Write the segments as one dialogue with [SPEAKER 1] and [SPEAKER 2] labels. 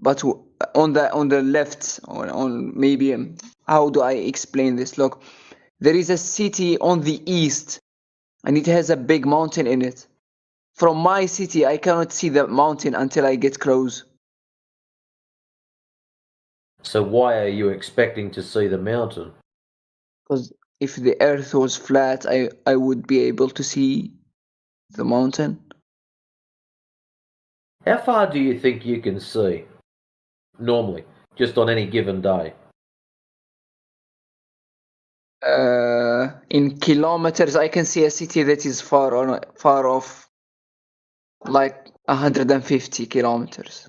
[SPEAKER 1] but on the left, on maybe how do I explain this? Look, there is a city on the east, and it has a big mountain in it. From my city, I cannot see the mountain until I get close.
[SPEAKER 2] So why are you expecting to see the mountain?
[SPEAKER 1] Because if the earth was flat, I would be able to see the mountain.
[SPEAKER 2] How far do you think you can see normally, just on any given day?
[SPEAKER 1] In kilometers, I can see a city that is far off, like 150 kilometers.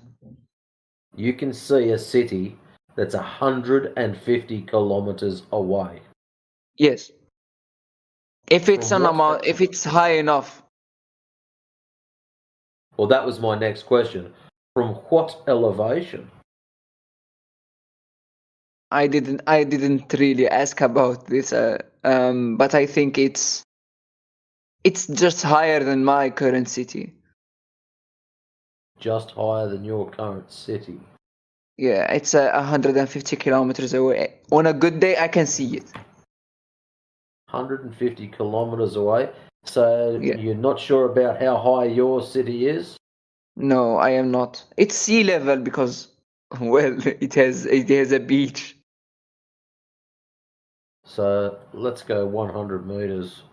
[SPEAKER 2] You can see a city that's 150 kilometers away.
[SPEAKER 1] Yes. If it's
[SPEAKER 2] From what?
[SPEAKER 1] if it's high enough.
[SPEAKER 2] Well, that was my next question. From what elevation?
[SPEAKER 1] I didn't really ask about this, but I think it's just higher than my current city.
[SPEAKER 2] Just higher than your current city.
[SPEAKER 1] Yeah, it's 150 kilometers away. On a good day, I can see it.
[SPEAKER 2] 150 kilometers away. So
[SPEAKER 1] Yeah.
[SPEAKER 2] you're not sure about how high your city is?
[SPEAKER 1] No, I am not. It's sea level because, well, it has a beach.
[SPEAKER 2] So let's go 100 meters.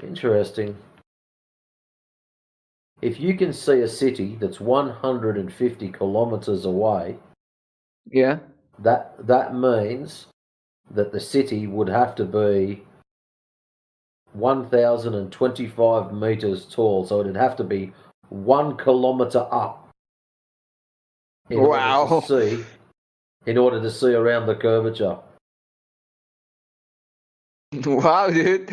[SPEAKER 2] Interesting. If you can see a city that's 150 kilometers away,
[SPEAKER 1] Yeah.
[SPEAKER 2] that means that the city would have to be 1,025 meters tall. So it'd have to be 1 kilometer up
[SPEAKER 1] Wow.
[SPEAKER 2] in order to see around the curvature.
[SPEAKER 1] Wow, dude.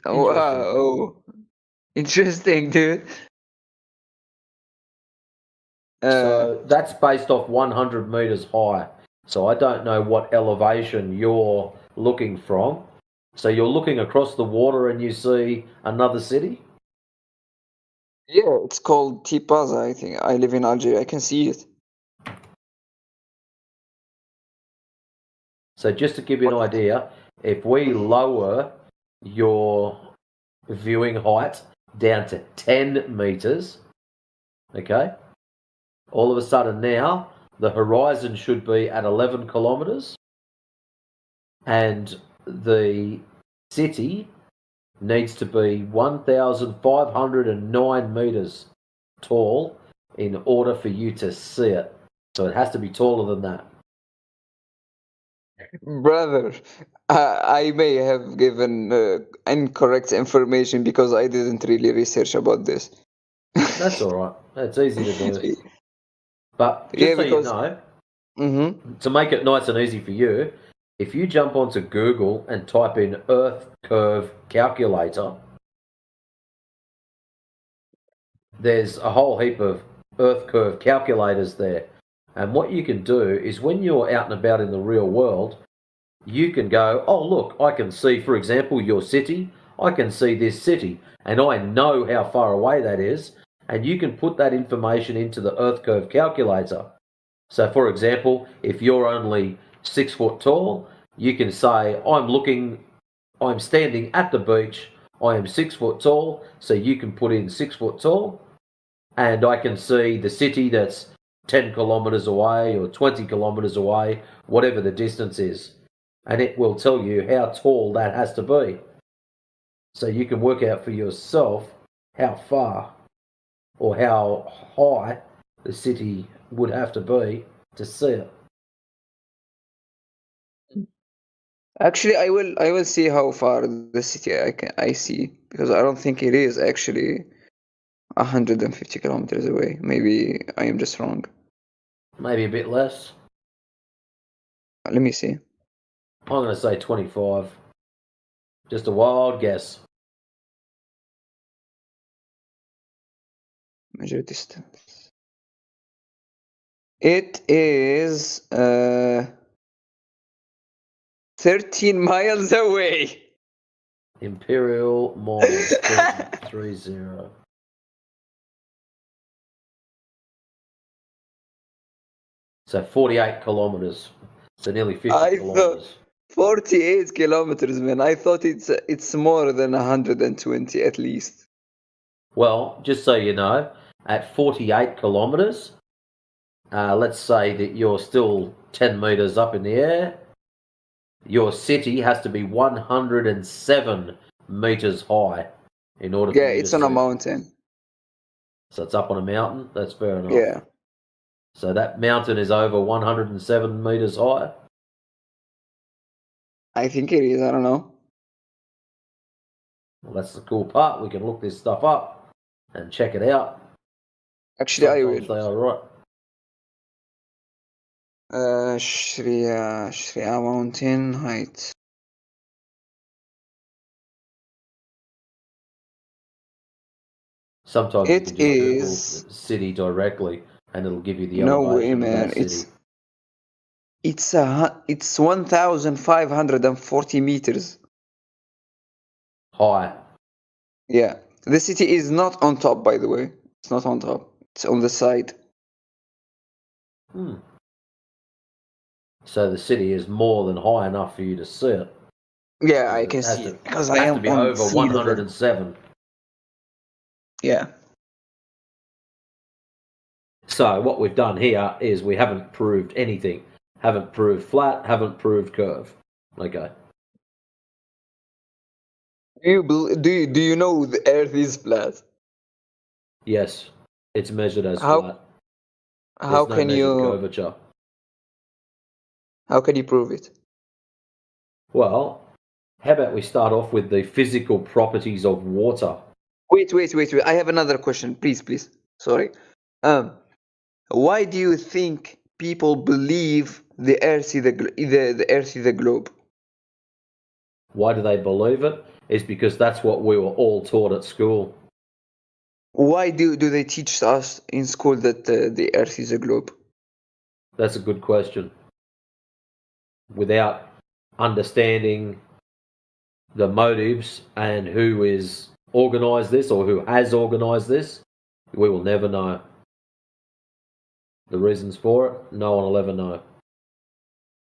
[SPEAKER 1] Wow. Interesting, dude.
[SPEAKER 2] So that's based off 100 meters high. So I don't know what elevation you're looking from. So you're looking across the water and you see another city?
[SPEAKER 1] Yeah, it's called Tipaza, I think. I live in Algeria. I can see it.
[SPEAKER 2] So just to give you an idea, if we lower your viewing height down to 10 meters, okay, all of a sudden now the horizon should be at 11 kilometers and the city needs to be 1,509 meters tall in order for you to see it. So it has to be taller than that.
[SPEAKER 1] Brother, I may have given incorrect information because I didn't really research about this.
[SPEAKER 2] That's all right. It's easy to do. But just
[SPEAKER 1] Yeah,
[SPEAKER 2] so you
[SPEAKER 1] because
[SPEAKER 2] know,
[SPEAKER 1] mm-hmm.
[SPEAKER 2] to make it nice and easy for you, if you jump onto Google and type in Earth Curve Calculator, there's a whole heap of Earth Curve calculators there. And what you can do is when you're out and about in the real world, you can go, oh, look, I can see, for example, your city. I can see this city, and I know how far away that is. And you can put that information into the Earth Curve calculator. So, for example, if you're only 6 foot tall, you can say, I'm standing at the beach, I am 6 foot tall, so you can put in 6 foot tall, and I can see the city that's 10 kilometers away or 20 kilometers away, whatever the distance is. And it will tell you how tall that has to be. So you can work out for yourself how far or how high the city would have to be to see it.
[SPEAKER 1] Actually, I will see how far the city I see because I don't think it is actually 150 kilometers away. Maybe I am just wrong.
[SPEAKER 2] Maybe a bit less.
[SPEAKER 1] Let me see.
[SPEAKER 2] I'm going to say 25. Just a wild guess.
[SPEAKER 1] Measure distance. It is 13 miles away.
[SPEAKER 2] Imperial miles 30. So 48 kilometers. So nearly 50
[SPEAKER 1] I
[SPEAKER 2] kilometers.
[SPEAKER 1] 48 kilometers, man. I thought it's more than 120 at least.
[SPEAKER 2] Well, just so you know, at 48 kilometers, let's say that you're still 10 meters up in the air. Your city has to be 107 meters high in order for
[SPEAKER 1] Yeah,
[SPEAKER 2] you
[SPEAKER 1] it's
[SPEAKER 2] to
[SPEAKER 1] on a
[SPEAKER 2] see.
[SPEAKER 1] mountain.
[SPEAKER 2] So it's up on a mountain. That's fair enough.
[SPEAKER 1] Yeah,
[SPEAKER 2] So that mountain is over 107 meters high.
[SPEAKER 1] I think it is. I don't know.
[SPEAKER 2] Well, that's the cool part. We can look this stuff up and check it out.
[SPEAKER 1] Actually,
[SPEAKER 2] Sometimes
[SPEAKER 1] I
[SPEAKER 2] they are right.
[SPEAKER 1] will. Shria mountain height.
[SPEAKER 2] Sometimes you
[SPEAKER 1] It
[SPEAKER 2] can just Google
[SPEAKER 1] is.
[SPEAKER 2] city directly, and it'll give you the
[SPEAKER 1] No way,
[SPEAKER 2] elevation of
[SPEAKER 1] man.
[SPEAKER 2] that city.
[SPEAKER 1] It's 1,540 meters.
[SPEAKER 2] High.
[SPEAKER 1] Yeah, the city is not on top, by the way. It's not on top. It's on the side.
[SPEAKER 2] So the city is more than high enough for you to see it.
[SPEAKER 1] Yeah, I
[SPEAKER 2] It
[SPEAKER 1] can
[SPEAKER 2] has
[SPEAKER 1] see
[SPEAKER 2] to-
[SPEAKER 1] it because
[SPEAKER 2] It
[SPEAKER 1] I
[SPEAKER 2] has
[SPEAKER 1] am
[SPEAKER 2] to be
[SPEAKER 1] on
[SPEAKER 2] over
[SPEAKER 1] sea level.
[SPEAKER 2] 107.
[SPEAKER 1] Yeah.
[SPEAKER 2] So what we've done here is we haven't proved anything. Haven't proved flat, haven't proved curve. Okay.
[SPEAKER 1] Do you know the Earth is flat?
[SPEAKER 2] Yes, it's measured as
[SPEAKER 1] How
[SPEAKER 2] flat.
[SPEAKER 1] how
[SPEAKER 2] There's no
[SPEAKER 1] can
[SPEAKER 2] measured
[SPEAKER 1] you
[SPEAKER 2] curvature.
[SPEAKER 1] prove it?
[SPEAKER 2] Well, how about we start off with the physical properties of water?
[SPEAKER 1] Wait. I have another question, please. Sorry. Why do you think people believe the Earth is the Earth is a globe?
[SPEAKER 2] Why do they believe it? It's because that's what we were all taught at school.
[SPEAKER 1] Why do they teach us in school that the Earth is a globe?
[SPEAKER 2] That's a good question. Without understanding the motives and who is organised this or who has organised this, we will never know. The reasons for it, no one will ever know.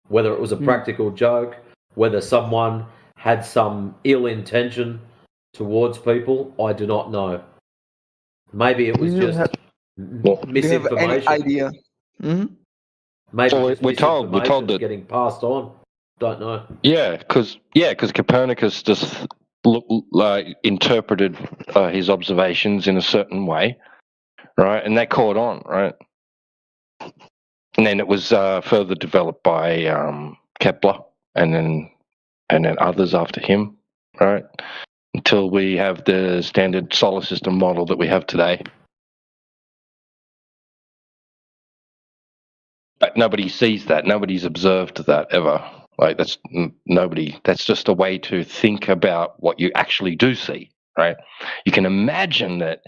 [SPEAKER 2] Whether it was a practical joke, whether someone had some ill intention towards people, I do not know. Maybe it was just
[SPEAKER 1] Do you have any
[SPEAKER 2] misinformation.
[SPEAKER 1] idea? Mm-hmm.
[SPEAKER 2] Maybe
[SPEAKER 3] Well,
[SPEAKER 2] just
[SPEAKER 3] we're told
[SPEAKER 2] misinformation
[SPEAKER 3] that
[SPEAKER 2] getting passed on. Don't know.
[SPEAKER 3] because Copernicus just interpreted his observations in a certain way, right? And that caught on, right? And then it was further developed by Kepler, and then others after him, right? Until we have the standard solar system model that we have today. But nobody sees that. Nobody's observed that ever. Like that's nobody. That's just a way to think about what you actually do see, right? You can imagine that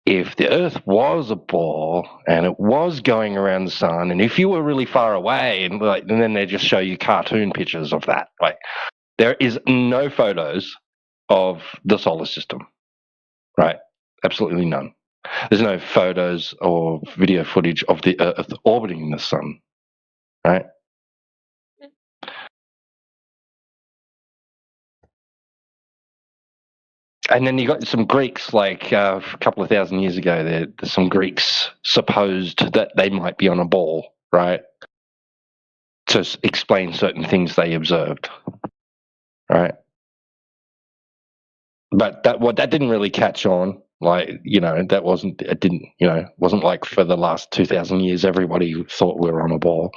[SPEAKER 3] if the Earth was a ball and it was going around the sun, and if you were really far away, and then they just show you cartoon pictures of that. Like there is no photos of the solar system, right? Absolutely none. There's no photos or video footage of the Earth orbiting the sun, right? And then you got some Greeks, like a couple of thousand years ago, there's some Greeks supposed that they might be on a ball, right? To explain certain things they observed, right? But that didn't really catch on. Like, that wasn't like for the last 2,000 years, everybody thought we were on a ball.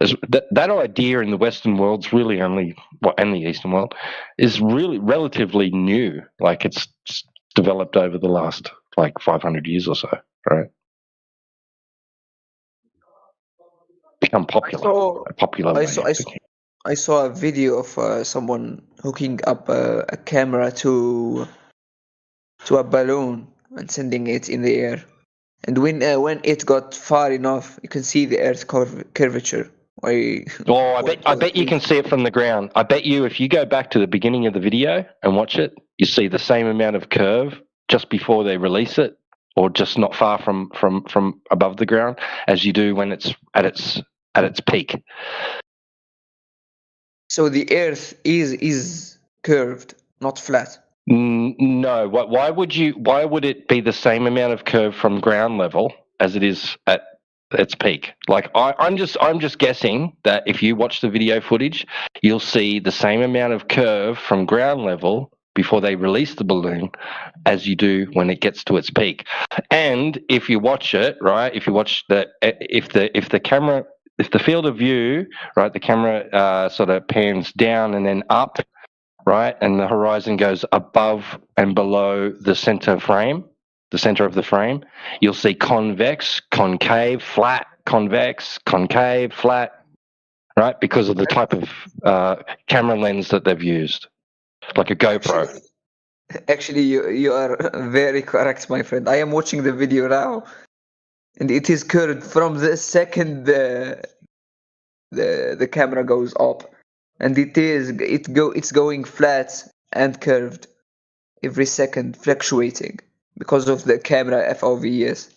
[SPEAKER 3] That idea in the Western world's really and the Eastern world is really relatively new. Like it's developed over the last 500 years or so, right? Become popular.
[SPEAKER 1] I saw a video of someone hooking up a camera to a balloon and sending it in the air, and when it got far enough, you can see the Earth curvature. Why?
[SPEAKER 3] Oh, I bet you can see it from the ground. I bet you if you go back to the beginning of the video and watch it, you see the same amount of curve just before they release it, or just not far from above the ground, as you do when it's at its peak.
[SPEAKER 1] So the Earth is curved, not flat.
[SPEAKER 3] No. Why would it be the same amount of curve from ground level as it is at its peak? Like I'm just guessing that if you watch the video footage, you'll see the same amount of curve from ground level before they release the balloon as you do when it gets to its peak. And if you watch it, right, if the field of view, right, the camera sort of pans down and then up, right, and the horizon goes above and below the center of the frame, you'll see convex, concave, flat, convex, concave, flat, right, because of the type of camera lens that they've used, like a GoPro.
[SPEAKER 1] Actually, you are very correct, my friend. I am watching the video now, and it is curved from the second the camera goes up, and it's going flat and curved every second, fluctuating because of the camera FOV. Yes.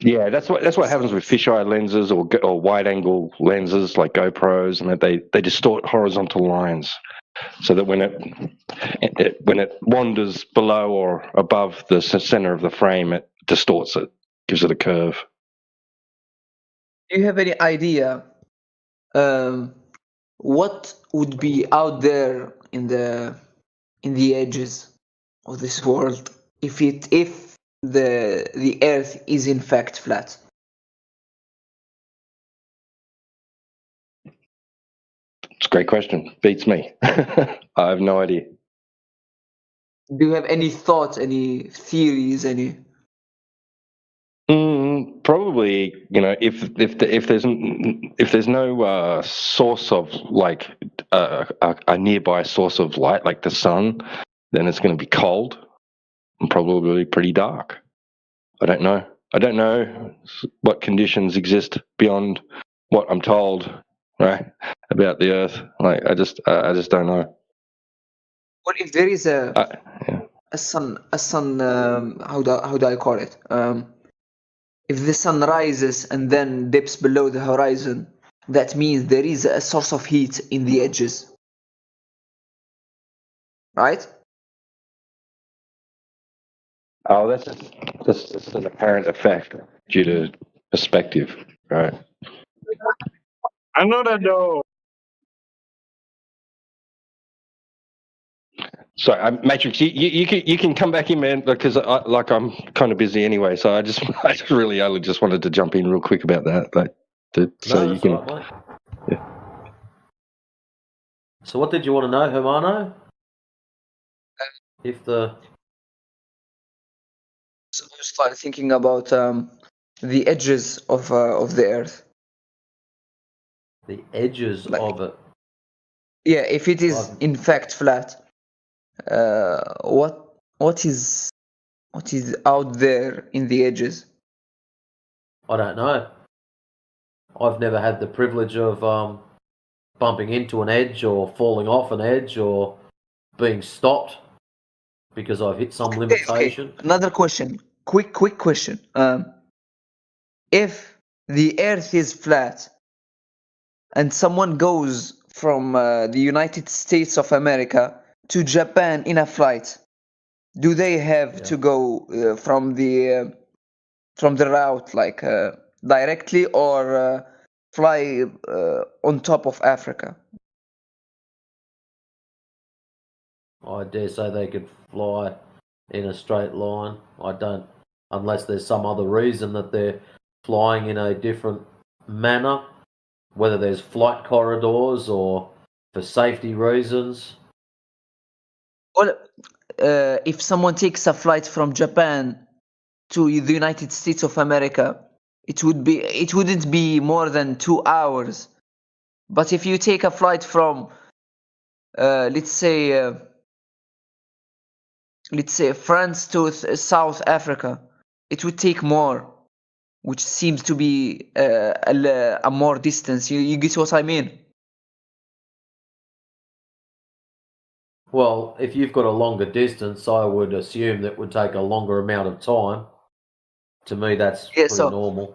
[SPEAKER 3] Yeah, that's what happens with fisheye lenses or wide angle lenses like GoPros, and that they distort horizontal lines, so that when it wanders below or above the center of the frame, it distorts it, gives it a curve.
[SPEAKER 1] Do you have any idea what would be out there in the edges of this world if the Earth is in fact flat?
[SPEAKER 3] It's a great question. Beats me. I have no idea.
[SPEAKER 1] Do you have any thoughts, any theories, any?
[SPEAKER 3] Probably, if there's no source of like a nearby source of light, like the sun, then it's going to be cold and probably pretty dark. I don't know what conditions exist beyond what I'm told, right, about the Earth. Like I just don't know.
[SPEAKER 1] What if there is
[SPEAKER 3] Yeah.
[SPEAKER 1] a sun? How do I call it? If the sun rises and then dips below the horizon, that means there is a source of heat in the edges, right?
[SPEAKER 3] Oh, that's just an apparent effect due to perspective, right?
[SPEAKER 4] I know that though.
[SPEAKER 3] Sorry, Matrix, you can come back in, man, because I'm kind of busy anyway. So I really only just wanted to jump in real quick about that,
[SPEAKER 2] Right, mate.
[SPEAKER 3] Yeah.
[SPEAKER 2] So what did you want to know, Hermano?
[SPEAKER 1] So I started thinking about the edges of the Earth.
[SPEAKER 2] The edges of it.
[SPEAKER 1] Yeah, if it is in fact flat, what is out there in the edges?
[SPEAKER 2] I don't know. I've never had the privilege of bumping into an edge or falling off an edge or being stopped because I've hit some limitation.
[SPEAKER 1] Okay. Another question. Quick question. If the Earth is flat and someone goes from the United States of America to Japan in a flight, do they have to go from the route like directly or fly on top of Africa?
[SPEAKER 2] I dare say they could fly in a straight line. I don't, unless there's some other reason that they're flying in a different manner, whether there's flight corridors or for safety reasons.
[SPEAKER 1] Well, if someone takes a flight from Japan to the United States of America, it wouldn't be more than 2 hours. But if you take a flight from let's say France to South Africa, it would take more. which seems to be a more distance. You get what I mean?
[SPEAKER 2] Well, if you've got a longer distance, I would assume that would take a longer amount of time. To me, that's
[SPEAKER 1] Yeah,
[SPEAKER 2] pretty normal.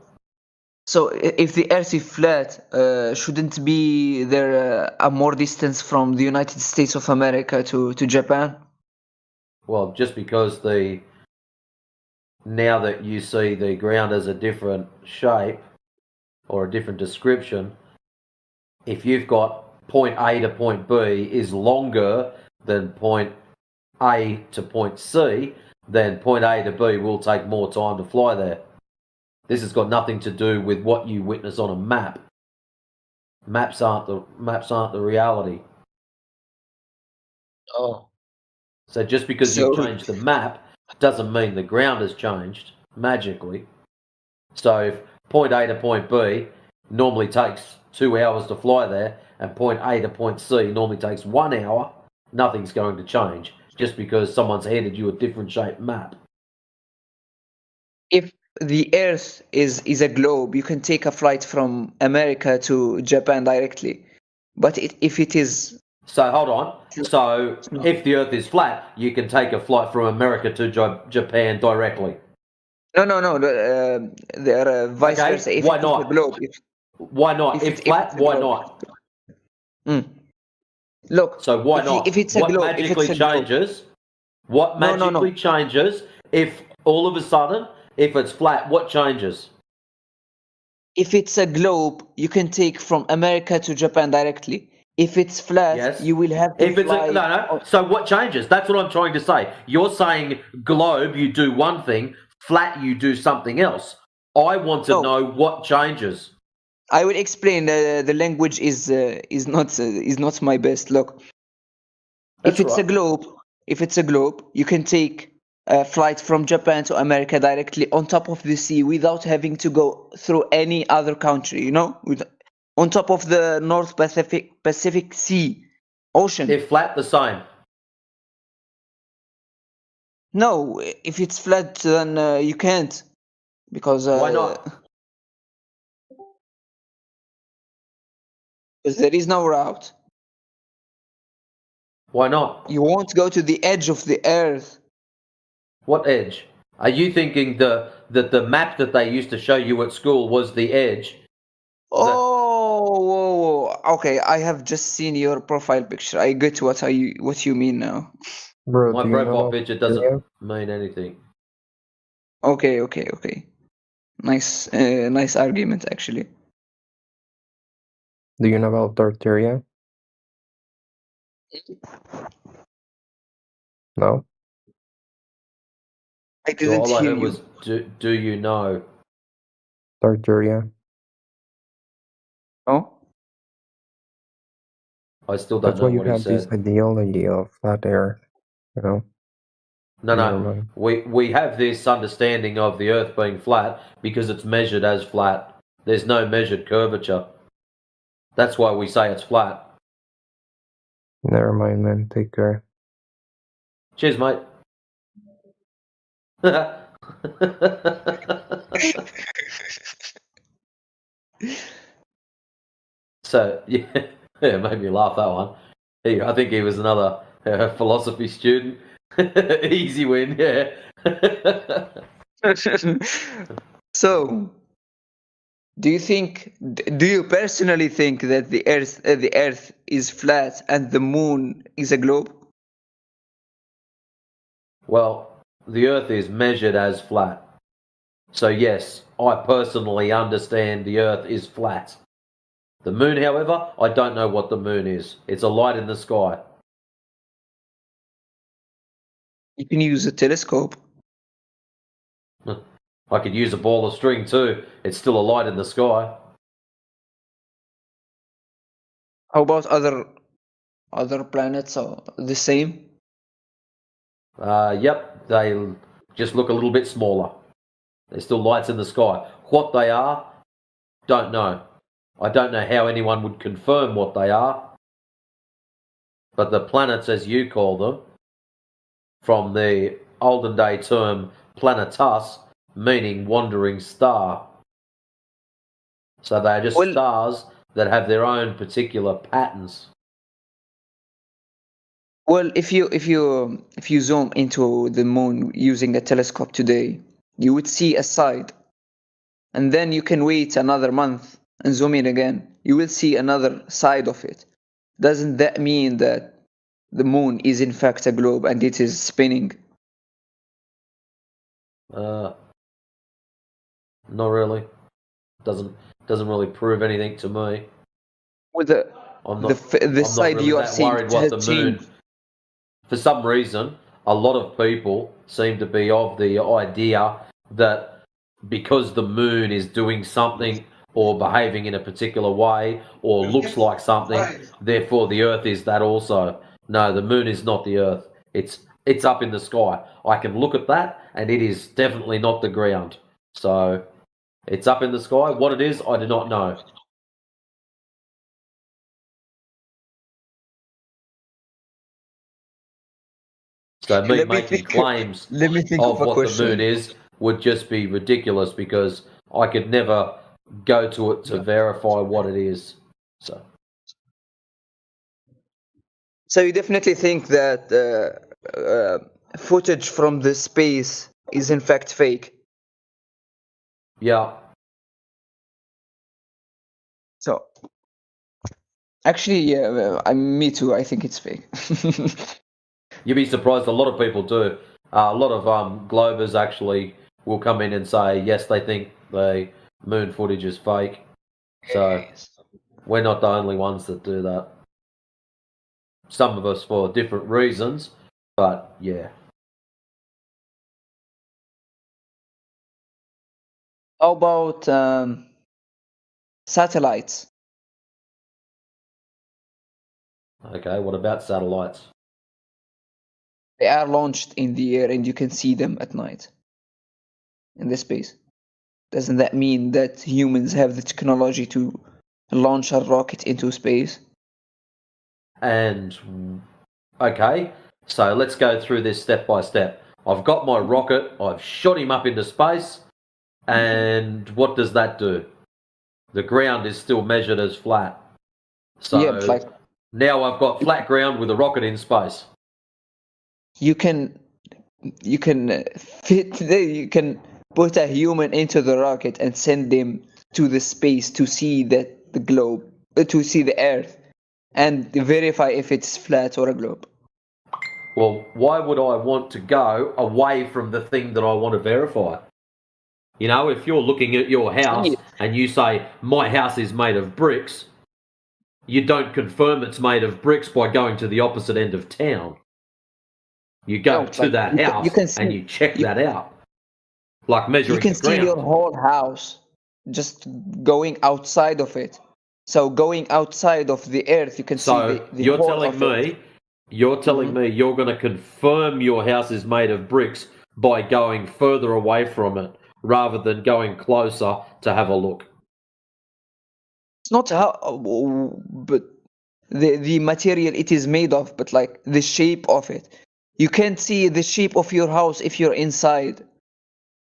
[SPEAKER 1] So if the Earth is flat, shouldn't be there a more distance from the United States of America to Japan?
[SPEAKER 2] Well, just because now that you see the ground as a different shape or a different description, if you've got point A to point B is longer than point A to point C, then point A to B will take more time to fly there. This has got nothing to do with what you witness on a map. Maps aren't the reality.
[SPEAKER 1] Oh.
[SPEAKER 2] So just because you change the map doesn't mean the ground has changed magically. So if point A to point B normally takes 2 hours to fly there, and point A to point C normally takes 1 hour, nothing's going to change just because someone's handed you a different shaped map.
[SPEAKER 1] If the Earth is a globe, you can take a flight from America to Japan directly. But if it is...
[SPEAKER 2] So hold on. So if the Earth is flat, you can take a flight from America to Japan directly.
[SPEAKER 1] No. There are vice versa. If
[SPEAKER 2] why
[SPEAKER 1] it
[SPEAKER 2] not?
[SPEAKER 1] Is a globe,
[SPEAKER 2] why not? If flat, why not?
[SPEAKER 1] Look.
[SPEAKER 2] So why not?
[SPEAKER 1] If it's a
[SPEAKER 2] what
[SPEAKER 1] globe,
[SPEAKER 2] magically changes? What magically changes if all of a sudden, if it's flat, what changes?
[SPEAKER 1] If it's a globe, you can take from America to Japan directly. If it's flat, you will have to fly...
[SPEAKER 2] No. So what changes? That's what I'm trying to say. You're saying globe, you do one thing. Flat, you do something else. I want to know what changes.
[SPEAKER 1] I will explain. The language is not my best. Look, if it's a globe, you can take a flight from Japan to America directly on top of the sea without having to go through any other country. You know, on top of the North Pacific Sea, ocean.
[SPEAKER 2] If flat, the same.
[SPEAKER 1] No, if it's flat, then you can't, because
[SPEAKER 2] why not?
[SPEAKER 1] Because there is no route.
[SPEAKER 2] Why not?
[SPEAKER 1] You won't go to the edge of the Earth.
[SPEAKER 2] What edge? Are you thinking that the map that they used to show you at school was the edge?
[SPEAKER 1] Okay. I have just seen your profile picture. I get what you mean now.
[SPEAKER 2] Bro, my profile picture doesn't mean anything.
[SPEAKER 1] Okay. Nice argument, actually.
[SPEAKER 5] Do you know about Tartaria? No.
[SPEAKER 1] I didn't
[SPEAKER 2] all I
[SPEAKER 1] hear
[SPEAKER 2] heard was, do you know?
[SPEAKER 5] Tartaria.
[SPEAKER 1] Oh?
[SPEAKER 2] I still don't know what he said.
[SPEAKER 5] That's why you have this ideology of flat Earth, you know?
[SPEAKER 2] No. We have this understanding of the Earth being flat because it's measured as flat. There's no measured curvature. That's why we say it's flat.
[SPEAKER 5] Never mind, man. Take care.
[SPEAKER 2] Cheers, mate. So, yeah, it made me laugh, that one. I think he was another philosophy student. Easy win, yeah.
[SPEAKER 1] So, do you personally think that the Earth is flat and the moon is a globe?
[SPEAKER 2] Well, the Earth is measured as flat. So yes, I personally understand the Earth is flat. The moon, however, I don't know what the moon is. It's a light in the sky.
[SPEAKER 1] You can use a telescope.
[SPEAKER 2] I could use a ball of string too. It's still a light in the sky.
[SPEAKER 1] How about other planets are the same?
[SPEAKER 2] Yep, they just look a little bit smaller. They're still lights in the sky. What they are, don't know. I don't know how anyone would confirm what they are. But the planets, as you call them, from the olden day term planetas, meaning wandering star. So they're just
[SPEAKER 1] Well-
[SPEAKER 2] stars that have their own particular patterns.
[SPEAKER 1] Well, if you zoom into the moon using a telescope today, you would see a side, and then you can wait another month and zoom in again. You will see another side of it. Doesn't that mean that the moon is in fact a globe and it is spinning?
[SPEAKER 2] Not really. Doesn't really prove anything to me.
[SPEAKER 1] With the
[SPEAKER 2] I'm
[SPEAKER 1] the
[SPEAKER 2] not.
[SPEAKER 1] f- the
[SPEAKER 2] I'm not
[SPEAKER 1] side
[SPEAKER 2] really
[SPEAKER 1] you are
[SPEAKER 2] that
[SPEAKER 1] seeing
[SPEAKER 2] worried what
[SPEAKER 1] has
[SPEAKER 2] the moon.
[SPEAKER 1] changed.
[SPEAKER 2] For some reason, a lot of people seem to be of the idea that because the moon is doing something or behaving in a particular way or looks like something, therefore the Earth is that also. No, the moon is not the Earth. It's up in the sky. I can look at that, and it is definitely not the ground. So it's up in the sky. What it is, I do not know. So me
[SPEAKER 1] Let me
[SPEAKER 2] making
[SPEAKER 1] think-
[SPEAKER 2] claims
[SPEAKER 1] Let me think
[SPEAKER 2] of
[SPEAKER 1] of a
[SPEAKER 2] what
[SPEAKER 1] question.
[SPEAKER 2] the moon is would just be ridiculous because I could never go to it to verify what it is.
[SPEAKER 1] So you definitely think that footage from the space is in fact fake?
[SPEAKER 2] Yeah,
[SPEAKER 1] So actually, yeah, me too. I think it's fake.
[SPEAKER 2] you'd be surprised. A lot of people do. A lot of Globers actually will come in and say yes, they think the moon footage is fake. So we're not the only ones that do that. Some of us for different reasons, but yeah.
[SPEAKER 1] How about satellites?
[SPEAKER 2] Okay, what about satellites?
[SPEAKER 1] They are launched in the air and you can see them at night in the space. Doesn't that mean that humans have the technology to launch a rocket into space?
[SPEAKER 2] And okay, so let's go through this step by step. I've got my rocket, I've shot him up into space, and what does that do? The ground is still measured as flat. So
[SPEAKER 1] Yeah, but like
[SPEAKER 2] now I've got flat ground with a rocket in space.
[SPEAKER 1] you can you can put a human into the rocket and send them to the space to see that the globe, to see the Earth, and verify if it's flat or a globe.
[SPEAKER 2] Well, why would I want to go away from the thing that I want to verify? You know, if you're looking at your house and you say, my house is made of bricks, you don't confirm it's made of bricks by going to the opposite end of town. You go
[SPEAKER 1] No,
[SPEAKER 2] to
[SPEAKER 1] like,
[SPEAKER 2] that house
[SPEAKER 1] you can see,
[SPEAKER 2] and you check that out. Like measuring
[SPEAKER 1] you can
[SPEAKER 2] the
[SPEAKER 1] see
[SPEAKER 2] ground.
[SPEAKER 1] your whole house just going outside of it. So going outside of the Earth, you can
[SPEAKER 2] So
[SPEAKER 1] see the
[SPEAKER 2] you're
[SPEAKER 1] whole
[SPEAKER 2] telling
[SPEAKER 1] of it.
[SPEAKER 2] me, you're telling me you're going to confirm your house is made of bricks by going further away from it rather than going closer to have a look.
[SPEAKER 1] It's not how, but the material it is made of, but like the shape of it. You can't see the shape of your house if you're inside.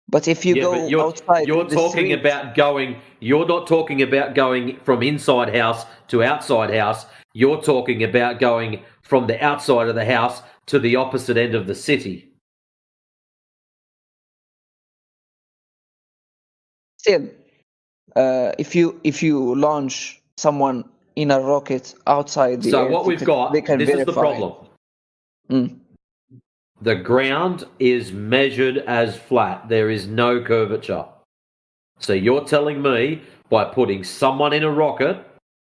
[SPEAKER 1] But if you
[SPEAKER 2] Yeah,
[SPEAKER 1] go
[SPEAKER 2] but you're
[SPEAKER 1] outside
[SPEAKER 2] you're
[SPEAKER 1] the
[SPEAKER 2] talking
[SPEAKER 1] street,
[SPEAKER 2] about going. You're not talking about going from inside house to outside house. You're talking about going from the outside of the house to the opposite end of the city.
[SPEAKER 1] still, if you launch someone in a rocket outside the
[SPEAKER 2] So
[SPEAKER 1] Earth,
[SPEAKER 2] what we've got,
[SPEAKER 1] they can
[SPEAKER 2] this is the
[SPEAKER 1] verify.
[SPEAKER 2] problem.
[SPEAKER 1] Mm.
[SPEAKER 2] The ground is measured as flat. There is no curvature. So you're telling me by putting someone in a rocket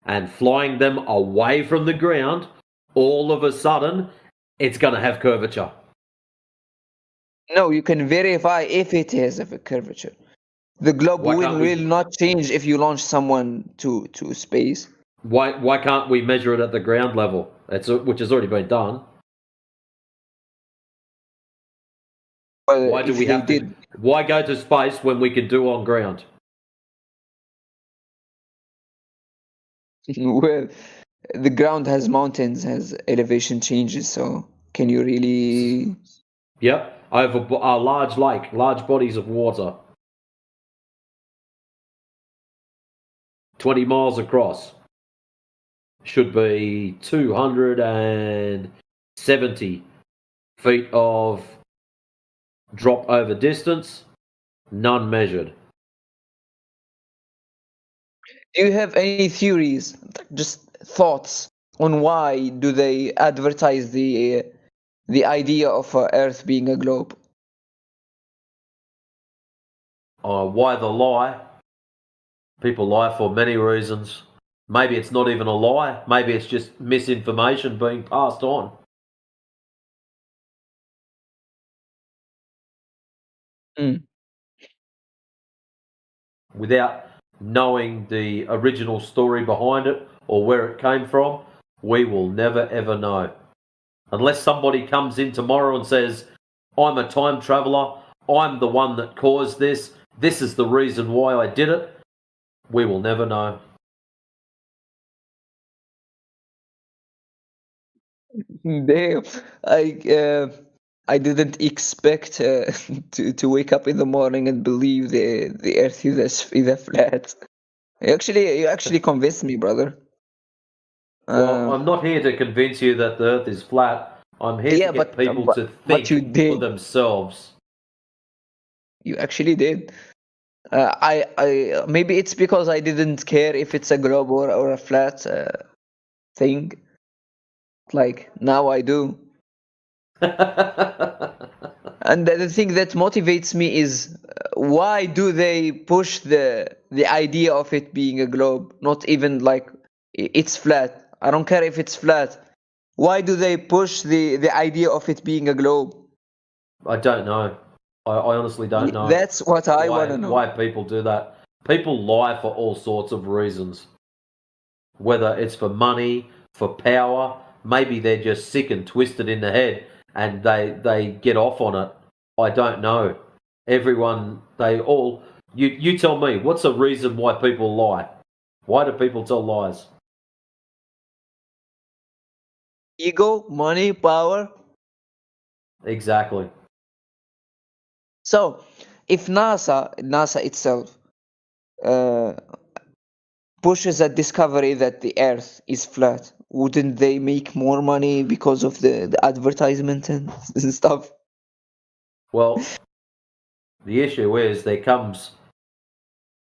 [SPEAKER 2] and flying them away from the ground, all of a sudden, it's going to have curvature.
[SPEAKER 1] No, you can verify if it has a curvature. The globe
[SPEAKER 2] Why can't we-
[SPEAKER 1] will not change if you launch someone to space.
[SPEAKER 2] Why can't we measure it at the ground level? Which has already been done.
[SPEAKER 1] Well,
[SPEAKER 2] Why do
[SPEAKER 1] if
[SPEAKER 2] we
[SPEAKER 1] they
[SPEAKER 2] have to?
[SPEAKER 1] did,
[SPEAKER 2] Why go to space when we can do on ground?
[SPEAKER 1] well, the ground has mountains, has elevation changes, so can you really?
[SPEAKER 2] Yep, over a large lake, large bodies of water. 20 miles across. Should be 270 feet of drop over distance, none measured.
[SPEAKER 1] Do you have any theories, just thoughts on why do they advertise the idea of Earth being a globe?
[SPEAKER 2] Why the lie? People lie for many reasons. Maybe it's not even a lie. Maybe it's just misinformation being passed on. Without knowing the original story behind it or where it came from, we will never ever know. Unless somebody comes in tomorrow and says, I'm a time traveler, I'm the one that caused this, this is the reason why I did it, we will never know.
[SPEAKER 1] Damn, I didn't expect to wake up in the morning and believe the Earth is a flat. You actually convinced me, brother.
[SPEAKER 2] Well, I'm not here to convince you that the Earth is flat. I'm here to get people to think
[SPEAKER 1] you did.
[SPEAKER 2] for themselves.
[SPEAKER 1] You actually did. I maybe it's because I didn't care if it's a globe or a flat thing. Like now I do. And the thing that motivates me is why do they push the idea of it being a globe? Not even like it's flat. I don't care if it's flat. Why do they push the idea of it being a globe?
[SPEAKER 2] I don't know. I honestly don't know.
[SPEAKER 1] That's what I want to know.
[SPEAKER 2] Why people do that. People lie for all sorts of reasons. Whether it's for money, for power, maybe they're just sick and twisted in the head and they get off on it. I don't know. Everyone, you tell me, what's the reason why people lie? Why do people tell lies?
[SPEAKER 1] Ego, money, power.
[SPEAKER 2] Exactly.
[SPEAKER 1] So, if NASA itself pushes a discovery that the Earth is flat, wouldn't they make more money because of the advertisement and stuff?
[SPEAKER 2] Well, the issue is there comes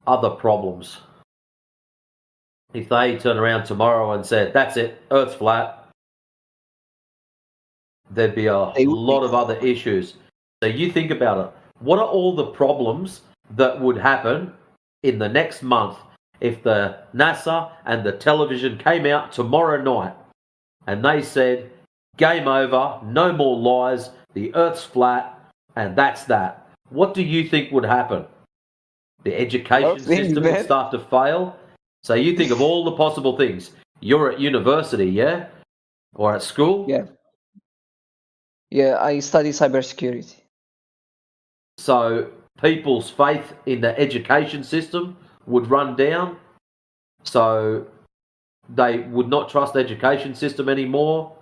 [SPEAKER 2] other problems. If they turn around tomorrow and said, that's it, Earth's flat, there'd be a lot of other issues. So you think about it. What are all the problems that would happen in the next month if the NASA and the television came out tomorrow night and they said, game over, no more lies, the Earth's flat, and that's that? What do you think would happen? The education system would start to fail. So you think of all the possible things. You're at university, yeah? Or at school?
[SPEAKER 1] Yeah. Yeah, I study cybersecurity.
[SPEAKER 2] So people's faith in the education system would run down. So they would not trust the education system anymore.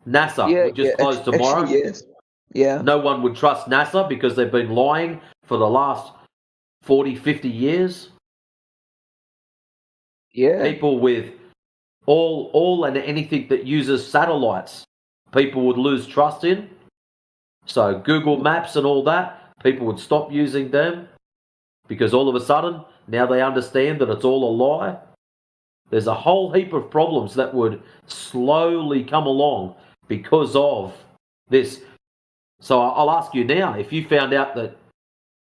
[SPEAKER 2] NASA would just close tomorrow.
[SPEAKER 1] Actually, yes. Yeah.
[SPEAKER 2] No one would trust NASA because they've been lying for the last 40, 50 years.
[SPEAKER 1] Yeah.
[SPEAKER 2] People with all and anything that uses satellites, people would lose trust in. So Google Maps and all that, people would stop using them because all of a sudden, now they understand that it's all a lie. There's a whole heap of problems that would slowly come along because of this. So I'll ask you now, if you found out that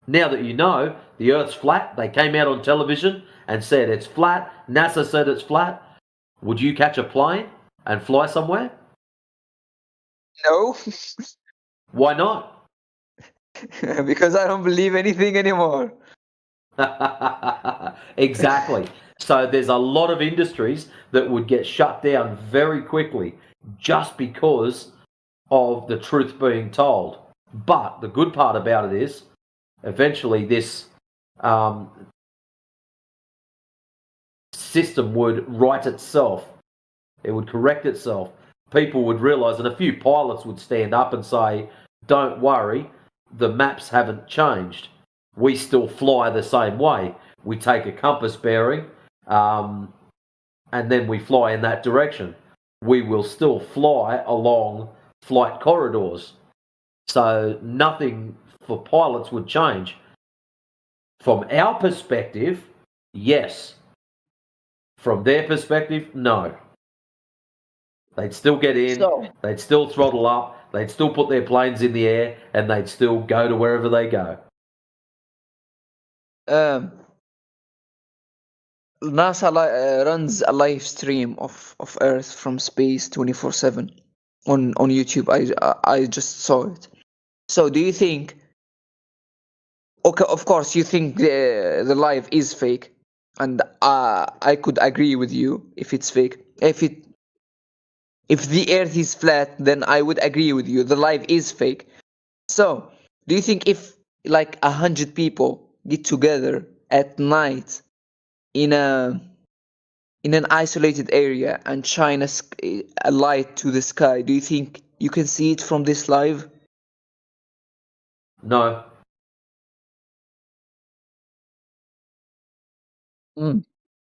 [SPEAKER 2] now that you know the Earth's flat, they came out on television and said it's flat, NASA said it's flat, would you catch a plane and fly somewhere?
[SPEAKER 1] No.
[SPEAKER 2] Why not?
[SPEAKER 1] Because I don't believe anything anymore.
[SPEAKER 2] Exactly. So there's a lot of industries that would get shut down very quickly just because of the truth being told. But the good part about it is eventually this system would right itself. It would correct itself. People would realise, and a few pilots would stand up and say, don't worry, the maps haven't changed. We still fly the same way. we take a compass bearing, and then we fly in that direction. We will still fly along flight corridors. So nothing for pilots would change. From our perspective, yes. From their perspective, no. They'd still get in,
[SPEAKER 1] So,
[SPEAKER 2] they'd still throttle up, they'd still put their planes in the air, and they'd still go to wherever they go.
[SPEAKER 1] NASA runs a live stream of Earth from space 24/7 on YouTube. I just saw it. So do you think? Okay, of course you think the live is fake, and I could agree with you if it's fake. If the Earth is flat, then I would agree with you. The live is fake. So do you think if like 100 people get together at night in an isolated area and shine a light to the sky, do you think you can see it from this live?
[SPEAKER 2] No.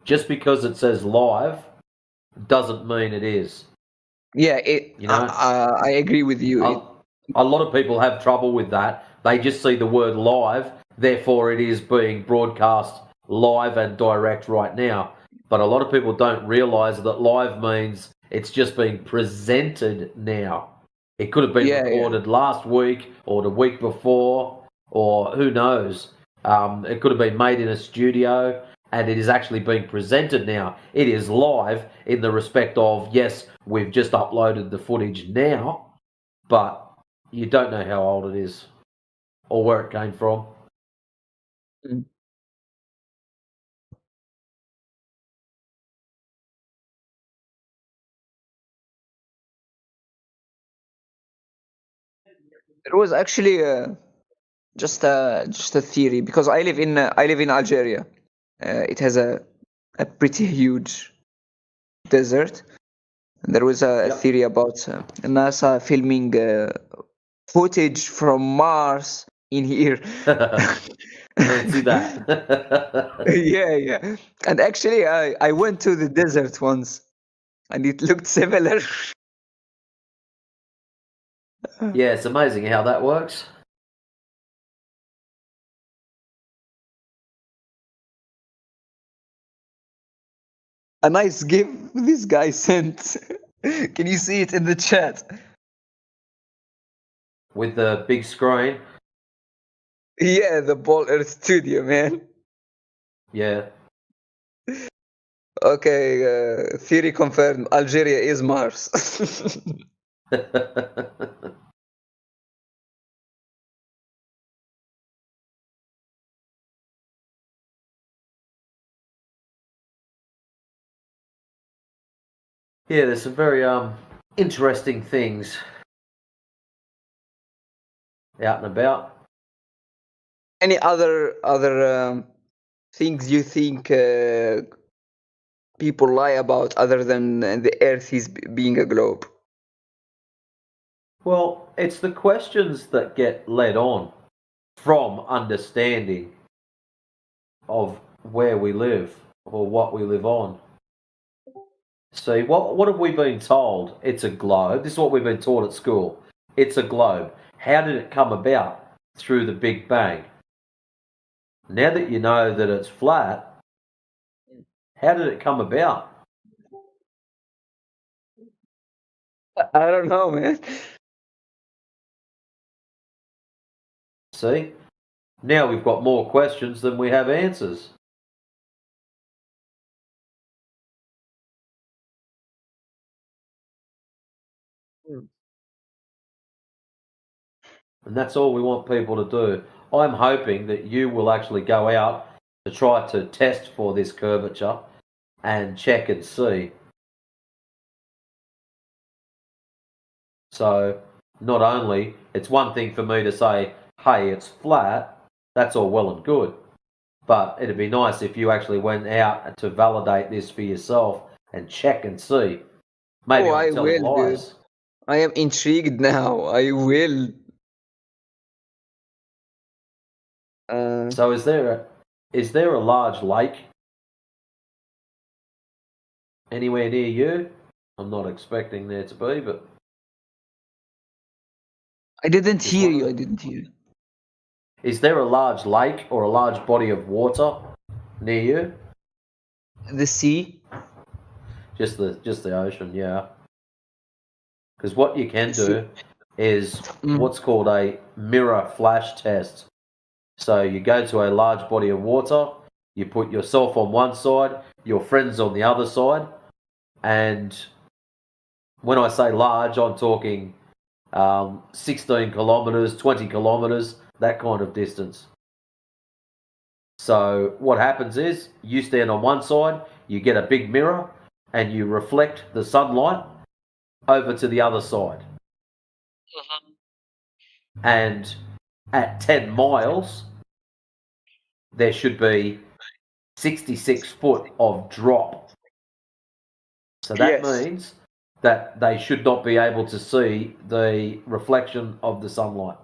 [SPEAKER 2] Just because it says live doesn't mean it is.
[SPEAKER 1] Yeah,
[SPEAKER 2] You know?
[SPEAKER 1] I agree with you.
[SPEAKER 2] A lot of people have trouble with that. They just see the word live, therefore it is being broadcast live and direct right now. But a lot of people don't realise that live means it's just being presented now. It could have been recorded last week or the week before, or who knows. It could have been made in a studio, and it is actually being presented now. It is live in the respect of, yes, we've just uploaded the footage now, but you don't know how old it is or where it came from.
[SPEAKER 1] It was actually just a theory, because I live in Algeria. It has a pretty huge desert. And there was a theory about NASA filming footage from Mars in here.
[SPEAKER 2] I see that.
[SPEAKER 1] yeah. And actually, I went to the desert once, and it looked similar.
[SPEAKER 2] Yeah, it's amazing how that works.
[SPEAKER 1] A nice gift this guy sent. Can you see it in the chat?
[SPEAKER 2] With the big screen.
[SPEAKER 1] Yeah, the Ball Earth Studio, man.
[SPEAKER 2] Yeah.
[SPEAKER 1] Okay, theory confirmed. Algeria is Mars.
[SPEAKER 2] Yeah, there's some very interesting things out and about.
[SPEAKER 1] Any other things you think people lie about other than the Earth is being a globe?
[SPEAKER 2] Well, it's the questions that get led on from understanding of where we live or what we live on. See, what have we been told? It's a globe. This is what we've been taught at school. It's a globe. How did it come about? Through the Big Bang. Now that you know that it's flat, how did it come about?
[SPEAKER 1] I don't know, man.
[SPEAKER 2] See? Now we've got more questions than we have answers. And that's all we want people to do. I'm hoping that you will actually go out to try to test for this curvature and check and see. So not only, it's one thing for me to say, hey, it's flat, that's all well and good. But it'd be nice if you actually went out to validate this for yourself and check and see. Maybe
[SPEAKER 1] Oh,
[SPEAKER 2] I'm
[SPEAKER 1] I
[SPEAKER 2] telling
[SPEAKER 1] will,
[SPEAKER 2] lies.
[SPEAKER 1] dude. I am intrigued now. I will.
[SPEAKER 2] So is there is there a large lake anywhere near you? I'm not expecting there to be, but
[SPEAKER 1] I didn't
[SPEAKER 2] Just
[SPEAKER 1] hear you. I
[SPEAKER 2] wondering.
[SPEAKER 1] didn't hear you.
[SPEAKER 2] is there a large lake or a large body of water near you?
[SPEAKER 1] The sea.
[SPEAKER 2] Just the ocean, yeah. Because what you can do is what's called a mirror flash test. So you go to a large body of water, you put yourself on one side, your friends on the other side, and when I say large, I'm talking 16 kilometers, 20 kilometers, that kind of distance. So what happens is you stand on one side, you get a big mirror, and you reflect the sunlight over to the other side. And at 10 miles, there should be 66 foot of drop. So that
[SPEAKER 1] Yes.
[SPEAKER 2] means that they should not be able to see the reflection of the sunlight.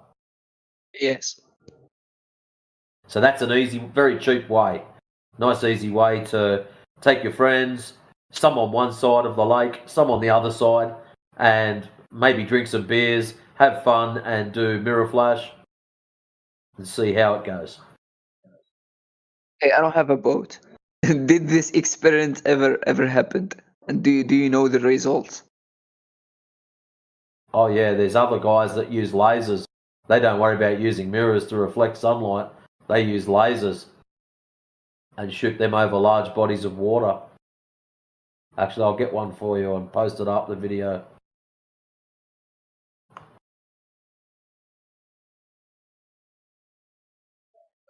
[SPEAKER 1] Yes.
[SPEAKER 2] So that's an easy, very cheap way. Nice, easy way to take your friends, some on one side of the lake, some on the other side, and maybe drink some beers, have fun, and do mirror flash and see how it goes.
[SPEAKER 1] Hey, I don't have a boat. Did this experiment ever happened? And do you know the results?
[SPEAKER 2] Oh yeah, there's other guys that use lasers. They don't worry about using mirrors to reflect sunlight. They use lasers and shoot them over large bodies of water. Actually, I'll get one for you and post it up, the video.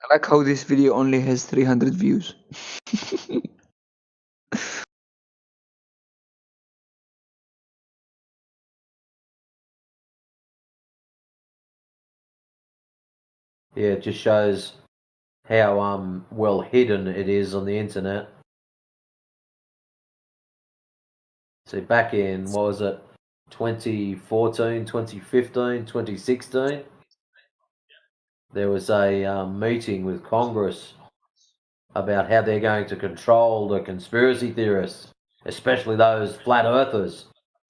[SPEAKER 1] I like how this video only has 300 views.
[SPEAKER 2] Yeah, it just shows how well hidden it is on the internet. So back in, what was it, 2014, 2015, 2016, there was a meeting with Congress about how they're going to control the conspiracy theorists, especially those flat earthers,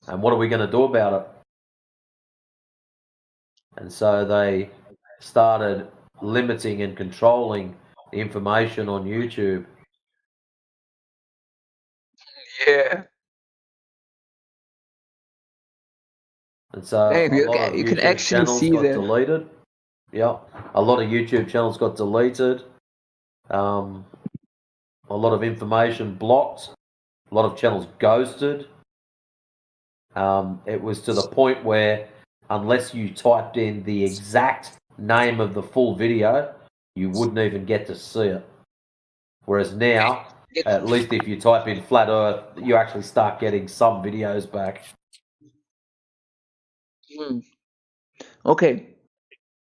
[SPEAKER 2] and what are we going to do about it? And so they started limiting and controlling the information on YouTube.
[SPEAKER 1] Yeah.
[SPEAKER 2] And so
[SPEAKER 1] Hey,
[SPEAKER 2] a lot of
[SPEAKER 1] you can
[SPEAKER 2] YouTube
[SPEAKER 1] actually
[SPEAKER 2] channels
[SPEAKER 1] see
[SPEAKER 2] got
[SPEAKER 1] the.
[SPEAKER 2] deleted. Yeah, a lot of YouTube channels got deleted. A lot of information blocked. A lot of channels ghosted. It was to the point where unless you typed in the exact name of the full video, you wouldn't even get to see it. Whereas now, at least if you type in flat earth, you actually start getting some videos back.
[SPEAKER 1] Okay,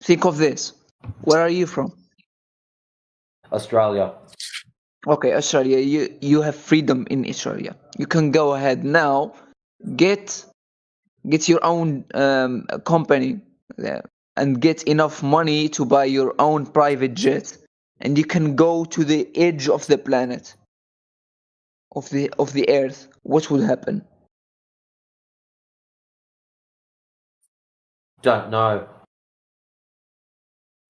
[SPEAKER 1] think of this. Where are you from?
[SPEAKER 2] Australia.
[SPEAKER 1] Okay, Australia. You have freedom in Australia. You can go ahead now, get your own company, and get enough money to buy your own private jet, and you can go to the edge of the planet, of the Earth. What would happen?
[SPEAKER 2] Don't know.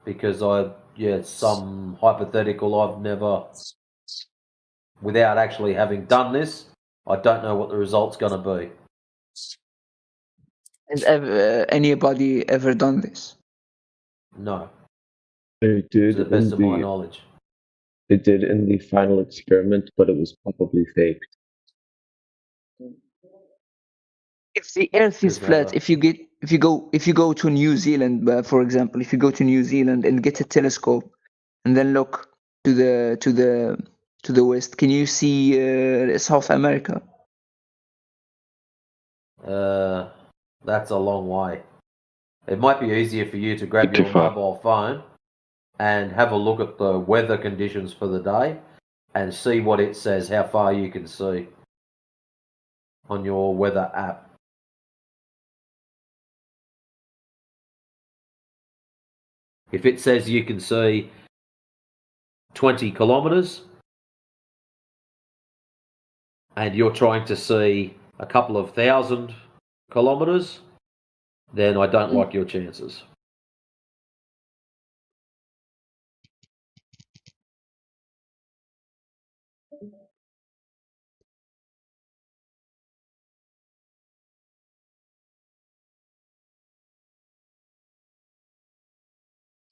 [SPEAKER 2] Because it's some hypothetical I've never, without actually having done this, I don't know what the result's going to be.
[SPEAKER 1] Has anybody ever done this?
[SPEAKER 2] No,
[SPEAKER 5] They
[SPEAKER 2] to
[SPEAKER 5] did
[SPEAKER 2] the best
[SPEAKER 5] in
[SPEAKER 2] of my
[SPEAKER 5] the
[SPEAKER 2] knowledge.
[SPEAKER 5] they did in the final experiment, but it was probably faked.
[SPEAKER 1] If the Earth is
[SPEAKER 2] There's
[SPEAKER 1] flat,
[SPEAKER 2] never-
[SPEAKER 1] if you go to New Zealand, for example, if you go to New Zealand and get a telescope, and then look to the west, can you see South America?
[SPEAKER 2] That's a long way. It might be easier for you to grab
[SPEAKER 3] Bit too
[SPEAKER 2] your
[SPEAKER 3] far.
[SPEAKER 2] mobile phone and have a look at the weather conditions for the day and see what it says, how far you can see on your weather app. If it says you can see 20 kilometres and you're trying to see a couple of 1,000 kilometres, then I don't like your chances.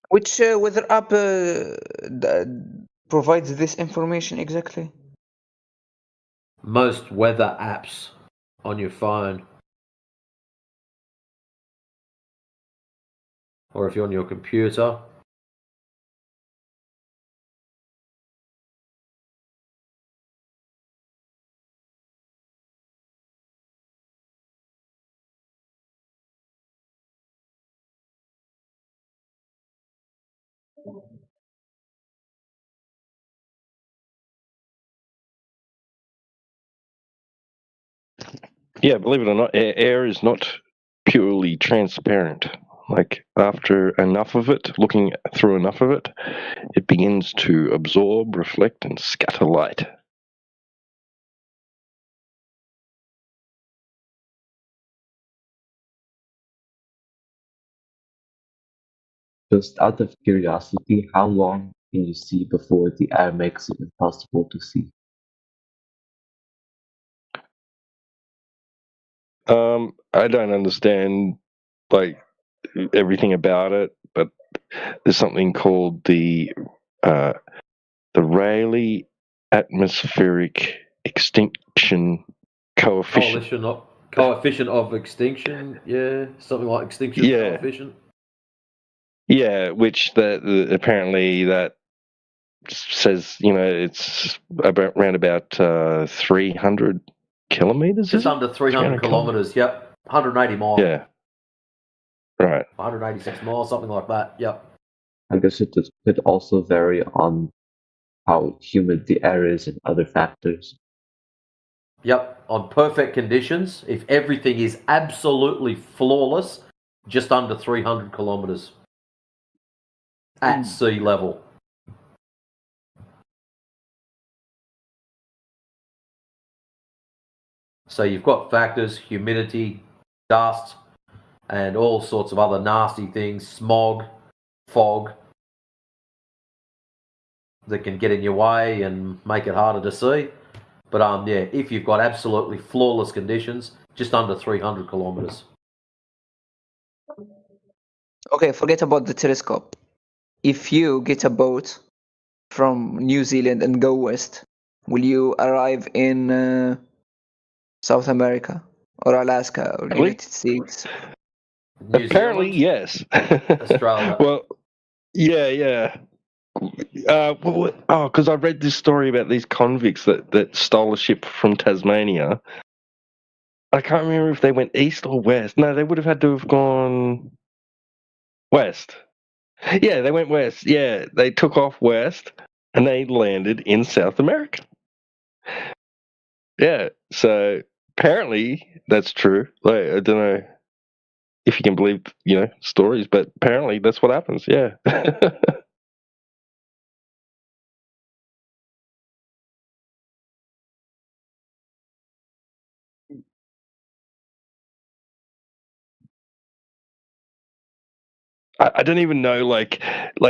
[SPEAKER 1] Which weather app provides this information exactly?
[SPEAKER 2] Most weather apps on your phone, or if you're on your computer.
[SPEAKER 3] Yeah, believe it or not, air is not purely transparent. Like, after enough of it, looking through enough of it, it begins to absorb, reflect, and scatter light.
[SPEAKER 5] Just out of curiosity, how long can you see before the air makes it impossible to see?
[SPEAKER 3] I don't understand like everything about it, but there's something called the Rayleigh atmospheric extinction coefficient.
[SPEAKER 2] Coefficient of extinction, yeah, something like extinction coefficient.
[SPEAKER 3] Yeah, which apparently that says, it's around about 300 kilometers.
[SPEAKER 2] Just under 300 kilometers. Yep, 180 miles.
[SPEAKER 3] Yeah, right.
[SPEAKER 2] 186 miles, something like that. Yep.
[SPEAKER 5] I guess it could also vary on how humid the air is and other factors.
[SPEAKER 2] Yep, on perfect conditions, if everything is absolutely flawless, just under 300 kilometers at sea level. So you've got factors, humidity, dust, and all sorts of other nasty things, smog, fog, that can get in your way and make it harder to see. But yeah, if you've got absolutely flawless conditions, just under 300 kilometers.
[SPEAKER 1] Okay, forget about the telescope. If you get a boat from New Zealand and go west, will you arrive in South America or Alaska or United States?
[SPEAKER 3] Apparently, yes.
[SPEAKER 2] Australia.
[SPEAKER 3] Well, yeah. Because I read this story about these convicts that stole a ship from Tasmania. I can't remember if they went east or west. No, they would have had to have gone west. Yeah, they went west. Yeah, they took off west and they landed in South America. Yeah, so apparently that's true. Like, I don't know if you can believe, stories, but apparently that's what happens. Yeah. I don't even know, like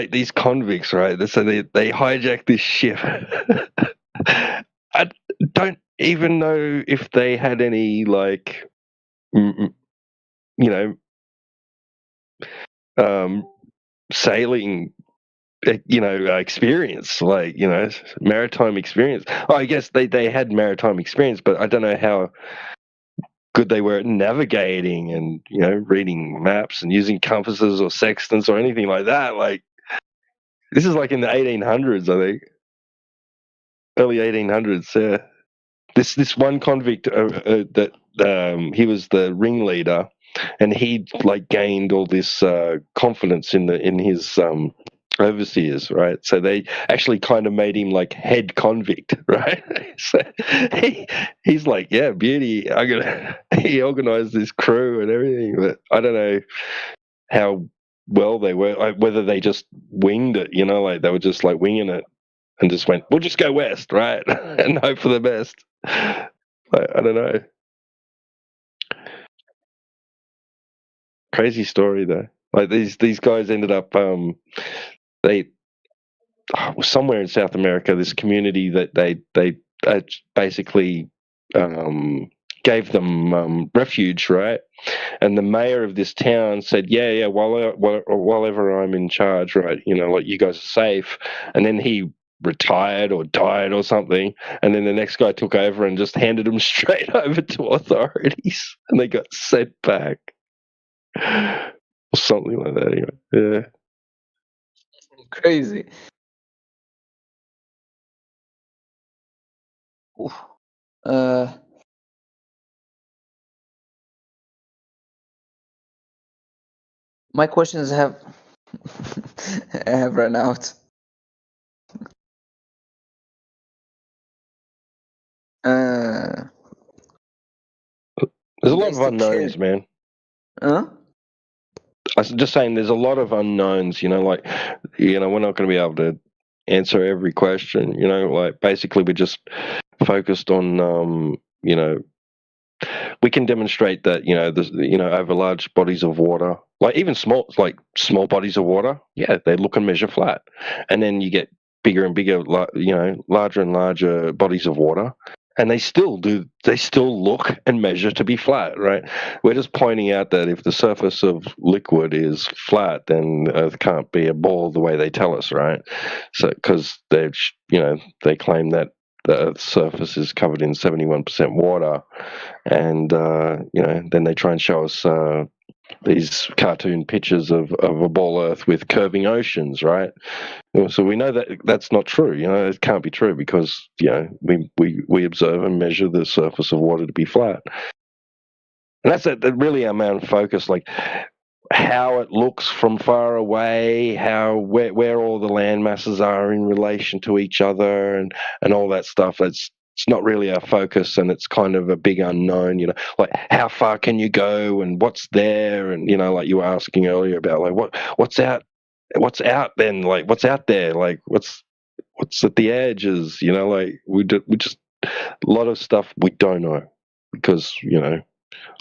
[SPEAKER 3] these convicts, right? So they hijacked this ship. I don't even know if they had any, like, sailing, experience, like, maritime experience. Oh, I guess they had maritime experience, but I don't know how good they were at navigating and, reading maps and using compasses or sextants or anything like that. Like, this is like in the 1800s, I think. Early 1800s, yeah. This one convict that he was the ringleader, and he like gained all this confidence in his overseers, right? So they actually kind of made him like head convict, right? So he's like, yeah, beauty. He organized this crew and everything, but I don't know how well they were, like, whether they just winged it, like they were just like winging it. and just went, we'll just go west, right, and hope for the best. I don't know. Crazy story though. Like these guys ended up they somewhere in South America, this community that they basically gave them refuge, right? And the mayor of this town said, yeah, while ever I'm in charge, right, like you guys are safe. And then he retired or died or something, and then the next guy took over and just handed them straight over to authorities, and they got sent back. Or something like that, anyway. Yeah.
[SPEAKER 1] Crazy. Oof. My questions have have run out.
[SPEAKER 3] There's a lot of unknowns, man.
[SPEAKER 1] Huh?
[SPEAKER 3] I was just saying, there's a lot of unknowns. Like, we're not going to be able to answer every question. Like basically, we're just focused on, we can demonstrate that, over large bodies of water, like even small bodies of water, yeah, they look and measure flat, and then you get bigger and bigger, larger and larger bodies of water, and they still look and measure to be flat, right? We're just pointing out that if the surface of liquid is flat, then Earth can't be a ball the way they tell us, right? So because they claim that the Earth's surface is covered in 71% water, and then they try and show us these cartoon pictures of a ball Earth with curving oceans, right? So we know that that's not true. It can't be true because we observe and measure the surface of water to be flat, and that's really our main focus. Like how it looks from far away, where all the land masses are in relation to each other, and all that stuff. It's not really our focus, and it's kind of a big unknown. Like how far can you go, and what's there, and like you were asking earlier about like what's out then, like what's out there, like what's at the edges. Like we just a lot of stuff we don't know because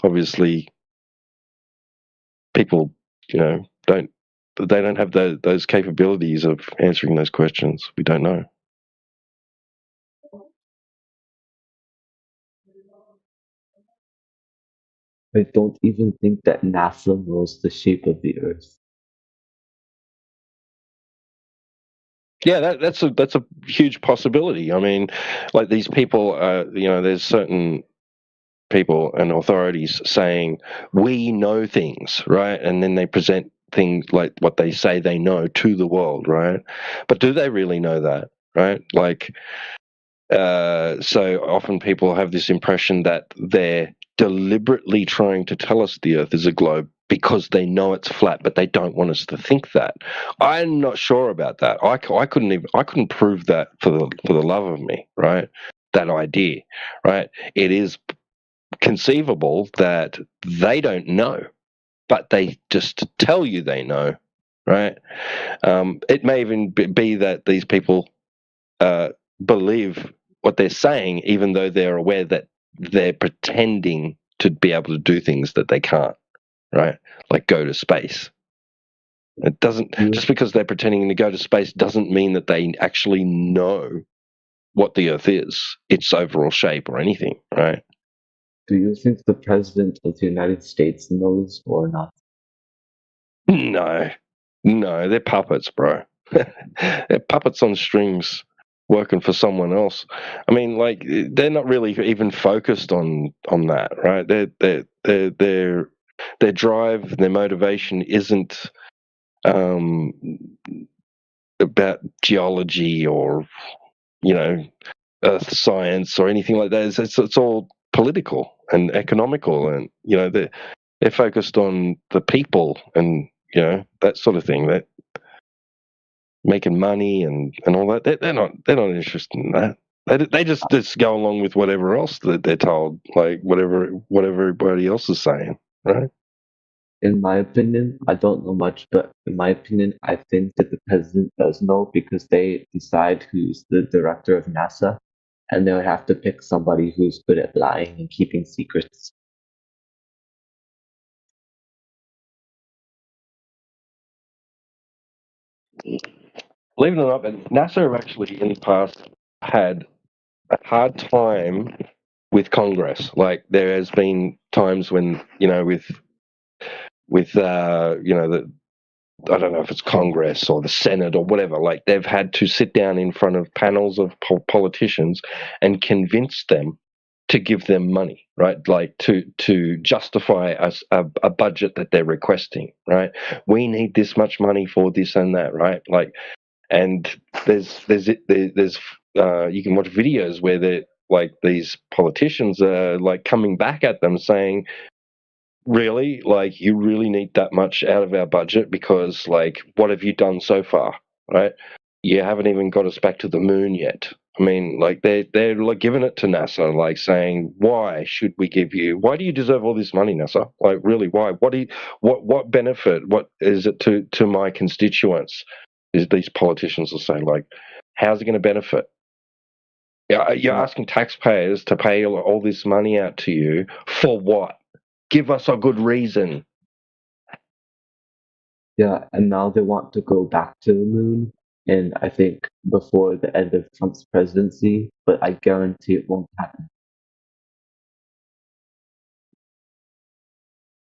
[SPEAKER 3] obviously people don't have those capabilities of answering those questions. We don't know.
[SPEAKER 5] I don't even think that NASA knows the shape of the Earth.
[SPEAKER 3] Yeah, that's a huge possibility. I mean, like these people, there's certain people and authorities saying we know things, right? And then they present things like what they say they know to the world, right? But do they really know that, right? Like, so often people have this impression that they're deliberately trying to tell us the Earth is a globe because they know it's flat, but they don't want us to think that. I'm not sure about that. I couldn't prove that for the love of me, right? That idea, right? It is conceivable that they don't know, but they just tell you they know, right? It may even be that these people believe what they're saying, even though they're aware that they're pretending to be able to do things that they can't, right? Like go to space. It doesn't, just because they're pretending to go to space doesn't mean that they actually know what the Earth is, its overall shape or anything, right?
[SPEAKER 5] Do you think the President of the United States knows or not?
[SPEAKER 3] No, they're puppets, bro. They're puppets on strings working for someone else. I mean, like they're not really even focused on that, right? Their drive, their motivation isn't about geology or earth science or anything like that. It's all political and economical, and they're focused on the people and that sort of thing. That making money and all that. They're not interested in that. They just go along with whatever else that they're told, like whatever everybody else is saying, right?
[SPEAKER 5] In my opinion, I don't know much, but in my opinion, I think that the president does know because they decide who's the director of NASA, and they'll have to pick somebody who's good at lying and keeping secrets.
[SPEAKER 3] Believe it or not, but NASA have actually in the past had a hard time with Congress. Like there has been times when with the I don't know if it's Congress or the Senate or whatever. Like they've had to sit down in front of panels of politicians and convince them to give them money, right? Like to justify a budget that they're requesting, right? We need this much money for this and that, right? Like, and there's you can watch videos where they like these politicians are like coming back at them saying, really, like you really need that much out of our budget because like what have you done so far, right? You haven't even got us back to the moon yet. I mean, like they're like giving it to NASA, like saying, why should we give you? Why do you deserve all this money, NASA? Like, really, why? What benefit? What is it to my constituents? Is these politicians will say, like, how's it going to benefit? Yeah, you're
[SPEAKER 5] Yeah,
[SPEAKER 3] asking taxpayers to pay all this money out to you for what? Give us a good reason.
[SPEAKER 5] yeah, and now they want to go back to the moon, and I think before the end of Trump's presidency, but I guarantee it won't happen.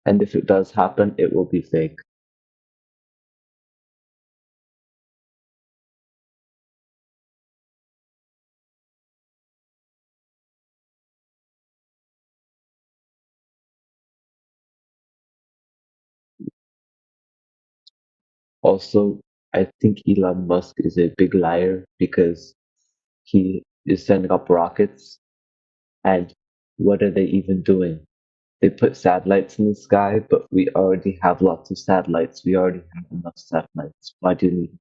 [SPEAKER 5] And if it does happen, it will be fake. Also, I think Elon Musk is a big liar because he is sending up rockets, and what are they even doing? They put satellites in the sky, but we already have lots of satellites. We already have enough satellites. Why do you need?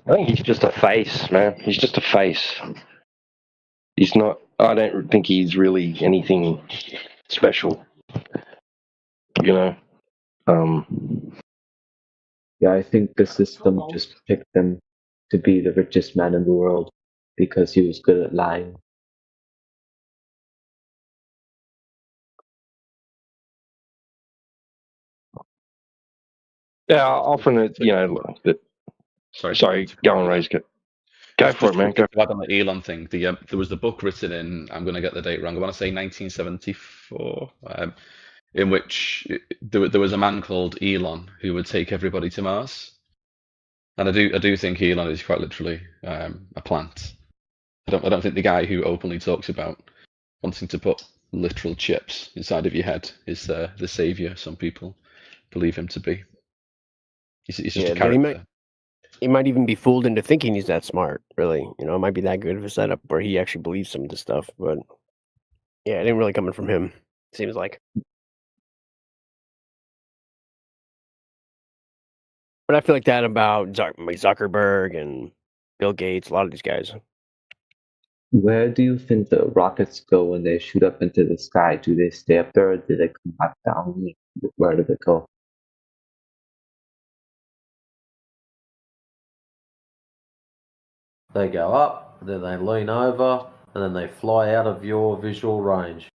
[SPEAKER 3] I think he's just a face, man. He's just a face. He's not. I don't think he's really anything special. You know.
[SPEAKER 5] Yeah, I think the system just picked him to be the richest man in the world because he was good at lying.
[SPEAKER 3] Yeah. Often it's Sorry, go on, Ray's Go for it, man. Go.
[SPEAKER 6] To add on the Elon thing, there was the book written in, I'm going to get the date wrong, I want to say 1974, in which there was a man called Elon who would take everybody to Mars. And I do think Elon is quite literally a plant. I don't think the guy who openly talks about wanting to put literal chips inside of your head is the savior some people believe him to be. He's just a character.
[SPEAKER 7] He might even be fooled into thinking he's that smart, really. You know, it might be that good of a setup where he actually believes some of this stuff. But yeah, it ain't really coming from him, seems like. But I feel like that about Zuckerberg and Bill Gates, a lot of these guys.
[SPEAKER 5] Where do you think the rockets go when they shoot up into the sky? Do they stay up there or do they come back down? Where do they go?
[SPEAKER 2] They go up, then they lean over, and then they fly out of your visual range.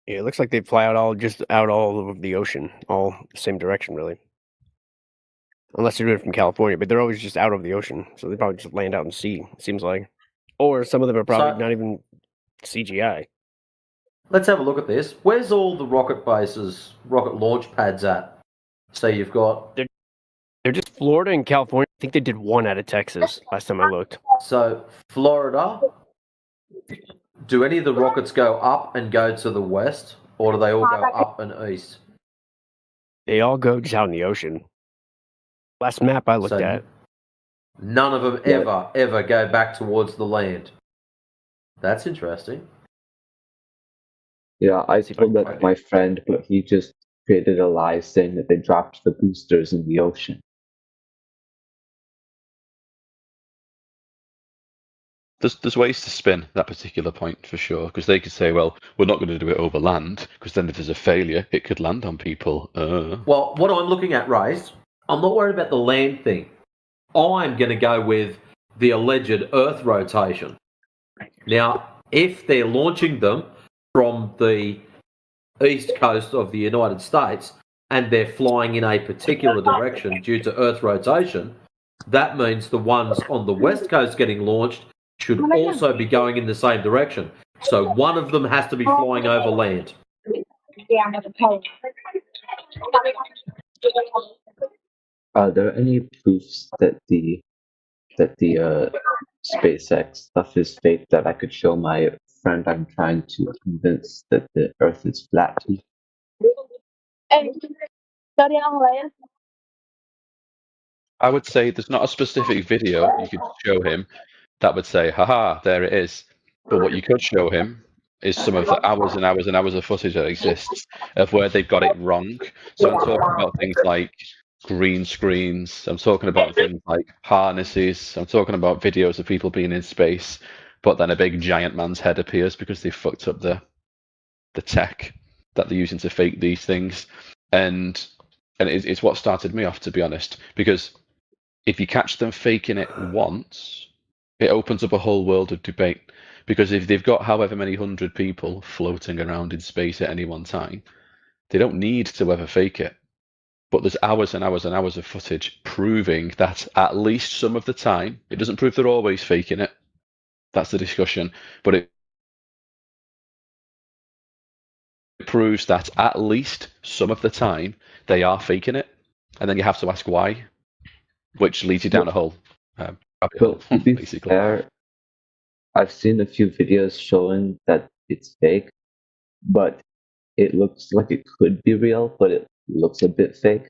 [SPEAKER 7] Yeah, it looks like they fly out all over the ocean, all the same direction, really. Unless they're doing it from California, but they're always just out of the ocean, so they probably just land out in sea. It seems like, or some of them are probably not even CGI.
[SPEAKER 2] Let's have a look at this. Where's all the rocket bases, rocket launch pads at? So you've got...
[SPEAKER 7] They're just Florida and California. I think they did one out of Texas last time I looked.
[SPEAKER 2] So Florida, do any of the rockets go up and go to the west, or do they all go up and east?
[SPEAKER 7] They all go just out in the ocean. Last map I looked at.
[SPEAKER 2] None of them ever go back towards the land. That's interesting.
[SPEAKER 5] Yeah, I told that to my friend, but he just created a lie saying that they dropped the boosters in the ocean.
[SPEAKER 6] There's ways to spin that particular point for sure, because they could say, well, we're not going to do it over land, because then if there's a failure, it could land on people.
[SPEAKER 2] Well, what I'm looking at, Race, I'm not worried about the land thing. I'm going to go with the alleged Earth rotation. Now, if they're launching them from the east coast of the United States and they're flying in a particular direction due to Earth rotation, that means the ones on the west coast getting launched should also be going in the same direction. So one of them has to be flying over land.
[SPEAKER 5] Are there any proofs that the SpaceX stuff is fake that I could show my friend I'm trying to convince that the Earth is flat?
[SPEAKER 6] I would say there's not a specific video you could show him that would say, haha, there it is. But what you could show him is some of the hours and hours and hours of footage that exists of where they've got it wrong. So I'm talking about things like green screens. I'm talking about things like harnesses. I'm talking about videos of people being in space, but then a big giant man's head appears because they fucked up the tech that they're using to fake these things. And it's what started me off, to be honest, because if you catch them faking it once, it opens up a whole world of debate. Because if they've got however many 100 people floating around in space at any one time, they don't need to ever fake it. But there's hours and hours and hours of footage proving that at least some of the time, it doesn't prove they're always faking it. That's the discussion. But it proves that at least some of the time they are faking it. And then you have to ask why, which leads you down a whole rabbit hole,
[SPEAKER 5] To be
[SPEAKER 6] basically.
[SPEAKER 5] fair, I've seen a few videos showing that it's fake, but it looks like it could be real, but it looks a bit fake.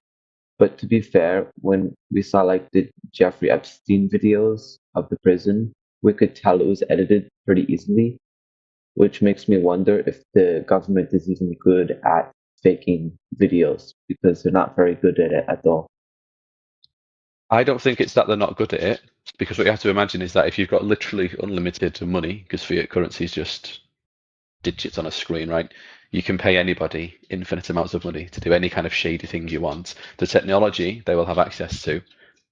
[SPEAKER 5] But to be fair, when we saw like the Jeffrey Epstein videos of the prison, we could tell it was edited pretty easily, which makes me wonder if the government is even good at faking videos, because they're not very good at it at all.
[SPEAKER 6] I don't think it's that they're not good at it, because what you have to imagine is that if you've got literally unlimited money, because fiat currency is just digits on a screen, right? You can pay anybody infinite amounts of money to do any kind of shady thing you want. The technology they will have access to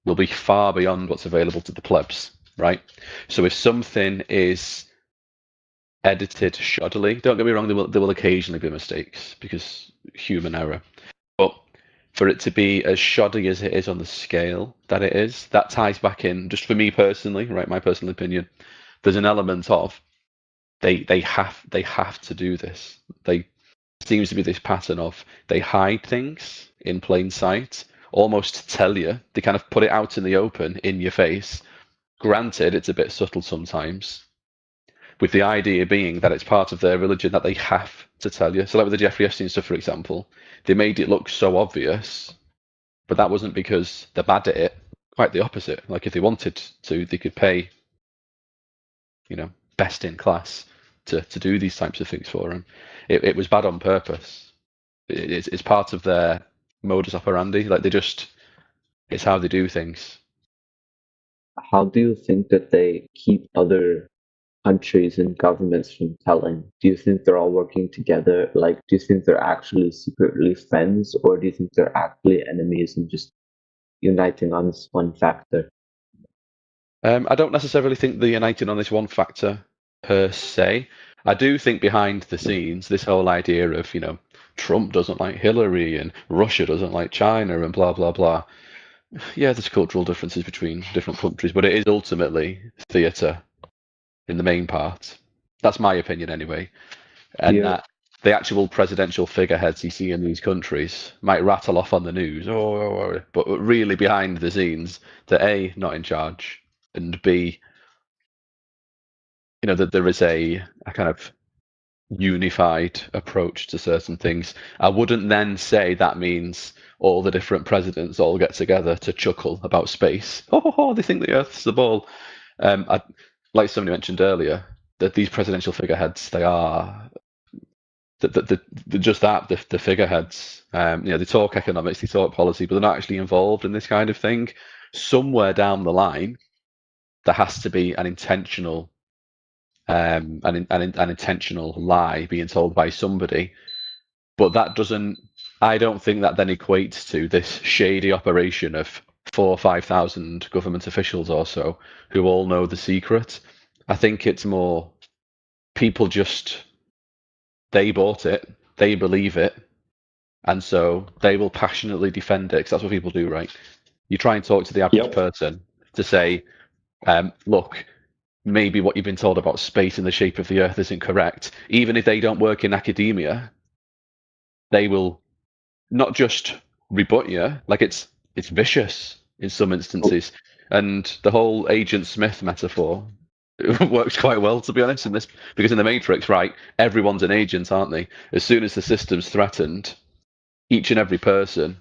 [SPEAKER 6] will be far beyond what's available to the plebs, right? So if something is edited shoddily, don't get me wrong, there will occasionally be mistakes because human error. But for it to be as shoddy as it is on the scale that it is, that ties back in, just for me personally, right, my personal opinion, there's an element of they have to do this. They seems to be this pattern of they hide things in plain sight, almost tell you. They kind of put it out in the open, in your face. Granted, it's a bit subtle sometimes, with the idea being that it's part of their religion that they have to tell you. So like with the Jeffrey Epstein stuff, for example, they made it look so obvious, but that wasn't because they're bad at it. Quite the opposite. Like if they wanted to, they could pay, best in class to do these types of things for them. It was bad on purpose. It's part of their modus operandi. Like it's how they do things.
[SPEAKER 5] How do you think that they keep other countries and governments from telling? Do you think they're all working together? Like, do you think they're actually secretly friends, or do you think they're actually enemies and just uniting on this one factor?
[SPEAKER 6] I don't necessarily think they're uniting on this one factor per se. I do think behind the scenes, this whole idea of, Trump doesn't like Hillary and Russia doesn't like China and blah, blah, blah. Yeah, there's cultural differences between different countries, but it is ultimately theatre in the main part. That's my opinion anyway. And that the actual presidential figureheads you see in these countries might rattle off on the news, but really behind the scenes, they're A, not in charge, and B, that there is a kind of unified approach to certain things. I wouldn't then say that means all the different presidents all get together to chuckle about space. They think the Earth's the ball. Like somebody mentioned earlier, that these presidential figureheads, they are just that, the figureheads. They talk economics, they talk policy, but they're not actually involved in this kind of thing. Somewhere down the line, there has to be an intentional an intentional lie being told by somebody. But that doesn't. I don't think that then equates to this shady operation of 4,000 or 5,000 government officials or so who all know the secret. I think it's more people just, they bought it, they believe it, and so they will passionately defend it, because that's what people do, right? You try and talk to the average person to say, look, maybe what you've been told about space and the shape of the Earth isn't correct. Even if they don't work in academia, they will not just rebut you, like it's vicious in some instances. And the whole Agent Smith metaphor works quite well, to be honest, in this, because in the Matrix, right, everyone's an agent, aren't they? As soon as the system's threatened, each and every person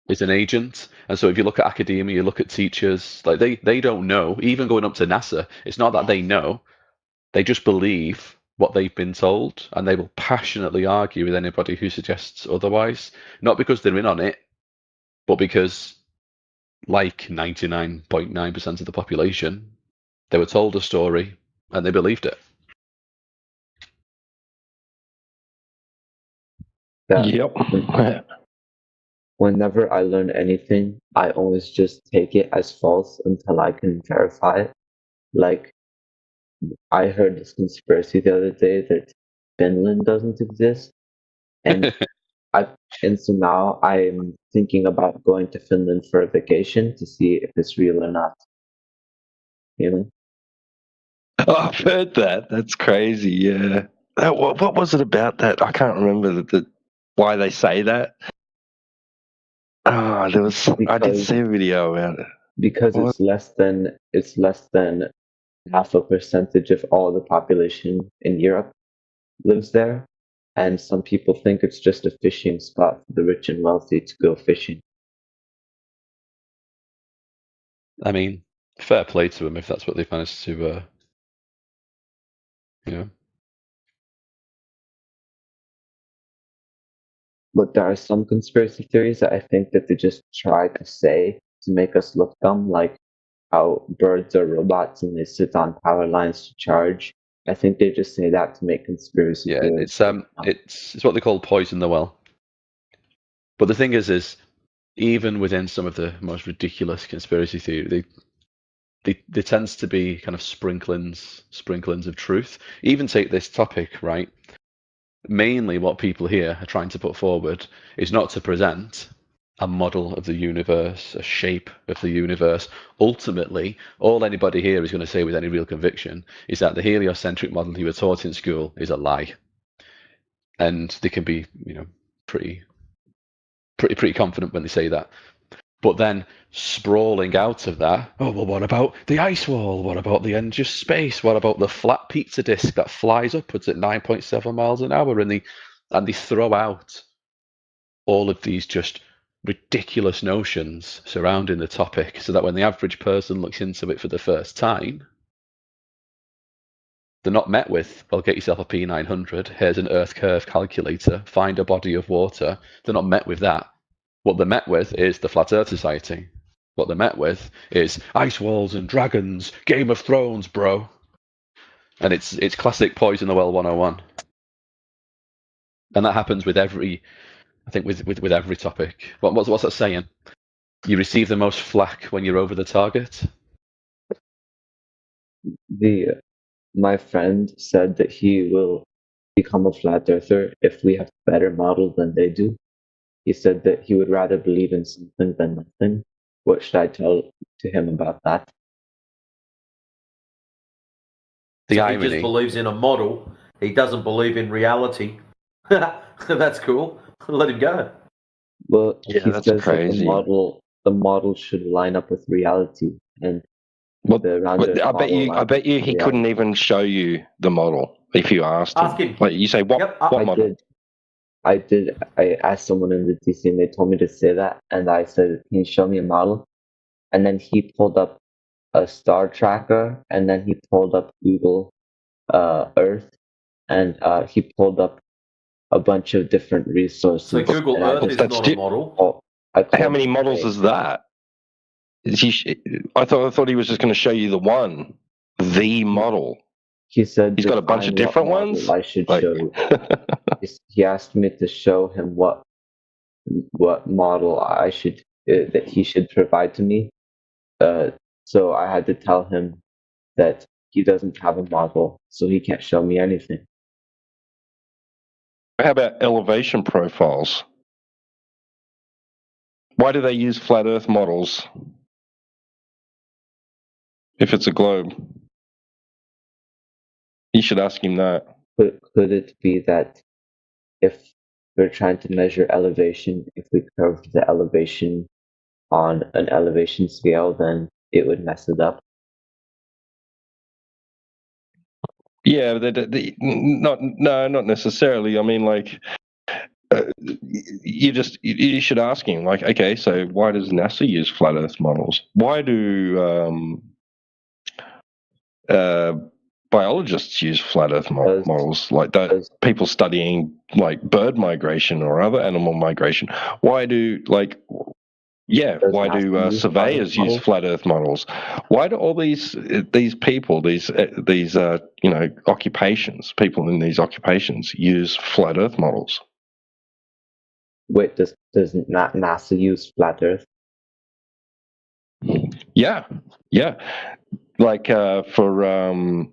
[SPEAKER 6] is an agent. And so if you look at academia, you look at teachers, like they don't know, even going up to NASA, it's not that they know, they just believe what they've been told, and they will passionately argue with anybody who suggests otherwise, not because they're in on it, but because, like 99.9% of the population, they were told a story and they believed it.
[SPEAKER 5] That whenever I learn anything, I always just take it as false until I can verify it. Like, I heard this conspiracy the other day that Finland doesn't exist, and so now I'm thinking about going to Finland for a vacation to see if it's real or not. You know?
[SPEAKER 3] Oh, I've heard that. That's crazy. Yeah. What was it about that? I can't remember why they say that. Oh, there was. I did see a video about it.
[SPEAKER 5] Because it's less than 0.5% of all the population in Europe lives there, and some people think it's just a fishing spot for the rich and wealthy to go fishing.
[SPEAKER 6] I mean, fair play to them if that's what they've managed to, you know.
[SPEAKER 5] But there are some conspiracy theories that I think that they just try to say to make us look dumb, like how birds are robots and they sit on power lines to charge. I think they just say that to make conspiracy theories.
[SPEAKER 6] It's what they call poison the well. But the thing is even within some of the most ridiculous conspiracy theory, there tends to be kind of sprinklings of truth. Even take this topic, right? Mainly what people here are trying to put forward is not to present a model of the universe, a shape of the universe. Ultimately, all anybody here is going to say with any real conviction is that the heliocentric model you were taught in school is a lie. And they can be, you know, pretty confident when they say that. But then sprawling out of that, oh, well, what about the ice wall? What about the end of space? What about the flat pizza disc that flies upwards at 9.7 miles an hour? And they throw out all of these just ridiculous notions surrounding the topic, so that when the average person looks into it for the first time, they're not met with, well, get yourself a P900, here's an Earth curve calculator, find a body of water. They're not met with that. What they're met with is the Flat Earth Society. What they're met with is ice walls and dragons, Game of Thrones, bro. And it's classic poison the well 101. And that happens with every, I think with every topic. What's that saying? You receive the most flack when you're over the target.
[SPEAKER 5] My friend said that he will become a flat earther if we have a better model than they do. He said that he would rather believe in something than nothing. What should I tell to him about that?
[SPEAKER 2] He just believes in a model. He doesn't believe in reality. That's cool. Let him go.
[SPEAKER 5] Well, he says crazy. That the model should line up with reality, and
[SPEAKER 3] I bet you he couldn't even show you the model if you asked him. Like you say, what model?
[SPEAKER 5] I asked someone in the DC and they told me to say that, and I said, can you show me a model? And then he pulled up a star tracker, and then he pulled up Google Earth, and he pulled up a bunch of different resources.
[SPEAKER 2] So Google Earth is not a model?
[SPEAKER 3] How many models is that? I thought he was just going to show you the model.
[SPEAKER 5] He said
[SPEAKER 3] He's got a bunch of
[SPEAKER 5] define what
[SPEAKER 3] different
[SPEAKER 5] model
[SPEAKER 3] ones.
[SPEAKER 5] I should
[SPEAKER 3] Like,
[SPEAKER 5] show you. He asked me to show him what model I should that he should provide to me. So I had to tell him that he doesn't have a model, so he can't show me anything.
[SPEAKER 3] how about elevation profiles? Why do they use flat Earth models if it's a globe? You should ask him that.
[SPEAKER 5] Could it be that if we're trying to measure elevation, if we curve the elevation on an elevation scale, then it would mess it up?
[SPEAKER 3] Yeah, not necessarily. I mean, like, you should ask him. Like, okay, so why does NASA use flat Earth models? Why do biologists use flat Earth models? Like people studying like bird migration or other animal migration. Why do surveyors use flat Earth models? Why do all these people, these occupations, people in these occupations use flat Earth models?
[SPEAKER 5] Wait, does not NASA use flat Earth?
[SPEAKER 3] Yeah. Like for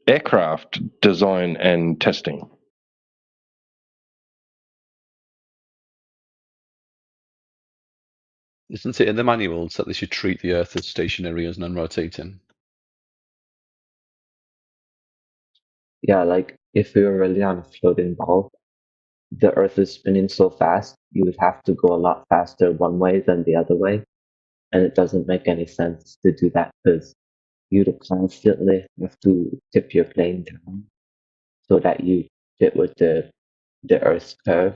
[SPEAKER 3] aircraft design and testing.
[SPEAKER 6] Isn't it in the manuals that they should treat the Earth as stationary as non-rotating?
[SPEAKER 5] Yeah, like if we were really on a floating ball, the Earth is spinning so fast, you would have to go a lot faster one way than the other way. And it doesn't make any sense to do that because you'd constantly have to tip your plane down so that you fit with the Earth's curve,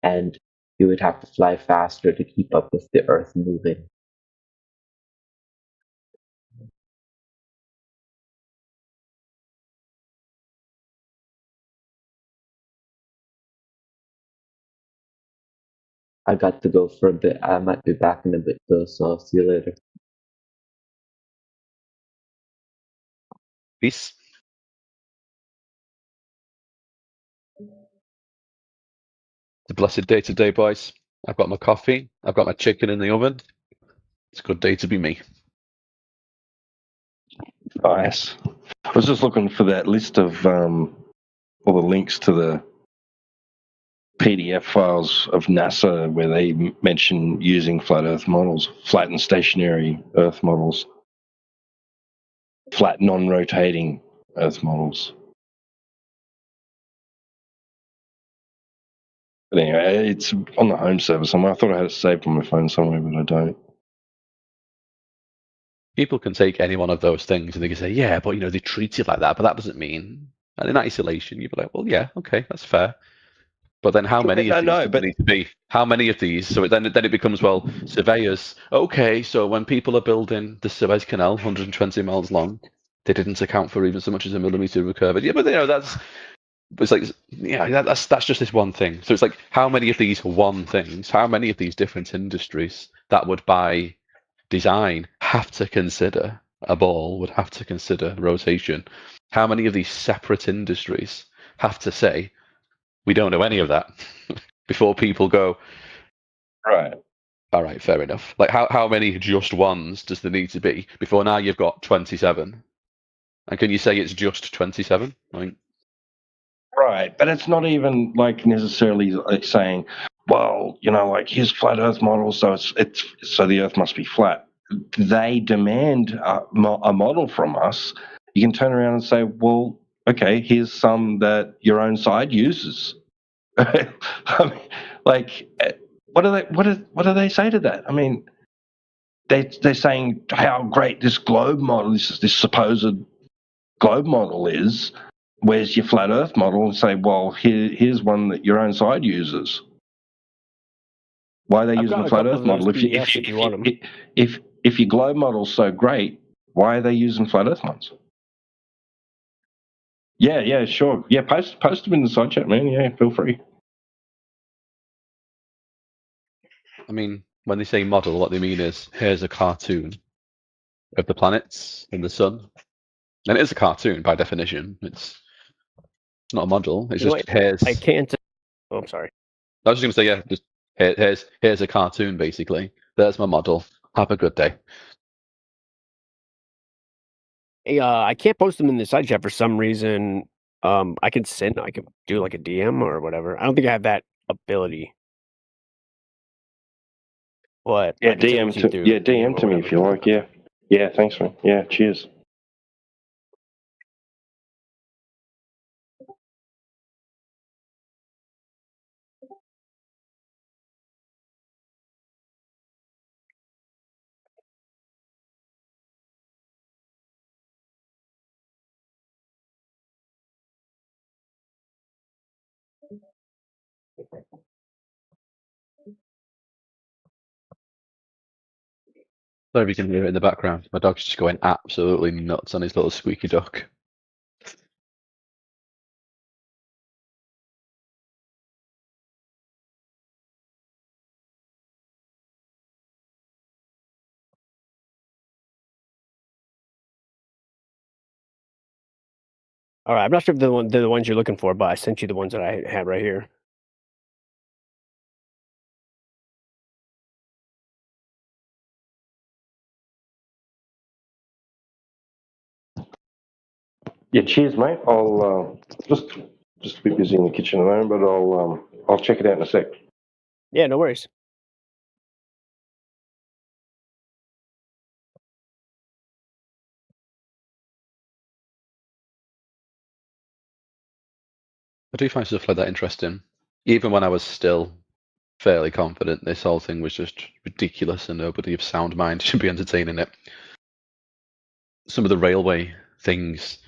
[SPEAKER 5] and you would have to fly faster to keep up with the Earth moving. I got to go for a bit. I might be back in a bit though, so I'll see you later.
[SPEAKER 6] Peace. It's a blessed day today, boys. I've got my coffee. I've got my chicken in the oven. It's a good day to be me.
[SPEAKER 3] Nice. I was just looking for that list of all the links to the PDF files of NASA where they mention using flat Earth models, flat and stationary Earth models, flat non-rotating Earth models. But anyway, it's on the home server somewhere. I thought I had it saved on my phone somewhere, but I don't.
[SPEAKER 6] People can take any one of those things and they can say, yeah, but they treat it like that, but that doesn't mean. And in isolation, you'd be like, well, yeah, okay, that's fair. But then how many of these need to be? How many of these? So then it becomes, well, surveyors. Okay, so when people are building the Suez Canal, 120 miles long, they didn't account for even so much as a millimeter of curvature. Yeah, but it's like, yeah, that's just this one thing. So it's like, how many of these one things? How many of these different industries that would by design have to consider a ball, would have to consider rotation? How many of these separate industries have to say, we don't know any of that before people go,
[SPEAKER 3] right,
[SPEAKER 6] all right, fair enough. Like how many just ones does there need to be before now you've got 27? And can you say it's just 27?
[SPEAKER 3] Right, but it's not even like necessarily like saying, well, like here's flat Earth model, so it's so the Earth must be flat. They demand a model from us. You can turn around and say, well, okay, here's some that your own side uses. I mean, like, what do they say to that? I mean, they're saying how great this globe model, this supposed globe model is. Where's your flat Earth model? And say, well, here's one that your own side uses. Why are they using the flat Earth model? If your globe model's so great, why are they using flat Earth models? Yeah, sure. Yeah, post them in the side chat, man. Yeah, feel free.
[SPEAKER 6] I mean, when they say model, what they mean is here's a cartoon of the planets and the sun. And it is a cartoon by definition. It's not a model. It's
[SPEAKER 7] You know
[SPEAKER 6] just
[SPEAKER 7] what?
[SPEAKER 6] here's.
[SPEAKER 7] I can't. Oh, I'm sorry.
[SPEAKER 6] I was just going to say, yeah, just here's a cartoon basically. There's my model. Have a good day.
[SPEAKER 7] Hey, I can't post them in the side chat for some reason. I can do like a DM or whatever. I don't think I have that ability. But
[SPEAKER 3] Yeah,
[SPEAKER 7] I can send
[SPEAKER 3] DM
[SPEAKER 7] it to you
[SPEAKER 3] to
[SPEAKER 7] through
[SPEAKER 3] yeah, DM
[SPEAKER 7] or
[SPEAKER 3] to me
[SPEAKER 7] whatever.
[SPEAKER 3] if you like. Yeah, yeah. Thanks, man. Yeah, cheers.
[SPEAKER 6] Sorry if you can hear it in the background. My dog's just going absolutely nuts on his little squeaky duck.
[SPEAKER 7] All right, I'm not sure if they're the ones you're looking for, but I sent you the ones that I had right here.
[SPEAKER 3] Yeah, cheers, mate. I'll just a bit busy in the kitchen at the moment, but I'll check it out in a sec.
[SPEAKER 7] Yeah, no worries.
[SPEAKER 6] I do find stuff like that interesting. Even when I was still fairly confident this whole thing was just ridiculous and nobody of sound mind should be entertaining it. Some of the railway things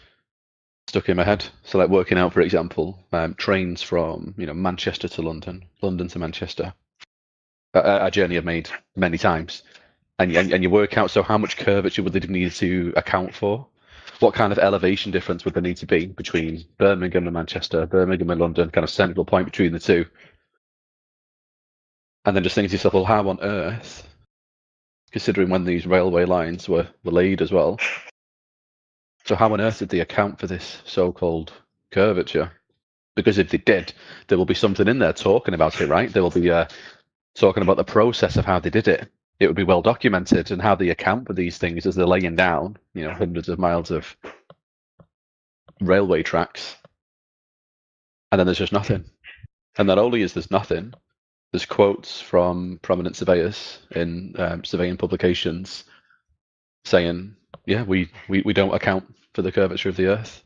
[SPEAKER 6] stuck in my head. So, like working out, for example, trains from Manchester to London, London to Manchester, a journey I've made many times, and you work out how much curvature would they need to account for? What kind of elevation difference would there need to be between Birmingham and Manchester, Birmingham and London, kind of central point between the two? And then just think to yourself, well, how on earth, considering when these railway lines were laid as well, so how on earth did they account for this so-called curvature? Because if they did, there will be something in there talking about it, right? There will be talking about the process of how they did it. It would be well documented and how they account for these things as they're laying down, hundreds of miles of railway tracks. And then there's just nothing. And not only is there's nothing, there's quotes from prominent surveyors in surveying publications saying, yeah, we don't account for the curvature of the Earth.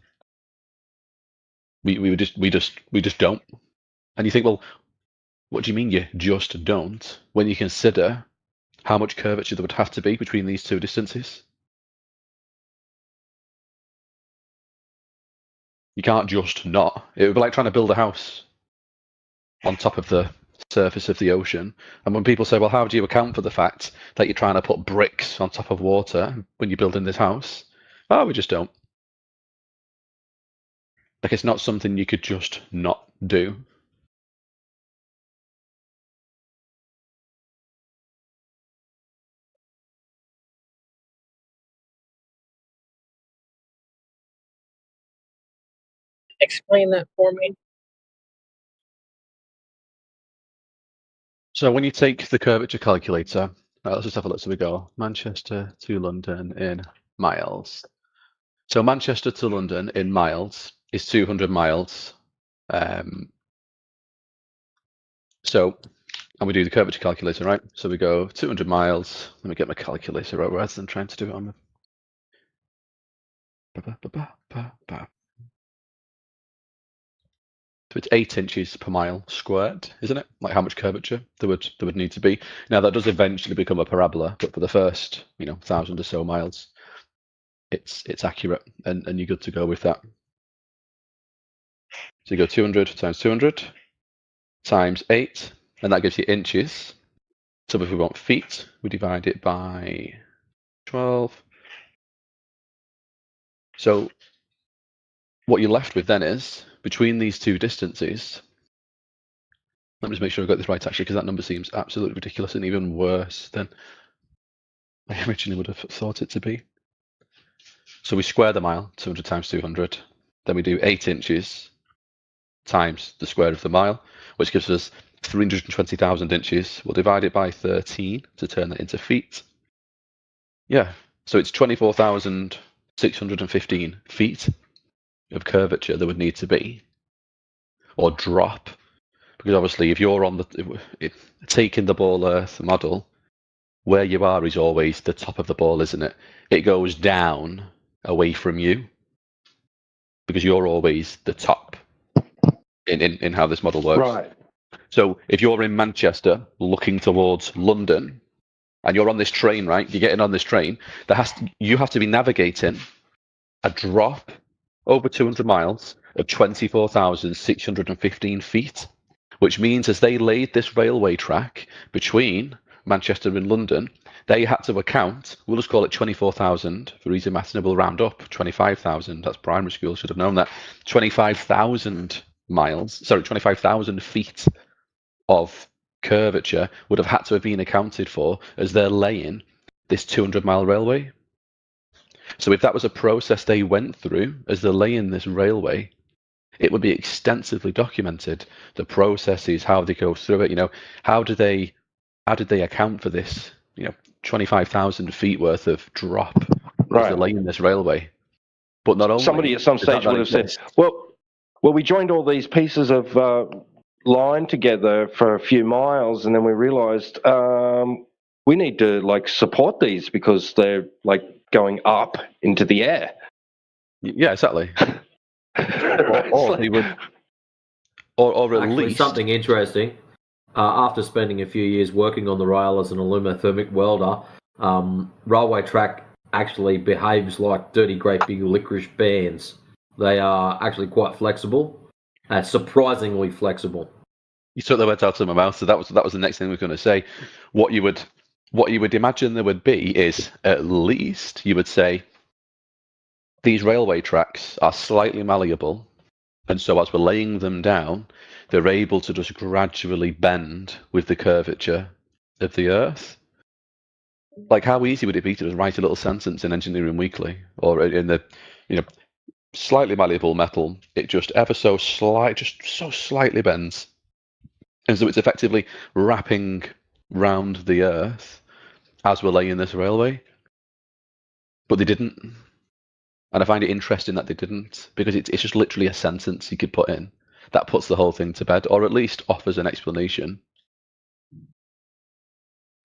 [SPEAKER 6] We just don't. And you think, well, what do you mean you just don't when you consider how much curvature there would have to be between these two distances? You can't just not. It would be like trying to build a house on top of the surface of the ocean. And when people say, well, how do you account for the fact that you're trying to put bricks on top of water when you're building this house? Oh, we just don't. Like, it's not something you could just not do.
[SPEAKER 8] Explain that for me.
[SPEAKER 6] So when you take the curvature calculator, let's just have a look. So we go Manchester to London in miles. So Manchester to London in miles is 200 miles. And we do the curvature calculator, right? So we go 200 miles. Let me get my calculator out rather than trying to do it on the... So it's 8 inches per mile squared, isn't it? Like how much curvature there would need to be. Now that does eventually become a parabola, but for the first 1,000 or so miles, it's accurate, and you're good to go with that. So you go 200 times 200 times 8, and that gives you inches. So if we want feet, we divide it by 12. So what you're left with then is, between these two distances, let me just make sure I've got this right actually, because that number seems absolutely ridiculous and even worse than I originally would have thought it to be. So we square the mile, 200 times 200. Then we do 8 inches times the square of the mile, which gives us 320,000 inches. We'll divide it by 13 to turn that into feet. Yeah, so it's 24,615 feet of curvature there would need to be, or drop, because obviously if you're on taking the ball Earth model, where you are is always the top of the ball, isn't it? It goes down away from you, because you're always the top in how this model works.
[SPEAKER 3] Right.
[SPEAKER 6] So if you're in Manchester looking towards London, and you're on this train, right? You're getting on this train. You have to be navigating a drop over 200 miles of 24,615 feet, which means as they laid this railway track between Manchester and London, they had to account, we'll just call it 24,000 for easy maths, and we'll round up 25,000. That's primary school, should have known that. 25,000 feet of curvature would have had to have been accounted for as they're laying this 200-mile railway. So if that was a process they went through as they're laying this railway, it would be extensively documented. The processes, how they go through it, how did they account for this, 25,000 feet worth of drop as they're laying this railway. But not only
[SPEAKER 3] somebody at some stage would have said, well, we joined all these pieces of line together for a few miles, and then we realized we need to support these because they're going up into the air.
[SPEAKER 6] Yeah, exactly. or at least
[SPEAKER 2] something interesting. After spending a few years working on the rail as an aluminothermic welder, railway track actually behaves like dirty, great big licorice bands. They are actually quite flexible, surprisingly flexible.
[SPEAKER 6] You took the words out of my mouth, so that was the next thing we were going to say. What you would imagine there would be is, at least you would say, these railway tracks are slightly malleable, and so as we're laying them down, they're able to just gradually bend with the curvature of the Earth. How easy would it be to just write a little sentence in Engineering Weekly, or in the, slightly malleable metal, it just ever so slightly bends. And so it's effectively wrapping round the Earth as we're laying this railway. But they didn't. And I find it interesting that they didn't, because it's just literally a sentence you could put in that puts the whole thing to bed, or at least offers an explanation.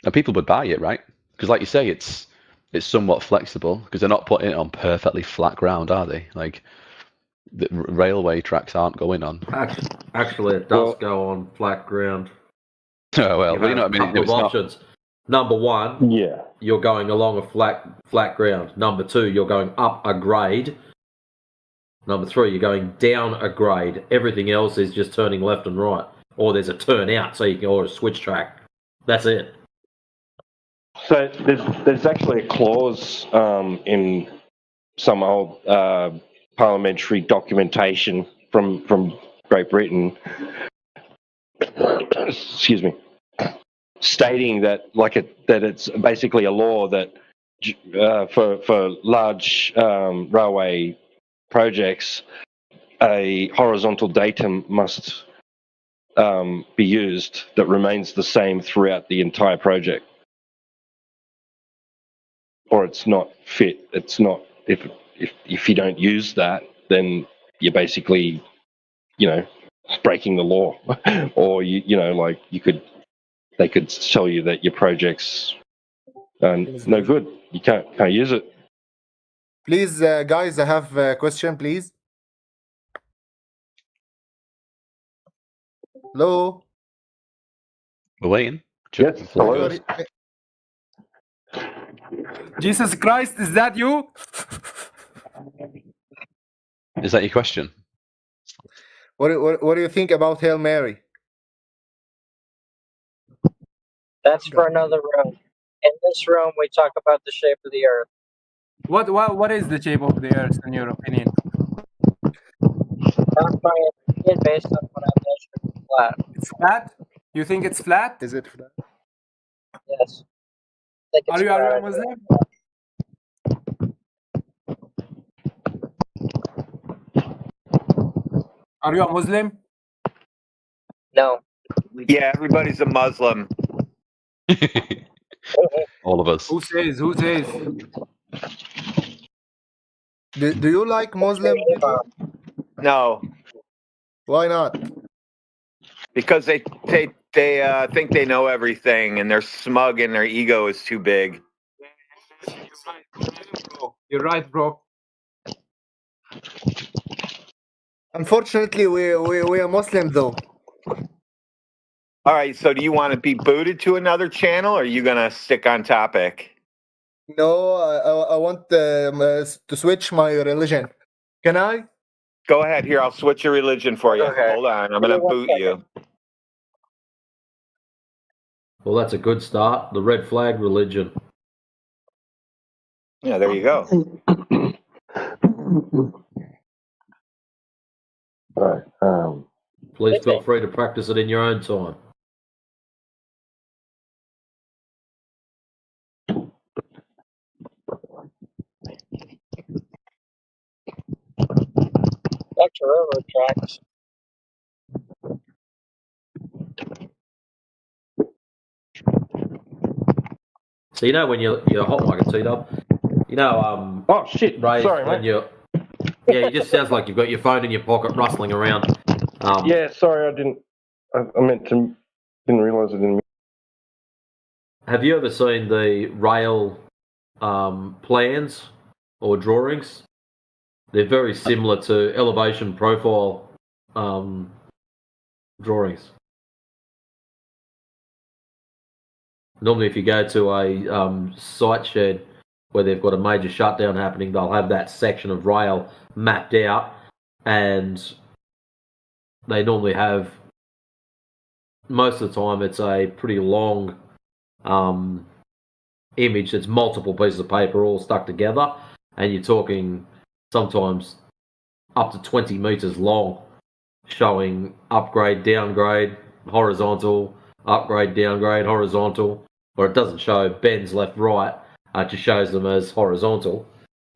[SPEAKER 6] And people would buy it, right? Because like you say, it's somewhat flexible, because they're not putting it on perfectly flat ground, are they? The railway tracks aren't going on.
[SPEAKER 2] Actually, it does go on flat ground.
[SPEAKER 6] Oh, well, you know what I mean?
[SPEAKER 2] Couple of options. Number one, you're going along a flat ground. Number two, you're going up a grade. Number three, you're going down a grade. Everything else is just turning left and right. Or there's a turn out, so you can order a switch track. That's it.
[SPEAKER 3] So there's actually a clause in some old parliamentary documentation from Great Britain, excuse me, stating that that it's basically a law that for large railway projects, a horizontal datum must be used that remains the same throughout the entire project, or it's not fit. It's not, if you don't use that, then you're basically, breaking the law, or they could tell you that your project's no good. You can't use it.
[SPEAKER 9] Please, guys, I have a question, please. Hello?
[SPEAKER 6] We're waiting.
[SPEAKER 3] Yes, hello.
[SPEAKER 10] Jesus Christ, is that you?
[SPEAKER 6] Is that your question?
[SPEAKER 9] What do you think about Hail Mary?
[SPEAKER 8] That's for another room. In this room, we talk about the shape of the Earth.
[SPEAKER 10] What is the shape of the Earth in your opinion?
[SPEAKER 8] Not my opinion, based on what I measured. It's flat.
[SPEAKER 10] It's flat? You think it's flat?
[SPEAKER 9] Is it flat?
[SPEAKER 8] Yes. I think it's
[SPEAKER 10] Are you
[SPEAKER 8] flat.
[SPEAKER 10] a Muslim? Are you a Muslim?
[SPEAKER 8] No.
[SPEAKER 11] Yeah, everybody's a Muslim.
[SPEAKER 6] All of us.
[SPEAKER 10] Who says? Who says?
[SPEAKER 9] Do you like Muslim people?
[SPEAKER 11] No,
[SPEAKER 9] Why not?
[SPEAKER 11] because they think they know everything, and they're smug, and their ego is too big.
[SPEAKER 10] You're right, bro.
[SPEAKER 9] Unfortunately, we are Muslim though.
[SPEAKER 11] All right, so do you want to be booted to another channel, or are you gonna stick on topic?
[SPEAKER 9] No, I want to switch my religion. Can I?
[SPEAKER 11] Go ahead. Here, I'll switch your religion for you.
[SPEAKER 8] Okay.
[SPEAKER 11] Hold on, I'm gonna boot you.
[SPEAKER 2] Well, that's a good start. The red flag religion.
[SPEAKER 11] Yeah, there you go.
[SPEAKER 3] Right.
[SPEAKER 2] Please feel free to practice it in your own time.
[SPEAKER 8] Dr. Railroad tracks.
[SPEAKER 2] So you know when you're hot like a T-Dub, you know
[SPEAKER 3] Oh shit!
[SPEAKER 2] Ray,
[SPEAKER 3] Sorry,
[SPEAKER 2] when
[SPEAKER 3] mate.
[SPEAKER 2] you're it just sounds like you've got your phone in your pocket rustling around.
[SPEAKER 3] Yeah, sorry, I didn't. I meant to. Didn't realise I didn't.
[SPEAKER 2] Have you ever seen the rail plans or drawings? They're very similar to elevation profile drawings. Normally, if you go to a site shed where they've got a major shutdown happening, they'll have that section of rail mapped out, and they normally have, most of the time, it's a pretty long image that's multiple pieces of paper all stuck together, and you're talking sometimes up to 20 meters long, showing upgrade, downgrade, horizontal, upgrade, downgrade, horizontal, or it doesn't show bends left, right, it just shows them as horizontal.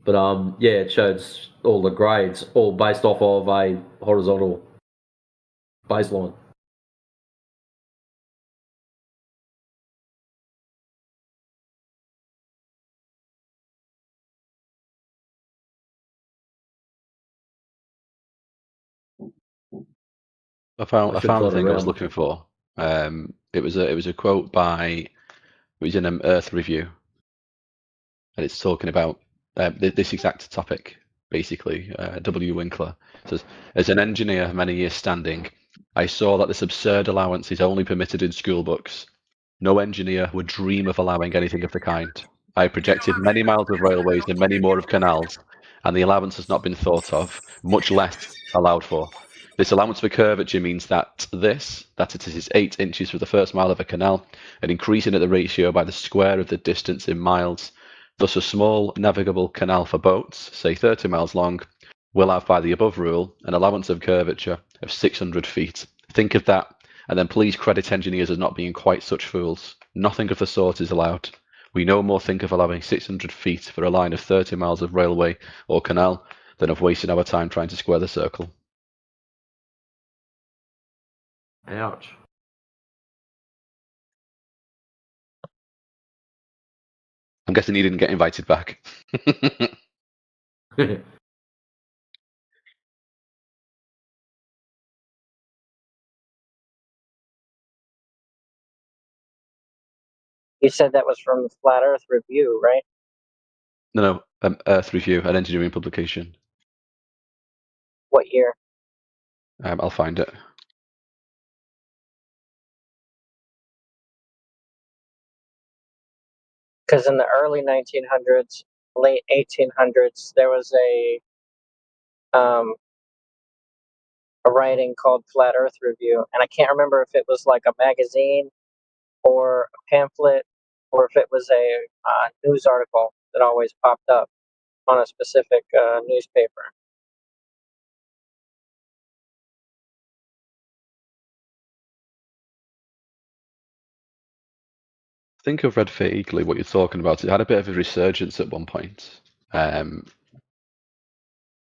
[SPEAKER 2] But yeah, it shows all the grades, all based off of a horizontal baseline.
[SPEAKER 6] I found
[SPEAKER 2] I should
[SPEAKER 6] the
[SPEAKER 2] float
[SPEAKER 6] thing I was
[SPEAKER 2] around.
[SPEAKER 6] looking for. It was a quote by, it was in an Earth review, and it's talking about this exact topic. Basically, W. Winkler says, as an engineer of many years standing, I saw that this absurd allowance is only permitted in school books. No engineer would dream of allowing anything of the kind. I projected many miles of railways and many more of canals, and the allowance has not been thought of, much less allowed for. This allowance for curvature means that it is 8 inches for the first mile of a canal, and increasing at the ratio by the square of the distance in miles. Thus, a small navigable canal for boats, say 30 miles long, will have, by the above rule, an allowance of curvature of 600 feet. Think of that, and then please credit engineers as not being quite such fools. Nothing of the sort is allowed. We no more think of allowing 600 feet for a line of 30 miles of railway or canal than of wasting our time trying to square the circle.
[SPEAKER 2] Ouch.
[SPEAKER 6] I'm guessing you didn't get invited back.
[SPEAKER 8] You said that was from the Flat Earth Review, right?
[SPEAKER 6] No, Earth Review, an engineering publication.
[SPEAKER 8] What year?
[SPEAKER 6] I'll find it.
[SPEAKER 8] Because in the early 1900s, late 1800s, there was a writing called Flat Earth Review, and I can't remember if it was like a magazine or a pamphlet, or if it was a news article that always popped up on a specific newspaper.
[SPEAKER 6] I think I've read vaguely what you're talking about. It had a bit of a resurgence at one point,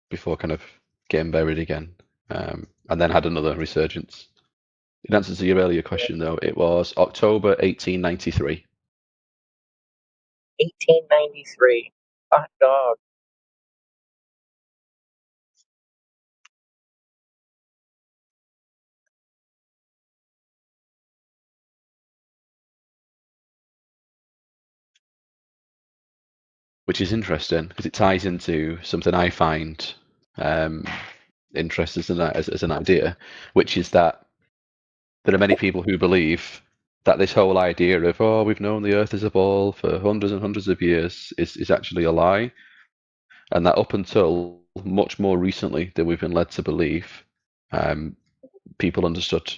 [SPEAKER 6] before kind of getting buried again. and then had another resurgence. In answer to your earlier question, though, it was October 1893.
[SPEAKER 8] 1893. Hot dog.
[SPEAKER 6] Which is interesting because it ties into something I find interesting as an idea, which is that there are many people who believe that this whole idea of, oh, we've known the Earth is a ball for hundreds and hundreds of years is actually a lie, and that up until much more recently than we've been led to believe, people understood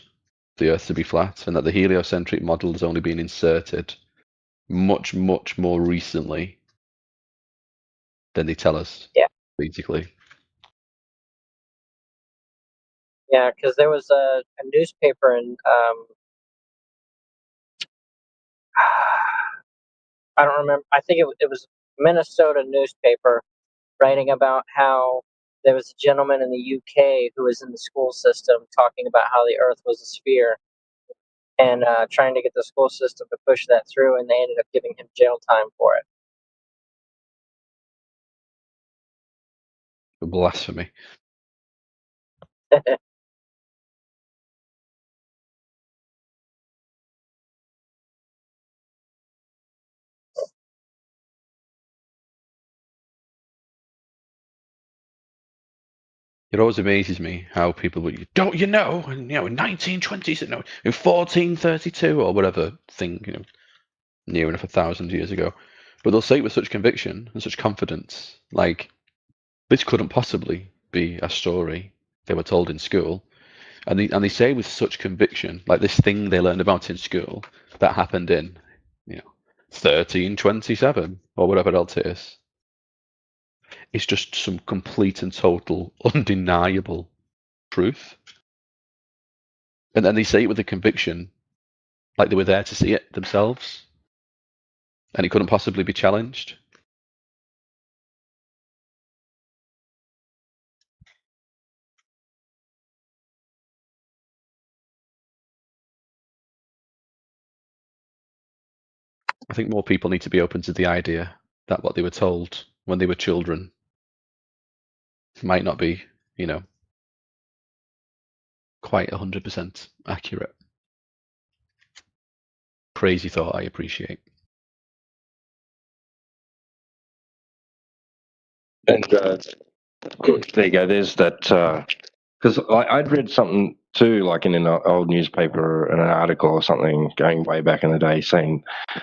[SPEAKER 6] the Earth to be flat, and that the heliocentric model has only been inserted much, much more recently than they tell us,
[SPEAKER 8] Yeah.
[SPEAKER 6] basically.
[SPEAKER 8] Yeah, because there was a newspaper in I don't remember. I think it was Minnesota newspaper writing about how there was a gentleman in the UK who was in the school system talking about how the Earth was a sphere and trying to get the school system to push that through, and they ended up giving him jail time for
[SPEAKER 6] Blasphemy.
[SPEAKER 8] it.
[SPEAKER 6] It always amazes me how people would, don't you know, in 1920s, in 1432 or whatever thing, near enough 1,000 years ago. But they'll say it with such conviction and such confidence, like, this couldn't possibly be a story they were told in school. And they say with such conviction, like this thing they learned about in school that happened in, 1327 or whatever else it is. It's just some complete and total undeniable truth. And then they say it with a conviction, like they were there to see it themselves, and it couldn't possibly be challenged. I think more people need to be open to the idea that what they were told when they were children might not be, quite 100% accurate. Crazy thought, I appreciate.
[SPEAKER 3] And there you go. There's that. Because I'd read something too, like in an old newspaper, an article or something going way back in the day, saying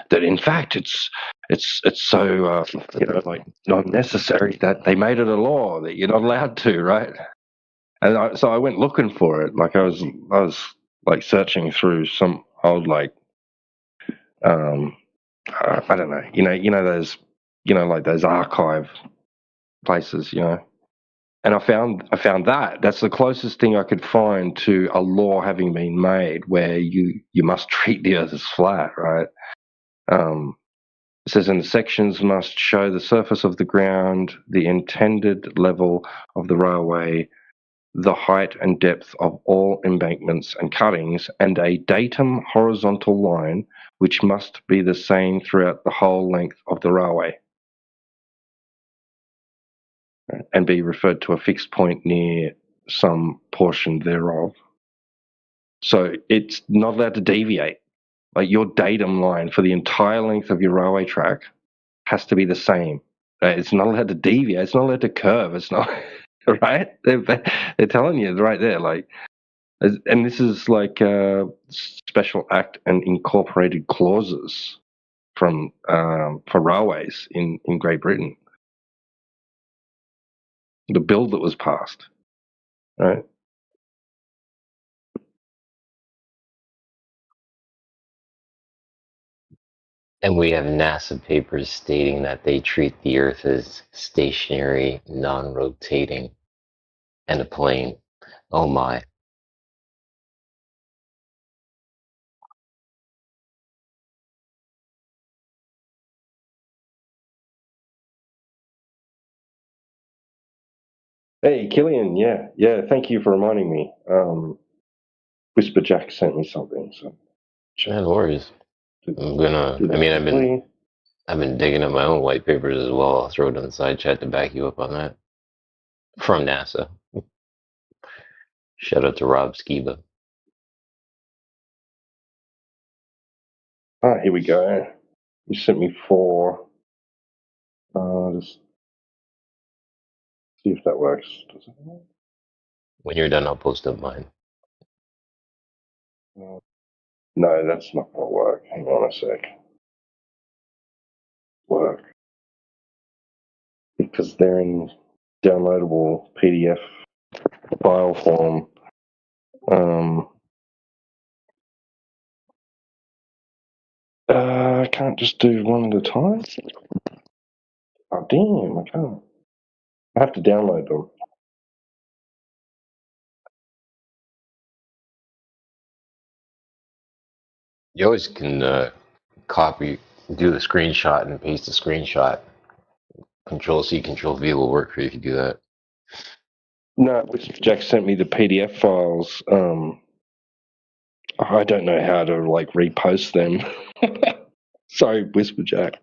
[SPEAKER 3] that in fact it's so like not necessary that they made it a law that you're not allowed to, right? And so I went looking for it. Like I was like searching through some old like I don't know, those like those archive places, and I found that that's the closest thing I could find to a law having been made where you must treat the earth as flat, right? It says in the sections must show the surface of the ground, the intended level of the railway, the height and depth of all embankments and cuttings, and a datum horizontal line which must be the same throughout the whole length of the railway, and be referred to a fixed point near some portion thereof. So it's not allowed to deviate. Like your datum line for the entire length of your railway track has to be the same. It's not allowed to deviate. It's not allowed to curve. It's not right. They're telling you right there, like, and this is like special act and incorporated clauses from for railways in Great Britain. The bill that was passed, right?
[SPEAKER 12] And we have NASA papers stating that they treat the Earth as stationary, non-rotating, and a plane. Oh my.
[SPEAKER 3] Hey, Killian. Yeah. Thank you for reminding me. Whisper Jack sent me something, so
[SPEAKER 12] Yeah, no worries. I'm gonna.
[SPEAKER 3] do
[SPEAKER 12] I
[SPEAKER 3] that
[SPEAKER 12] mean,
[SPEAKER 3] quickly.
[SPEAKER 12] I've been digging up my own white papers as well. I'll throw it in the side chat to back you up on that from NASA. Shout out to Rob Skiba.
[SPEAKER 3] Here we go. You sent me 4. Just see if that works. Does it work?
[SPEAKER 12] When you're done, I'll post up mine.
[SPEAKER 3] No, that's not gonna work. Hang on a sec. Work. Because they're in downloadable PDF file form. I can't just do one at a time. Oh damn! I can't. I have to download them.
[SPEAKER 12] You always can do the screenshot and paste the screenshot. Control C, Control V will work for you if you do that.
[SPEAKER 3] No, Jack sent me the PDF files. I don't know how to like repost them. Sorry, Whisperjack.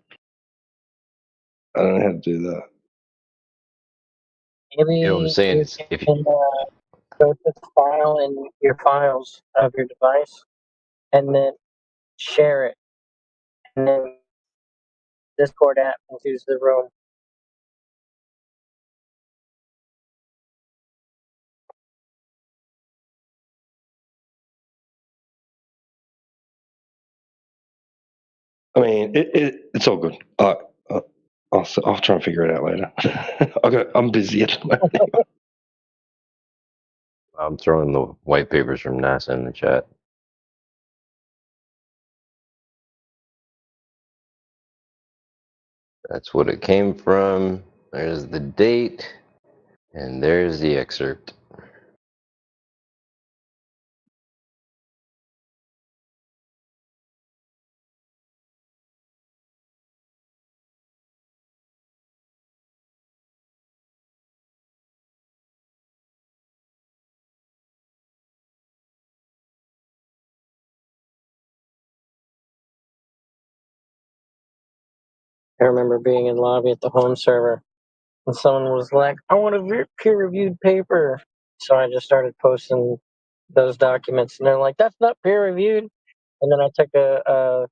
[SPEAKER 3] I don't know how to do that.
[SPEAKER 8] Maybe
[SPEAKER 12] You know what I'm saying?
[SPEAKER 8] you
[SPEAKER 12] Is if
[SPEAKER 8] can go to the file in your files of your device and then share it. And then Discord app into the room.
[SPEAKER 3] I mean, it's all good. I'll try and figure it out later. I'm busy at the moment.
[SPEAKER 12] I'm throwing the white papers from NASA in the chat. That's what it came from. There's the date, and there's the excerpt.
[SPEAKER 8] I remember being in lobby at the home server, and someone was like, "I want a peer-reviewed paper." So I just started posting those documents, and they're like, "That's not peer-reviewed." And then I took a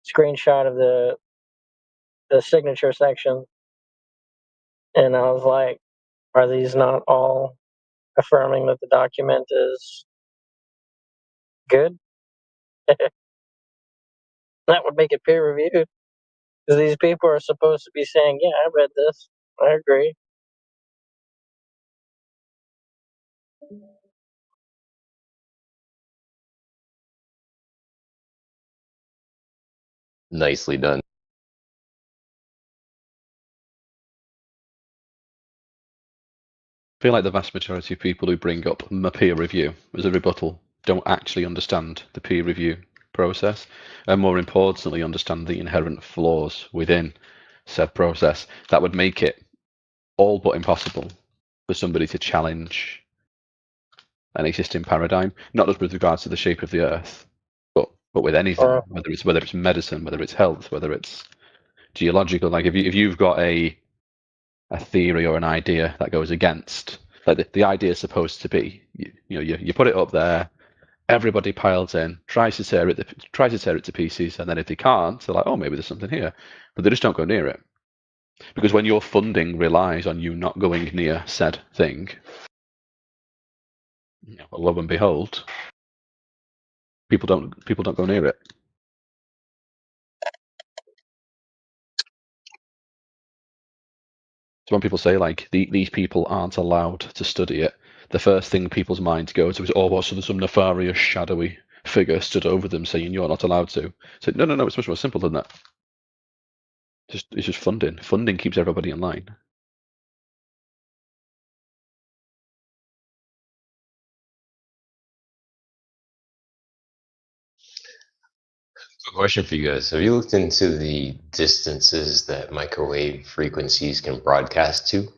[SPEAKER 8] screenshot of the signature section, and I was like, "Are these not all affirming that the document is good?" That would make it peer-reviewed, because these people are supposed to be saying, "Yeah, I read this. I agree."
[SPEAKER 12] Nicely done.
[SPEAKER 6] I feel like the vast majority of people who bring up a peer review as a rebuttal don't actually understand the peer review process, and more importantly, understand the inherent flaws within said process that would make it all but impossible for somebody to challenge an existing paradigm, not just with regards to the shape of the Earth, but with anything, whether it's medicine, whether it's health, whether it's geological. Like if you've got a theory or an idea that goes against, like the idea is supposed to be, you put it up there, everybody piles in, tries to tear it to pieces, and then if they can't, they're like, oh, maybe there's something here, but they just don't go near it, because when your funding relies on you not going near said thing, lo and behold, people don't go near it. So when people say like these people aren't allowed to study it, the first thing people's minds go to is, oh, well, so there's some nefarious, shadowy figure stood over them saying you're not allowed to. So no, it's much more simple than that. It's just funding. Funding keeps everybody in line.
[SPEAKER 12] A question for you guys. Have you looked into the distances that microwave frequencies can broadcast to?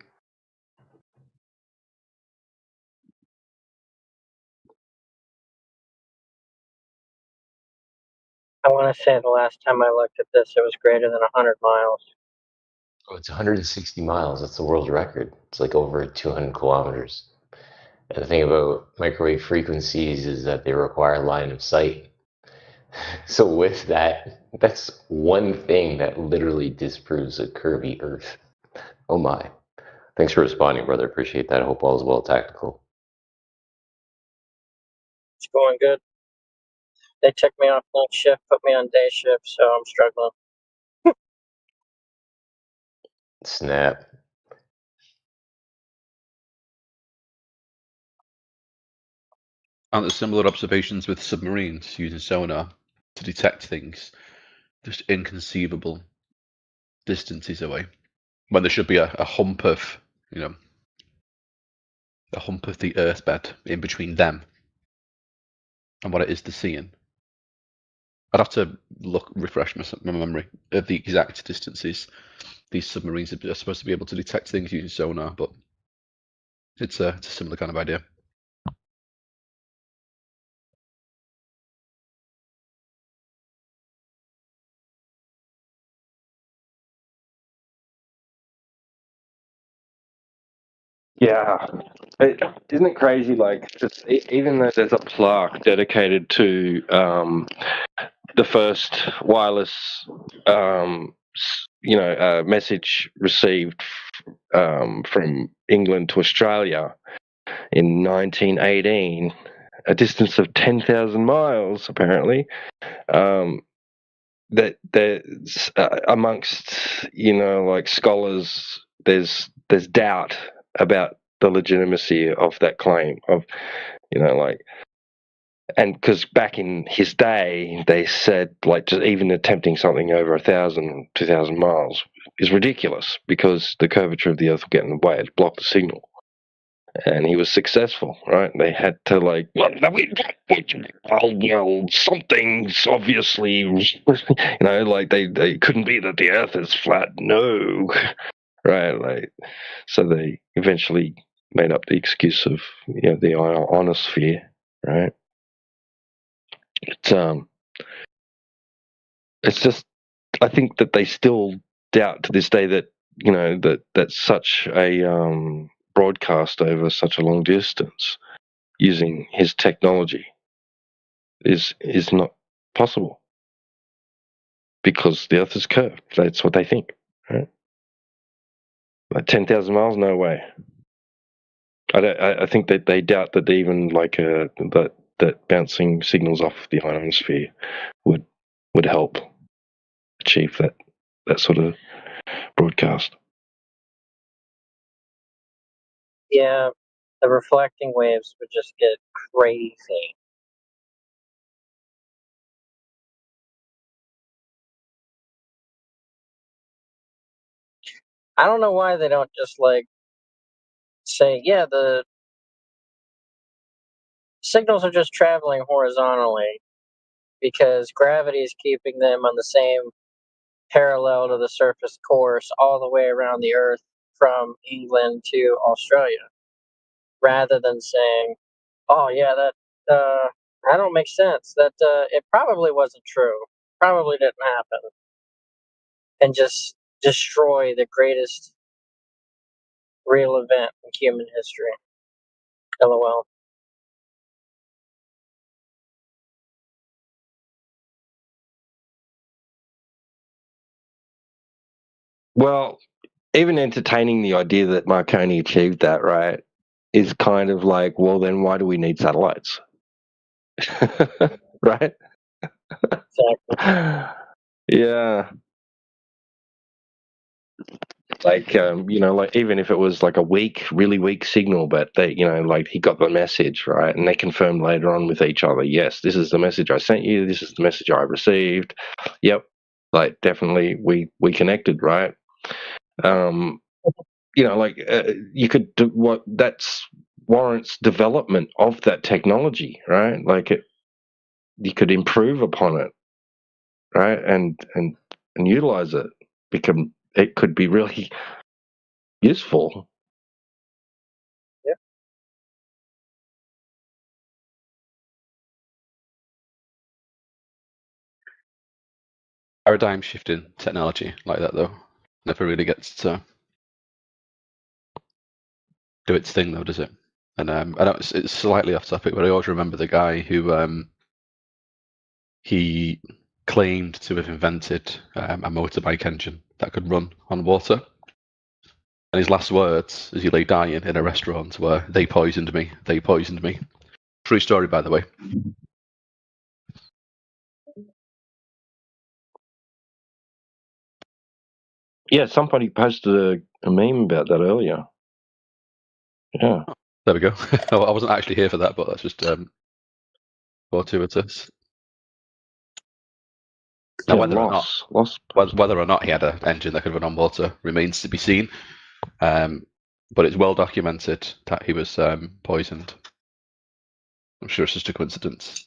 [SPEAKER 8] I want to say the last time I looked at this, it was greater than 100 miles.
[SPEAKER 12] Oh, it's 160 miles. That's the world record. It's like over 200 kilometers. And the thing about microwave frequencies is that they require line of sight. So with that, that's one thing that literally disproves a curvy Earth. Oh my. Thanks for responding, brother. Appreciate that. Hope all is well tactical.
[SPEAKER 8] It's going good. They took me off night shift, put me on day shift, so I'm struggling.
[SPEAKER 12] Snap.
[SPEAKER 6] Aren't there similar observations with submarines using sonar to detect things just inconceivable distances away, when there should be a hump of, a hump of the earth bed in between them and what it is they're seeing? I'd have to refresh my memory of the exact distances these submarines are supposed to be able to detect things using sonar, but it's a similar kind of idea.
[SPEAKER 3] Yeah, isn't it crazy? Like, just even though there's a plaque dedicated to the first wireless, message received from England to Australia in 1918, a distance of 10,000 miles, apparently. That there's amongst like scholars, there's doubt about the legitimacy of that claim of and because back in his day they said like just even attempting something over 1,000, 2,000 miles is ridiculous because the curvature of the earth will get in the way, it block the signal. And he was successful, right? They had to like, something's obviously, like they couldn't be that the Earth is flat. No, right? Like, so they eventually made up the excuse of the ionosphere, right? It's just, I think that they still doubt to this day that that such a broadcast over such a long distance using his technology is not possible because the Earth is curved. That's what they think, right? Like 10,000 miles, no way. I think that they doubt that even like that bouncing signals off the ionosphere would help achieve that sort of broadcast.
[SPEAKER 8] Yeah, the reflecting waves would just get crazy. I don't know why they don't just like say, yeah, the signals are just traveling horizontally because gravity is keeping them on the same parallel to the surface course all the way around the Earth from England to Australia, rather than saying, "Oh yeah, that don't make sense. That it probably wasn't true. Probably didn't happen," and just destroy the greatest real event in human history. LOL.
[SPEAKER 3] Well, even entertaining the idea that Marconi achieved that, right, is kind of like, well, then why do we need satellites? Right?
[SPEAKER 8] Exactly.
[SPEAKER 3] Yeah. Like, like even if it was like a really weak signal, but they, like he got the message, right? And they confirmed later on with each other, yes, this is the message I sent you. This is the message I received. Yep. Like definitely we connected, right? You could do what that's warrants development of that technology, right? Like you could improve upon it, right? And utilize it. It could be really useful.
[SPEAKER 8] Yeah.
[SPEAKER 6] paradigm shifting technology like that, though, never really gets to do its thing, though, does it? And I know it's slightly off topic, but I always remember the guy who he claimed to have invented a motorbike engine that could run on water. And his last words as he lay dying in a restaurant were, "They poisoned me. They poisoned me." True story, by the way.
[SPEAKER 3] Yeah, somebody posted a meme about that earlier. Yeah.
[SPEAKER 6] There we go. I wasn't actually here for that, but that's just fortuitous. Now,
[SPEAKER 3] Yeah,
[SPEAKER 6] whether or not he had an engine that could run on water remains to be seen. But it's well documented that he was poisoned. I'm sure it's just a coincidence.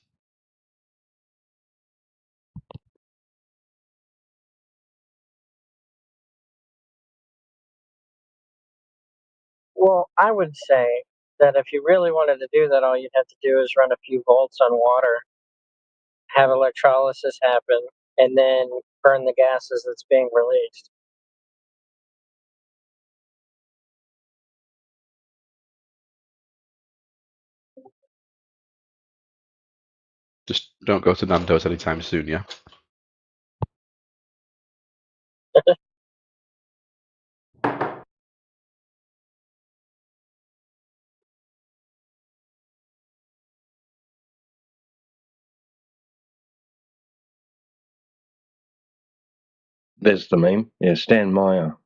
[SPEAKER 8] Well, I would say that if you really wanted to do that, all you'd have to do is run a few volts on water, have electrolysis happen, and then burn the gases that's being released.
[SPEAKER 6] Just don't go to Nando's anytime soon, yeah?
[SPEAKER 3] There's the meme. Yeah, Stan Meyer.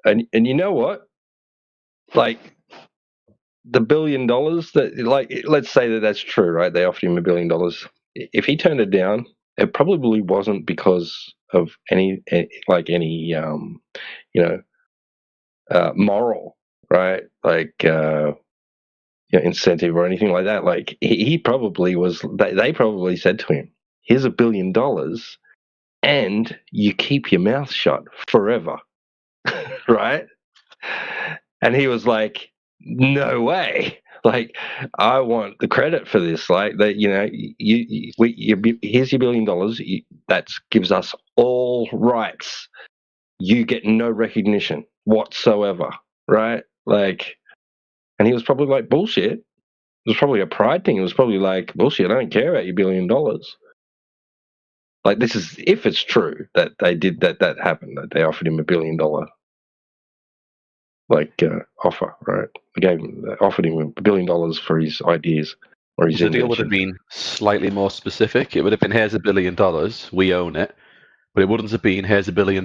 [SPEAKER 3] And you know what? Like the $1 billion that, like, let's say that that's true, right? They offered him $1 billion. If he turned it down, it probably wasn't because of any moral, right? Like incentive or anything like that. Like he probably was. They probably said to him, "Here's $1 billion, and you keep your mouth shut forever," right? And he was like, "No way! Like, I want the credit for this. Like, that here's your $1 billion. That gives us all rights. You get no recognition whatsoever, right? Like." And he was probably like, "Bullshit." It was probably a pride thing. It was probably like, "Bullshit, I don't care about your $1 billion." Like, this is if it's true that they did that happened, that they offered him $1 billion offer, right? They offered him $1 billion for his ideas or his
[SPEAKER 6] The deal would have
[SPEAKER 3] invention.
[SPEAKER 6] been slightly more specific. It would have been, here's $1 billion, we own it. But it wouldn't have been, here's $1 billion,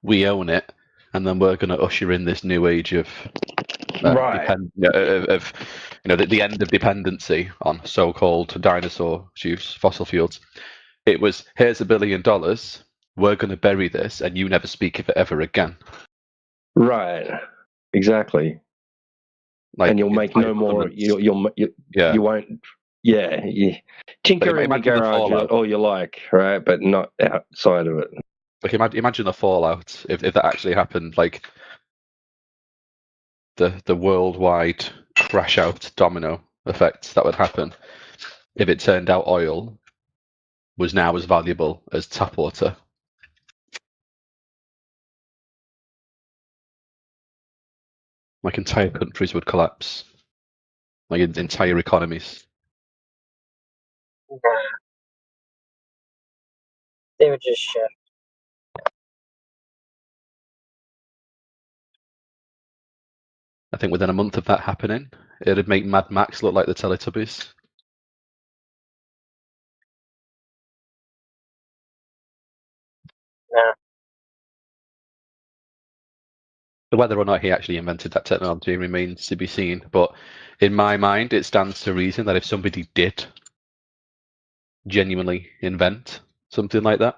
[SPEAKER 6] we own it, and then we're going to usher in this new age of the end of dependency on so-called dinosaur use, fossil fuels. It was, here's $1 billion, we're going to bury this, and you never speak of it ever again.
[SPEAKER 3] Right. Exactly.
[SPEAKER 6] Like,
[SPEAKER 3] and you'll make no more. You won't. Yeah. Tinker in your garage all you like, right? But not outside of it.
[SPEAKER 6] Like, imagine the fallout if that actually happened. Like, the worldwide crash out domino effect that would happen if it turned out oil was now as valuable as tap water. Like, entire countries would collapse. Like, entire economies.
[SPEAKER 8] Nah. They would just shift.
[SPEAKER 6] I think within a month of that happening, it'd make Mad Max look like the Teletubbies.
[SPEAKER 8] Yeah.
[SPEAKER 6] Whether or not he actually invented that technology remains to be seen. But in my mind, it stands to reason that if somebody did genuinely invent something like that,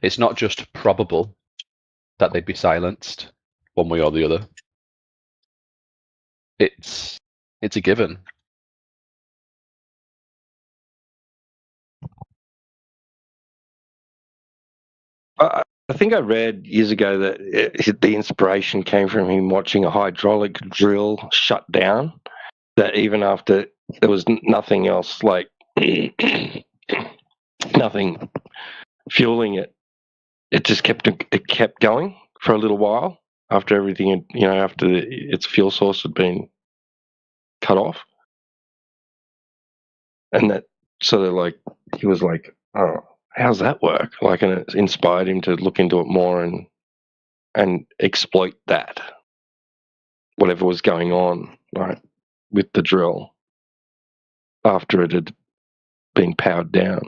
[SPEAKER 6] it's not just probable that they'd be silenced one way or the other. It's a given.
[SPEAKER 3] I think I read years ago that the inspiration came from him watching a hydraulic drill shut down. That even after there was nothing else, like nothing fueling it, it just kept going for a little while after everything, after its fuel source had been cut off, and that sort of like he was like, oh, how's that work? Like, and it inspired him to look into it more and exploit that, whatever was going on, right, with the drill after it had been powered down.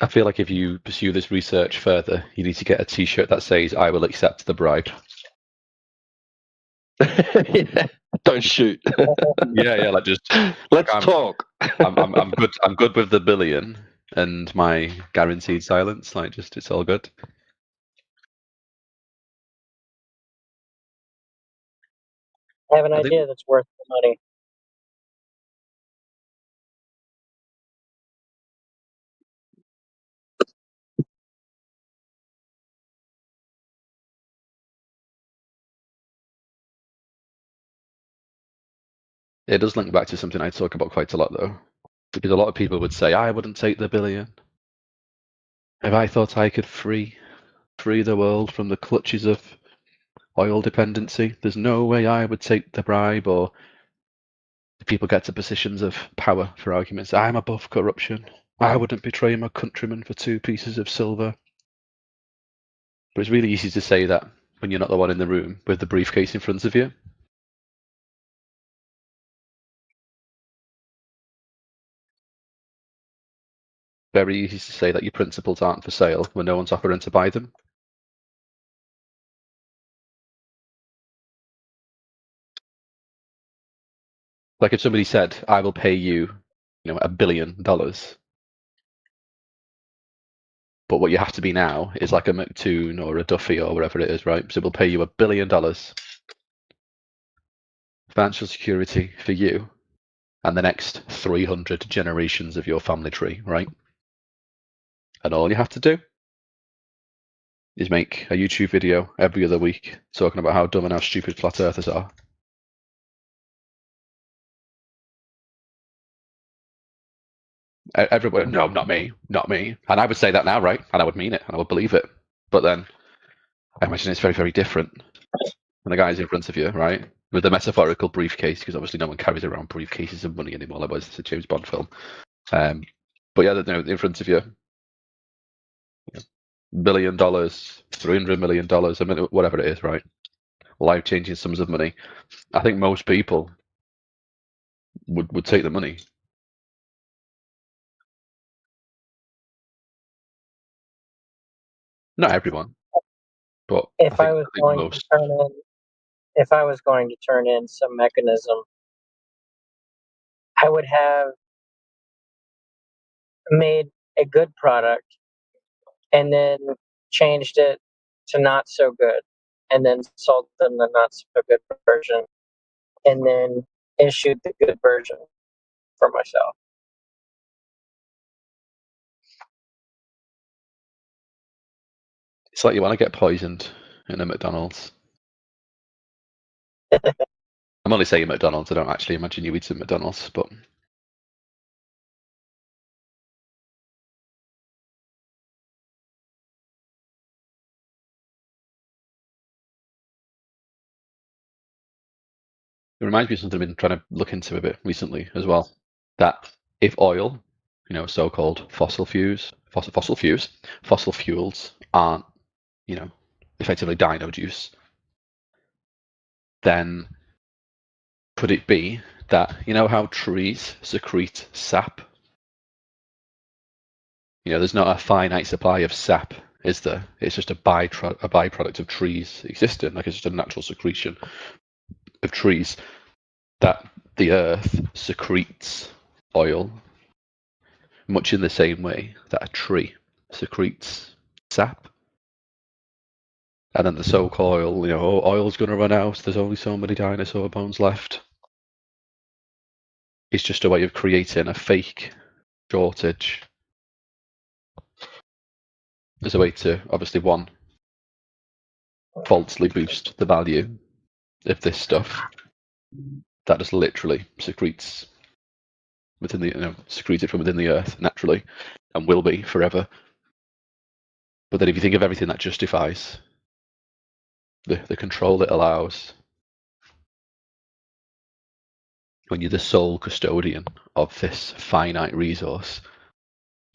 [SPEAKER 6] I feel like if you pursue this research further, you need to get a T-shirt that says "I will accept the bribe."
[SPEAKER 3] Yeah, don't shoot.
[SPEAKER 6] Yeah, like just
[SPEAKER 3] let's talk.
[SPEAKER 6] I'm good. I'm good with the billion and my guaranteed silence. Like, just it's all good.
[SPEAKER 8] I have an idea that's worth the money.
[SPEAKER 6] It does link back to something I talk about quite a lot, though, because a lot of people would say, "I wouldn't take the billion if I thought I could free the world from the clutches of oil dependency. There's no way I would take the bribe." Or people get to positions of power for arguments. "I'm above corruption. I wouldn't betray my countrymen for 2 pieces of silver." But it's really easy to say that when you're not the one in the room with the briefcase in front of you. Very easy to say that your principles aren't for sale when no one's offering to buy them. Like if somebody said, "I will pay you, $1 billion," but what you have to be now is like a McToon or a Duffy or whatever it is, right? So we'll pay you $1 billion. Financial security for you and the next 300 generations of your family tree, right? And all you have to do is make a YouTube video every other week talking about how dumb and how stupid flat earthers are. Everybody, no, not me. And I would say that now, right? And I would mean it, and I would believe it. But then I imagine it's very, very different when the guy's in front of you, right? With the metaphorical briefcase, because obviously no one carries around briefcases of money anymore. Otherwise, it's a James Bond film. But yeah, in front of you, $1 billion, $300 million, I mean, whatever it is, right? Life-changing sums of money. I think most people would take the money. Not everyone, but
[SPEAKER 8] If I was going to turn in some mechanism, I would have made a good product and then changed it to not so good, and then sold them the not so good version, and then issued the good version for myself.
[SPEAKER 6] It's like you want to get poisoned in a McDonald's. I'm only saying McDonald's. I don't actually imagine you eat at McDonald's, but it reminds me of something I've been trying to look into a bit recently as well. That if oil, so-called fossil fuels aren't, effectively dino juice, then could it be that, how trees secrete sap? There's not a finite supply of sap, is there? It's just a byproduct of trees existing, like it's just a natural secretion of trees, that the earth secretes oil much in the same way that a tree secretes sap. And then the soak oil, oil's going to run out. There's only so many dinosaur bones left. It's just a way of creating a fake shortage. There's a way to, obviously, one, falsely boost the value of this stuff that just literally secretes within the, secreted from within the earth naturally, and will be forever. But then if you think of everything that justifies the control it allows, when you're the sole custodian of this finite resource,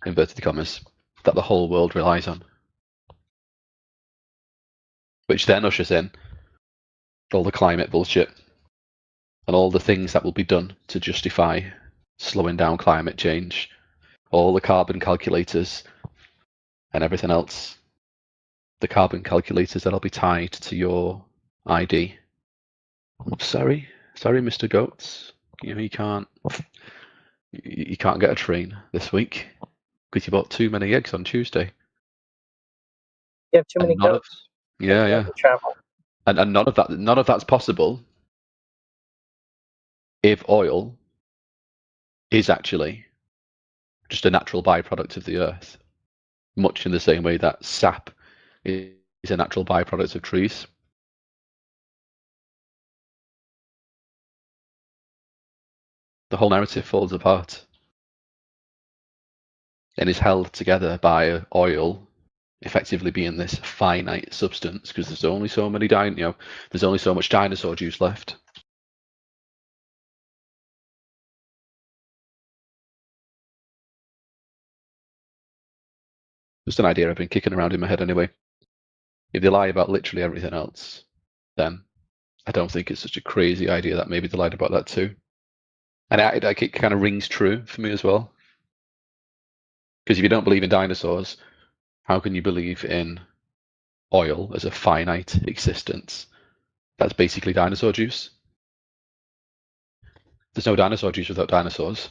[SPEAKER 6] inverted commas, that the whole world relies on, which then ushers in all the climate bullshit and all the things that will be done to justify slowing down climate change, all the carbon calculators and everything else. The carbon calculators that'll be tied to your ID. Sorry, Mr. Goats. You can't get a train this week because you bought too many eggs on Tuesday.
[SPEAKER 8] You have too many goats.
[SPEAKER 6] Yeah.
[SPEAKER 8] Travel.
[SPEAKER 6] And none of that's possible if oil is actually just a natural byproduct of the earth, much in the same way that sap is a natural byproduct of trees. The whole narrative falls apart and is held together by oil effectively being this finite substance because there's only so many there's only so much dinosaur juice left. Just an idea I've been kicking around in my head anyway. If they lie about literally everything else, then I don't think it's such a crazy idea that maybe they lied about that too. And it kind of rings true for me as well. Because if you don't believe in dinosaurs, how can you believe in oil as a finite existence? That's basically dinosaur juice. There's no dinosaur juice without dinosaurs.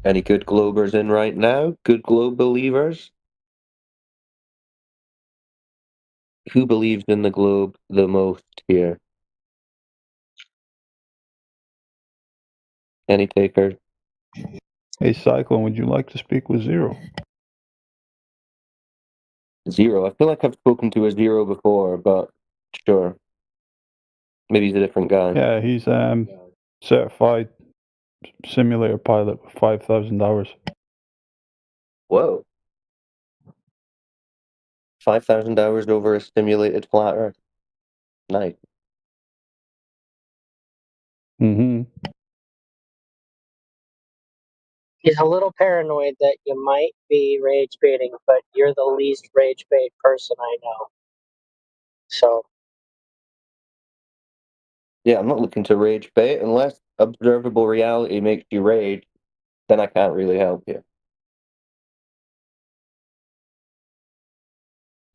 [SPEAKER 13] Any good Globers in right now? Good Globe believers? Who believes in the Globe the most here? Any takers?
[SPEAKER 14] Hey, Cyclone, would you like to speak with Zero?
[SPEAKER 13] Zero. I feel like I've spoken to a Zero before, but sure. Maybe he's a different guy.
[SPEAKER 14] Yeah, he's certified simulator pilot with 5,000 hours.
[SPEAKER 13] Whoa. 5,000 hours over a simulated flat Earth. Nice.
[SPEAKER 14] Mm-hmm.
[SPEAKER 8] He's a little paranoid that you might be rage baiting, but you're the least rage bait person I know. So
[SPEAKER 13] Yeah, I'm not looking to rage bait. Unless observable reality makes you rage, then I can't really help you.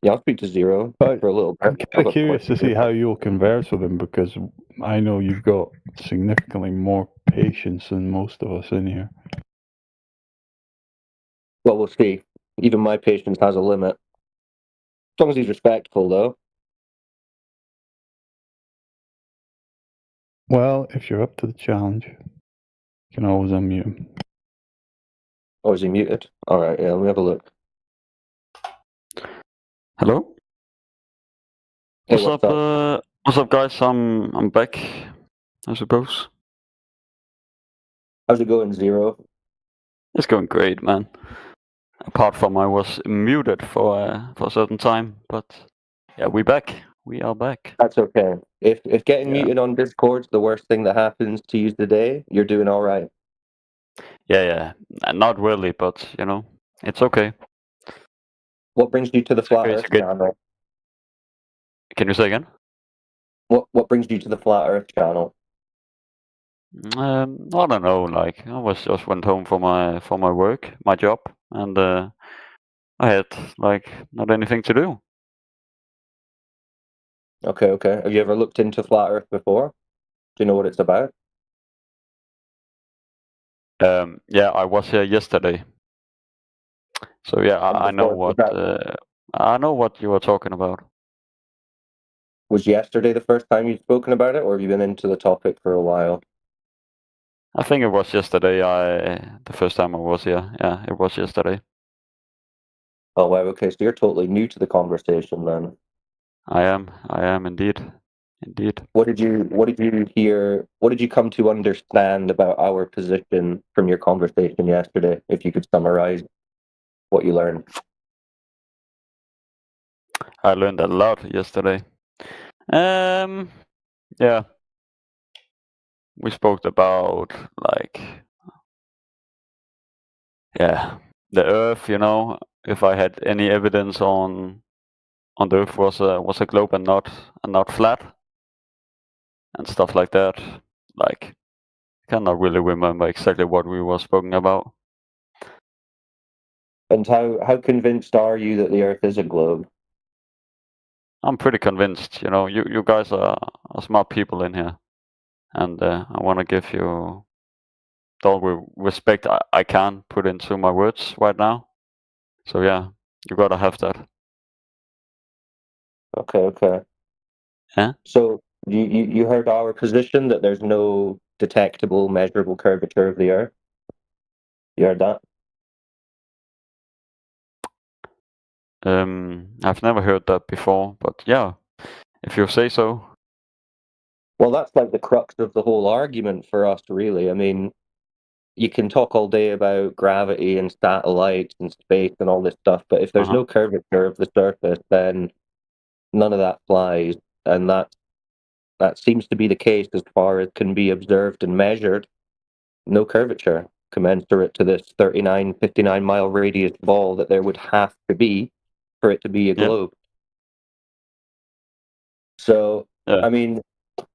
[SPEAKER 13] Yeah, I'll speak to Zero
[SPEAKER 14] But
[SPEAKER 13] for a little
[SPEAKER 14] I'm
[SPEAKER 13] bit.
[SPEAKER 14] kind of curious to see how you'll converse with him because I know you've got significantly more patience than most of us in here.
[SPEAKER 13] Well, we'll see. Even my patience has a limit. As long as he's respectful, though.
[SPEAKER 14] Well, if you're up to the challenge, you can always unmute him.
[SPEAKER 13] Oh, is he muted? Alright, yeah, let me have a look.
[SPEAKER 15] Hello.
[SPEAKER 13] Hey,
[SPEAKER 15] What's up? What's up, guys? I'm back, I suppose.
[SPEAKER 13] How's it going, Zero?
[SPEAKER 15] It's going great, man. Apart from I was muted for a certain time, but yeah, we back. We are back.
[SPEAKER 13] That's okay. If getting muted on Discord's the worst thing that happens to you today, you're doing all right.
[SPEAKER 15] Yeah. Not really, but it's okay.
[SPEAKER 13] What brings you to the Flat
[SPEAKER 15] okay,
[SPEAKER 13] Earth channel?
[SPEAKER 15] Can you say again?
[SPEAKER 13] What brings you to the Flat Earth channel?
[SPEAKER 15] I don't know. Like I was just went home for my work, my job, and I had like not anything to do.
[SPEAKER 13] Okay, okay. Have you ever looked into flat Earth before? Do you know what it's about?
[SPEAKER 15] Yeah, I was here yesterday, so yeah,
[SPEAKER 13] And
[SPEAKER 15] I know
[SPEAKER 13] before,
[SPEAKER 15] I know what you were talking about.
[SPEAKER 13] was yesterday the first time you'd spoken about it, or have you been into the topic for a while?
[SPEAKER 15] I think it was yesterday. The first time I was here. Yeah, it was yesterday.
[SPEAKER 13] Oh wow, okay, so you're totally new to the conversation then.
[SPEAKER 15] I am indeed.
[SPEAKER 13] What did you hear? What did you come to understand about our position from your conversation yesterday? If you could summarize what you learned.
[SPEAKER 15] I learned a lot yesterday. Yeah. We spoke about like, yeah, the Earth. You know, if I had any evidence on the Earth was a globe and not flat, and stuff like that. Like, cannot really remember exactly what we were speaking about.
[SPEAKER 13] And how convinced are you that the Earth is a globe?
[SPEAKER 15] I'm pretty convinced. You know, you guys are smart people in here, and I want to give you all the respect I can put into my words right now. So yeah, you gotta have that.
[SPEAKER 13] Okay.
[SPEAKER 15] Yeah.
[SPEAKER 13] So you heard our position that there's no detectable, measurable curvature of the Earth? You heard that?
[SPEAKER 15] I've never heard that before, but yeah, if you say so.
[SPEAKER 13] Well, that's like the crux of the whole argument for us, really. I mean, you can talk all day about gravity and satellites and space and all this stuff, but if there's no curvature of the surface, then none of that flies, and that seems to be the case as far as can be observed and measured. No curvature commensurate to this 39, 59 mile radius ball that there would have to be for it to be a globe. So, I mean,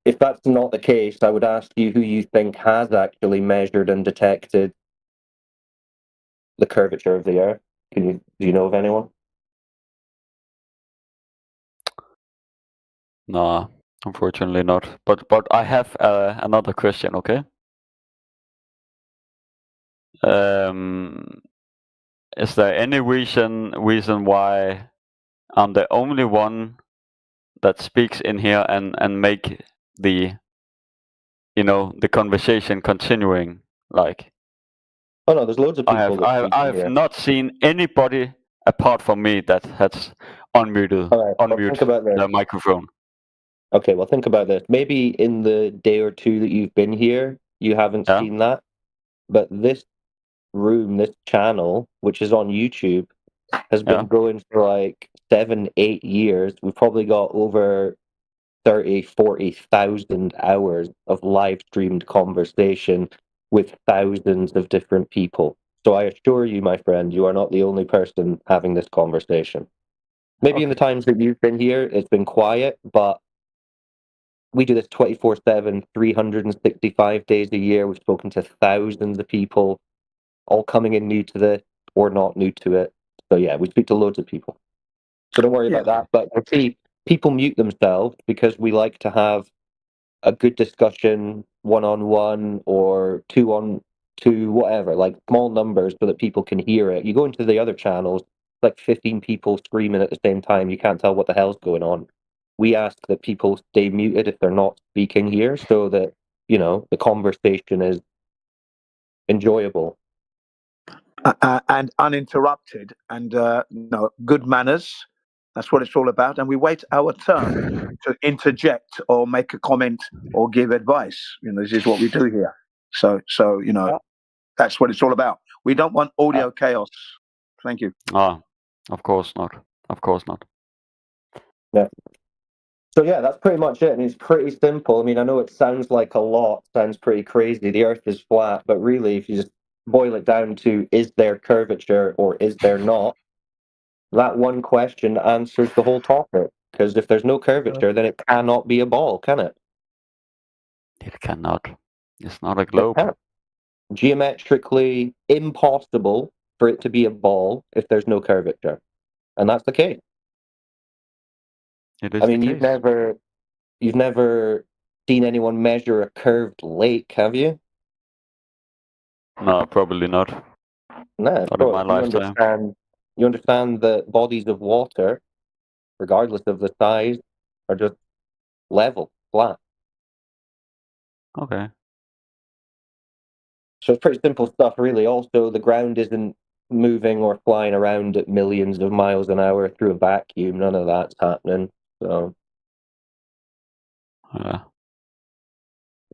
[SPEAKER 13] if that's not the case, I would ask you who you think has actually measured and detected the curvature of the Earth. Do you know of anyone?
[SPEAKER 15] No, unfortunately not. But I have another question. Okay. Is there any reason why I'm the only one that speaks in here and make the the conversation continuing? Like,
[SPEAKER 13] oh no, there's loads of people that speak
[SPEAKER 15] I
[SPEAKER 13] in here.
[SPEAKER 15] have not seen anybody apart from me that has unmuted the microphone.
[SPEAKER 13] Okay, well, think about this. Maybe in the day or two that you've been here, you haven't seen that. But this room, this channel, which is on YouTube, has been going for like 7-8 years. We've probably got over 30,000-40,000 hours of live streamed conversation with thousands of different people. So I assure you, my friend, you are not the only person having this conversation. Maybe in the times that you've been here, it's been quiet, but we do this 24/7, 365 days a year. We've spoken to thousands of people, all coming in new to this or not new to it. So yeah, we speak to loads of people. So don't worry about that. But you see, people mute themselves because we like to have a good discussion, 1-on-1 or 2-on-2, whatever, like small numbers so that people can hear it. You go into the other channels, like 15 people screaming at the same time. You can't tell what the hell's going on. We ask that people stay muted if they're not speaking here so that, the conversation is enjoyable.
[SPEAKER 16] And uninterrupted and good manners. That's what it's all about. And we wait our turn to interject or make a comment or give advice. This is what we do here. So that's what it's all about. We don't want audio chaos. Thank you.
[SPEAKER 15] Of course not. Of course not.
[SPEAKER 13] Yeah. So yeah, that's pretty much it. And it's pretty simple. I mean, I know it sounds like a lot, sounds pretty crazy. The Earth is flat, but really, if you just boil it down to is there curvature or is there not, that one question answers the whole topic. Because if there's no curvature, then it cannot be a ball, can it?
[SPEAKER 15] It cannot. It's not a
[SPEAKER 13] It
[SPEAKER 15] globe.
[SPEAKER 13] can't. Geometrically impossible for it to be a ball if there's no curvature. And that's the case.
[SPEAKER 15] It is
[SPEAKER 13] I
[SPEAKER 15] the
[SPEAKER 13] mean, you've
[SPEAKER 15] case.
[SPEAKER 13] never seen anyone measure a curved lake, have you?
[SPEAKER 15] No, probably not.
[SPEAKER 13] No,
[SPEAKER 15] Not in my
[SPEAKER 13] of course.
[SPEAKER 15] lifetime.
[SPEAKER 13] You understand that bodies of water, regardless of the size, are just level, flat.
[SPEAKER 15] Okay.
[SPEAKER 13] So it's pretty simple stuff, really. Also, the ground isn't moving or flying around at millions of miles an hour through a vacuum. None of that's happening. So,
[SPEAKER 15] Yeah.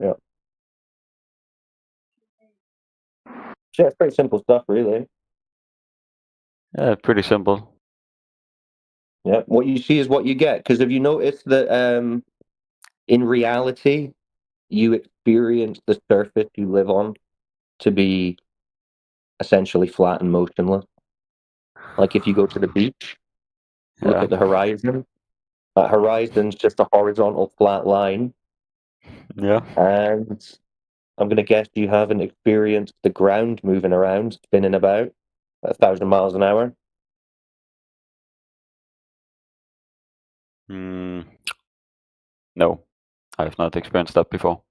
[SPEAKER 13] yeah. So it's pretty simple stuff, really.
[SPEAKER 15] Yeah, pretty simple.
[SPEAKER 13] Yeah. What you see is what you get. Because have you noticed that in reality, you experience the surface you live on to be essentially flat and motionless? Like if you go to the beach, look
[SPEAKER 15] Yeah.
[SPEAKER 13] at the horizon. That horizon's just a horizontal flat line.
[SPEAKER 15] Yeah.
[SPEAKER 13] And I'm going to guess you haven't experienced the ground moving around, spinning about at 1,000 miles an hour.
[SPEAKER 15] No, I have not experienced that before.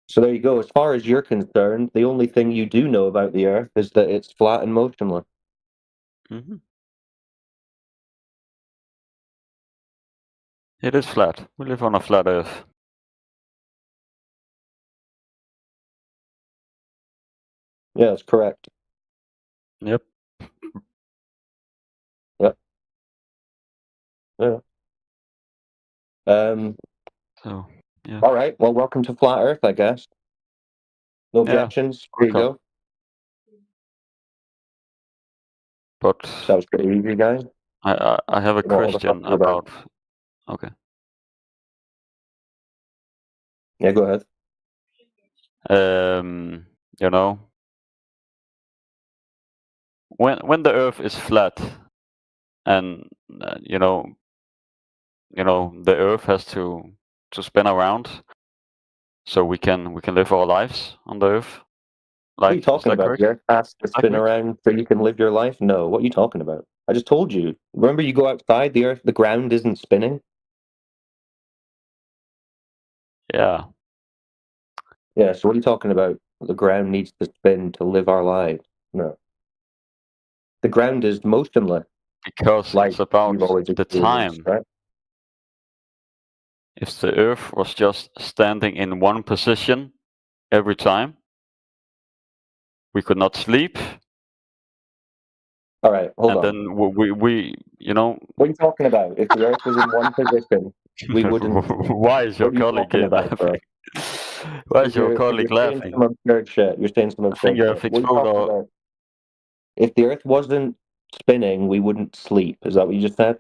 [SPEAKER 13] So there you go. As far as you're concerned, the only thing you do know about the Earth is that it's flat and motionless.
[SPEAKER 15] Mm-hmm. It is flat. We live on a flat Earth.
[SPEAKER 13] Yeah, that's correct.
[SPEAKER 15] Yep.
[SPEAKER 13] Yep. Yeah.
[SPEAKER 15] So, yeah.
[SPEAKER 13] All right. Well, welcome to Flat Earth, I guess. No objections. Here you
[SPEAKER 15] welcome.
[SPEAKER 13] go.
[SPEAKER 15] But
[SPEAKER 13] Sounds pretty easy, guys.
[SPEAKER 15] I have a
[SPEAKER 13] You know what all the fuss
[SPEAKER 15] question
[SPEAKER 13] is about.
[SPEAKER 15] about. Okay.
[SPEAKER 13] Yeah, go ahead.
[SPEAKER 15] You know, when the Earth is flat, and you know, the Earth has to spin around, so we can live our lives on the Earth.
[SPEAKER 13] What are you
[SPEAKER 15] Like, is
[SPEAKER 13] talking
[SPEAKER 15] that
[SPEAKER 13] about?
[SPEAKER 15] correct?
[SPEAKER 13] The Earth has to
[SPEAKER 15] Is that
[SPEAKER 13] spin
[SPEAKER 15] correct?
[SPEAKER 13] around so you can live your life? No. What are you talking about? I just told you. Remember, you go outside, the ground isn't spinning.
[SPEAKER 15] Yeah.
[SPEAKER 13] Yeah. So what are you talking about? The ground needs to spin to live our lives. No. The ground is motionless.
[SPEAKER 15] Because
[SPEAKER 13] Like
[SPEAKER 15] it's about
[SPEAKER 13] you've always
[SPEAKER 15] the
[SPEAKER 13] experienced,
[SPEAKER 15] time.
[SPEAKER 13] right?
[SPEAKER 15] If the Earth was just standing in one position every time, we could not sleep.
[SPEAKER 13] All right, hold on.
[SPEAKER 15] And then we
[SPEAKER 13] What are you talking about? If the Earth was in one position, we wouldn't.
[SPEAKER 15] Why is your
[SPEAKER 13] What are you
[SPEAKER 15] colleague
[SPEAKER 13] talking about,
[SPEAKER 15] laughing?
[SPEAKER 13] bro?
[SPEAKER 15] Why is your colleague
[SPEAKER 13] You're saying
[SPEAKER 15] laughing?
[SPEAKER 13] some absurd shit. You're saying some
[SPEAKER 15] I think
[SPEAKER 13] absurd
[SPEAKER 15] you
[SPEAKER 13] shit.
[SPEAKER 15] have
[SPEAKER 13] What are you
[SPEAKER 15] exposed
[SPEAKER 13] talking
[SPEAKER 15] our.
[SPEAKER 13] about? If the Earth wasn't spinning, we wouldn't sleep. Is that what you just said?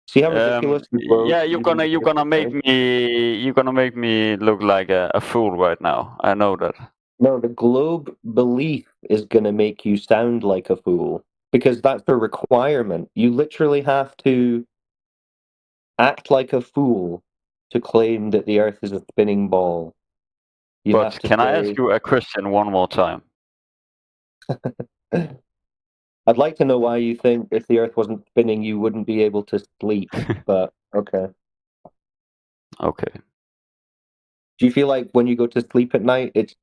[SPEAKER 13] See how ridiculous
[SPEAKER 15] Yeah, you're gonna make me look like a fool right now. I know that.
[SPEAKER 13] No, the globe belief is going to make you sound like a fool because that's a requirement. You literally have to act like a fool to claim that the Earth is a spinning ball. You have
[SPEAKER 15] But
[SPEAKER 13] to
[SPEAKER 15] can I ask
[SPEAKER 13] say,
[SPEAKER 15] you a question one more time?
[SPEAKER 13] I'd like to know why you think if the Earth wasn't spinning, you wouldn't be able to sleep. But okay.
[SPEAKER 15] Okay.
[SPEAKER 13] Do you feel like when you go to sleep at night, it's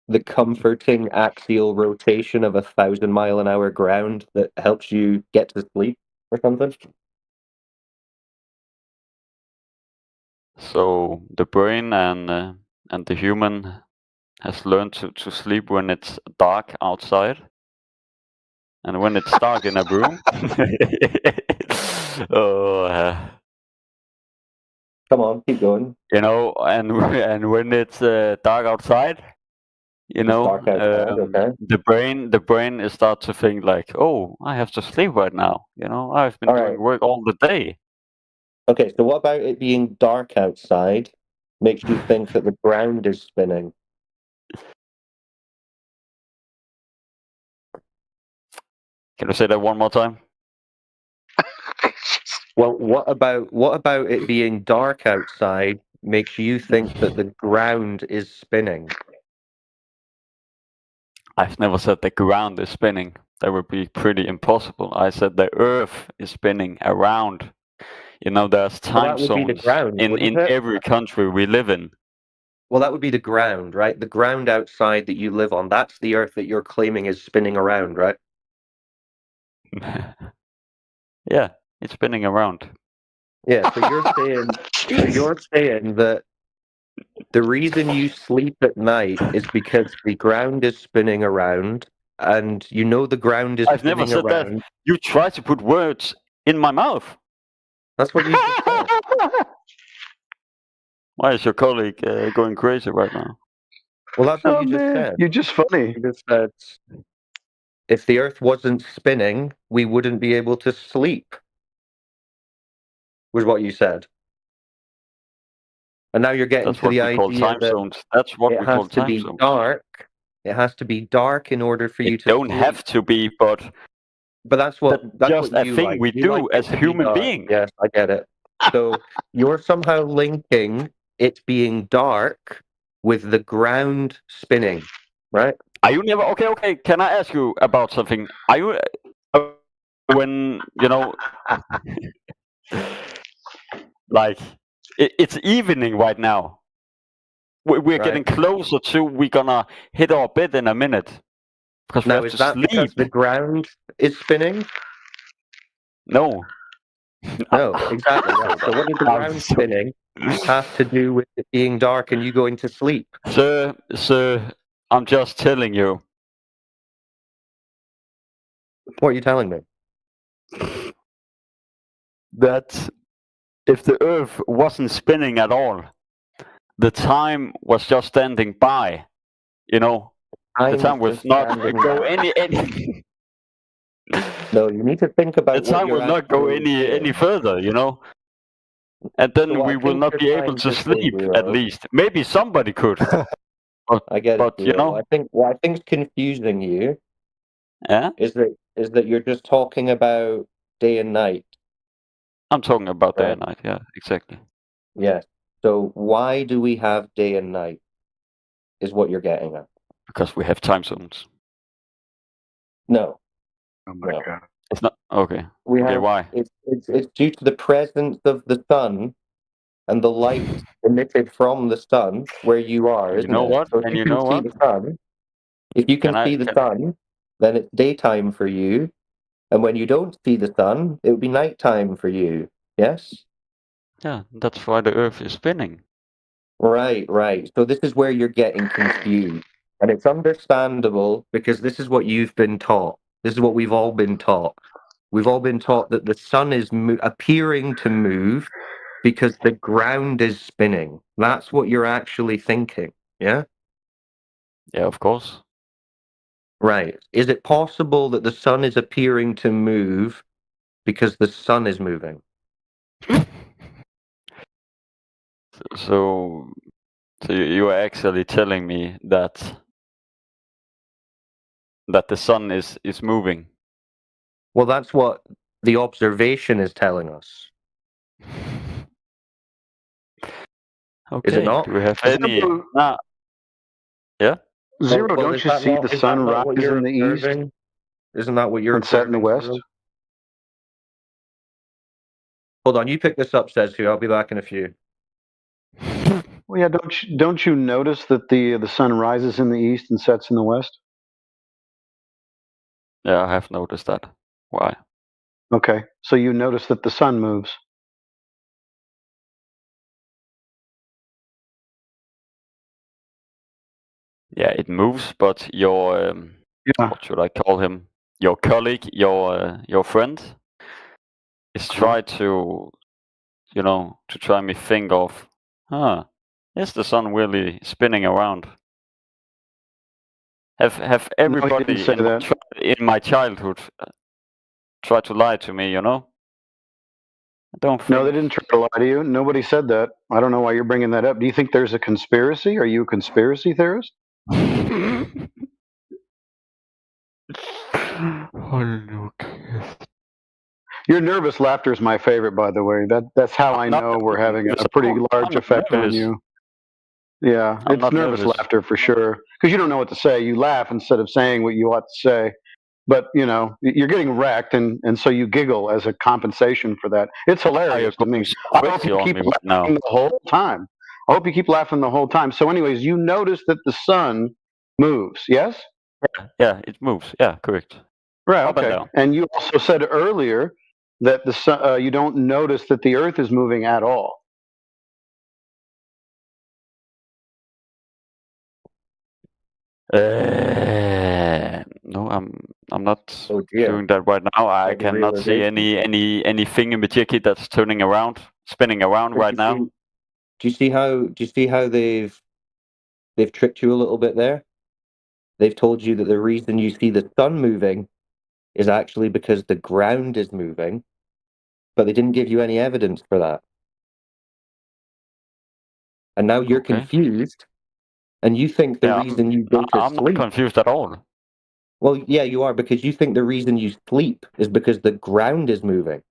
[SPEAKER 13] the comforting axial rotation of 1,000 mile an hour ground that helps you get to sleep or something?
[SPEAKER 15] So the brain and the human has learned to sleep when it's dark outside, and when it's dark in a room.
[SPEAKER 13] Come on, keep going.
[SPEAKER 15] And when it's dark outside,
[SPEAKER 13] It's dark outside, okay.
[SPEAKER 15] the brain is start to think like, oh, I have to sleep right now. I've been
[SPEAKER 13] All
[SPEAKER 15] doing
[SPEAKER 13] right.
[SPEAKER 15] work all the day.
[SPEAKER 13] Okay, so what about it being dark outside makes you think that the ground is spinning?
[SPEAKER 15] Can you say that one more time?
[SPEAKER 13] Well, what about it being dark outside makes you think that the ground is spinning?
[SPEAKER 15] I've never said the ground is spinning. That would be pretty impossible. I said the Earth is spinning around. You know, there's
[SPEAKER 13] Well,
[SPEAKER 15] time
[SPEAKER 13] that would be the
[SPEAKER 15] zones
[SPEAKER 13] ground,
[SPEAKER 15] in
[SPEAKER 13] wouldn't it?
[SPEAKER 15] every country we live in.
[SPEAKER 13] Well, that would be the ground, right? The ground outside that you live on. That's the Earth that you're claiming is spinning around, right?
[SPEAKER 15] Yeah, it's spinning around.
[SPEAKER 13] Yeah. So you're saying that the reason you sleep at night is because the ground is spinning around, and you know the ground is
[SPEAKER 15] I've never
[SPEAKER 13] spinning
[SPEAKER 15] said that.
[SPEAKER 13] around.
[SPEAKER 15] You try to put words in my mouth.
[SPEAKER 13] That's what you just said.
[SPEAKER 15] Why is your colleague going crazy right now?
[SPEAKER 13] Well, that's what
[SPEAKER 14] Oh
[SPEAKER 13] you just
[SPEAKER 14] man,
[SPEAKER 13] said.
[SPEAKER 14] you're just funny.
[SPEAKER 13] You just said if the Earth wasn't spinning, we wouldn't be able to sleep. Was what you said. And now you're getting
[SPEAKER 15] That's
[SPEAKER 13] to
[SPEAKER 15] what
[SPEAKER 13] the
[SPEAKER 15] we call
[SPEAKER 13] idea
[SPEAKER 15] time
[SPEAKER 13] that
[SPEAKER 15] zones. That's what
[SPEAKER 13] it
[SPEAKER 15] we call
[SPEAKER 13] has to
[SPEAKER 15] time
[SPEAKER 13] be
[SPEAKER 15] zones.
[SPEAKER 13] dark. It has to be dark in order for you
[SPEAKER 15] It
[SPEAKER 13] to
[SPEAKER 15] don't
[SPEAKER 13] sleep.
[SPEAKER 15] have to be, but
[SPEAKER 13] But that's
[SPEAKER 15] just
[SPEAKER 13] what
[SPEAKER 15] a
[SPEAKER 13] you
[SPEAKER 15] thing
[SPEAKER 13] like.
[SPEAKER 15] we
[SPEAKER 13] You
[SPEAKER 15] do
[SPEAKER 13] like
[SPEAKER 15] as
[SPEAKER 13] it to be
[SPEAKER 15] human
[SPEAKER 13] dark.
[SPEAKER 15] beings.
[SPEAKER 13] Yes, I get it. So you're somehow linking it being dark with the ground spinning, right?
[SPEAKER 15] Are you never okay? Can I ask you about something? Are you when you know, like it's evening right now? We're getting
[SPEAKER 13] Right.
[SPEAKER 15] closer to. We're gonna hit our bed in a minute because we
[SPEAKER 13] Now,
[SPEAKER 15] have
[SPEAKER 13] is
[SPEAKER 15] to
[SPEAKER 13] that because
[SPEAKER 15] sleep.
[SPEAKER 13] the ground is spinning?
[SPEAKER 15] No.
[SPEAKER 13] No, exactly right. So what does the ground spinning have to do with it being dark and you going to sleep?
[SPEAKER 15] Sir, I'm just telling you.
[SPEAKER 13] What are you telling me?
[SPEAKER 15] That if the Earth wasn't spinning at all, the time was just standing by. You know, the time was
[SPEAKER 13] just
[SPEAKER 15] not
[SPEAKER 13] standing
[SPEAKER 15] go
[SPEAKER 13] by.
[SPEAKER 15] any.
[SPEAKER 13] No, you need to think about
[SPEAKER 15] The
[SPEAKER 13] what
[SPEAKER 15] time
[SPEAKER 13] you're
[SPEAKER 15] will not go
[SPEAKER 13] actually
[SPEAKER 15] any
[SPEAKER 13] doing.
[SPEAKER 15] further. You know, and then
[SPEAKER 13] So
[SPEAKER 15] we
[SPEAKER 13] I
[SPEAKER 15] will
[SPEAKER 13] think
[SPEAKER 15] not
[SPEAKER 13] you're
[SPEAKER 15] be able
[SPEAKER 13] trying
[SPEAKER 15] to
[SPEAKER 13] to say,
[SPEAKER 15] sleep. At
[SPEAKER 13] Zero.
[SPEAKER 15] least, maybe somebody could.
[SPEAKER 13] I get it,
[SPEAKER 15] But you
[SPEAKER 13] Zero.
[SPEAKER 15] know,
[SPEAKER 13] I think what I think's confusing you
[SPEAKER 15] yeah,
[SPEAKER 13] is that you're just talking about day and night,
[SPEAKER 15] I'm talking about day
[SPEAKER 13] right?
[SPEAKER 15] and night. Yeah, exactly.
[SPEAKER 13] Yes. So why do we have day and night? Is what you're getting at?
[SPEAKER 15] Because we have time zones.
[SPEAKER 13] No.
[SPEAKER 4] Oh my
[SPEAKER 13] No.
[SPEAKER 4] god.
[SPEAKER 15] It's not okay.
[SPEAKER 13] We
[SPEAKER 15] Okay,
[SPEAKER 13] have
[SPEAKER 15] why?
[SPEAKER 13] it's due to the presence of the sun and the light emitted from the sun where you are,
[SPEAKER 15] You
[SPEAKER 13] isn't
[SPEAKER 15] know
[SPEAKER 13] it?
[SPEAKER 15] what?
[SPEAKER 13] So if
[SPEAKER 15] And
[SPEAKER 13] you
[SPEAKER 15] you
[SPEAKER 13] can
[SPEAKER 15] know
[SPEAKER 13] see
[SPEAKER 15] what?
[SPEAKER 13] the sun, if you
[SPEAKER 15] Can
[SPEAKER 13] can see the sun, then it's daytime for you. And when you don't see the sun, it would be nighttime for you. Yes?
[SPEAKER 15] Yeah, that's why the Earth is spinning.
[SPEAKER 13] Right, right. So this is where you're getting confused. And it's understandable because this is what you've been taught. This is what we've all been taught. We've all been taught that the sun is appearing to move because the ground is spinning. That's what you're actually thinking. Yeah?
[SPEAKER 15] Yeah, of course.
[SPEAKER 13] Right. Is it possible that the sun is appearing to move because the sun is moving?
[SPEAKER 15] So you are actually telling me that the sun is moving.
[SPEAKER 13] Well, that's what the observation is telling us.
[SPEAKER 15] Okay.
[SPEAKER 13] Is it not?
[SPEAKER 15] Do we have any? Yeah.
[SPEAKER 14] Zero,
[SPEAKER 13] Well,
[SPEAKER 14] don't
[SPEAKER 13] is
[SPEAKER 14] you
[SPEAKER 13] that
[SPEAKER 14] see
[SPEAKER 13] not-
[SPEAKER 14] the
[SPEAKER 13] is
[SPEAKER 14] sun
[SPEAKER 13] that not what
[SPEAKER 14] rise
[SPEAKER 13] you're
[SPEAKER 14] in the east
[SPEAKER 13] observing? Isn't that what you're
[SPEAKER 14] and set in the
[SPEAKER 13] observing,
[SPEAKER 14] west?
[SPEAKER 13] Zero? Hold on, you pick this up, says who. I'll be back in a few.
[SPEAKER 14] Well, yeah, don't you notice that the sun rises in the east and sets in the west?
[SPEAKER 15] Yeah, I have noticed that. Why?
[SPEAKER 14] Okay, so you notice that the sun moves.
[SPEAKER 15] Yeah, it moves, but your what should I call him? Your colleague, your friend, is try to, you know, to try me think of, is the sun really spinning around? Have everybody
[SPEAKER 14] say that.
[SPEAKER 15] in my childhood tried to lie to me? You know. I don't think.
[SPEAKER 14] No, they didn't try to lie to you. Nobody said that. I don't know why you're bringing that up. Do you think there's a conspiracy? Are you a conspiracy theorist?
[SPEAKER 17] Your nervous laughter is my favorite, by the way. That's how I know we're having a pretty large effect on you. Yeah, it's nervous laughter for sure. Because you don't know what to say. You laugh instead of saying what you ought to say. But, you know, you're getting wrecked, and so you giggle as a compensation for that. It's hilarious to me. I hope you keep laughing the whole time. I hope you keep laughing the whole time. So anyways, you notice that the sun moves, yes?
[SPEAKER 15] Yeah, it moves. Yeah, correct.
[SPEAKER 17] Right,
[SPEAKER 15] Up and
[SPEAKER 17] okay.
[SPEAKER 15] down.
[SPEAKER 17] And you also said earlier that the sun, you don't notice that the earth is moving at all.
[SPEAKER 15] No, I'm not
[SPEAKER 13] Oh dear.
[SPEAKER 15] doing that right now. I
[SPEAKER 13] Any
[SPEAKER 15] cannot see
[SPEAKER 13] realization?
[SPEAKER 15] anything in the jiggy that's turning around, spinning around right now.
[SPEAKER 13] Do you see how they've tricked you a little bit there? They've told you that the reason you see the sun moving is actually because the ground is moving, but they didn't give you any evidence for that. And now you're confused, and you think the reason you go to
[SPEAKER 15] I'm
[SPEAKER 13] sleep.
[SPEAKER 15] not confused at all.
[SPEAKER 13] Well, yeah, you are, because you think the reason you sleep is because the ground is moving.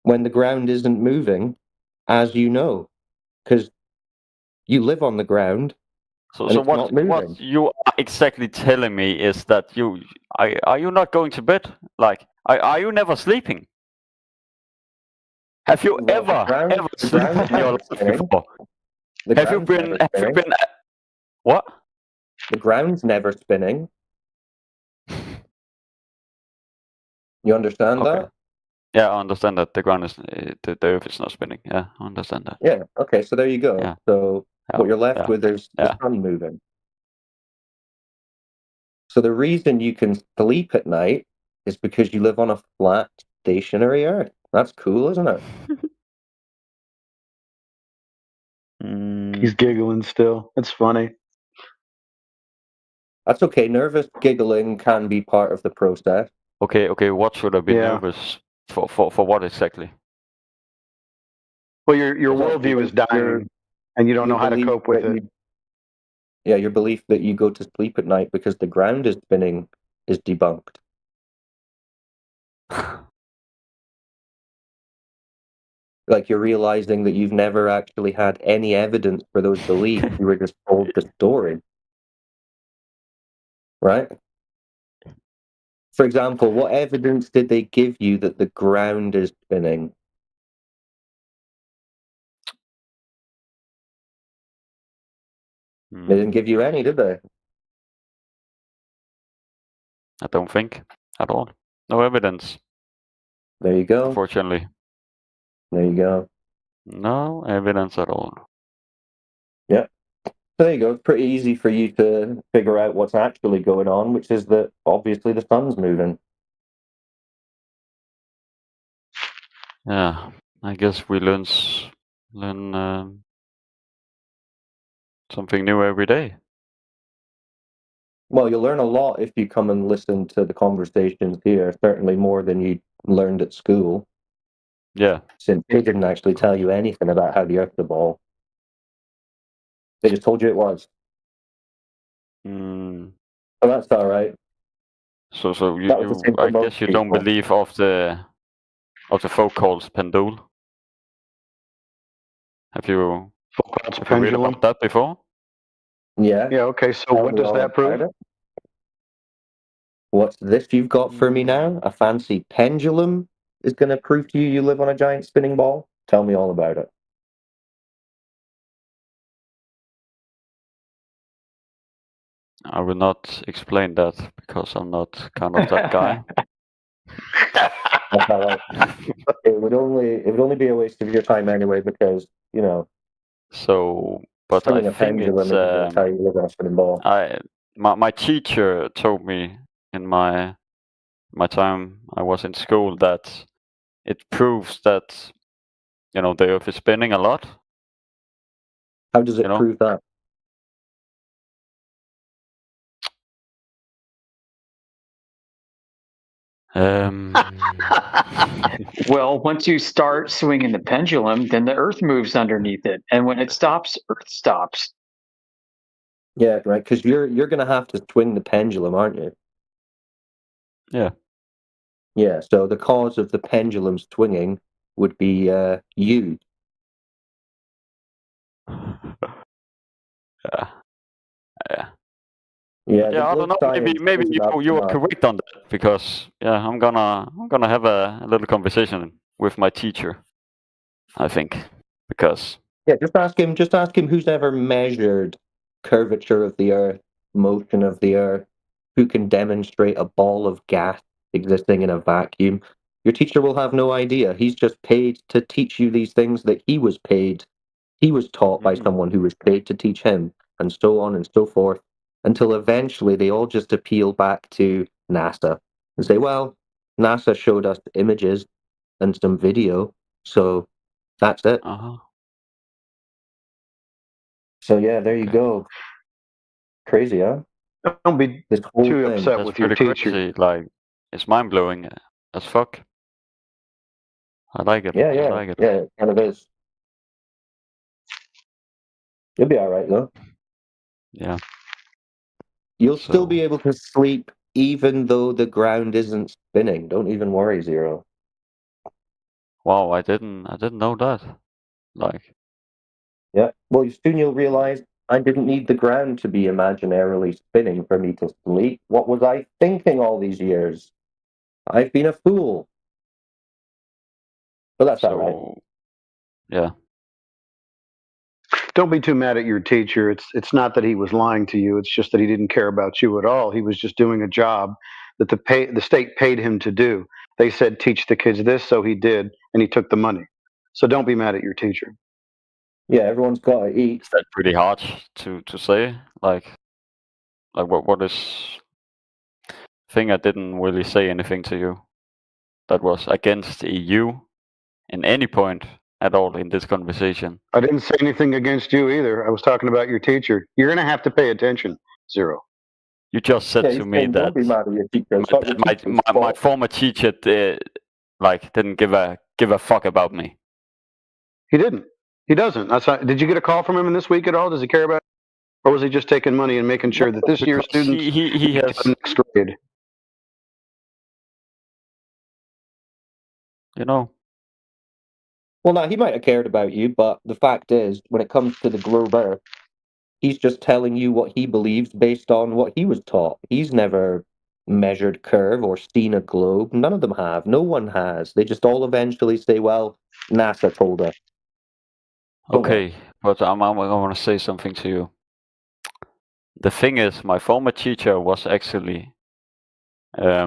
[SPEAKER 13] When the ground isn't moving, as you know, because you live on the ground.
[SPEAKER 15] So,
[SPEAKER 13] and
[SPEAKER 15] so
[SPEAKER 13] it's not moving.
[SPEAKER 15] what you are exactly telling me is that are you not going to bed? Like, are you never sleeping? Have you ever slept in your life before? Have you been? What?
[SPEAKER 13] The ground's never spinning. You understand that?
[SPEAKER 15] Yeah, I understand that the ground is the earth is not spinning. Yeah, I understand that.
[SPEAKER 13] Yeah. Okay. So there you go.
[SPEAKER 15] Yeah.
[SPEAKER 13] So what you're left
[SPEAKER 15] yeah,
[SPEAKER 13] with is the sun moving. So the reason you can sleep at night is because you live on a flat, stationary Earth. That's cool, isn't it?
[SPEAKER 17] He's giggling still. It's funny.
[SPEAKER 13] That's okay. Nervous giggling can be part of the process.
[SPEAKER 15] Okay. What should I be
[SPEAKER 17] Yeah.
[SPEAKER 15] nervous for? What exactly?
[SPEAKER 17] Well, your worldview is dying, and you don't know how to cope with it.
[SPEAKER 13] Yeah, your belief that you go to sleep at night because the ground is spinning is debunked. Like you're realizing that you've never actually had any evidence for those beliefs. You were just told the story. Right? For example, what evidence did they give you that the ground is spinning? They didn't give you any, did they?
[SPEAKER 15] I don't think at all. No evidence.
[SPEAKER 13] There you go.
[SPEAKER 15] Unfortunately.
[SPEAKER 13] There you go.
[SPEAKER 15] No evidence at all.
[SPEAKER 13] Yeah. So there you go. It's pretty easy for you to figure out what's actually going on, which is that obviously the sun's moving.
[SPEAKER 15] Yeah, I guess we learn something new every day.
[SPEAKER 13] Well, you'll learn a lot if you come and listen to the conversations here, certainly more than you learned at school.
[SPEAKER 15] Yeah.
[SPEAKER 13] Since they didn't actually tell you anything about how the Earth evolved. They just told you it was. So that's all right.
[SPEAKER 15] So
[SPEAKER 13] That was the same for
[SPEAKER 15] I
[SPEAKER 13] most
[SPEAKER 15] guess you don't
[SPEAKER 13] people.
[SPEAKER 15] believe of the folk called pendule. Have you read about that before?
[SPEAKER 13] Yeah.
[SPEAKER 17] Yeah, okay, so what does that prove?
[SPEAKER 13] What's this you've got for me now? A fancy pendulum is going to prove to you you live on a giant spinning ball? Tell me all about it.
[SPEAKER 15] I will not explain that because I'm not kind of that guy.
[SPEAKER 13] That's all right. It would only be a waste of your time anyway because, you know.
[SPEAKER 15] So, but I
[SPEAKER 13] spinning a
[SPEAKER 15] think
[SPEAKER 13] pendulum
[SPEAKER 15] it's
[SPEAKER 13] isn't going to tell you you live on a spinning ball.
[SPEAKER 15] my teacher told me in my time I was in school that it proves that the Earth is spinning a lot.
[SPEAKER 13] How does it prove that?
[SPEAKER 18] Well, once you start swinging the pendulum, then the Earth moves underneath it, and when it stops, Earth stops.
[SPEAKER 13] Yeah, right. Because you're going to have to swing the pendulum, aren't you?
[SPEAKER 15] Yeah.
[SPEAKER 13] Yeah. So the cause of the pendulum swinging would be you.
[SPEAKER 15] Yeah. Yeah.
[SPEAKER 13] Yeah.
[SPEAKER 15] Yeah, I don't know. Maybe you are correct on that because I'm gonna have a little conversation with my teacher. I think because
[SPEAKER 13] just ask him. Just ask him who's ever measured curvature of the Earth, motion of the Earth, who can demonstrate a ball of gas existing in a vacuum. Your teacher will have no idea. He's just paid to teach you these things that he was paid. He was taught by someone who was paid to teach him, and so on and so forth, until eventually they all just appeal back to NASA and say, well, NASA showed us images and some video, so that's it. So yeah, there you go. Crazy, huh?
[SPEAKER 17] Don't be
[SPEAKER 13] this whole
[SPEAKER 17] too
[SPEAKER 13] thing.
[SPEAKER 17] upset
[SPEAKER 15] that's
[SPEAKER 17] with your
[SPEAKER 15] pretty
[SPEAKER 17] teacher.
[SPEAKER 15] crazy. Like it's mind blowing as fuck. I like it.
[SPEAKER 13] Yeah,
[SPEAKER 15] I like it.
[SPEAKER 13] yeah, it kind of is. You'll be all right though.
[SPEAKER 15] Yeah.
[SPEAKER 13] You'll still be able to sleep even though the ground isn't spinning. Don't even worry, Zero.
[SPEAKER 15] Wow, I didn't know that. Like
[SPEAKER 13] Yeah. Well, soon you'll realize I didn't need the ground to be imaginarily spinning for me to sleep. What was I thinking all these years? I've been a fool. But that's all right.
[SPEAKER 15] Yeah.
[SPEAKER 17] Don't be too mad at your teacher. It's not that he was lying to you. It's just that he didn't care about you at all. He was just doing a job that the state paid him to do. They said teach the kids this, so he did, and he took the money. So don't be mad at your teacher.
[SPEAKER 13] Yeah, everyone's got to eat.
[SPEAKER 15] Is that pretty hard to say? Like what is thing I didn't really say anything to you that was against EU in any point at all in this conversation.
[SPEAKER 17] I didn't say anything against you either. I was talking about your teacher. You're going to have to pay attention, Zero.
[SPEAKER 15] You just said to me that my former teacher didn't give a fuck about me.
[SPEAKER 17] He didn't. He doesn't. Did you get a call from him this week at all? Does he care about it? Or was he just taking money and making sure that this year's students
[SPEAKER 15] he has
[SPEAKER 17] next grade?
[SPEAKER 15] You know.
[SPEAKER 13] Well, no, he might have cared about you, but the fact is, when it comes to the globe Earth, he's just telling you what he believes based on what he was taught. He's never measured curve or seen a globe. None of them have. No one has. They just all eventually say, well, NASA told us.
[SPEAKER 15] Okay, but I want to say something to you. The thing is, my former teacher was actually, how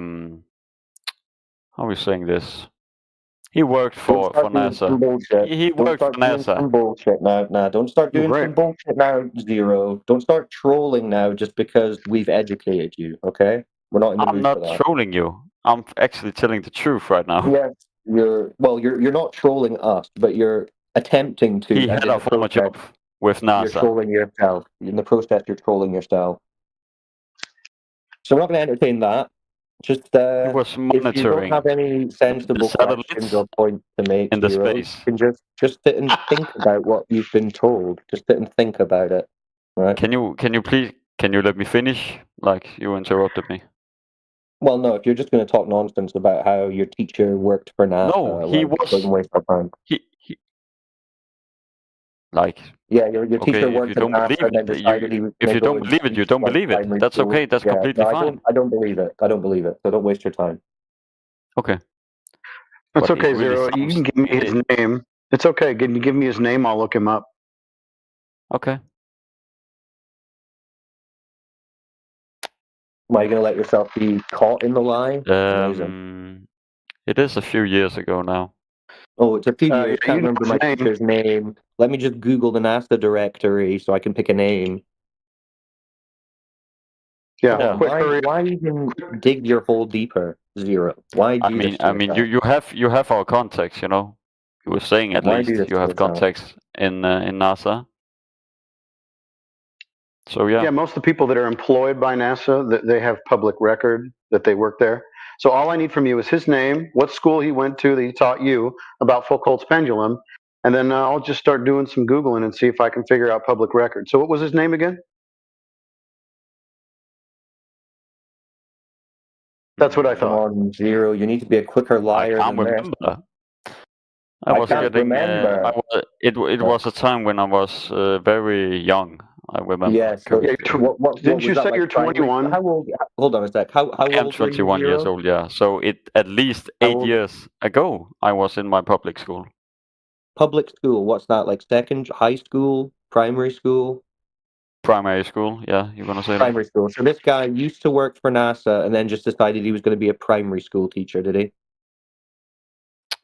[SPEAKER 15] are we saying this? He worked for NASA. He worked for NASA.
[SPEAKER 13] Some bullshit now. Nah, don't start doing some bullshit now, Zero. Don't start trolling now just because we've educated you, okay? We're not in the
[SPEAKER 15] I'm
[SPEAKER 13] mood
[SPEAKER 15] not
[SPEAKER 13] for that.
[SPEAKER 15] trolling you. I'm actually telling the truth right now.
[SPEAKER 13] Yes, you're not trolling us, but you're attempting to.
[SPEAKER 15] He had a former job with NASA.
[SPEAKER 13] You're trolling yourself. In the process, you're trolling yourself. So we're not going to entertain that. Just
[SPEAKER 15] he was monitoring
[SPEAKER 13] if you don't have any sensible questions or points to make
[SPEAKER 15] in the
[SPEAKER 13] Zero,
[SPEAKER 15] space.
[SPEAKER 13] you can just sit and think about what you've been told. Just sit and think about it. Right?
[SPEAKER 15] Can you please let me finish? Like you interrupted me.
[SPEAKER 13] Well, no. If you're just going to talk nonsense about how your teacher worked for NASA,
[SPEAKER 15] no, he
[SPEAKER 13] doesn't waste our time. Your teacher worked for NASA and then decided he was.
[SPEAKER 15] If you don't believe it, you don't believe it. That's okay. That's completely fine.
[SPEAKER 13] I don't believe it. So don't waste your time.
[SPEAKER 15] Okay.
[SPEAKER 17] That's okay, Zero. You can give me his name. It's okay. Can you give me his name? I'll look him up.
[SPEAKER 15] Okay.
[SPEAKER 13] Am I going to let yourself be caught in the lie?
[SPEAKER 15] It is a few years ago now.
[SPEAKER 13] Oh, it's a few years. I can't remember my teacher's name. Let me just Google the NASA directory so I can pick a name.
[SPEAKER 17] Yeah.
[SPEAKER 13] Why even dig your hole deeper, Zero? Why do this?
[SPEAKER 15] I mean, you have our contacts, you know. You were saying at least you have contacts in NASA. So
[SPEAKER 17] yeah, most of the people that are employed by NASA, they have public record that they work there. So all I need from you is his name, what school he went to that he taught you about Foucault's pendulum, and then I'll just start doing some Googling and see if I can figure out public record. So what was his name again? That's what I
[SPEAKER 13] Come
[SPEAKER 17] thought.
[SPEAKER 13] on, Zero. You need to be a quicker liar
[SPEAKER 15] I can't
[SPEAKER 13] than this.
[SPEAKER 15] remember.
[SPEAKER 13] I
[SPEAKER 15] was
[SPEAKER 13] can't
[SPEAKER 15] getting.
[SPEAKER 13] remember.
[SPEAKER 15] It was a time when I was very young. I remember.
[SPEAKER 13] Yeah, so what
[SPEAKER 17] Didn't you
[SPEAKER 13] was that,
[SPEAKER 17] say
[SPEAKER 13] like
[SPEAKER 17] you're
[SPEAKER 13] primary?
[SPEAKER 17] 21?
[SPEAKER 13] How old? Hold on a sec. How
[SPEAKER 15] I am
[SPEAKER 13] old were you,
[SPEAKER 15] 21 years
[SPEAKER 13] Zero?
[SPEAKER 15] old. Yeah. So it at least
[SPEAKER 13] How
[SPEAKER 15] 8
[SPEAKER 13] old?
[SPEAKER 15] years ago I was in my public school.
[SPEAKER 13] Public school. What's that, like high school, primary school?
[SPEAKER 15] Primary school. Yeah, you wanna say that?
[SPEAKER 13] Primary school. So this guy used to work for NASA and then just decided he was going to be a primary school teacher, did he?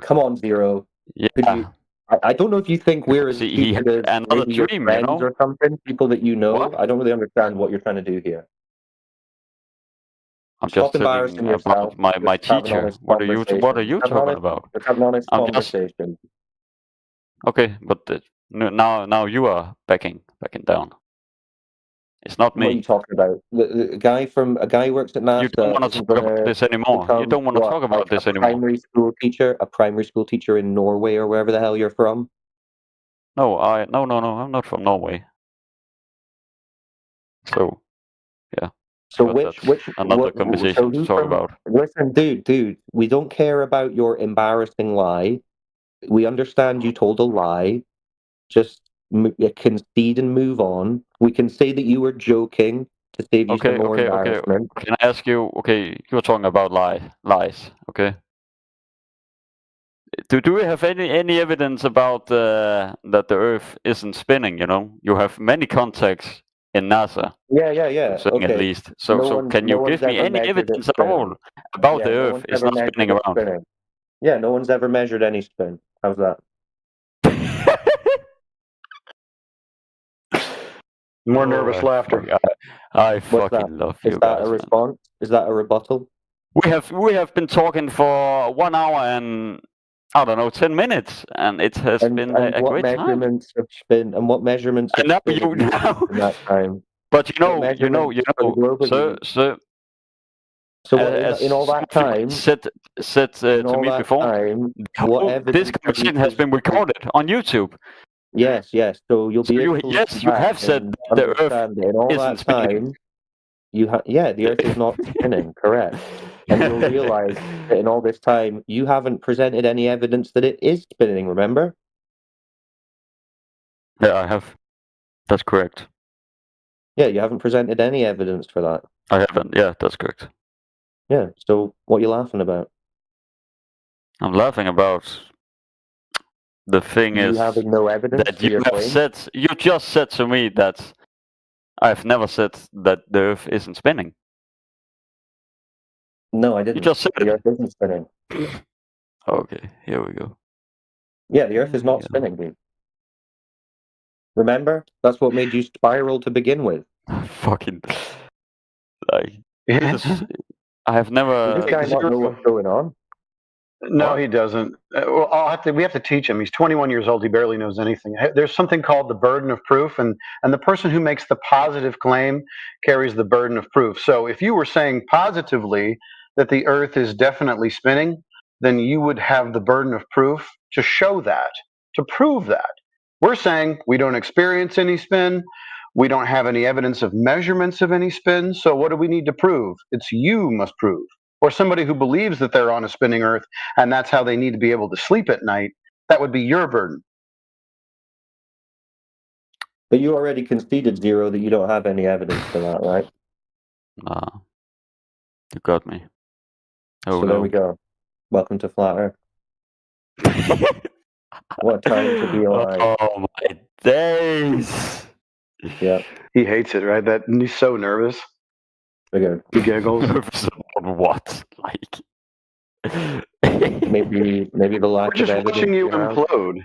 [SPEAKER 13] Come on, Zero.
[SPEAKER 15] Yeah.
[SPEAKER 13] Could you? I don't know if you think we're as
[SPEAKER 15] See, he had
[SPEAKER 13] stupid as
[SPEAKER 15] another
[SPEAKER 13] maybe your
[SPEAKER 15] dream, you
[SPEAKER 13] friends
[SPEAKER 15] know.
[SPEAKER 13] or something, people that you know.
[SPEAKER 15] What?
[SPEAKER 13] I don't really understand what you're trying to do here.
[SPEAKER 15] I'm
[SPEAKER 13] Stop
[SPEAKER 15] just
[SPEAKER 13] embarrassing
[SPEAKER 15] telling
[SPEAKER 13] yourself.
[SPEAKER 15] about my
[SPEAKER 13] Just have an
[SPEAKER 15] teacher.
[SPEAKER 13] honest
[SPEAKER 15] What are you
[SPEAKER 13] conversation.
[SPEAKER 15] talking about?
[SPEAKER 13] Let's have an honest
[SPEAKER 15] I'm just
[SPEAKER 13] conversation.
[SPEAKER 15] okay, but now you are backing down. It's not
[SPEAKER 13] What are you
[SPEAKER 15] me.
[SPEAKER 13] talking about? The guy who works at NASA
[SPEAKER 15] You don't want to
[SPEAKER 13] isn't
[SPEAKER 15] talk
[SPEAKER 13] going
[SPEAKER 15] about
[SPEAKER 13] to
[SPEAKER 15] this anymore. You
[SPEAKER 13] become
[SPEAKER 15] don't want to
[SPEAKER 13] what,
[SPEAKER 15] talk about
[SPEAKER 13] like
[SPEAKER 15] this
[SPEAKER 13] a
[SPEAKER 15] anymore.
[SPEAKER 13] primary school teacher in Norway or wherever the hell you're from?
[SPEAKER 15] No, no. I'm not from Norway. So, yeah.
[SPEAKER 13] So
[SPEAKER 15] But
[SPEAKER 13] which
[SPEAKER 15] that's another
[SPEAKER 13] what? So
[SPEAKER 15] conversation to
[SPEAKER 13] who's
[SPEAKER 15] talk
[SPEAKER 13] from?
[SPEAKER 15] about.
[SPEAKER 13] Listen, dude, we don't care about your embarrassing lie. We understand you told a lie. Just concede and move on. We can say that you were joking to save you some more
[SPEAKER 15] Okay.
[SPEAKER 13] embarrassment.
[SPEAKER 15] Can I ask you? Okay, you're talking about lies. Okay. Do we have any evidence about that the Earth isn't spinning? You know, you have many contacts in NASA.
[SPEAKER 13] Yeah.
[SPEAKER 15] Saying at
[SPEAKER 13] Okay.
[SPEAKER 15] least. So can you give me any evidence at all about the
[SPEAKER 13] no
[SPEAKER 15] Earth
[SPEAKER 13] one's
[SPEAKER 15] is
[SPEAKER 13] ever
[SPEAKER 15] not
[SPEAKER 13] measured
[SPEAKER 15] spinning
[SPEAKER 13] it
[SPEAKER 15] around?
[SPEAKER 13] spinning. Yeah, no one's ever measured any spin. How's that?
[SPEAKER 17] More nervous laughter.
[SPEAKER 15] I
[SPEAKER 13] What's
[SPEAKER 15] fucking
[SPEAKER 13] that?
[SPEAKER 15] love
[SPEAKER 13] Is
[SPEAKER 15] you
[SPEAKER 13] that
[SPEAKER 15] guys,
[SPEAKER 13] a
[SPEAKER 15] man.
[SPEAKER 13] response? Is that a rebuttal?
[SPEAKER 15] We have been talking for 1 hour and I don't know 10 minutes, and it has been a
[SPEAKER 13] what
[SPEAKER 15] great time.
[SPEAKER 13] measurements of spin and what measurements of
[SPEAKER 15] And now
[SPEAKER 13] spin
[SPEAKER 15] you
[SPEAKER 13] have you used in that time?
[SPEAKER 15] But you
[SPEAKER 13] What
[SPEAKER 15] know,
[SPEAKER 13] measurements for the globe have you
[SPEAKER 15] sir,
[SPEAKER 13] used?
[SPEAKER 15] sir.
[SPEAKER 13] So what,
[SPEAKER 15] As
[SPEAKER 13] in all that time,
[SPEAKER 15] said
[SPEAKER 13] in
[SPEAKER 15] to
[SPEAKER 13] all
[SPEAKER 15] me
[SPEAKER 13] that
[SPEAKER 15] before,
[SPEAKER 13] time,
[SPEAKER 15] the
[SPEAKER 13] what
[SPEAKER 15] whole-
[SPEAKER 13] evidence
[SPEAKER 15] this
[SPEAKER 13] have you
[SPEAKER 15] conversation has been recorded on YouTube.
[SPEAKER 13] Yes. So you'll
[SPEAKER 15] So
[SPEAKER 13] be
[SPEAKER 15] you
[SPEAKER 13] able to
[SPEAKER 15] yes,
[SPEAKER 13] look
[SPEAKER 15] you
[SPEAKER 13] back
[SPEAKER 15] have said
[SPEAKER 13] and
[SPEAKER 15] that the Earth
[SPEAKER 13] understand that in all
[SPEAKER 15] isn't
[SPEAKER 13] that
[SPEAKER 15] spinning.
[SPEAKER 13] time, the Earth is not spinning, correct? And you'll realize that in all this time, you haven't presented any evidence that it is spinning. Remember?
[SPEAKER 15] Yeah, I have. That's correct.
[SPEAKER 13] Yeah, you haven't presented any evidence for that.
[SPEAKER 15] I haven't. Yeah, that's correct.
[SPEAKER 13] Yeah. So what are you laughing about?
[SPEAKER 15] I'm laughing about the thing
[SPEAKER 13] You
[SPEAKER 15] is
[SPEAKER 13] having no evidence
[SPEAKER 15] that
[SPEAKER 13] for
[SPEAKER 15] you
[SPEAKER 13] your
[SPEAKER 15] have
[SPEAKER 13] claim?
[SPEAKER 15] said you just said to me that I've never said that the Earth isn't spinning.
[SPEAKER 13] No, I didn't.
[SPEAKER 15] You just said
[SPEAKER 13] The
[SPEAKER 15] it.
[SPEAKER 13] Earth isn't spinning.
[SPEAKER 15] Okay, here we go.
[SPEAKER 13] Yeah, the Earth is not spinning, dude. Remember? That's what made you spiral to begin with.
[SPEAKER 15] Fucking like this is, I have never.
[SPEAKER 13] Does this guy not know what's going on?
[SPEAKER 17] No, he doesn't. Well, we have to teach him. He's 21 years old. He barely knows anything. There's something called the burden of proof, and the person who makes the positive claim carries the burden of proof. So if you were saying positively that the Earth is definitely spinning, then you would have the burden of proof to show that, to prove that. We're saying we don't experience any spin. We don't have any evidence of measurements of any spin. So what do we need to prove? It's you must prove. Or somebody who believes that they're on a spinning Earth and that's how they need to be able to sleep at night, that would be your burden.
[SPEAKER 13] But you already conceded, Zero, that you don't have any evidence for that, right?
[SPEAKER 15] Nah, you got me. Oh,
[SPEAKER 13] so there we go. Welcome to Flat Earth. What a time to be alive.
[SPEAKER 15] Oh my days.
[SPEAKER 13] Yeah.
[SPEAKER 17] He hates it, right? He's so nervous.
[SPEAKER 13] Okay.
[SPEAKER 17] He giggles.
[SPEAKER 15] Nervous about what? Like
[SPEAKER 13] maybe the lack
[SPEAKER 17] We're just
[SPEAKER 13] of evidence.
[SPEAKER 17] watching you implode.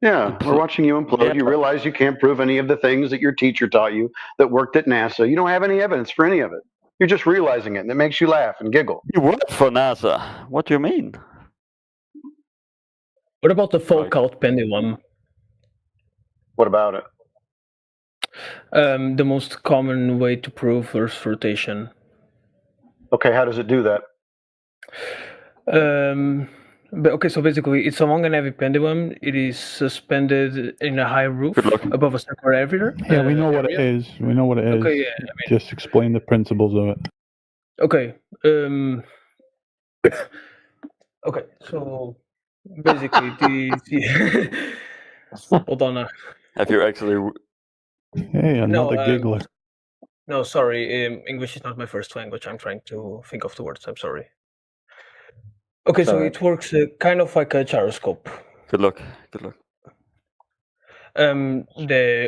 [SPEAKER 17] Yeah, we're watching you implode.
[SPEAKER 15] Yeah.
[SPEAKER 17] You realize you can't prove any of the things that your teacher taught you that worked at NASA. You don't have any evidence for any of it. You're just realizing it, and it makes you laugh and giggle.
[SPEAKER 15] You work for NASA. What do you mean?
[SPEAKER 19] What about the Foucault pendulum?
[SPEAKER 17] What about it?
[SPEAKER 19] The most common way to prove Earth's rotation.
[SPEAKER 17] Okay, how does it do that?
[SPEAKER 19] So basically, it's a long and heavy pendulum. It is suspended in a high roof above a circular area.
[SPEAKER 14] Yeah, we know what it is. We know what it is.
[SPEAKER 19] Okay, yeah.
[SPEAKER 14] Just explain the principles of it.
[SPEAKER 19] Okay. Okay. So basically, the hold on.
[SPEAKER 15] Have you actually?
[SPEAKER 14] Hey, another
[SPEAKER 19] No,
[SPEAKER 14] giggler.
[SPEAKER 19] no, sorry. English is not my first language. I'm trying to think of the words. I'm sorry. Okay, so
[SPEAKER 13] Sorry.
[SPEAKER 19] it works kind of like a gyroscope.
[SPEAKER 15] Good luck. Good luck.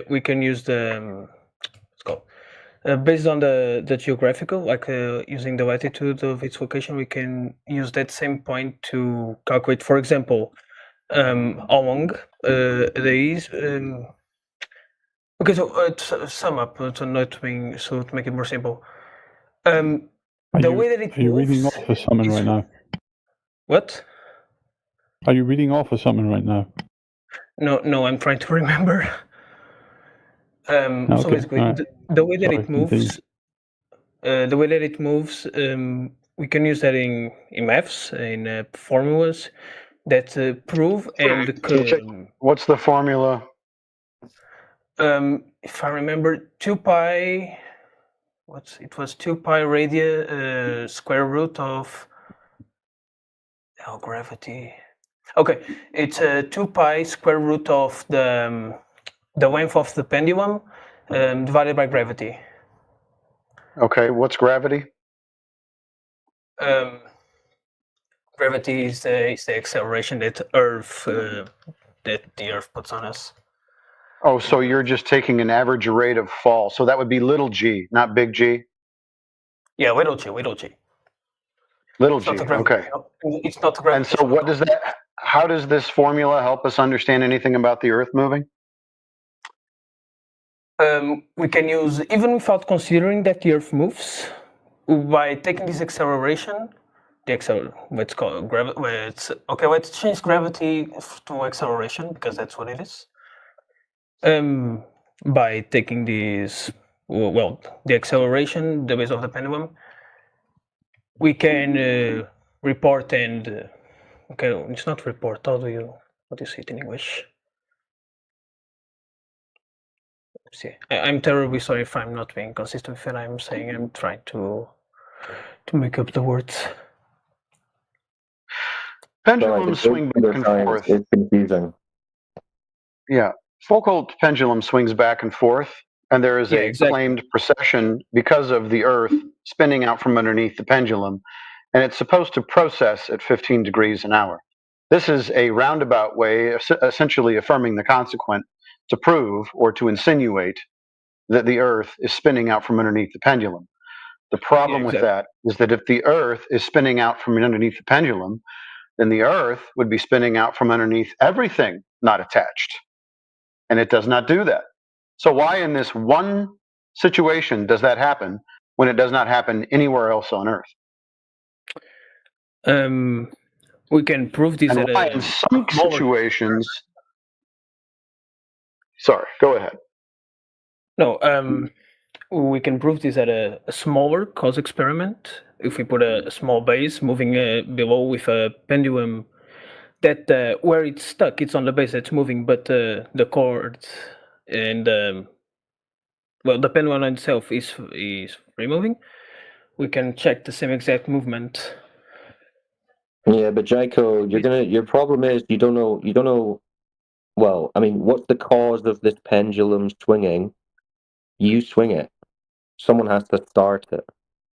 [SPEAKER 19] We can use the what's it called based on the geographical, like using the latitude of its location. We can use that same point to calculate, for example, how long it is. Okay, so to sum up, to not being so to make it more simple. The way that it
[SPEAKER 14] Are you reading
[SPEAKER 19] moves.
[SPEAKER 14] off of something right now?
[SPEAKER 19] What?
[SPEAKER 14] Are you reading off of something right now?
[SPEAKER 19] No, I'm trying to remember. So
[SPEAKER 14] Okay,
[SPEAKER 19] basically,
[SPEAKER 14] alright.
[SPEAKER 19] the way that
[SPEAKER 14] Sorry,
[SPEAKER 19] it
[SPEAKER 14] continue.
[SPEAKER 19] moves, we can use that in maths, in formulas that prove and
[SPEAKER 17] What's the formula?
[SPEAKER 19] if I remember, 2 pi. It was 2 pi radius square root of gravity. Okay, it's 2 pi square root of the length of the pendulum divided by gravity.
[SPEAKER 17] Okay, what's gravity?
[SPEAKER 19] Gravity is the acceleration that the Earth puts on us.
[SPEAKER 17] Oh, so you're just taking an average rate of fall. So that would be little g, not big G.
[SPEAKER 19] Yeah, little g, little g.
[SPEAKER 17] Little
[SPEAKER 19] It's
[SPEAKER 17] g.
[SPEAKER 19] not a
[SPEAKER 17] Okay.
[SPEAKER 19] It's not a
[SPEAKER 17] And so what does that? How does this formula help us understand anything about the Earth moving?
[SPEAKER 19] We can use, even without considering that the Earth moves, by taking this acceleration, let's call it gravity. Let's change gravity to acceleration because that's what it is. By taking this, the acceleration, the base of the pendulum, we can report and okay, it's not report. How do you say it in English? Let's see, I'm terribly sorry if I'm not being consistent with what I'm saying. I'm trying to make up the words.
[SPEAKER 17] Pendulums swing back and forth.
[SPEAKER 13] It's confusing.
[SPEAKER 17] Yeah, Foucault pendulum swings back and forth, and there is a claimed precession because of the Earth spinning out from underneath the pendulum, and it's supposed to process at 15 degrees an hour. This is a roundabout way, essentially affirming the consequent, to prove or to insinuate that the Earth is spinning out from underneath the pendulum. The problem with that is that if the Earth is spinning out from underneath the pendulum, then the Earth would be spinning out from underneath everything not attached. And it does not do that. So why in this one situation does that happen when it does not happen anywhere else on Earth?
[SPEAKER 19] We can prove this
[SPEAKER 17] and
[SPEAKER 19] at
[SPEAKER 17] why in some situations. Sorry, go ahead.
[SPEAKER 19] No, we can prove this at a smaller cause experiment. If we put a small base moving below with a pendulum that where it's stuck, it's on the base that's moving, but the cord and the pendulum itself is free moving. We can check the same exact movement.
[SPEAKER 13] Yeah, but Jaiko, your problem is you don't know. Well, I mean, what's the cause of this pendulum swinging? You swing it. Someone has to start it,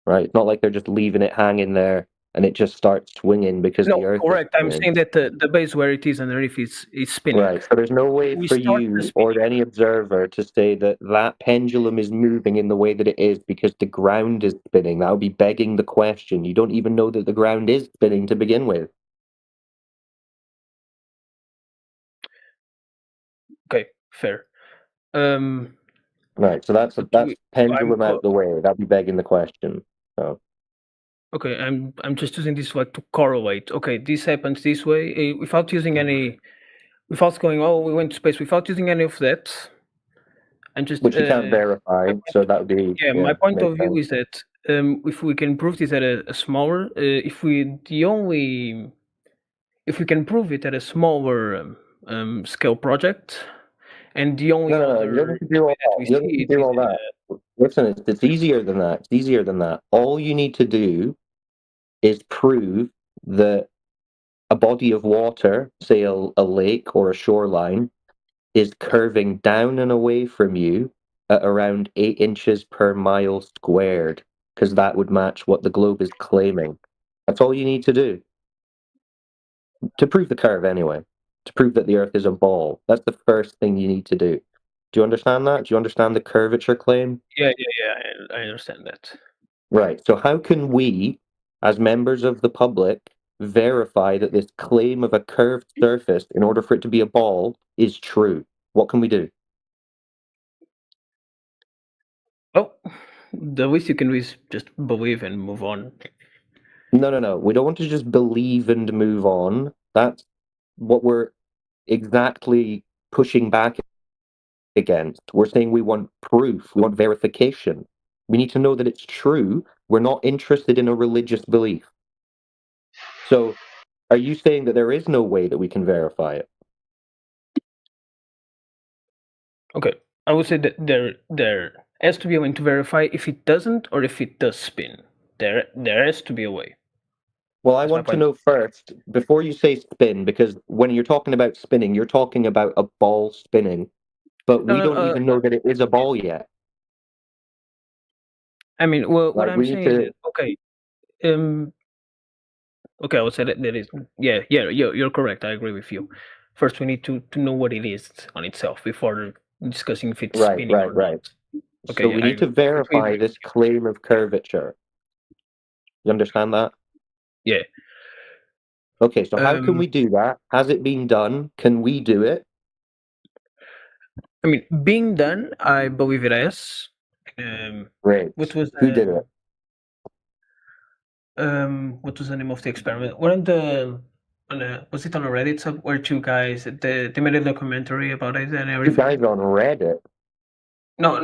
[SPEAKER 13] right? It's not like they're just leaving it hanging there and it just starts swinging because the Earth.
[SPEAKER 19] Correct.
[SPEAKER 13] Is
[SPEAKER 19] I'm saying that the base where it is underneath is spinning.
[SPEAKER 13] Right. So there's no way for you or any observer to say that that pendulum is moving in the way that it is because the ground is spinning. That would be begging the question. You don't even know that the ground is spinning to begin with.
[SPEAKER 19] Okay, fair.
[SPEAKER 13] Right. So that's pendulum out the way. That'd be begging the question. So.
[SPEAKER 19] Okay, I'm just using this like to correlate. Okay, this happens this way without using any, without going, oh, we went to space, without using any of that. I'm just
[SPEAKER 13] which you can't verify, so that would be.
[SPEAKER 19] Yeah, my point of view is that if we can prove this at a smaller, if we can prove it at a smaller scale project, and the only
[SPEAKER 13] you don't need to do all that. Listen, it's easier than that. It's easier than that. All you need to do is prove that a body of water, say a lake or a shoreline, is curving down and away from you at around 8 inches per mile squared, because that would match what the globe is claiming. That's all you need to do. To prove the curve, anyway. To prove that the Earth is a ball. That's the first thing you need to do. Do you understand that? Do you understand the curvature claim?
[SPEAKER 19] Yeah. I understand that.
[SPEAKER 13] Right. So how can we, as members of the public, verify that this claim of a curved surface, in order for it to be a ball, is true? What can we do?
[SPEAKER 19] Oh, the least you can do is just believe and move on.
[SPEAKER 13] No. We don't want to just believe and move on. That's what we're exactly pushing back against. We're saying we want proof. We want verification. We need to know that it's true. We're not interested in a religious belief. So, are you saying that there is no way that we can verify it?
[SPEAKER 19] Okay, I would say that there has to be a way to verify if it doesn't or if it does spin. There has to be a way.
[SPEAKER 13] Well, I want to know first, before you say spin, because when you're talking about spinning, you're talking about a ball spinning, but we don't even know that it is a ball yet.
[SPEAKER 19] I mean, well, what
[SPEAKER 13] Like,
[SPEAKER 19] I'm
[SPEAKER 13] we need
[SPEAKER 19] saying
[SPEAKER 13] to.
[SPEAKER 19] is, okay, okay, I would say that there is, yeah, you're correct. I agree with you. First, we need to know what it is on itself before discussing if it's
[SPEAKER 13] Right.
[SPEAKER 19] spinning or not. Okay,
[SPEAKER 13] So
[SPEAKER 19] yeah,
[SPEAKER 13] we
[SPEAKER 19] I
[SPEAKER 13] need to
[SPEAKER 19] agree.
[SPEAKER 13] verify this claim of curvature. You understand that?
[SPEAKER 19] Yeah.
[SPEAKER 13] Okay, so how can we do that? Has it been done? Can we do it?
[SPEAKER 19] I mean, being done, I believe it is.
[SPEAKER 13] Great.
[SPEAKER 19] What was
[SPEAKER 13] Who did it?
[SPEAKER 19] what was the name of the experiment? Was it on a Reddit sub where two guys they made a documentary about it and
[SPEAKER 13] You
[SPEAKER 19] everything?
[SPEAKER 13] guys on Reddit?
[SPEAKER 19] No,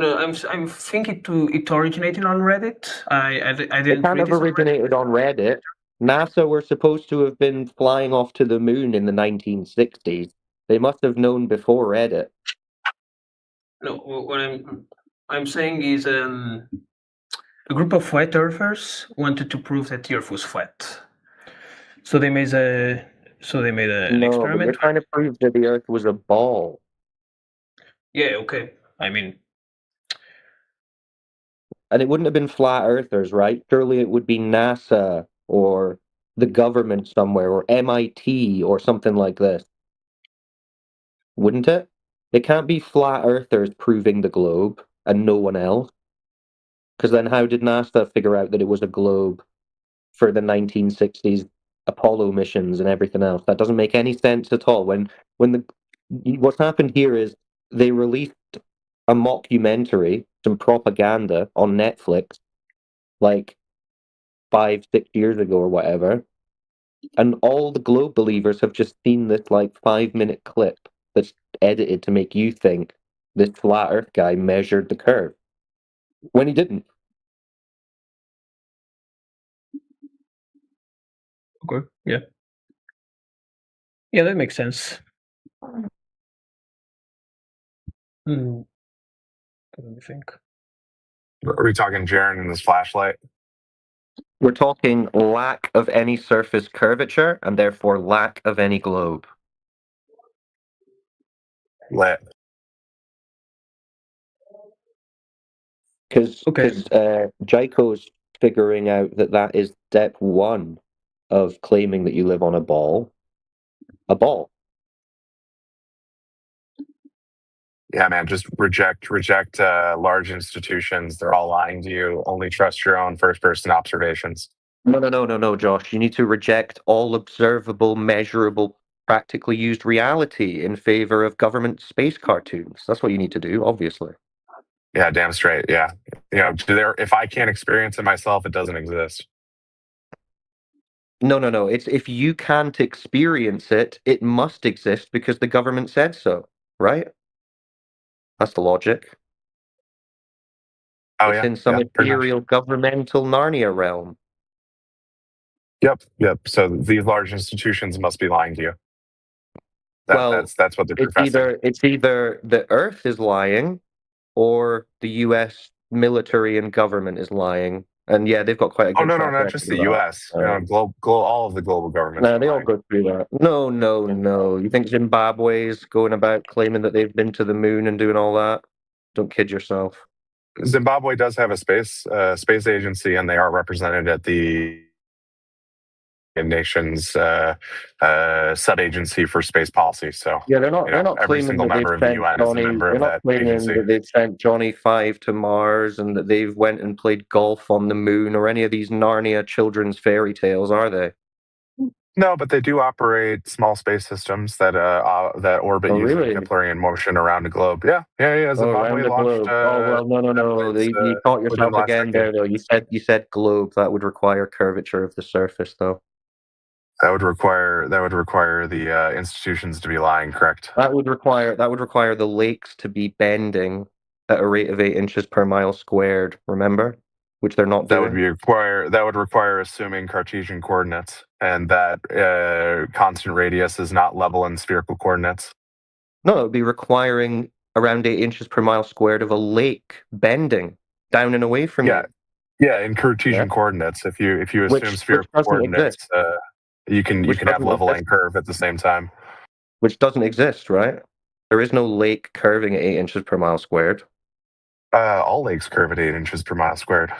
[SPEAKER 19] I'm thinking it originated on Reddit. I
[SPEAKER 13] It
[SPEAKER 19] didn't
[SPEAKER 13] can't
[SPEAKER 19] read
[SPEAKER 13] have
[SPEAKER 19] this on Reddit.
[SPEAKER 13] originated on Reddit. NASA were supposed to have been flying off to the moon in the 1960s. They must have known before Reddit.
[SPEAKER 19] No, what I'm saying is a group of flat earthers wanted to prove that the Earth was flat. So they made an
[SPEAKER 13] No, but
[SPEAKER 19] experiment.
[SPEAKER 13] you're trying to prove that the Earth was a ball.
[SPEAKER 19] Yeah, okay. I mean,
[SPEAKER 13] And it wouldn't have been flat earthers, right? Surely it would be NASA or the government somewhere or MIT or something like this. Wouldn't it? It can't be flat earthers proving the globe and no one else. Because then how did NASA figure out that it was a globe for the 1960s Apollo missions and everything else? That doesn't make any sense at all. What's happened here is they released a mockumentary, some propaganda on Netflix, like 5-6 years ago or whatever, and all the globe believers have just seen this like 5-minute clip that's edited to make you think this flat earth guy measured the curve when he didn't.
[SPEAKER 19] okay, yeah. Yeah, that makes sense. Let me think.
[SPEAKER 20] Are we talking Jaren and his flashlight?
[SPEAKER 13] We're talking lack of any surface curvature and therefore lack of any globe.
[SPEAKER 20] Lit.
[SPEAKER 13] Because Jaiko's figuring out that is step one of claiming that you live on a ball. A ball.
[SPEAKER 20] Yeah, man, just reject large institutions. They're all lying to you. Only trust your own first-person observations.
[SPEAKER 13] No, Josh. You need to reject all observable, measurable, practically used reality in favor of government space cartoons. That's what you need to do, obviously.
[SPEAKER 20] Yeah, damn straight. Yeah, if I can't experience it myself, it doesn't exist.
[SPEAKER 13] No. It's if you can't experience it, it must exist because the government said so, right? That's the logic.
[SPEAKER 20] Oh,
[SPEAKER 13] it's in some ethereal governmental Narnia realm.
[SPEAKER 20] Yep. So these large institutions must be lying to you. That's what they're professing.
[SPEAKER 13] It's either the Earth is lying, or the U.S. military and government is lying. And yeah, they've got quite a
[SPEAKER 20] Oh
[SPEAKER 13] good
[SPEAKER 20] no,
[SPEAKER 13] track
[SPEAKER 20] not
[SPEAKER 13] record
[SPEAKER 20] just
[SPEAKER 13] of
[SPEAKER 20] the
[SPEAKER 13] that.
[SPEAKER 20] U.S. All of the global governments.
[SPEAKER 13] No,
[SPEAKER 20] are
[SPEAKER 13] they all
[SPEAKER 20] lying.
[SPEAKER 13] go through that. No. You think Zimbabwe's going about claiming that they've been to the moon and doing all that? Don't kid yourself.
[SPEAKER 20] Zimbabwe does have a space agency, and they are represented at the Nations sub-agency for space policy. So
[SPEAKER 13] Yeah, they're not
[SPEAKER 20] every
[SPEAKER 13] claiming
[SPEAKER 20] single
[SPEAKER 13] that they've
[SPEAKER 20] member of the
[SPEAKER 13] sent
[SPEAKER 20] UN is a
[SPEAKER 13] Johnny.
[SPEAKER 20] member
[SPEAKER 13] They're
[SPEAKER 20] of
[SPEAKER 13] not
[SPEAKER 20] that
[SPEAKER 13] claiming
[SPEAKER 20] agency.
[SPEAKER 13] that they've sent Johnny 5 to Mars and that they've went and played golf on the moon or any of these Narnia children's fairy tales, are they?
[SPEAKER 20] No, but they do operate small space systems that orbit
[SPEAKER 13] Oh,
[SPEAKER 20] using
[SPEAKER 13] really?
[SPEAKER 20] Keplerian motion around the globe. Yeah. Zimbabwe
[SPEAKER 13] around the
[SPEAKER 20] launched.
[SPEAKER 13] globe. Oh well, no. You caught
[SPEAKER 20] within
[SPEAKER 13] yourself
[SPEAKER 20] last
[SPEAKER 13] again
[SPEAKER 20] decade.
[SPEAKER 13] there, though. You said globe. That would require curvature of the surface, though.
[SPEAKER 20] That would require the institutions to be lying, correct?
[SPEAKER 13] That would require the lakes to be bending at a rate of 8 inches per mile squared. Remember, which they're not doing.
[SPEAKER 20] That would require assuming Cartesian coordinates, and that constant radius is not level in spherical coordinates.
[SPEAKER 13] No, it would be requiring around 8 inches per mile squared of a lake bending down and away from you.
[SPEAKER 20] Yeah, in Cartesian coordinates. If you assume spherical coordinates, you can have leveling curve at the same time.
[SPEAKER 13] Which doesn't exist, right? There is no lake curving at 8 inches per mile squared.
[SPEAKER 20] All lakes curve at 8 inches per mile squared.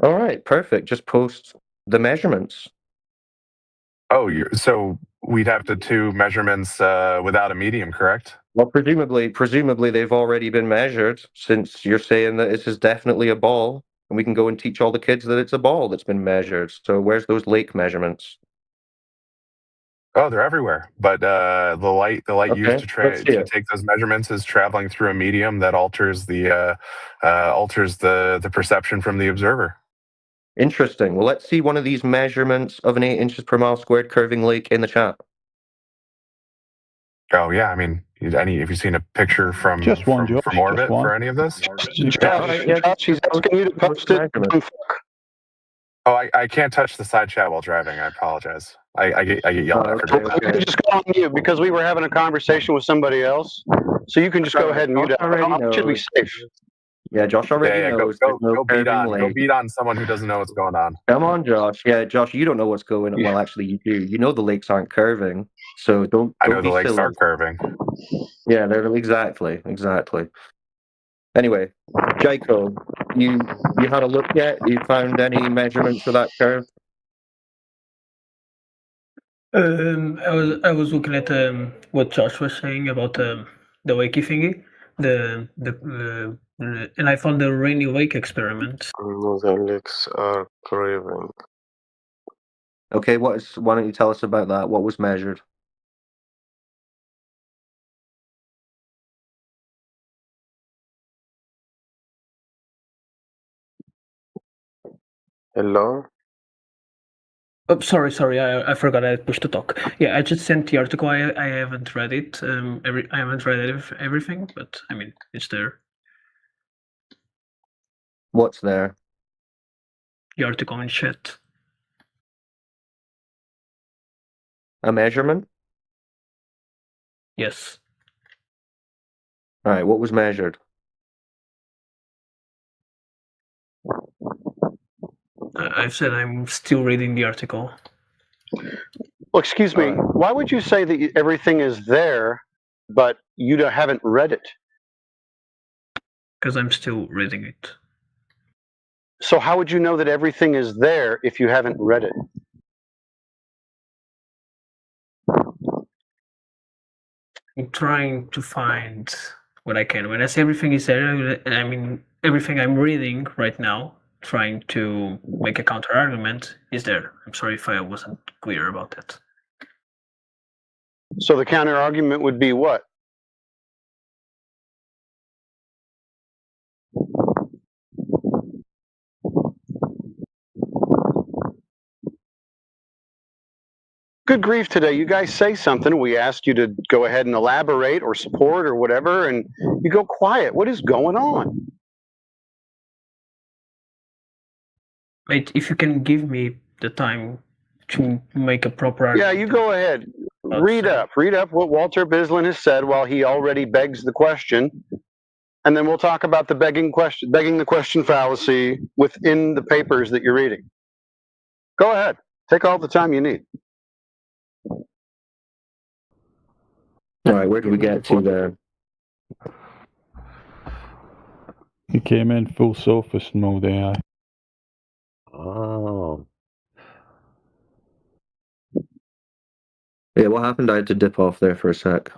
[SPEAKER 13] All right, perfect. Just post the measurements.
[SPEAKER 20] Oh, so we'd have to do measurements without a medium, correct?
[SPEAKER 13] Well, presumably they've already been measured, since you're saying that this is definitely a ball, and we can go and teach all the kids that it's a ball that's been measured. So where's those lake measurements?
[SPEAKER 20] Oh, they're everywhere. But the light used to take those measurements is traveling through a medium that alters the perception from the observer.
[SPEAKER 13] Interesting. Well, let's see one of these measurements of an 8 inches per mile squared curving lake in the chat.
[SPEAKER 20] Oh yeah, I mean, have you seen a picture from orbit for any of this?
[SPEAKER 17] Josh, he's asking you to post it.
[SPEAKER 20] Oh, I can't touch the side chat while driving. I apologize. I get yelled at for doing that.
[SPEAKER 17] You can just go on mute because we were having a conversation with somebody else. So you can just go ahead and mute up. It should be safe.
[SPEAKER 13] Yeah, Josh already knows.
[SPEAKER 20] Go beat on someone who doesn't know what's going on.
[SPEAKER 13] Come on, Josh. Yeah, Josh, you don't know what's going on. Well, actually, you do. You know the lakes aren't curving, so don't.
[SPEAKER 20] I know
[SPEAKER 13] be
[SPEAKER 20] the lakes
[SPEAKER 13] silly.
[SPEAKER 20] are curving.
[SPEAKER 13] Yeah, they're exactly. Anyway, Jacob, you had a look yet? You found any measurements for that curve?
[SPEAKER 19] I was looking at what Josh was saying about the wakey thingy, and I found the rainy lake experiment.
[SPEAKER 4] No, the lakes are curving.
[SPEAKER 13] Okay, why don't you tell us about that? What was measured?
[SPEAKER 4] Hello?
[SPEAKER 19] Oh, sorry. I forgot I pushed to talk. Yeah, I just sent the article. I haven't read it. I haven't read everything, but I mean, it's there.
[SPEAKER 13] What's there?
[SPEAKER 19] The article in chat.
[SPEAKER 13] A measurement?
[SPEAKER 19] Yes.
[SPEAKER 13] All right, what was measured?
[SPEAKER 19] I've said I'm still reading the article.
[SPEAKER 17] Well, excuse me. Why would you say that everything is there, but you haven't read it?
[SPEAKER 19] Because I'm still reading it.
[SPEAKER 17] So how would you know that everything is there if you haven't read it?
[SPEAKER 19] I'm trying to find what I can. When I say everything is there, I mean everything I'm reading right now, trying to make a counter argument, is there. I'm sorry if I wasn't clear about that.
[SPEAKER 17] So the counter argument would be what? Good grief today. You guys say something. We asked you to go ahead and elaborate or support or whatever, and you go quiet. What is going on?
[SPEAKER 19] Mate, if you can give me the time to make a proper argument.
[SPEAKER 17] Yeah, you go ahead. Read up what Walter Bislin has said while he already begs the question. and then we'll talk about the begging the question fallacy within the papers that you're reading. Go ahead. Take all the time you need.
[SPEAKER 13] All right, where do we get to there?
[SPEAKER 14] He came in full sophist mode AI.
[SPEAKER 13] Oh. Yeah, what happened? I had to dip off there for a sec.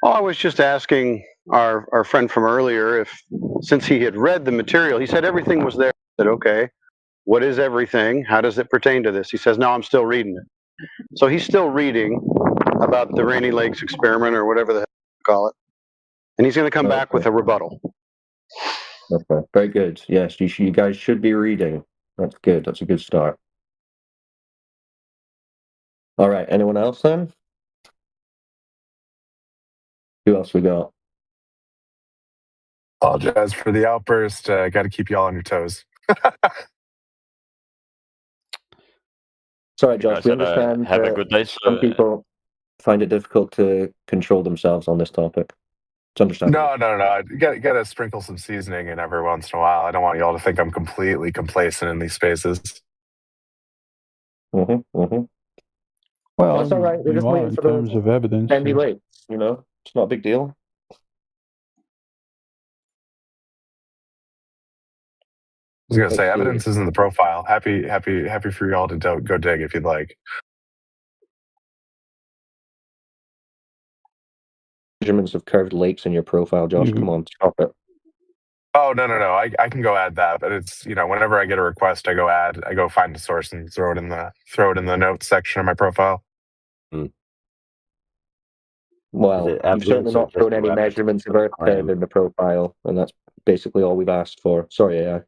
[SPEAKER 17] Oh, I was just asking our friend from earlier if, since he had read the material, he said everything was there. I said, okay, what is everything? How does it pertain to this? He says, no, I'm still reading it. So he's still reading about the Rainy Lakes experiment or whatever the hell you call it. And he's going to come back with a rebuttal.
[SPEAKER 13] Okay, very good. Yes, you guys should be reading. That's good. That's a good start. All right, anyone else then? Who else we got?
[SPEAKER 20] Apologize for the outburst. Got to keep you all on your toes.
[SPEAKER 13] Sorry, Josh. We understand
[SPEAKER 15] have a
[SPEAKER 13] that
[SPEAKER 15] good day.
[SPEAKER 13] some people find it difficult to control themselves on this topic. It's understandable.
[SPEAKER 20] No. Got to sprinkle some seasoning in every once in a while. I don't want you all to think I'm completely complacent in these spaces.
[SPEAKER 14] Well,
[SPEAKER 13] That's all right. We're
[SPEAKER 14] you
[SPEAKER 13] just
[SPEAKER 14] are
[SPEAKER 13] waiting
[SPEAKER 14] in
[SPEAKER 13] for those
[SPEAKER 14] terms of evidence.
[SPEAKER 13] Sandy
[SPEAKER 14] so-
[SPEAKER 13] Lakes, you know? It's not a big deal.
[SPEAKER 20] I was gonna say
[SPEAKER 13] Let's see.
[SPEAKER 20] evidence is in the profile. Happy for you all to go dig if you'd like.
[SPEAKER 13] Measurements of curved lakes in your profile, Josh. Come on, stop it.
[SPEAKER 20] Oh no. I can go add that, but it's whenever I get a request, I go find the source and throw it in the notes section of my profile.
[SPEAKER 13] Well, you've certainly not thrown any measurements of Earth curve in the profile, and that's basically all we've asked for. Sorry, AI.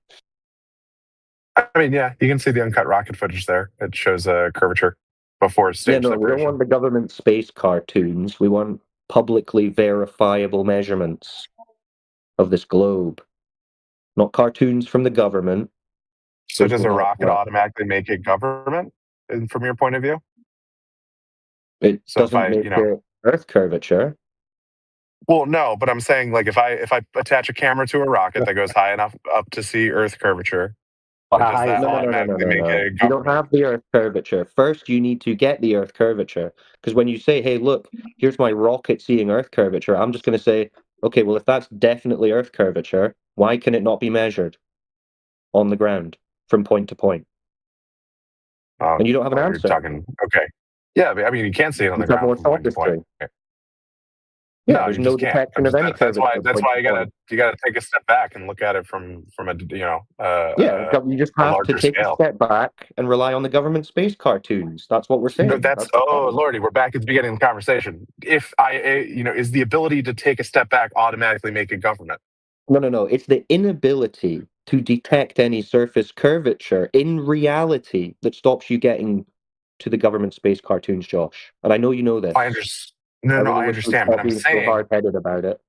[SPEAKER 20] I mean, yeah, you can see the uncut rocket footage there. It shows a curvature before stage
[SPEAKER 13] Yeah, no, we don't want the government space cartoons. We want publicly verifiable measurements of this globe, not cartoons from the government.
[SPEAKER 20] So
[SPEAKER 13] Those
[SPEAKER 20] does
[SPEAKER 13] will
[SPEAKER 20] a
[SPEAKER 13] not
[SPEAKER 20] rocket
[SPEAKER 13] work.
[SPEAKER 20] automatically make it government, from your point of view?
[SPEAKER 13] It
[SPEAKER 20] So if
[SPEAKER 13] doesn't make it Earth curvature.
[SPEAKER 20] Well, no, but I'm saying like if I attach a camera to a rocket that goes high enough up to see Earth curvature, does that automatically make it
[SPEAKER 13] You don't have the Earth curvature. First, you need to get the Earth curvature. Because when you say, hey, look, here's my rocket seeing Earth curvature, I'm just going to say, okay, well, if that's definitely Earth curvature, why can it not be measured on the ground from point to point? And you don't have an answer.
[SPEAKER 20] Okay. Yeah, I mean, you can't see it on the
[SPEAKER 13] You've got
[SPEAKER 20] ground
[SPEAKER 13] more
[SPEAKER 20] from point to point.
[SPEAKER 13] Yeah,
[SPEAKER 20] No,
[SPEAKER 13] there's
[SPEAKER 20] you
[SPEAKER 13] no
[SPEAKER 20] just can't.
[SPEAKER 13] detection of any
[SPEAKER 20] That's why.
[SPEAKER 13] curvature
[SPEAKER 20] That's
[SPEAKER 13] point
[SPEAKER 20] why
[SPEAKER 13] to
[SPEAKER 20] you gotta take a step back and look at it from a
[SPEAKER 13] you just
[SPEAKER 20] a
[SPEAKER 13] have to
[SPEAKER 20] larger
[SPEAKER 13] take a
[SPEAKER 20] scale.
[SPEAKER 13] step back and rely on the government space cartoons. That's what we're saying.
[SPEAKER 20] No, that's lordy. We're back at the beginning of the conversation. If is the ability to take a step back automatically make it government?
[SPEAKER 13] No. It's the inability to detect any surface curvature in reality that stops you getting to the government space cartoons, Josh. And I know you know this.
[SPEAKER 20] I understand. No,
[SPEAKER 13] really
[SPEAKER 20] I
[SPEAKER 13] wish you'd
[SPEAKER 20] understand,
[SPEAKER 13] stop
[SPEAKER 20] but I'm
[SPEAKER 13] being so
[SPEAKER 20] saying
[SPEAKER 13] hard-headed about it.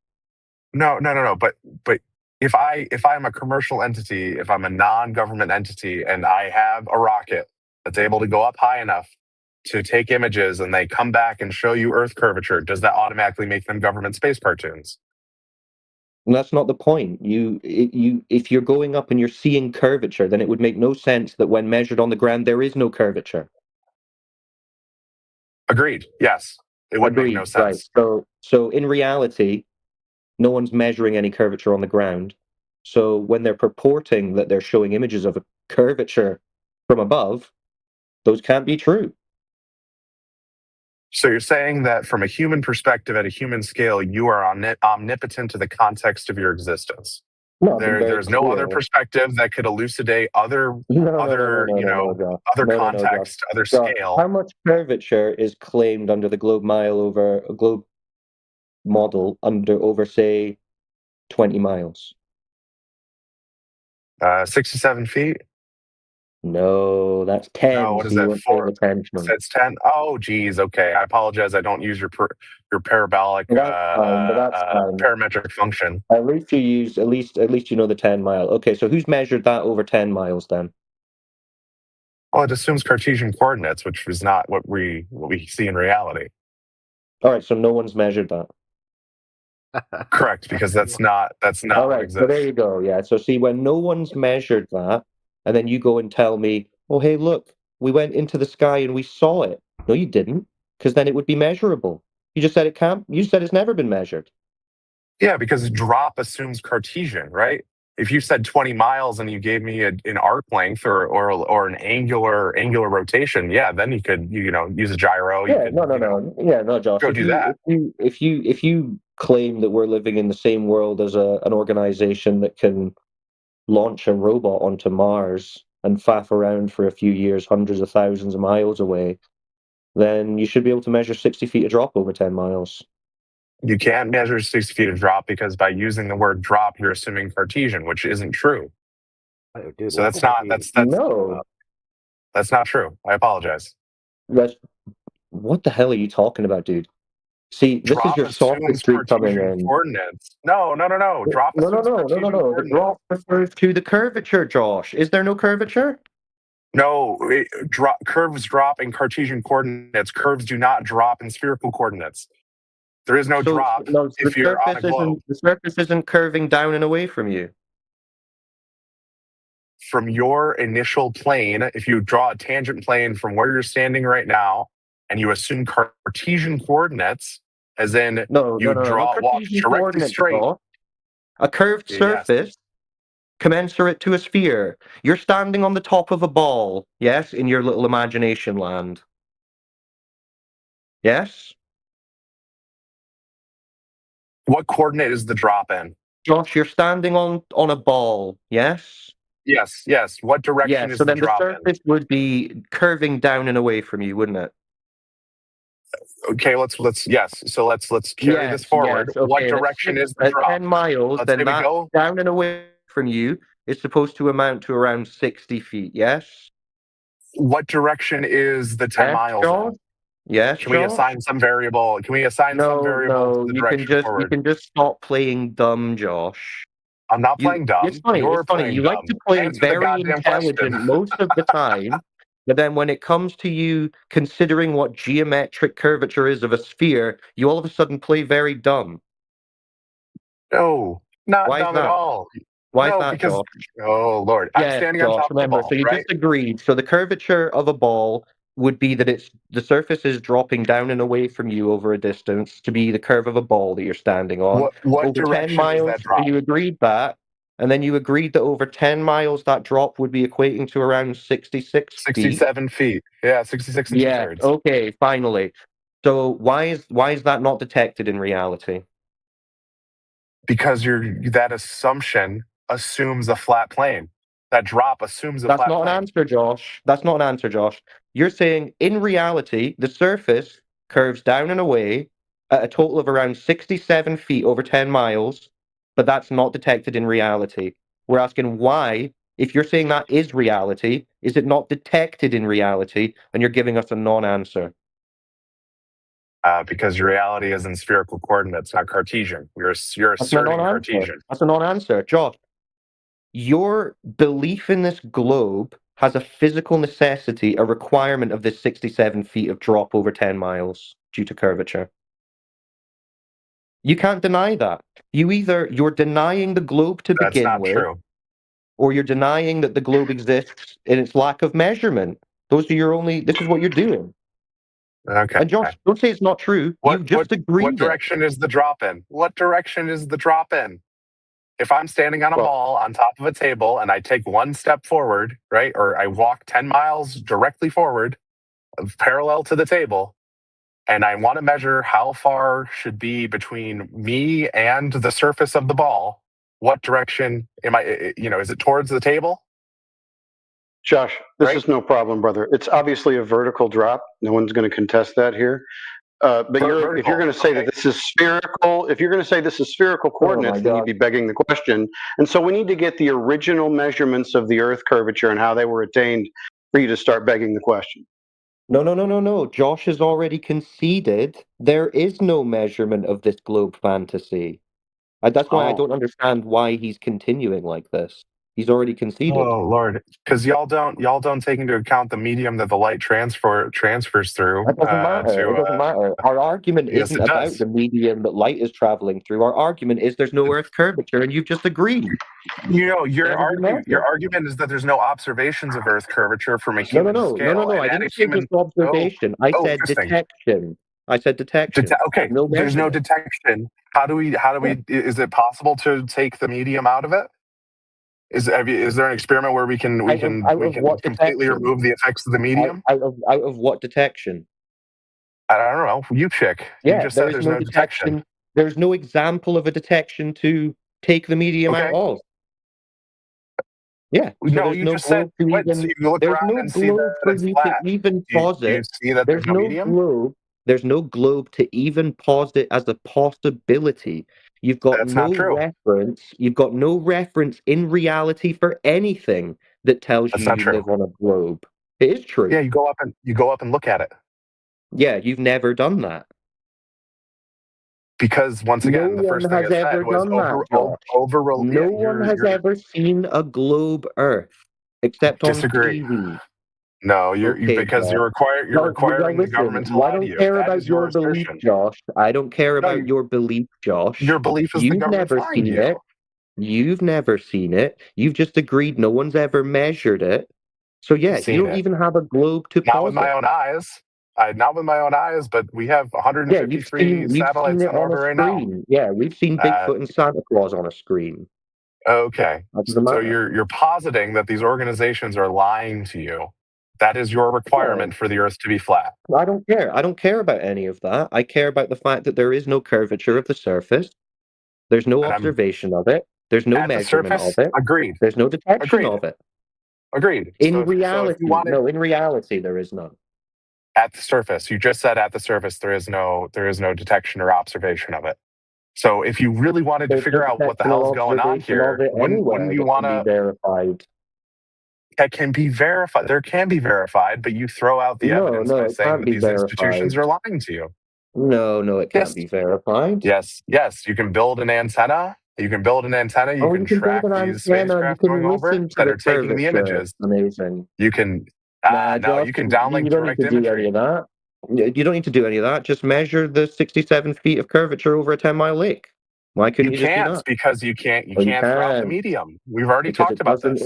[SPEAKER 20] no. But if I'm a commercial entity, if I'm a non-government entity, and I have a rocket that's able to go up high enough to take images, and they come back and show you Earth curvature, does that automatically make them government space cartoons?
[SPEAKER 13] And that's not the point. If you're going up and you're seeing curvature, then it would make no sense that when measured on the ground, there is no curvature.
[SPEAKER 20] Agreed. Yes, it would make no sense.
[SPEAKER 13] Right. So in reality, no one's measuring any curvature on the ground. So when they're purporting that they're showing images of a curvature from above, those can't be true.
[SPEAKER 20] So you're saying that from a human perspective, at a human scale, you are omnipotent to the context of your existence.
[SPEAKER 13] No,
[SPEAKER 20] There's no other perspective that could elucidate other context, other scale.
[SPEAKER 13] How much curvature is claimed under the globe model over, say, 20 miles?
[SPEAKER 20] 67 feet?
[SPEAKER 13] No, that's 10.
[SPEAKER 20] No, what is that? 4? That's 10. Oh, geez. Okay, I apologize. I don't use your parabolic parametric function.
[SPEAKER 13] At least you use at least you know the 10 mile. Okay, so who's measured that over 10 miles then?
[SPEAKER 20] Well, it assumes Cartesian coordinates, which is not what we see in reality.
[SPEAKER 13] All right, so no one's measured that.
[SPEAKER 20] Correct, because that's not
[SPEAKER 13] All
[SPEAKER 20] what
[SPEAKER 13] right, so there
[SPEAKER 20] exists.
[SPEAKER 13] you go. Yeah. So see, when no one's measured that, and then you go and tell me, "Oh, hey, look, we went into the sky and we saw it." No, you didn't, because then it would be measurable. You just said it can't. You said it's never been measured.
[SPEAKER 20] Yeah, because drop assumes Cartesian, right? If you said 20 miles and you gave me an arc length or an angular rotation, yeah, then you could use a gyro. You
[SPEAKER 13] Yeah.
[SPEAKER 20] could
[SPEAKER 13] No. Yeah. No, Josh.
[SPEAKER 20] go do that.
[SPEAKER 13] If you claim that we're living in the same world as an organization that can launch a robot onto Mars and faff around for a few years, hundreds of thousands of miles away, then you should be able to measure 60 feet of drop over 10 miles.
[SPEAKER 20] You can't measure 60 feet of drop because by using the word drop, you're assuming Cartesian, which isn't true.
[SPEAKER 7] Oh, dude,
[SPEAKER 20] So
[SPEAKER 7] what
[SPEAKER 20] that's
[SPEAKER 7] the hell
[SPEAKER 20] not
[SPEAKER 7] are you
[SPEAKER 20] that's
[SPEAKER 7] talking
[SPEAKER 13] No.
[SPEAKER 7] about?
[SPEAKER 20] that's not true. I apologize.
[SPEAKER 13] What the hell are you talking about, dude? See, this is
[SPEAKER 20] Drop
[SPEAKER 13] your
[SPEAKER 20] assumes
[SPEAKER 13] sophistry coming
[SPEAKER 20] Cartesian
[SPEAKER 13] in.
[SPEAKER 20] coordinates. No. Drop
[SPEAKER 13] No.
[SPEAKER 20] assumes Cartesian
[SPEAKER 13] The
[SPEAKER 20] coordinates.
[SPEAKER 13] drop refers to the curvature, Josh. Is there no curvature?
[SPEAKER 20] No, curves drop in Cartesian coordinates. Curves do not drop in spherical coordinates. There is no drop if you're on a globe.
[SPEAKER 13] The surface isn't curving down and away from you.
[SPEAKER 20] From your initial plane, if you draw a tangent plane from where you're standing right now, and you assume Cartesian coordinates, as in
[SPEAKER 13] No
[SPEAKER 20] walk
[SPEAKER 13] Cartesian
[SPEAKER 20] directly
[SPEAKER 13] coordinates,
[SPEAKER 20] straight.
[SPEAKER 13] Josh. A curved
[SPEAKER 20] Yes.
[SPEAKER 13] surface commensurate to a sphere. You're standing on the top of a ball, yes, in your little imagination land. Yes?
[SPEAKER 20] What coordinate is the drop in?
[SPEAKER 13] Josh, you're standing on a ball, yes?
[SPEAKER 20] Yes. What direction
[SPEAKER 13] Yes,
[SPEAKER 20] is
[SPEAKER 13] so
[SPEAKER 20] the
[SPEAKER 13] then the
[SPEAKER 20] drop in?
[SPEAKER 13] surface would be curving down and away from you, wouldn't it?
[SPEAKER 20] Okay, let's carry this forward.
[SPEAKER 13] Okay,
[SPEAKER 20] What direction is the
[SPEAKER 13] at
[SPEAKER 20] drop?
[SPEAKER 13] 10 miles,
[SPEAKER 20] Let's say
[SPEAKER 13] then
[SPEAKER 20] we
[SPEAKER 13] that
[SPEAKER 20] go.
[SPEAKER 13] down and away from you is supposed to amount to around 60 feet, yes?
[SPEAKER 20] What direction is the 10
[SPEAKER 13] Yes,
[SPEAKER 20] miles
[SPEAKER 13] Josh?
[SPEAKER 20] in?
[SPEAKER 13] Yes,
[SPEAKER 20] Can we
[SPEAKER 13] Josh?
[SPEAKER 20] assign some variable? Can we assign some variable to the
[SPEAKER 13] You can
[SPEAKER 20] direction
[SPEAKER 13] just
[SPEAKER 20] forward?
[SPEAKER 13] stop playing dumb, Josh.
[SPEAKER 20] I'm not playing dumb.
[SPEAKER 13] It's funny.
[SPEAKER 20] You're
[SPEAKER 13] It's funny.
[SPEAKER 20] playing
[SPEAKER 13] You like
[SPEAKER 20] dumb.
[SPEAKER 13] to play
[SPEAKER 20] Answer the
[SPEAKER 13] very
[SPEAKER 20] goddamn question.
[SPEAKER 13] intelligent most of the time, but then when it comes to you considering what geometric curvature is of a sphere, you all of a sudden play very dumb.
[SPEAKER 20] No, not
[SPEAKER 13] Why is
[SPEAKER 20] dumb at
[SPEAKER 13] that?
[SPEAKER 20] all.
[SPEAKER 13] Why is
[SPEAKER 20] No,
[SPEAKER 13] that,
[SPEAKER 20] because
[SPEAKER 13] Josh?
[SPEAKER 20] oh Lord, I'm
[SPEAKER 13] Yeah,
[SPEAKER 20] standing on
[SPEAKER 13] Josh,
[SPEAKER 20] top of the
[SPEAKER 13] remember,
[SPEAKER 20] ball,
[SPEAKER 13] so you
[SPEAKER 20] right?
[SPEAKER 13] just agreed. So the curvature of a ball would be that the surface is dropping down and away from you over a distance to be the curve of a ball that you're standing on.
[SPEAKER 20] What
[SPEAKER 13] Over 10
[SPEAKER 20] direction is
[SPEAKER 13] miles,
[SPEAKER 20] that
[SPEAKER 13] so
[SPEAKER 20] drop?
[SPEAKER 13] you agreed that, and then you agreed that over 10 miles that drop would be equating to around 66 feet.
[SPEAKER 20] 67 feet. Yeah, 66 and
[SPEAKER 13] Yeah,
[SPEAKER 20] 2/3.
[SPEAKER 13] okay, finally. So why is that not detected in reality?
[SPEAKER 20] Because that assumption assumes a flat plane. That drop assumes a
[SPEAKER 13] That's
[SPEAKER 20] flat
[SPEAKER 13] not an
[SPEAKER 20] plane.
[SPEAKER 13] answer, Josh. That's not an answer, Josh. You're saying in reality, the surface curves down and away at a total of around 67 feet over 10 miles, but that's not detected in reality. We're asking why, if you're saying that is reality, is it not detected in reality? And you're giving us a non-answer.
[SPEAKER 20] Because reality is in spherical coordinates, not Cartesian. You're
[SPEAKER 13] That's a
[SPEAKER 20] asserting
[SPEAKER 13] non-answer.
[SPEAKER 20] Cartesian.
[SPEAKER 13] That's a non-answer. Josh, your belief in this globe has a physical necessity, a requirement of this 67 feet of drop over 10 miles due to curvature. You can't deny that. You're denying the globe to
[SPEAKER 20] That's
[SPEAKER 13] begin
[SPEAKER 20] not
[SPEAKER 13] with,
[SPEAKER 20] true.
[SPEAKER 13] or you're denying that the globe exists in its lack of measurement. This is what you're doing.
[SPEAKER 20] Okay.
[SPEAKER 13] And Josh, don't say it's not true. You just agreed
[SPEAKER 20] What
[SPEAKER 13] it.
[SPEAKER 20] direction is the drop in? What direction is the drop in? If I'm standing on a ball on top of a table and I take one step forward, right, or I walk 10 miles directly forward, parallel to the table, and I want to measure how far should be between me and the surface of the ball, what direction am I, is it towards the table?
[SPEAKER 17] Josh, this is no problem, brother. It's obviously a vertical drop. No one's going to contest that here. But if you're going to say that this is spherical, if you're going to say this is spherical coordinates, then you'd be begging the question. And so we need to get the original measurements of the Earth curvature and how they were attained for you to start begging the question.
[SPEAKER 13] No. Josh has already conceded there is no measurement of this globe fantasy. That's why I don't understand why he's continuing like this. He's already conceded.
[SPEAKER 20] Oh Lord, because y'all don't take into account the medium that the light transfers through.
[SPEAKER 13] That doesn't matter. It doesn't matter. Our argument
[SPEAKER 20] Yes,
[SPEAKER 13] isn't
[SPEAKER 20] it
[SPEAKER 13] about
[SPEAKER 20] does.
[SPEAKER 13] the medium that light is traveling through. Our argument is there's no Earth curvature, and you've just agreed.
[SPEAKER 20] You know, your
[SPEAKER 13] Never been measured.
[SPEAKER 20] argument is that there's no observations of Earth curvature from a
[SPEAKER 13] No,
[SPEAKER 20] human
[SPEAKER 13] no.
[SPEAKER 20] scale.
[SPEAKER 13] I
[SPEAKER 20] and at
[SPEAKER 13] didn't
[SPEAKER 20] a
[SPEAKER 13] say
[SPEAKER 20] human
[SPEAKER 13] just observation. I said
[SPEAKER 20] interesting.
[SPEAKER 13] detection. I said detection.
[SPEAKER 20] Okay,
[SPEAKER 13] No
[SPEAKER 20] there's no
[SPEAKER 13] measurement.
[SPEAKER 20] detection. How do we? Is it possible to take the medium out of it? Is there an experiment where we can completely
[SPEAKER 13] detection?
[SPEAKER 20] remove the effects of the medium?
[SPEAKER 13] Out of what detection?
[SPEAKER 20] I don't know. You pick.
[SPEAKER 13] Yeah,
[SPEAKER 20] you just said there's no detection.
[SPEAKER 13] There's no example of a detection to take the medium out of. Yeah. So
[SPEAKER 20] No, you just said so you look around and see that it's flat.
[SPEAKER 13] To even posit.
[SPEAKER 20] Do you see that there's no medium?
[SPEAKER 13] Globe. There's no globe to even posit as a possibility. You've got no reference. You've got no reference in reality for anything that tells you live on a globe. It is true.
[SPEAKER 20] Yeah, you go up and look at it.
[SPEAKER 13] Yeah, you've never done that.
[SPEAKER 20] Because once again, the first thing I said was overruled.
[SPEAKER 13] No one has ever seen a globe Earth except on
[SPEAKER 20] Disagree.
[SPEAKER 13] TV.
[SPEAKER 20] No, because you're requiring the government to lie to you.
[SPEAKER 13] I don't care about your belief, Josh. I don't care about your belief, Josh.
[SPEAKER 20] Your belief is the government's lying to you.
[SPEAKER 13] You've never seen it. You've just agreed no one's ever measured it. So yeah, you don't even have a globe to posit.
[SPEAKER 20] Not with my own eyes. Not with my own eyes, but we have 153 satellites on orbit right now.
[SPEAKER 13] Yeah, we've seen Bigfoot and Santa Claus on a screen.
[SPEAKER 20] Okay, so you're positing that these organizations are lying to you. That is your requirement for the Earth to be flat.
[SPEAKER 13] I don't care. I don't care about any of that. I care about the fact that there is no curvature of the surface. There's no observation of it. There's no measurement of it.
[SPEAKER 20] Agreed.
[SPEAKER 13] There's no detection of it.
[SPEAKER 20] Agreed.
[SPEAKER 13] In reality, there is none.
[SPEAKER 20] At the surface, you just said at the surface there is no detection or observation of it. So if you really wanted to figure out what the hell's going on here, wouldn't you want to
[SPEAKER 13] verified?
[SPEAKER 20] That can be verified. There can be verified, but you throw out the evidence by saying that these institutions are lying to you.
[SPEAKER 13] No, it can't be verified.
[SPEAKER 20] Yes, you can build an antenna. You can can track these spacecraft going over that are taking the images.
[SPEAKER 13] Amazing.
[SPEAKER 20] You can. You can downlink direct imagery.
[SPEAKER 13] You don't need to do any of that. Just measure the 67 feet of curvature over a 10-mile lake. Why couldn't you just do that?
[SPEAKER 20] Because you can't throw out the medium. We've already talked about this.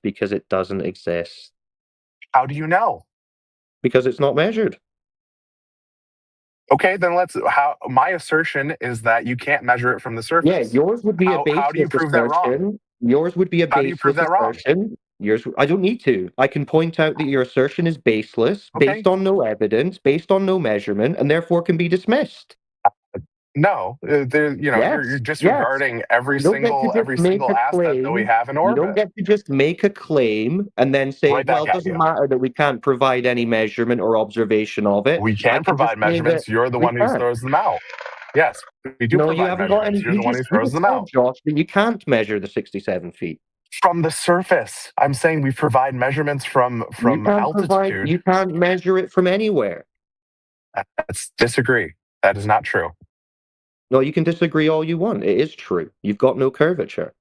[SPEAKER 13] Because it doesn't exist.
[SPEAKER 20] How do you know?
[SPEAKER 13] Because it's not measured.
[SPEAKER 20] Okay, then my assertion is that you can't measure it from the surface.
[SPEAKER 13] Yeah, yours would be a baseless
[SPEAKER 20] How do you prove that wrong?
[SPEAKER 13] Yours would be a baseless assertion. I don't need to. I can point out that your assertion is baseless, based on no evidence, based on no measurement, and therefore can be dismissed.
[SPEAKER 20] No, you're disregarding every single asset that we have in orbit.
[SPEAKER 13] You don't get to just make a claim and then say, it doesn't matter that we can't provide any measurement or observation of it.
[SPEAKER 20] We can provide measurements. You're the one who throws them out. Yes, we do provide measurements. You're the one who throws them out.
[SPEAKER 13] Josh, you can't measure the 67 feet.
[SPEAKER 20] From the surface. I'm saying we provide measurements from altitude.
[SPEAKER 13] You can't measure it from anywhere.
[SPEAKER 20] Disagree. That is not true.
[SPEAKER 13] No, you can disagree all you want. It is true. You've got no curvature.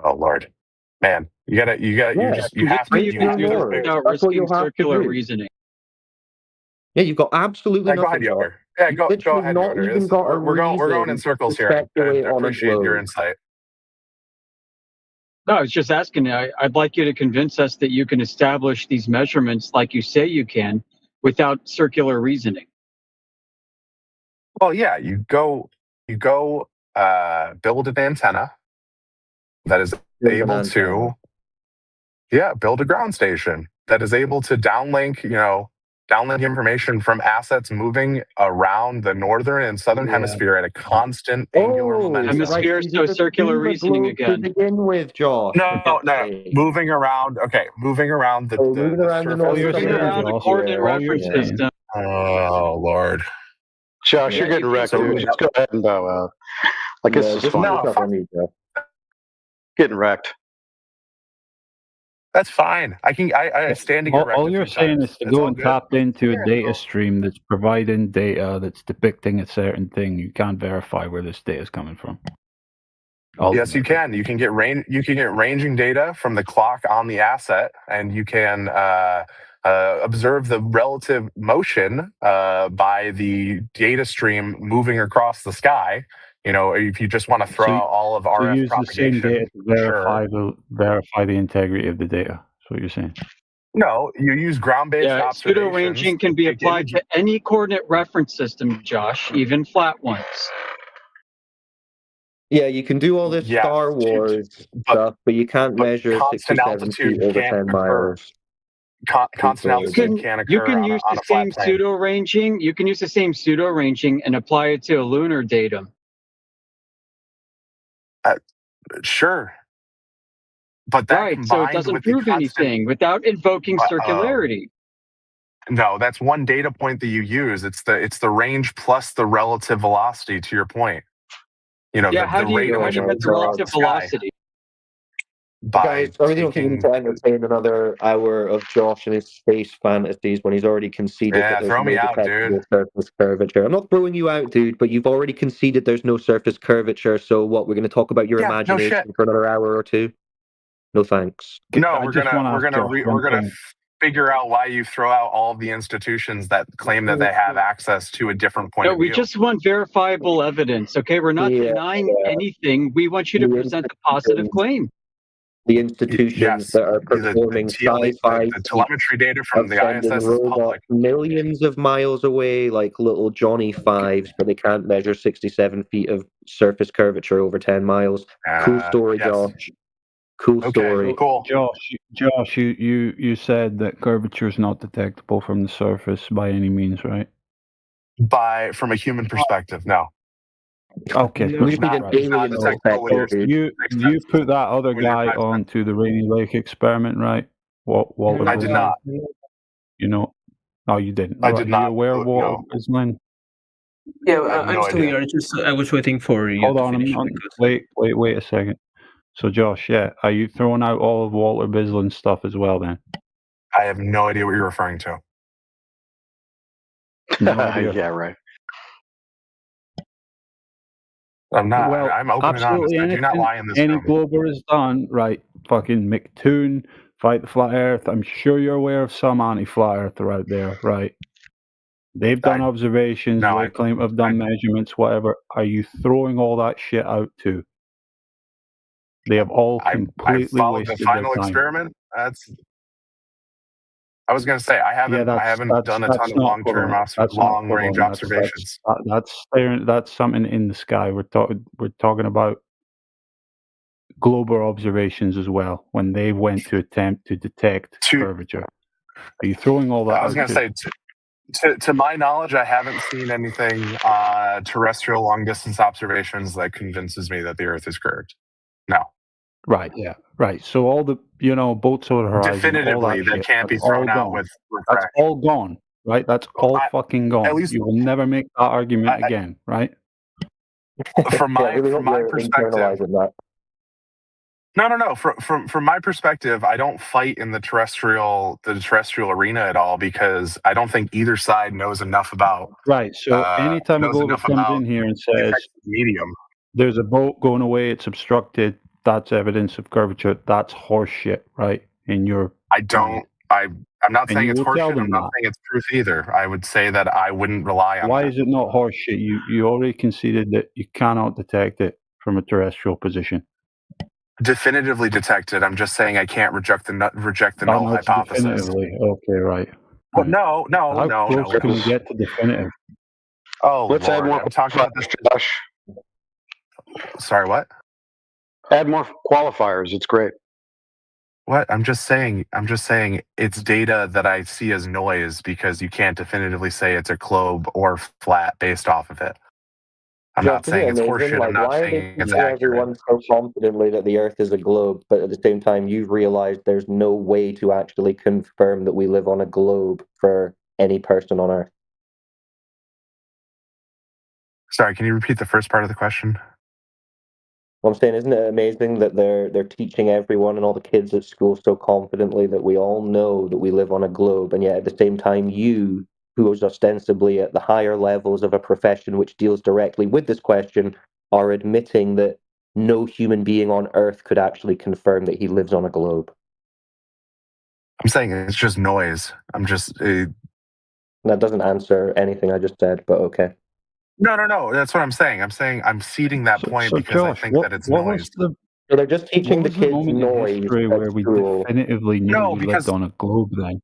[SPEAKER 20] Oh Lord, man, you have to.
[SPEAKER 18] That's what you'll have circular reasoning.
[SPEAKER 13] Yeah, you've got absolutely
[SPEAKER 20] nothing. Go ahead, Yoder. Yeah, go ahead, Yoder. We're going in circles here. I appreciate your insight.
[SPEAKER 18] No, I was just asking. I'd like you to convince us that you can establish these measurements like you say you can without circular reasoning.
[SPEAKER 20] Well, yeah, you go build an antenna that is able to, build a ground station that is able to downlink information from assets moving around the northern and southern hemisphere at a constant angular momentum.
[SPEAKER 18] Hemisphere, so circular reasoning again.
[SPEAKER 13] To begin with, Josh.
[SPEAKER 20] No. Moving around. Okay, moving around the
[SPEAKER 18] coordinate reference system.
[SPEAKER 20] Oh Lord.
[SPEAKER 17] Josh, you're getting wrecked, dude. Just go ahead and bow out. This is fun. Getting wrecked.
[SPEAKER 20] That's fine. I stand to get wrecked.
[SPEAKER 14] All you're saying is to go and tap into a data stream that's providing data that's depicting a certain thing. You can't verify where this data is coming from.
[SPEAKER 20] Yes, you can. You can get ranging data from the clock on the asset, and you can observe the relative motion by the data stream moving across the sky. You know, if you just want to throw out all of
[SPEAKER 14] So
[SPEAKER 20] RF
[SPEAKER 14] use the same
[SPEAKER 20] propagation,
[SPEAKER 14] data to verify the integrity of the data. That's what you're saying.
[SPEAKER 20] No, you use ground-based
[SPEAKER 18] Yeah, pseudo
[SPEAKER 20] observations.
[SPEAKER 18] ranging can be applied to any coordinate reference system, Josh, even flat ones.
[SPEAKER 13] Yeah, you can do all this Star Wars stuff, but you can't measure
[SPEAKER 20] constant
[SPEAKER 13] 67
[SPEAKER 20] altitude
[SPEAKER 13] feet over
[SPEAKER 20] can't
[SPEAKER 13] 10
[SPEAKER 20] occur.
[SPEAKER 13] miles.
[SPEAKER 20] Constant altitude can't
[SPEAKER 18] You
[SPEAKER 20] occur
[SPEAKER 18] can
[SPEAKER 20] on
[SPEAKER 18] use
[SPEAKER 20] a
[SPEAKER 18] the
[SPEAKER 20] flat
[SPEAKER 18] same
[SPEAKER 20] plane.
[SPEAKER 18] pseudo ranging. You can use the same pseudo ranging and apply it to a lunar datum.
[SPEAKER 20] Sure, but that
[SPEAKER 18] Right, so it
[SPEAKER 20] combined
[SPEAKER 18] doesn't
[SPEAKER 20] with the
[SPEAKER 18] prove
[SPEAKER 20] constant.
[SPEAKER 18] anything without invoking circularity.
[SPEAKER 20] No, that's one data point that you use. It's the range plus the relative velocity. To your point, you know,
[SPEAKER 18] Yeah,
[SPEAKER 20] the
[SPEAKER 18] how do
[SPEAKER 20] rate
[SPEAKER 18] you
[SPEAKER 20] at which it
[SPEAKER 18] get
[SPEAKER 20] moves
[SPEAKER 18] the
[SPEAKER 20] across
[SPEAKER 18] relative
[SPEAKER 20] the sky.
[SPEAKER 18] velocity?
[SPEAKER 13] Guys, I really don't think we need to entertain another hour of Josh and his space fantasies when he's already conceded
[SPEAKER 20] Yeah,
[SPEAKER 13] that there's
[SPEAKER 20] throw
[SPEAKER 13] no
[SPEAKER 20] me out,
[SPEAKER 13] detectable surface curvature. I'm not throwing you out, dude, but you've already conceded there's no surface curvature, so what, we're going to talk about your
[SPEAKER 20] Yeah, no
[SPEAKER 13] imagination
[SPEAKER 20] shit.
[SPEAKER 13] for another hour or two? No thanks.
[SPEAKER 20] No, we're gonna figure out why you throw out all of the institutions that claim that they have access to a different point
[SPEAKER 18] No,
[SPEAKER 20] of
[SPEAKER 18] we
[SPEAKER 20] view.
[SPEAKER 18] just want verifiable evidence, okay? We're not denying anything. We want you to present a positive claim.
[SPEAKER 13] The institutions that are performing sci-fi
[SPEAKER 20] the telemetry data from
[SPEAKER 13] of
[SPEAKER 20] the
[SPEAKER 13] sending
[SPEAKER 20] ISS is
[SPEAKER 13] robots
[SPEAKER 20] public.
[SPEAKER 13] millions of miles away like little Johnny Fives, but they can't measure 67 feet of surface curvature over 10 miles. Cool story,
[SPEAKER 20] yes.
[SPEAKER 13] Josh. Cool story.
[SPEAKER 20] Cool.
[SPEAKER 14] Josh, you said that curvature is not detectable from the surface by any means, right?
[SPEAKER 20] From a human perspective, no.
[SPEAKER 14] Okay,
[SPEAKER 20] No,
[SPEAKER 14] it's
[SPEAKER 20] it's not-
[SPEAKER 14] not
[SPEAKER 20] it's not
[SPEAKER 14] right.
[SPEAKER 20] detectable with your
[SPEAKER 14] So you put that other guy onto the Rainy Lake experiment, right? Walter
[SPEAKER 20] I did not.
[SPEAKER 14] You know, no, you didn't.
[SPEAKER 20] I did
[SPEAKER 14] Are
[SPEAKER 20] not,
[SPEAKER 14] you aware of Walter
[SPEAKER 20] no.
[SPEAKER 14] Bislin?
[SPEAKER 19] Yeah,
[SPEAKER 20] I have
[SPEAKER 19] I'm
[SPEAKER 20] no
[SPEAKER 19] still
[SPEAKER 20] idea.
[SPEAKER 19] here. I was waiting for you
[SPEAKER 14] Hold
[SPEAKER 19] to
[SPEAKER 14] on,
[SPEAKER 19] finish.
[SPEAKER 14] wait a second. So Josh, yeah, are you throwing out all of Walter Bislin's stuff as well then?
[SPEAKER 20] I have no idea what you're referring to.
[SPEAKER 14] No idea.
[SPEAKER 20] Yeah, right. I'm not.
[SPEAKER 14] Well,
[SPEAKER 20] I'm open and honest.
[SPEAKER 14] absolutely
[SPEAKER 20] I do not
[SPEAKER 14] anything
[SPEAKER 20] lie in this
[SPEAKER 14] any
[SPEAKER 20] room.
[SPEAKER 14] Glober has done, right? Fucking McToon, Fight the Flat Earth. I'm sure you're aware of some anti-flat earther out there, right? They've done observations, they claim to have done measurements, whatever. Are you throwing all that shit out too? They have all
[SPEAKER 20] I
[SPEAKER 14] completely
[SPEAKER 20] followed the
[SPEAKER 14] wasted
[SPEAKER 20] final
[SPEAKER 14] their time.
[SPEAKER 20] experiment. I was going to say I haven't done a ton of long range observations.
[SPEAKER 14] That's something in the sky. We're talking about global observations as well when they went to attempt to detect curvature. Are you throwing all that
[SPEAKER 20] I was
[SPEAKER 14] out
[SPEAKER 20] going to say, to my knowledge, I haven't seen anything terrestrial long distance observations that convinces me that the Earth is curved. No.
[SPEAKER 14] Right, yeah, right. So all the boats over the horizon,
[SPEAKER 20] Definitively,
[SPEAKER 14] all that
[SPEAKER 20] that
[SPEAKER 14] shit,
[SPEAKER 20] can't be
[SPEAKER 14] that's
[SPEAKER 20] thrown
[SPEAKER 14] all
[SPEAKER 20] out
[SPEAKER 14] gone.
[SPEAKER 20] with
[SPEAKER 14] That's
[SPEAKER 20] rack.
[SPEAKER 14] all gone, right? That's all fucking gone.
[SPEAKER 20] at least-
[SPEAKER 14] you will never make that argument again, right?
[SPEAKER 20] From my perspective, no. From my perspective, I don't fight in the terrestrial arena at all because I don't think either side knows enough about.
[SPEAKER 14] Right. So anytime a
[SPEAKER 20] knows
[SPEAKER 14] Glober
[SPEAKER 20] enough
[SPEAKER 14] comes
[SPEAKER 20] about
[SPEAKER 14] in here and says
[SPEAKER 20] medium,
[SPEAKER 14] there's a boat going away, it's obstructed, that's evidence of curvature. That's horseshit, right? In your
[SPEAKER 20] I don't. I'm not
[SPEAKER 14] And
[SPEAKER 20] saying
[SPEAKER 14] you
[SPEAKER 20] it's
[SPEAKER 14] will tell
[SPEAKER 20] horseshit.
[SPEAKER 14] them
[SPEAKER 20] I'm not
[SPEAKER 14] that.
[SPEAKER 20] saying it's proof either. I would say that I wouldn't rely on
[SPEAKER 14] Why
[SPEAKER 20] that.
[SPEAKER 14] is it not horseshit? You already conceded that you cannot detect it from a terrestrial position.
[SPEAKER 20] Definitively detected. I'm just saying I can't reject the null
[SPEAKER 14] Oh, no, it's
[SPEAKER 20] hypothesis.
[SPEAKER 14] definitively. Okay, right.
[SPEAKER 20] Well, no.
[SPEAKER 14] How close can we get to definitive?
[SPEAKER 20] Oh,
[SPEAKER 17] Let's add
[SPEAKER 20] Lord,
[SPEAKER 17] more
[SPEAKER 20] I'm talking about this.
[SPEAKER 17] Josh.
[SPEAKER 20] Sorry, what?
[SPEAKER 17] Add more qualifiers. It's great.
[SPEAKER 20] What? I'm just saying it's data that I see as noise because you can't definitively say it's a globe or flat based off of it. I'm not saying it's horseshit. I'm not
[SPEAKER 13] why are they
[SPEAKER 20] saying it's
[SPEAKER 13] teaching
[SPEAKER 20] accurate.
[SPEAKER 13] everyone so confidently that the Earth is a globe, but at the same time you've realized there's no way to actually confirm that we live on a globe for any person on Earth?
[SPEAKER 20] Sorry, can you repeat the first part of the question?
[SPEAKER 13] Well, I'm saying, isn't it amazing that they're teaching everyone and all the kids at school so confidently that we all know that we live on a globe, and yet at the same time you, who is ostensibly at the higher levels of a profession which deals directly with this question, are admitting that no human being on Earth could actually confirm that he lives on a globe.
[SPEAKER 20] I'm saying it's just noise. I'm just.
[SPEAKER 13] That doesn't answer anything I just said, but okay.
[SPEAKER 20] No. That's what I'm saying. I'm ceding that point because
[SPEAKER 14] Josh,
[SPEAKER 20] I think that it's
[SPEAKER 14] what
[SPEAKER 20] noise.
[SPEAKER 14] was the
[SPEAKER 13] So they're just teaching
[SPEAKER 14] what
[SPEAKER 13] the
[SPEAKER 14] was the
[SPEAKER 13] kids
[SPEAKER 14] moment in
[SPEAKER 13] noise
[SPEAKER 14] history
[SPEAKER 13] at
[SPEAKER 14] where we
[SPEAKER 13] school.
[SPEAKER 14] definitively knew
[SPEAKER 20] No,
[SPEAKER 14] he
[SPEAKER 20] because
[SPEAKER 14] lived on a globe? Then,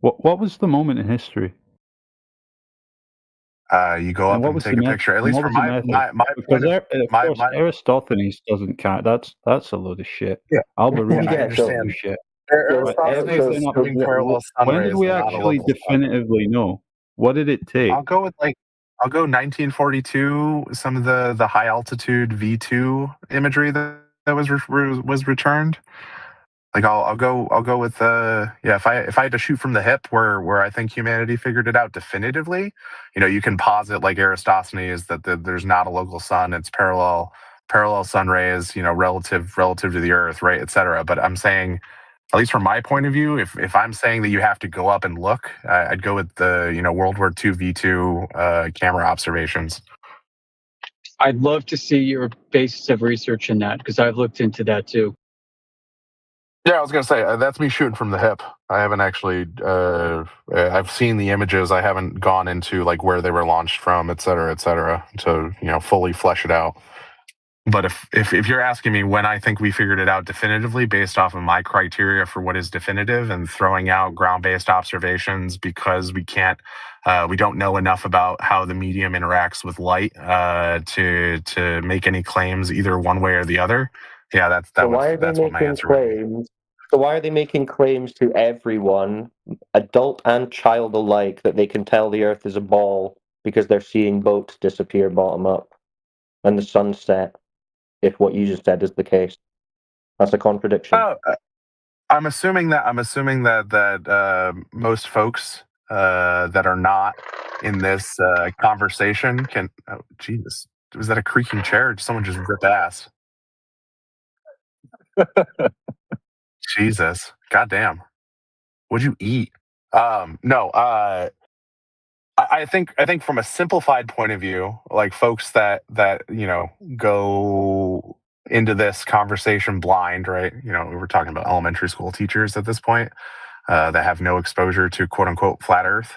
[SPEAKER 14] what was the moment in history?
[SPEAKER 20] you go
[SPEAKER 14] And
[SPEAKER 20] up
[SPEAKER 14] what
[SPEAKER 20] and
[SPEAKER 14] was
[SPEAKER 20] take
[SPEAKER 14] the
[SPEAKER 20] a picture. At least
[SPEAKER 14] what
[SPEAKER 20] from
[SPEAKER 14] was the method? Because of course Aristophanes doesn't count. That's a load of shit.
[SPEAKER 20] Yeah,
[SPEAKER 14] Alberoni,
[SPEAKER 20] I
[SPEAKER 14] that's a load
[SPEAKER 20] understand.
[SPEAKER 14] of shit.
[SPEAKER 20] Aristophanes
[SPEAKER 14] Everything
[SPEAKER 20] is
[SPEAKER 14] up.
[SPEAKER 20] assuming parallel sun
[SPEAKER 14] When did
[SPEAKER 20] rays
[SPEAKER 14] we
[SPEAKER 20] and not a
[SPEAKER 14] actually
[SPEAKER 20] local sun.
[SPEAKER 14] definitively know? What did it take?
[SPEAKER 20] I'll go 1942. Some of the high altitude V2 imagery that was returned. Like I'll go with if I had to shoot from the hip where I think humanity figured it out definitively, you can posit like Aristophanes that there's not a local sun, it's parallel sun rays, relative to the Earth, right, etc. But I'm saying, at least from my point of view, if I'm saying that you have to go up and look, I'd go with the World War II V2 camera observations.
[SPEAKER 18] I'd love to see your basis of research in that because I've looked into that too.
[SPEAKER 20] Yeah, I was gonna say that's me shooting from the hip. I haven't actually. I've seen the images. I haven't gone into like where they were launched from, et cetera, to fully flesh it out. But if you're asking me when I think we figured it out definitively based off of my criteria for what is definitive and throwing out ground-based observations because we don't know enough about how the medium interacts with light to make any claims either one way or the other. Yeah, that's what my answer would be.
[SPEAKER 13] So why are they making claims to everyone, adult and child alike, that they can tell the Earth is a ball because they're seeing boats disappear bottom up and the sun set? If what you just said is the case, that's a contradiction.
[SPEAKER 20] I'm assuming that most folks that are not in this conversation can. Oh, Jesus! Was that a creaking chair? Or did someone just rip ass? Jesus! Goddamn! What'd you eat? No. I think from a simplified point of view, like folks that go into this conversation blind, right? We're talking about elementary school teachers at this point that have no exposure to quote unquote flat Earth.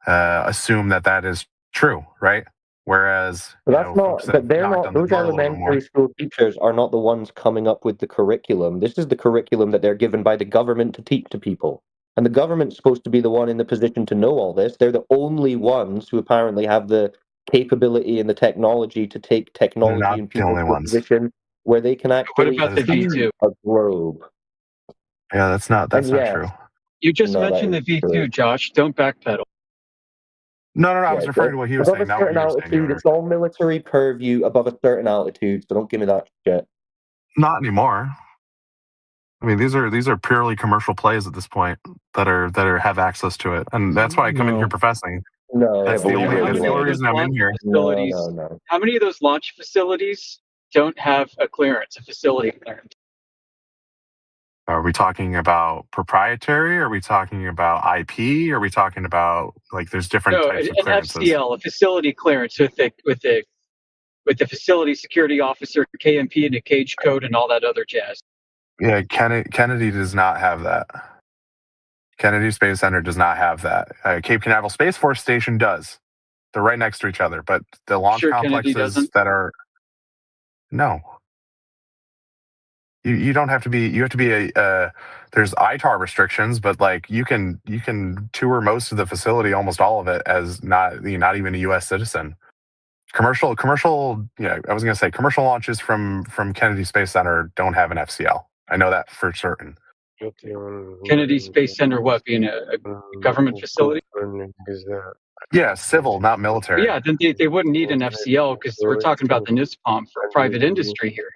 [SPEAKER 20] Assume that is true, right? Whereas
[SPEAKER 13] that's not. But they're not. Those elementary school teachers are not the ones coming up with the curriculum. This is the curriculum that they're given by the government to teach to people. And the government's supposed to be the one in the position to know all this. They're the only ones who apparently have the capability and the technology to take technology and people to a position where they can actually
[SPEAKER 18] What about the V2?
[SPEAKER 13] a globe.
[SPEAKER 20] Yeah, that's not true.
[SPEAKER 18] You just mentioned the V2, Josh. Don't backpedal.
[SPEAKER 20] No, I was referring to what he was saying.
[SPEAKER 13] Above a certain altitude, it's all military purview above a certain altitude, so don't give me that shit.
[SPEAKER 20] Not anymore. I mean, these are purely commercial plays at this point that have access to it, and that's why I come in here professing.
[SPEAKER 13] No,
[SPEAKER 20] that's the only reason I'm in here.
[SPEAKER 13] No.
[SPEAKER 18] How many of those launch facilities don't have a clearance, a facility clearance?
[SPEAKER 20] Are we talking about proprietary? Are we talking about IP? Are we talking about there's different types of clearances?
[SPEAKER 18] An FCL, a facility clearance with the facility security officer, KMP, and a cage code, and all that other jazz.
[SPEAKER 20] Yeah, Kennedy does not have that. Kennedy Space Center does not have that. Cape Canaveral Space Force Station does. They're right next to each other, but the launch complexes that are no. You don't have to be. You have to be there's ITAR restrictions, but you can tour most of the facility, almost all of it, as not even a U.S. citizen. Commercial. Yeah, I was going to say commercial launches from Kennedy Space Center don't have an FCL. I know that for certain.
[SPEAKER 18] Kennedy Space Center, what, being a government facility?
[SPEAKER 20] Yeah, civil, not military.
[SPEAKER 18] Yeah, then they wouldn't need an FCL because we're talking about the NISPOM for private industry here.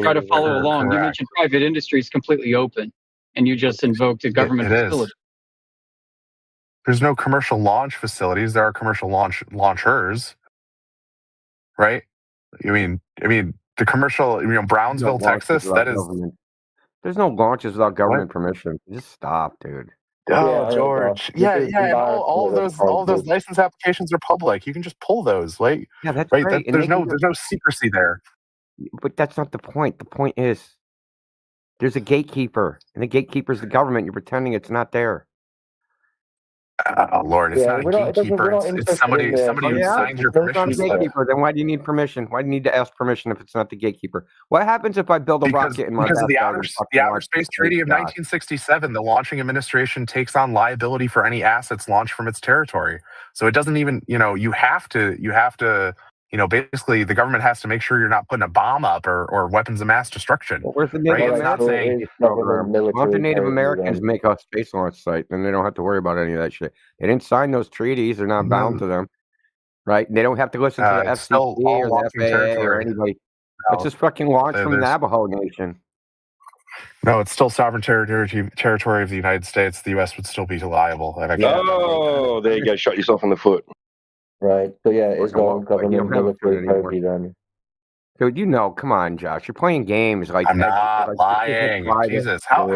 [SPEAKER 18] Try to follow along. You mentioned private industry is completely open, and you just invoked a government facility.
[SPEAKER 20] There's no commercial launch facilities. There are commercial launchers, right? I mean, the commercial, Brownsville, Texas. That is.
[SPEAKER 21] There's no launches without government permission. Just stop, dude.
[SPEAKER 20] Oh, George. Yeah, and all of those license applications are public. You can just pull those, like,
[SPEAKER 21] Yeah, that's
[SPEAKER 20] right?
[SPEAKER 21] great. And
[SPEAKER 20] There's no secrecy there.
[SPEAKER 21] But that's not the point. The point is there's a gatekeeper, and the gatekeeper's the government. You're pretending it's not there.
[SPEAKER 20] Oh Lord, it's not a gatekeeper. It's somebody who signs your permission
[SPEAKER 21] It's not a
[SPEAKER 20] slip.
[SPEAKER 21] gatekeeper. Then why do you need permission? Why do you need to ask permission if it's not the gatekeeper? What happens if I build a rocket in my
[SPEAKER 20] Because of the
[SPEAKER 21] backyard
[SPEAKER 20] Outer
[SPEAKER 21] and fucking
[SPEAKER 20] Outer
[SPEAKER 21] launch
[SPEAKER 20] Space
[SPEAKER 21] it?
[SPEAKER 20] Treaty of
[SPEAKER 21] God.
[SPEAKER 20] 1967, the launching administration takes on liability for any assets launched from its territory. So it doesn't even, you have to, basically the government has to make sure you're not putting a bomb up or weapons of mass destruction.
[SPEAKER 21] Well, where's the
[SPEAKER 20] right?
[SPEAKER 21] Native
[SPEAKER 20] It's not saying
[SPEAKER 21] program? Why don't the Native Americans make a space launch site? Then they don't have to worry about any of that shit. They didn't sign those treaties. They're not bound to them. Right? They don't have to listen to the
[SPEAKER 20] it's still
[SPEAKER 21] FCC
[SPEAKER 20] all
[SPEAKER 21] or the
[SPEAKER 20] launching
[SPEAKER 21] FAA or
[SPEAKER 20] territory.
[SPEAKER 21] anybody. It's just fucking launched from
[SPEAKER 20] there's-
[SPEAKER 21] Navajo Nation.
[SPEAKER 20] No, it's still sovereign territory of the United States. The U.S. would still be liable.
[SPEAKER 3] No, there you go. Shot yourself in the foot.
[SPEAKER 13] Right. So yeah, it's
[SPEAKER 21] Fucking
[SPEAKER 13] all
[SPEAKER 21] law, but you
[SPEAKER 13] government
[SPEAKER 21] don't have a foot
[SPEAKER 13] military
[SPEAKER 21] anymore.
[SPEAKER 13] party then.
[SPEAKER 21] Dude, come on, Josh. You're playing games like
[SPEAKER 20] I'm
[SPEAKER 21] like
[SPEAKER 20] not lying.
[SPEAKER 21] private.
[SPEAKER 20] Jesus, how the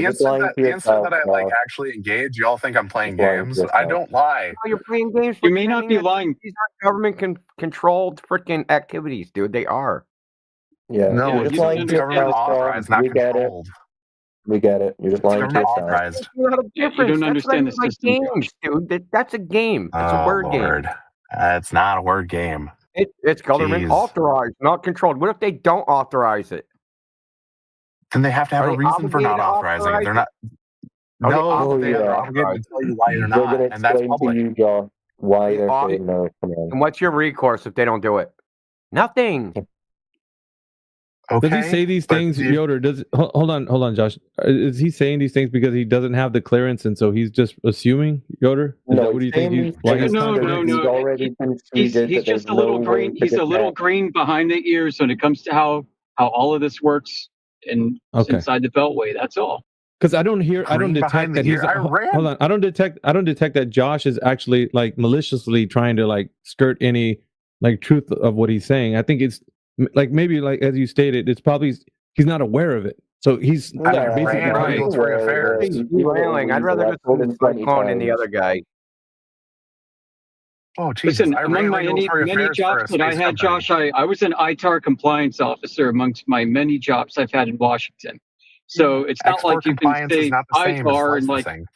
[SPEAKER 13] you're just
[SPEAKER 20] instant
[SPEAKER 13] lying
[SPEAKER 20] that
[SPEAKER 13] to yourself,
[SPEAKER 20] I like
[SPEAKER 13] Josh.
[SPEAKER 20] actually engage, y'all think I'm playing
[SPEAKER 13] Just lying to
[SPEAKER 20] games. I
[SPEAKER 13] yourself.
[SPEAKER 20] don't lie.
[SPEAKER 21] No, you're playing games.
[SPEAKER 18] You may not be lying.
[SPEAKER 21] These aren't government-controlled freaking activities, dude. They are.
[SPEAKER 13] Yeah,
[SPEAKER 20] No,
[SPEAKER 13] you're
[SPEAKER 20] it's
[SPEAKER 13] just lying to
[SPEAKER 20] government
[SPEAKER 13] yourself,
[SPEAKER 20] authorized,
[SPEAKER 13] Josh.
[SPEAKER 20] not
[SPEAKER 13] We get it.
[SPEAKER 20] controlled.
[SPEAKER 13] We get it. You're just lying to
[SPEAKER 20] government
[SPEAKER 13] yourself.
[SPEAKER 20] authorized.
[SPEAKER 21] You know the
[SPEAKER 18] You
[SPEAKER 21] difference.
[SPEAKER 18] don't
[SPEAKER 21] That's
[SPEAKER 18] understand
[SPEAKER 21] like
[SPEAKER 18] the system,
[SPEAKER 21] games, dude. That's a game. It's a
[SPEAKER 20] Oh
[SPEAKER 21] word
[SPEAKER 20] Lord,
[SPEAKER 21] game.
[SPEAKER 20] it's not a word game.
[SPEAKER 21] It's government
[SPEAKER 20] Jeez.
[SPEAKER 21] authorized, not controlled. What if they don't authorize it?
[SPEAKER 20] Then they have to have
[SPEAKER 21] Are
[SPEAKER 20] a
[SPEAKER 21] they
[SPEAKER 20] reason for
[SPEAKER 21] obligated
[SPEAKER 20] not
[SPEAKER 21] to
[SPEAKER 20] authorizing it. They're not.
[SPEAKER 21] Are they
[SPEAKER 20] No,
[SPEAKER 21] obligated
[SPEAKER 20] they're
[SPEAKER 21] to
[SPEAKER 20] obligated
[SPEAKER 21] authorize
[SPEAKER 20] to tell you why you're
[SPEAKER 13] They're
[SPEAKER 20] not,
[SPEAKER 13] gonna
[SPEAKER 20] and that's
[SPEAKER 13] explain to
[SPEAKER 20] public.
[SPEAKER 13] you, Josh, why
[SPEAKER 21] They
[SPEAKER 13] they're
[SPEAKER 21] are-
[SPEAKER 13] saying no. Come on.
[SPEAKER 21] And what's your recourse if they don't do it? Nothing.
[SPEAKER 20] Okay.
[SPEAKER 22] Does he say these
[SPEAKER 20] but
[SPEAKER 22] things,
[SPEAKER 20] you-
[SPEAKER 22] Yoder? Hold on, Josh. Is he saying these things because he doesn't have the clearance and so he's just assuming, Yoder? Is that what do you think?
[SPEAKER 18] No.
[SPEAKER 13] already
[SPEAKER 18] He's
[SPEAKER 13] conceded that
[SPEAKER 18] just
[SPEAKER 13] there's
[SPEAKER 18] a little
[SPEAKER 13] no way
[SPEAKER 18] green.
[SPEAKER 13] to
[SPEAKER 18] He's a little
[SPEAKER 13] detect.
[SPEAKER 18] green behind the ears when it comes to how all of this works
[SPEAKER 22] Okay.
[SPEAKER 18] inside the Beltway. That's all.
[SPEAKER 22] Because I don't
[SPEAKER 20] Green
[SPEAKER 22] detect
[SPEAKER 20] behind the
[SPEAKER 22] that he's.
[SPEAKER 20] ear. I ran.
[SPEAKER 22] Hold on, I don't detect that Josh is actually like maliciously trying to like skirt any like truth of what he's saying. I think it's like maybe like as you stated, it's probably he's not aware of it. So he's like basically
[SPEAKER 20] ran regulatory affairs.
[SPEAKER 21] Derailing. I'd rather listen to Cyclone and the other guy.
[SPEAKER 20] Oh, Jesus.
[SPEAKER 18] Listen,
[SPEAKER 20] I
[SPEAKER 18] among
[SPEAKER 20] ran
[SPEAKER 18] my many
[SPEAKER 20] regulatory affairs for
[SPEAKER 18] jobs
[SPEAKER 20] a
[SPEAKER 18] that I
[SPEAKER 20] space
[SPEAKER 18] had,
[SPEAKER 20] company.
[SPEAKER 18] Josh, I was an ITAR compliance officer amongst my many jobs I've had in Washington. So it's not
[SPEAKER 20] Export
[SPEAKER 18] like you can
[SPEAKER 20] compliance is
[SPEAKER 18] say
[SPEAKER 20] not the same as
[SPEAKER 18] ITAR and like.
[SPEAKER 20] licensing.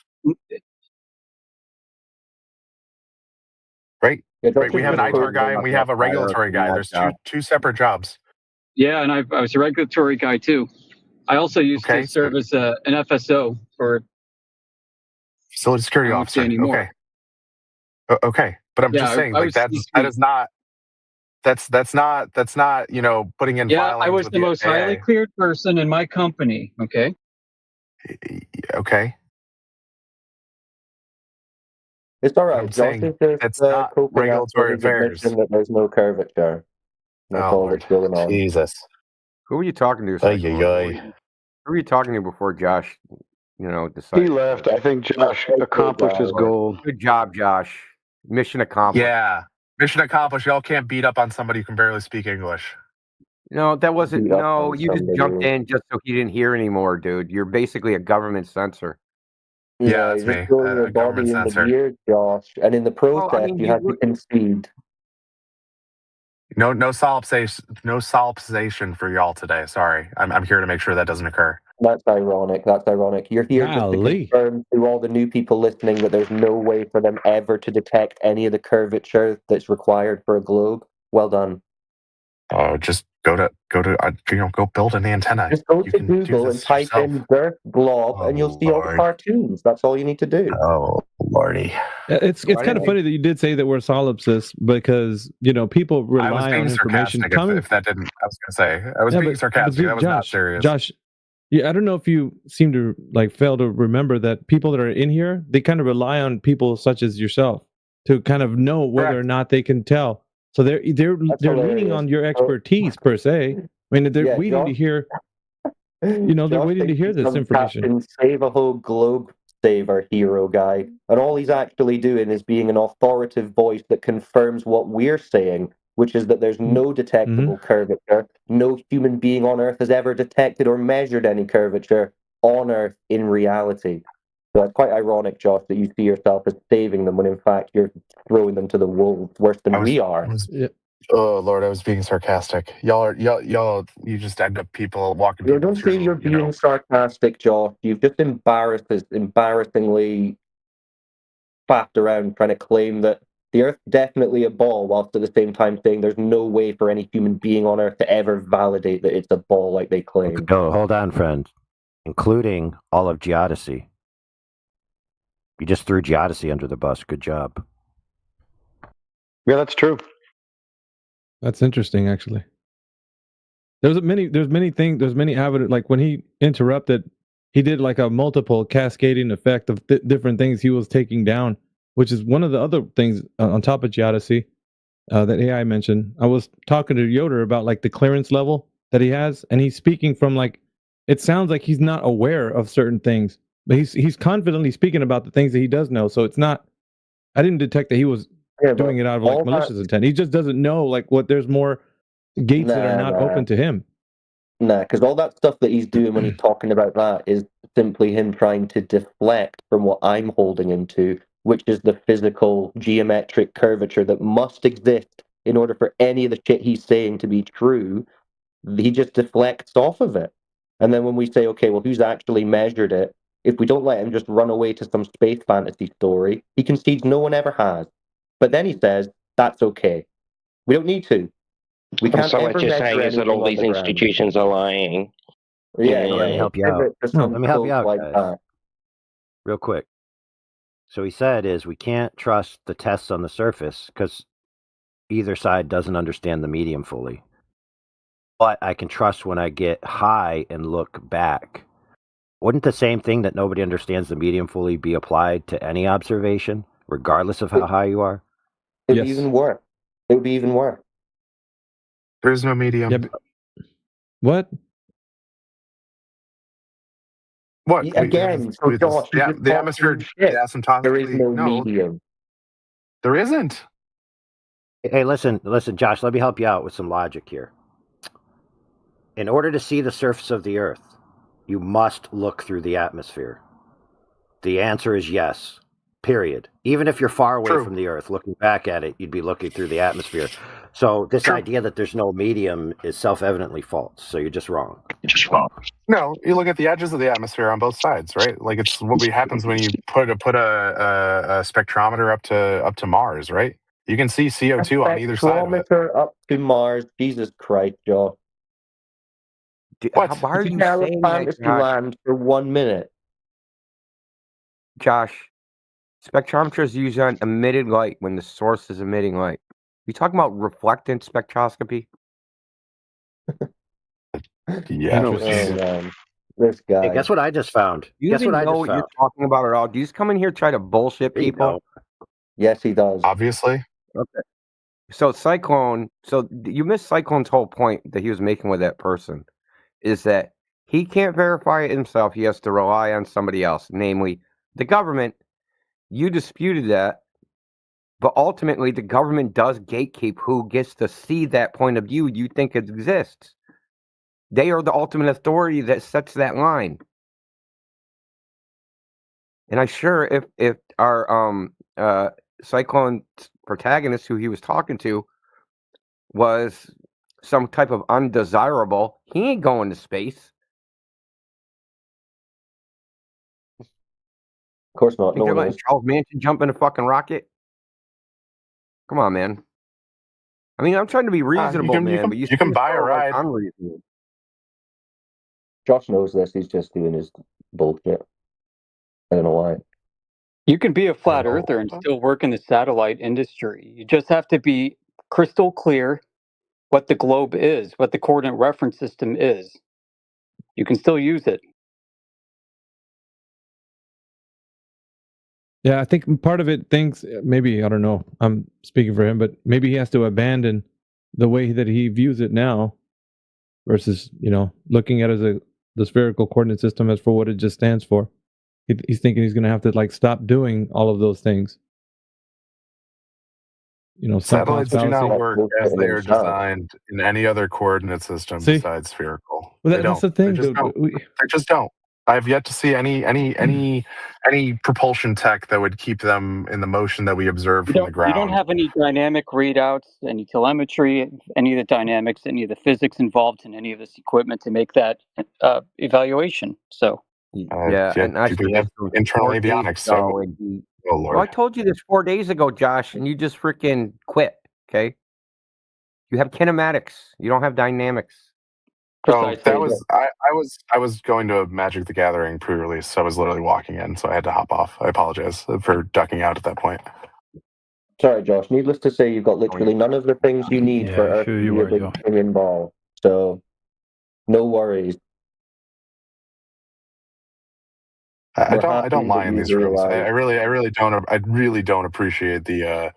[SPEAKER 20] Right?
[SPEAKER 13] Yeah,
[SPEAKER 20] Right. We have an
[SPEAKER 13] just
[SPEAKER 20] ITAR guy and we have a regulatory guy. There's two separate jobs.
[SPEAKER 18] Yeah, and I was a regulatory guy too. I also used to serve as an FSO for
[SPEAKER 20] Facility security
[SPEAKER 18] I won't say
[SPEAKER 20] officer.
[SPEAKER 18] anymore.
[SPEAKER 20] Okay. Okay. But I'm
[SPEAKER 18] Yeah,
[SPEAKER 20] just saying,
[SPEAKER 18] I
[SPEAKER 20] like
[SPEAKER 18] was
[SPEAKER 20] that is not that's not putting in
[SPEAKER 18] Yeah,
[SPEAKER 20] filings
[SPEAKER 18] I was
[SPEAKER 20] with
[SPEAKER 18] the most
[SPEAKER 20] FAA.
[SPEAKER 18] highly cleared person in my company. Okay.
[SPEAKER 20] Okay.
[SPEAKER 13] It's all right.
[SPEAKER 20] I'm
[SPEAKER 13] Josh
[SPEAKER 20] saying
[SPEAKER 13] is just
[SPEAKER 20] it's not
[SPEAKER 13] coping after
[SPEAKER 20] regulatory
[SPEAKER 13] his
[SPEAKER 20] affairs.
[SPEAKER 13] admission that there's no curvature. That's
[SPEAKER 20] Oh,
[SPEAKER 13] all
[SPEAKER 20] Lord.
[SPEAKER 13] that's going on.
[SPEAKER 20] Jesus.
[SPEAKER 21] Who were you talking to,
[SPEAKER 20] Ay,
[SPEAKER 21] Cyclone?
[SPEAKER 20] ay, ay.
[SPEAKER 21] Who were you talking to before Josh,
[SPEAKER 17] He
[SPEAKER 21] decided?
[SPEAKER 17] left. I think Josh accomplished his goal.
[SPEAKER 21] Good job, Josh. Mission accomplished.
[SPEAKER 20] Yeah. Mission accomplished. Y'all can't beat up on somebody who can barely speak English.
[SPEAKER 21] No, that wasn't.
[SPEAKER 13] Beat up
[SPEAKER 21] No,
[SPEAKER 13] on
[SPEAKER 21] you just
[SPEAKER 13] somebody.
[SPEAKER 21] jumped in just so he didn't hear anymore, dude. You're basically a government censor.
[SPEAKER 20] Yeah, that's
[SPEAKER 13] you're
[SPEAKER 20] me.
[SPEAKER 13] just throwing your
[SPEAKER 20] A government
[SPEAKER 13] body in the
[SPEAKER 20] censor.
[SPEAKER 13] gear, Josh. And in the process,
[SPEAKER 21] mean,
[SPEAKER 13] you
[SPEAKER 21] you
[SPEAKER 13] had to
[SPEAKER 21] would-
[SPEAKER 13] concede.
[SPEAKER 20] No solipsation for y'all today. Sorry. I'm here to make sure that doesn't occur.
[SPEAKER 13] That's ironic. That's ironic. You're here just to
[SPEAKER 22] Golly.
[SPEAKER 13] confirm to all the new people listening that there's no way for them ever to detect any of the curvature that's required for a globe. Well done.
[SPEAKER 20] Oh, just go build an antenna.
[SPEAKER 13] Just go
[SPEAKER 20] You
[SPEAKER 13] to
[SPEAKER 20] can do
[SPEAKER 13] Google and
[SPEAKER 20] this
[SPEAKER 13] type
[SPEAKER 20] yourself.
[SPEAKER 13] in Girth Blob, and you'll see all the
[SPEAKER 20] Lord.
[SPEAKER 13] cartoons. That's all you need to do.
[SPEAKER 20] Oh, Lordy.
[SPEAKER 22] It's kind of funny that you did say that we're solipsists because people
[SPEAKER 20] I was
[SPEAKER 22] rely
[SPEAKER 20] being
[SPEAKER 22] on information
[SPEAKER 20] sarcastic
[SPEAKER 22] coming.
[SPEAKER 20] if that didn't. I was going to say. I was being sarcastic.
[SPEAKER 22] dude,
[SPEAKER 20] That was not serious.
[SPEAKER 22] Josh, yeah, I don't know if you seem to fail to remember that people that are in here, they kind of rely on people such as yourself to kind of know whether or not they can tell. So they're leaning
[SPEAKER 13] hilarious.
[SPEAKER 22] on your expertise per se. I mean, they're
[SPEAKER 13] Yeah,
[SPEAKER 22] waiting to
[SPEAKER 13] Josh-
[SPEAKER 22] hear. They're waiting to hear this
[SPEAKER 13] Some
[SPEAKER 22] information.
[SPEAKER 13] Captain Save a Whole Globe Saver hero guy, and all he's actually doing is being an authoritative voice that confirms what we're saying, which is that there's no detectable curvature. No human being on Earth has ever detected or measured any curvature on Earth in reality. So it's quite ironic, Josh, that you see yourself as saving them when in fact you're throwing them to the wolves worse than we are.
[SPEAKER 20] Oh Lord, I was being sarcastic. Y'all, you just end up people walking
[SPEAKER 13] You
[SPEAKER 20] people
[SPEAKER 13] don't say
[SPEAKER 20] through.
[SPEAKER 13] you're being sarcastic, Josh. You've just embarrassingly faffed around trying to claim that the Earth's definitely a ball, whilst at the same time saying there's no way for any human being on Earth to ever validate that it's a ball like they claim.
[SPEAKER 1] No, hold on, friend. Including all of Geodesy. You just threw Geodesy under the bus. Good job.
[SPEAKER 17] Yeah, that's true.
[SPEAKER 22] That's interesting, actually. There's many things. There's many evidence. Like when he interrupted, he did like a multiple cascading effect of different things he was taking down, which is one of the other things on top of Geodesy that AI mentioned. I was talking to Yoder about like the clearance level that he has, and he's speaking from like, it sounds like he's not aware of certain things, but he's confidently speaking about the things that he does know. So it's not. I didn't detect that he was doing it out of like malicious intent. He just doesn't know like what there's more gates that are not open to him.
[SPEAKER 13] Nah, because all that stuff that he's doing when he's talking about that is simply him trying to deflect from what I'm holding him to, which is the physical geometric curvature that must exist in order for any of the shit he's saying to be true. He just deflects off of it. And then when we say, okay, well, who's actually measured it? If we don't let him just run away to some space fantasy story, he concedes no one ever has. But then he says, that's okay. We don't need to. We can't
[SPEAKER 3] So
[SPEAKER 13] ever
[SPEAKER 3] what you're
[SPEAKER 13] measure
[SPEAKER 3] saying is that
[SPEAKER 13] anything
[SPEAKER 3] all
[SPEAKER 13] on
[SPEAKER 3] these
[SPEAKER 13] the ground.
[SPEAKER 3] institutions are lying.
[SPEAKER 13] Yeah,
[SPEAKER 1] Let me help you out. Let me help you out,
[SPEAKER 13] like
[SPEAKER 1] guys.
[SPEAKER 13] that.
[SPEAKER 1] Real quick. So he said is we can't trust the tests on the surface because either side doesn't understand the medium fully. But I can trust when I get high and look back. Wouldn't the same thing that nobody understands the medium fully be applied to any observation, regardless of how high you are?
[SPEAKER 13] It would be even worse. It would be even worse.
[SPEAKER 20] There's no medium.
[SPEAKER 22] Yeah, what?
[SPEAKER 20] What?
[SPEAKER 13] Again, so Josh, you just
[SPEAKER 20] the atmosphere asymptotically.
[SPEAKER 13] There is no medium.
[SPEAKER 20] There isn't.
[SPEAKER 1] Hey, listen, Josh, let me help you out with some logic here. In order to see the surface of the Earth, you must look through the atmosphere. The answer is yes, period. Even if you're far away from the Earth, looking back at it, you'd be looking through the atmosphere. So this idea that there's no medium is self-evidently false. So you're just wrong.
[SPEAKER 20] No, you look at the edges of the atmosphere on both sides, right? Like it's what happens when you put a spectrometer up to Mars, right? You can see CO2 on either side of it.
[SPEAKER 13] Spectrometer up to Mars. Jesus Christ, Josh.
[SPEAKER 21] Why are you saying that,
[SPEAKER 13] fantasy
[SPEAKER 21] Josh?
[SPEAKER 13] land for 1 minute?
[SPEAKER 21] Josh, spectrometers use emitted light when the source is emitting light. You talking about reflectance spectroscopy?
[SPEAKER 20] Yeah.
[SPEAKER 13] This guy.
[SPEAKER 1] Hey, guess what I just found?
[SPEAKER 21] You
[SPEAKER 1] Guess
[SPEAKER 21] even
[SPEAKER 1] what I
[SPEAKER 21] know
[SPEAKER 1] just
[SPEAKER 21] what
[SPEAKER 1] found?
[SPEAKER 21] you're talking about at all. Do you just come in here try to bullshit people?
[SPEAKER 13] Yes, he does.
[SPEAKER 20] Obviously.
[SPEAKER 21] Okay. So Cyclone, you missed Cyclone's whole point that he was making with that person, is that he can't verify it himself. He has to rely on somebody else, namely the government. You disputed that, but ultimately the government does gatekeep who gets to see that point of view you think it exists. They are the ultimate authority that sets that line. And I'm sure if our Cyclone protagonist, who he was talking to, was some type of undesirable, he ain't going to space.
[SPEAKER 13] Of course not.
[SPEAKER 21] Think
[SPEAKER 13] No
[SPEAKER 21] they're
[SPEAKER 13] one
[SPEAKER 21] letting
[SPEAKER 13] is.
[SPEAKER 21] Charles Manson jump in a fucking rocket? Come on, man. I mean, I'm trying to be reasonable, man, but
[SPEAKER 20] you can buy a ride.
[SPEAKER 21] Unreasonable.
[SPEAKER 13] Josh knows this. He's just doing his bullshit. I don't know why.
[SPEAKER 18] You can be a flat earther and still work in the satellite industry. You just have to be crystal clear what the globe is, what the coordinate reference system is. You can still use it.
[SPEAKER 22] Yeah, I think part of it thinks maybe, I don't know, I'm speaking for him, but maybe he has to abandon the way that he views it now versus, looking at it as the spherical coordinate system as for what it just stands for. He's thinking he's going to have to stop doing all of those things.
[SPEAKER 20] Satellites do not work as they are
[SPEAKER 13] himself.
[SPEAKER 20] designed in any other coordinate system besides spherical.
[SPEAKER 22] Well,
[SPEAKER 20] They
[SPEAKER 22] that's
[SPEAKER 20] don't.
[SPEAKER 22] the thing,
[SPEAKER 20] They just
[SPEAKER 22] dude.
[SPEAKER 20] don't. They just don't. I've yet to see any propulsion tech that would keep them in the motion that we observe from the ground.
[SPEAKER 18] You don't have any dynamic readouts, any telemetry, any of the dynamics, any of the physics involved in any of this equipment to make that evaluation. So
[SPEAKER 21] Yeah, and I
[SPEAKER 20] we have internal avionics. So, oh Lord.
[SPEAKER 21] Well, I told you this 4 days ago, Josh, and you just freaking quit. Okay, you have kinematics. You don't have dynamics.
[SPEAKER 20] So that was I was going to a Magic the Gathering pre-release, so I was literally walking in, so I had to hop off. I apologize for ducking out at that point.
[SPEAKER 13] Sorry, Josh. Needless to say, you've got literally none of the things you need for Earth to be a big swinging ball. So, no worries.
[SPEAKER 20] I don't lie in these rooms. I really don't appreciate the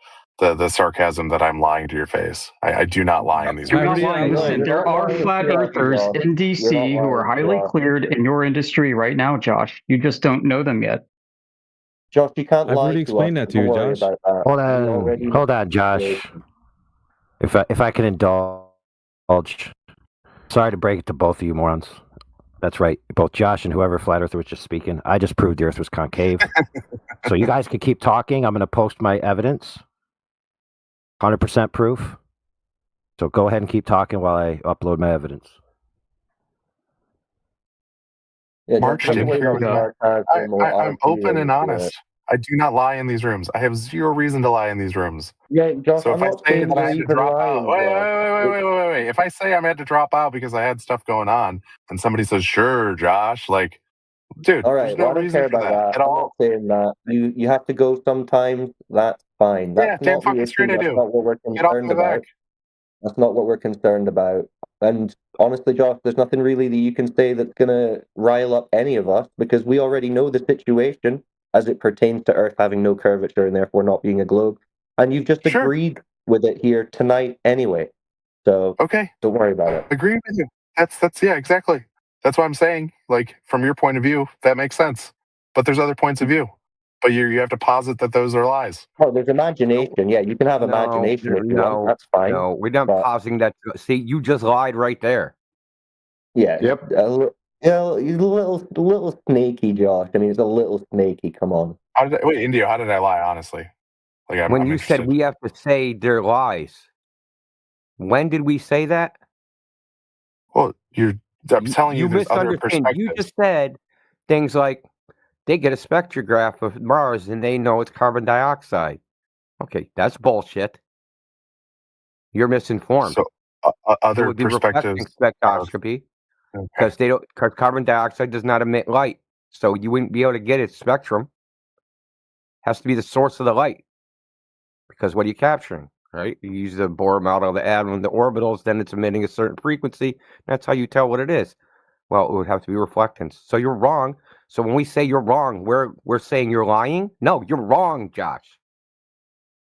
[SPEAKER 20] sarcasm that I'm lying to your face. I do not lie in these rooms.
[SPEAKER 18] Listen, there are flat earthers in DC who are highly cleared in your industry right now, Josh. You just don't know them yet.
[SPEAKER 13] Josh, you can't
[SPEAKER 21] I've
[SPEAKER 13] lie
[SPEAKER 21] already
[SPEAKER 13] to
[SPEAKER 21] explained
[SPEAKER 13] us.
[SPEAKER 21] that to you,
[SPEAKER 13] Don't worry
[SPEAKER 21] Josh.
[SPEAKER 13] about that.
[SPEAKER 1] Hold on, Josh. If I can indulge, sorry to break it to both of you morons. That's right, both Josh and whoever flat earther was just speaking. I just proved the Earth was concave. So you guys can keep talking. I'm going to post my evidence. 100% proof. So go ahead and keep talking while I upload my evidence.
[SPEAKER 13] Yeah,
[SPEAKER 20] March in here with I'm open and honest. I do not lie in these rooms. I have zero reason to lie in these rooms.
[SPEAKER 13] Yeah, Josh,
[SPEAKER 20] so
[SPEAKER 13] I'm
[SPEAKER 20] if I
[SPEAKER 13] not
[SPEAKER 20] say
[SPEAKER 13] saying
[SPEAKER 20] that I
[SPEAKER 13] you're
[SPEAKER 20] had to
[SPEAKER 13] even
[SPEAKER 20] drop
[SPEAKER 13] lying,
[SPEAKER 20] out,
[SPEAKER 13] Josh.
[SPEAKER 20] wait. If I say I had to drop out because I had stuff going on, and somebody says, "Sure, Josh," like, dude,
[SPEAKER 13] All
[SPEAKER 20] there's
[SPEAKER 13] right,
[SPEAKER 20] no
[SPEAKER 13] well, I don't
[SPEAKER 20] reason
[SPEAKER 13] care
[SPEAKER 20] for
[SPEAKER 13] about
[SPEAKER 20] that
[SPEAKER 13] that.
[SPEAKER 20] at
[SPEAKER 13] I'm
[SPEAKER 20] all.
[SPEAKER 13] not saying that. You have to go sometimes. That's fine.
[SPEAKER 20] Yeah,
[SPEAKER 13] That's
[SPEAKER 20] damn
[SPEAKER 13] not the
[SPEAKER 20] fucking
[SPEAKER 13] issue.
[SPEAKER 20] straight I
[SPEAKER 13] That's
[SPEAKER 20] do.
[SPEAKER 13] not what we're
[SPEAKER 20] Get off
[SPEAKER 13] concerned
[SPEAKER 20] my back.
[SPEAKER 13] about. That's not what we're concerned about. And honestly, Josh, there's nothing really that you can say that's going to rile up any of us because we already know the situation as it pertains to Earth having no curvature and therefore not being a globe. And you've just agreed with it here tonight anyway. So
[SPEAKER 20] okay,
[SPEAKER 13] don't worry about it.
[SPEAKER 20] Agree with you. That's yeah, exactly. That's what I'm saying. Like, from your point of view, that makes sense. But there's other points of view. But you have to posit that those are lies.
[SPEAKER 13] Oh, there's imagination. Yeah, you can have imagination if you want. That's fine.
[SPEAKER 21] No, we're not pausing that. See, you just lied right there.
[SPEAKER 13] Yeah. Yep. He's a little snaky, Josh. I mean, he's a little snaky. Come on.
[SPEAKER 20] Indio, how did I lie? Honestly, like,
[SPEAKER 21] When
[SPEAKER 20] I'm
[SPEAKER 21] you
[SPEAKER 20] interested.
[SPEAKER 21] said we have to say their lies, when did we say that?
[SPEAKER 20] Well, I'm telling you, there's other
[SPEAKER 21] misunderstand.
[SPEAKER 20] perspectives.
[SPEAKER 21] You just said things like they get a spectrograph of Mars and they know it's carbon dioxide. Okay, that's bullshit. You're misinformed.
[SPEAKER 20] So other
[SPEAKER 21] it would be reflecting spectroscopy because because carbon dioxide does not emit light, so you wouldn't be able to get its spectrum. Has to be the source of the light because what are you capturing? Right? You use the Bohr model of the atom and the orbitals, then it's emitting a certain frequency. That's how you tell what it is. Well, it would have to be reflectance. So you're wrong. So when we say you're wrong, we're saying you're lying? No, you're wrong, Josh.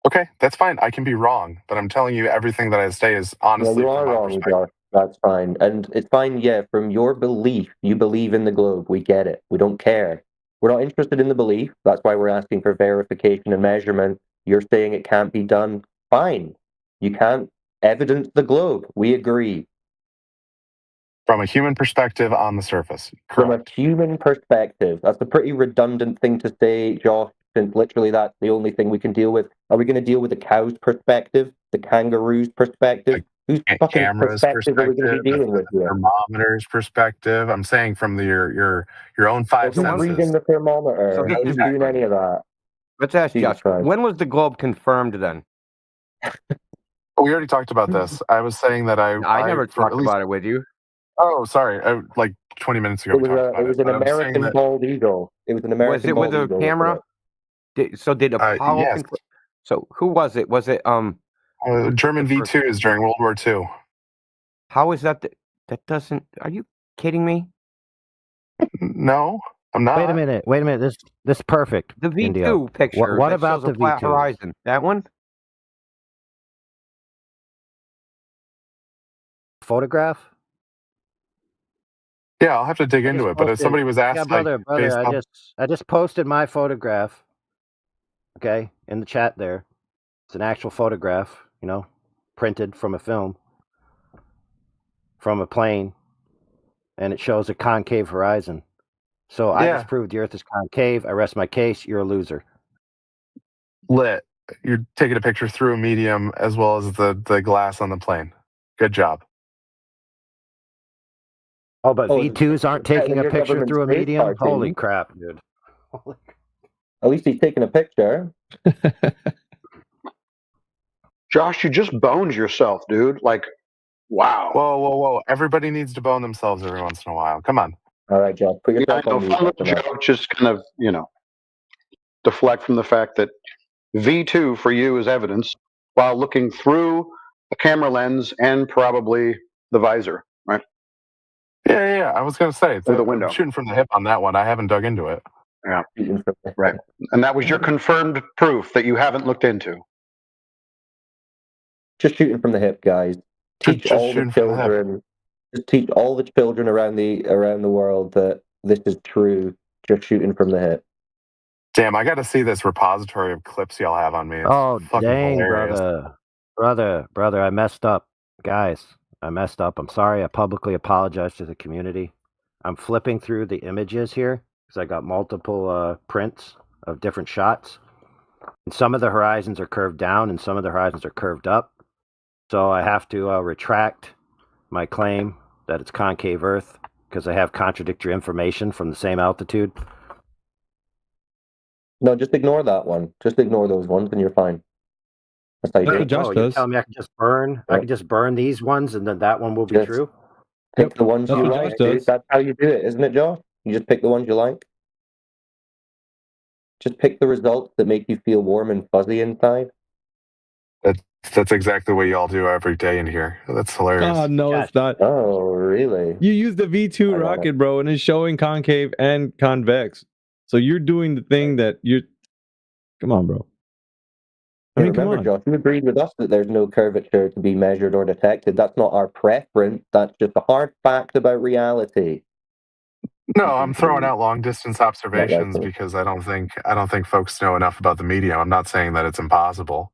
[SPEAKER 20] Okay, that's fine. I can be wrong, but I'm telling you everything that I say is honestly
[SPEAKER 13] you are
[SPEAKER 20] from my
[SPEAKER 13] wrong,
[SPEAKER 20] perspective.
[SPEAKER 13] Josh. That's fine. And it's fine, yeah, from your belief, you believe in the globe. We get it. We don't care. We're not interested in the belief. That's why we're asking for verification and measurement. You're saying it can't be done. Fine. You can't evidence the globe. We agree.
[SPEAKER 20] From a human perspective on the surface.
[SPEAKER 13] From a human perspective. That's a pretty redundant thing to say, Josh, since literally that's the only thing we can deal with. Are we going to deal with the cow's perspective? The kangaroo's perspective? Whose fucking
[SPEAKER 20] Camera's
[SPEAKER 13] perspective are we going to be dealing with here?
[SPEAKER 20] Thermometer's perspective. I'm saying from your own five
[SPEAKER 13] Who's
[SPEAKER 20] senses.
[SPEAKER 13] reading the thermometer? Who's doing any of that?
[SPEAKER 21] Let's ask
[SPEAKER 13] Jesus
[SPEAKER 21] Josh.
[SPEAKER 13] Christ.
[SPEAKER 21] When was the globe confirmed then?
[SPEAKER 20] We already talked about this. I was saying that I
[SPEAKER 21] never talked about it with you.
[SPEAKER 20] Oh, sorry. Like 20 minutes ago.
[SPEAKER 13] It was an American bald eagle. It was an American bald eagle.
[SPEAKER 21] Was it with a camera? Did Apollo?
[SPEAKER 20] Yes.
[SPEAKER 21] So who was it? Was it
[SPEAKER 20] German V2s during World War II?
[SPEAKER 21] How is that? That doesn't. Are you kidding me?
[SPEAKER 20] No, I'm not.
[SPEAKER 1] Wait a minute. This is perfect.
[SPEAKER 21] The V2
[SPEAKER 1] Indio.
[SPEAKER 21] picture.
[SPEAKER 1] What
[SPEAKER 21] that
[SPEAKER 1] about
[SPEAKER 21] shows
[SPEAKER 1] the
[SPEAKER 21] a flat
[SPEAKER 1] V2?
[SPEAKER 21] horizon? That one?
[SPEAKER 1] Photograph?
[SPEAKER 20] Yeah, I'll have to dig into it. But if somebody was asked,
[SPEAKER 1] yeah, brother, I just posted my photograph. Okay, in the chat there. It's an actual photograph, printed from a film, from a plane, and it shows a concave horizon. So I
[SPEAKER 20] Yeah.
[SPEAKER 1] just proved the Earth is concave. I rest my case. You're a loser.
[SPEAKER 20] Lit. You're taking a picture through a medium as well as the glass on the plane. Good job.
[SPEAKER 1] Oh, but V2s aren't taking a picture through a medium? Holy crap, dude.
[SPEAKER 13] At least he's taking a picture.
[SPEAKER 17] Josh, you just boned yourself, dude. Like, wow.
[SPEAKER 20] Whoa. Everybody needs to bone themselves every once in a while. Come on.
[SPEAKER 13] All right, Josh, put yourself
[SPEAKER 17] I know,
[SPEAKER 13] on mute.
[SPEAKER 17] fun little joke, just kind of, deflect from the fact that V2 for you is evidence while looking through a camera lens and probably the visor, right?
[SPEAKER 20] Yeah. I was going to say,
[SPEAKER 17] Through the window.
[SPEAKER 20] I'm shooting from the hip on that one. I haven't dug into it.
[SPEAKER 17] Yeah. Right. And that was your confirmed proof that you haven't looked into.
[SPEAKER 13] Just shooting from the hip, guys. Teach all the children. Just teach all the children around the world that this is true. Just shooting from the hip.
[SPEAKER 20] Damn, I got to see this repository of clips y'all have on me. It's fucking
[SPEAKER 1] dang,
[SPEAKER 20] hilarious.
[SPEAKER 1] brother, I messed up, guys. I messed up. I'm sorry. I publicly apologize to the community. I'm flipping through the images here because I got multiple prints of different shots, and some of the horizons are curved down, and some of the horizons are curved up. So I have to retract my claim that it's concave Earth because I have contradictory information from the same altitude.
[SPEAKER 13] No, just ignore that one. Just ignore those ones, and you're fine. That's how you do it.
[SPEAKER 1] You're telling me I can just burn? I can just burn these ones, and then that one will be true.
[SPEAKER 13] Pick the ones you like, dude. That's how you do it, isn't it, Josh? You just pick the ones you like. Just pick the results that make you feel warm and fuzzy inside.
[SPEAKER 20] That's exactly what y'all do every day in here. That's hilarious.
[SPEAKER 22] Oh, no, it's not.
[SPEAKER 13] Oh, really?
[SPEAKER 22] You use the V2 rocket, bro, and it's showing concave and convex. So you're doing the thing that you... Come on, bro. I mean,
[SPEAKER 13] remember,
[SPEAKER 22] come on.
[SPEAKER 13] Josh, you agreed with us that there's no curvature to be measured or detected. That's not our preference. That's just a hard fact about reality.
[SPEAKER 20] No, I'm throwing out long distance observations because I don't think folks know enough about the medium. I'm not saying that it's impossible.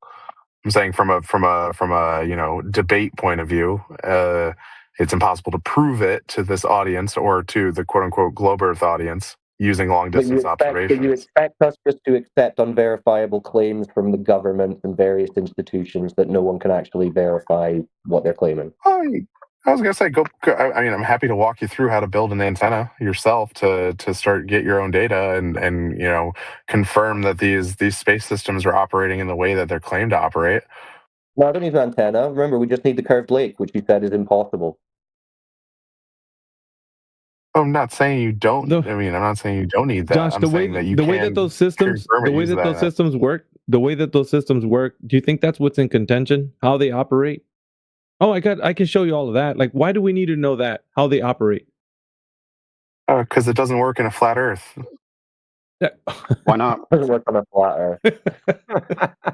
[SPEAKER 20] I'm saying from a debate point of view, it's impossible to prove it to this audience or to the quote unquote globe Earth audience using long distance observations.
[SPEAKER 13] But you expect us just to accept unverifiable claims from the government and various institutions that no one can actually verify what they're claiming.
[SPEAKER 20] I was gonna say, I'm happy to walk you through how to build an antenna yourself to start get your own data and confirm that these space systems are operating in the way that they're claimed to operate.
[SPEAKER 13] No, I don't need an antenna. Remember, we just need the curved lake, which you said is impossible.
[SPEAKER 20] I'm not saying you don't. I'm not saying you don't need that.
[SPEAKER 22] Josh, the way that those systems work, do you think that's what's in contention? How they operate? Oh, I can show you all of that. Like, why do we need to know that? How they operate?
[SPEAKER 20] Because it doesn't work in a flat Earth.
[SPEAKER 17] Why not?
[SPEAKER 13] It doesn't work on a flat Earth.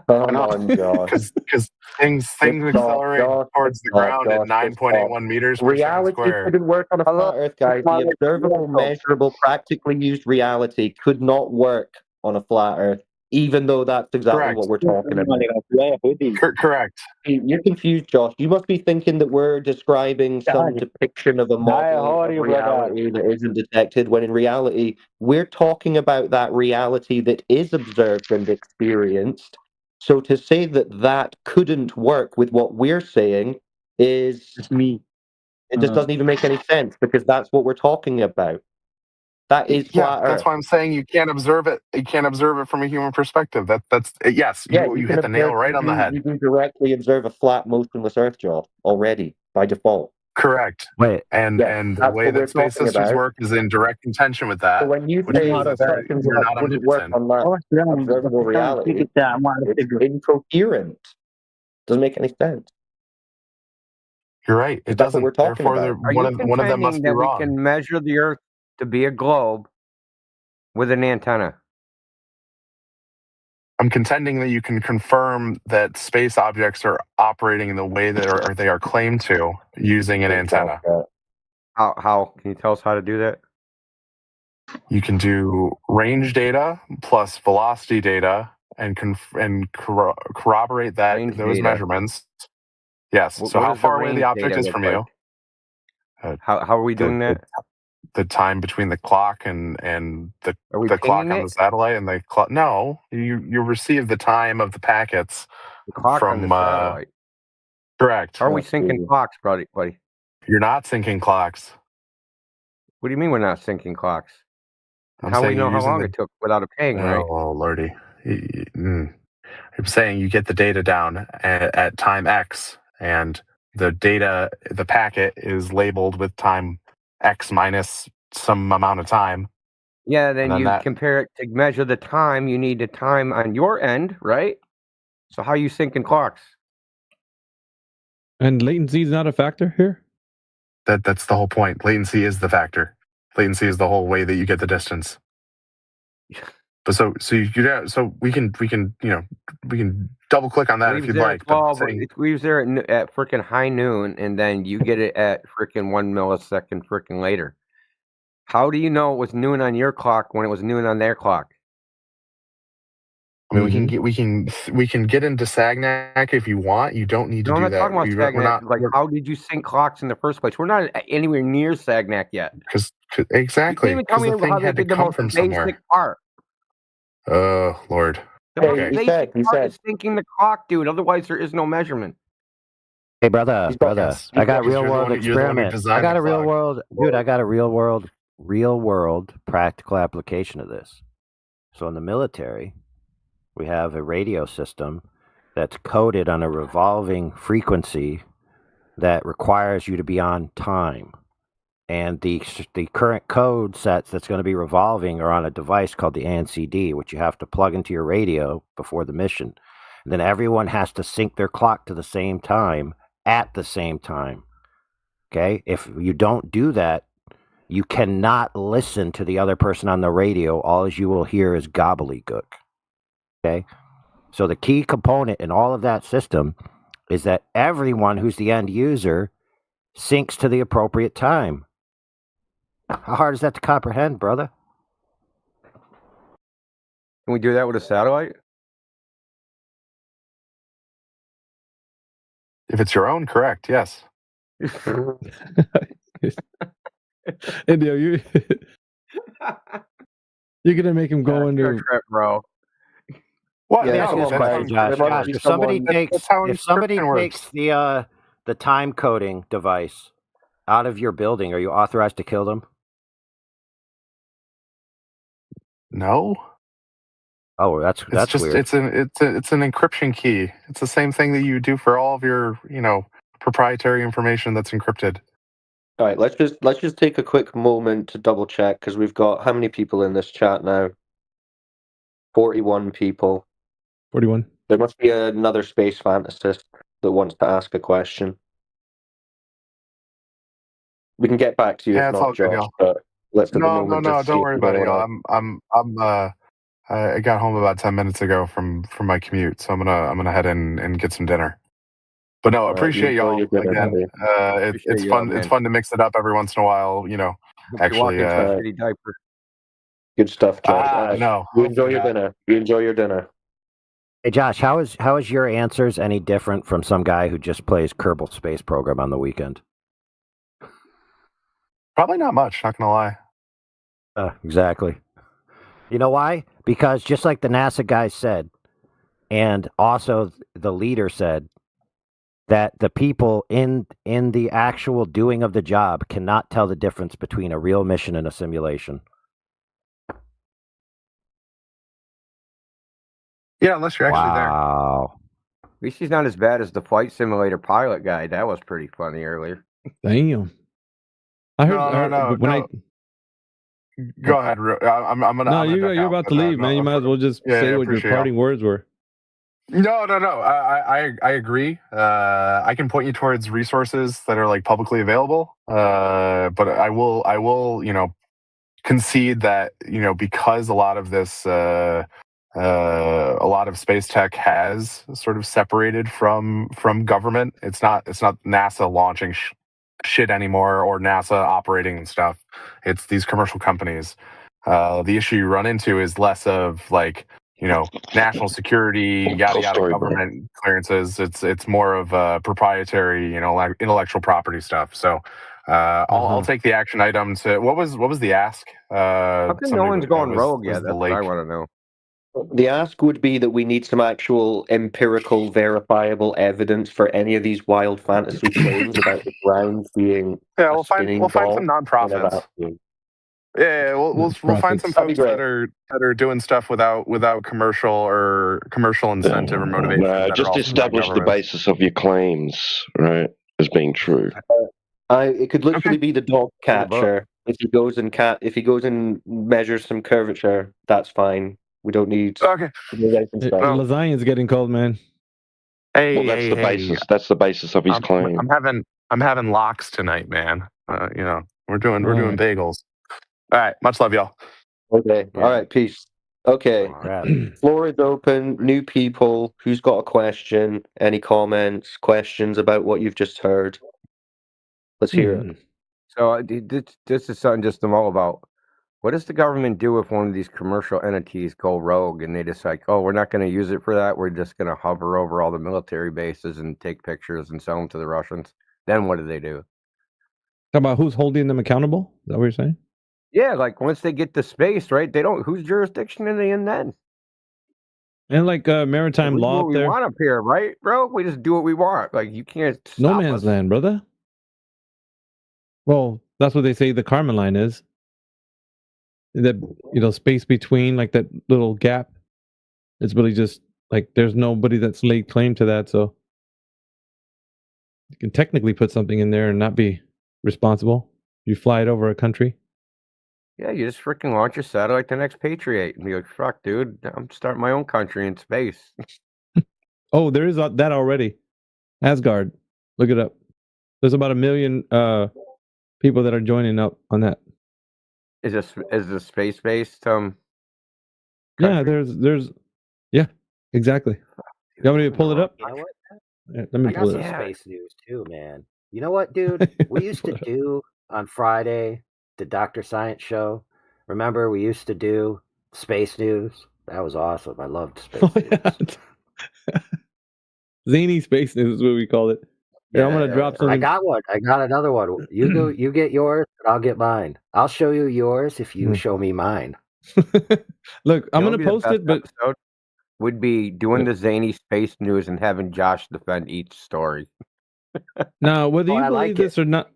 [SPEAKER 13] Come on, Josh.
[SPEAKER 20] Because things accelerate towards the ground at 9.81 meters per second square.
[SPEAKER 13] Reality couldn't work on a flat Earth, guys. The observable, measurable, practically used reality could not work on a flat Earth, even though that's exactly what we're talking about.
[SPEAKER 20] Correct.
[SPEAKER 13] You're confused, Josh. You must be thinking that we're describing some depiction of a model of reality that isn't detected, when in reality, we're talking about that reality that is observed and experienced. So to say that couldn't work with what we're saying is... It just doesn't even make any sense, because that's what we're talking about. That is flat Earth.
[SPEAKER 20] That's why I'm saying you can't observe it. You can't observe it from a human perspective. That's yes. You hit the nail right on the head.
[SPEAKER 13] You can directly observe a flat, motionless Earth, Josh, already by default.
[SPEAKER 20] Correct.
[SPEAKER 1] Wait.
[SPEAKER 20] And the way that space systems work is in direct contention with that.
[SPEAKER 13] So when you say that wouldn't work on that observable reality, it's incoherent. Doesn't make any sense.
[SPEAKER 20] You're right. It doesn't.
[SPEAKER 13] We're talking about.
[SPEAKER 21] One
[SPEAKER 20] of them must be wrong.
[SPEAKER 21] We can measure the Earth to be a globe with an antenna?
[SPEAKER 20] I'm contending that you can confirm that space objects are operating in the way that they are claimed to using an antenna.
[SPEAKER 21] How? Can you tell us how to do that?
[SPEAKER 20] You can do range data plus velocity data and corroborate those measurements. Yes. So how far away the object is from you?
[SPEAKER 21] How are we doing that?
[SPEAKER 20] the time between the clock and the
[SPEAKER 21] Are we
[SPEAKER 20] clock
[SPEAKER 21] pinging
[SPEAKER 20] on
[SPEAKER 21] it?
[SPEAKER 20] the satellite and the clock. No, you receive the time of the packets
[SPEAKER 21] The clock on
[SPEAKER 20] from
[SPEAKER 21] the satellite.
[SPEAKER 20] correct.
[SPEAKER 21] How are we syncing clocks, buddy?
[SPEAKER 20] You're not syncing clocks.
[SPEAKER 21] What do you mean we're not syncing clocks?
[SPEAKER 20] I'm
[SPEAKER 21] How we
[SPEAKER 20] saying
[SPEAKER 21] know
[SPEAKER 20] you're
[SPEAKER 21] how
[SPEAKER 20] using
[SPEAKER 21] long
[SPEAKER 20] the.
[SPEAKER 21] it took without a ping, right?
[SPEAKER 20] Oh lordy. I'm saying you get the data down at time X, and the packet is labeled with time X minus some amount of time.
[SPEAKER 21] Yeah, then
[SPEAKER 20] then
[SPEAKER 21] you
[SPEAKER 20] that-
[SPEAKER 21] compare it to measure the time. You need the time on your end, right? So how are you syncing clocks?
[SPEAKER 22] And latency is not a factor here?
[SPEAKER 20] That's the whole point. Latency is the factor. Latency is the whole way that you get the distance. But so we can double click on that if you'd like.
[SPEAKER 21] It leaves there at freaking high noon, and then you get it at freaking 1 millisecond freaking later. How do you know it was noon on your clock when it was noon on their clock?
[SPEAKER 20] I mean, we can get into Sagnac if you want. You don't need to
[SPEAKER 21] No, I'm
[SPEAKER 20] do
[SPEAKER 21] not
[SPEAKER 20] that.
[SPEAKER 21] talking about
[SPEAKER 20] We're
[SPEAKER 21] Sagnac.
[SPEAKER 20] not,
[SPEAKER 21] How did you sync clocks in the first place? We're not anywhere near Sagnac yet.
[SPEAKER 20] Because exactly.
[SPEAKER 21] You can't even tell me
[SPEAKER 20] the thing
[SPEAKER 21] how they
[SPEAKER 20] had to
[SPEAKER 21] did the
[SPEAKER 20] come
[SPEAKER 21] most
[SPEAKER 20] from
[SPEAKER 21] basic
[SPEAKER 20] somewhere.
[SPEAKER 21] part.
[SPEAKER 20] Oh Lord.
[SPEAKER 21] The most basic part is syncing the clock, dude. Otherwise, there is no measurement.
[SPEAKER 1] Hey, brother, I got real world experiment. I got a real world, dude. I got a real world practical application of this. So in the military, we have a radio system that's coded on a revolving frequency that requires you to be on time. And the current code sets that's going to be revolving are on a device called the ANCD, which you have to plug into your radio before the mission. And then everyone has to sync their clock to the same time at the same time. Okay? If you don't do that, you cannot listen to the other person on the radio. All you will hear is gobbledygook. Okay? So the key component in all of that system is that everyone who's the end user syncs to the appropriate time. How hard is that to comprehend, brother?
[SPEAKER 21] Can we do that with a satellite?
[SPEAKER 20] If it's your own, correct? Yes.
[SPEAKER 22] Indio, you're gonna make him go under,
[SPEAKER 21] bro.
[SPEAKER 20] What?
[SPEAKER 1] Let me ask you this question, Josh. If somebody takes the time coding device out of your building, are you authorized to kill them?
[SPEAKER 20] No.
[SPEAKER 1] Oh, that's weird.
[SPEAKER 20] It's an encryption key. It's the same thing that you do for all of your proprietary information that's encrypted.
[SPEAKER 13] All right, let's just take a quick moment to double check because we've got how many people in this chat now? 41 people.
[SPEAKER 22] 41.
[SPEAKER 13] There must be another space fantasist that wants to ask a question. We can get back to you if not, Josh. But let's take a moment.
[SPEAKER 20] No, don't worry about it. I got home about 10 minutes ago from my commute, so I'm gonna head in and get some dinner. But no, appreciate y'all again. It's fun. It's fun to mix it up every once in a while. Actually.
[SPEAKER 13] Good stuff, Josh.
[SPEAKER 20] No,
[SPEAKER 13] you enjoy your dinner. You enjoy your dinner.
[SPEAKER 1] Hey, Josh, how is your answers any different from some guy who just plays Kerbal Space Program on the weekend?
[SPEAKER 20] Probably not much. Not gonna lie.
[SPEAKER 1] Exactly. You know why? Because just like the NASA guy said, and also the leader said, that the people in the actual doing of the job cannot tell the difference between a real mission and a simulation.
[SPEAKER 20] Yeah, unless you're actually there.
[SPEAKER 21] Wow. At least he's not as bad as the flight simulator pilot guy. That was pretty funny earlier.
[SPEAKER 22] Damn. I heard.
[SPEAKER 20] Go ahead. I'm gonna.
[SPEAKER 22] No, you're about to leave, man. You might as well just say what your parting words were.
[SPEAKER 20] No. I agree. I can point you towards resources that are like publicly available. But I will, concede that, because a lot of this, a lot of space tech has sort of separated from government. It's not NASA launching shit anymore or NASA operating and stuff. It's these commercial companies. The issue you run into is less of like, national security, yada yada, government clearances. It's more of proprietary, intellectual property stuff. So I'll take the action item to what was the ask?
[SPEAKER 21] How come no one's gone rogue yet?
[SPEAKER 20] Was the
[SPEAKER 21] That's what I
[SPEAKER 20] lake.
[SPEAKER 21] want to know.
[SPEAKER 13] The ask would be that we need some actual empirical, verifiable evidence for any of these wild fantasy claims about the ground being
[SPEAKER 20] Yeah,
[SPEAKER 13] a
[SPEAKER 20] we'll
[SPEAKER 13] spinning
[SPEAKER 20] find some
[SPEAKER 13] ball in a
[SPEAKER 20] nonprofits.
[SPEAKER 13] vacuum.
[SPEAKER 20] Yeah, we'll find some
[SPEAKER 13] That'd be
[SPEAKER 20] folks
[SPEAKER 13] great.
[SPEAKER 20] that are doing stuff without commercial incentive or motivation. that are
[SPEAKER 3] just
[SPEAKER 20] also
[SPEAKER 3] establish the
[SPEAKER 20] non-government.
[SPEAKER 3] basis of your claims, right, as being true.
[SPEAKER 13] It could literally be the dog catcher. If he goes and measures some curvature, that's fine. We don't need.
[SPEAKER 20] Okay.
[SPEAKER 22] Lasagna's getting cold, man.
[SPEAKER 20] Hey,
[SPEAKER 3] Well, that's
[SPEAKER 20] hey,
[SPEAKER 3] the
[SPEAKER 20] hey.
[SPEAKER 3] basis. That's the basis of his claim.
[SPEAKER 20] I'm having locks tonight, man. We're doing
[SPEAKER 22] Alright.
[SPEAKER 20] bagels. All right, much love, y'all.
[SPEAKER 13] Okay. All right. Peace. Okay.
[SPEAKER 1] Alright.
[SPEAKER 13] Floor is open. New people. Who's got a question? Any comments? Questions about what you've just heard? Let's hear it.
[SPEAKER 21] So this is something just I'm all about. What does the government do if one of these commercial entities go rogue and they just like, oh, we're not going to use it for that. We're just going to hover over all the military bases and take pictures and sell them to the Russians. Then what do they do?
[SPEAKER 22] Talk about who's holding them accountable? Is that what you're saying?
[SPEAKER 21] Yeah, like once they get to space, right? They don't. Whose jurisdiction are they in then?
[SPEAKER 22] And like maritime
[SPEAKER 21] We do
[SPEAKER 22] law
[SPEAKER 21] what
[SPEAKER 22] up
[SPEAKER 21] we
[SPEAKER 22] there.
[SPEAKER 21] want up here, right, bro? We just do what we want. Like you can't.
[SPEAKER 22] No
[SPEAKER 21] stop
[SPEAKER 22] man's
[SPEAKER 21] us.
[SPEAKER 22] land, brother. Well, that's what they say the Karman line is. That space between like that little gap. It's really just like there's nobody that's laid claim to that, so you can technically put something in there and not be responsible. You fly it over a country.
[SPEAKER 21] Yeah, you just freaking launch your satellite the next Patriot and be like, fuck, dude, I'm starting my own country in space.
[SPEAKER 22] Oh, there is that already. Asgard. Look it up. There's about 1 million people that are joining up on that.
[SPEAKER 21] Is this space based?
[SPEAKER 22] Yeah, there's yeah, exactly. You want me to pull it up?
[SPEAKER 1] You know what?
[SPEAKER 22] Yeah, let me
[SPEAKER 1] I got
[SPEAKER 22] pull
[SPEAKER 1] some
[SPEAKER 22] it up.
[SPEAKER 1] space news too, man. You know what, dude? We used to do on Friday the Dr. Science show. Remember, we used to do space news. That was awesome. I loved space news.
[SPEAKER 22] Zany Space News is what we call it. Yeah, I'm gonna drop something.
[SPEAKER 1] I got one. I got another one. You go. You get yours, and I'll get mine. I'll show you yours if you show me mine.
[SPEAKER 22] Look, I'm
[SPEAKER 21] You know
[SPEAKER 22] gonna
[SPEAKER 21] what would be the
[SPEAKER 22] post it,
[SPEAKER 21] best
[SPEAKER 22] but
[SPEAKER 21] episode? Would be doing the zany space news and having Josh defend each story.
[SPEAKER 22] now whether you
[SPEAKER 1] I
[SPEAKER 22] believe
[SPEAKER 1] like
[SPEAKER 22] this or not,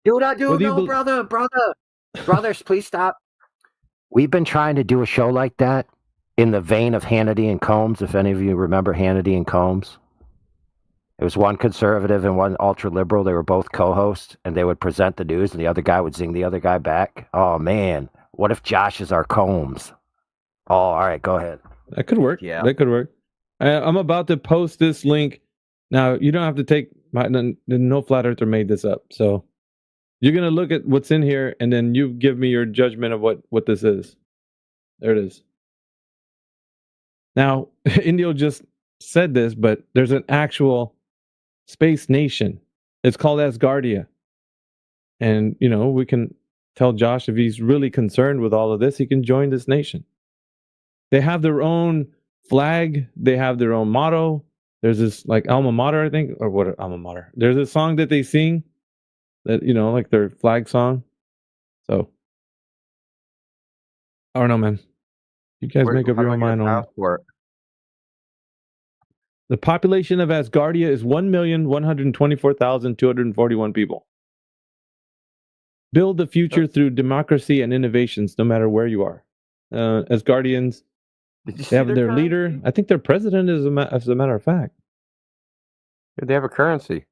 [SPEAKER 1] Dude, I do.
[SPEAKER 22] Whether you
[SPEAKER 1] No,
[SPEAKER 22] bel-
[SPEAKER 1] brothers, please stop. We've been trying to do a show like that in the vein of Hannity and Combs. If any of you remember Hannity and Combs, it was one conservative and one ultra liberal. They were both co-hosts, and they would present the news, and the other guy would zing the other guy back. Oh man, what if Josh is our Combs? Oh, all right, go ahead.
[SPEAKER 22] that could work.
[SPEAKER 1] Yeah.
[SPEAKER 22] That could work. I'm about to post this link. Now you don't have to take no flat earther made this up. So you're gonna look at what's in here, and then you give me your judgment of what this is. There it is. Now Indio just said this, but there's an actual space nation. It's called Asgardia, and we can tell Josh if he's really concerned with all of this, he can join this nation. They have their own flag. They have their own motto. There's this like alma mater, I think, or what alma mater. There's a song that they sing that like their flag song. So I don't know, man. You guys make up your own mind on it. The population of Asgardia is 1,124,241 people. Build the future through democracy and innovations, no matter where you are. Asgardians, they have their leader. I think their president is, as a matter of fact.
[SPEAKER 21] They have a currency.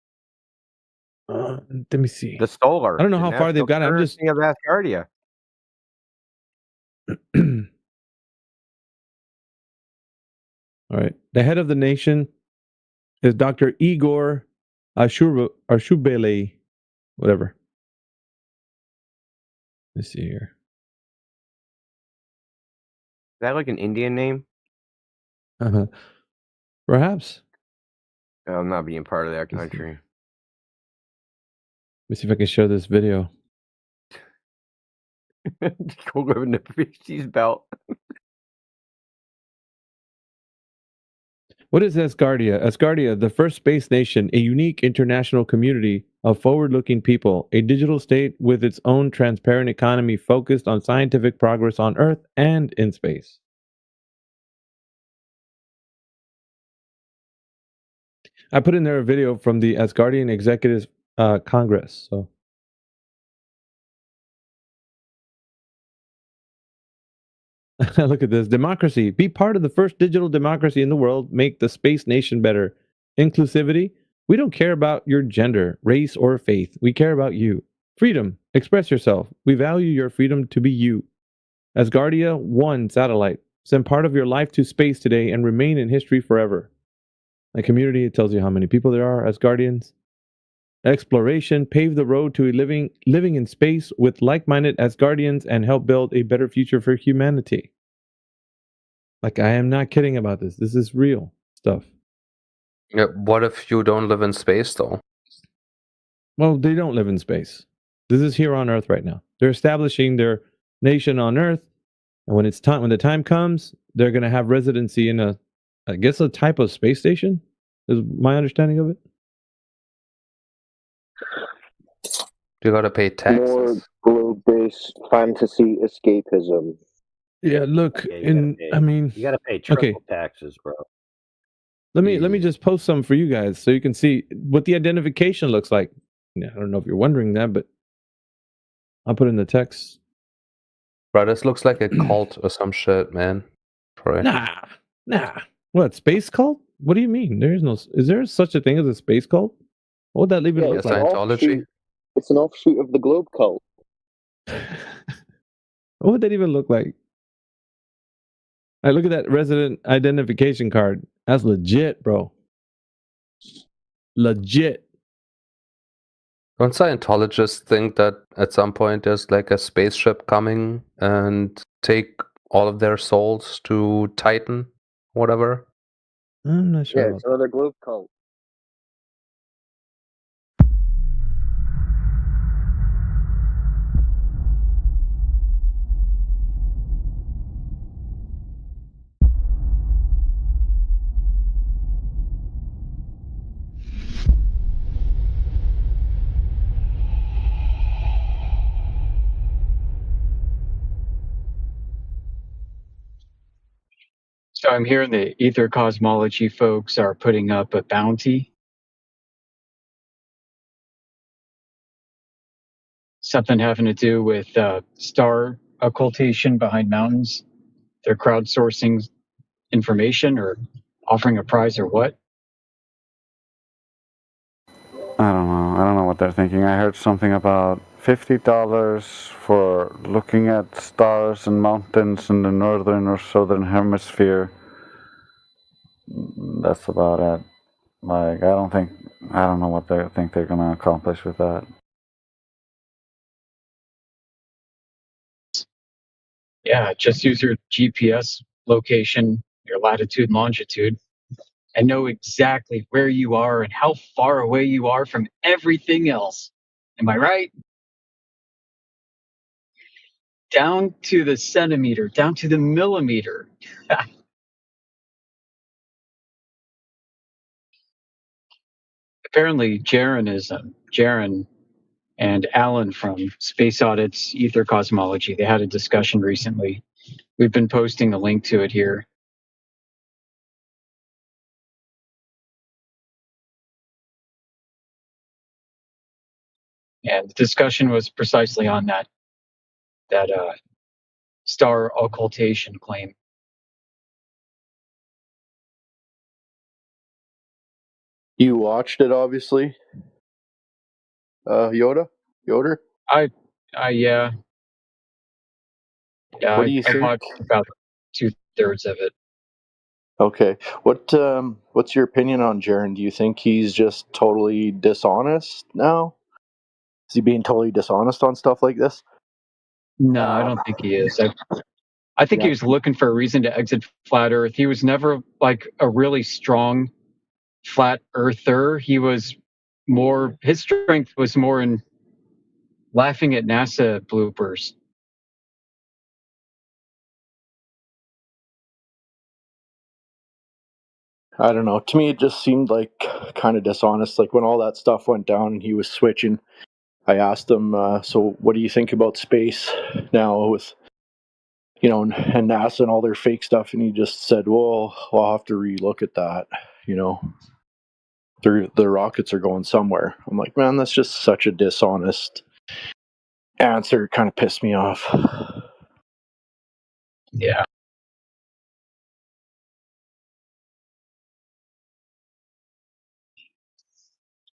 [SPEAKER 22] Let me see.
[SPEAKER 21] The solar.
[SPEAKER 22] I don't know how far they've got. I'm just
[SPEAKER 21] of Asgardia.
[SPEAKER 22] All right. The head of the nation is Dr. Igor Ashubele, whatever. Let's see here.
[SPEAKER 21] Is that like an Indian name?
[SPEAKER 22] Uh-huh. Perhaps.
[SPEAKER 21] I'm not being part of that country.
[SPEAKER 22] Let me see if I can show this video.
[SPEAKER 21] Go live in the Fishies belt.
[SPEAKER 22] What is Asgardia? Asgardia, the first space nation, a unique international community of forward-looking people, a digital state with its own transparent economy focused on scientific progress on Earth and in space. I put in there a video from the Asgardian Executive Congress. So look at this. Democracy. Be part of the first digital democracy in the world. Make the space nation better. Inclusivity. We don't care about your gender, race, or faith. We care about you. Freedom. Express yourself. We value your freedom to be you. Asgardia 1 satellite. Send part of your life to space today and remain in history forever. A community, it tells you how many people there are, Asgardians. Exploration, pave the road to living in space with like-minded Asgardians and help build a better future for humanity. Like, I am not kidding about this. This is real stuff.
[SPEAKER 5] Yeah, what if you don't live in space, though?
[SPEAKER 22] Well, they don't live in space. This is here on Earth right now. They're establishing their nation on Earth, and when the time comes, they're going to have residency in a type of space station, is my understanding of it.
[SPEAKER 5] You gotta pay taxes.
[SPEAKER 13] More globe-based fantasy escapism.
[SPEAKER 22] Yeah, look,
[SPEAKER 1] you gotta pay triple taxes, bro.
[SPEAKER 22] Let me just post some for you guys so you can see what the identification looks like. Yeah, I don't know if you're wondering that, but I'll put in the text.
[SPEAKER 5] Bro, this looks like a cult or some shit, man. Troy.
[SPEAKER 22] Nah. What, space cult? What do you mean? Is there such a thing as a space cult? What would that even look like?
[SPEAKER 5] Scientology?
[SPEAKER 13] It's an offshoot of the globe cult.
[SPEAKER 22] What would that even look like? Look at that resident identification card. That's legit, bro. Legit.
[SPEAKER 5] Don't Scientologists think that at some point there's like a spaceship coming and take all of their souls to Titan? Whatever.
[SPEAKER 22] I'm not sure.
[SPEAKER 13] Yeah, it's another globe cult.
[SPEAKER 18] So I'm hearing the ether cosmology folks are putting up a bounty. Something having to do with star occultation behind mountains. They're crowdsourcing information or offering a prize or what?
[SPEAKER 15] I don't know what they're thinking. I heard something about $50 for looking at stars and mountains in the northern or southern hemisphere. That's about it. Like, I don't know what they think they're gonna accomplish with that.
[SPEAKER 18] Yeah, just use your GPS location, your latitude and longitude, and know exactly where you are and how far away you are from everything else. Am I right? Down to the centimeter, down to the millimeter. Apparently, Jaron and Alan from Space Audits Ether Cosmology, they had a discussion recently. We've been posting a link to it here. And the discussion was precisely on that star occultation claim.
[SPEAKER 10] You watched it, obviously. Yoder?
[SPEAKER 18] Yeah. Yeah,
[SPEAKER 10] What do you
[SPEAKER 18] I
[SPEAKER 10] think?
[SPEAKER 18] watched about 2/3 of it.
[SPEAKER 10] Okay. What's your opinion on Jaren? Do you think he's just totally dishonest now? Is he being totally dishonest on stuff like this?
[SPEAKER 18] No, I don't think he is. I think he was looking for a reason to exit flat Earth. He was never like a really strong flat earther. He was more, his strength was more in laughing at NASA bloopers.
[SPEAKER 10] I don't know. To me, it just seemed like kind of dishonest. Like when all that stuff went down and he was switching, I asked him, so what do you think about space now with, and NASA and all their fake stuff? And he just said, well, I'll have to relook at that. The rockets are going somewhere. I'm like, man, that's just such a dishonest answer. It kind of pissed me off.
[SPEAKER 18] Yeah.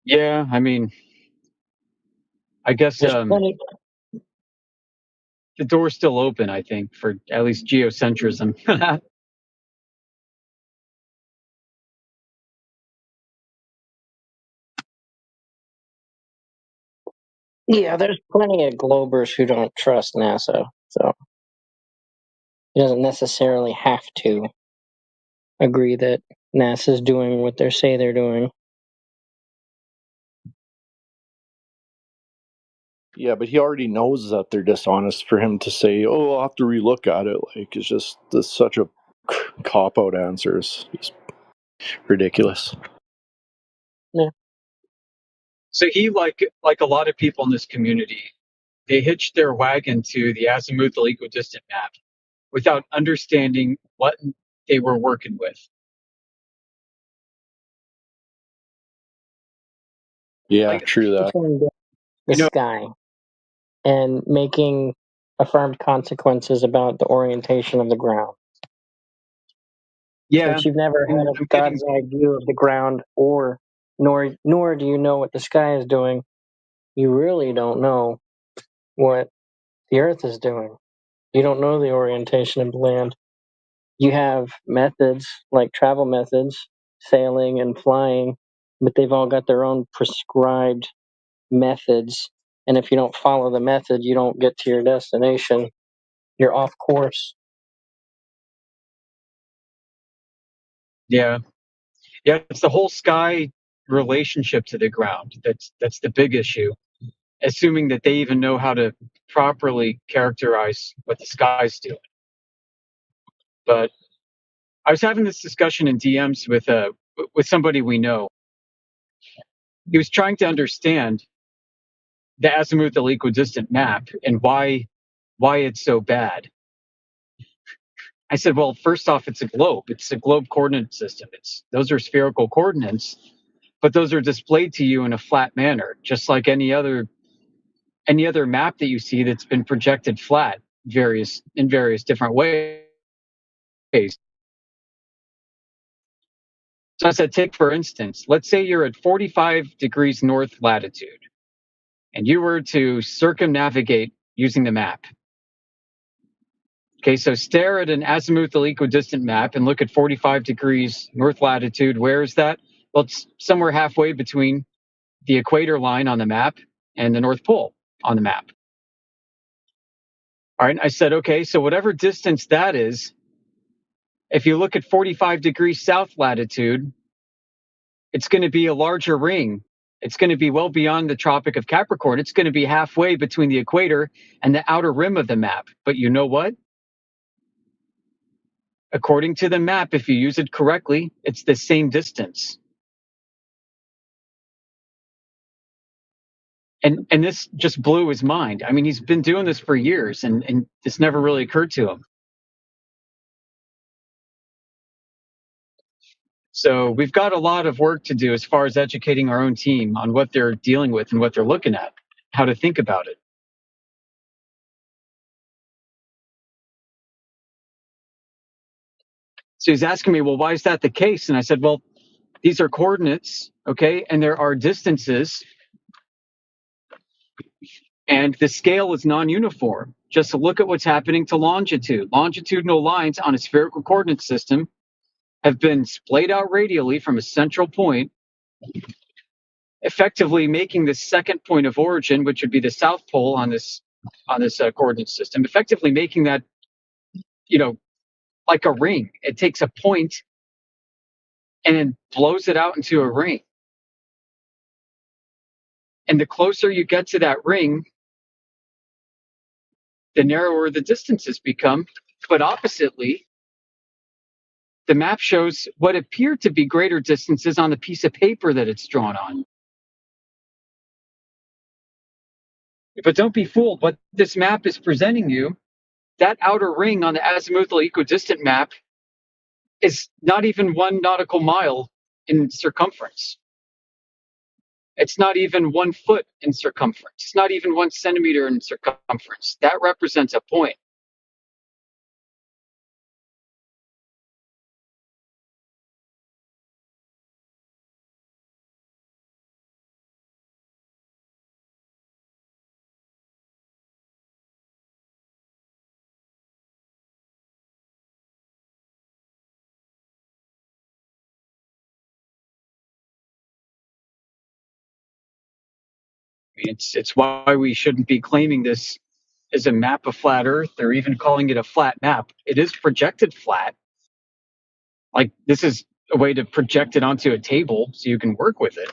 [SPEAKER 18] Yeah, I mean, I guess the door's still open, I think, for at least geocentrism.
[SPEAKER 8] Yeah, there's plenty of Globers who don't trust NASA, so he doesn't necessarily have to agree that NASA's doing what they say they're doing.
[SPEAKER 10] Yeah, but he already knows that they're dishonest. For him to say, "Oh, I'll have to relook at it," like it's just such a cop-out answer. It's just ridiculous.
[SPEAKER 8] Yeah.
[SPEAKER 18] So he, like a lot of people in this community, they hitched their wagon to the azimuthal equidistant map without understanding what they were working with.
[SPEAKER 10] Yeah, true that.
[SPEAKER 8] The sky and making affirmed consequences about the orientation of the ground.
[SPEAKER 18] Yeah,
[SPEAKER 8] Since you've never had a God's eye view of the ground, nor do you know what the sky is doing, you really don't know what the Earth is doing. You don't know the orientation of the land. You have methods like travel methods, sailing and flying, but they've all got their own prescribed methods. And if you don't follow the method, you don't get to your destination. You're off course.
[SPEAKER 18] Yeah, it's the whole sky relationship to the ground that's the big issue. Assuming that they even know how to properly characterize what the sky's doing. But I was having this discussion in DMs with somebody we know. He was trying to understand the azimuthal equidistant map and why it's so bad. I said, well, first off, it's a globe. It's a globe coordinate system. Those are spherical coordinates, but those are displayed to you in a flat manner, just like any other map that you see that's been projected flat in various different ways. So I said, take for instance, let's say you're at 45 degrees north latitude and you were to circumnavigate using the map. Okay, so stare at an azimuthal equidistant map and look at 45 degrees north latitude. Where is that? Well, it's somewhere halfway between the equator line on the map and the North Pole on the map. All right, I said, okay, so whatever distance that is, if you look at 45 degrees south latitude, it's going to be a larger ring. It's going to be well beyond the Tropic of Capricorn. It's going to be halfway between the equator and the outer rim of the map. But you know what? According to the map, if you use it correctly, it's the same distance. And this just blew his mind. I mean, he's been doing this for years, and this never really occurred to him. So we've got a lot of work to do as far as educating our own team on what they're dealing with and what they're looking at, how to think about it. So he's asking me, well, why is that the case? And I said, well, these are coordinates, okay? And there are distances. And the scale is non-uniform. Just look at what's happening to longitude. Longitudinal lines on a spherical coordinate system have been splayed out radially from a central point, effectively making the second point of origin, which would be the South Pole on this coordinate system, effectively making that, like a ring. It takes a point and then blows it out into a ring. And the closer you get to that ring, the narrower the distances become. But oppositely, the map shows what appear to be greater distances on the piece of paper that it's drawn on. But don't be fooled. What this map is presenting you, that outer ring on the azimuthal equidistant map is not even 1 nautical mile in circumference. It's not even 1 foot in circumference. It's not even 1 centimeter in circumference. That represents a point. It's why we shouldn't be claiming this as a map of flat Earth or even calling it a flat map. It is projected flat. Like, this is a way to project it onto a table so you can work with it.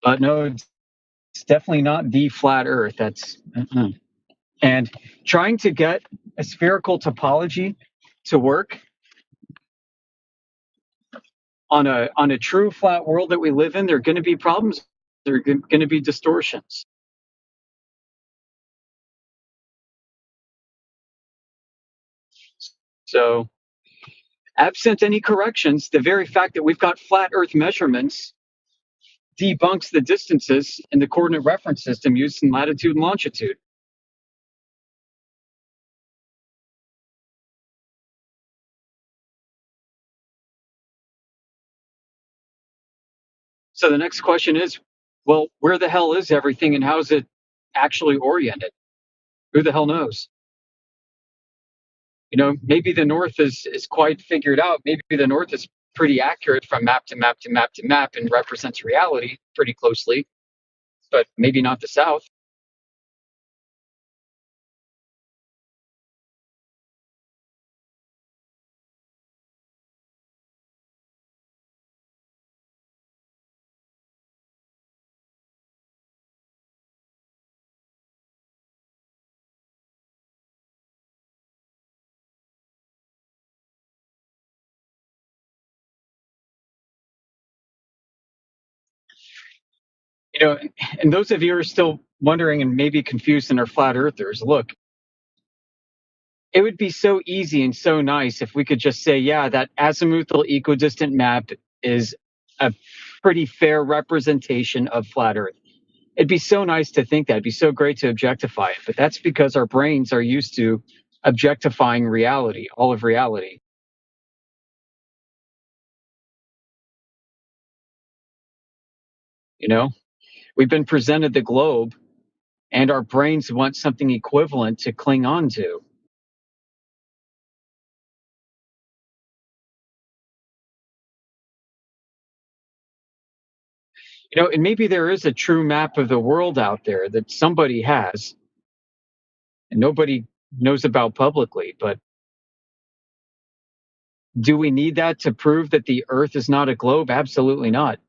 [SPEAKER 18] But no, it's definitely not the flat Earth. That's And trying to get a spherical topology to work on a true flat world that we live in, there are going to be problems. There are going to be distortions. So, absent any corrections, the very fact that we've got flat Earth measurements debunks the distances in the coordinate reference system used in latitude and longitude. So the next question is, well, where the hell is everything and how is it actually oriented? Who the hell knows? You know, maybe the North is quite figured out. Maybe the North is pretty accurate from map to map to map to map and represents reality pretty closely, but maybe not the South. You know, and those of you who are still wondering and maybe confused and are flat earthers, look, it would be so easy and so nice if we could just say, yeah, that azimuthal equidistant map is a pretty fair representation of flat Earth. It'd be so nice to think that. It'd be so great to objectify it. But that's because our brains are used to objectifying reality, all of reality. You know, we've been presented the globe, and our brains want something equivalent to cling on to. You know, and maybe there is a true map of the world out there that somebody has and nobody knows about publicly, but do we need that to prove that the Earth is not a globe? Absolutely not.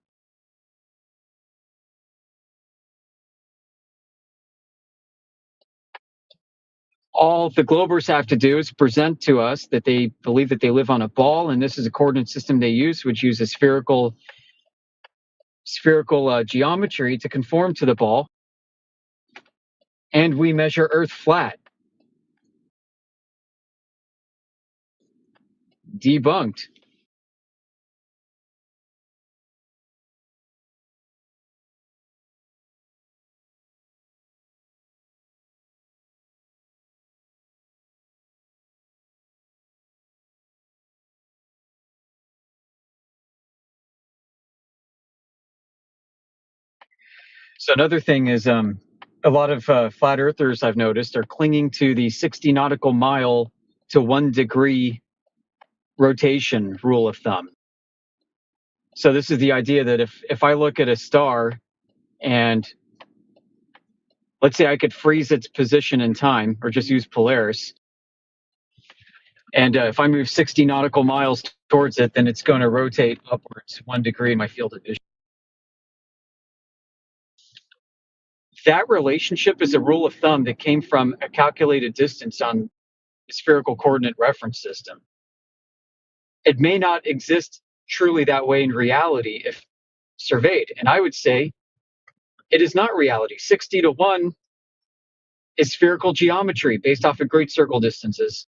[SPEAKER 18] All the globers have to do is present to us that they believe that they live on a ball, and this is a coordinate system they use, which uses spherical geometry to conform to the ball. And we measure Earth flat. Debunked. So another thing is a lot of flat earthers I've noticed are clinging to the 60 nautical mile to 1 degree rotation rule of thumb. So this is the idea that if I look at a star and let's say I could freeze its position in time or just use Polaris, and if I move 60 nautical miles towards it, then it's going to rotate upwards 1 degree in my field of vision. That relationship is a rule of thumb that came from a calculated distance on spherical coordinate reference system. It may not exist truly that way in reality if surveyed. And I would say it is not reality. 60-1 is spherical geometry based off of great circle distances.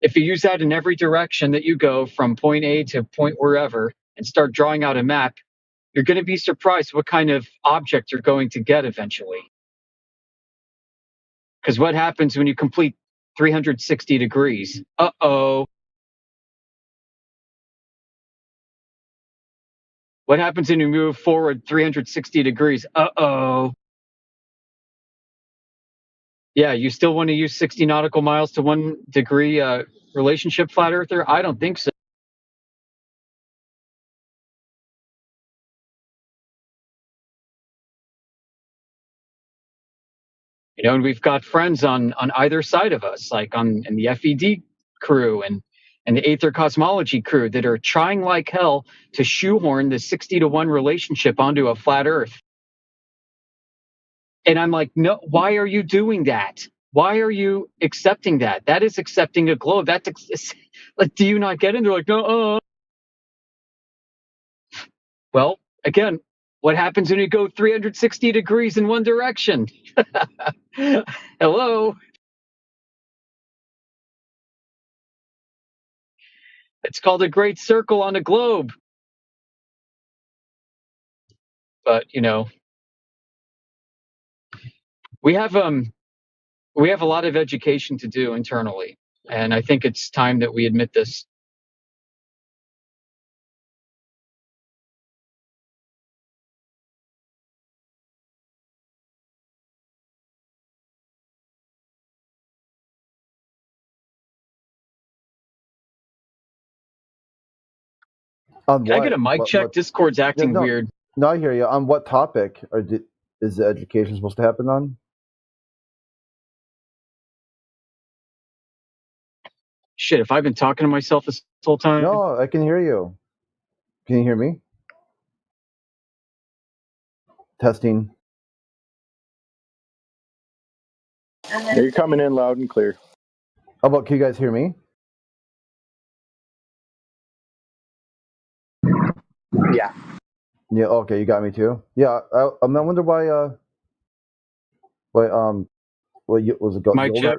[SPEAKER 18] If you use that in every direction that you go from point A to point wherever and start drawing out a map, you're going to be surprised what kind of object you're going to get eventually. Because what happens when you complete 360 degrees? Uh-oh. What happens when you move forward 360 degrees? Uh-oh. Yeah, you still want to use 60 nautical miles to 1 degree relationship, flat earther? I don't think so. You know, and we've got friends on either side of us, like in the FED crew and the Aether Cosmology crew that are trying like hell to shoehorn the 60-1 relationship onto a flat Earth. And I'm like, no, why are you doing that? Why are you accepting that? That is accepting a globe. That's like, do you not get it? And they're like, no. Well, again, what happens when you go 360 degrees in one direction? Hello. It's called a great circle on a globe. But, you know, we have a lot of education to do internally, and I think it's time that we admit this.
[SPEAKER 9] On
[SPEAKER 18] Can I
[SPEAKER 9] what?
[SPEAKER 18] get a mic
[SPEAKER 9] What-
[SPEAKER 18] check?
[SPEAKER 9] what-
[SPEAKER 18] Discord's acting
[SPEAKER 9] no,
[SPEAKER 18] weird.
[SPEAKER 9] No, I hear you. On what topic is the education supposed to happen on?
[SPEAKER 18] Shit, if I've been talking to myself this whole time.
[SPEAKER 9] No, I can hear you. Can you hear me? Testing.
[SPEAKER 10] Yeah, you're coming in loud and clear.
[SPEAKER 9] How about, can you guys hear me?
[SPEAKER 16] Yeah.
[SPEAKER 9] Yeah. Okay, you got me too. Yeah. I wonder why. Was it
[SPEAKER 18] Mic check.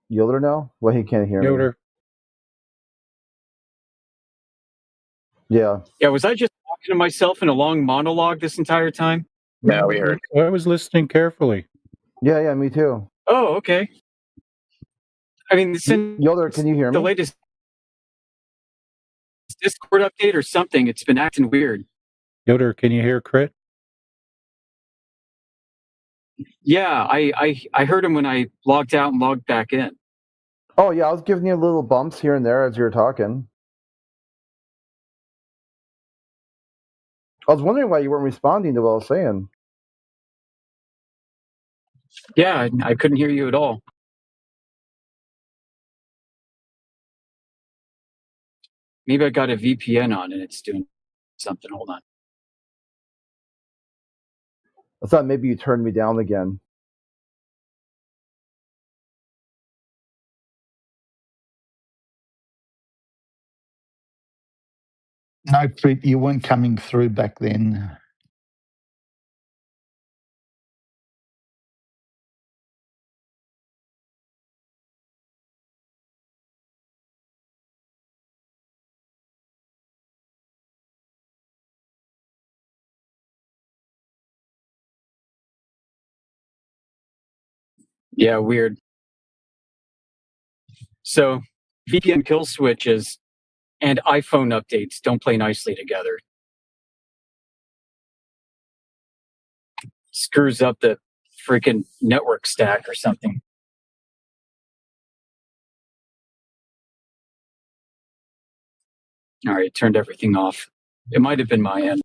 [SPEAKER 9] Yoder now? Why he can't hear me?
[SPEAKER 14] Yoder.
[SPEAKER 9] Yeah.
[SPEAKER 18] Yeah, was I just talking to myself in a long monologue this entire time?
[SPEAKER 16] No, we heard.
[SPEAKER 14] I was listening carefully.
[SPEAKER 9] Yeah. Me too.
[SPEAKER 18] Oh, okay. I mean, since
[SPEAKER 9] Yoder, can you hear
[SPEAKER 18] the
[SPEAKER 9] me?
[SPEAKER 18] latest Discord update or something, it's been acting weird.
[SPEAKER 14] Yoder, can you hear Crit?
[SPEAKER 18] Yeah, I heard him when I logged out and logged back in.
[SPEAKER 9] Oh yeah, I was giving you little bumps here and there as you were talking. I was wondering why you weren't responding to what I was saying.
[SPEAKER 18] Yeah, I couldn't hear you at all. Maybe I got a VPN on and it's doing something. Hold on.
[SPEAKER 9] I thought maybe you turned me down again.
[SPEAKER 11] No, Prit, you weren't coming through back then.
[SPEAKER 18] Yeah, weird. So VPN kill switches and iPhone updates don't play nicely together. Screws up the freaking network stack or something. All right, turned everything off. It might have been my end.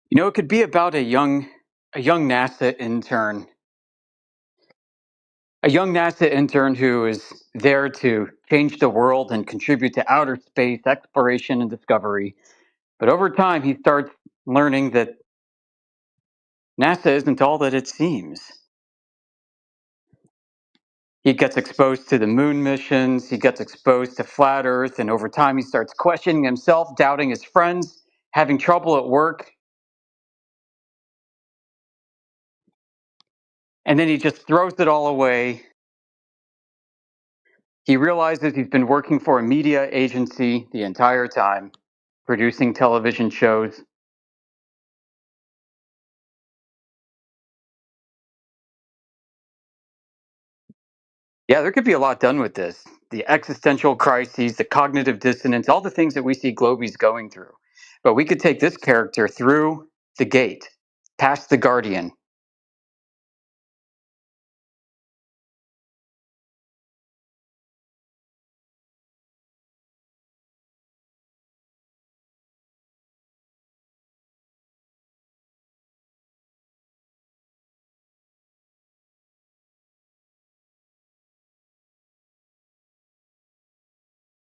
[SPEAKER 18] You know, it could be about a young NASA intern. A young NASA intern who is there to change the world and contribute to outer space exploration and discovery. But over time, he starts learning that
[SPEAKER 2] NASA isn't all that it seems. He gets exposed to the moon missions, he gets exposed to flat Earth, and over time he starts questioning himself, doubting his friends, having trouble at work. And then he just throws it all away. He realizes he's been working for a media agency the entire time, producing television shows. Yeah, there could be a lot done with this. The existential crises, the cognitive dissonance, all the things that we see Globies going through. But we could take this character through the gate, past the Guardian.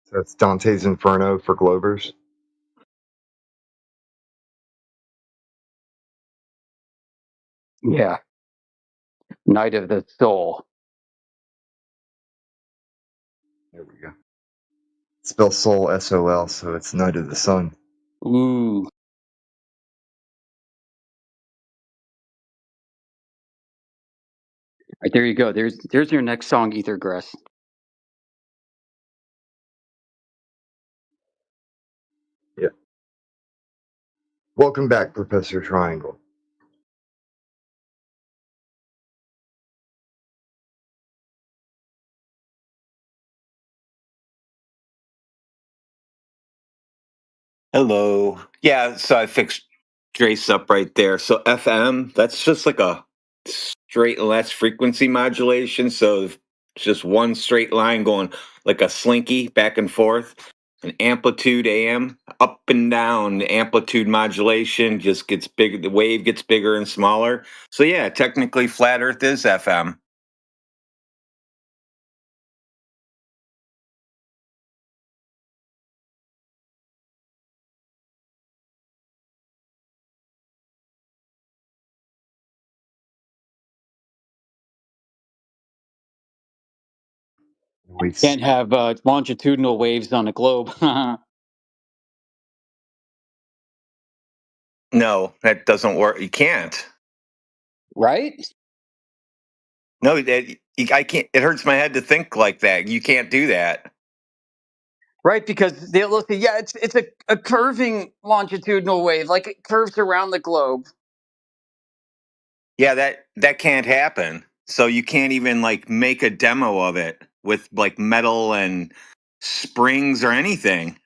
[SPEAKER 12] So it's Dante's Inferno for Glovers.
[SPEAKER 2] Yeah. Night of the Soul.
[SPEAKER 12] There we go. Spell soul S-O-L, so it's Night of the Sun.
[SPEAKER 2] Ooh. All right, there you go. There's your next song, Ethergrass.
[SPEAKER 12] Yeah. Welcome back, Professor Triangle.
[SPEAKER 23] Hello. Yeah, so I fixed Trace up right there. So FM, that's just like a straight and less frequency modulation. So it's just one straight line going like a slinky back and forth. An amplitude AM, up and down. The amplitude modulation just gets bigger. The wave gets bigger and smaller. So yeah, technically flat Earth is FM.
[SPEAKER 2] Can't have longitudinal waves on a globe.
[SPEAKER 23] No, that doesn't work. You can't.
[SPEAKER 2] Right?
[SPEAKER 23] No, I can't. It hurts my head to think like that. You can't do that.
[SPEAKER 2] Right, because they'll say, yeah, it's a curving longitudinal wave, like it curves around the globe.
[SPEAKER 23] Yeah, that can't happen. So you can't even like make a demo of it with like metal and springs or anything.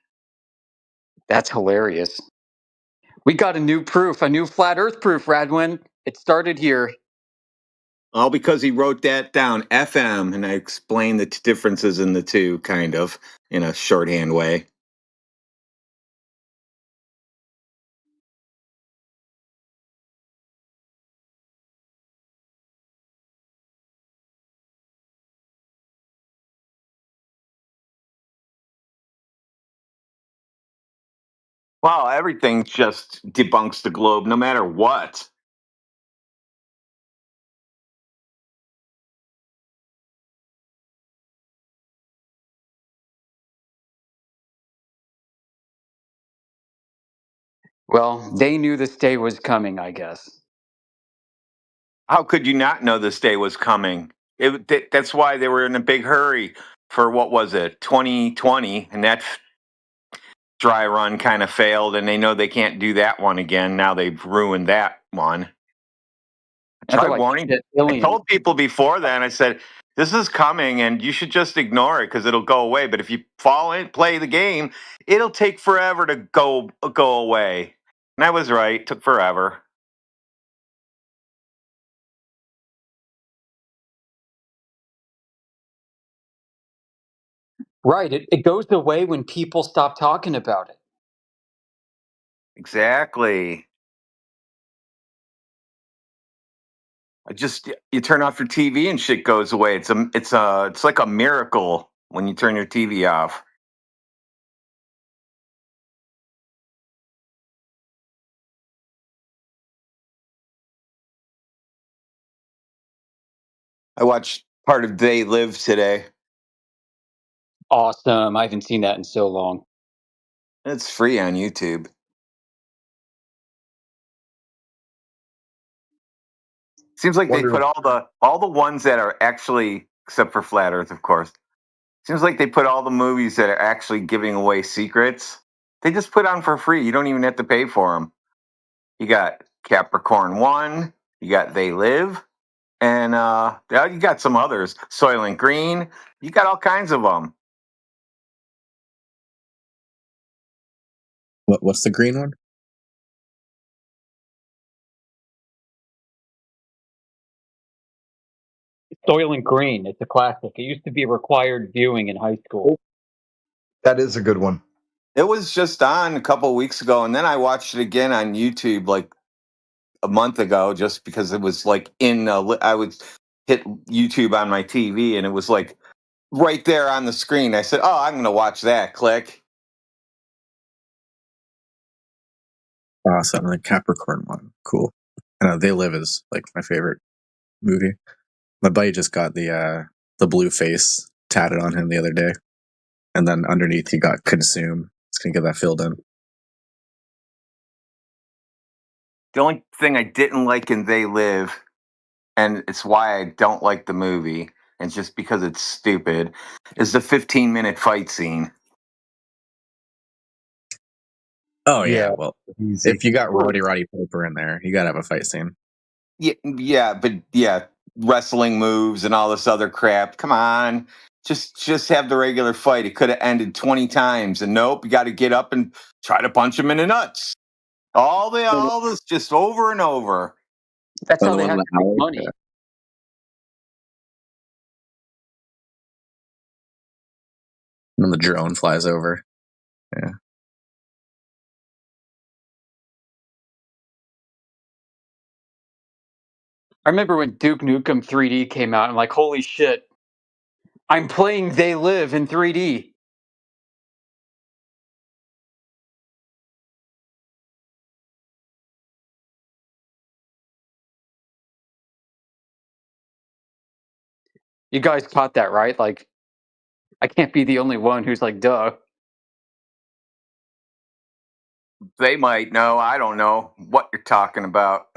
[SPEAKER 2] That's hilarious. We got a new proof, a new flat Earth proof, Radwin. It started here.
[SPEAKER 23] All because he wrote that down, FM, and I explained the differences in the two, kind of, in a shorthand way. Wow, everything just debunks the globe, no matter what.
[SPEAKER 2] Well, they knew this day was coming, I guess.
[SPEAKER 23] How could you not know this day was coming? That's why they were in a big hurry for what was it, 2020, and that dry run kind of failed, and they know they can't do that one again. Now they've ruined that one. I tried warning. I told people before then. I said, "This is coming, and you should just ignore it because it'll go away. But if you fall in, play the game, it'll take forever to go away." And I was right. It took forever.
[SPEAKER 2] Right, it goes away when people stop talking about it.
[SPEAKER 23] Exactly. You turn off your TV and shit goes away. It's like a miracle when you turn your TV off. I watched part of They Live today.
[SPEAKER 2] Awesome. I haven't seen that in so long.
[SPEAKER 23] It's free on YouTube. Seems like they put all the ones that are actually, except for Flat Earth, of course. Seems like they put all the movies that are actually giving away secrets. They just put on for free. You don't even have to pay for them. You got Capricorn 1. You got They Live. And you got some others. Soylent Green. You got all kinds of them.
[SPEAKER 4] What's the green one?
[SPEAKER 2] Soylent Green. It's a classic. It used to be required viewing in high school.
[SPEAKER 12] That is a good one.
[SPEAKER 23] It was just on a couple of weeks ago, and then I watched it again on YouTube like a month ago, just because it was like I would hit YouTube on my TV, and it was like right there on the screen. I said, "Oh, I'm going to watch that." Click.
[SPEAKER 4] Awesome, the Capricorn one, cool. I know They Live is like my favorite movie. My buddy just got the blue face tatted on him the other day, and then underneath he got consume. He's gonna get that filled in.
[SPEAKER 23] The only thing I didn't like in They Live, and it's why I don't like the movie, and just because it's stupid, is the 15-minute fight scene.
[SPEAKER 4] Oh yeah, well, if you got Roddy Piper in there, you gotta have a fight scene.
[SPEAKER 23] Yeah, wrestling moves and all this other crap. Come on. Just have the regular fight. It could have ended 20 times, and nope, you got to get up and try to punch him in the nuts. All this just over and over.
[SPEAKER 2] That's how they have to make money.
[SPEAKER 4] And then the drone flies over. Yeah.
[SPEAKER 2] I remember when Duke Nukem 3D came out, and like, holy shit, I'm playing They Live in 3D. You guys caught that, right? Like, I can't be the only one who's like, duh.
[SPEAKER 23] They might know. I don't know what you're talking about.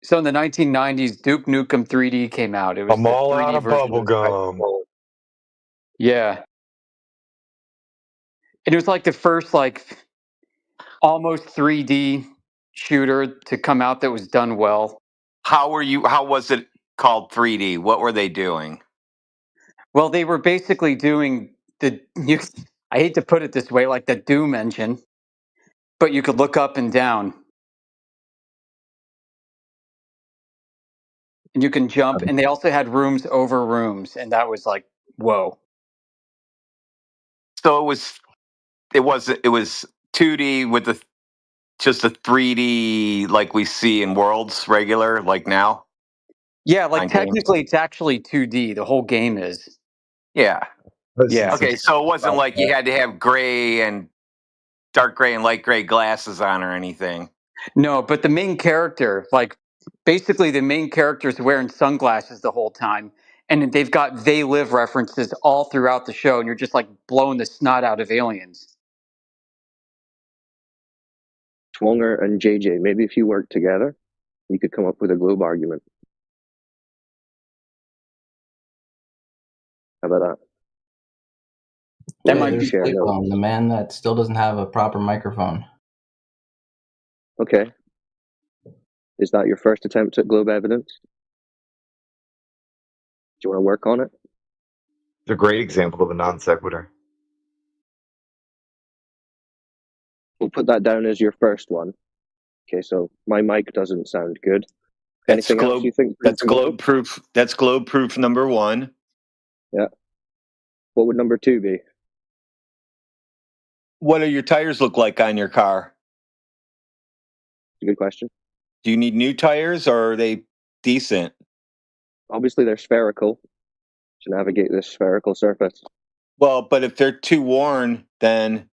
[SPEAKER 2] So in the 1990s, Duke Nukem 3D came out. It was
[SPEAKER 6] I'm
[SPEAKER 2] the
[SPEAKER 6] all
[SPEAKER 2] 3D
[SPEAKER 6] out of
[SPEAKER 2] version
[SPEAKER 6] bubble gum.
[SPEAKER 2] Yeah. And it was like the first like almost 3D shooter to come out that was done well.
[SPEAKER 23] How was it called 3D? What were they doing?
[SPEAKER 2] Well, they were basically doing I hate to put it this way, like the Doom engine, but you could look up and down. And you can jump, and they also had rooms over rooms, and that was like, whoa.
[SPEAKER 23] So it was 2D with just a 3D like we see in Worlds regular, like now?
[SPEAKER 2] Yeah, like technically it's actually 2D. The whole game is.
[SPEAKER 23] Yeah.
[SPEAKER 2] Yeah.
[SPEAKER 23] Okay, so it wasn't like you had to have dark gray and light gray glasses on or anything.
[SPEAKER 2] No, but the main character, like basically the main character is wearing sunglasses the whole time. And they've got They Live references all throughout the show, and you're just like blowing the snot out of aliens.
[SPEAKER 13] Swonger and JJ, maybe if you work together, you could come up with a globe argument. How about that?
[SPEAKER 2] That
[SPEAKER 7] Yeah,
[SPEAKER 2] might
[SPEAKER 7] there's
[SPEAKER 2] be fair.
[SPEAKER 7] Cyclone, the man that still doesn't have a proper microphone.
[SPEAKER 13] Okay. Is that your first attempt at globe evidence? Do you want to work on it?
[SPEAKER 12] It's a great example of a non sequitur.
[SPEAKER 13] We'll put that down as your first one. Okay, so my mic doesn't sound good. Anything else you think?
[SPEAKER 23] That's globe proof. That's globe proof number 1.
[SPEAKER 13] Yeah. What would number 2 be?
[SPEAKER 23] What do your tires look like on your car?
[SPEAKER 13] Good question.
[SPEAKER 23] Do you need new tires or are they decent?
[SPEAKER 13] Obviously, they're spherical to navigate this spherical surface.
[SPEAKER 23] Well, but if they're too worn, then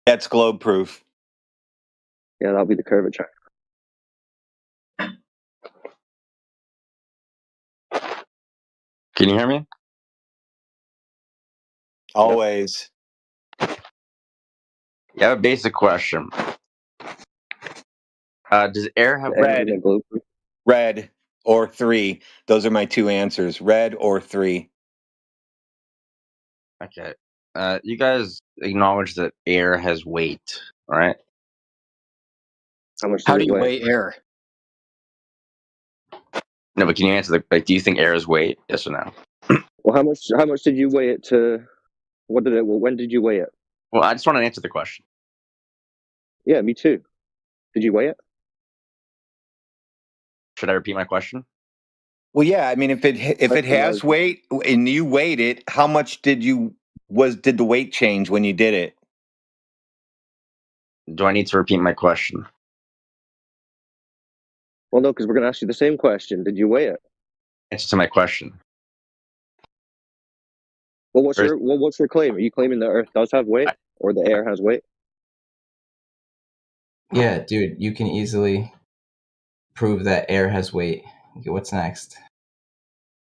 [SPEAKER 23] that's globe proof.
[SPEAKER 13] Yeah, that'll be the curvature.
[SPEAKER 6] Can you hear me?
[SPEAKER 23] Always.
[SPEAKER 6] Yeah, I have a basic question. Does air have
[SPEAKER 23] Red or 3. Those are my 2 answers. Red or 3.
[SPEAKER 6] Okay. You guys acknowledge that air has weight, right?
[SPEAKER 2] How do you weigh air?
[SPEAKER 6] No, but can you answer do you think air is weight? Yes or no?
[SPEAKER 13] Well, how much did you weigh it to? When did you weigh it?
[SPEAKER 6] Well, I just want to answer the question.
[SPEAKER 13] Yeah, me too. Did you weigh it?
[SPEAKER 6] Should I repeat my question?
[SPEAKER 23] Well, yeah. I mean, if it has weight and you weighed it, how much did the weight change when you did it?
[SPEAKER 6] Do I need to repeat my question?
[SPEAKER 13] Well, no, because we're going to ask you the same question. Did you weigh it?
[SPEAKER 6] Answer to my question.
[SPEAKER 13] Well, what's your claim? Are you claiming the Earth does have weight, or the air has weight?
[SPEAKER 7] Yeah, dude, you can easily prove that air has weight. Okay, what's next?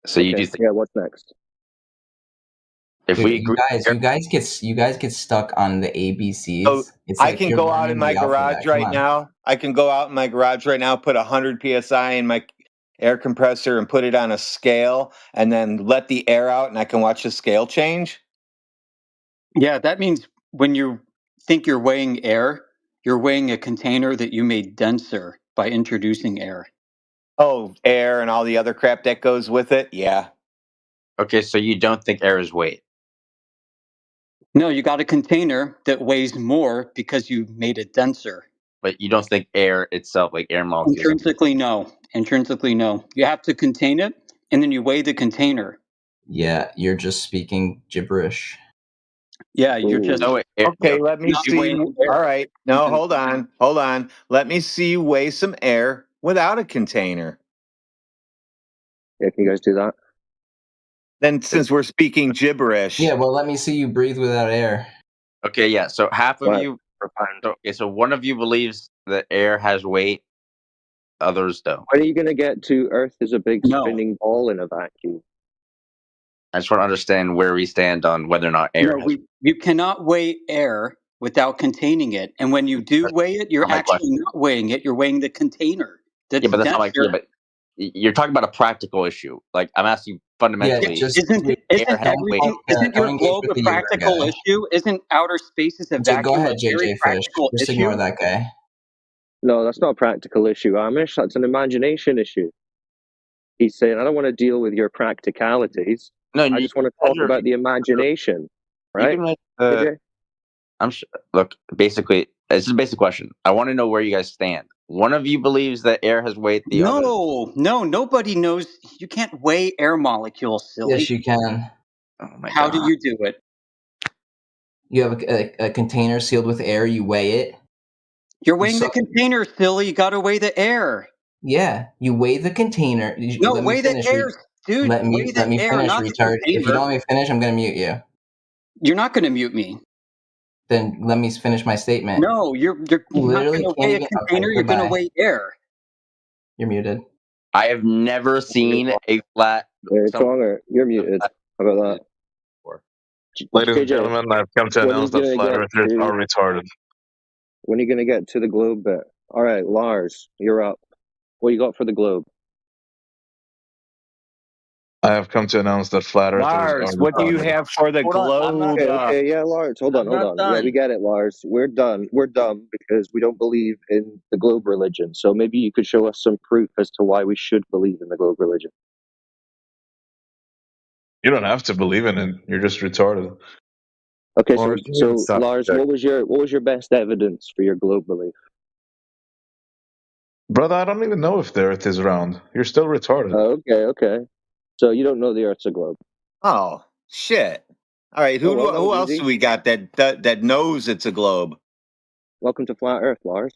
[SPEAKER 6] So you do think?
[SPEAKER 13] Yeah, what's next?
[SPEAKER 6] If
[SPEAKER 7] Dude,
[SPEAKER 6] we agree,
[SPEAKER 7] you guys get stuck on the ABCs.
[SPEAKER 23] So
[SPEAKER 7] It's
[SPEAKER 23] I
[SPEAKER 7] like
[SPEAKER 23] can
[SPEAKER 7] you're
[SPEAKER 23] go out
[SPEAKER 7] learning
[SPEAKER 23] in my
[SPEAKER 7] the alphabet.
[SPEAKER 23] garage
[SPEAKER 7] Come
[SPEAKER 23] right
[SPEAKER 7] on.
[SPEAKER 23] now. I can go out in my garage right now, put 100 psi in my air compressor and put it on a scale, and then let the air out, and I can watch the scale change.
[SPEAKER 2] Yeah, that means when you think you're weighing air, you're weighing a container that you made denser by introducing air.
[SPEAKER 23] Oh, air and all the other crap that goes with it. Yeah.
[SPEAKER 6] Okay, so you don't think air is weight?
[SPEAKER 2] No, you got a container that weighs more because you made it denser.
[SPEAKER 6] But you don't think air itself, like air molecules?
[SPEAKER 2] Intrinsically, no. Intrinsically, no. You have to contain it, and then you weigh the container.
[SPEAKER 7] Yeah, you're just speaking gibberish.
[SPEAKER 2] Yeah, you're just
[SPEAKER 23] Okay, let me see. All right. No, hold on. Let me see you weigh some air without a container.
[SPEAKER 13] Yeah, can you guys do that?
[SPEAKER 23] Then, since we're speaking gibberish.
[SPEAKER 7] Yeah, well, let me see you breathe without air.
[SPEAKER 6] Okay, yeah. So half of
[SPEAKER 13] Right.
[SPEAKER 6] you. So one of you believes that air has weight. Others don't.
[SPEAKER 13] When are you going to get to Earth is a big spinning ball in a vacuum?
[SPEAKER 6] I just want to understand where we stand on whether or not air.
[SPEAKER 2] No, you cannot weigh air without containing it. And when you do weigh it, you're actually not weighing it. You're weighing the container.
[SPEAKER 6] Yeah, but that's not
[SPEAKER 2] denser.
[SPEAKER 6] but you're talking about a practical issue. Like I'm asking fundamentally.
[SPEAKER 2] Isn't your globe a practical issue? Isn't outer space is a vacuum?
[SPEAKER 7] Go ahead,
[SPEAKER 2] a very
[SPEAKER 7] JJ Fish.
[SPEAKER 2] practical
[SPEAKER 7] Just
[SPEAKER 2] issue?
[SPEAKER 7] ignore that guy.
[SPEAKER 13] No, that's not a practical issue, Amish. That's an imagination issue. He's saying, I don't want to deal with your practicalities.
[SPEAKER 6] No,
[SPEAKER 13] I just want to talk about the imagination. Right?
[SPEAKER 6] I'm sure. Look, basically, it's a basic question. I want to know where you guys stand. One of you believes that air has weight. The other.
[SPEAKER 2] No, nobody knows. You can't weigh air molecules, silly.
[SPEAKER 7] Yes, you can.
[SPEAKER 6] Oh my
[SPEAKER 2] How
[SPEAKER 6] God.
[SPEAKER 2] do you do it?
[SPEAKER 7] You have a container sealed with air. You weigh it.
[SPEAKER 2] You're weighing the container, silly. You got to weigh the air.
[SPEAKER 7] Yeah, you weigh the container.
[SPEAKER 2] No, weigh the air, dude.
[SPEAKER 7] Let me finish, retard. If you don't let me finish, I'm going to mute you.
[SPEAKER 2] You're not going to mute me.
[SPEAKER 7] Then let me finish my statement.
[SPEAKER 2] No, you're not going to weigh a container. You're going to weigh air.
[SPEAKER 7] You're muted.
[SPEAKER 6] I have never seen a flat.
[SPEAKER 13] You're muted. How about that?
[SPEAKER 17] Ladies and gentlemen, I've come to announce that flat earthers are retarded.
[SPEAKER 13] When are you going to get to the globe bit? All right, Lars, you're up. What you got for the globe?
[SPEAKER 17] I have come to announce that flat earthers
[SPEAKER 23] Lars,
[SPEAKER 17] are
[SPEAKER 23] what do you
[SPEAKER 17] retarded.
[SPEAKER 23] have for the globe?
[SPEAKER 13] Okay, yeah, Lars, hold on. Yeah, we get it, Lars. We're done. We're dumb because we don't believe in the globe religion. So maybe you could show us some proof as to why we should believe in the globe religion.
[SPEAKER 17] You don't have to believe in it. You're just retarded.
[SPEAKER 13] Okay, so Lars, what was your best evidence for your globe belief?
[SPEAKER 17] Brother, I don't even know if the earth is round. You're still retarded.
[SPEAKER 13] Okay. So you don't know the earth's a globe.
[SPEAKER 23] Oh, shit. All right, who else do we got that knows it's a globe?
[SPEAKER 13] Welcome to Flat Earth, Lars.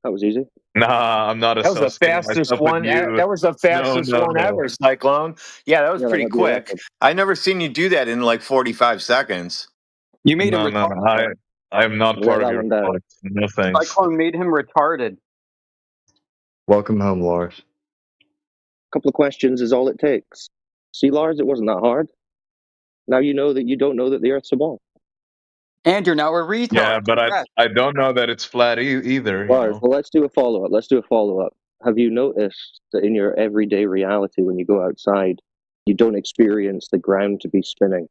[SPEAKER 13] That was easy.
[SPEAKER 17] Nah, I'm not.
[SPEAKER 23] That was the fastest one. That was the fastest one ever, Cyclone. Yeah, that was pretty quick. I never seen you do that in like 45 seconds.
[SPEAKER 2] You made
[SPEAKER 17] No. I'm not
[SPEAKER 7] Write
[SPEAKER 17] part of
[SPEAKER 7] that
[SPEAKER 17] your
[SPEAKER 7] one down.
[SPEAKER 17] report. No thanks.
[SPEAKER 2] Cyclone made him retarded.
[SPEAKER 12] Welcome home, Lars.
[SPEAKER 13] Couple of questions is all it takes. See, Lars, it wasn't that hard. Now you know that you don't know that the Earth's a ball.
[SPEAKER 2] And you're now a retard.
[SPEAKER 17] Yeah, but
[SPEAKER 2] Congrats.
[SPEAKER 17] I don't know that it's flat either.
[SPEAKER 13] Lars, well, let's do a follow-up. Have you noticed that in your everyday reality, when you go outside, you don't experience the ground to be spinning?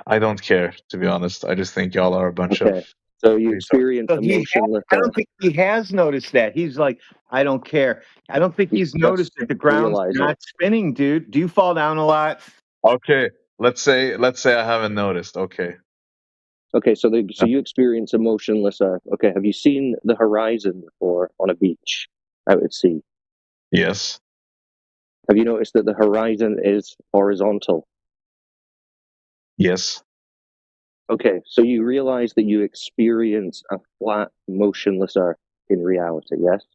[SPEAKER 17] I don't care, to be honest. I just think y'all are a bunch
[SPEAKER 13] Okay.
[SPEAKER 17] of.
[SPEAKER 13] So you
[SPEAKER 17] retards.
[SPEAKER 13] experience
[SPEAKER 21] So
[SPEAKER 13] a motionless
[SPEAKER 21] I don't think he has noticed that. He's like, I don't care. I don't think he's noticed that the ground's
[SPEAKER 13] realize
[SPEAKER 21] not spinning, dude. Do you fall down a lot?
[SPEAKER 17] Okay, let's say I haven't noticed. Okay.
[SPEAKER 13] Okay, so you experience a motionless Earth. Okay, have you seen the horizon before on a beach out at sea?
[SPEAKER 17] Yes.
[SPEAKER 13] Have you noticed that the horizon is horizontal?
[SPEAKER 17] Yes.
[SPEAKER 13] Okay, so you realize that you experience a flat, motionless Earth in reality, yes?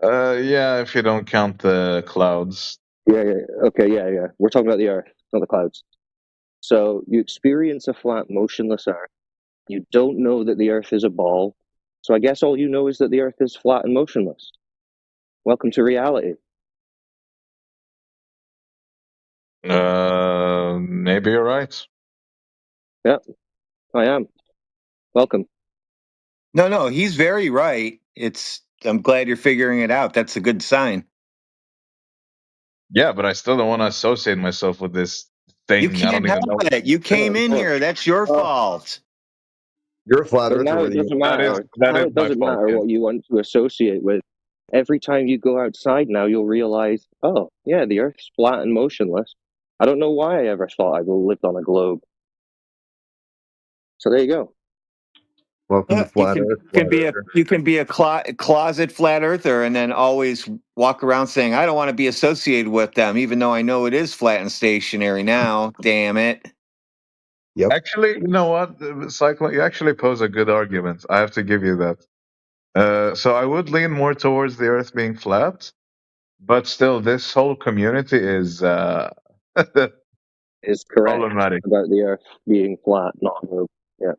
[SPEAKER 17] Yeah, if you don't count the clouds.
[SPEAKER 13] Yeah. Okay, yeah. We're talking about the Earth, not the clouds. So you experience a flat, motionless Earth. You don't know that the Earth is a ball. So I guess all you know is that the Earth is flat and motionless. Welcome to reality.
[SPEAKER 17] Maybe you're right.
[SPEAKER 13] Yeah, I am. Welcome.
[SPEAKER 21] No, he's very right. I'm glad you're figuring it out. That's a good sign.
[SPEAKER 17] Yeah, but I still don't want to associate myself with this thing.
[SPEAKER 21] You
[SPEAKER 17] I don't
[SPEAKER 21] can't
[SPEAKER 17] even
[SPEAKER 21] help
[SPEAKER 17] know.
[SPEAKER 21] it. You came in here. That's your fault.
[SPEAKER 12] You're a flat
[SPEAKER 13] But
[SPEAKER 12] earther.
[SPEAKER 13] now it
[SPEAKER 12] whether you-
[SPEAKER 13] doesn't matter. Now it doesn't matter what you want to associate with. Every time you go outside now, you'll realize, oh, yeah, the Earth's flat and motionless. I don't know why I ever thought I lived on a globe. So there you go.
[SPEAKER 12] Welcome to Flat Earth.
[SPEAKER 21] You can be a closet flat earther and then always walk around saying, I don't want to be associated with them, even though I know it is flat and stationary now. Damn it.
[SPEAKER 12] Yep.
[SPEAKER 17] Actually, you know what, Cyclone, you actually pose a good argument. I have to give you that. So I would lean more towards the Earth being flat, but still, this whole community is
[SPEAKER 13] Is correct
[SPEAKER 17] problematic.
[SPEAKER 13] about the Earth being flat, not a globe. Yeah.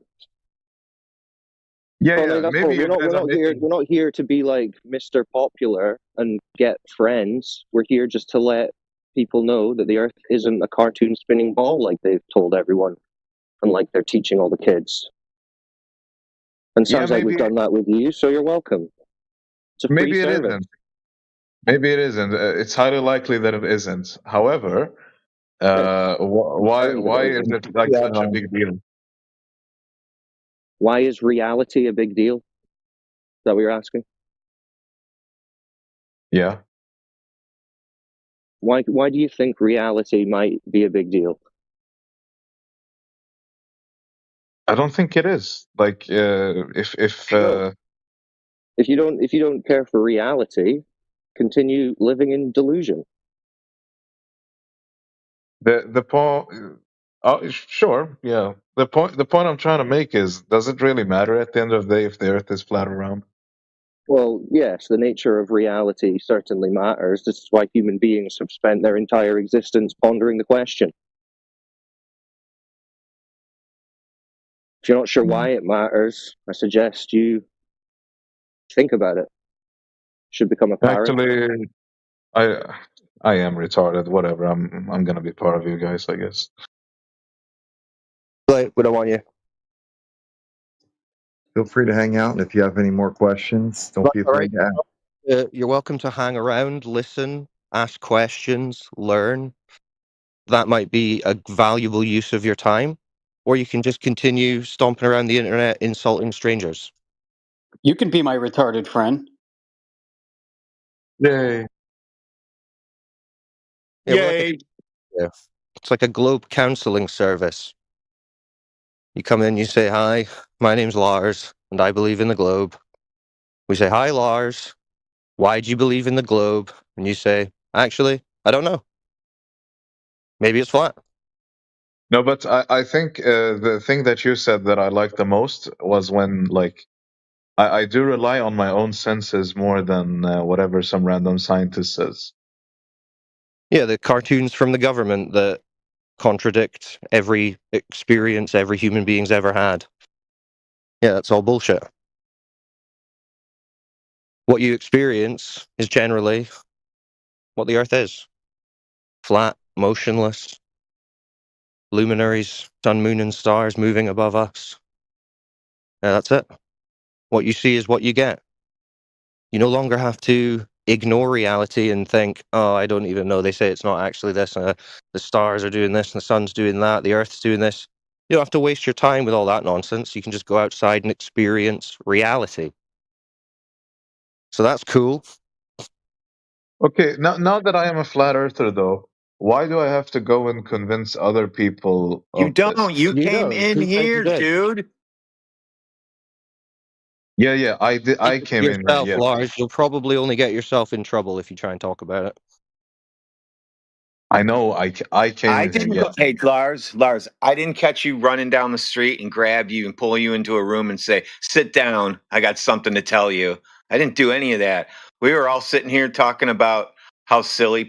[SPEAKER 17] Yeah,
[SPEAKER 13] Well,
[SPEAKER 17] yeah.
[SPEAKER 13] like, that's
[SPEAKER 17] Maybe
[SPEAKER 13] what,
[SPEAKER 17] you guys are making.
[SPEAKER 13] we're not here to be like Mr. Popular and get friends. We're here just to let people know that the Earth isn't a cartoon spinning ball like they've told everyone and like they're teaching all the kids. And
[SPEAKER 17] Yeah,
[SPEAKER 13] sounds like we've
[SPEAKER 17] maybe
[SPEAKER 13] done that with you, so you're welcome. It's a free
[SPEAKER 17] maybe it
[SPEAKER 13] service.
[SPEAKER 17] isn't. Maybe it isn't. It's highly likely that it isn't. However, why is it like such a big deal?
[SPEAKER 13] Why is reality a big deal? Is that what you're asking?
[SPEAKER 17] Yeah.
[SPEAKER 13] Why do you think reality might be a big deal?
[SPEAKER 17] I don't think it is. Like, if
[SPEAKER 13] If you don't care for reality, continue living in delusion.
[SPEAKER 17] the point, sure, yeah. The point I'm trying to make is, does it really matter at the end of the day if the Earth is flat or round?
[SPEAKER 13] Well, yes, the nature of reality certainly matters. This is why human beings have spent their entire existence pondering the question. If you're not sure why it matters, I suggest you think about it. Should become a parent.
[SPEAKER 17] Actually, I am retarded. Whatever. I'm gonna be part of you guys, I guess.
[SPEAKER 13] But we don't want you.
[SPEAKER 12] Feel free to hang out, and if you have any more questions, don't be afraid to ask.
[SPEAKER 13] You're welcome to hang around, listen, ask questions, learn. That might be a valuable use of your time, or you can just continue stomping around the internet insulting strangers.
[SPEAKER 2] You can be my retarded friend.
[SPEAKER 17] Yay.
[SPEAKER 21] Yay.
[SPEAKER 13] It's like a globe counseling service. You come in, you say, hi, my name's Lars, and I believe in the globe. We say, hi, Lars. Why do you believe in the globe? And you say, actually, I don't know. Maybe it's flat.
[SPEAKER 17] No, but I think the thing that you said that I liked the most was when, like, I do rely on my own senses more than whatever some random scientist says.
[SPEAKER 13] Yeah, the cartoons from the government that contradict every experience every human being's ever had. Yeah, that's all bullshit. What you experience is generally what the Earth is. Flat, motionless, luminaries, sun, moon, and stars moving above us. Yeah, that's it. What you see is what you get. You no longer have to ignore reality and think, oh, I don't even know. They say it's not actually this. The stars are doing this, and the sun's doing that, the Earth's doing this. You don't have to waste your time with all that nonsense. You can just go outside and experience reality. So that's cool.
[SPEAKER 17] Okay, now that I am a flat earther, though, why do I have to go and convince other people?
[SPEAKER 23] You
[SPEAKER 17] Of
[SPEAKER 23] don't.
[SPEAKER 17] this?
[SPEAKER 23] You came in here, dude.
[SPEAKER 17] Yeah, I did. I came in here.
[SPEAKER 13] Yourself,
[SPEAKER 17] Yeah.
[SPEAKER 13] Lars, you'll probably only get yourself in trouble if you try and talk about it.
[SPEAKER 17] I know. I came
[SPEAKER 23] I
[SPEAKER 17] in
[SPEAKER 23] didn't.
[SPEAKER 17] here.
[SPEAKER 23] Hey, Lars, I didn't catch you running down the street and grab you and pull you into a room and say, "Sit down. I got something to tell you." I didn't do any of that. We were all sitting here talking about how silly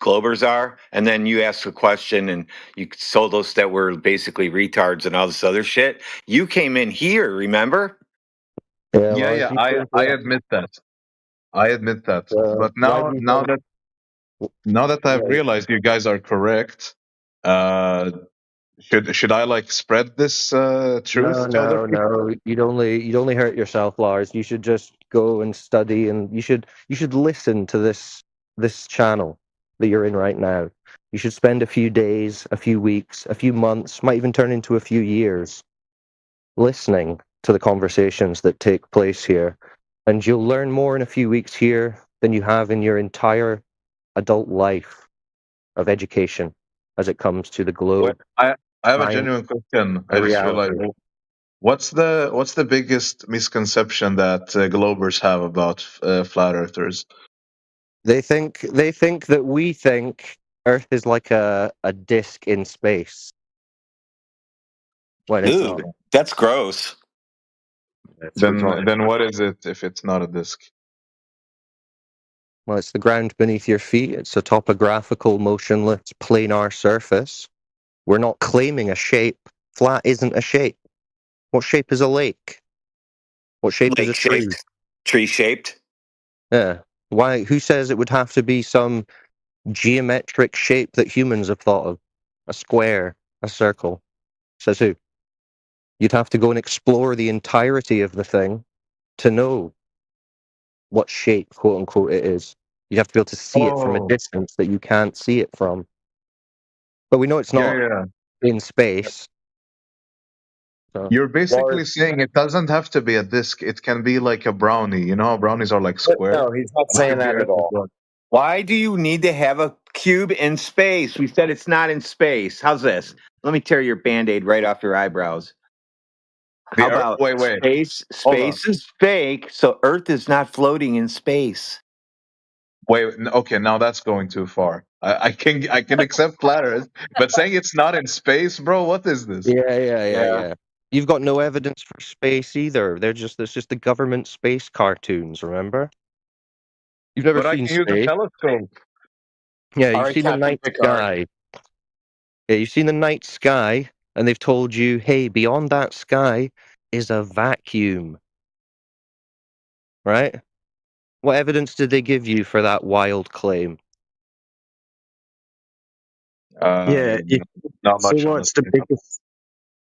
[SPEAKER 23] Globers are, and then you asked a question and you told us that we're basically retards and all this other shit. You came in here, remember?
[SPEAKER 17] Yeah. I admit that. I admit that. But now that I've realized you guys are correct, should I like spread this truth to other people?
[SPEAKER 13] No. You'd only hurt yourself, Lars. You should just go and study, and you should listen to this channel that you're in right now. You should spend a few days, a few weeks, a few months, might even turn into a few years, listening to the conversations that take place here, and you'll learn more in a few weeks here than you have in your entire adult life of education as it comes to the globe.
[SPEAKER 17] I have a
[SPEAKER 13] science,
[SPEAKER 17] genuine question. I
[SPEAKER 13] and
[SPEAKER 17] just
[SPEAKER 13] reality.
[SPEAKER 17] realized. What's the biggest misconception that Globers have about flat earthers?
[SPEAKER 13] They think that we think Earth is like a disc in space. When it's not.
[SPEAKER 23] That's gross.
[SPEAKER 17] Then what is it if it's not a disc?
[SPEAKER 13] Well, it's the ground beneath your feet. It's a topographical, motionless, planar surface. We're not claiming a shape. Flat isn't a shape. What shape is a lake? What shape is a tree?
[SPEAKER 23] Tree shaped.
[SPEAKER 13] Yeah. Why? Who says it would have to be some geometric shape that humans have thought of? A square, a circle. Says who? You'd have to go and explore the entirety of the thing to know what shape, quote unquote, it is. You have to be able to see it from a distance that you can't see it from. But we know it's not in space. So.
[SPEAKER 17] You're basically saying it doesn't have to be a disc. It can be like a brownie. You know how brownies are like square?
[SPEAKER 12] No, he's not saying that at all.
[SPEAKER 23] Why do you need to have a cube in space? We said it's not in space. How's this? Let me tear your Band-Aid right off your eyebrows. How about
[SPEAKER 17] wait.
[SPEAKER 23] Space is fake, so Earth is not floating in space.
[SPEAKER 17] Wait, okay, now that's going too far. I can accept flat Earth, but saying it's not in space, bro, what is this?
[SPEAKER 13] Yeah. You've got no evidence for space either. There's just the government space cartoons, remember? You've never seen
[SPEAKER 17] space. Use a telescope.
[SPEAKER 13] Yeah, you've seen the night sky. Yeah, you've seen the night sky, and they've told you, hey, beyond that sky is a vacuum. Right? What evidence did they give you for that wild claim?
[SPEAKER 17] Not much.
[SPEAKER 3] See what's the biggest?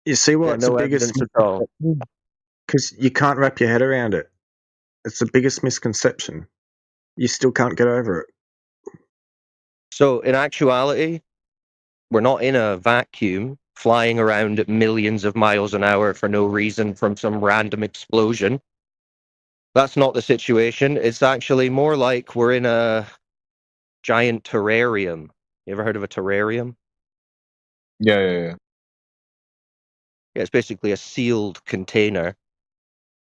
[SPEAKER 3] You see what's the biggest? Because you can't wrap your head around it. It's the biggest misconception. You still can't get over it.
[SPEAKER 13] So, in actuality, we're not in a vacuum flying around at millions of miles an hour for no reason from some random explosion. That's not the situation. It's actually more like we're in a giant terrarium. You ever heard of a terrarium?
[SPEAKER 17] Yeah.
[SPEAKER 13] Yeah, it's basically a sealed container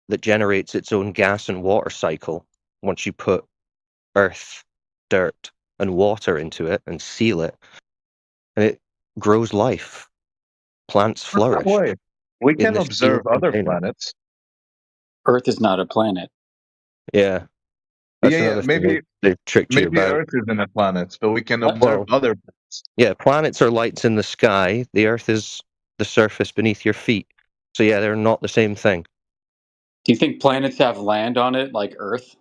[SPEAKER 13] that generates its own gas and water cycle once you put earth, dirt, and water into it and seal it. And it grows life. Plants flourish.
[SPEAKER 17] We can observe other planets.
[SPEAKER 2] Earth is not a planet.
[SPEAKER 13] Yeah.
[SPEAKER 17] Maybe
[SPEAKER 13] they tricked you about.
[SPEAKER 17] Earth isn't a planet, but we can observe other planets.
[SPEAKER 13] Yeah, planets are lights in the sky. The Earth is the surface beneath your feet. So yeah, they're not the same thing.
[SPEAKER 2] Do you think planets have land on it like Earth?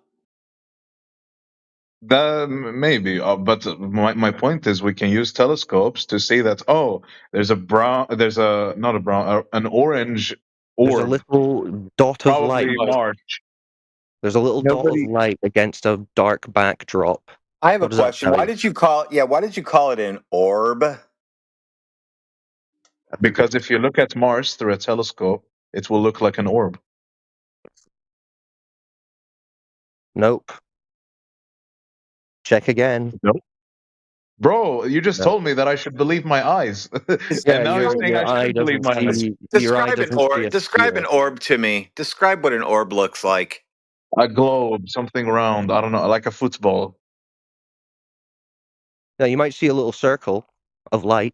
[SPEAKER 17] Maybe, but my point is we can use telescopes to see that there's an orange
[SPEAKER 13] There's a
[SPEAKER 17] orb,
[SPEAKER 13] little dot of light.
[SPEAKER 17] probably March.
[SPEAKER 13] There's a little dot of light against a dark backdrop.
[SPEAKER 23] I have a
[SPEAKER 13] What does that
[SPEAKER 23] question.
[SPEAKER 13] tell
[SPEAKER 23] Why
[SPEAKER 13] you?
[SPEAKER 23] did you call it an orb?
[SPEAKER 17] Because if you look at Mars through a telescope, it will look like an orb.
[SPEAKER 13] Nope. Check again.
[SPEAKER 17] Nope. Bro, you just
[SPEAKER 13] No.
[SPEAKER 17] told me that I should believe my eyes,
[SPEAKER 13] Yeah,
[SPEAKER 17] and now you're saying
[SPEAKER 13] your
[SPEAKER 17] I
[SPEAKER 13] eye
[SPEAKER 17] should believe
[SPEAKER 13] doesn't
[SPEAKER 17] my eyes.
[SPEAKER 13] see. Your eye
[SPEAKER 23] Describe an
[SPEAKER 13] doesn't see
[SPEAKER 23] orb.
[SPEAKER 13] a
[SPEAKER 23] Describe
[SPEAKER 13] sphere.
[SPEAKER 23] an orb to me. Describe what an orb looks like.
[SPEAKER 17] A globe, something round. I don't know, like a football.
[SPEAKER 13] Now you might see a little circle of light,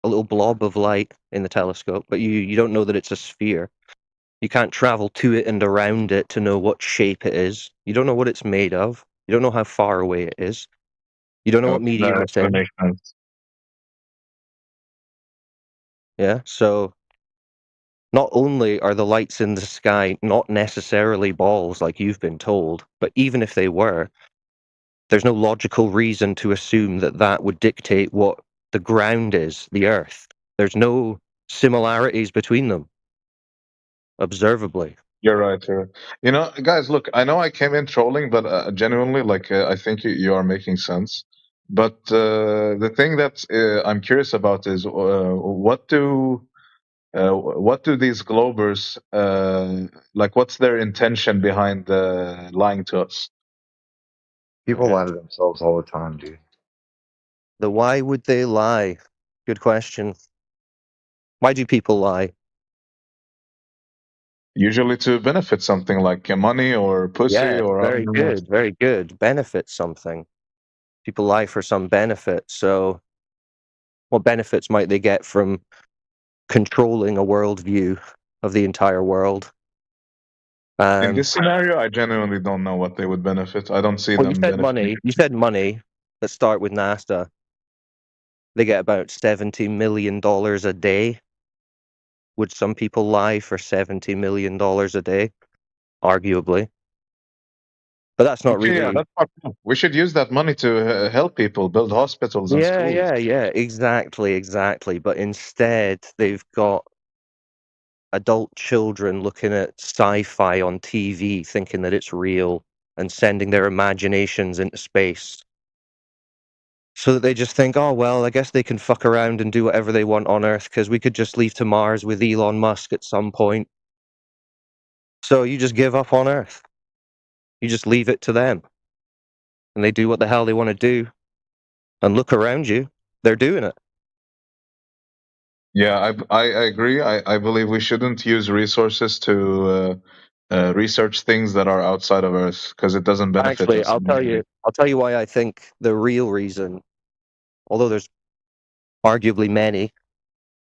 [SPEAKER 13] a little blob of light in the telescope, but you don't know that it's a sphere. You can't travel to it and around it to know what shape it is. You don't know what it's made of. You don't know how far away it is. You don't know what medium it's in.
[SPEAKER 17] Makes sense.
[SPEAKER 13] Yeah, so not only are the lights in the sky not necessarily balls like you've been told, but even if they were, there's no logical reason to assume that that would dictate what the ground is, the Earth. There's no similarities between them, observably.
[SPEAKER 17] You're right. You know, guys, look, I know I came in trolling, but genuinely, I think you are making sense. But the thing that I'm curious about is what do these globers what's their intention behind lying to us?
[SPEAKER 12] People lie to themselves all the time, dude.
[SPEAKER 13] Why would they lie? Good question. Why do people lie?
[SPEAKER 17] Usually to benefit something like money or pussy
[SPEAKER 13] Yeah,
[SPEAKER 17] or I
[SPEAKER 13] very
[SPEAKER 17] don't know.
[SPEAKER 13] good, very good. Benefit something. People lie for some benefit. So, what benefits might they get from controlling a worldview of the entire world?
[SPEAKER 17] In this scenario, I genuinely don't know what they would benefit. I don't see
[SPEAKER 13] Well, you
[SPEAKER 17] them
[SPEAKER 13] said
[SPEAKER 17] benefiting.
[SPEAKER 13] money. You said money. Let's start with NASA. They get about $70 million a day. Would some people lie for $70 million a day? Arguably. But that's not
[SPEAKER 17] Okay,
[SPEAKER 13] really.
[SPEAKER 17] yeah, that's fucked up. We should use that money to help people, build hospitals and schools.
[SPEAKER 13] Yeah, exactly. But instead, they've got adult children looking at sci-fi on TV, thinking that it's real, and sending their imaginations into space. So that they just think, oh, well, I guess they can fuck around and do whatever they want on Earth, because we could just leave to Mars with Elon Musk at some point. So you just give up on Earth. You just leave it to them. And they do what the hell they want to do. And look around you. They're doing it.
[SPEAKER 17] Yeah, I agree. I believe we shouldn't use resources to research things that are outside of Earth because it doesn't benefit
[SPEAKER 13] Actually,
[SPEAKER 17] us.
[SPEAKER 13] I'll tell you why I think the real reason, although there's arguably many,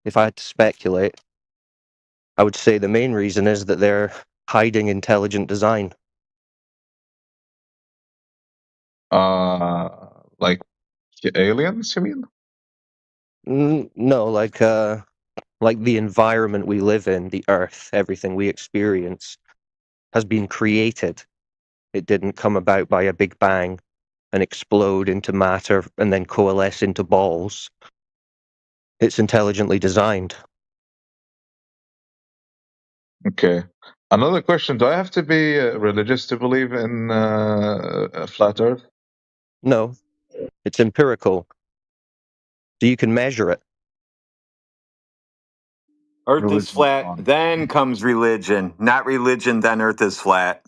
[SPEAKER 13] if I had to speculate, I would say the main reason is that they're hiding intelligent design.
[SPEAKER 17] Like aliens, you mean?
[SPEAKER 13] No, like the environment we live in, the Earth, everything we experience, has been created. It didn't come about by a big bang and explode into matter and then coalesce into balls. It's intelligently designed.
[SPEAKER 17] Okay. Another question: do I have to be religious to believe in a flat Earth?
[SPEAKER 13] No, it's empirical. So you can measure it.
[SPEAKER 23] Earth is flat, then comes religion. Not religion, then Earth is flat.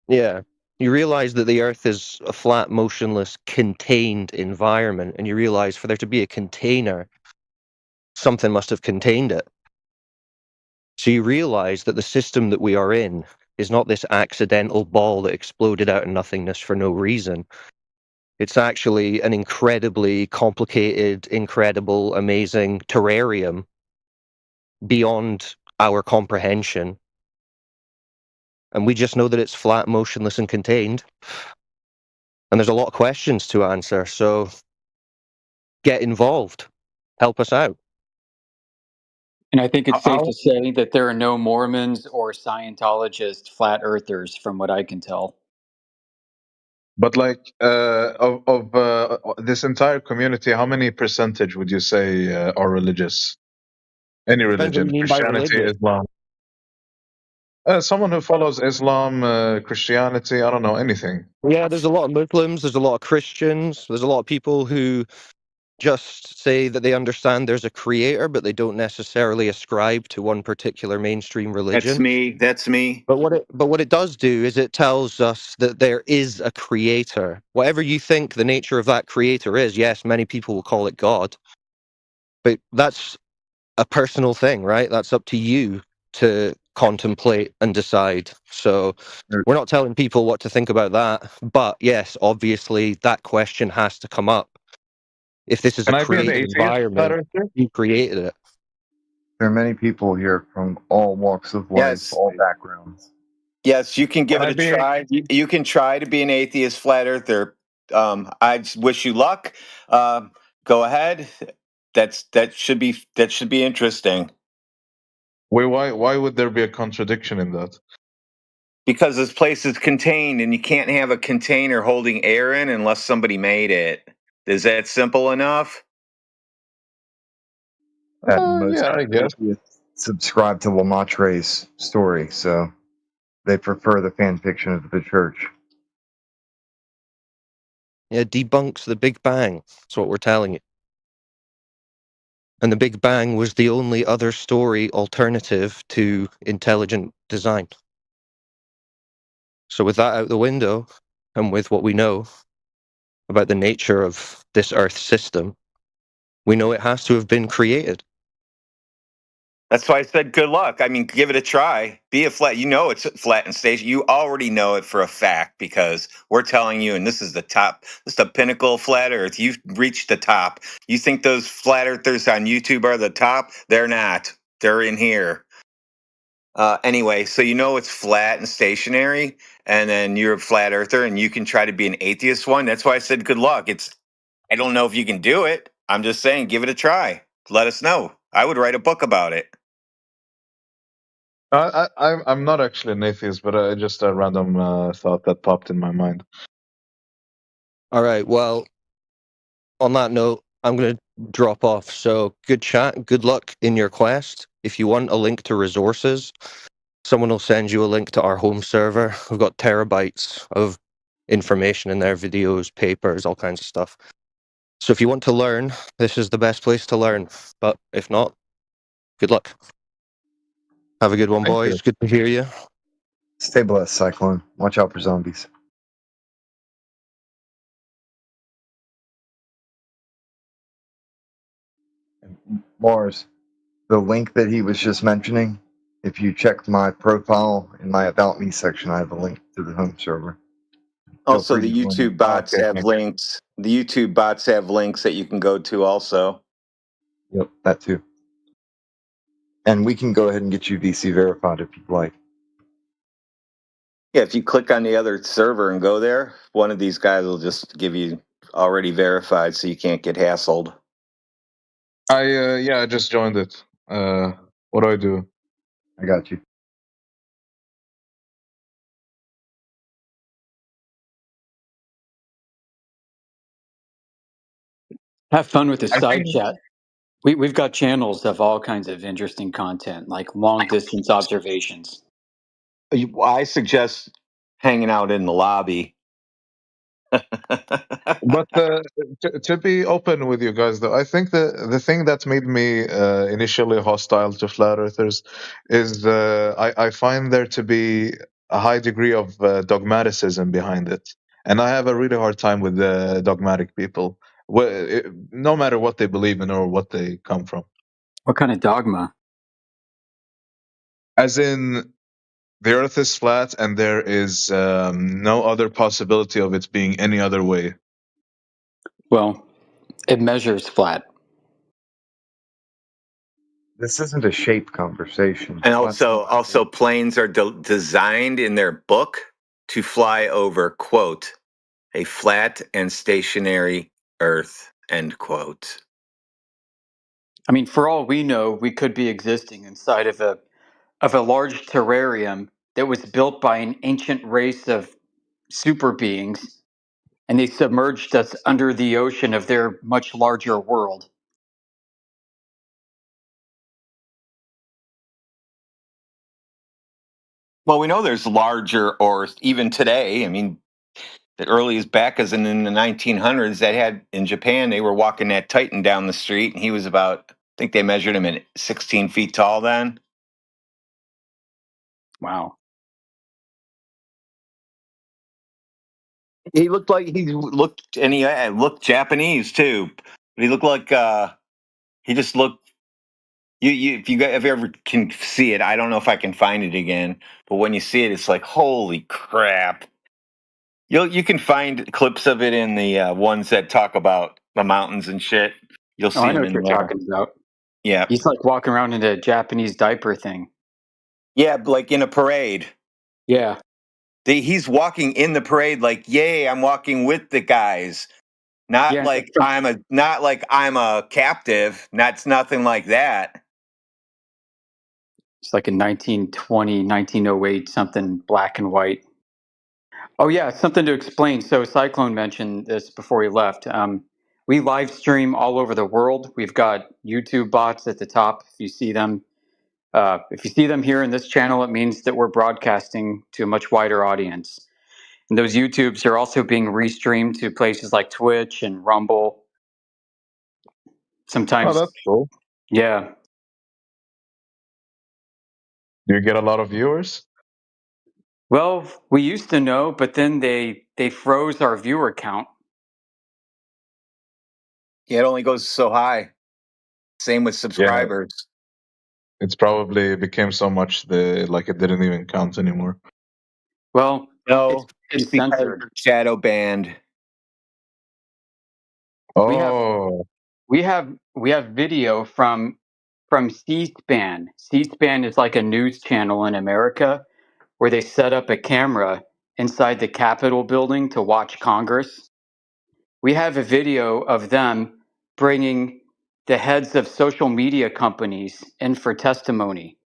[SPEAKER 13] Yeah. You realize that the Earth is a flat, motionless, contained environment, and you realize for there to be a container, something must have contained it. So you realize that the system that we are in is not this accidental ball that exploded out of nothingness for no reason. It's actually an incredibly complicated, incredible, amazing terrarium beyond our comprehension. And we just know that it's flat, motionless, and contained. And there's a lot of questions to answer. So get involved. Help us out.
[SPEAKER 2] And I think it's safe to say that there are no Mormons or Scientologists, flat earthers, from what I can tell.
[SPEAKER 17] But like of this entire community, how many percentage would you say are religious? Any
[SPEAKER 13] Depends what
[SPEAKER 17] religion,
[SPEAKER 13] you mean by
[SPEAKER 17] Christianity,
[SPEAKER 13] religious.
[SPEAKER 17] Islam. Someone who follows Islam, Christianity, I don't know, anything.
[SPEAKER 13] Yeah, there's a lot of Muslims, there's a lot of Christians, there's a lot of people who just say that they understand there's a creator, but they don't necessarily ascribe to one particular mainstream religion.
[SPEAKER 23] That's me. That's me.
[SPEAKER 13] But what it does do is it tells us that there is a creator. Whatever you think the nature of that creator is, yes, many people will call it God, but that's a personal thing, right? That's up to you to contemplate and decide. So we're not telling people what to think about that, but yes, obviously that question has to come up. If this is
[SPEAKER 17] Can
[SPEAKER 13] a
[SPEAKER 17] I be an
[SPEAKER 13] created
[SPEAKER 17] atheist,
[SPEAKER 13] environment, you created it.
[SPEAKER 12] There are many people here from all walks of life,
[SPEAKER 23] Yes.
[SPEAKER 12] all backgrounds.
[SPEAKER 23] Yes, you can give
[SPEAKER 17] Can
[SPEAKER 23] it
[SPEAKER 17] I
[SPEAKER 23] a
[SPEAKER 17] be-
[SPEAKER 23] try. You can try to be an atheist flat earther. I just wish you luck. Go ahead. That should be interesting.
[SPEAKER 17] Wait, why would there be a contradiction in that?
[SPEAKER 23] Because this place is contained, and you can't have a container holding air in unless somebody made it. Is that simple enough?
[SPEAKER 12] Most
[SPEAKER 17] yeah, I guess.
[SPEAKER 12] atheists subscribe to Lamatre's story, so they prefer the fan fiction of the church.
[SPEAKER 13] Yeah, debunks the Big Bang. That's what we're telling you. And the Big Bang was the only other story alternative to intelligent design. So with that out the window, and with what we know about the nature of this Earth system, we know it has to have been created.
[SPEAKER 23] That's why I said good luck. I mean, give it a try. Be a flat. You know it's flat and station. You already know it for a fact because we're telling you, and this is the top. This is the pinnacle of flat Earth. You've reached the top. You think those flat earthers on YouTube are the top? They're not. They're in here. Anyway, so you know it's flat and stationary, and then you're a flat earther, and you can try to be an atheist one. That's why I said good luck. I don't know if you can do it. I'm just saying, give it a try. Let us know. I would write a book about it.
[SPEAKER 17] I'm not actually an atheist, but just a random thought that popped in my mind.
[SPEAKER 13] All right, well, on that note, I'm going to drop off. So good chat. Good luck in your quest. If you want a link to resources, someone will send you a link to our home server. We've got terabytes of information in there, videos, papers, all kinds of stuff. So if you want to learn, this is the best place to learn. But if not, good luck. Have a good one,
[SPEAKER 12] Thank
[SPEAKER 13] boys.
[SPEAKER 12] you.
[SPEAKER 13] Good to hear you.
[SPEAKER 12] Stay blessed, Cyclone. Watch out for zombies. Mars, the link that he was just mentioning, if you check my profile in my About Me section, I have a link to the home server.
[SPEAKER 23] Also, the YouTube bots have links. The YouTube bots have links that you can go to also.
[SPEAKER 12] Yep, that too. And we can go ahead and get you VC verified if you'd like.
[SPEAKER 23] Yeah, if you click on the other server and go there, one of these guys will just give you already verified so you can't get hassled.
[SPEAKER 17] I just joined it. What do I do?
[SPEAKER 12] I got you.
[SPEAKER 2] Have fun with the side chat. We've got channels of all kinds of interesting content, like long distance observations.
[SPEAKER 23] I suggest hanging out in the lobby.
[SPEAKER 17] But to be open with you guys, though, I think the thing that made me initially hostile to flat earthers is I find there to be a high degree of dogmaticism behind it, and I have a really hard time with dogmatic people, no matter what they believe in or what they come from.
[SPEAKER 2] What kind of dogma?
[SPEAKER 17] As in, the Earth is flat, and there is no other possibility of it being any other way.
[SPEAKER 2] Well, it measures flat.
[SPEAKER 12] This isn't a shape conversation.
[SPEAKER 23] And also planes are designed in their book to fly over, quote, a flat and stationary Earth. End quote.
[SPEAKER 2] I mean, for all we know, we could be existing inside of a large terrarium that was built by an ancient race of super beings, and they submerged us under the ocean of their much larger world.
[SPEAKER 23] Well, we know there's larger, or even today. I mean, the earliest back as in the 1900s that had in Japan, they were walking that Titan down the street, and he was about, I think they measured him at 16 feet tall then.
[SPEAKER 2] Wow.
[SPEAKER 23] He looked like he looked, and he looked Japanese too. But he looked like he just looked. If you ever can see it, I don't know if I can find it again. But when you see it, it's like, holy crap! You can find clips of it in the ones that talk about the mountains and shit. You'll see
[SPEAKER 2] I know
[SPEAKER 23] him
[SPEAKER 2] what
[SPEAKER 23] in
[SPEAKER 2] you're
[SPEAKER 23] there.
[SPEAKER 2] talking about.
[SPEAKER 23] Yeah,
[SPEAKER 2] He's like walking around in a Japanese diaper thing.
[SPEAKER 23] yeah, like in a parade.
[SPEAKER 2] Yeah.
[SPEAKER 23] He's walking in the parade like, yay, I'm walking with the guys. Not
[SPEAKER 2] Yeah.
[SPEAKER 23] like I'm a captive. That's nothing like that.
[SPEAKER 2] It's like a 1920, 1908, something black and white. Oh, yeah, something to explain. So Cyclone mentioned this before he left. We live stream all over the world. We've got YouTube bots at the top. If you see them here in this channel, it means that we're broadcasting to a much wider audience. And those YouTubes are also being restreamed to places like Twitch and Rumble. Sometimes,
[SPEAKER 17] Oh, that's cool.
[SPEAKER 2] yeah.
[SPEAKER 17] Do you get a lot of viewers?
[SPEAKER 2] Well, we used to know, but then they froze our viewer count.
[SPEAKER 23] Yeah, it only goes so high. Same with subscribers.
[SPEAKER 17] It's probably became so much like it didn't even count anymore.
[SPEAKER 2] Well,
[SPEAKER 23] no,
[SPEAKER 2] it's censored.
[SPEAKER 23] Shadow banned.
[SPEAKER 17] Oh,
[SPEAKER 2] We have video from C-SPAN. C-SPAN is like a news channel in America where they set up a camera inside the Capitol building to watch Congress. We have a video of them bringing the heads of social media companies in for testimony.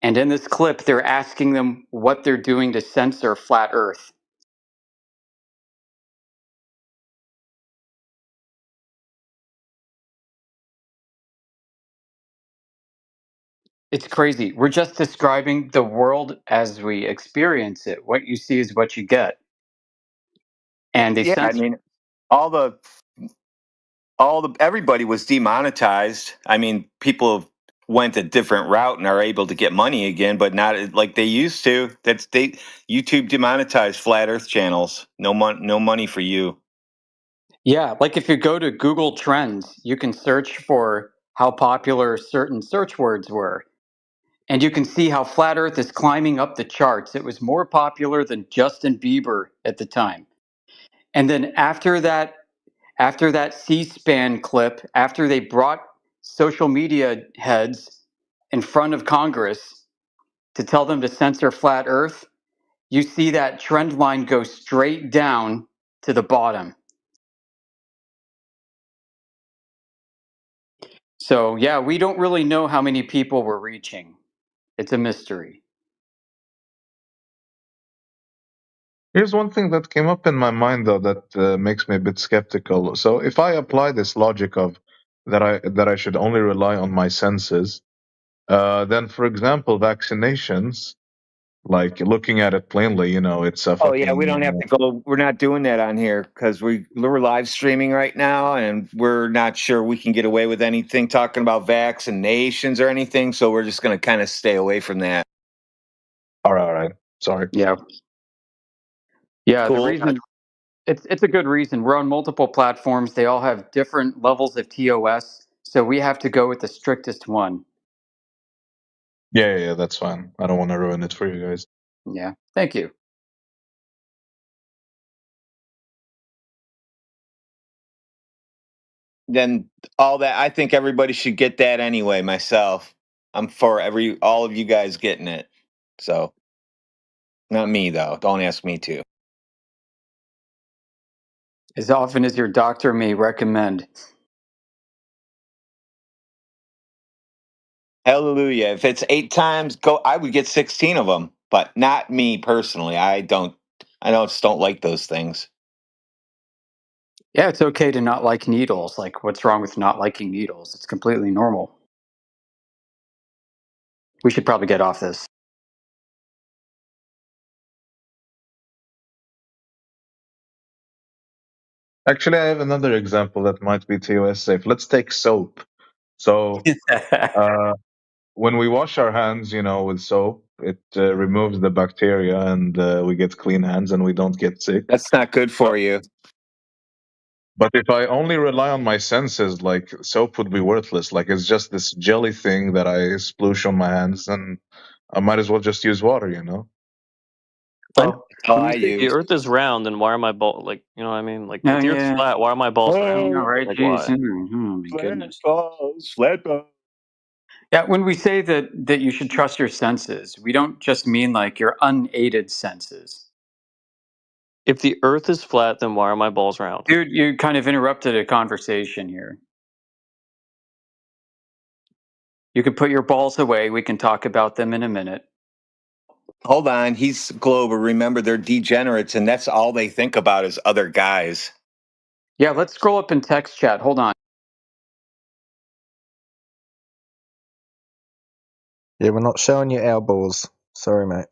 [SPEAKER 2] And in this clip, they're asking them what they're doing to censor Flat Earth. It's crazy. We're just describing the world as we experience it. What you see is what you get. And they
[SPEAKER 23] I mean, everybody was demonetized. I mean, people went a different route and are able to get money again, but not like they used to. YouTube demonetized flat Earth channels. No money for you.
[SPEAKER 2] Yeah, like if you go to Google Trends, you can search for how popular certain search words were. And you can see how Flat Earth is climbing up the charts. It was more popular than Justin Bieber at the time. And then after that C-SPAN clip, after they brought social media heads in front of Congress to tell them to censor Flat Earth, you see that trend line go straight down to the bottom. So, yeah, we don't really know how many people we're reaching. It's a mystery.
[SPEAKER 17] Here's one thing that came up in my mind though that makes me a bit skeptical. So if I apply this logic of that I should only rely on my senses, then for example, vaccinations, like looking at it plainly, it's a fucking.
[SPEAKER 23] Oh yeah, we don't have to go. We're not doing that on here because we're live streaming right now, and we're not sure we can get away with anything talking about vaccinations or anything. So we're just going to kind of stay away from that.
[SPEAKER 17] All right. Sorry.
[SPEAKER 2] Yeah. Yeah,
[SPEAKER 23] Cool.
[SPEAKER 2] the reason it's a good reason. We're on multiple platforms. They all have different levels of TOS, so we have to go with the strictest one.
[SPEAKER 17] Yeah, that's fine. I don't want to ruin it for you guys.
[SPEAKER 2] Yeah. Thank you.
[SPEAKER 23] Then all that, I think everybody should get that anyway. Myself, I'm for all of you guys getting it. So, not me though. Don't ask me to.
[SPEAKER 2] As often as your doctor may recommend.
[SPEAKER 23] Hallelujah. If it's 8 times, I would get 16 of them, but not me personally. I just don't like those things.
[SPEAKER 2] Yeah, it's okay to not like needles. Like, what's wrong with not liking needles? It's completely normal. We should probably get off this.
[SPEAKER 17] Actually, I have another example that might be TOS safe. Let's take soap. So, when we wash our hands, with soap, it removes the bacteria, and we get clean hands, and we don't get sick.
[SPEAKER 23] That's not good for you.
[SPEAKER 17] But if I only rely on my senses, like, soap would be worthless. Like, it's just this jelly thing that I sploosh on my hands, and I might as well just use water,
[SPEAKER 1] Well,
[SPEAKER 23] All
[SPEAKER 1] when
[SPEAKER 23] I
[SPEAKER 1] you say the
[SPEAKER 23] use.
[SPEAKER 1] Earth is round, then why are my balls like? You know what I mean? Like,
[SPEAKER 2] No,
[SPEAKER 1] if the Earth's
[SPEAKER 2] yeah.
[SPEAKER 1] flat, why are my balls round?
[SPEAKER 2] No, right?
[SPEAKER 1] Like,
[SPEAKER 2] Jeez.
[SPEAKER 1] why?
[SPEAKER 2] Oh my goodness.
[SPEAKER 23] Flat balls.
[SPEAKER 2] Yeah, when we say that you should trust your senses, we don't just mean like your unaided senses.
[SPEAKER 1] If the Earth is flat, then why are my balls round?
[SPEAKER 2] Dude, you kind of interrupted a conversation here. You can put your balls away. We can talk about them in a minute.
[SPEAKER 23] Hold on. He's Glober. Remember, they're degenerates, and that's all they think about is other guys.
[SPEAKER 2] Yeah, let's scroll up in text chat. Hold on.
[SPEAKER 3] Yeah, we're not showing you our balls. Sorry, mate.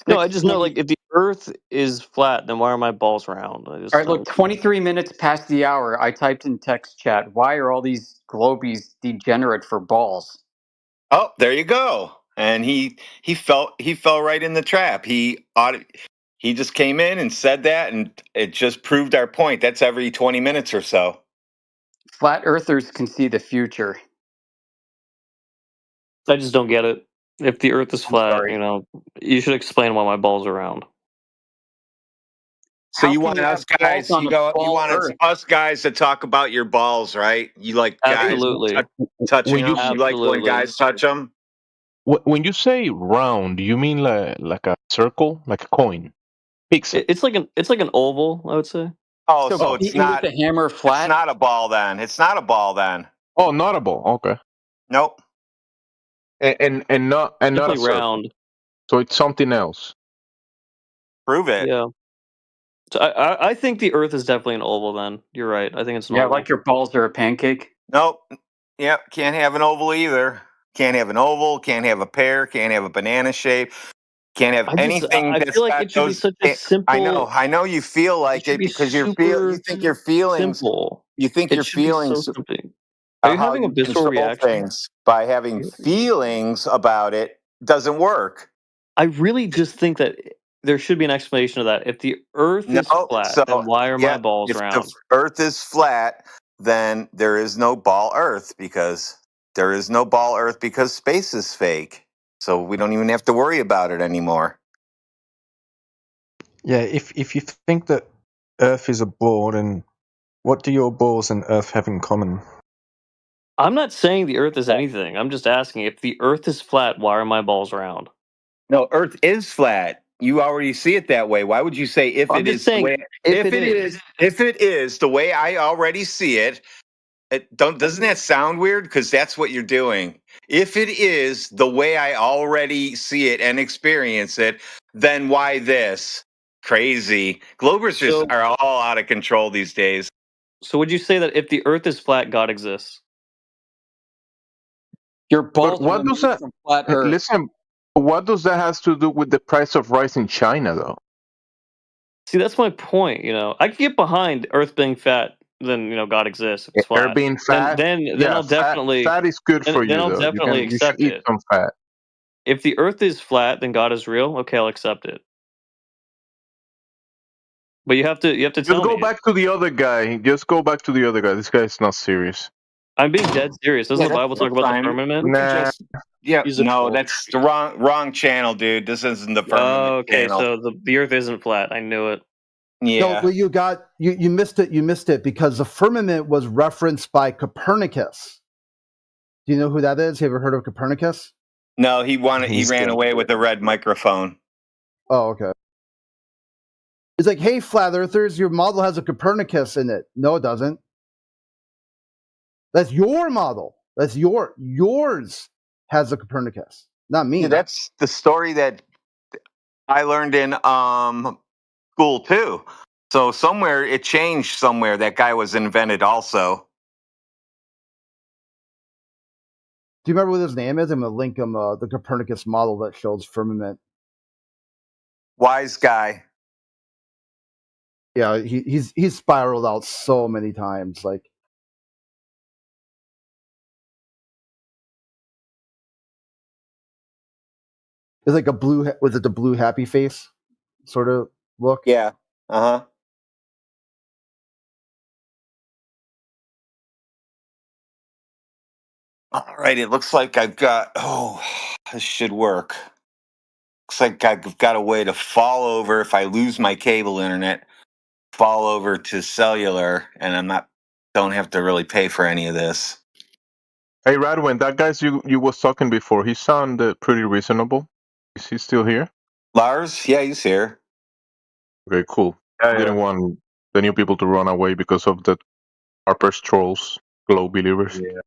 [SPEAKER 1] No, I just know, like, if the Earth is flat, then why are my balls round?
[SPEAKER 2] All right, look, 23 minutes past the hour. I typed in text chat, why are all these globies degenerate for balls?
[SPEAKER 23] Oh, there you go. And he fell right in the trap. He just came in and said that, and it just proved our point. That's every 20 minutes or so.
[SPEAKER 2] Flat earthers can see the future.
[SPEAKER 1] I just don't get it. If the Earth is flat,
[SPEAKER 2] sorry.
[SPEAKER 1] you should explain why my balls are round.
[SPEAKER 23] So you want us guys? You want us guys to talk about your balls, right? You like
[SPEAKER 1] Absolutely.
[SPEAKER 23] guys touching them?
[SPEAKER 1] Absolutely.
[SPEAKER 23] You like when guys touch them?
[SPEAKER 19] When you say round, do you mean like a circle, like a coin? Pixel.
[SPEAKER 1] It's like an oval, I would say.
[SPEAKER 23] Oh, so it's not
[SPEAKER 2] with the hammer flat.
[SPEAKER 23] It's not a ball then. It's not a ball then.
[SPEAKER 19] Oh, not a ball. Okay.
[SPEAKER 23] Nope.
[SPEAKER 19] And not a circle.
[SPEAKER 1] Round.
[SPEAKER 19] So it's something else.
[SPEAKER 23] Prove it.
[SPEAKER 1] Yeah. So I think the Earth is definitely an oval. Then you're right. I think it's an oval.
[SPEAKER 2] Like your balls are a pancake.
[SPEAKER 23] Nope. Yep. Can't have an oval either. Can't have an oval. Can't have a pear. Can't have a banana shape. Can't have anything.
[SPEAKER 1] I feel like it should be such a simple.
[SPEAKER 23] I know. You feel like it because you think your feelings.
[SPEAKER 1] Simple.
[SPEAKER 23] You think your feelings.
[SPEAKER 1] So are you having a visceral reaction?
[SPEAKER 23] Things by having feelings about it doesn't work.
[SPEAKER 1] I really just think that there should be an explanation of that. If the Earth is flat, then why are my balls round?
[SPEAKER 23] If the Earth is flat, then there is no ball Earth because space is fake. So we don't even have to worry about it anymore.
[SPEAKER 3] Yeah, if you think that Earth is a ball, then what do your balls and Earth have in common?
[SPEAKER 1] I'm not saying the Earth is anything. I'm just asking, if the Earth is flat, why are my balls round?
[SPEAKER 23] No, Earth is flat. You already see it that way. Why would you say if it is the way I already see it? Doesn't that sound weird? Because that's what you're doing. If it is the way I already see it and experience it, then why this? Crazy. Globers are all out of control these days.
[SPEAKER 1] So would you say that if the Earth is flat, God exists?
[SPEAKER 2] Your balls
[SPEAKER 19] what does that?
[SPEAKER 2] From flat Earth.
[SPEAKER 19] Listen, what does that has to do with the price of rice in China, though?
[SPEAKER 1] See, that's my point. I can get behind Earth being fat. Then God exists. If it's flat.
[SPEAKER 19] Earth being fat.
[SPEAKER 1] Then I'll definitely.
[SPEAKER 19] Fat is good for you.
[SPEAKER 1] Then I'll definitely accept
[SPEAKER 19] you should eat some fat.
[SPEAKER 1] If the Earth is flat, then God is real. Okay, I'll accept it. But you have to tell me.
[SPEAKER 19] Just go back to the other guy. Just go back to the other guy. This guy's not serious.
[SPEAKER 1] I'm being dead serious. Doesn't the Bible talk about the firmament?
[SPEAKER 19] Nah.
[SPEAKER 23] That's the wrong channel, dude. This isn't the firmament channel.
[SPEAKER 1] So the Earth isn't flat. I knew it.
[SPEAKER 23] Yeah.
[SPEAKER 9] No, well, you missed it. You missed it because the firmament was referenced by Copernicus. Do you know who that is? Have you ever heard of Copernicus?
[SPEAKER 23] No, he ran away with a red microphone.
[SPEAKER 9] Oh, okay. It's like, hey, flat earthers, your model has a Copernicus in it. No, it doesn't. That's your model. That's yours has a Copernicus, not me.
[SPEAKER 23] Yeah, that's the story that I learned in school too. So somewhere it changed. Somewhere that guy was invented also.
[SPEAKER 9] Do you remember what his name is? I'm gonna link him the Copernicus model that shows firmament.
[SPEAKER 23] Wise guy.
[SPEAKER 9] Yeah, he's spiraled out so many times. Like, it's like a blue. Was it the blue happy face sort of look?
[SPEAKER 23] Yeah. Uh huh. All right. It looks like I've got. Oh, this should work. Looks like I've got a way to fall over if I lose my cable internet. Fall over to cellular, and don't have to really pay for any of this.
[SPEAKER 19] Hey, Radwin, that guy you was talking before, he sounded pretty reasonable. Is he still here?
[SPEAKER 23] Lars? Yeah, he's here.
[SPEAKER 19] Okay, cool. I didn't want the new people to run away because of the Harper's Trolls, Glow Believers.
[SPEAKER 5] Yeah.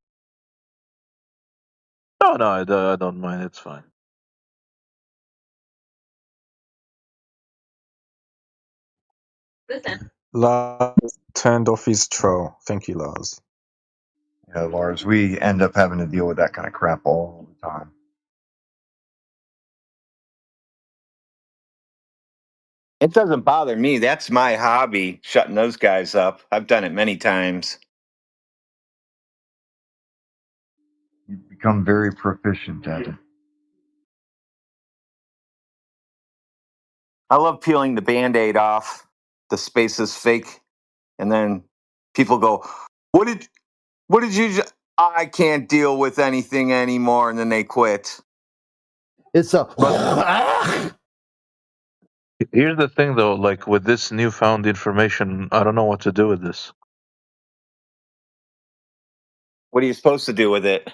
[SPEAKER 5] No, I don't mind. It's fine.
[SPEAKER 3] Lars turned off his troll. Thank you, Lars.
[SPEAKER 12] Yeah, Lars, we end up having to deal with that kind of crap all the time.
[SPEAKER 23] It doesn't bother me. That's my hobby, shutting those guys up. I've done it many times.
[SPEAKER 12] You've become very proficient at it.
[SPEAKER 23] I love peeling the Band-Aid off. The space is fake. And then people go, what did you I can't deal with anything anymore, and then they quit.
[SPEAKER 9] It's a
[SPEAKER 5] Here's the thing though, like with this newfound information, I don't know what to do with this.
[SPEAKER 23] What are you supposed to do with it?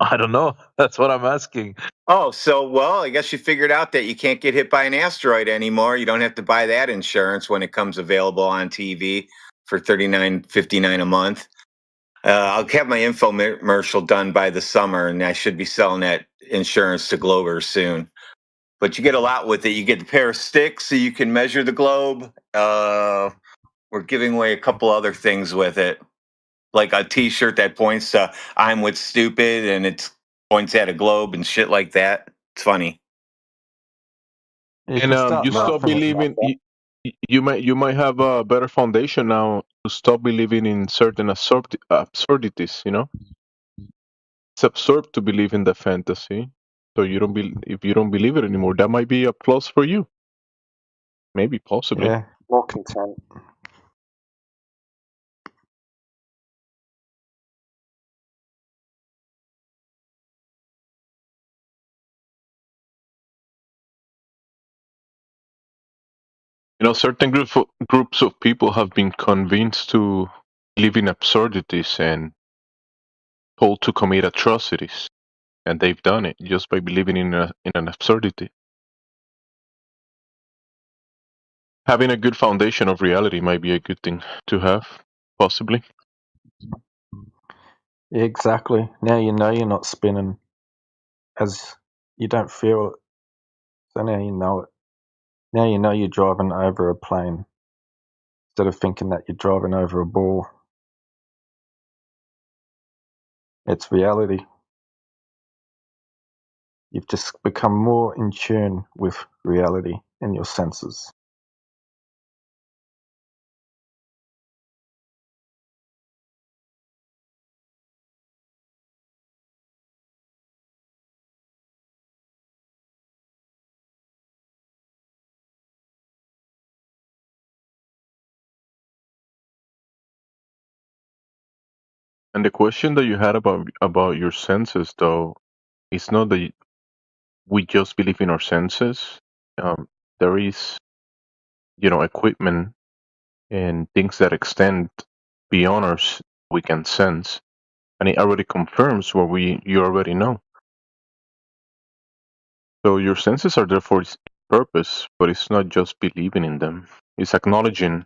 [SPEAKER 5] I don't know. That's what I'm asking.
[SPEAKER 23] Oh, well, I guess you figured out that you can't get hit by an asteroid anymore. You don't have to buy that insurance when it comes available on TV for $39.59 a month. I'll have my infomercial done by the summer, and I should be selling that insurance to Globers soon. But you get a lot with it. You get a pair of sticks so you can measure the globe. We're giving away a couple other things with it, like a T-shirt that points to "I'm with stupid" and it points at a globe and shit like that. It's funny.
[SPEAKER 19] And you stop believing. You might have a better foundation now to stop believing in certain absurdities. You know, it's absurd to believe in the fantasy. So if you don't believe it anymore, that might be a plus for you. Maybe, possibly.
[SPEAKER 3] Yeah, more content.
[SPEAKER 19] You know, certain groups of people have been convinced to live in absurdities and told to commit atrocities, and they've done it just by believing in an absurdity. Having a good foundation of reality might be a good thing to have, possibly.
[SPEAKER 3] Yeah, exactly. Now you know you're not spinning, as you don't feel it. So now you know it. Now you know you're driving over a plane instead of thinking that you're driving over a ball. It's reality. You've just become more in tune with reality and your senses.
[SPEAKER 19] And the question that you had about your senses, though, it's not that we just believe in our senses. There is, equipment and things that extend beyond us we can sense, and it already confirms what you already know. So your senses are there for purpose, but it's not just believing in them. It's acknowledging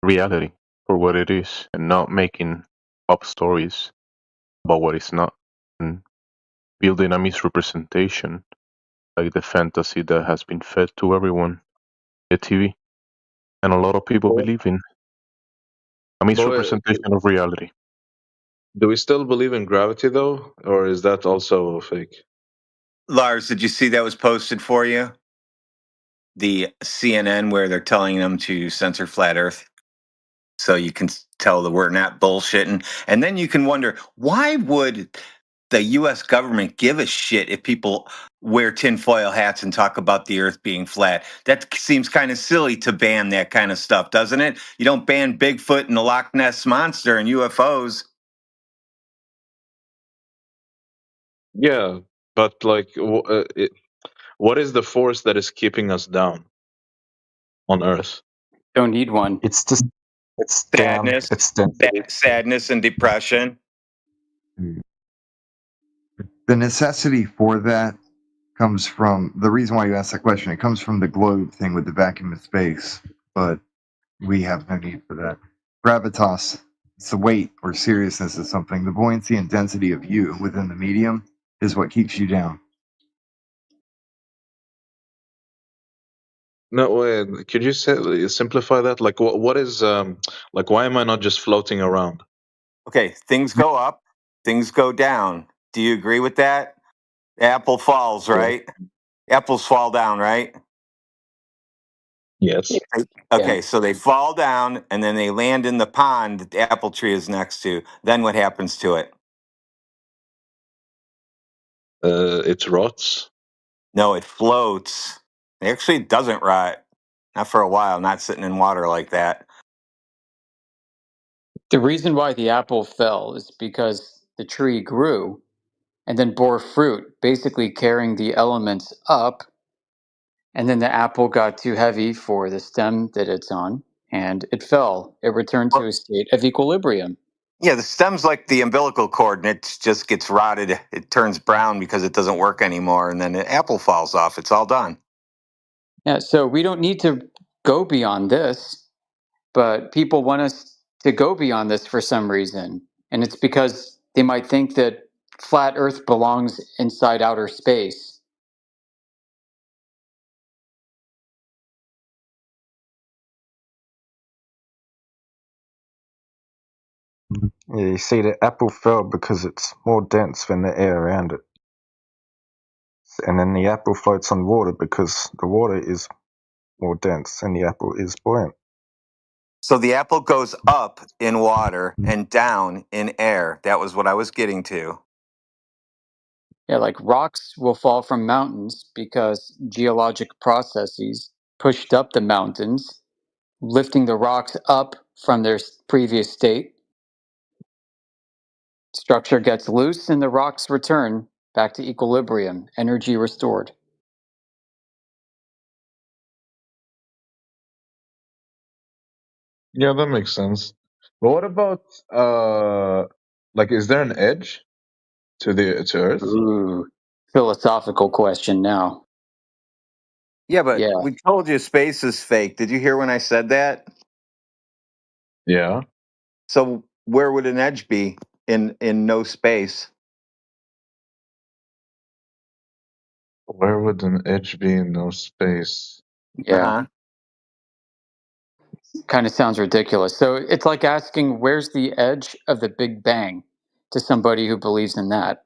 [SPEAKER 19] reality for what it is and not making up stories about what it's not and building a misrepresentation like the fantasy that has been fed to everyone, the TV, and a lot of people
[SPEAKER 5] But,
[SPEAKER 19] believe in a
[SPEAKER 5] but
[SPEAKER 19] misrepresentation of reality.
[SPEAKER 5] do we still believe in gravity though, or is that also fake?
[SPEAKER 23] Lars, did you see that was posted for you? The CNN where they're telling them to censor flat Earth, so you can tell that we're not bullshitting, and then you can wonder why would the U.S. government give a shit if people wear tinfoil hats and talk about the Earth being flat? That seems kind of silly to ban that kind of stuff, doesn't it? You don't ban Bigfoot and the Loch Ness Monster and UFOs.
[SPEAKER 5] Yeah, but like, what is the force that is keeping us down on Earth?
[SPEAKER 2] Don't need one.
[SPEAKER 3] It's just it's
[SPEAKER 23] Sadness,
[SPEAKER 3] down. It's density.
[SPEAKER 23] sadness and depression.
[SPEAKER 12] The necessity for that comes from the reason why you asked that question. It comes from the globe thing with the vacuum of space, but we have no need for that. Gravitas, it's the weight or seriousness of something. The buoyancy and density of you within the medium is what keeps you down.
[SPEAKER 5] No, wait, could you simplify that? Like, what is like? Why am I not just floating around?
[SPEAKER 23] Okay, things go up, things go down. Do you agree with that? Apple falls, right? Apples fall down, right?
[SPEAKER 5] Yes.
[SPEAKER 23] Okay, so they fall down and then they land in the pond that the apple tree is next to. Then what happens to it?
[SPEAKER 5] It rots.
[SPEAKER 23] No, it floats. It actually doesn't rot. Not for a while, not sitting in water like that.
[SPEAKER 2] The reason why the apple fell is because the tree grew and then bore fruit, basically carrying the elements up. And then the apple got too heavy for the stem that it's on, and it fell. It returned to a state of equilibrium.
[SPEAKER 23] Yeah, the stem's like the umbilical cord, and it just gets rotted. It turns brown because it doesn't work anymore, and then the apple falls off. It's all done.
[SPEAKER 2] Yeah, so we don't need to go beyond this, but people want us to go beyond this for some reason. And it's because they might think that flat Earth belongs inside outer space.
[SPEAKER 3] Yeah, you see, the apple fell because it's more dense than the air around it. And then the apple floats on water because the water is more dense and the apple is buoyant.
[SPEAKER 23] So the apple goes up in water and down in air. That was what I was getting to.
[SPEAKER 2] Yeah, like rocks will fall from mountains because geologic processes pushed up the mountains, lifting the rocks up from their previous state. Structure gets loose and the rocks return back to equilibrium, energy restored.
[SPEAKER 5] Yeah, that makes sense. But what about like, is there an edge to Earth?
[SPEAKER 2] Ooh, philosophical question now.
[SPEAKER 23] Yeah, but
[SPEAKER 2] Yeah.
[SPEAKER 23] we told you space is fake. Did you hear when I said that?
[SPEAKER 5] Yeah.
[SPEAKER 23] So where would an edge be in no space?
[SPEAKER 5] Where would an edge be in no space?
[SPEAKER 2] Yeah. Kind of sounds ridiculous. So it's like asking, where's the edge of the Big Bang to somebody who believes in that?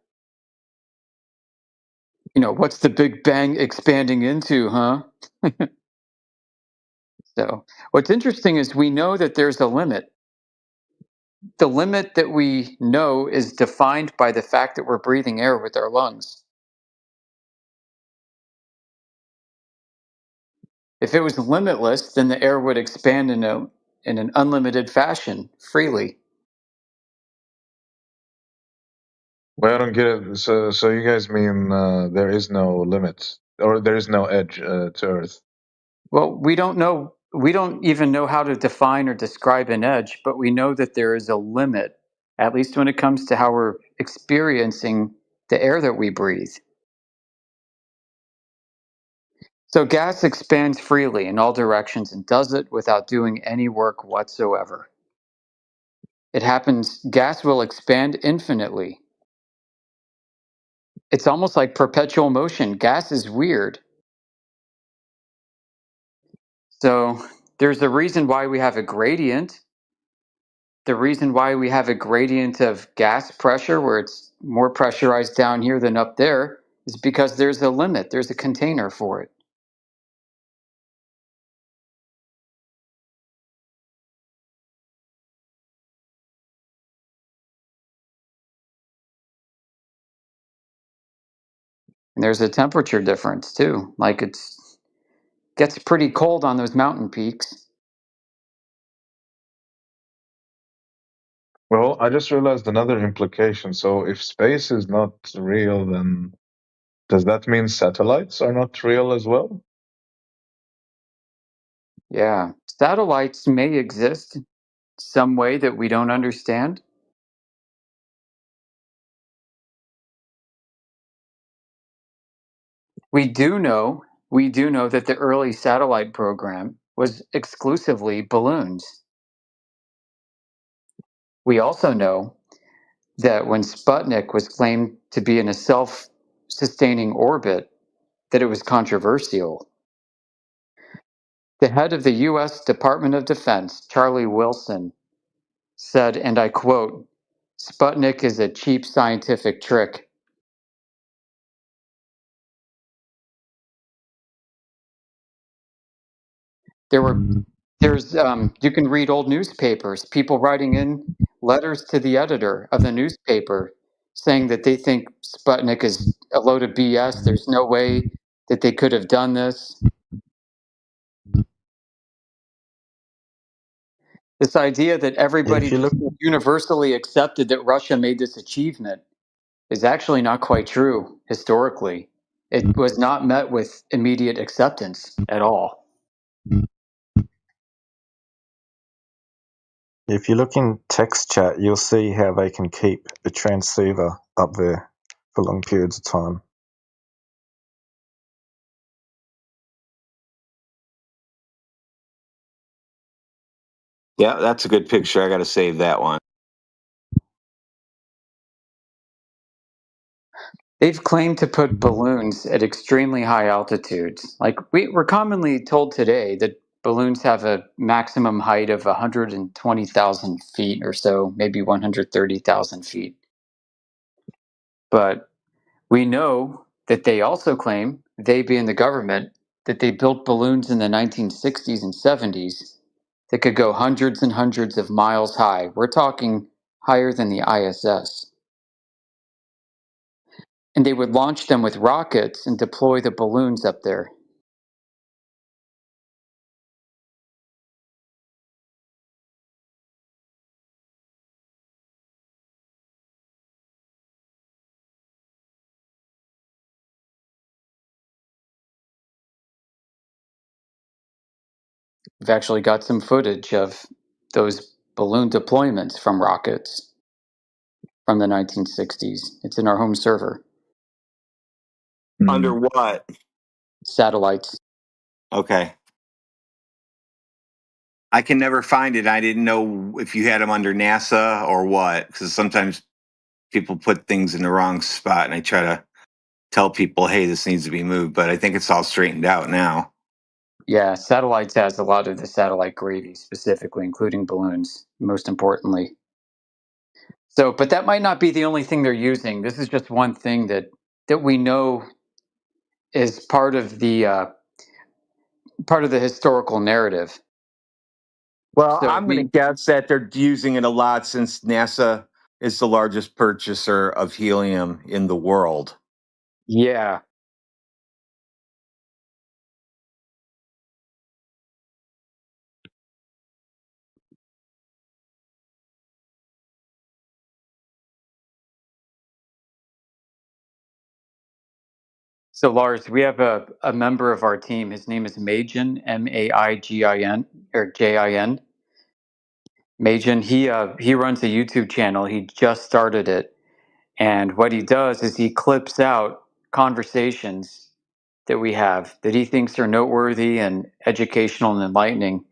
[SPEAKER 2] You know, what's the Big Bang expanding into, huh? So what's interesting is we know that there's a limit. The limit that we know is defined by the fact that we're breathing air with our lungs. If it was limitless, then the air would expand in an unlimited fashion, freely.
[SPEAKER 5] Well, I don't get it. So you guys mean there is no limit, or there is no edge to Earth?
[SPEAKER 2] Well, we don't know. We don't even know how to define or describe an edge, but we know that there is a limit, at least when it comes to how we're experiencing the air that we breathe. So gas expands freely in all directions and does it without doing any work whatsoever. It happens, gas will expand infinitely. It's almost like perpetual motion. Gas is weird. So there's a reason why we have a gradient. The reason why we have a gradient of gas pressure, where it's more pressurized down here than up there, is because there's a limit, there's a container for it. And there's a temperature difference too. Like gets pretty cold on those mountain peaks.
[SPEAKER 17] Well, I just realized another implication. So if space is not real, then does that mean satellites are not real as well?
[SPEAKER 2] Yeah, satellites may exist some way that we don't understand. We do know that the early satellite program was exclusively balloons. We also know that when Sputnik was claimed to be in a self-sustaining orbit, that it was controversial. The head of the US Department of Defense, Charlie Wilson, said, and I quote, "Sputnik is a cheap scientific trick." You can read old newspapers, people writing in letters to the editor of the newspaper saying that they think Sputnik is a load of BS. There's no way that they could have done this. This idea that everybody just universally accepted that Russia made this achievement is actually not quite true historically. It was not met with immediate acceptance at all.
[SPEAKER 3] If you look in text chat, you'll see how they can keep a transceiver up there for long periods of time.
[SPEAKER 23] Yeah, that's a good picture. I got to save that one.
[SPEAKER 2] They've claimed to put balloons at extremely high altitudes. Like we're commonly told today that balloons have a maximum height of 120,000 feet or so, maybe 130,000 feet. But we know that they also claim, they being the government, that they built balloons in the 1960s and 70s that could go hundreds and hundreds of miles high. We're talking higher than the ISS. And they would launch them with rockets and deploy the balloons up there. We've actually got some footage of those balloon deployments from rockets from the 1960s. It's in our home server.
[SPEAKER 23] Under what?
[SPEAKER 2] Satellites.
[SPEAKER 23] Okay. I can never find it. I didn't know if you had them under NASA or what, because sometimes people put things in the wrong spot, and I try to tell people, hey, this needs to be moved, but I think it's all straightened out now.
[SPEAKER 2] Yeah, satellites has a lot of the satellite gravy, specifically, including balloons, most importantly. So, but that might not be the only thing they're using. This is just one thing that we know is part of the historical narrative.
[SPEAKER 23] Well, so I'm going to guess that they're using it a lot since NASA is the largest purchaser of helium in the world.
[SPEAKER 2] Yeah. So Lars, we have a member of our team. His name is Maigin, M-A-I-G-I-N, or J-I-N. Maigin, he runs a YouTube channel. He just started it. And what he does is he clips out conversations that we have that he thinks are noteworthy and educational and enlightening,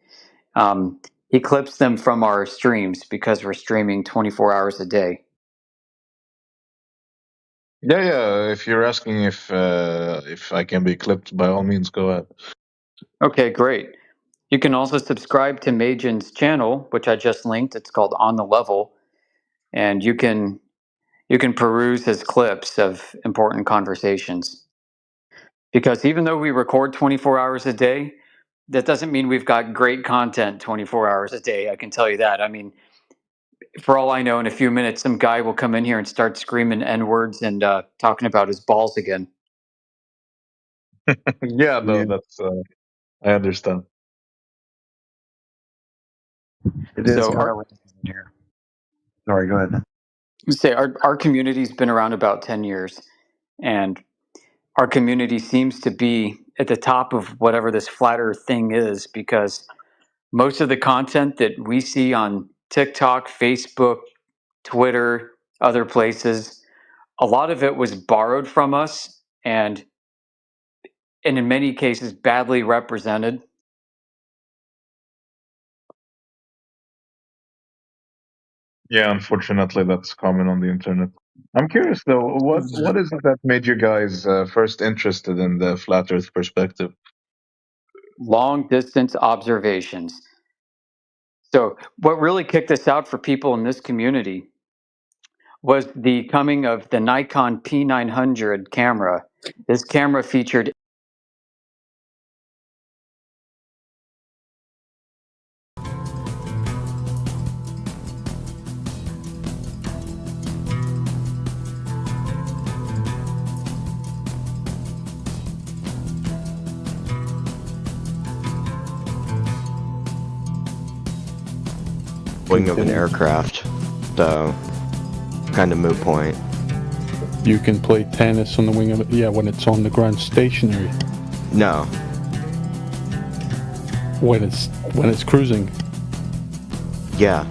[SPEAKER 2] he clips them from our streams because we're streaming 24 hours a day.
[SPEAKER 17] Yeah. If you're asking if I can be clipped, by all means, go ahead.
[SPEAKER 2] Okay, great. You can also subscribe to Majin's channel, which I just linked. It's called On the Level, and you can peruse his clips of important conversations. Because even though we record 24 hours a day, that doesn't mean we've got great content 24 hours a day. I can tell you that. I mean, for all I know, in a few minutes, some guy will come in here and start screaming N-words and talking about his balls again.
[SPEAKER 17] Yeah, no, that's I understand.
[SPEAKER 12] It is
[SPEAKER 2] So
[SPEAKER 12] kind of here. Sorry, go ahead.
[SPEAKER 2] say our community's been around about 10 years, and our community seems to be at the top of whatever this flat earth thing is, because most of the content that we see on TikTok, Facebook, Twitter, other places, a lot of it was borrowed from us and in many cases badly represented.
[SPEAKER 17] Yeah, unfortunately, that's common on the internet. I'm curious though, what is it that made you guys first interested in the flat Earth perspective?
[SPEAKER 2] Long distance observations. So what really kicked us out for people in this community was the coming of the Nikon P900 camera. This camera featured
[SPEAKER 15] wing of an aircraft, so kind of moot point.
[SPEAKER 14] You can play tennis on the wing of it, yeah, when it's on the ground stationary.
[SPEAKER 15] No.
[SPEAKER 14] When it's cruising.
[SPEAKER 15] Yeah.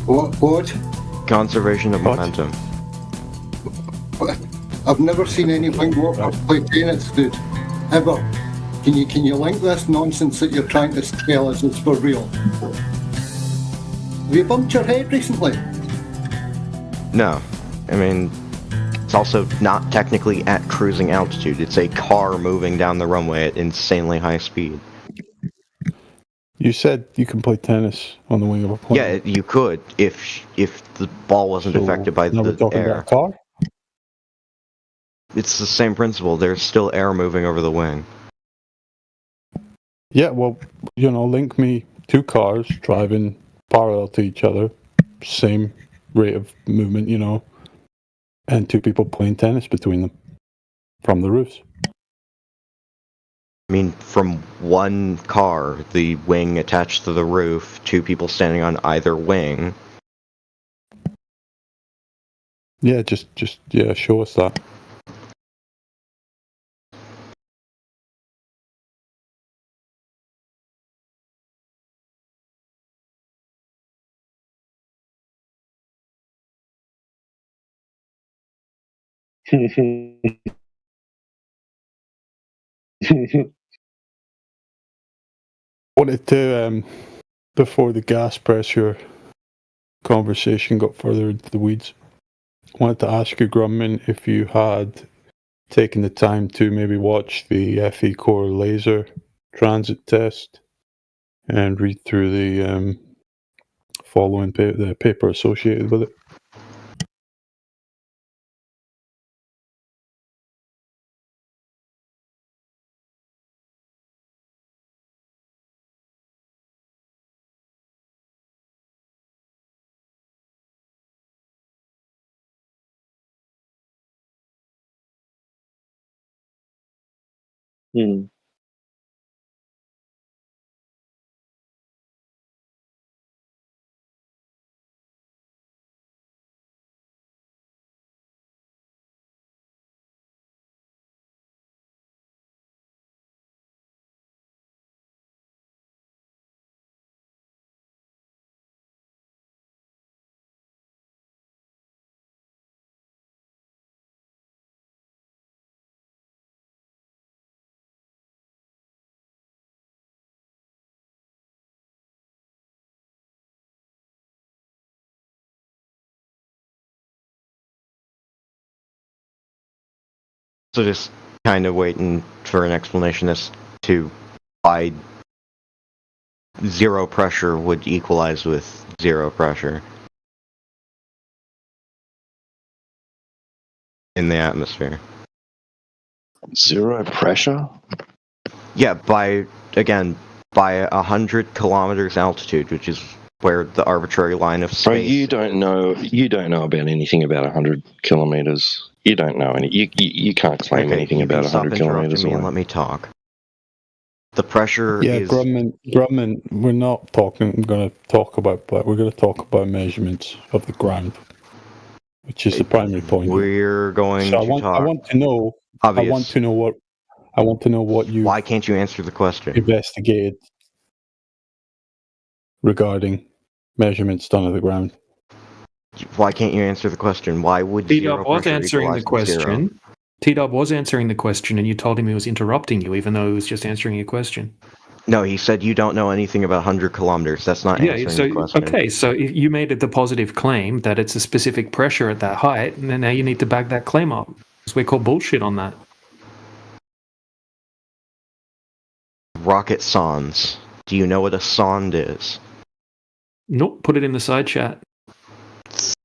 [SPEAKER 20] What?
[SPEAKER 15] Conservation of momentum.
[SPEAKER 20] I've never seen any wing walker play tennis, dude. Ever. Can you link this nonsense that you're trying to tell us is for real? Have you bumped your head recently?
[SPEAKER 15] No. I mean, it's also not technically at cruising altitude. It's a car moving down the runway at insanely high speed.
[SPEAKER 14] You said you can play tennis on the wing of a plane.
[SPEAKER 15] Yeah, you could if the ball wasn't affected by
[SPEAKER 14] now we're
[SPEAKER 15] the
[SPEAKER 14] talking
[SPEAKER 15] air.
[SPEAKER 14] about a car?
[SPEAKER 15] It's the same principle. There's still air moving over the wing.
[SPEAKER 14] Yeah, well, link me two cars driving parallel to each other, same rate of movement, and two people playing tennis between them from the roofs.
[SPEAKER 15] I mean, from one car, the wing attached to the roof, two people standing on either wing.
[SPEAKER 14] Yeah, just show us that. Wanted to, before the gas pressure conversation got further into the weeds, I wanted to ask you, Grumman, if you had taken the time to maybe watch the FE Core laser transit test and read through the following the paper associated with it.
[SPEAKER 15] So just kind of waiting for an explanation as to why zero pressure would equalize with zero pressure in the atmosphere.
[SPEAKER 8] Zero pressure?
[SPEAKER 15] Yeah, by 100 kilometers altitude, which is where the arbitrary line of space.
[SPEAKER 8] Bro, you don't know about anything about 100 kilometers. You don't know any. You can't claim anything about 100 kilometers
[SPEAKER 15] me
[SPEAKER 8] away.
[SPEAKER 15] And let me talk. The pressure
[SPEAKER 14] Yeah,
[SPEAKER 15] is.
[SPEAKER 14] Grumman, we're not going to talk about, but we're going to talk about measurements of the ground, which is the primary point.
[SPEAKER 15] We're going to talk.
[SPEAKER 14] I want to know.
[SPEAKER 15] Obvious.
[SPEAKER 14] I want to know what you.
[SPEAKER 15] Why can't you answer the question?
[SPEAKER 14] Investigated regarding measurements done of the ground.
[SPEAKER 15] Why can't you answer the question? Why would
[SPEAKER 10] T-Dub was answering the question. T-Dub was answering the question, and you told him he was interrupting you, even though he was just answering your question.
[SPEAKER 15] No, he said you don't know anything about 100 kilometers. That's not answering the question.
[SPEAKER 10] Okay, so if you made the positive claim that it's a specific pressure at that height, and then now you need to back that claim up. So we call bullshit on that.
[SPEAKER 15] Rocket sondes. Do you know what a sonde is?
[SPEAKER 10] Nope, put it in the side chat.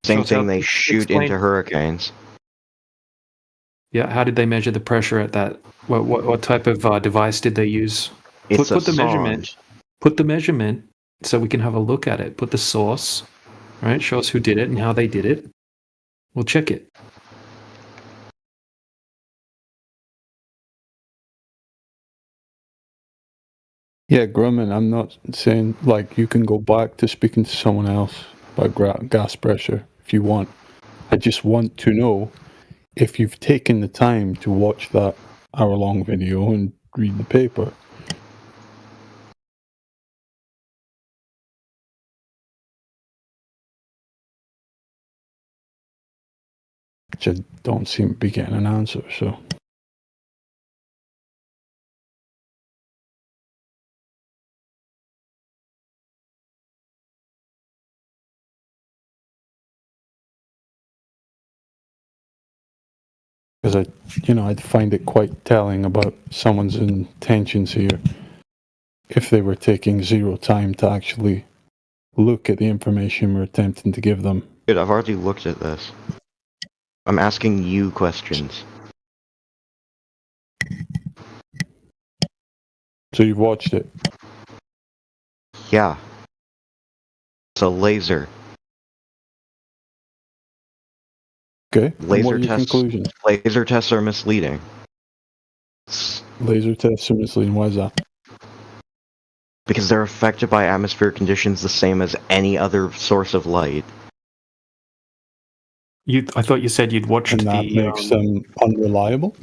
[SPEAKER 15] Same thing they shoot into hurricanes.
[SPEAKER 10] Yeah, how did they measure the pressure at that? What type of device did they use?
[SPEAKER 15] It's
[SPEAKER 10] put the
[SPEAKER 15] sonde.
[SPEAKER 10] measurement. Put the measurement so we can have a look at it. Put the source, right? Show us who did it and how they did it. We'll check it.
[SPEAKER 14] Yeah, Grumman, I'm not saying like you can go back to speaking to someone else about gas pressure if you want. I just want to know if you've taken the time to watch that hour-long video and read the paper. Which I don't seem to be getting an answer, so... Because I'd find it quite telling about someone's intentions here if they were taking zero time to actually look at the information we're attempting to give them.
[SPEAKER 15] Dude, I've already looked at this. I'm asking you questions.
[SPEAKER 14] So you've watched it?
[SPEAKER 15] Yeah. It's a laser.
[SPEAKER 14] Okay. What are your conclusions?
[SPEAKER 15] Laser tests are misleading.
[SPEAKER 14] Laser tests are misleading. Why is that?
[SPEAKER 15] Because they're affected by atmospheric conditions the same as any other source of light.
[SPEAKER 10] I thought you said you'd watched
[SPEAKER 14] and that makes them unreliable?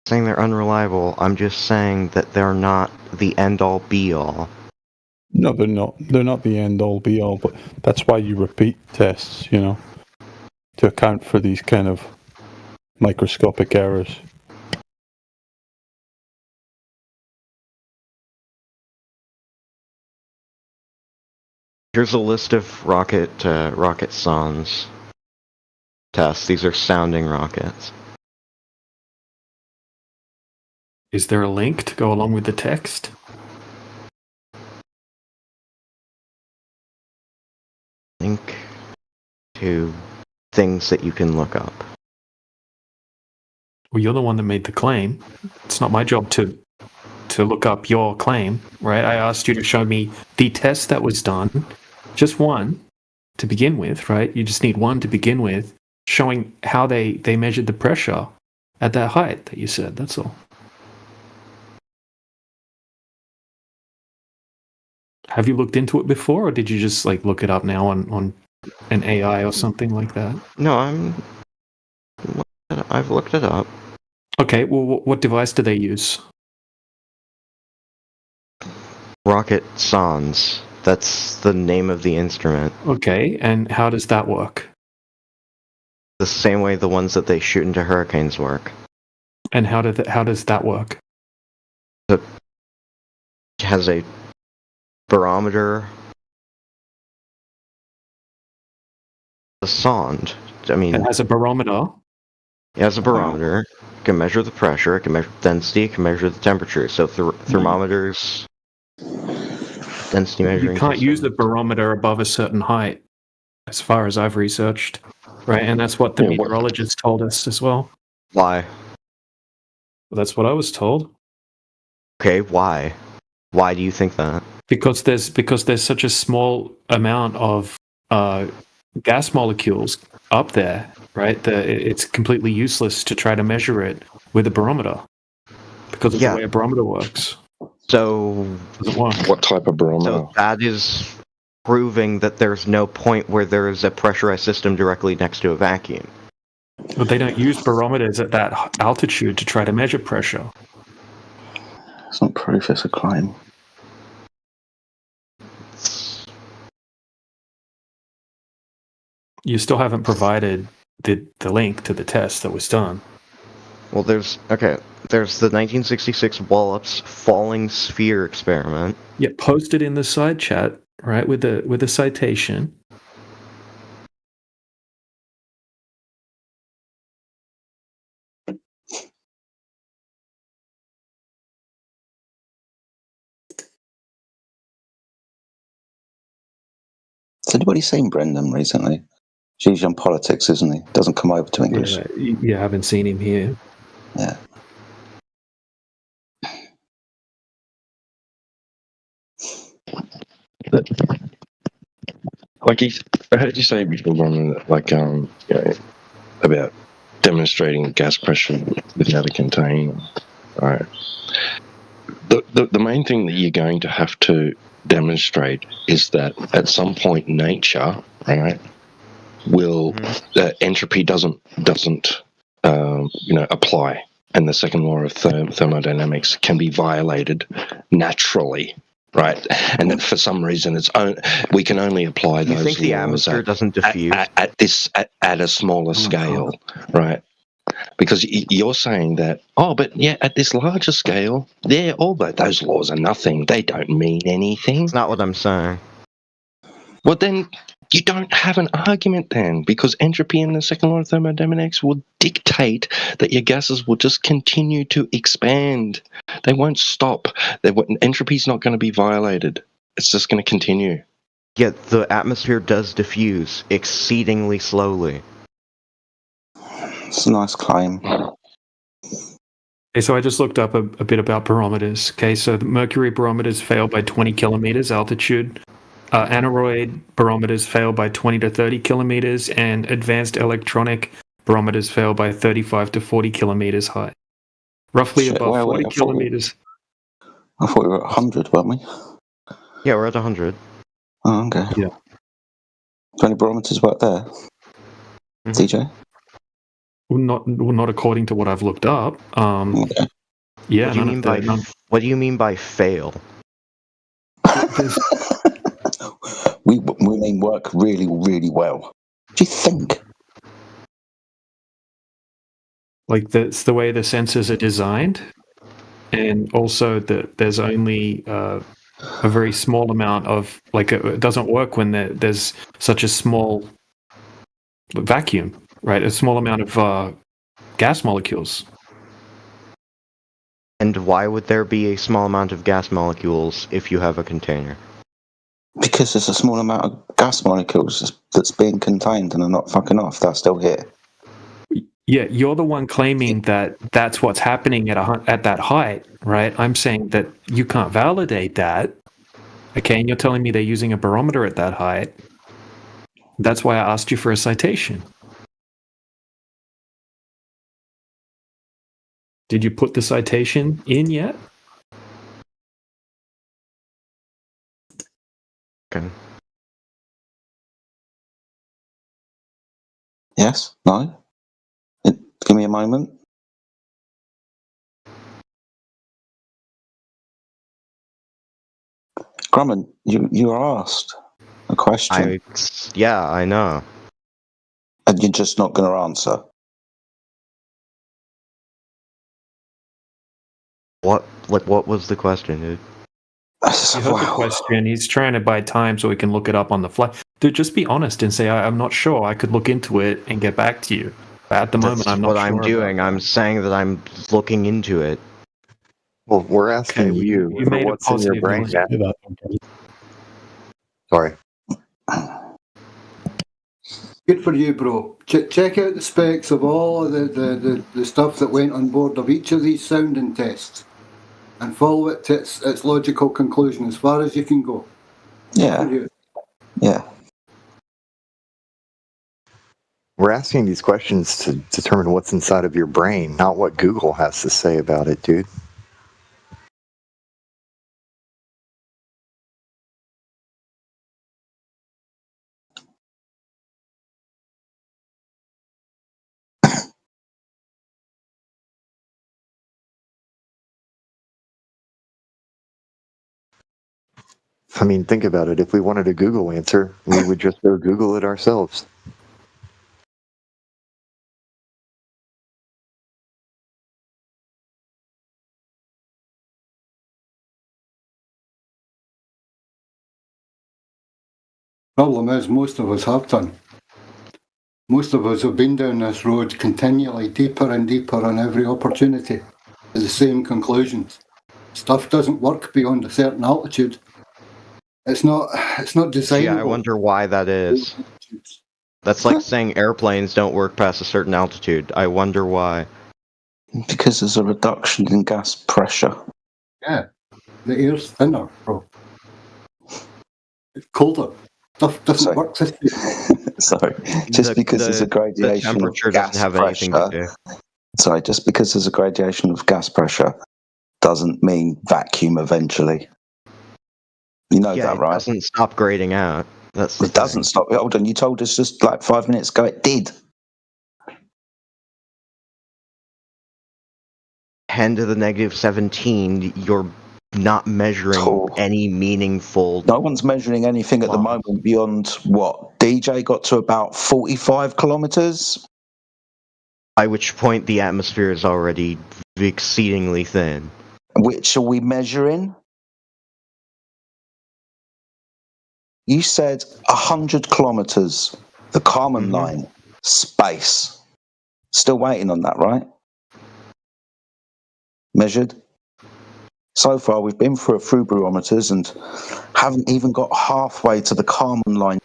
[SPEAKER 15] Saying they're unreliable, I'm just saying that they're not the end-all be-all.
[SPEAKER 14] No, they're not. They're not the end-all be-all, but that's why you repeat tests, to account for these kind of microscopic errors.
[SPEAKER 15] Here's a list of rocket sondes tests. These are sounding rockets.
[SPEAKER 10] Is there a link to go along with the text?
[SPEAKER 15] Link to things that you can look up.
[SPEAKER 10] Well, you're the one that made the claim. It's not my job to look up your claim, right? I asked you to show me the test that was done. Just one to begin with, right? You just need one to begin with, showing how they measured the pressure at that height that you said. That's all. Have you looked into it before, or did you just look it up now on an AI or something like that?
[SPEAKER 15] No, I've looked it up.
[SPEAKER 10] Okay, well, what device do they use?
[SPEAKER 15] Rocket sondes. That's the name of the instrument.
[SPEAKER 10] Okay, and how does that work?
[SPEAKER 15] The same way the ones that they shoot into hurricanes work.
[SPEAKER 10] And how does that work?
[SPEAKER 15] It has a barometer, a sonde I mean,
[SPEAKER 10] It has a barometer.
[SPEAKER 15] It has a barometer. It can measure the pressure. It can measure density. It can measure the temperature. So thermometers, density measuring.
[SPEAKER 10] You can't use the barometer above a certain height, as far as I've researched, right? And that's what the meteorologist told us as well.
[SPEAKER 15] Why?
[SPEAKER 10] Well, that's what I was told.
[SPEAKER 15] Okay, why? Why do you think that?
[SPEAKER 10] Because there's such a small amount of gas molecules up there, right? It's completely useless to try to measure it with a barometer because of the way a barometer works.
[SPEAKER 15] So,
[SPEAKER 10] does it work?
[SPEAKER 8] What type of barometer?
[SPEAKER 15] So that is proving that there's no point where there is a pressurized system directly next to a vacuum.
[SPEAKER 10] But they don't use barometers at that altitude to try to measure pressure.
[SPEAKER 13] It's not proof, it's a claim.
[SPEAKER 10] You still haven't provided the link to the test that was done.
[SPEAKER 15] Well, there's the 1966 Wallops falling sphere experiment.
[SPEAKER 10] Yeah, posted in the side chat, right, with a citation.
[SPEAKER 13] Has anybody seen Brendan recently? He's usually on politics, isn't he? Doesn't come over to English.
[SPEAKER 10] Yeah, you haven't seen him here.
[SPEAKER 13] Yeah.
[SPEAKER 8] Like I heard you say before, like about demonstrating gas pressure without a container. Right. The main thing that you're going to have to demonstrate is that at some point nature, right, will entropy doesn't apply, and the second law of thermodynamics can be violated naturally. Right, and that for some reason we can only apply those.
[SPEAKER 15] You think the
[SPEAKER 8] laws
[SPEAKER 15] atmosphere doesn't diffuse
[SPEAKER 8] at a smaller scale, right? Because you're saying that, but at this larger scale, all those laws are nothing. They don't mean anything. That's
[SPEAKER 15] not what I'm saying.
[SPEAKER 8] Well, then you don't have an argument then, because entropy in the second law of thermodynamics will dictate that your gases will just continue to expand. They won't stop. Entropy's not going to be violated. It's just going to continue.
[SPEAKER 15] Yet the atmosphere does diffuse exceedingly slowly.
[SPEAKER 13] It's a nice claim.
[SPEAKER 10] Okay, so I just looked up a bit about barometers. Okay, so the mercury barometers fail by 20 kilometers altitude. Aneroid barometers fail by 20 to 30 kilometers, and advanced electronic barometers fail by 35 to 40 kilometers high. Roughly above 40 kilometers.
[SPEAKER 13] I thought we were at 100, weren't we?
[SPEAKER 15] Yeah, we're at 100.
[SPEAKER 13] Oh, okay.
[SPEAKER 10] Yeah.
[SPEAKER 13] 20 barometers work there. TJ?
[SPEAKER 10] Well, not according to what I've looked up.
[SPEAKER 13] Okay.
[SPEAKER 10] Yeah.
[SPEAKER 15] What do you mean by fail?
[SPEAKER 13] We mean work really, really well. What do you think?
[SPEAKER 10] Like that's the way the sensors are designed, and also that there's only a very small amount of it doesn't work when there's such a small vacuum, right? A small amount of gas molecules.
[SPEAKER 15] And why would there be a small amount of gas molecules if you have a container?
[SPEAKER 13] Because there's a small amount of gas molecules that's being contained and are not fucking off. They're still here.
[SPEAKER 10] Yeah, you're the one claiming that that's what's happening at that height, right? I'm saying that you can't validate that. Okay, and you're telling me they're using a barometer at that height. That's why I asked you for a citation. Did you put the citation in yet?
[SPEAKER 15] Okay.
[SPEAKER 13] Yes? No? Give me a moment. Grumman, you were asked a question.
[SPEAKER 15] Yeah, I know.
[SPEAKER 13] And you're just not going to answer.
[SPEAKER 15] What was the question, dude?
[SPEAKER 10] You heard the question. He's trying to buy time so he can look it up on the fly. Dude, just be honest and say, I'm not sure. I could look into it and get back to you. But at the moment, I'm not
[SPEAKER 15] what
[SPEAKER 10] sure.
[SPEAKER 15] I'm doing. I'm saying that I'm looking into it.
[SPEAKER 11] Well, we're asking you for
[SPEAKER 10] made a
[SPEAKER 11] what's in your brain.
[SPEAKER 10] positive
[SPEAKER 11] Sorry.
[SPEAKER 20] Good for you, bro. Check out the specs of all of the stuff that went on board of each of these sounding tests and follow it to its logical conclusion as far as you can go.
[SPEAKER 11] Yeah. Yeah. We're asking these questions to determine what's inside of your brain, not what Google has to say about it, dude. I mean, think about it. If we wanted a Google answer, we would just go Google it ourselves.
[SPEAKER 20] Problem is, most of us have done. Most of us have been down this road continually, deeper and deeper on every opportunity, to the same conclusions. Stuff doesn't work beyond a certain altitude. It's not designable.
[SPEAKER 15] Yeah, I wonder why that is. That's like saying airplanes don't work past a certain altitude. I wonder why.
[SPEAKER 16] Because there's a reduction in gas pressure.
[SPEAKER 20] Yeah, the air's thinner, bro. It's colder. Stuff doesn't work this way.
[SPEAKER 16] Sorry, just because there's a gradation of gas pressure. Sorry, just because there's a gradation of gas pressure doesn't mean vacuum eventually. You know that, right?
[SPEAKER 15] It doesn't stop grading out.
[SPEAKER 16] It doesn't stop. Hold on, you told us just like 5 minutes ago it did.
[SPEAKER 15] 10 to the negative 17, you're not measuring any meaningful...
[SPEAKER 16] No one's measuring anything at the moment beyond what? DJ got to about 45 kilometers?
[SPEAKER 15] By which point the atmosphere is already exceedingly thin.
[SPEAKER 16] Which are we measuring? You said 100 kilometers, the Kármán line, space. Still waiting on that, right? Measured? So far, we've been through barometers and haven't even got halfway to the Kármán line.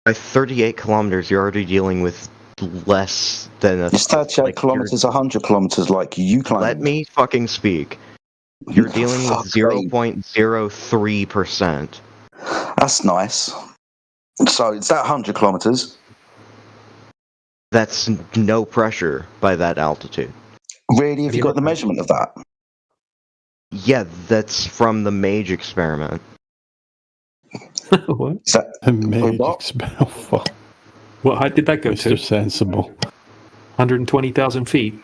[SPEAKER 15] By 38 kilometers, you're already dealing with less than a...
[SPEAKER 16] It's 38 kilometers, 100 kilometers, like you claim.
[SPEAKER 15] Let me fucking speak. You're dealing with 0.03%.
[SPEAKER 16] That's nice. So it's that 100 kilometers.
[SPEAKER 15] That's no pressure by that altitude.
[SPEAKER 16] Really? Have you got the measurement of that?
[SPEAKER 15] Yeah, that's from the MAGE experiment.
[SPEAKER 10] What?
[SPEAKER 14] A MAGE experiment? Fuck.
[SPEAKER 10] What height did that go to?
[SPEAKER 14] Mr. Sensible.
[SPEAKER 10] 120,000 feet.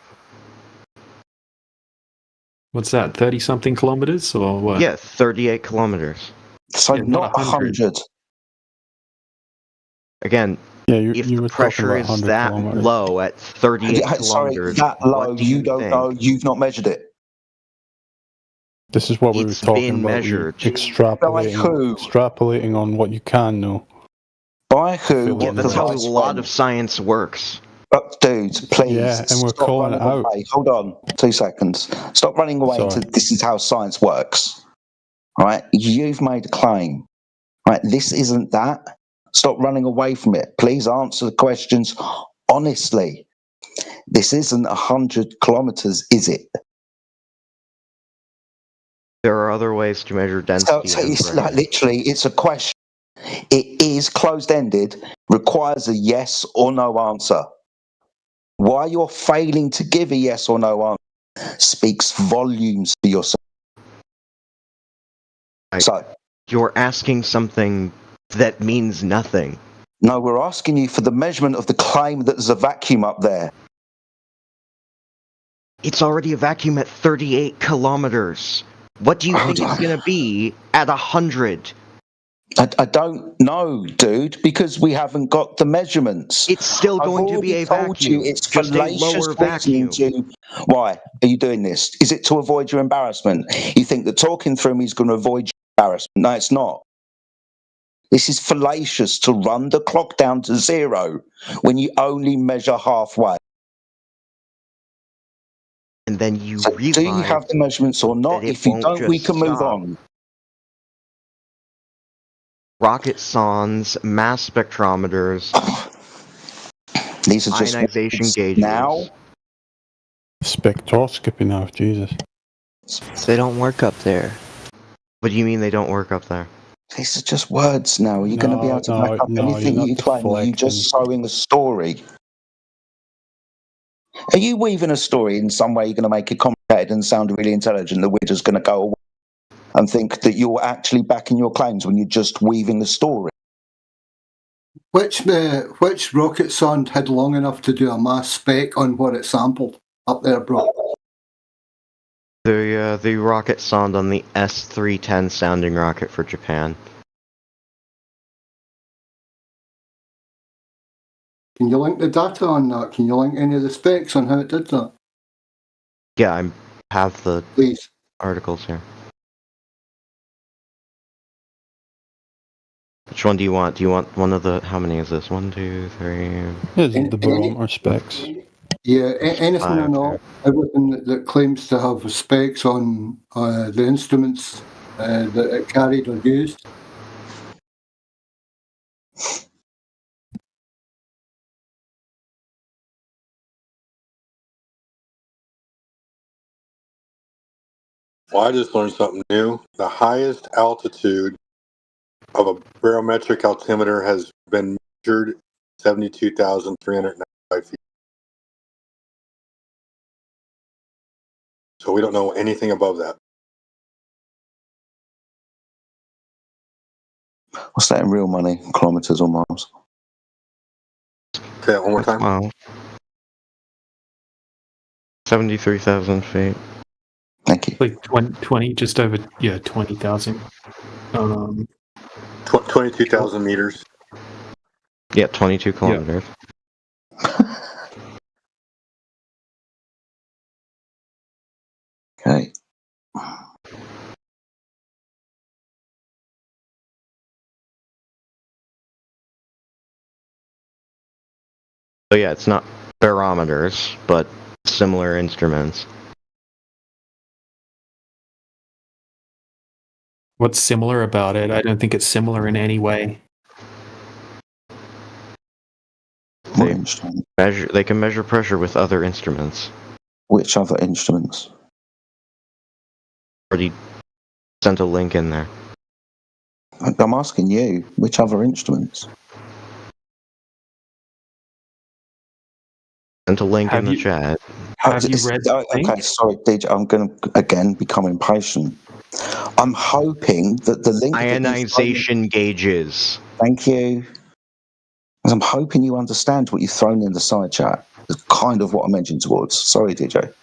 [SPEAKER 10] What's that, 30-something kilometers, or what?
[SPEAKER 15] Yeah, 38 kilometers.
[SPEAKER 16] So yeah, not 100.
[SPEAKER 15] Again, if the pressure is that low at 38 kilometers...
[SPEAKER 16] Sorry, that low, you don't know, you've not measured it.
[SPEAKER 14] This is what we were talking about.
[SPEAKER 15] Measured.
[SPEAKER 14] Extrapolating on what you can know.
[SPEAKER 16] By who?
[SPEAKER 15] Yeah, that's how a lot of science works.
[SPEAKER 16] Dude, please.
[SPEAKER 14] Yeah, and we're calling it out.
[SPEAKER 16] Hold on, 2 seconds. Stop running away to this is how science works. All right? You've made a claim. All right? This isn't that. Stop running away from it. Please answer the questions honestly. This isn't 100 kilometers, is it?
[SPEAKER 15] There are other ways to measure density.
[SPEAKER 16] So it's like literally, it's a question. It is closed-ended, requires a yes or no answer. Why you're failing to give a yes or no answer speaks volumes for yourself. So
[SPEAKER 15] you're asking something that means nothing.
[SPEAKER 16] No, we're asking you for the measurement of the claim that there's a vacuum up there.
[SPEAKER 15] It's already a vacuum at 38 kilometers. What do you think it's going to be at 100?
[SPEAKER 16] I don't know, dude, because we haven't got the measurements.
[SPEAKER 15] It's still going to be a vacuum.
[SPEAKER 16] It's
[SPEAKER 15] just a lower vacuum.
[SPEAKER 16] Why are you doing this? Is it to avoid your embarrassment? You think that talking through me is going to avoid your embarrassment. No, it's not. This is fallacious to run the clock down to 0 when you only measure halfway.
[SPEAKER 15] And then you
[SPEAKER 16] so
[SPEAKER 15] realize,
[SPEAKER 16] do you have the measurements or not? If you don't, we can move on.
[SPEAKER 15] Rocket sondes, mass spectrometers,
[SPEAKER 16] these are just
[SPEAKER 15] ionization gauges.
[SPEAKER 16] Now,
[SPEAKER 14] spectroscopy now, Jesus.
[SPEAKER 15] They don't work up there. What do you mean they don't work up there?
[SPEAKER 16] These are just words now. Are you going to be able to back up anything you claim? Or are you just sewing a story? Are you weaving a story in some way you're going to make it complicated and sound really intelligent that we're just going to go away and think that you're actually backing your claims when you're just weaving a story?
[SPEAKER 20] Which rocket sonde had long enough to do a mass spec on what it sampled up there, bro?
[SPEAKER 15] The rocket sonde on the S-310 sounding rocket for Japan.
[SPEAKER 20] Can you link the data on that? Can you link any of the specs on how it did that?
[SPEAKER 15] Yeah, I have the articles here. Which one do you want? Do you want one of the... How many is this? 1, 2, 3...
[SPEAKER 14] Is the barometer specs?
[SPEAKER 20] Yeah, anything on all, everything that claims to have specs on the instruments that it carried or used.
[SPEAKER 4] Well, I just learned something new. The highest altitude of a barometric altimeter has been measured 72,395 feet. So we don't know anything above that.
[SPEAKER 16] What's that in real money? Kilometers or miles?
[SPEAKER 4] Say that one more time.
[SPEAKER 15] Wow. 73,000 feet.
[SPEAKER 16] Thank you.
[SPEAKER 10] Like 20 just over 20,000.
[SPEAKER 4] 22,000 meters.
[SPEAKER 15] Yeah, 22 kilometers.
[SPEAKER 16] Okay.
[SPEAKER 15] So yeah, it's not barometers, but similar instruments.
[SPEAKER 10] What's similar about it? I don't think it's similar in any way.
[SPEAKER 15] They can measure pressure with other instruments.
[SPEAKER 16] Which other instruments?
[SPEAKER 15] Already sent a link in there.
[SPEAKER 16] I'm asking you, which other instruments?
[SPEAKER 15] Sent a link in the chat.
[SPEAKER 10] Have you read the link?
[SPEAKER 16] Okay, sorry, DJ, I'm going to again become impatient. I'm hoping that the link...
[SPEAKER 15] Ionization gauges.
[SPEAKER 16] Thank you. I'm hoping you understand what you've thrown in the side chat. It's kind of what I'm edging towards. Sorry, DJ.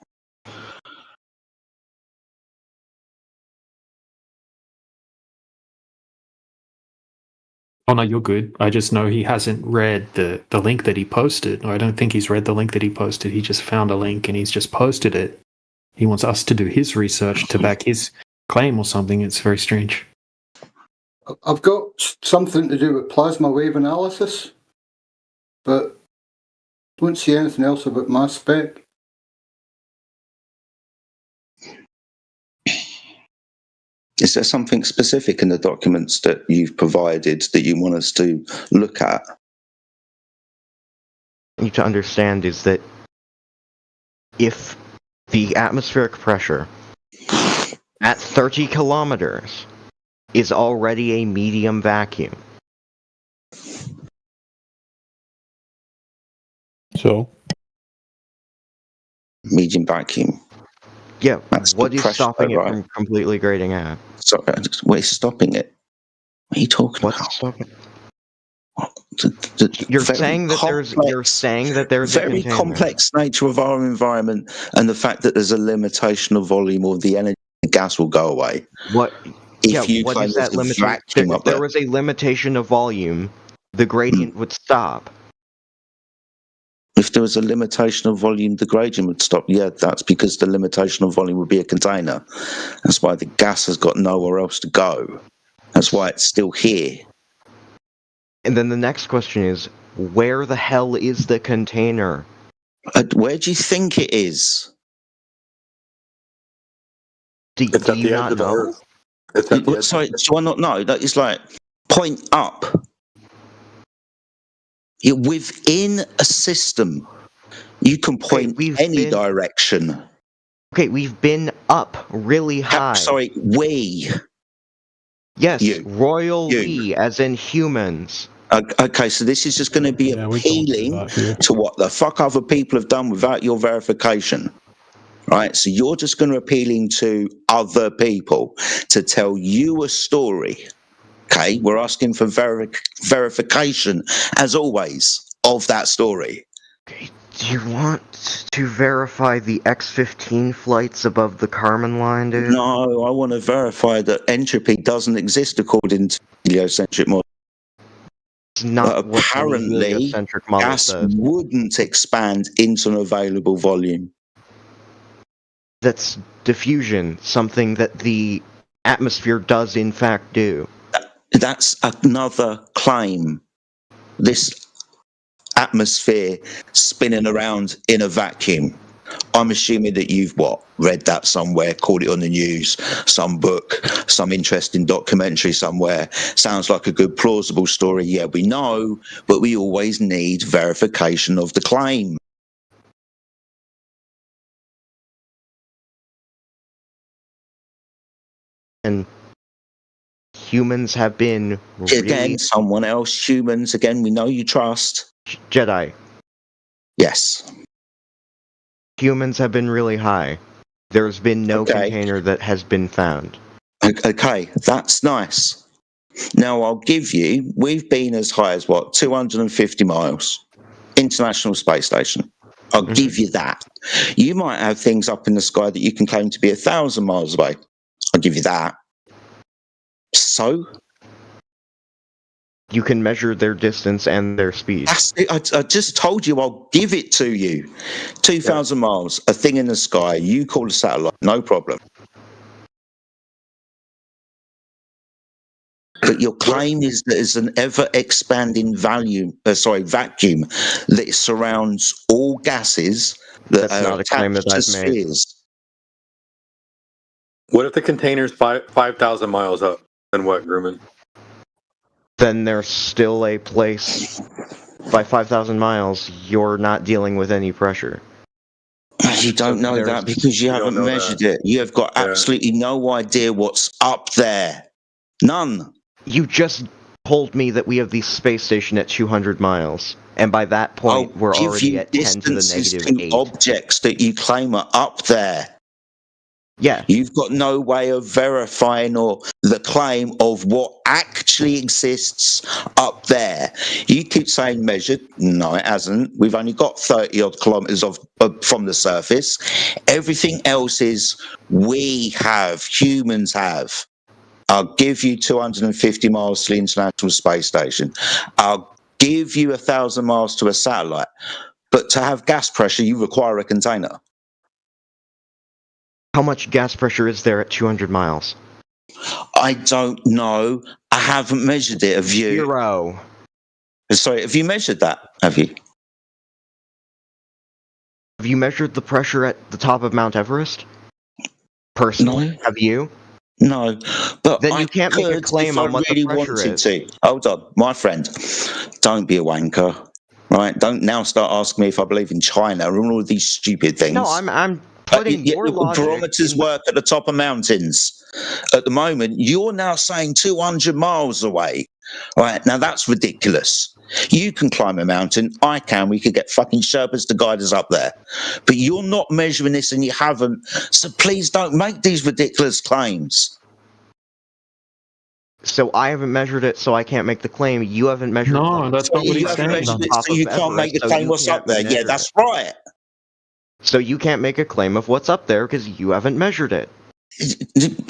[SPEAKER 10] Oh no, you're good. I just know he hasn't read the link that he posted. Or I don't think he's read the link that he posted. He just found a link and he's just posted it. He wants us to do his research to back his claim or something. It's very strange.
[SPEAKER 20] I've got something to do with plasma wave analysis, but don't see anything else about mass spec.
[SPEAKER 16] Is there something specific in the documents that you've provided that you want us to look at?
[SPEAKER 15] What you need to understand is that if the atmospheric pressure at 30 kilometers is already a medium vacuum.
[SPEAKER 14] So?
[SPEAKER 16] Medium vacuum.
[SPEAKER 15] Yeah,
[SPEAKER 16] that's
[SPEAKER 15] what is
[SPEAKER 16] pressure,
[SPEAKER 15] stopping
[SPEAKER 16] right?
[SPEAKER 15] it from completely grading out?
[SPEAKER 16] So, what is stopping it? What are you talking
[SPEAKER 15] about? Stopping? You're saying that there's a
[SPEAKER 16] very
[SPEAKER 15] container.
[SPEAKER 16] Complex nature of our environment, and the fact that there's a limitation of volume of the energy, the gas will go away.
[SPEAKER 15] What?
[SPEAKER 16] If you
[SPEAKER 15] what
[SPEAKER 16] claim
[SPEAKER 15] is that limitation? If there was a limitation of volume, the gradient would stop.
[SPEAKER 16] If there was a limitation of volume, degradation would stop. Yeah, that's because the limitation of volume would be a container. That's why the gas has got nowhere else to go. That's why it's still here.
[SPEAKER 15] And then the next question is, where the hell is the container?
[SPEAKER 16] Where do you think it is?
[SPEAKER 15] Do
[SPEAKER 4] It's at
[SPEAKER 15] you
[SPEAKER 4] the edge
[SPEAKER 15] not
[SPEAKER 4] of the
[SPEAKER 15] know?
[SPEAKER 4] earth. It's at the edge.
[SPEAKER 16] Sorry, do I not know? It's like, point up. You're within a system. You can point any direction.
[SPEAKER 15] Okay, we've been up really high.
[SPEAKER 16] Sorry, we.
[SPEAKER 15] Yes, royal we, as in humans.
[SPEAKER 16] Okay, so this is just going to be appealing to what the fuck other people have done without your verification. Right, so you're just going to appealing to other people to tell you a story. Okay, we're asking for verification, as always, of that story.
[SPEAKER 15] Okay, do you want to verify the X-15 flights above the Kármán line, dude?
[SPEAKER 16] No, I want to verify that entropy doesn't exist according to the heliocentric model.
[SPEAKER 15] It's not what any
[SPEAKER 16] apparently,
[SPEAKER 15] heliocentric model
[SPEAKER 16] gas
[SPEAKER 15] says.
[SPEAKER 16] wouldn't expand into an available volume.
[SPEAKER 15] That's diffusion, something that the atmosphere does in fact do.
[SPEAKER 16] That's another claim. This atmosphere spinning around in a vacuum. I'm assuming that you've read that somewhere, caught it on the news, some book, some interesting documentary somewhere. Sounds like a good plausible story. Yeah, we know, but we always need verification of the claim.
[SPEAKER 15] And humans have been really...
[SPEAKER 16] Again, someone else, humans, again, we know you trust.
[SPEAKER 15] Jedi.
[SPEAKER 16] Yes.
[SPEAKER 15] Humans have been really high. There's been no container that has been found.
[SPEAKER 16] Okay, that's nice. Now, I'll give you, we've been as high as 250 miles. International Space Station. I'll give you that. You might have things up in the sky that you can claim to be 1,000 miles away. I'll give you that. So?
[SPEAKER 15] You can measure their distance and their speed.
[SPEAKER 16] I just told you I'll give it to you. 2,000 miles, a thing in the sky. You call a satellite, no problem. But your claim is that there's an ever-expanding vacuum that surrounds all gases that
[SPEAKER 15] That's
[SPEAKER 16] are
[SPEAKER 15] not a claim
[SPEAKER 16] attached
[SPEAKER 15] that
[SPEAKER 16] to
[SPEAKER 15] I've made.
[SPEAKER 16] spheres.
[SPEAKER 4] What if the container's 5,000 miles up? Then what, Grumman?
[SPEAKER 15] Then there's still a place by 5,000 miles you're not dealing with any pressure.
[SPEAKER 16] You don't know that because you haven't measured it. You have got absolutely no idea what's up there. None.
[SPEAKER 15] You just told me that we have the space station at 200 miles. And by that point, we're already at 10 to the negative 8.
[SPEAKER 16] Objects that you claim are up there.
[SPEAKER 15] Yeah.
[SPEAKER 16] You've got no way of verifying or the claim of what actually exists up there. You keep saying measured. No, it hasn't. We've only got 30 odd kilometers from the surface. Everything else is humans have. I'll give you 250 miles to the International Space Station. I'll give you 1,000 miles to a satellite. But to have gas pressure, you require a container.
[SPEAKER 15] How much gas pressure is there at 200 miles?
[SPEAKER 16] I don't know. I haven't measured it. Have you?
[SPEAKER 15] 0.
[SPEAKER 16] Sorry, have you measured that? Have you?
[SPEAKER 15] Have you measured the pressure at the top of Mount Everest? Personally?
[SPEAKER 16] No.
[SPEAKER 15] Have you?
[SPEAKER 16] No. But
[SPEAKER 15] then you can't make a claim on what the pressure is.
[SPEAKER 16] Hold on, my friend. Don't be a wanker. Right? Don't now start asking me if I believe in China and all of these stupid things.
[SPEAKER 15] No, I'm putting your logic.
[SPEAKER 16] Barometers work at the top of mountains. At the moment, you're now saying 200 miles away. Right? Now that's ridiculous. You can climb a mountain. I can. We could get fucking Sherpas to guide us up there. But you're not measuring this and you haven't. So please don't make these ridiculous claims.
[SPEAKER 15] So I haven't measured it, so I can't make the claim. You haven't measured it.
[SPEAKER 10] No, that's not what he's saying.
[SPEAKER 16] So you can't make the claim what's up there. Yeah, that's right.
[SPEAKER 15] So you can't make a claim of what's up there because you haven't measured it.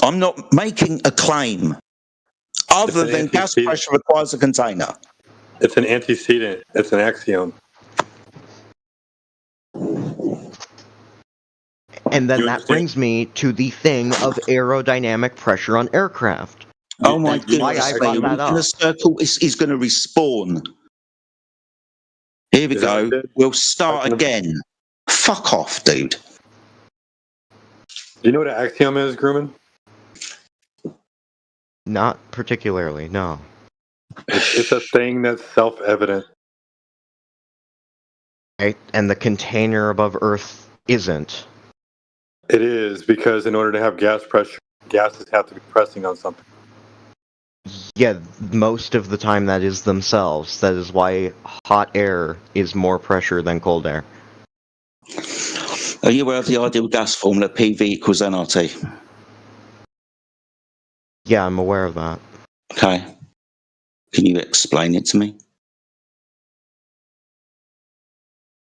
[SPEAKER 16] I'm not making a claim. Other than gas pressure requires a container.
[SPEAKER 4] It's an antecedent. It's an axiom.
[SPEAKER 15] And then that brings me to the thing of aerodynamic pressure on aircraft.
[SPEAKER 16] Oh my
[SPEAKER 15] That's why
[SPEAKER 16] goodness!
[SPEAKER 15] I brought that
[SPEAKER 16] In a
[SPEAKER 15] up.
[SPEAKER 16] circle, he's going to respawn. Here we go. We'll start again. Fuck off, dude.
[SPEAKER 4] Do you know what an axiom is, Grumman?
[SPEAKER 15] Not particularly, no.
[SPEAKER 4] It's a thing that's self-evident.
[SPEAKER 15] Right? And the container above Earth isn't.
[SPEAKER 4] It is, because in order to have gas pressure, gases have to be pressing on something.
[SPEAKER 15] Yeah, most of the time that is themselves. That is why hot air is more pressure than cold air.
[SPEAKER 16] Are you aware of the ideal gas formula, PV equals nRT?
[SPEAKER 15] Yeah, I'm aware of that.
[SPEAKER 16] Okay. Can you explain it to me?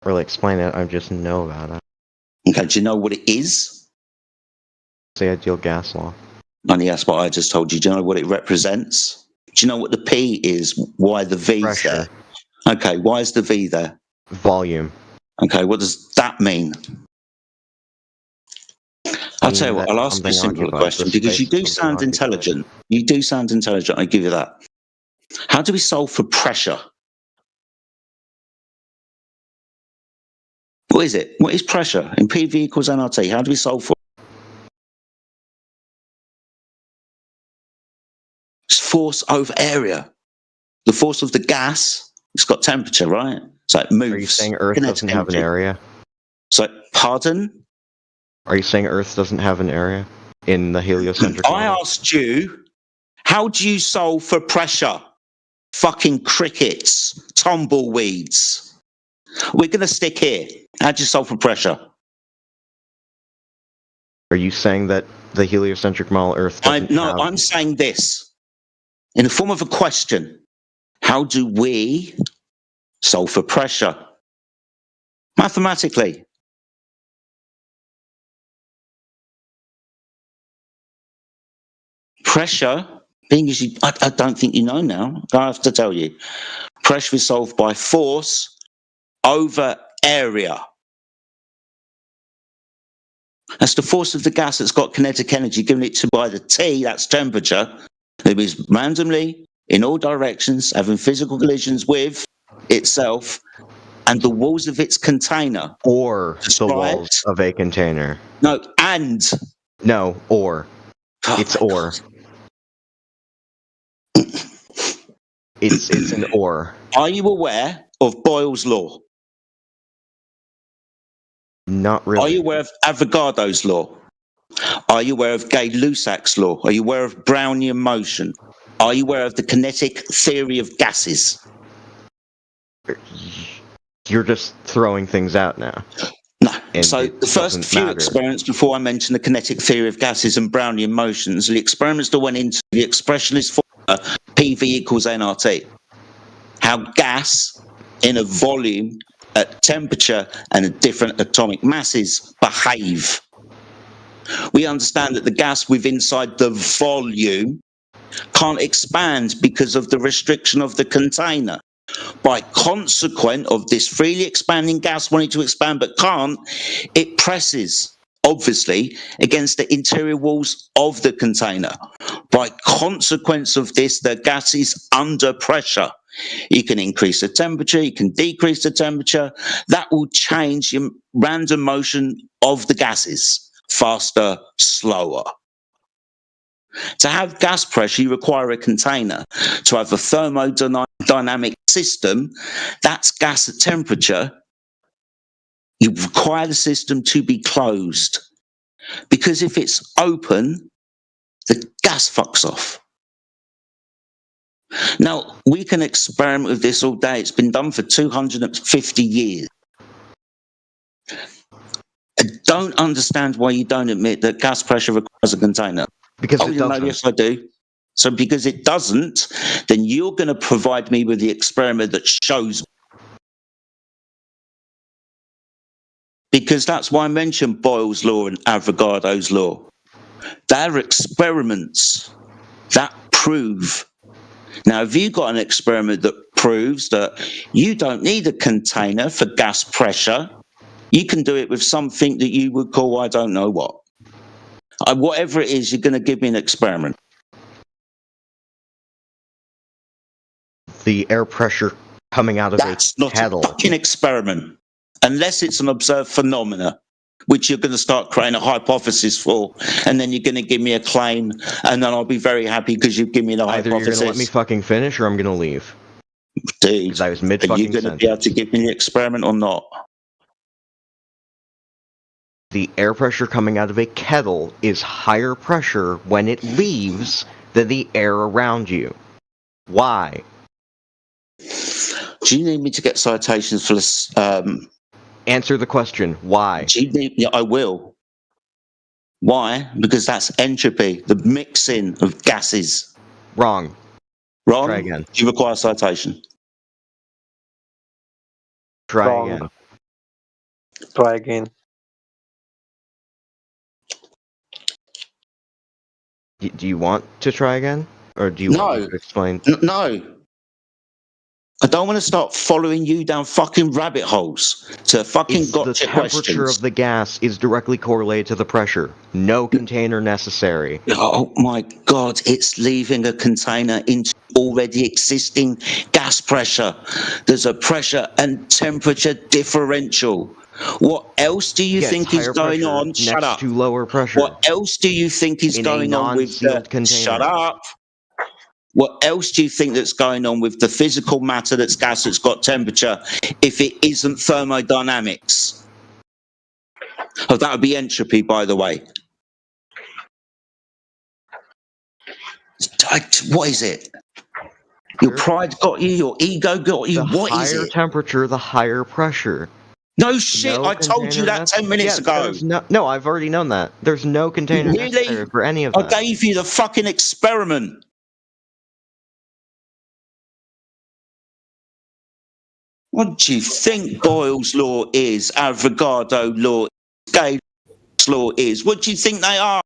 [SPEAKER 15] Really explain it, I just know about it.
[SPEAKER 16] Okay, do you know what it is?
[SPEAKER 15] It's the ideal gas law.
[SPEAKER 16] Only that's what I just told you. Do you know what it represents? Do you know what the P is? Why the V's there? Okay, why is the V there?
[SPEAKER 15] Volume.
[SPEAKER 16] Okay, what does that mean? I'll tell you what, I'll ask you a simpler question, because you do sound intelligent. You do sound intelligent, I give you that. How do we solve for pressure? What is it? What is pressure? In PV equals nRT, how do we solve for it? It's force over area. The force of the gas, it's got temperature, right? So it moves.
[SPEAKER 15] Are you saying Earth doesn't have an area?
[SPEAKER 16] So, pardon?
[SPEAKER 15] Are you saying Earth doesn't have an area in the heliocentric model?
[SPEAKER 16] I asked you, how do you solve for pressure? Fucking crickets, tumbleweeds. We're going to stick here. How do you solve for pressure?
[SPEAKER 15] Are you saying that the heliocentric model Earth doesn't have...
[SPEAKER 16] I'm saying this in the form of a question. How do we solve for pressure? Mathematically. Pressure, being as I don't think you know now, I have to tell you. Pressure is solved by force over area. That's the force of the gas that's got kinetic energy given it to by the T, that's temperature. It moves randomly in all directions, having physical collisions with itself and the walls of its container.
[SPEAKER 15] Or the walls of a container.
[SPEAKER 16] No, and.
[SPEAKER 15] No, or. It's or. It's an or.
[SPEAKER 16] Are you aware of Boyle's law?
[SPEAKER 15] Not really.
[SPEAKER 16] Are you aware of Avogadro's law? Are you aware of Gay-Lussac's law? Are you aware of Brownian motion? Are you aware of the kinetic theory of gases?
[SPEAKER 15] You're just throwing things out now.
[SPEAKER 16] No. So the first few experiments before I mentioned the kinetic theory of gases and Brownian motions, the experiments that went into the expressionist formula PV equals nRT. How gas in a volume at temperature and at different atomic masses behave. We understand that the gas within inside the volume can't expand because of the restriction of the container. By consequence of this freely expanding gas wanting to expand but can't, it presses, obviously, against the interior walls of the container. By consequence of this, the gas is under pressure. You can increase the temperature, you can decrease the temperature. That will change the random motion of the gases. Faster, slower. To have gas pressure, you require a container. To have a thermodynamic system, that's gas at temperature, you require the system to be closed. Because if it's open, the gas fucks off. Now, we can experiment with this all day. It's been done for 250 years. I don't understand why you don't admit that gas pressure requires a container.
[SPEAKER 15] Because it doesn't.
[SPEAKER 16] No, yes, I do. So because it doesn't, then you're going to provide me with the experiment that shows. Because that's why I mentioned Boyle's law and Avogadro's law. They're experiments that prove. Now, if you've got an experiment that proves that you don't need a container for gas pressure, You can do it with something that you would call, I don't know what. Whatever it is, you're going to give me an experiment.
[SPEAKER 15] The air pressure coming out of
[SPEAKER 16] That's
[SPEAKER 15] a kettle.
[SPEAKER 16] Not a fucking experiment. Unless it's an observed phenomena, which you're going to start creating a hypothesis for, and then you're going to give me a claim, and then I'll be very happy because you've given me the
[SPEAKER 15] Either
[SPEAKER 16] hypothesis.
[SPEAKER 15] you're going to let me fucking finish, or I'm going to leave.
[SPEAKER 16] Dude,
[SPEAKER 15] because I was mid-fucking
[SPEAKER 16] are you going to be able to give me the experiment or not?
[SPEAKER 15] The air pressure coming out of a kettle is higher pressure when it leaves than the air around you. Why?
[SPEAKER 16] Do you need me to get citations for this?
[SPEAKER 15] Answer the question. Why?
[SPEAKER 16] Do you need? Yeah, I will. Why? Because that's entropy, the mixing of gases.
[SPEAKER 15] Wrong.
[SPEAKER 16] Wrong?
[SPEAKER 15] Try again.
[SPEAKER 16] Do you require citation?
[SPEAKER 15] Try
[SPEAKER 1] Wrong.
[SPEAKER 15] again.
[SPEAKER 1] Try again.
[SPEAKER 15] Do you want to try again? Or do you want me to explain?
[SPEAKER 16] No. I don't want to start following you down fucking rabbit holes to fucking gotcha
[SPEAKER 15] The temperature
[SPEAKER 16] questions.
[SPEAKER 15] of the gas is directly correlated to the pressure. No container necessary.
[SPEAKER 16] Oh my God, it's leaving a container into already existing gas pressure. There's a pressure and temperature differential. What else do you think is going on? Shut up.
[SPEAKER 15] Next to lower pressure.
[SPEAKER 16] What else do you think is going on with the...
[SPEAKER 15] container.
[SPEAKER 16] Shut up. What else do you think that's going on with the physical matter that's gas that's got temperature if it isn't thermodynamics? Oh, that would be entropy, by the way. What is it? Your pride got you, your ego got you. What is
[SPEAKER 15] The higher
[SPEAKER 16] it?
[SPEAKER 15] temperature, the higher pressure.
[SPEAKER 16] No shit, I told you that 10 minutes ago.
[SPEAKER 15] No, I've already known that. There's no container necessary for any of that.
[SPEAKER 16] I gave you the fucking experiment. What do you think Boyle's law is, Avogadro law is, Gauss law is? What do you think they are?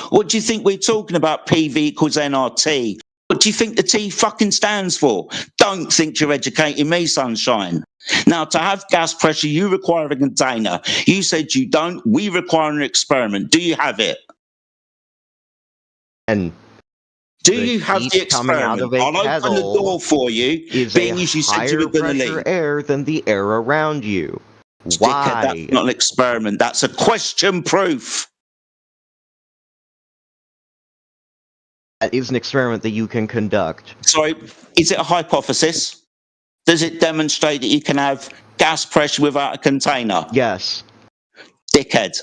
[SPEAKER 16] What do you think we're talking about, PV equals nRT? What do you think the T fucking stands for? Don't think you're educating me, sunshine. Now, to have gas pressure, you require a container. You said you don't. We require an experiment. Do you have it?
[SPEAKER 15] And
[SPEAKER 16] do you have the experiment? I'll open the door for you, being as you said you were going to leave.
[SPEAKER 15] Air than the air around you. Why?
[SPEAKER 16] That's not an experiment. That's a question proof.
[SPEAKER 15] That is an experiment that you can conduct.
[SPEAKER 16] Sorry, is it a hypothesis? Does it demonstrate that you can have gas pressure without a container?
[SPEAKER 15] Yes.
[SPEAKER 16] Dickhead.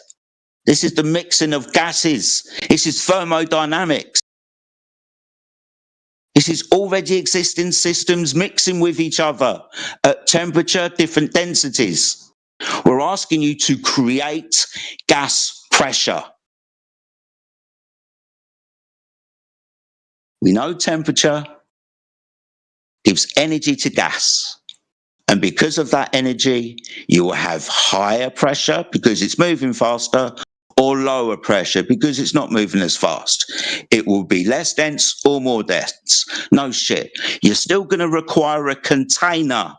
[SPEAKER 16] This is the mixing of gases. This is thermodynamics. This is already existing systems mixing with each other at temperature, different densities. We're asking you to create gas pressure. We know temperature gives energy to gas. And because of that energy, you will have higher pressure because it's moving faster, or lower pressure because it's not moving as fast. It will be less dense or more dense. No shit. You're still going to require a container.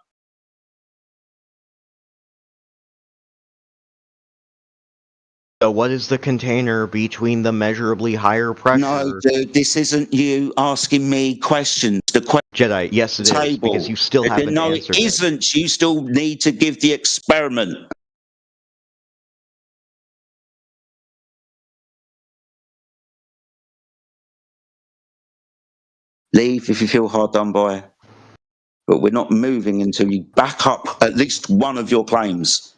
[SPEAKER 15] So what is the container between the measurably higher pressure?
[SPEAKER 16] No, dude, this isn't you asking me questions. The
[SPEAKER 15] Jedi, yes, it is, because you still haven't answered it.
[SPEAKER 16] No, it isn't. You still need to give the experiment. Leave if you feel hard done by. But we're not moving until you back up at least one of your claims.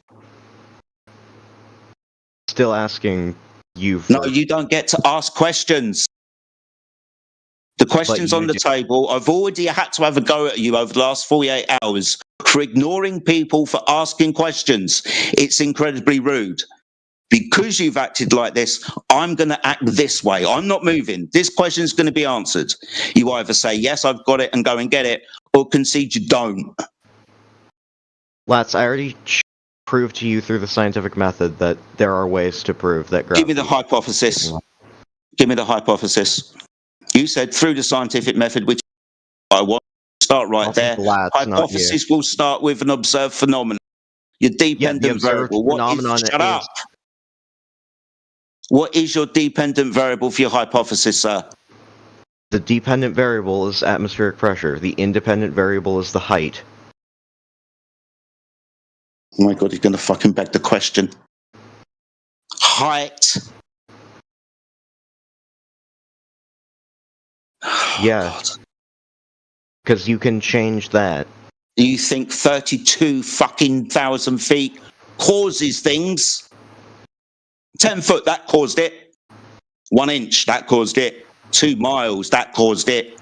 [SPEAKER 15] Still asking you for...
[SPEAKER 16] No, you don't get to ask questions. The question's on the table. I've already had to have a go at you over the last 48 hours for ignoring people for asking questions. It's incredibly rude. Because you've acted like this, I'm going to act this way. I'm not moving. This question's going to be answered. You either say, yes, I've got it and go and get it, or concede you don't.
[SPEAKER 15] Lats, I already proved to you through the scientific method that there are ways to prove that gravity...
[SPEAKER 16] Give me the hypothesis. Give me the hypothesis. You said through the scientific method, which I want to start right there. Hypothesis will start with an observed phenomenon. Your dependent variable. Shut up. What is your dependent variable for your hypothesis, sir?
[SPEAKER 15] The dependent variable is atmospheric pressure. The independent variable is the height.
[SPEAKER 16] Oh my god, he's going to fucking beg the question. Height.
[SPEAKER 15] Yeah. Because you can change that.
[SPEAKER 16] Do you think 32 fucking thousand feet causes things? 10 foot, that caused it. 1 inch, that caused it. 2 miles, that caused it.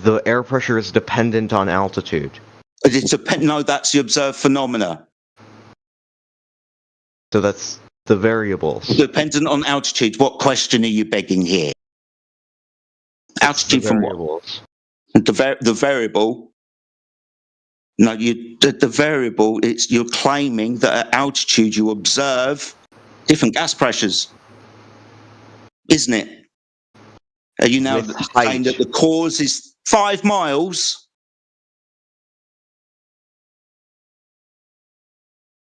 [SPEAKER 15] The air pressure is dependent on altitude.
[SPEAKER 16] No, that's the observed phenomena.
[SPEAKER 15] So that's the variables.
[SPEAKER 16] Dependent on altitude. What question are you begging here? Altitude from what? The variable. No, the variable. You're claiming that at altitude you observe different gas pressures, isn't it? Are you now saying that the cause is 5 miles?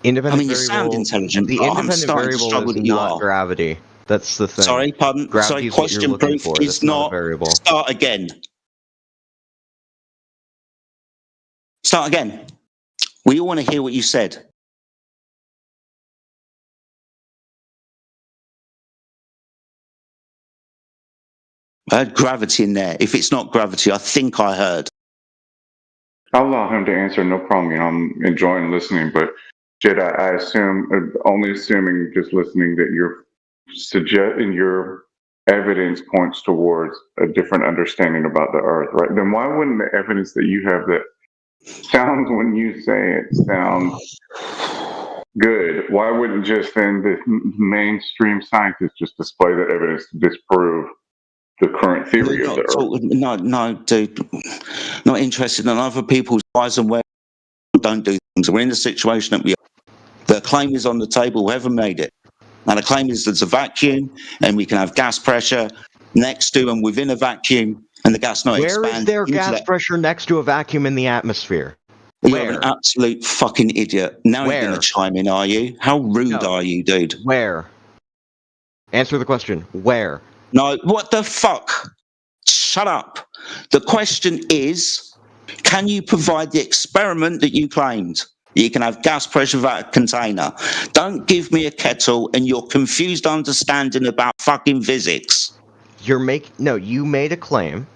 [SPEAKER 15] Independent
[SPEAKER 16] you sound intelligent.
[SPEAKER 15] The independent variable is not gravity. That's the thing.
[SPEAKER 16] Sorry, pardon.
[SPEAKER 15] Gravity is what you're looking for.
[SPEAKER 16] Is not a variable. Start again. Start again. We all want to hear what you said. I heard gravity in there. If it's not gravity, I think I heard.
[SPEAKER 6] I'll allow him to answer, no problem. I'm enjoying listening, but Jed, I assume, only assuming just listening, that your evidence points towards a different understanding about the Earth, right? Then why wouldn't the evidence that you have that sounds, when you say it, sounds good? Why wouldn't just then the mainstream scientists just display that evidence to disprove the current theory of the Earth?
[SPEAKER 16] No, dude. Not interested in other people's whys and where don't do things. We're in the situation that we are. The claim is on the table, whoever made it. And the claim is there's a vacuum and we can have gas pressure next to and within a vacuum and the gas not expand.
[SPEAKER 15] Where is there gas pressure next to a vacuum in the atmosphere?
[SPEAKER 16] You're an absolute fucking idiot. Now you're going to chime in, are you? How rude are you, dude?
[SPEAKER 15] Where? Answer the question. Where?
[SPEAKER 16] No, what the fuck? Shut up. The question is, can you provide the experiment that you claimed? You can have gas pressure without a container. Don't give me a kettle and your confused understanding about fucking physics.
[SPEAKER 15] You made a claim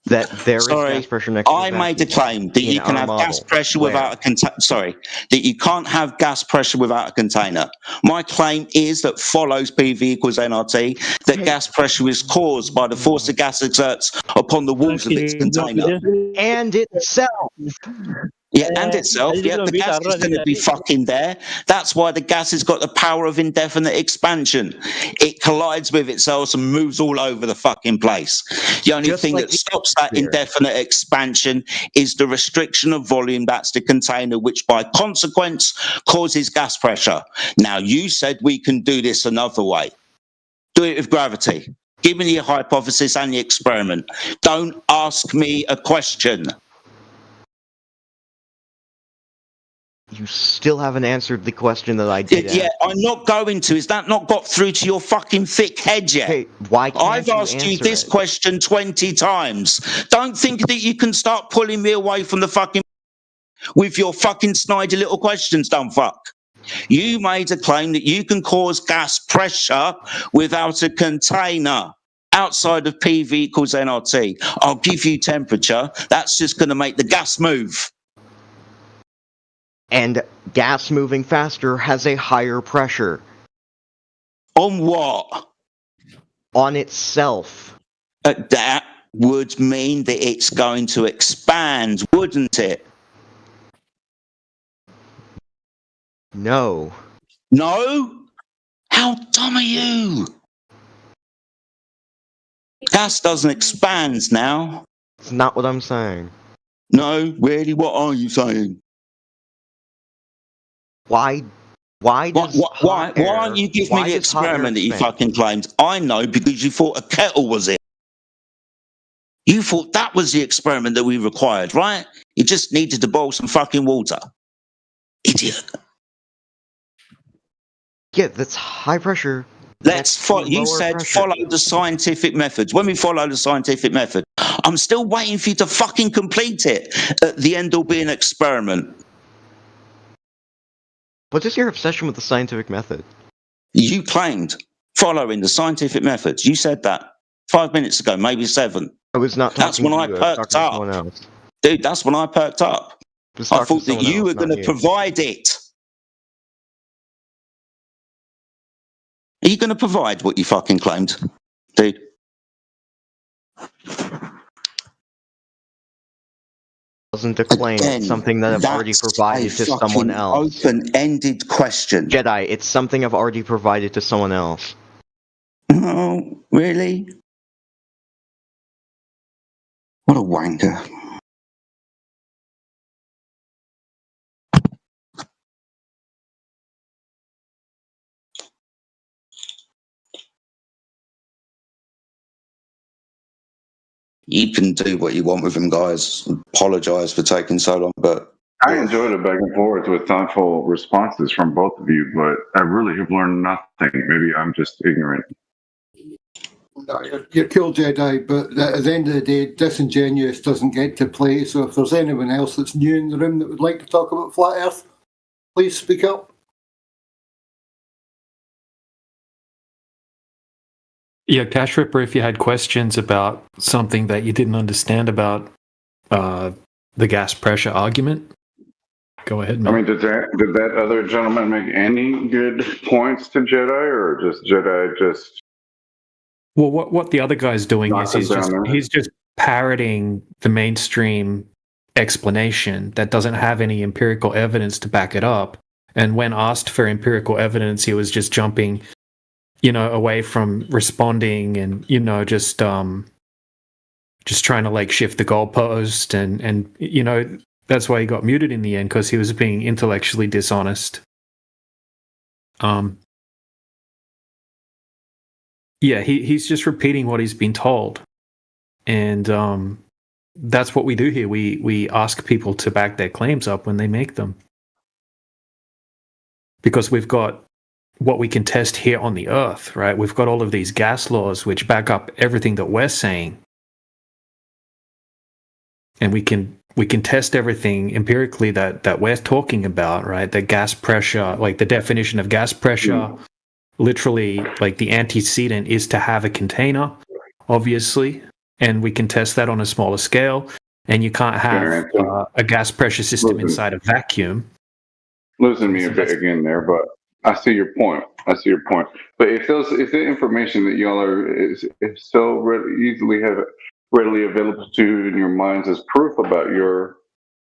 [SPEAKER 15] that there is gas pressure next to a vacuum.
[SPEAKER 16] I made a claim that you can have gas pressure without a container. That you can't have gas pressure without a container. My claim is that follows PV equals nRT, that gas pressure is caused by the force the gas exerts upon the walls of its container.
[SPEAKER 15] And itself.
[SPEAKER 16] Yeah, and itself. Yeah, the gas is going to be fucking there. That's why the gas has got the power of indefinite expansion. It collides with itself and moves all over the fucking place. The only thing that stops that indefinite expansion is the restriction of volume. That's the container, which by consequence causes gas pressure. Now, you said we can do this another way. Do it with gravity. Give me your hypothesis and the experiment. Don't ask me a question.
[SPEAKER 15] You still haven't answered the question that I did.
[SPEAKER 16] Yeah, I'm not going to. Is that not got through to your fucking thick head yet?
[SPEAKER 15] Okay, why can't
[SPEAKER 16] I've asked you this question 20 times. Don't think that you can start pulling me away from the fucking with your fucking snidey little questions, dumb fuck. You made a claim that you can cause gas pressure without a container. Outside of PV equals nRT. I'll give you temperature. That's just going to make the gas move.
[SPEAKER 15] And gas moving faster has a higher pressure.
[SPEAKER 16] On what?
[SPEAKER 15] On itself.
[SPEAKER 16] That would mean that it's going to expand, wouldn't it?
[SPEAKER 15] No.
[SPEAKER 16] No? How dumb are you? Gas doesn't expand now.
[SPEAKER 15] It's not what I'm saying.
[SPEAKER 16] No, really? What are you saying?
[SPEAKER 15] Why
[SPEAKER 16] aren't you giving me the experiment that you fucking claimed? I know, because you thought a kettle was it. You thought that was the experiment that we required, right? You just needed to boil some fucking water. idiot.
[SPEAKER 15] Yeah, that's high pressure.
[SPEAKER 16] Let's follow. You said follow the scientific methods. When we follow the scientific method, I'm still waiting for you to fucking complete it. At the end, will be an experiment.
[SPEAKER 15] What is your obsession with the scientific method?
[SPEAKER 16] You claimed following the scientific methods. You said that 5 minutes ago, maybe 7.
[SPEAKER 15] I was not talking
[SPEAKER 16] That's when I perked up. Dude, that's when I perked up. I thought that you were going to provide it. Are you going to provide what you fucking claimed, dude?
[SPEAKER 15] Wasn't a claim. It's something that I've already provided to someone else.
[SPEAKER 16] Open-ended question.
[SPEAKER 15] Jedi, it's something I've already provided to someone else.
[SPEAKER 16] Oh, really? What a wanker. You can do what you want with them, guys. Apologise for taking so long, but
[SPEAKER 6] I enjoyed the back and forth with thoughtful responses from both of you, but I really have learned nothing. Maybe I'm just ignorant.
[SPEAKER 20] No, you're cool, Jedi, but at the end of the day, disingenuous doesn't get to play. So if there's anyone else that's new in the room that would like to talk about flat Earth, please speak up.
[SPEAKER 10] Yeah, Cash Ripper, if you had questions about something that you didn't understand about the gas pressure argument, go ahead, man.
[SPEAKER 6] I mean, did that other gentleman make any good points to Jedi, or just Jedi just...
[SPEAKER 10] Well, what the other guy's doing is he's just parroting the mainstream explanation that doesn't have any empirical evidence to back it up. And when asked for empirical evidence, he was just jumping, away from responding and, just trying to like shift the goalpost and that's why he got muted in the end, because he was being intellectually dishonest. Yeah, he's just repeating what he's been told. And that's what we do here. We ask people to back their claims up when they make them. Because we've got what we can test here on the Earth, right? We've got all of these gas laws which back up everything that we're saying. And we can test everything empirically that we're talking about, right? The gas pressure, like the definition of gas pressure, literally, like the antecedent is to have a container, obviously, and we can test that on a smaller scale. And you can't have a gas pressure system inside a vacuum.
[SPEAKER 6] Losing me a bit again there, but I see your point. But if the information that y'all is so readily available to you in your minds as proof about your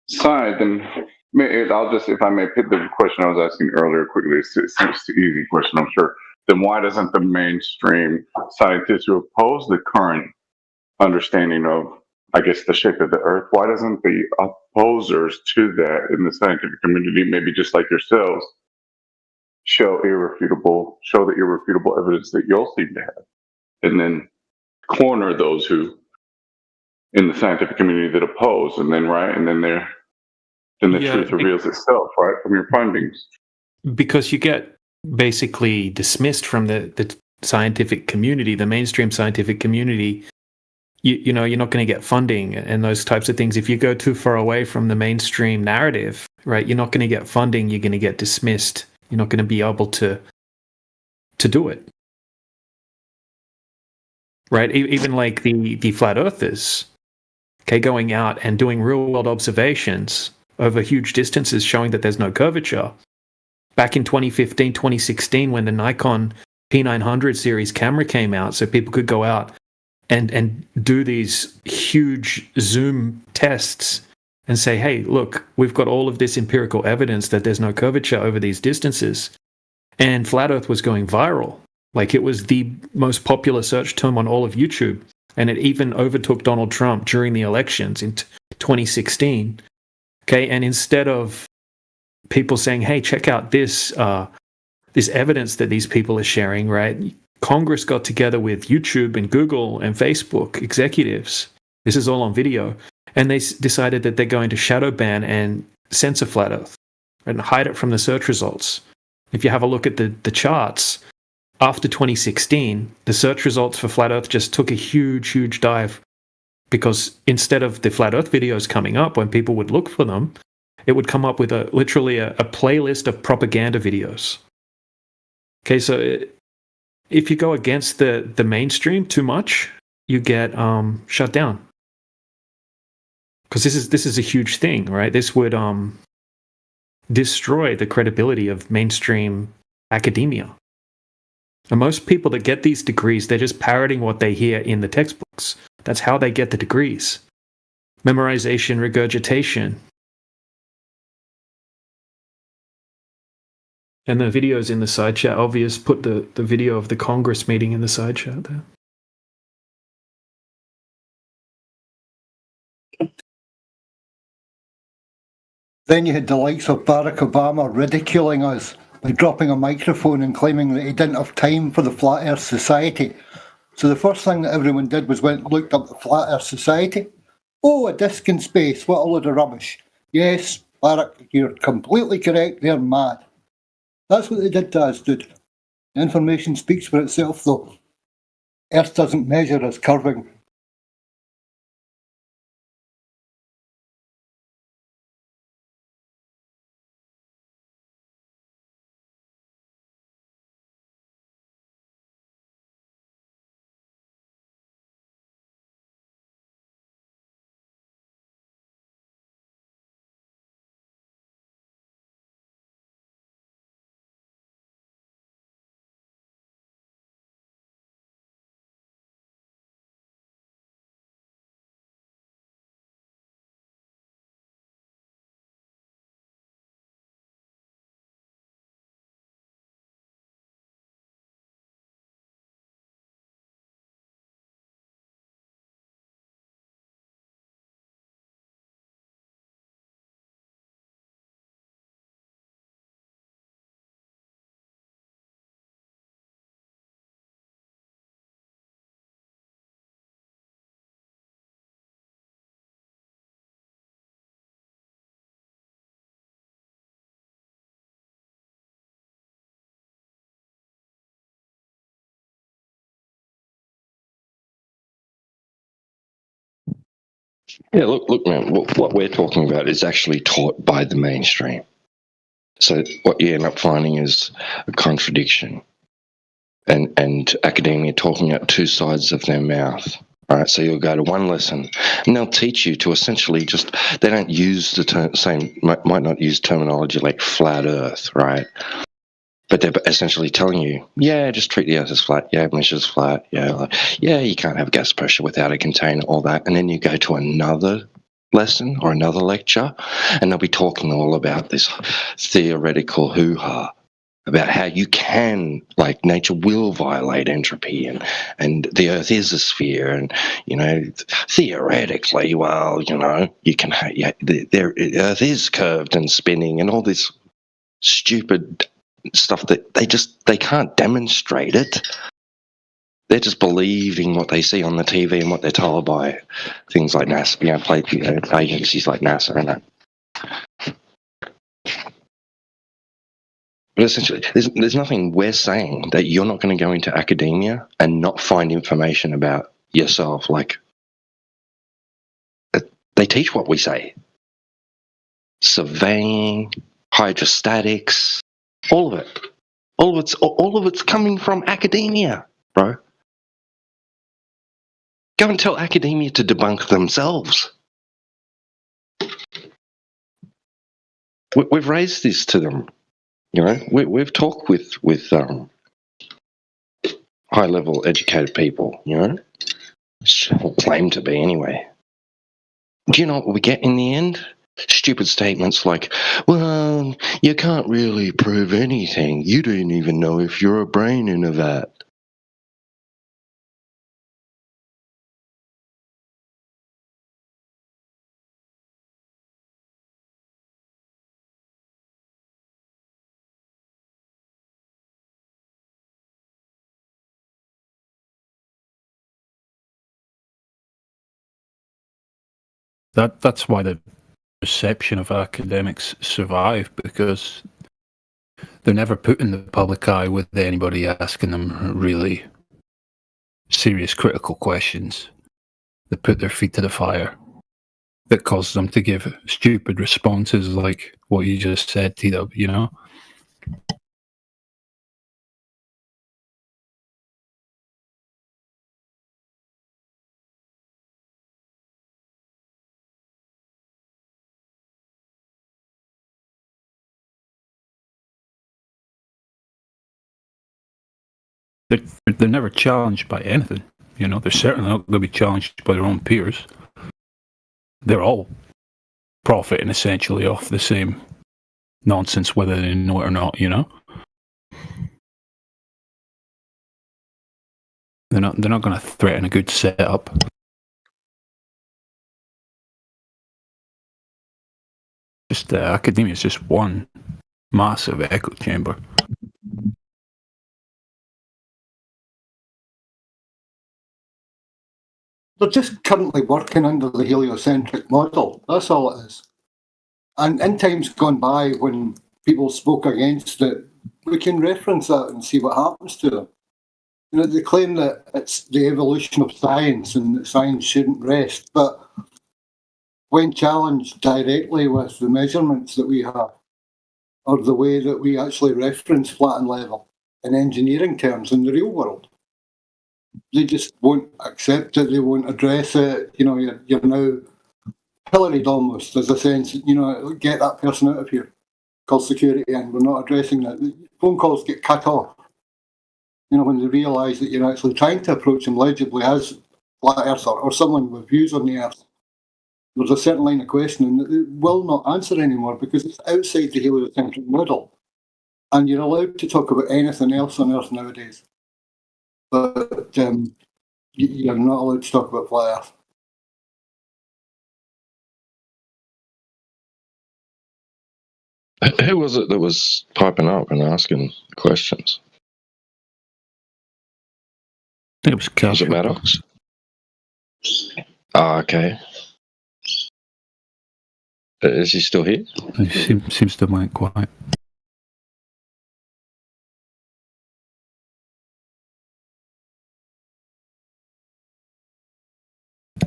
[SPEAKER 6] side, then if I may pick the question I was asking earlier quickly, it's an easy question, I'm sure. Then why doesn't the mainstream scientists who oppose the current understanding of, I guess, the shape of the Earth, why doesn't the opposers to that in the scientific community, maybe just like yourselves, show the irrefutable evidence that you'll seem to have, and then corner those who in the scientific community that oppose, and then the truth reveals itself, right, from your findings.
[SPEAKER 10] Because you get basically dismissed from the scientific community, the mainstream scientific community. You're not going to get funding and those types of things. If you go too far away from the mainstream narrative, right, you're not going to get funding. You're going to get dismissed. You're not going to be able to do it. Right? Even like the flat earthers, okay, going out and doing real world observations over huge distances showing that there's no curvature. Back in 2015, 2016, when the Nikon P900 series camera came out, so people could go out and do these huge zoom tests and say, hey, look, we've got all of this empirical evidence that there's no curvature over these distances. And Flat Earth was going viral. Like, it was the most popular search term on all of YouTube. And it even overtook Donald Trump during the elections in 2016. Okay, and instead of people saying, hey, check out this evidence that these people are sharing, right? Congress got together with YouTube and Google and Facebook executives. This is all on video. And they decided that they're going to shadow ban and censor Flat Earth. and hide it from the search results. If you have a look at the charts, after 2016, the search results for Flat Earth just took a huge dive, because instead of the Flat Earth videos coming up when people would look for them, it would come up with literally a playlist of propaganda videos. Okay, so if you go against the mainstream too much, you get shut down. Because this is a huge thing, right? This would destroy the credibility of mainstream academia. And most people that get these degrees, they're just parroting what they hear in the textbooks. That's how they get the degrees. Memorization, regurgitation. And the video's in the side chat. Obvious put the video of the Congress meeting in the side chat there.
[SPEAKER 20] Then you had the likes of Barack Obama ridiculing us by dropping a microphone and claiming that he didn't have time for the Flat Earth Society. So the first thing that everyone did was went and looked up the Flat Earth Society. Oh, a disc in space, what a load of rubbish. Yes, Barack, you're completely correct, they're mad. That's what they did to us, dude. The information speaks for itself, though. Earth doesn't measure as curving.
[SPEAKER 8] Yeah, look, man. What we're talking about is actually taught by the mainstream. So what you end up finding is a contradiction, and academia talking out two sides of their mouth. All right, so you'll go to one lesson, and they'll teach you to essentially just, they don't use the same, might not use terminology like flat Earth, right? But they're essentially telling you, yeah, just treat the Earth as flat. Yeah, measures flat. Yeah, you can't have gas pressure without a container, all that. And then you go to another lesson or another lecture, and they'll be talking all about this theoretical hoo-ha about how you can, like, nature will violate entropy, and the Earth is a sphere, and theoretically, well, you can, the Earth is curved and spinning, and all this stupid stuff that they can't demonstrate it. They're just believing what they see on the TV and what they're told by things like NASA, agencies like NASA and that. But essentially, there's nothing we're saying that you're not going to go into academia and not find information about yourself. Like, they teach what we say. Surveying, hydrostatics, all of it. All of it's coming from academia, bro. Go and tell academia to debunk themselves. We've raised this to them. We've talked with high-level educated people, claim to be anyway. Do you know what we get in the end? Stupid statements like, well, you can't really prove anything. You don't even know if you're a brain in a vat.
[SPEAKER 14] That's why the perception of academics survive because they're never put in the public eye with anybody asking them really serious critical questions that put their feet to the fire, that causes them to give stupid responses like what you just said, T-Dub, you know? They're never challenged by anything, you know? They're certainly not going to be challenged by their own peers. They're all profiting essentially off the same nonsense, whether they know it or not, you know? They're not going to threaten a good setup. Just academia is just one massive echo chamber.
[SPEAKER 20] They're just currently working under the heliocentric model. That's all it is. And in times gone by, when people spoke against it, we can reference that and see what happens to them. You know, they claim that it's the evolution of science and that science shouldn't rest. But when challenged directly with the measurements that we have, or the way that we actually reference flattened level in engineering terms in the real world, they just won't accept it. They won't address it. You know, you're now pilloried almost. There's a sense, you know, get that person out of here. Call security in. We're not addressing that. Phone calls get cut off. You know, when they realise that you're actually trying to approach them legibly as flat earther or someone with views on the earth, there's a certain line of questioning that they will not answer anymore because it's outside the heliocentric model. And you're allowed to talk about anything else on earth nowadays. But you're not allowed to talk about flat earth.
[SPEAKER 8] Who was it that was piping up and asking questions?
[SPEAKER 14] I think it was Cash.
[SPEAKER 8] Was it Maddox? Ah, okay. Is he still here?
[SPEAKER 14] He seems to have went quiet.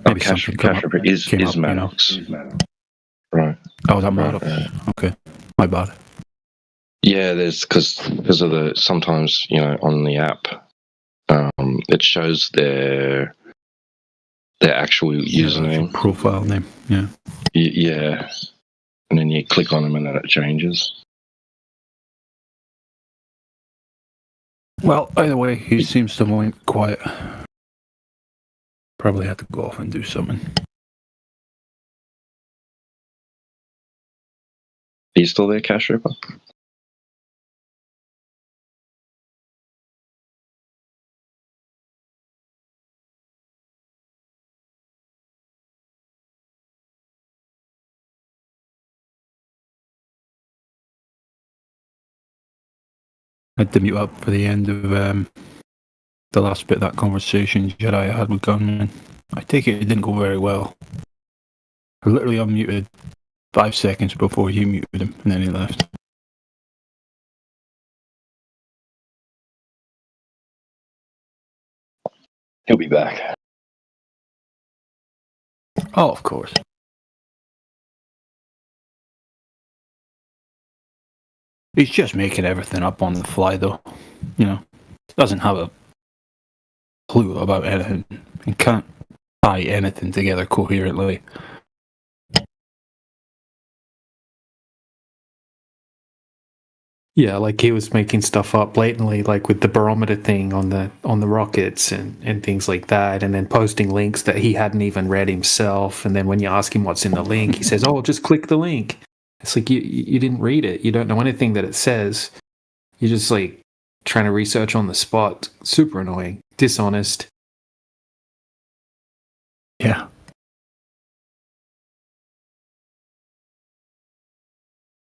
[SPEAKER 14] Maybe
[SPEAKER 8] Cash is
[SPEAKER 14] up,
[SPEAKER 8] Maddox.
[SPEAKER 14] You know?
[SPEAKER 8] Right.
[SPEAKER 14] Oh, is that Maddox? Okay. My bad.
[SPEAKER 8] Yeah, there's because of the sometimes, you know, on the app, it shows their actual username,
[SPEAKER 14] profile name. Yeah.
[SPEAKER 8] Yeah, and then you click on them and then it changes.
[SPEAKER 14] Well, either way, he seems to have went quiet. Probably had to go off and do something.
[SPEAKER 8] Are you still there, Cash Ripper?
[SPEAKER 14] I had to mute up for the end of the last bit of that conversation Jedi had with Gunman. I take it didn't go very well. I literally unmuted 5 seconds before you muted him, and then he left.
[SPEAKER 8] He'll be back.
[SPEAKER 14] Oh, of course. He's just making everything up on the fly, though. You know, doesn't have a clue about anything and can't tie anything together coherently.
[SPEAKER 10] Yeah, like he was making stuff up blatantly, like with the barometer thing on the rockets and things like that, and then posting links that he hadn't even read himself. And then when you ask him what's in the link, he says, "Oh, just click the link." It's like you didn't read it. You don't know anything that it says. You're just like trying to research on the spot. Super annoying, dishonest.
[SPEAKER 14] Yeah.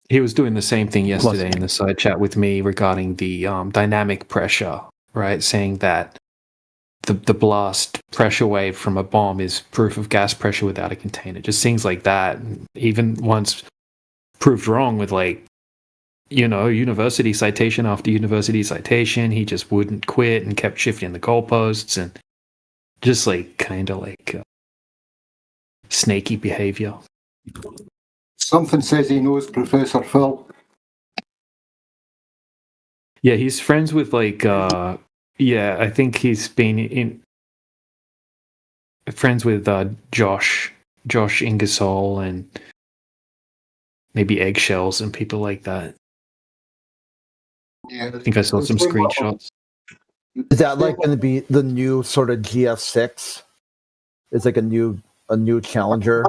[SPEAKER 10] He was doing the same thing yesterday in the side chat with me regarding the dynamic pressure, right? Saying that the blast pressure wave from a bomb is proof of gas pressure without a container. Just things like that. Even once proved wrong with university citation after university citation, he just wouldn't quit and kept shifting the goalposts and just kind of snaky behavior.
[SPEAKER 20] Something says he knows Professor Phil.
[SPEAKER 10] Yeah, he's friends with I think he's been friends with Josh Ingersoll and maybe Eggshells and people like that.
[SPEAKER 20] Yeah,
[SPEAKER 10] I think I saw some screenshots.
[SPEAKER 9] Is that going to be the new sort of GF6? It's like a new challenger.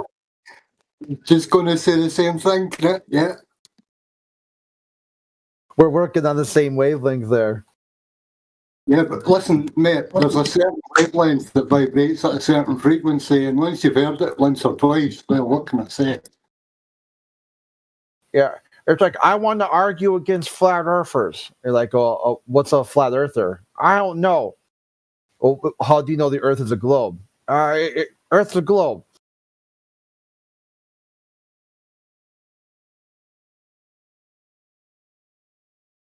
[SPEAKER 20] Just going to say the same thing, yeah.
[SPEAKER 9] We're working on the same wavelength there.
[SPEAKER 20] Yeah, but listen, mate, there's a certain wavelength that vibrates at a certain frequency, and once you've heard it once or twice, well, what can I say?
[SPEAKER 9] Yeah, it's like, I want to argue against flat earthers. You're like, oh, what's a flat earther? I don't know. Oh, how do you know the Earth is a globe? Earth's a globe.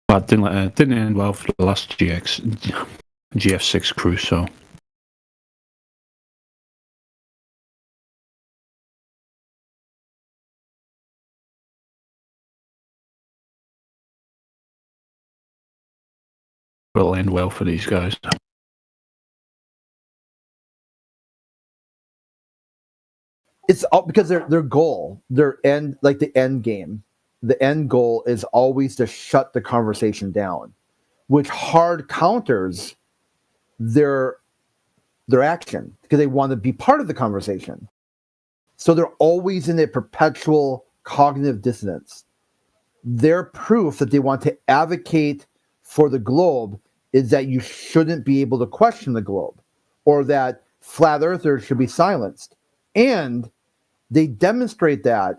[SPEAKER 14] But didn't end well for the last GF6 crew, so. It'll end well for these guys.
[SPEAKER 9] It's all because their goal, their end, like the end game, the end goal is always to shut the conversation down, which hard counters their action because they want to be part of the conversation. So they're always in a perpetual cognitive dissonance. Their proof that they want to advocate for the globe is that you shouldn't be able to question the globe, or that flat earthers should be silenced. And they demonstrate that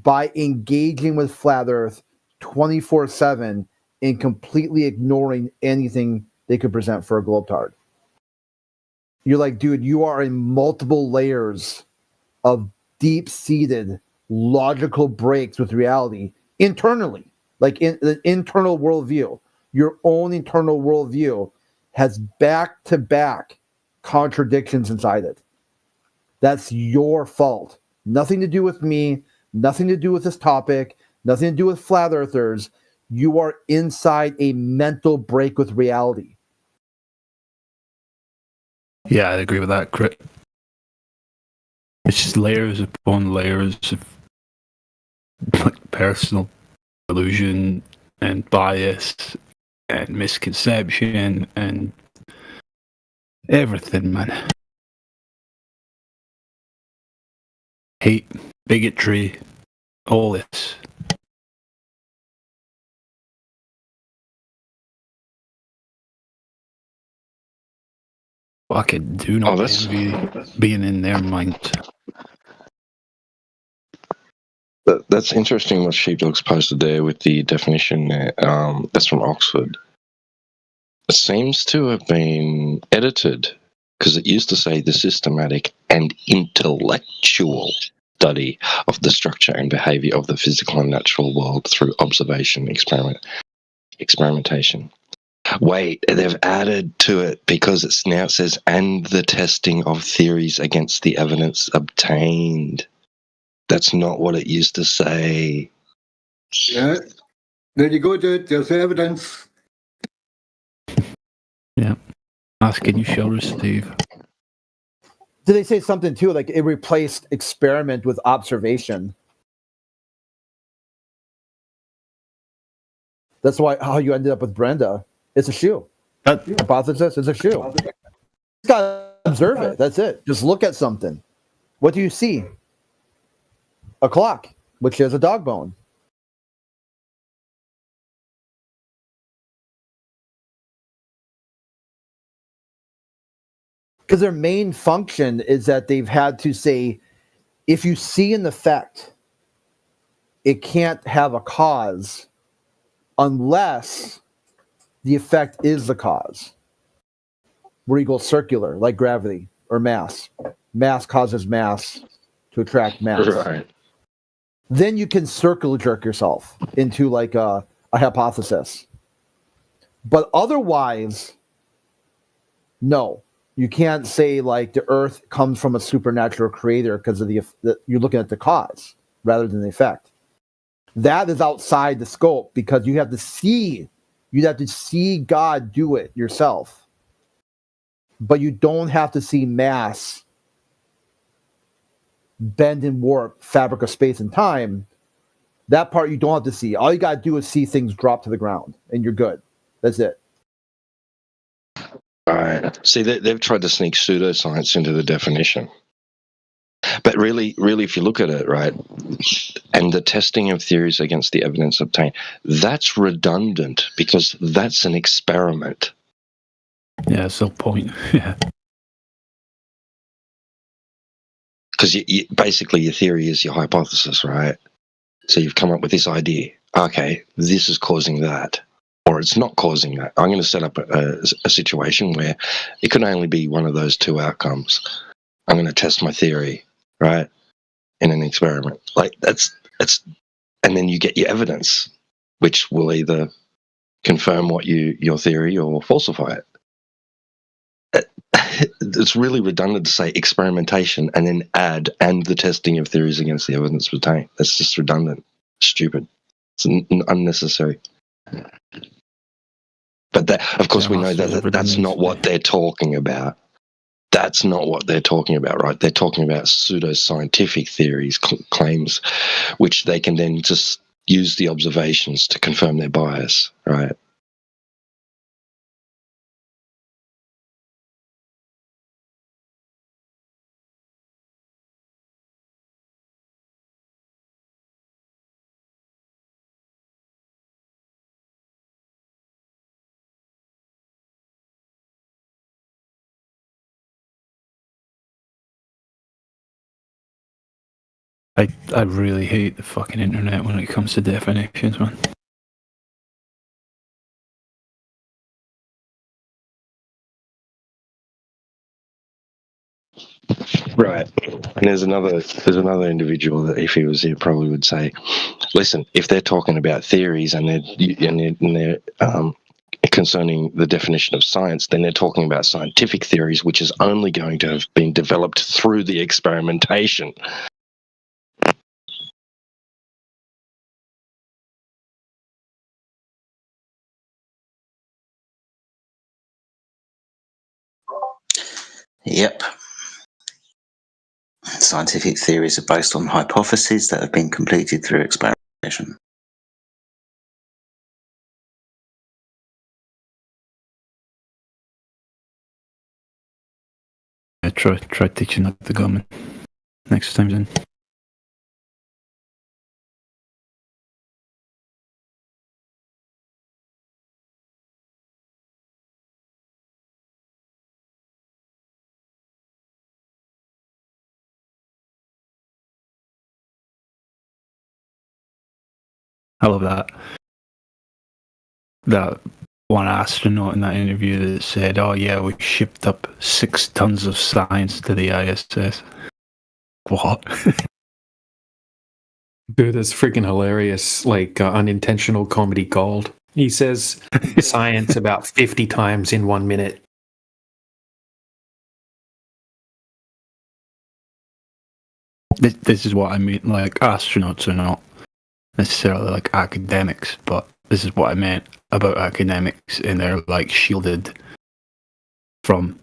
[SPEAKER 9] by engaging with flat earth 24/7 and completely ignoring anything they could present for a globetard. You're like, dude, you are in multiple layers of deep-seated logical breaks with reality internally, like in the internal worldview. Your own internal worldview has back-to-back contradictions inside it. That's your fault. Nothing to do with me, nothing to do with this topic, nothing to do with flat earthers. You are inside a mental break with reality.
[SPEAKER 14] Yeah, I agree with that, Crit. It's just layers upon layers of personal illusion and bias and misconception and everything, man. Hate, bigotry, all this. Fucking do not envy being in their minds.
[SPEAKER 8] That's interesting what Sheepdog's posted there with the definition there. That's from Oxford. It seems to have been edited because it used to say the systematic and intellectual study of the structure and behavior of the physical and natural world through observation, experimentation. Wait, they've added to it because it now says, and the testing of theories against the evidence obtained. That's not what it used to say.
[SPEAKER 20] Yeah. There you go, dude. There's evidence.
[SPEAKER 14] Yeah. Asking you shall receive.
[SPEAKER 9] Did they say something too, like it replaced experiment with observation? That's how you ended up with Brenda. It's a shoe. Hypothesis, it's a shoe. You just gotta observe it. That's it. Just look at something. What do you see? A clock, which has a dog bone. Because their main function is that they've had to say, if you see an effect, it can't have a cause unless the effect is the cause. where you go circular, like gravity or mass. Mass causes mass to attract mass.
[SPEAKER 8] Right.
[SPEAKER 9] Then you can circle jerk yourself into like a hypothesis. But otherwise, no. You can't say like the Earth comes from a supernatural creator because of you're looking at the cause rather than the effect. That is outside the scope because you'd have to see God do it yourself. But you don't have to see mass bend and warp fabric of space and time. That part you don't have to see. All you got to do is see things drop to the ground and you're good. That's it.
[SPEAKER 8] Right. See, they've tried to sneak pseudoscience into the definition. But really, if you look at it, right, and the testing of theories against the evidence obtained, that's redundant because that's an experiment.
[SPEAKER 14] Yeah, that's the point. Yeah.
[SPEAKER 8] Because basically your theory is your hypothesis, right? So you've come up with this idea. Okay, this is causing that. Or it's not causing that. I'm going to set up a situation where it can only be one of those two outcomes. I'm going to test my theory, right, in an experiment. Like that's, and then you get your evidence, which will either confirm your theory or falsify it. It's really redundant to say experimentation and then add and the testing of theories against the evidence obtained. That's just redundant, stupid. It's unnecessary. But that, of course, we know that that's not what they're talking about. That's not what they're talking about, right? They're talking about pseudoscientific theories, claims, which they can then just use the observations to confirm their bias, right?
[SPEAKER 14] I really hate the fucking internet when it comes to definitions, man.
[SPEAKER 8] Right. And there's another individual that if he was here probably would say, listen, if they're talking about theories and they're concerning the definition of science, then they're talking about scientific theories, which is only going to have been developed through the experimentation.
[SPEAKER 16] Yep. Scientific theories are based on hypotheses that have been completed through experimentation.
[SPEAKER 14] I try teaching that to the government next time then. I love that. That one astronaut in that interview that said, "Oh yeah, we shipped up 6 tons of science to the ISS." What?
[SPEAKER 10] Dude, that's freaking hilarious. Like unintentional comedy gold. He says science about 50 times in 1 minute.
[SPEAKER 14] This is what I mean. Like, astronauts are not necessarily like academics, but this is what I meant about academics, and they're like shielded from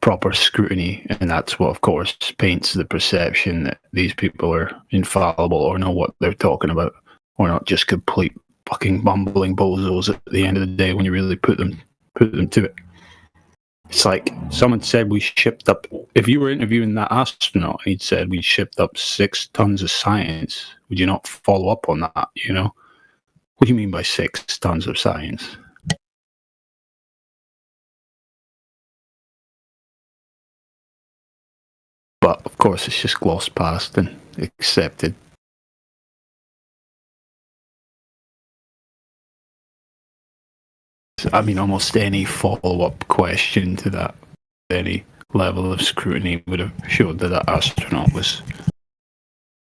[SPEAKER 14] proper scrutiny, and that's what, of course, paints the perception that these people are infallible or know what they're talking about, or not just complete fucking bumbling bozos at the end of the day when you really put them to it. It's like someone said we shipped up. If you were interviewing that astronaut and he'd said we shipped up 6 tons of science, would you not follow up on that? You know, what do you mean by 6 tons of science? But of course, it's just glossed past and accepted.
[SPEAKER 10] I mean, almost any follow-up question to that, any level of scrutiny would have showed that that astronaut was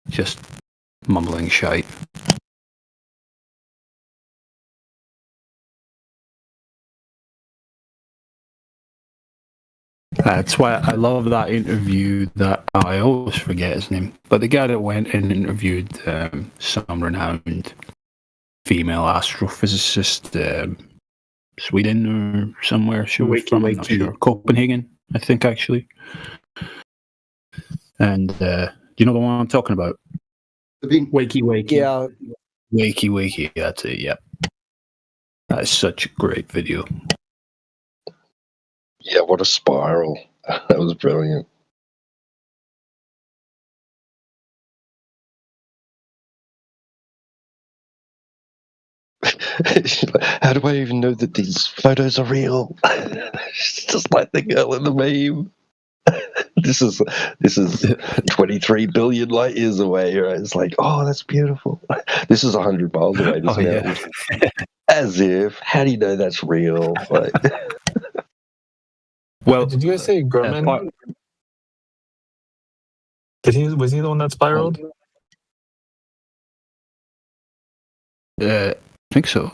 [SPEAKER 10] just mumbling shite. That's why I love that interview that I always forget his name, but the guy that went and interviewed some renowned female astrophysicist, Sweden or somewhere she was from, I'm not sure. Copenhagen, I think, actually. And do you know the one I'm talking about?
[SPEAKER 21] Wakey.
[SPEAKER 9] Yeah.
[SPEAKER 10] Wakey, that's it, yeah. That is such a great video.
[SPEAKER 8] Yeah, what a spiral. That was brilliant. How do I even know that these photos are real? It's just like the girl in the meme. This is 23 billion light years away, right? It's like, oh, that's beautiful. This is 100 miles away. This mountain. As if. How do you know that's real? Like,
[SPEAKER 10] well,
[SPEAKER 1] did you guys say Grumman? Was he the one that spiraled?
[SPEAKER 10] I think so.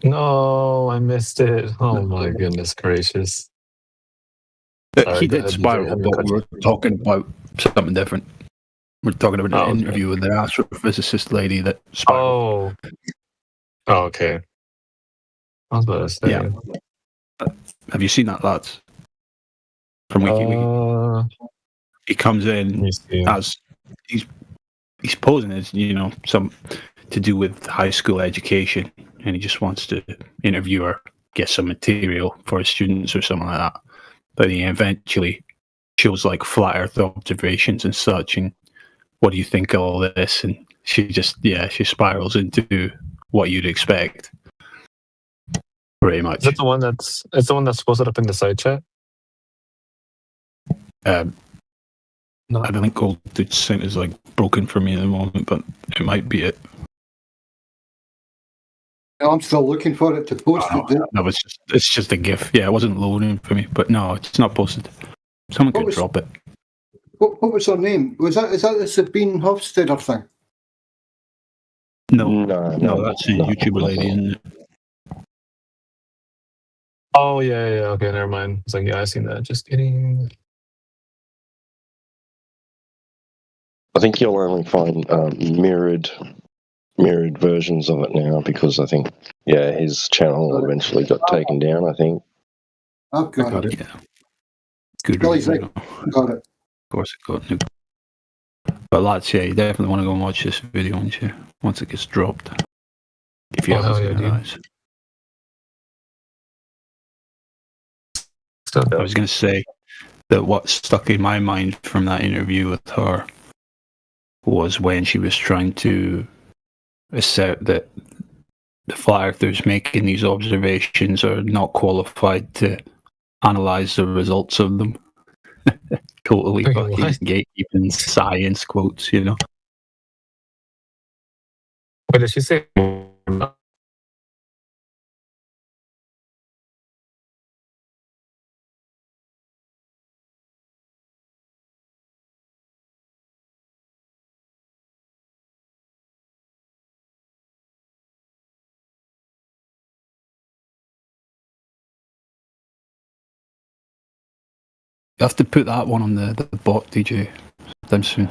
[SPEAKER 1] No, I missed it. Oh my goodness gracious.
[SPEAKER 10] He did spiral, but we're talking about something different. We're talking about an interview with the astrophysicist lady that spiraled.
[SPEAKER 1] Oh, okay. I was about to say.
[SPEAKER 10] Yeah. Have you seen that, lads? From WikiWiki. He comes in as he's posing as, some to do with high school education, and he just wants to interview her, get some material for his students or something like that. But he eventually shows like flat Earth observations and such, and what do you think of all this? And she spirals into what you'd expect. Pretty much.
[SPEAKER 1] Is that the one that's posted up in the side chat?
[SPEAKER 10] No, I don't think Gold Sync is like broken for me at the moment, but it might be it.
[SPEAKER 20] I'm still looking for it to post it.
[SPEAKER 10] No, it's just a GIF. Yeah, it wasn't loading for me, but no, it's not posted. Someone could drop it.
[SPEAKER 20] What was her name? Is that the Sabine Hofstadter thing?
[SPEAKER 10] No, that's a YouTuber lady, isn't it?
[SPEAKER 1] Oh yeah, okay, never mind. It's like, yeah, I seen that. Just kidding.
[SPEAKER 8] I think you'll only find mirrored versions of it now, because I think, his channel eventually got taken down, I think.
[SPEAKER 20] I've got it.
[SPEAKER 10] Yeah. Good.
[SPEAKER 20] Got it.
[SPEAKER 10] Of course it got new. But lads, you definitely want to go and watch this video once it gets dropped. If you haven't seen it, guys. I was going to say that what stuck in my mind from that interview with her was when she was trying to assert that the flat earthers making these observations are not qualified to analyze the results of them. Totally fucking gatekeeping science quotes,
[SPEAKER 1] Wait, did she say?
[SPEAKER 10] You have to put that one on the bot, DJ. Sometime soon.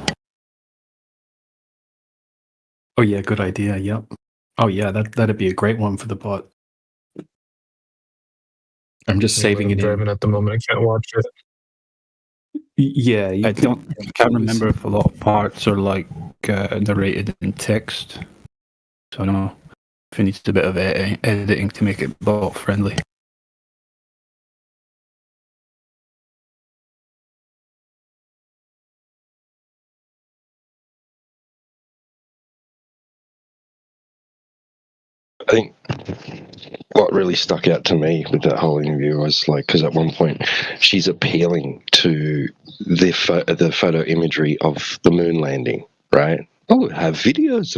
[SPEAKER 10] Oh yeah, good idea. Yep. Oh yeah, that'd be a great one for the bot. I'm just saving it.
[SPEAKER 1] Driving at the moment. I can't watch it.
[SPEAKER 10] Yeah, I can't remember if a lot of parts are like narrated in text. So I don't know if it needs a bit of editing to make it bot friendly.
[SPEAKER 8] I think what really stuck out to me with that whole interview was like, because at one point she's appealing to the photo imagery of the moon landing, right? Oh, have videos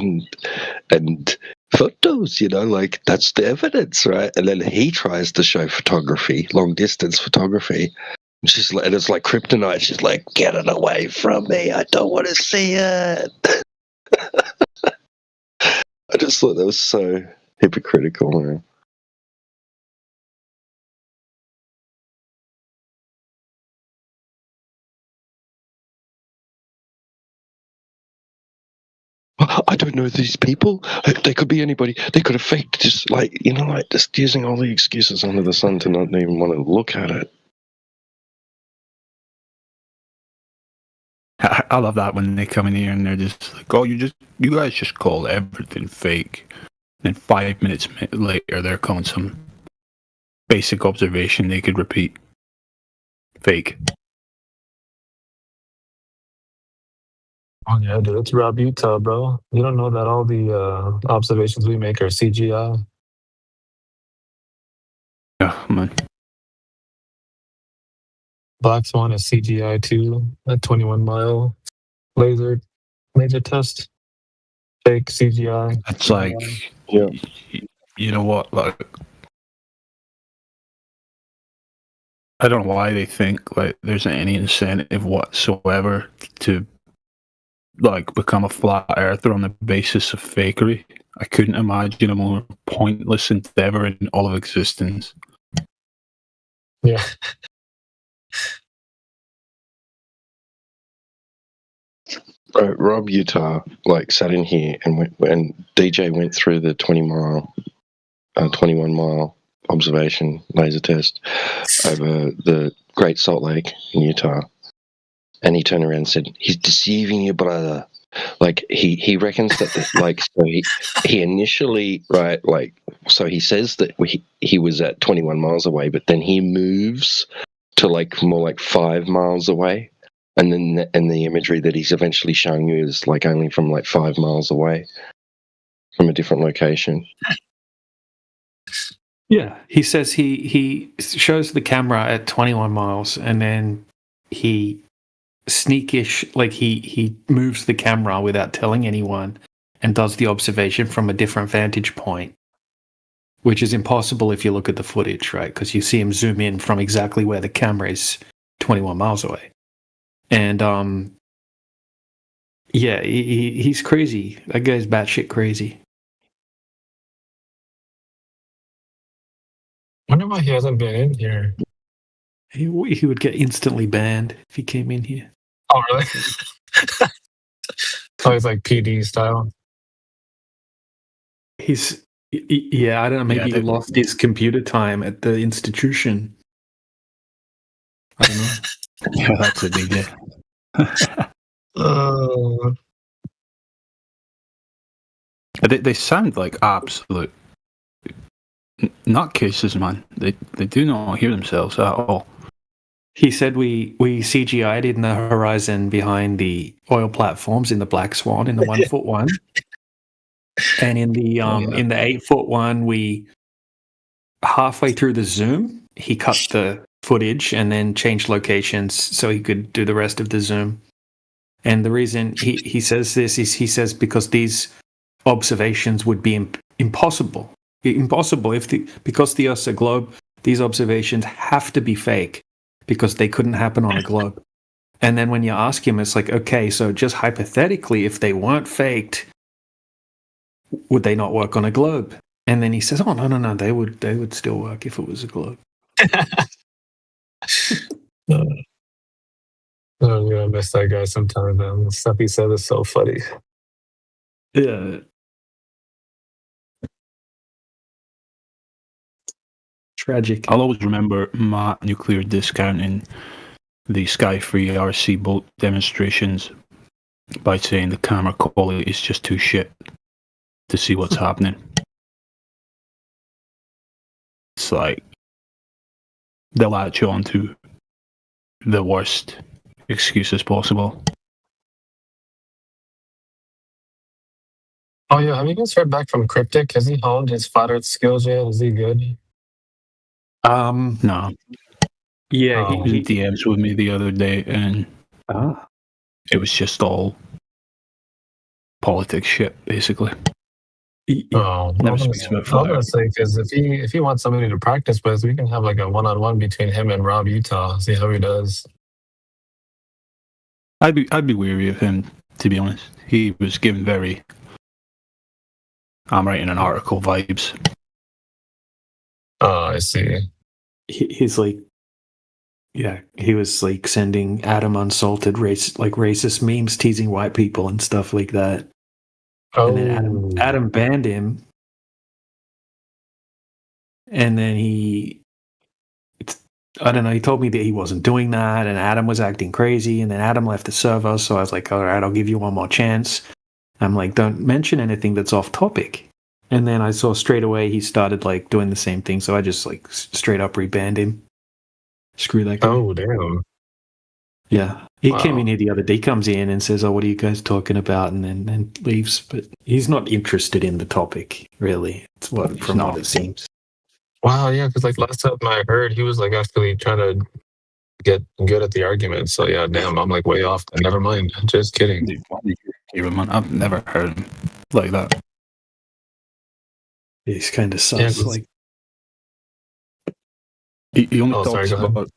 [SPEAKER 8] and photos, like that's the evidence, right? And then he tries to show photography, long distance photography. And it's like kryptonite. She's like, get it away from me. I don't want to see it. I just thought that was so hypocritical, man. I don't know these people. They could be anybody. They could have faked just just using all the excuses under the sun to not even want to look at it.
[SPEAKER 14] I love that when they come in here and they're just like, "Oh, you guys just call everything fake." And then 5 minutes later, they're calling some basic observation they could repeat fake.
[SPEAKER 7] Oh yeah, dude, it's Rob Utah, bro. You don't know that all the observations we make are CGI.
[SPEAKER 14] Yeah, man.
[SPEAKER 7] Black Swan is CGI too. That 21-mile laser test, fake CGI.
[SPEAKER 14] It's like, you know what? Like, I don't know why they think like there's any incentive whatsoever to like become a flat earther on the basis of fakery. I couldn't imagine a more pointless endeavor in all of existence.
[SPEAKER 7] Yeah.
[SPEAKER 8] Rob Utah sat in here and DJ went through the 21 mile observation laser test over the Great Salt Lake in Utah, and he turned around and said, "He's deceiving you, brother." He reckons that so he initially so he says that he was at 21 miles away, but then he moves to more like 5 miles away. And then the imagery that he's eventually showing you is only from 5 miles away from a different location.
[SPEAKER 10] Yeah, he says he shows the camera at 21 miles, and then he sneakish, he moves the camera without telling anyone and does the observation from a different vantage point, which is impossible if you look at the footage, right? Because you see him zoom in from exactly where the camera is 21 miles away. And yeah, he's crazy. That guy's batshit crazy.
[SPEAKER 7] I wonder why he hasn't been in here.
[SPEAKER 10] He would get instantly banned if he came in here.
[SPEAKER 7] Oh, really? Oh, he's like PD style.
[SPEAKER 10] Yeah, I don't know. Maybe he lost his computer time at the institution. I don't know.
[SPEAKER 14] Yeah, that's a big deal. They sound like absolute nutcases, man. They do not hear themselves at all.
[SPEAKER 10] He said we CGI'd in the horizon behind the oil platforms in the Black Swan in the 1 foot one, and in the in the 8 foot one, we halfway through the zoom he cut the footage and then changed locations so he could do the rest of the zoom. And the reason he says this is he says because these observations would be impossible because the Earth's a globe. These observations have to be fake because they couldn't happen on a globe. And then when you ask him, it's like, okay, so just hypothetically, if they weren't faked, would they not work on a globe? And then he says, oh no, they would still work if it was a globe.
[SPEAKER 7] Oh, yeah, I miss that guy sometimes, man. The stuff he said is so funny.
[SPEAKER 10] Yeah. Tragic.
[SPEAKER 14] I'll always remember Matt Nuclear discounting the Sky Free RC boat demonstrations by saying the camera quality is just too shit to see what's happening. It's like they'll latch on to the worst excuses possible.
[SPEAKER 7] Oh yeah, have you guys heard back from Cryptic? Has he honed his flat Earth skills yet? Is he good?
[SPEAKER 14] No.
[SPEAKER 10] Yeah,
[SPEAKER 14] he was in DMs with me the other day, and it was just all politics shit, basically.
[SPEAKER 7] Oh,
[SPEAKER 14] Never
[SPEAKER 7] I was
[SPEAKER 14] speaks about
[SPEAKER 7] gonna
[SPEAKER 14] fire.
[SPEAKER 7] say, because if he wants somebody to practice with, we can have like a one-on-one between him and Rob Utah. See how he does.
[SPEAKER 14] I'd be weary of him, to be honest. He was given very I'm writing an article vibes.
[SPEAKER 7] Oh, I see.
[SPEAKER 10] He's like, yeah, he was like sending Adam unsalted racist memes teasing white people and stuff like that.
[SPEAKER 7] Oh.
[SPEAKER 10] And then Adam banned him. And then I don't know, he told me that he wasn't doing that, and Adam was acting crazy, and then Adam left the server, so I was like, all right, I'll give you one more chance. I'm like, don't mention anything that's off topic. And then I saw straight away he started like doing the same thing, so I just like straight up rebanned him. Screw that guy.
[SPEAKER 7] Oh, damn.
[SPEAKER 10] Yeah. He came in here the other day, comes in and says, oh, what are you guys talking about? And then leaves. But he's not interested in the topic, really. It's what it seems.
[SPEAKER 7] Wow, yeah, because like last time I heard, he was like actually trying to get good at the argument. So yeah, damn, I'm like way off. Never mind. Just kidding.
[SPEAKER 14] I've never heard him like that.
[SPEAKER 10] He's kind of sus.
[SPEAKER 14] Yeah,
[SPEAKER 10] like
[SPEAKER 14] he only
[SPEAKER 7] Oh, sorry,
[SPEAKER 14] talks
[SPEAKER 7] go ahead.
[SPEAKER 14] about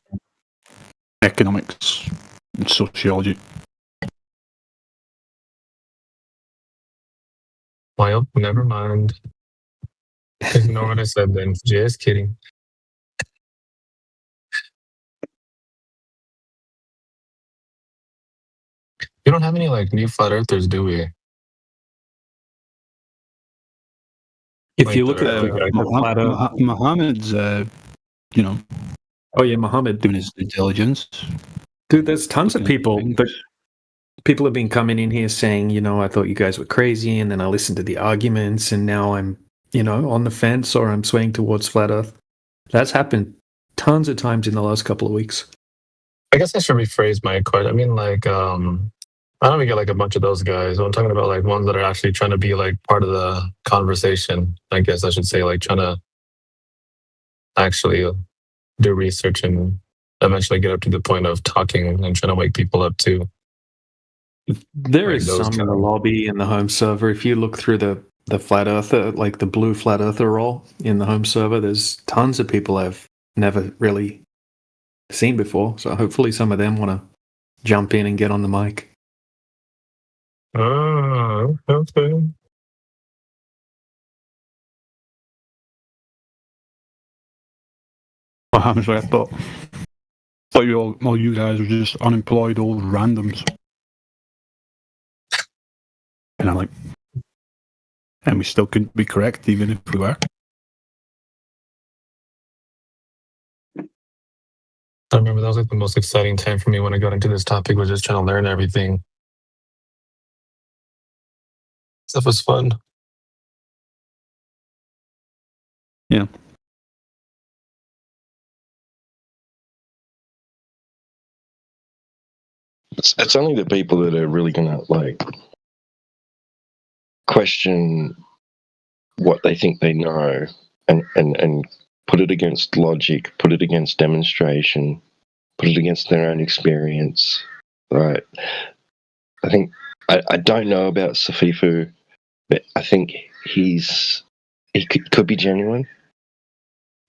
[SPEAKER 14] economics and sociology.
[SPEAKER 7] Well, never mind. Ignore what I said then. Just kidding. We don't have any like new flat earthers, do we?
[SPEAKER 10] If
[SPEAKER 7] Like
[SPEAKER 10] you look at
[SPEAKER 7] the-
[SPEAKER 14] Muhammad's, you know.
[SPEAKER 10] Oh yeah, Muhammad
[SPEAKER 14] doing his due diligence.
[SPEAKER 10] Dude, there's tons of people that people have been coming in here saying, you know, I thought you guys were crazy, and then I listened to the arguments, and now I'm, you know, on the fence or I'm swaying towards flat Earth. That's happened tons of times in the last couple of weeks.
[SPEAKER 7] I guess I should rephrase my question. I mean, like, I don't get like a bunch of those guys. I'm talking about like ones that are actually trying to be like part of the conversation. I guess I should say, like, trying to actually do research and eventually get up to the point of talking and trying to wake people up too.
[SPEAKER 10] There
[SPEAKER 7] Like
[SPEAKER 10] is
[SPEAKER 7] those
[SPEAKER 10] some in
[SPEAKER 7] kind
[SPEAKER 10] the
[SPEAKER 7] of-
[SPEAKER 10] lobby in the home server. If you look through the flat earther, like the blue flat earther role in the home server, there's tons of people I've never really seen before. So hopefully some of them want to jump in and get on the mic.
[SPEAKER 7] Oh, okay.
[SPEAKER 14] What happens? I thought all you guys were just unemployed old randoms. And I'm like, and we still couldn't be correct even if we were.
[SPEAKER 7] I remember that was like the most exciting time for me when I got into this topic, was just trying to learn everything. Stuff was fun.
[SPEAKER 14] Yeah.
[SPEAKER 8] It's only the people that are really gonna like question what they think they know and put it against logic, put it against demonstration, put it against their own experience. Right. I think I don't know about Safifu, but I think he could be genuine.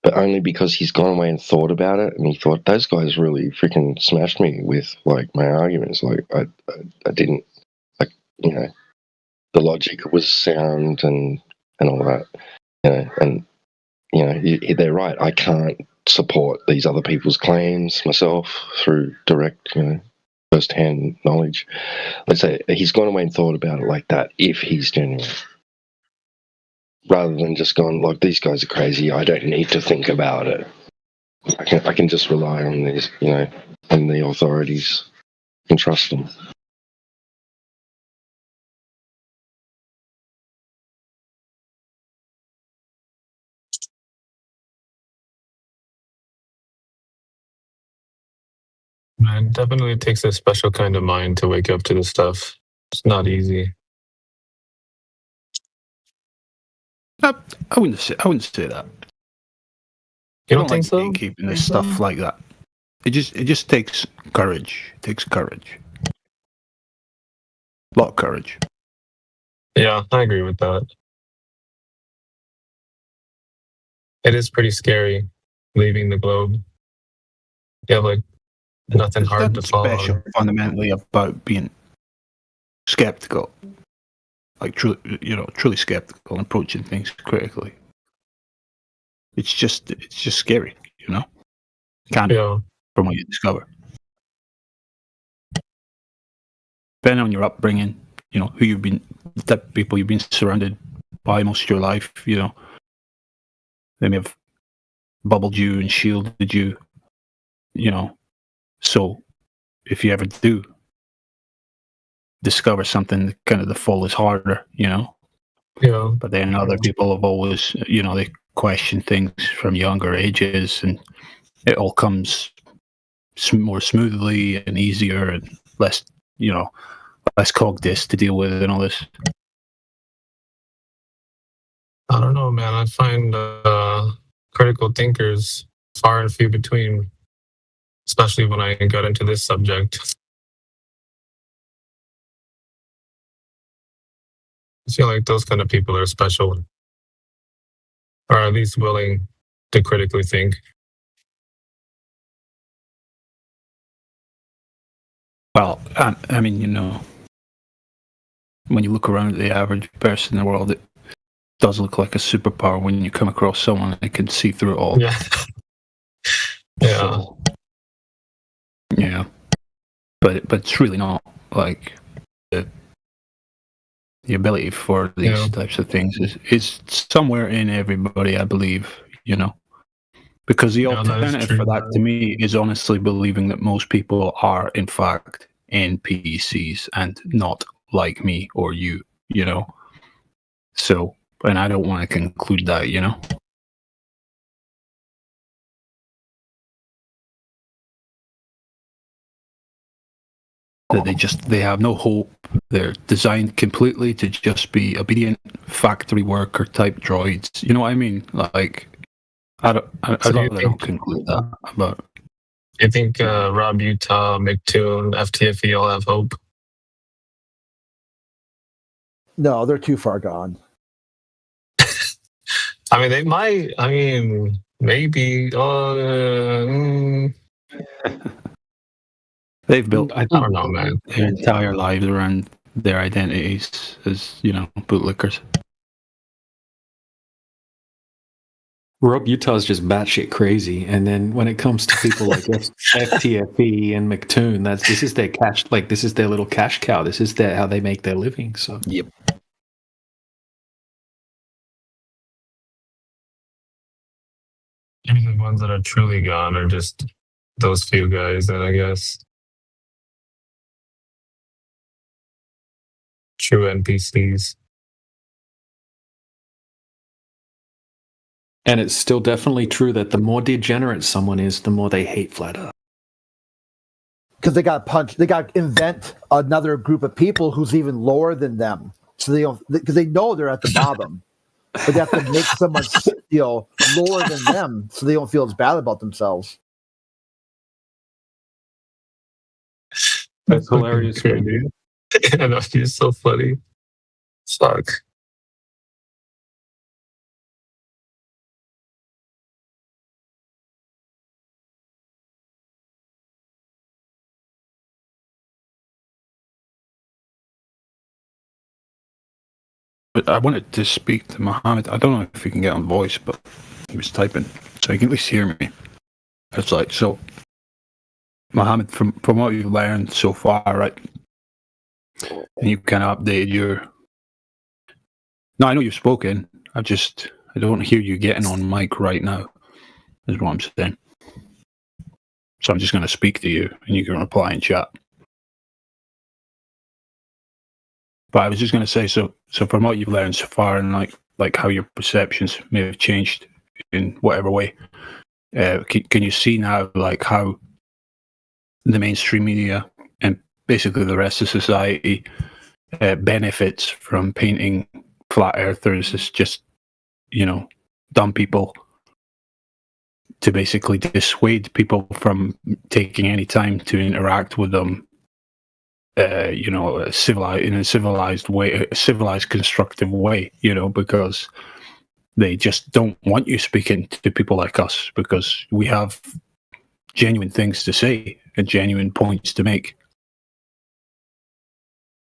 [SPEAKER 8] But only because he's gone away and thought about it, and he thought those guys really freaking smashed me with like my arguments. Like I didn't, like, you know, the logic was sound and all that, you know, and you know they're right. I can't support these other people's claims myself through direct, you know, first-hand knowledge. Let's say he's gone away and thought about it like that. If he's genuine. Rather than just going like, these guys are crazy, I don't need to think about it. I can just rely on these, you know, on the authorities and trust them.
[SPEAKER 7] Man, definitely takes a special kind of mind to wake up to this stuff. It's not easy.
[SPEAKER 14] I wouldn't say that.
[SPEAKER 7] You
[SPEAKER 14] I
[SPEAKER 7] don't think
[SPEAKER 14] like
[SPEAKER 7] so?
[SPEAKER 14] keeping this stuff like that. It just takes courage. It takes courage. A lot of courage.
[SPEAKER 7] Yeah, I agree with that. it is pretty scary leaving the globe. You have like nothing
[SPEAKER 18] There's
[SPEAKER 7] hard to
[SPEAKER 18] nothing
[SPEAKER 7] follow.
[SPEAKER 18] special fundamentally about being skeptical, like truly skeptical and approaching things critically. It's just scary, Kind of from what you discover. Depending on your upbringing, who you've been, the type of people you've been surrounded by most of your life, they may have bubbled you and shielded you, so if you ever do discover something, kind of the fall is harder,
[SPEAKER 7] Yeah.
[SPEAKER 18] But then other people have always, they question things from younger ages, and it all comes more smoothly and easier and less, less cogdice to deal with and all this.
[SPEAKER 7] I don't know, man. I find critical thinkers far and few between, especially when I got into this subject. I feel like those kind of people are special, or at least willing to critically think.
[SPEAKER 18] Well, I mean, when you look around at the average person in the world, it does look like a superpower when you come across someone that can see through it all.
[SPEAKER 7] Yeah. Yeah.
[SPEAKER 18] So, yeah. But it's really not like the ability for these types of things is somewhere in everybody, I believe, because the alternative for that to me is honestly believing that most people are in fact NPCs and not like me or you, so, and I don't want to conclude that, that they have no hope. They're designed completely to just be obedient factory worker type droids. You know what I mean? Like, I don't conclude that. But
[SPEAKER 7] you think Rob Utah, McToon, FTFE all have hope?
[SPEAKER 9] No, they're too far gone.
[SPEAKER 7] I mean, they might. I mean, maybe.
[SPEAKER 18] They've built,
[SPEAKER 7] I don't know, man,
[SPEAKER 18] their entire lives around their identities as, bootlickers.
[SPEAKER 10] Rob Utah's just batshit crazy, and then when it comes to people like FTFE and McToon, this is their cash, this is their little cash cow. This is how they make their living. So
[SPEAKER 18] yep.
[SPEAKER 7] Maybe the ones that are truly gone are just those few guys that I guess true NPCs.
[SPEAKER 10] And it's still definitely true that the more degenerate someone is, the more they hate Flat Earth.
[SPEAKER 9] Because they got to invent another group of people who's even lower than them. So because they know they're at the bottom, but they have to make someone lower than them so they don't feel as bad about themselves.
[SPEAKER 10] That's hilarious,
[SPEAKER 7] dude. I know, he's so funny. Fuck.
[SPEAKER 18] But I wanted to speak to Mohammed. I don't know if he can get on voice, but he was typing, so he can at least hear me. It's like, so, Mohammed, from what you've learned so far, right? And you've kind of updated your... No, I know you've spoken. I don't hear you getting on mic right now, is what I'm saying. So I'm just going to speak to you, and you can reply in chat. But I was just going to say, so from what you've learned so far, and like how your perceptions may have changed in whatever way, can you see now like how the mainstream media and basically the rest of society benefits from painting flat earthers as just, dumb people, to basically dissuade people from taking any time to interact with them, in a civilized way, a civilized, constructive way, because They just don't want you speaking to people like us because we have genuine things to say and genuine points to make.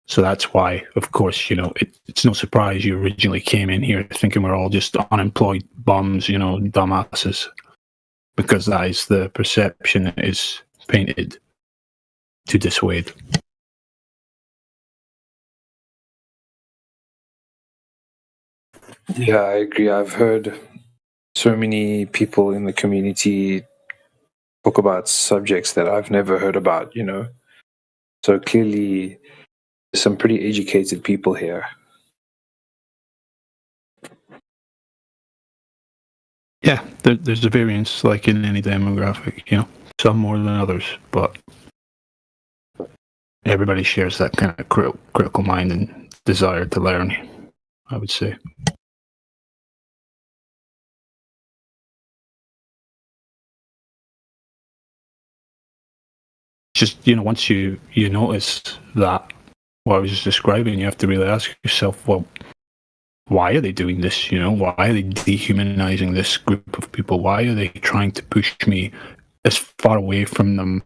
[SPEAKER 18] So that's why, of course, it's no surprise you originally came in here thinking we're all just unemployed bums, dumbasses, because that is the perception that is painted to dissuade.
[SPEAKER 5] Yeah, I agree. I've heard so many people in the community talk about subjects that I've never heard about, So clearly, there's some pretty educated people here.
[SPEAKER 18] Yeah, there's a variance like in any demographic, some more than others, but everybody shares that kind of critical mind and desire to learn, I would say. Just, once you notice that, what I was just describing, you have to really ask yourself, well, why are they doing this? Why are they dehumanizing this group of people? Why are they trying to push me as far away from them,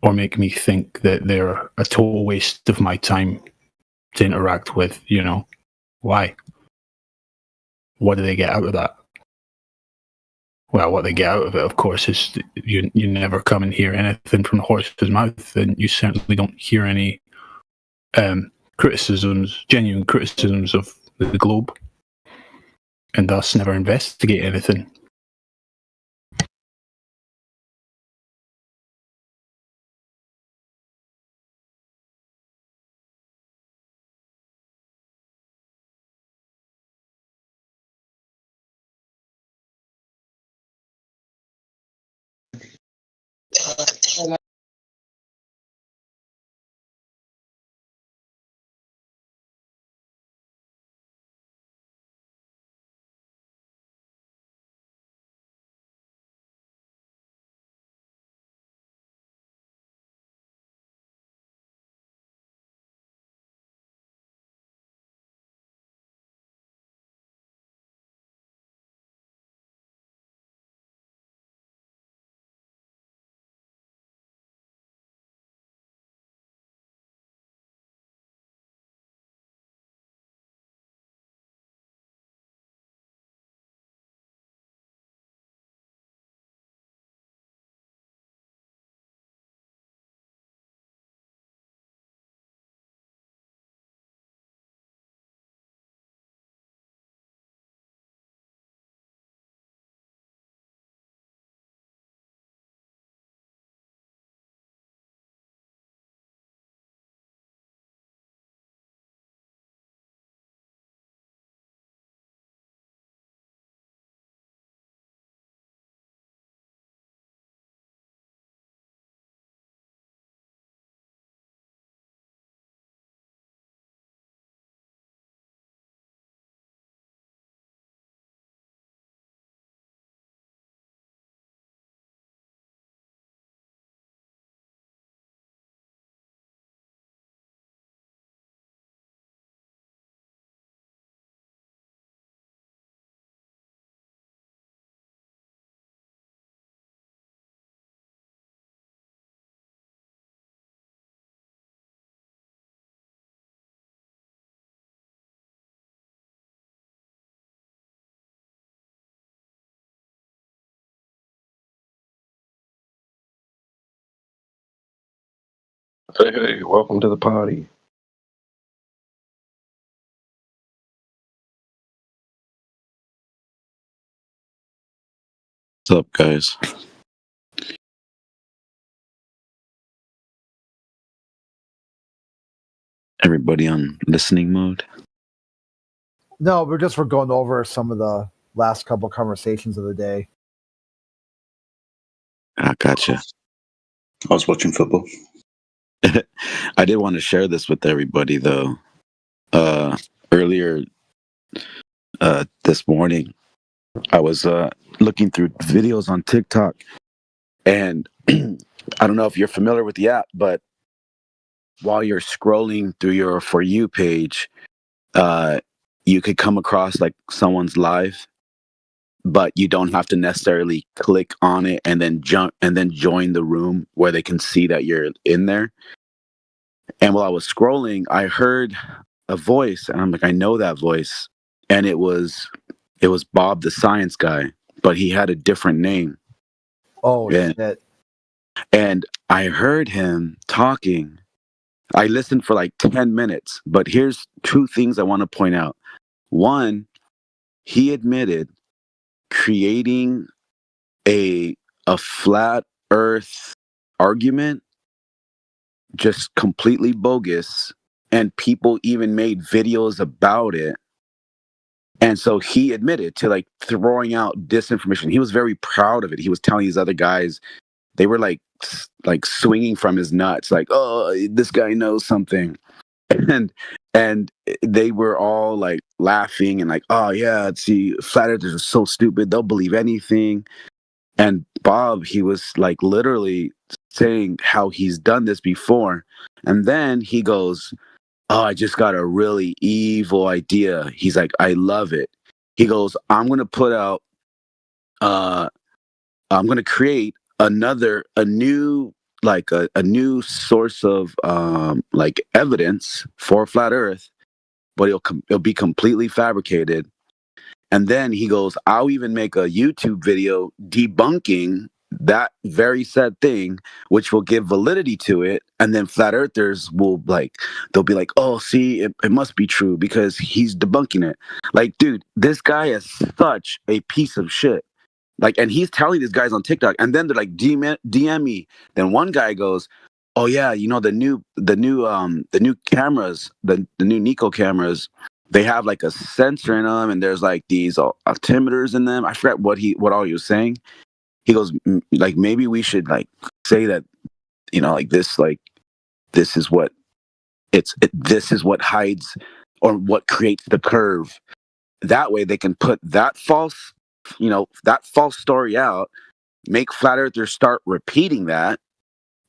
[SPEAKER 18] or make me think that they're a total waste of my time to interact with, Why? What do they get out of that? Well, what they get out of it, of course, is you never come and hear anything from the horse's mouth, and you certainly don't hear any genuine criticisms of the globe, and thus never investigate anything.
[SPEAKER 8] Hey, welcome to the party.
[SPEAKER 19] What's up, guys? Everybody on listening mode?
[SPEAKER 9] No, we're going over some of the last couple conversations of the day.
[SPEAKER 19] I gotcha. I was watching football. I did want to share this with everybody, though. Earlier this morning, I was looking through videos on TikTok, and I don't know if you're familiar with the app, but while you're scrolling through your For You page, you could come across like someone's live, but you don't have to necessarily click on it and then join the room where they can see that you're in there. And while I was scrolling, I heard a voice, and I'm like, I know that voice. And it was Bob the Science Guy, but he had a different name.
[SPEAKER 9] Oh, shit.
[SPEAKER 19] And I heard him talking. I listened for like 10 minutes, but here's two things I want to point out. One, he admitted creating a flat earth argument just completely bogus, and people even made videos about it. And so he admitted to like throwing out disinformation. He was very proud of it. He was telling these other guys, they were like swinging from his nuts, like, oh, this guy knows something. And they were all like laughing and like, oh yeah, see, flat earthers are so stupid, they'll believe anything. And Bob, he was like literally saying how he's done this before. And then he goes, oh, I just got a really evil idea. He's like, I love it. He goes, I'm going to put out, I'm going to create a new source of like evidence for flat earth, but it'll be completely fabricated. And then he goes, I'll even make a YouTube video debunking that very said thing, which will give validity to it. And then flat earthers will they'll be like, oh, see, it must be true because he's debunking it. Like, dude, this guy is such a piece of shit. Like, and he's telling these guys on TikTok, and then they're like, DM me. Then one guy goes, oh yeah, you know, the new cameras, the new Nico cameras, they have like a sensor in them, and there's like these altimeters in them. I forgot what all he was saying. He goes, like, maybe we should like say that, you know, this is what this is what hides or what creates the curve. That way they can put that false story out, make flat earthers start repeating that,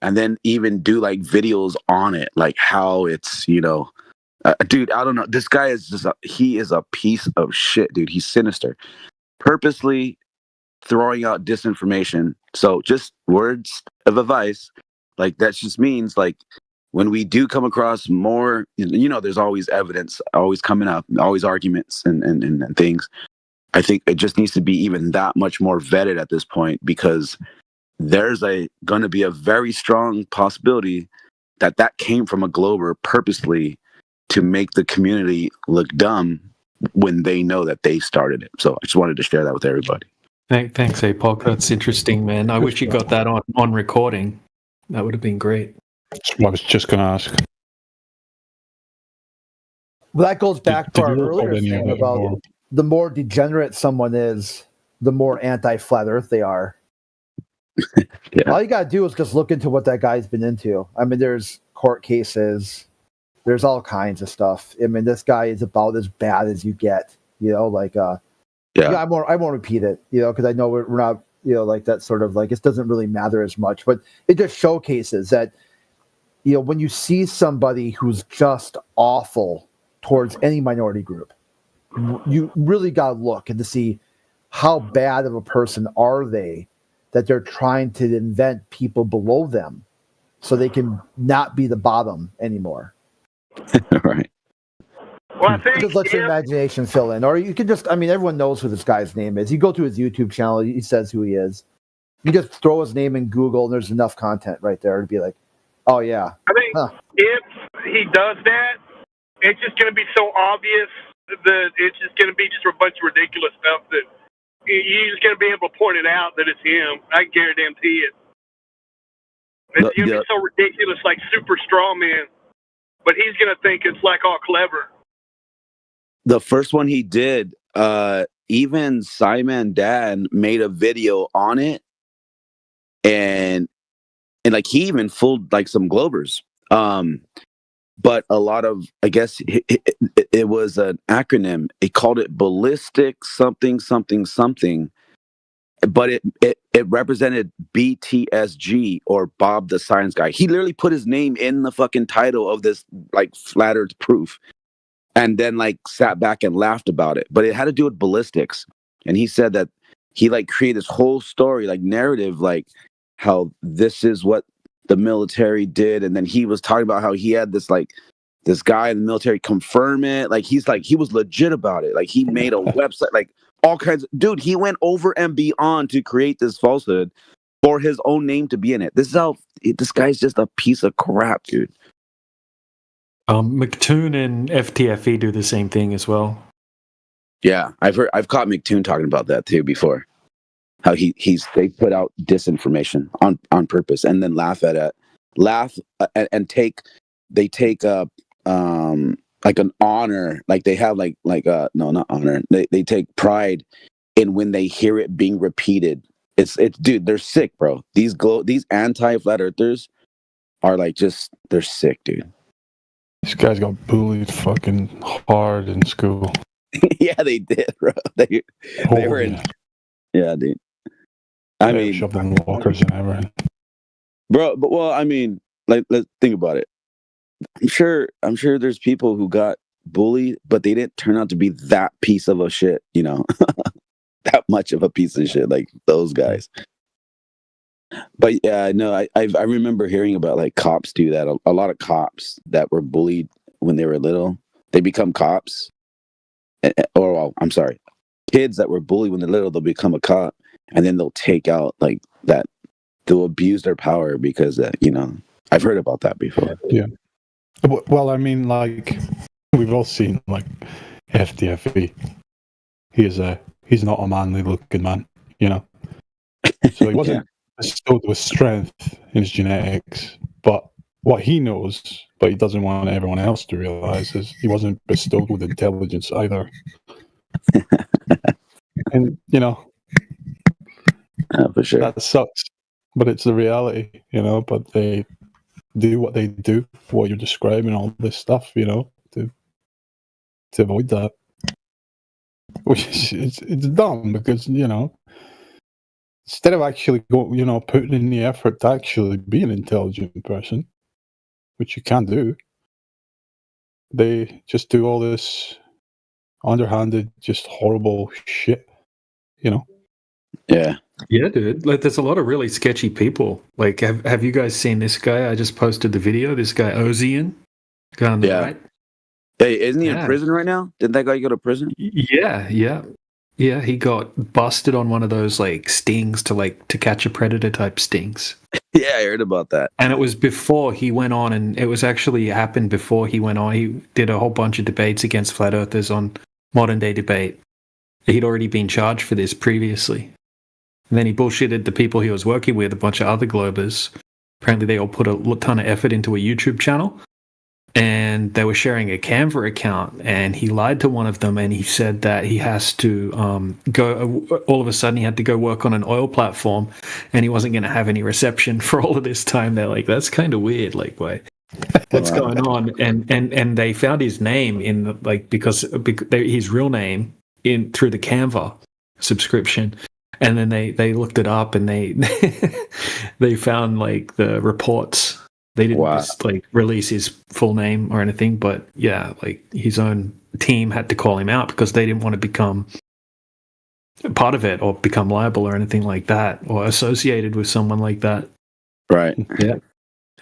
[SPEAKER 19] and then even do like videos on it, like how it's, you know, dude, I don't know. This guy is he is a piece of shit, dude. He's sinister, purposely throwing out disinformation. So just words of advice, like that just means like when we do come across more, you know, there's always evidence, always coming up, always arguments and things. I think it just needs to be even that much more vetted at this point, because there's going to be a very strong possibility that came from a Glober purposely to make the community look dumb when they know that they started it. So I just wanted to share that with everybody.
[SPEAKER 10] Thanks, Apoc. That's interesting, man. I wish you got that on recording. That would have been great.
[SPEAKER 18] I was just going to ask.
[SPEAKER 9] Well, that goes back to our earlier thing about the more degenerate someone is, the more anti-flat earth they are. Yeah. All you got to do is just look into what that guy's been into. I mean, there's court cases. There's all kinds of stuff. I mean, this guy is about as bad as you get, you know, like, I won't repeat it, you know, because I know we're not, you know, like that sort of like, it doesn't really matter as much, but it just showcases that, you know, when you see somebody who's just awful towards any minority group, you really got to look and to see how bad of a person are they that they're trying to invent people below them so they can not be the bottom anymore.
[SPEAKER 19] Right.
[SPEAKER 3] Well, I think
[SPEAKER 9] just let your imagination fill in, or you can just, I mean, everyone knows who this guy's name is. You go to his YouTube channel, he says who he is. You just throw his name in Google, and there's enough content right there to be like, oh yeah.
[SPEAKER 3] I think if he does that, it's just going to be so obvious that it's just going to be just a bunch of ridiculous stuff that you're just going to be able to point it out that it's him. I guarantee it. It's going to be so ridiculous, like super straw man. But he's going to think it's like all clever.
[SPEAKER 19] The first one he did, even Simon Dan made a video on it, and like he even fooled like some Globers. But a lot of, I guess it was an acronym. It called it ballistic something something something, but it represented BTSG, or Bob the Science Guy. He literally put his name in the fucking title of this like flat earth proof. and then like sat back and laughed about it. But it had to do with ballistics, and he said that he like created this whole story, like narrative, like how this is what the military did, and then he was talking about how he had this guy in the military confirm it. Like he was legit about it. Like he made a website, like all kinds of dude. He went over and beyond to create this falsehood for his own name to be in it. This is how this guy's just a piece of crap, dude.
[SPEAKER 10] McToon and FTFE do the same thing as well.
[SPEAKER 19] Yeah, I've caught McToon talking about that too before. How they put out disinformation on purpose and then laugh and take like an honor, like they have no, not honor. They take pride in when they hear it being repeated. It's dude, they're sick, bro. These anti-flat earthers are like they're sick, dude.
[SPEAKER 18] These guys got bullied fucking hard in school.
[SPEAKER 19] Yeah, they did, bro. They were in. Yeah, dude. I mean,
[SPEAKER 18] shoved in lockers and everything.
[SPEAKER 19] Bro, but well, I mean, like, let's think about it. I'm sure there's people who got bullied, but they didn't turn out to be that piece of a shit, you know, that much of a piece of shit like those guys. But yeah, no, I remember hearing about like cops do that. A lot of cops that were bullied when they were little, they become cops. Or well, I'm sorry, kids that were bullied when they're little, they'll become a cop, and then they'll take out like that. They'll abuse their power because you know, I've heard about that before.
[SPEAKER 18] Yeah. Well, I mean, like we've all seen like FTFE. He's not a manly looking man, you know. So he wasn't bestowed with strength in his genetics, but what he knows, but he doesn't want everyone else to realize, is he wasn't bestowed with intelligence either. And you know,
[SPEAKER 19] for sure,
[SPEAKER 18] that sucks. But it's the reality, you know. But they do what they do, what you're describing, all this stuff, you know, to avoid that. Which is it's dumb because, you know, instead of actually putting in the effort to actually be an intelligent person, which you can do, they just do all this underhanded, just horrible shit, you know.
[SPEAKER 19] Yeah.
[SPEAKER 10] Yeah, dude. Like, there's a lot of really sketchy people. Like, have you guys seen this guy? I just posted the video. This guy Ozian, guy on the right.
[SPEAKER 19] Hey, isn't he in prison right now? Didn't that guy go to prison?
[SPEAKER 10] Yeah. He got busted on one of those like stings to catch a predator type stings.
[SPEAKER 19] Yeah, I heard about that.
[SPEAKER 10] And it was before he went on, and it was actually happened before he went on. He did a whole bunch of debates against flat earthers on Modern Day Debate. He'd already been charged for this previously. And then he bullshitted the people he was working with, a bunch of other Globers. Apparently they all put a ton of effort into a YouTube channel. And they were sharing a Canva account. And he lied to one of them, and he said that he has to all of a sudden he had to go work on an oil platform, and he wasn't going to have any reception for all of this time. They're like, that's kind of weird. Like, what's going on? And they found his name in because his real name through the Canva subscription. And then they looked it up, and they they found like the reports. They didn't just like release his full name or anything, but yeah, like his own team had to call him out because they didn't want to become part of it or become liable or anything like that, or associated with someone like that.
[SPEAKER 19] Right.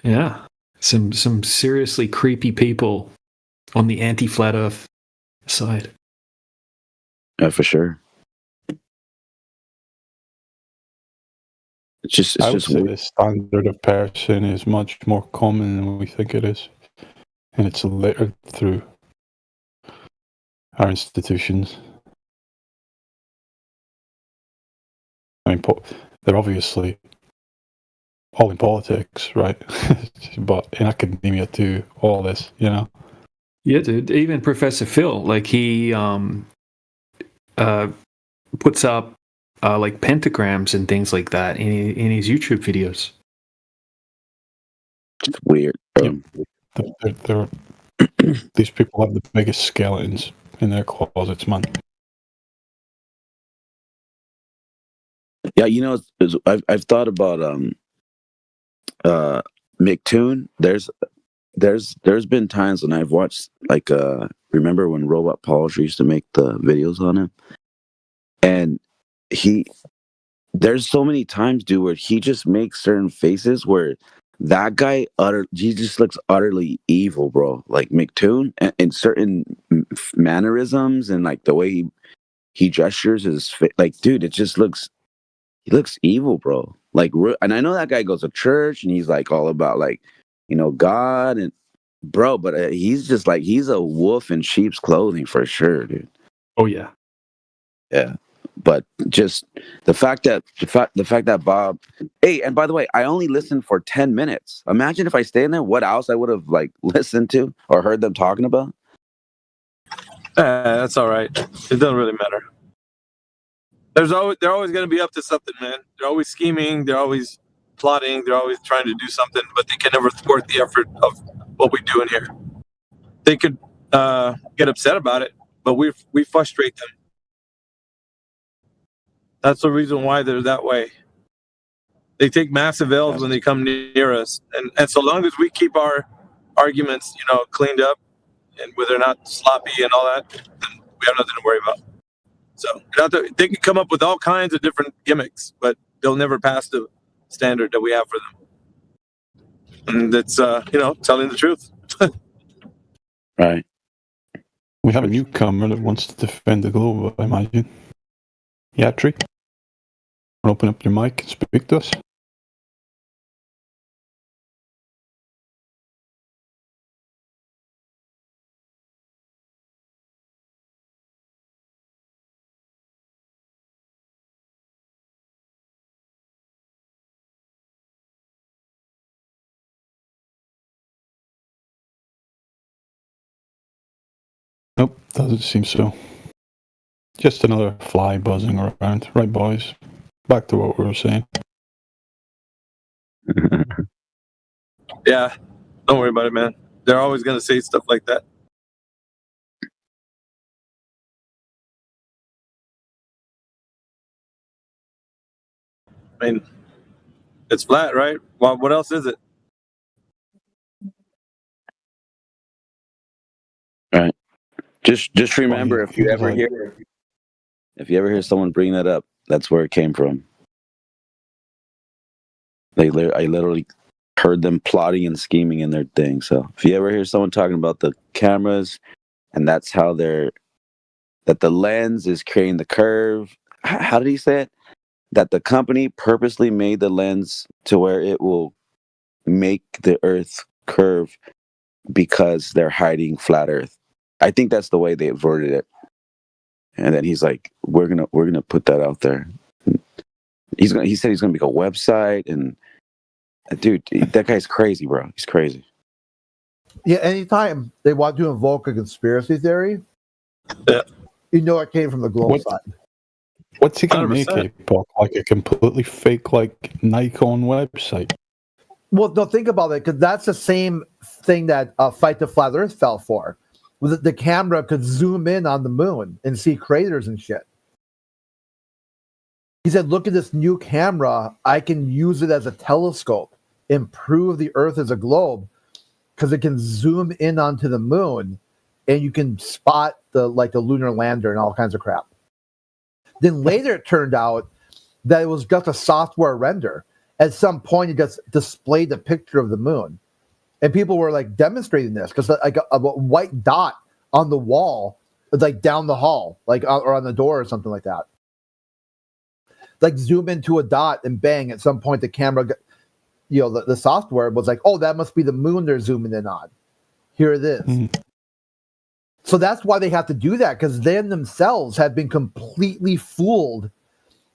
[SPEAKER 10] Yeah. Some seriously creepy people on the anti-flat Earth side.
[SPEAKER 19] Yeah, for sure. It's just
[SPEAKER 18] the standard of person is much more common than we think it is, and it's littered through our institutions. I mean, they're obviously all in politics, right? But in academia too, all this, you know.
[SPEAKER 10] Yeah, dude. Even Professor Phil, like he puts up like pentagrams and things like that in his YouTube videos.
[SPEAKER 19] It's weird.
[SPEAKER 18] These people have the biggest skeletons in their closets, man.
[SPEAKER 19] Yeah, you know, I've thought about McToon. There's there's been times when I've watched like remember when Robot Polisher used to make the videos on him, and there's so many times, dude, where he just makes certain faces where that guy he just looks utterly evil, bro. Like McToon, and certain mannerisms and like the way he gestures his like, dude, it just looks he looks evil, bro. Like, and I know that guy goes to church and he's like all about like, God and bro, but he's just like he's a wolf in sheep's clothing for sure, dude.
[SPEAKER 18] Oh yeah,
[SPEAKER 19] yeah. But just the fact that Bob, hey, and by the way, I only listened for 10 minutes. Imagine if I stayed in there, what else I would have like listened to or heard them talking about.
[SPEAKER 12] That's all right. It doesn't really matter. They're always going to be up to something, man. They're always scheming. They're always plotting. They're always trying to do something, but they can never thwart the effort of what we do in here. They could get upset about it, but we frustrate them. That's the reason why they're that way. They take massive L's when they come near us, and so long as we keep our arguments, cleaned up, and where they're not sloppy and all that, then we have nothing to worry about. So they can come up with all kinds of different gimmicks, but they'll never pass the standard that we have for them. And that's telling the truth.
[SPEAKER 19] Right.
[SPEAKER 18] We have a newcomer that wants to defend the globe, I imagine. Yatri, open up your mic and speak to us. Nope, doesn't seem so. Just another fly buzzing around. Right, boys? Back to what we were saying.
[SPEAKER 12] Yeah, don't worry about it, man. They're always going to say stuff like that. I mean, it's flat, right? Well, what else is it?
[SPEAKER 19] Right. Just remember, if you ever hear someone bring that up, that's where it came from. I literally heard them plotting and scheming in their thing. So if you ever hear someone talking about the cameras, and that's how that the lens is creating the curve. How did he say it? That the company purposely made the lens to where it will make the Earth curve because they're hiding flat Earth. I think that's the way they averted it. And then he's like, "We're gonna put that out there." He said he's gonna make a website, and dude, that guy's crazy, bro. He's crazy.
[SPEAKER 9] Yeah, anytime they want to invoke a conspiracy theory, it came from the globe side.
[SPEAKER 18] What's he gonna make it, Buck? Like a completely fake, like Nikon website?
[SPEAKER 9] Well, no, think about it, because that's the same thing that Fight the Flat Earth fell for. The camera could zoom in on the moon and see craters and shit. He said, look at this new camera. I can use it as a telescope and prove the Earth is a globe because it can zoom in onto the moon and you can spot the lunar lander and all kinds of crap. Then later it turned out that it was just a software render. At some point, it just displayed a picture of the moon. And people were like demonstrating this because like a white dot on the wall, like down the hall, like or on the door or something like that. Like zoom into a dot and bang, at some point the camera, the software was like, oh, that must be the moon they're zooming in on. Here it is. Mm-hmm. So that's why they have to do that, because they themselves have been completely fooled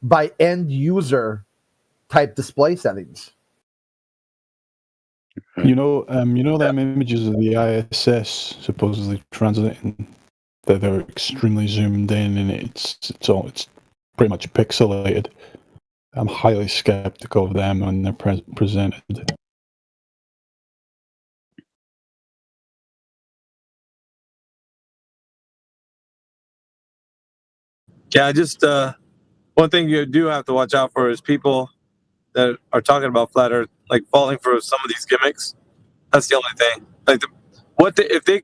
[SPEAKER 9] by end user type display settings.
[SPEAKER 18] Them images of the ISS supposedly translating that they're extremely zoomed in, and it's pretty much pixelated. I'm highly skeptical of them when they're presented.
[SPEAKER 12] Yeah, just one thing you do have to watch out for is people that are talking about flat Earth, like falling for some of these gimmicks. That's the only thing. Like, if they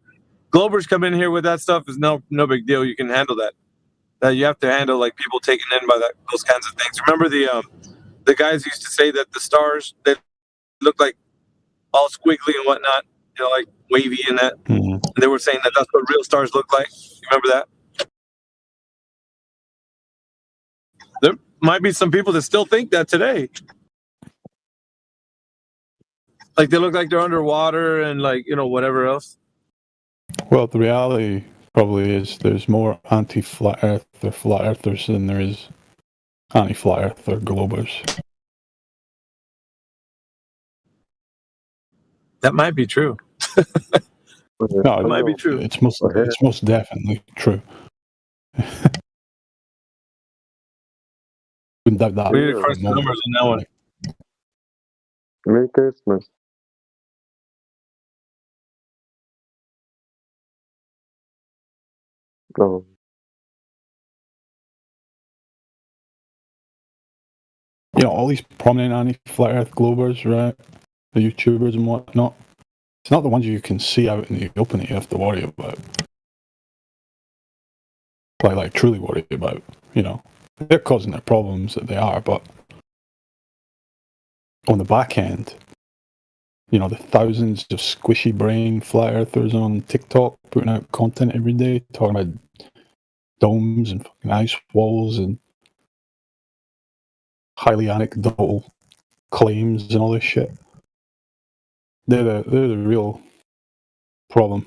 [SPEAKER 12] Globers come in here with that stuff is no big deal. You can handle that. You have to handle like people taken in by those kinds of things. Remember the guys used to say that the stars they look like all squiggly and whatnot, like wavy and that.
[SPEAKER 18] Mm-hmm.
[SPEAKER 12] And they were saying that that's what real stars look like. You remember that? There might be some people that still think that today. Like they look like they're underwater and like, whatever else.
[SPEAKER 18] Well, the reality probably is there's more anti-flat Earth or flat earthers than there is anti-flat Earth or Globers.
[SPEAKER 12] That might be true.
[SPEAKER 18] No,
[SPEAKER 12] it might be true.
[SPEAKER 18] It's most definitely true. Wouldn't doubt that.
[SPEAKER 12] We need to crunch the numbers on that one.
[SPEAKER 1] Merry Christmas. Oh.
[SPEAKER 18] All these prominent anti-flat Earth Globers, right? The YouTubers and whatnot. It's not the ones you can see out in the open that you have to worry about. Like truly worry about. They're causing the problems that they are, but on the back end, the thousands of squishy brain flat earthers on TikTok putting out content every day talking about domes and fucking ice walls and highly anecdotal claims and all this shit. They're the real problem.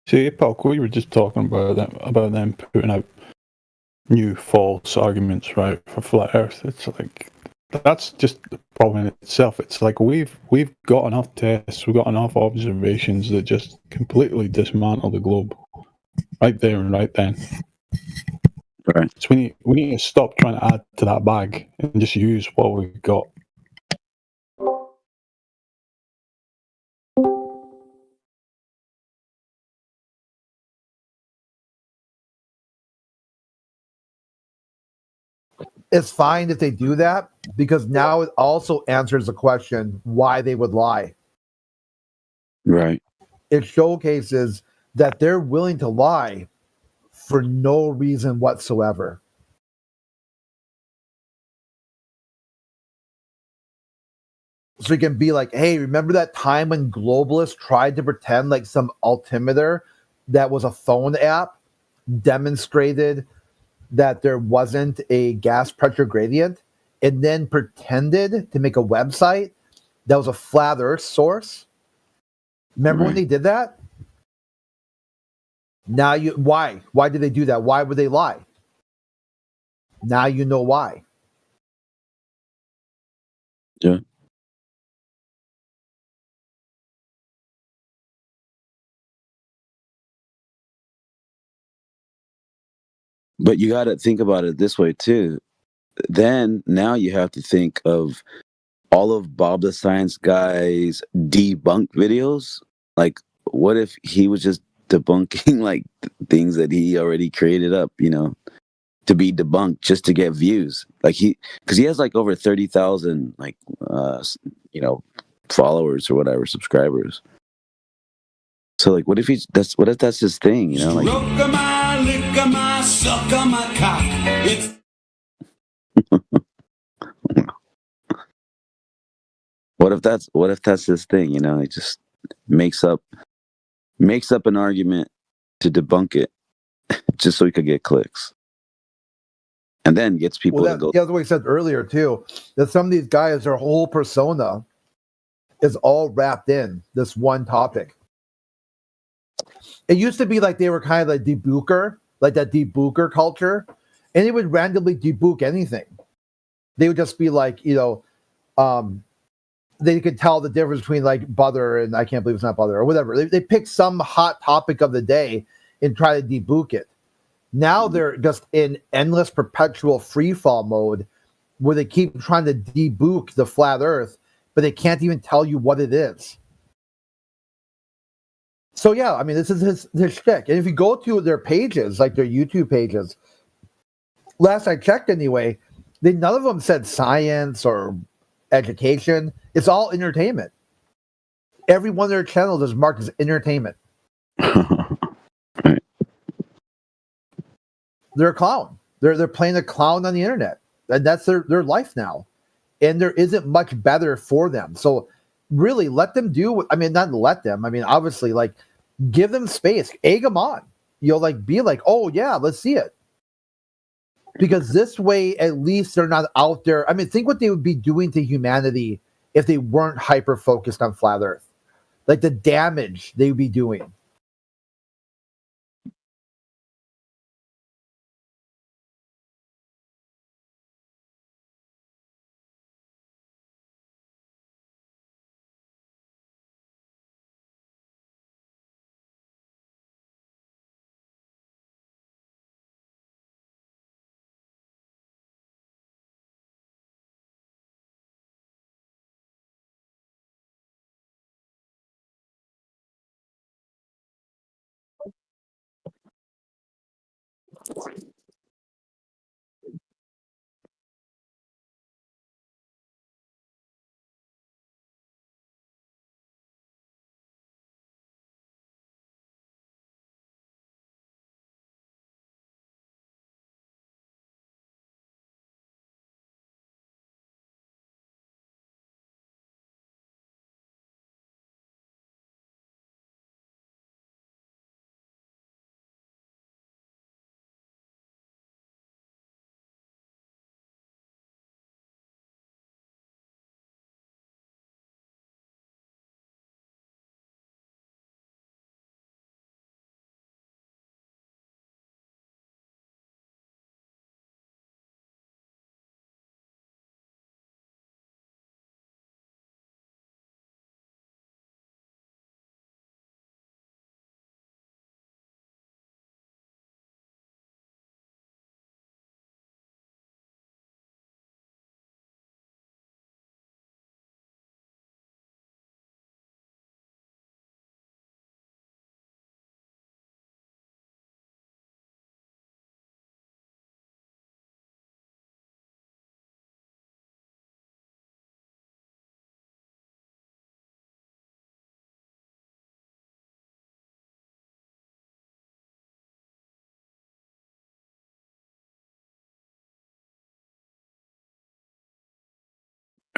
[SPEAKER 18] See, Paul, we were just talking about them putting out new false arguments, right, for flat Earth. It's like that's just the problem in itself. It's like we've got enough tests, we've got enough observations that just completely dismantle the globe, right there and right then.
[SPEAKER 19] Right.
[SPEAKER 18] So we need to stop trying to add to that bag and just use what we've got.
[SPEAKER 9] It's fine if they do that because now it also answers the question why they would lie.
[SPEAKER 19] Right.
[SPEAKER 9] It showcases that they're willing to lie for no reason whatsoever. So you can be like, hey, remember that time when globalists tried to pretend like some altimeter that was a phone app demonstrated that there wasn't a gas pressure gradient and then pretended to make a website that was a flat earth source? Remember when they did that? Now why did they do that? Why would they lie? Now you know why.
[SPEAKER 19] Yeah. But you got to think about it this way too. Then now you have to think of all of Bob the Science Guy's debunk videos. Like, what if he was just debunking like things that he already created up, to be debunked just to get views? Like because he has like over 30,000 like followers or whatever, subscribers. So like, what if that's his thing? Like.
[SPEAKER 17] Lick my, suck my cock. It's
[SPEAKER 19] What if that's his thing? You know, he just makes up an argument to debunk it, just so he could get clicks, and then gets people to go.
[SPEAKER 9] Yeah, that's what we said earlier too. That some of these guys, their whole persona is all wrapped in this one topic. It used to be like they were kind of like debooker, like that debooker culture, and they would randomly debook anything. They would just be like, they could tell the difference between like butter and I can't believe it's not butter or whatever. They pick some hot topic of the day and try to debook it. Now they're just in endless perpetual freefall mode where they keep trying to debook the flat earth, but they can't even tell you what it is. So yeah, I mean, this is his shtick. And if you go to their pages, like their YouTube pages, last I checked anyway, none of them said science or education. It's all entertainment. Every one of their channels is marked as entertainment. They're a clown. They're playing a clown on the internet, and that's their life now. And there isn't much better for them. So really, let them do. I mean, not let them. I mean, obviously, like give them space, egg them on. Like be like, oh yeah, let's see it. Because this way, at least they're not out there. I mean, think what they would be doing to humanity if they weren't hyper focused on flat Earth. Like the damage they would be doing.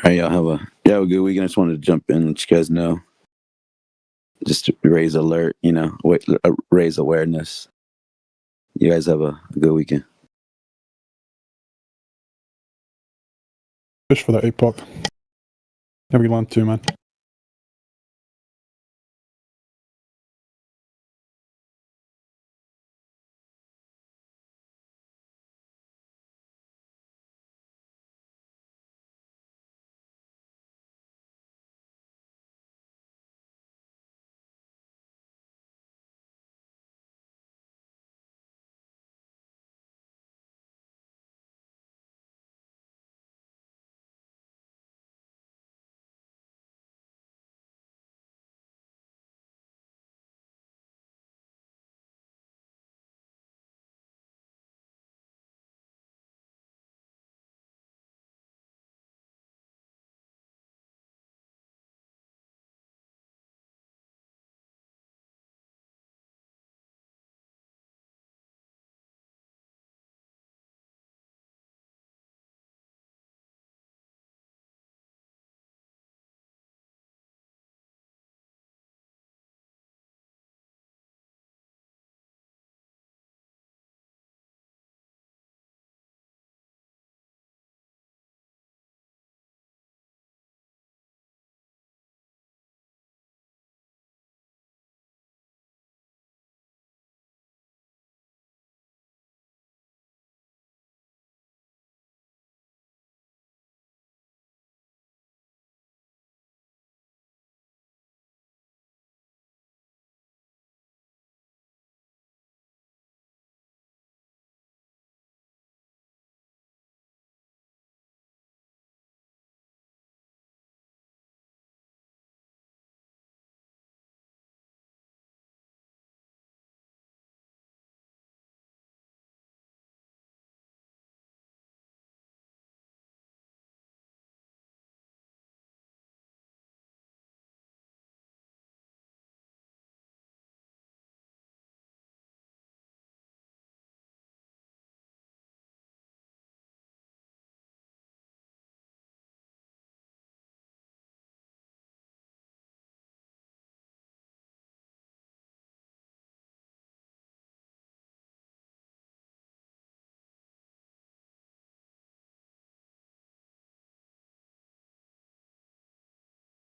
[SPEAKER 19] All right, y'all have a good weekend. I just wanted to jump in and let you guys know, just to raise alert, raise awareness. You guys have a good weekend.
[SPEAKER 2] Fish for that APOC. Have a good one too, man.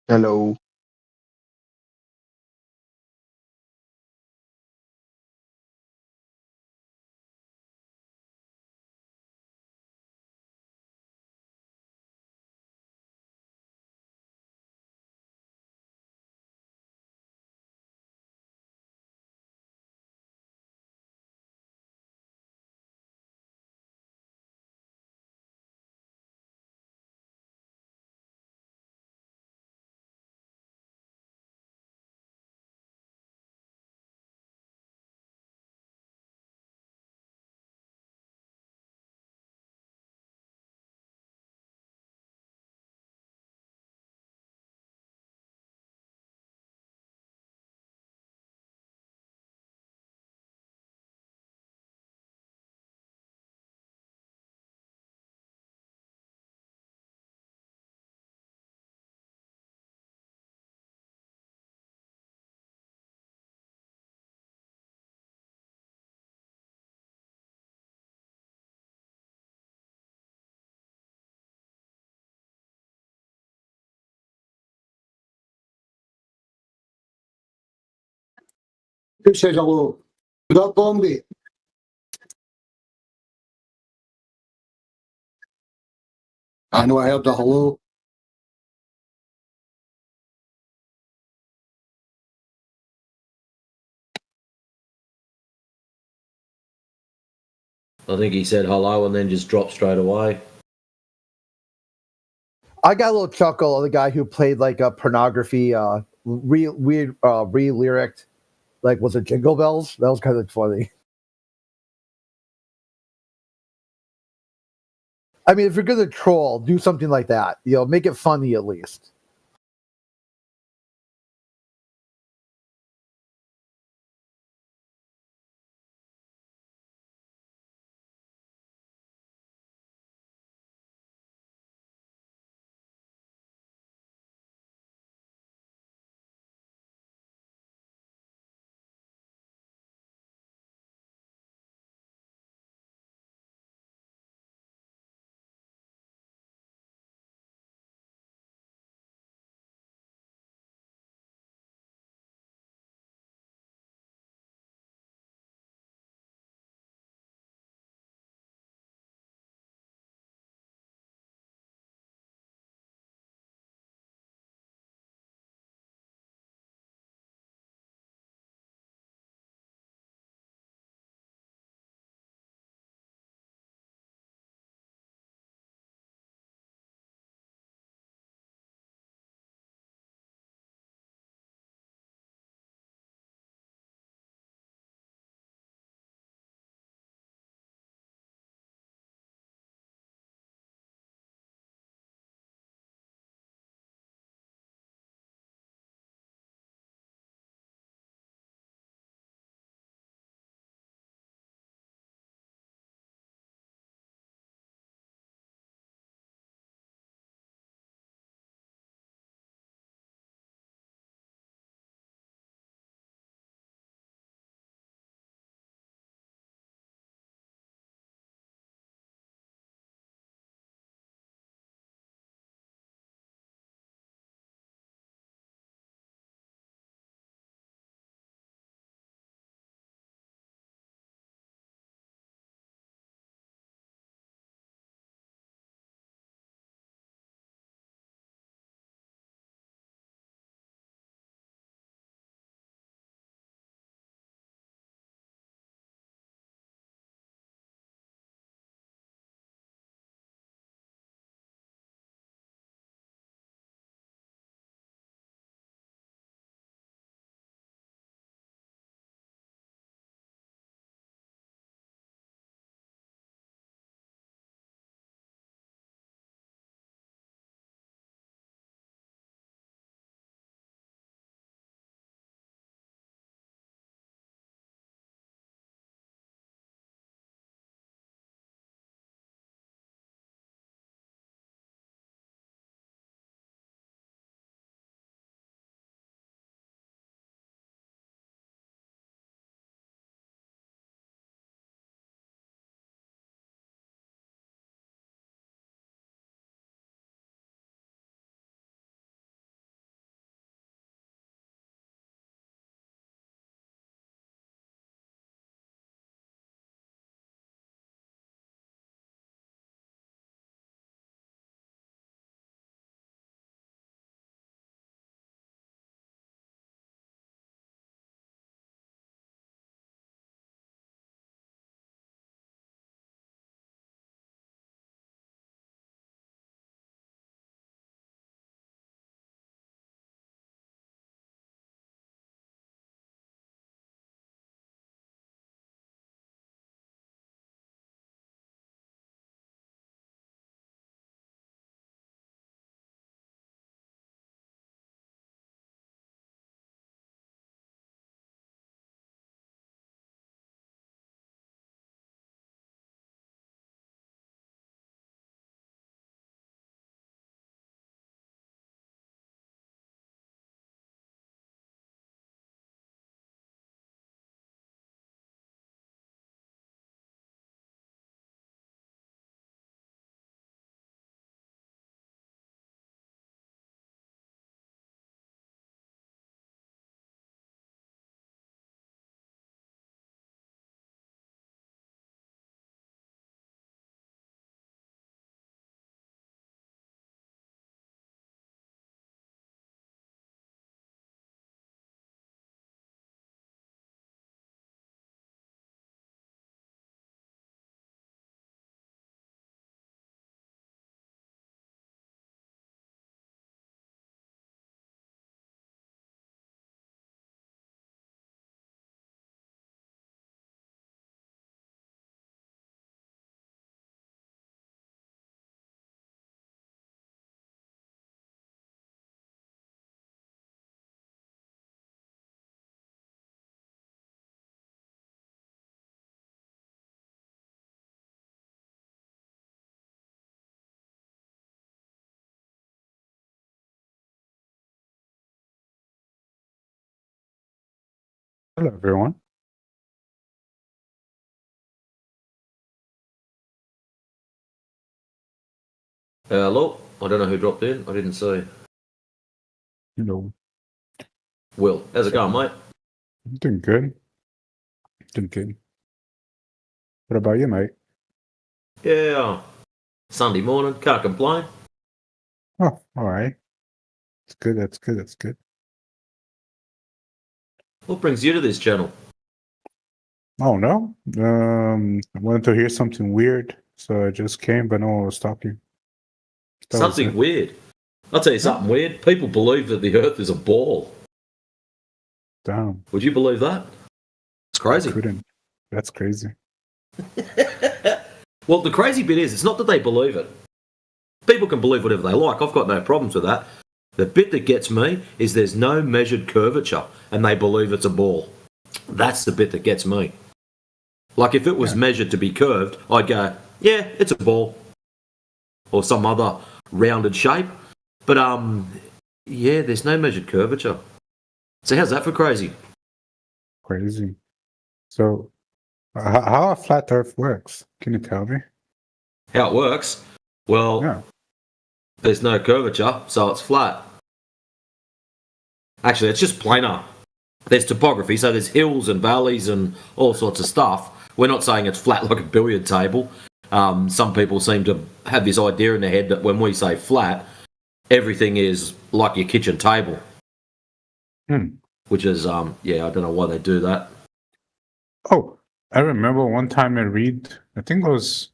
[SPEAKER 11] Hello.
[SPEAKER 20] Who said hello? Was that Bombay? I know I heard the hello.
[SPEAKER 13] I think he said hello and then just dropped straight away.
[SPEAKER 9] I got a little chuckle of the guy who played like a pornography, weird, re-lyric. Like, was it Jingle Bells? That was kind of funny. I mean, if you're going to troll, do something like that. You know, make it funny at least.
[SPEAKER 2] Hello, everyone.
[SPEAKER 13] Hello. I don't know who dropped in. I didn't see.
[SPEAKER 2] Hello.
[SPEAKER 13] Will, how's it going, mate?
[SPEAKER 2] I'm doing good. Doing good. What about you, mate?
[SPEAKER 13] Yeah. Sunday morning. Can't complain.
[SPEAKER 2] Oh, all right. That's good. That's good. That's good.
[SPEAKER 13] What brings you to this channel?
[SPEAKER 2] Oh no. I wanted to hear something weird, so I just came, but no one was talking. That was
[SPEAKER 13] Something
[SPEAKER 2] it.
[SPEAKER 13] weird. I'll tell you something weird. People believe that the Earth is a ball.
[SPEAKER 2] Damn.
[SPEAKER 13] Would you believe that? It's crazy.
[SPEAKER 2] I couldn't. That's crazy.
[SPEAKER 13] Well, the crazy bit is, it's not that they believe it. People can believe whatever they like. I've got no problems with that. The bit that gets me is there's no measured curvature, and they believe it's a ball. That's the bit that gets me. Like, if it was measured to be curved, I'd go, yeah, it's a ball. Or some other rounded shape. But, yeah, there's no measured curvature. So how's that for crazy?
[SPEAKER 2] Crazy. So, how a flat Earth works? Can you tell me?
[SPEAKER 13] How it works? Well, there's no curvature, so it's flat. Actually, it's just planar. There's topography, so there's hills and valleys and all sorts of stuff. We're not saying it's flat like a billiard table. Some people seem to have this idea in their head that when we say flat, everything is like your kitchen table. Which is, yeah, I don't know why they do that.
[SPEAKER 2] Oh, I remember one time I read, I think it was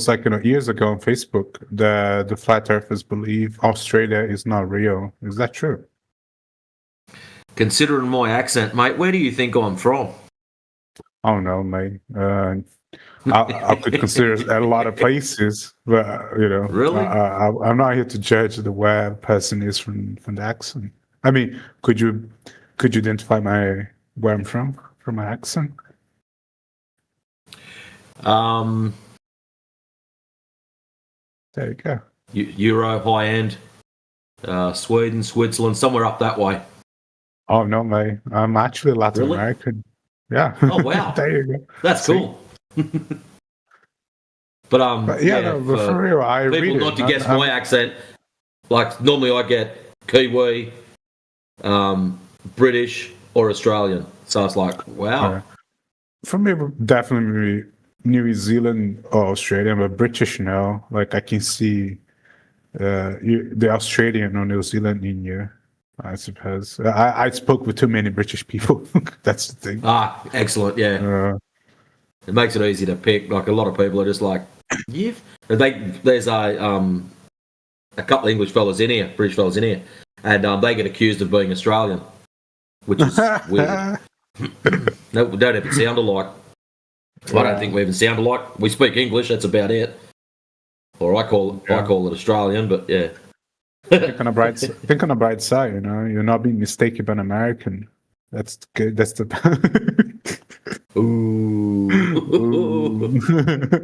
[SPEAKER 2] like, years ago on Facebook, the flat earthers believe Australia is not real. Is that true?
[SPEAKER 13] Considering my accent, mate, where do you think I'm from?
[SPEAKER 2] I don't know, mate. I could consider a lot of places, but
[SPEAKER 13] Really?
[SPEAKER 2] I'm not here to judge where a person is from the accent. I mean, could you identify where I'm from my accent? There you go.
[SPEAKER 13] Euro, high end, Sweden, Switzerland, somewhere up that way.
[SPEAKER 2] Oh no, mate. I'm actually Latin
[SPEAKER 13] Really?
[SPEAKER 2] American. Yeah.
[SPEAKER 13] Oh wow.
[SPEAKER 2] There you go.
[SPEAKER 13] That's
[SPEAKER 2] See?
[SPEAKER 13] cool. But
[SPEAKER 2] for real, I
[SPEAKER 13] people
[SPEAKER 2] read it.
[SPEAKER 13] not to guess my accent. Like normally, I get Kiwi, British, or Australian. So it's like, wow.
[SPEAKER 2] For me, definitely New Zealand or Australian, but British no. Like I can see the Australian or New Zealand in you, I suppose. I spoke with too many British people. That's the thing.
[SPEAKER 13] Ah, excellent. Yeah. It makes it easy to pick. Like a lot of people are just like, there's a couple of English fellas in here, British fellas in here, and they get accused of being Australian, which is weird. No, we don't even sound alike. I don't think we even sound alike. We speak English. That's about it. Or I call it Australian, but yeah.
[SPEAKER 2] Think on the bright side, you're not being mistaken by an American. That's good. That's the.
[SPEAKER 13] Ooh.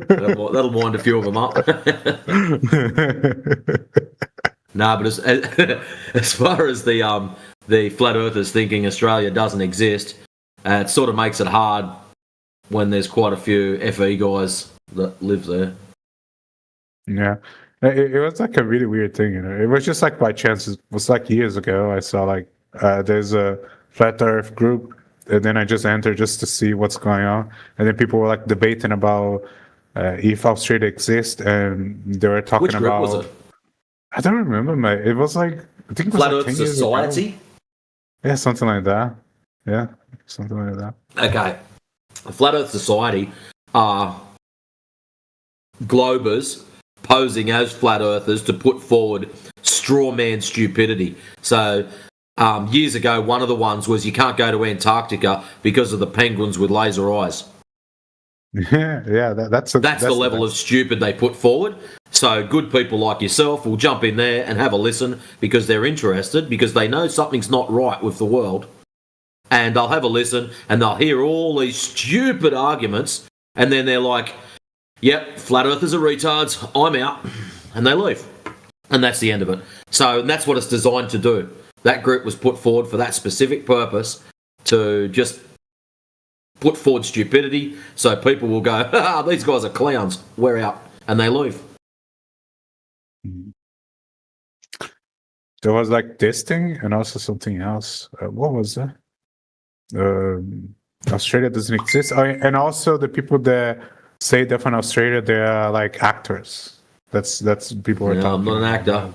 [SPEAKER 13] That'll wind a few of them up. Nah, but as far as the flat earthers thinking Australia doesn't exist, it sort of makes it hard when there's quite a few FE guys that live there.
[SPEAKER 2] Yeah. It was like a really weird thing, It was just like by chance. It was like years ago. I saw like there's a flat Earth group, and then I just entered just to see what's going on. And then people were like debating about if Australia exists, and they were talking
[SPEAKER 13] Which group
[SPEAKER 2] about.
[SPEAKER 13] was it?
[SPEAKER 2] I don't remember, mate. It was like I think it was
[SPEAKER 13] Flat
[SPEAKER 2] like
[SPEAKER 13] Earth
[SPEAKER 2] 10 years ago.
[SPEAKER 13] Society?
[SPEAKER 2] Yeah, something like that. Yeah, something like that.
[SPEAKER 13] Okay. Flat Earth Society are globers posing as flat earthers to put forward straw man stupidity. So years ago, one of the ones was you can't go to Antarctica because of the penguins with laser eyes.
[SPEAKER 2] Yeah, that's
[SPEAKER 13] the level of stupid they put forward. So good people like yourself will jump in there and have a listen because they're interested, because they know something's not right with the world. And they'll have a listen and they'll hear all these stupid arguments, and then they're like, yep, flat earthers are retards, I'm out. And they leave. And that's the end of it. So that's what it's designed to do. That group was put forward for that specific purpose, to just put forward stupidity, so people will go, these guys are clowns, we're out, and they leave.
[SPEAKER 2] There was like this thing and also something else. What was that? Australia doesn't exist. Oh, and also the people that say that from Australia, they are like actors. That's people are talking.
[SPEAKER 13] I'm not an actor.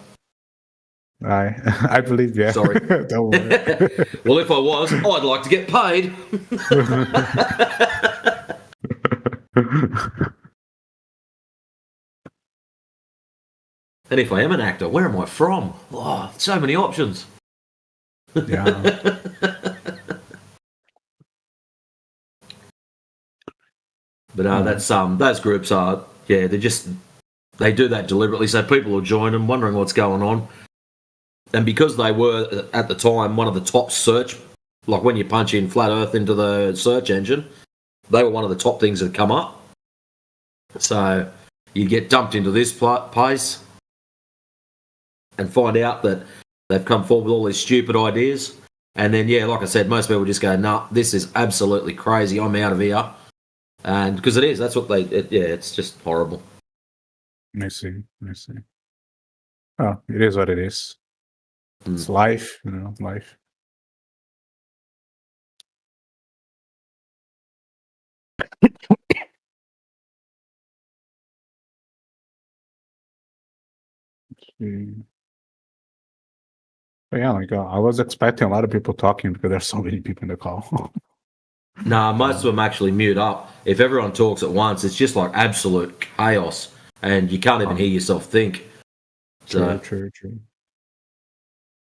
[SPEAKER 2] I believe you.
[SPEAKER 13] Sorry.
[SPEAKER 2] Don't worry.
[SPEAKER 13] Well, if I was, I'd like to get paid. And if I am an actor, where am I from? Oh, so many options.
[SPEAKER 2] Yeah.
[SPEAKER 13] But that's those groups are they do that deliberately so people will join them, wondering what's going on. And because they were at the time one of the top search, like when you punch in flat Earth into the search engine, they were one of the top things that come up. So you get dumped into this place and find out that they've come forward with all these stupid ideas. And then, like I said, most people just go, nah, this is absolutely crazy. I'm out of here. And because it is, that's what it's just horrible.
[SPEAKER 2] I see. Oh, it is what it is. It's life, life. But yeah, I was expecting a lot of people talking because there's so many people in the call.
[SPEAKER 13] Nah, most of them actually mute up. If everyone talks at once, it's just like absolute chaos, and you can't even hear yourself think.
[SPEAKER 2] True.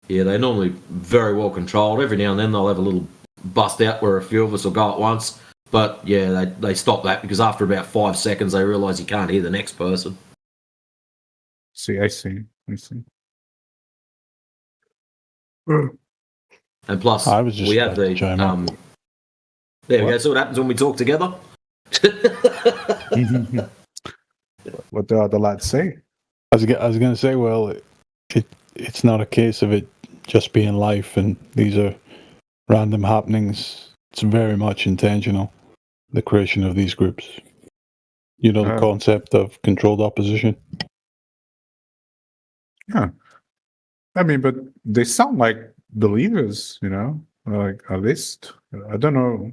[SPEAKER 13] Yeah, they're normally very well controlled. Every now and then they'll have a little bust out where a few of us will go at once. But yeah, they stop that because after about 5 seconds they realise you can't hear the next person.
[SPEAKER 2] I see.
[SPEAKER 13] And plus, we have the there we go. So what happens when we talk together?
[SPEAKER 2] What do the lads say?
[SPEAKER 18] I was going to say, well, it's not a case of it just being life and these are random happenings. It's very much intentional, the creation of these groups. You know, the concept of controlled opposition?
[SPEAKER 2] Yeah. I mean, but they sound like believers, like at least. I don't know.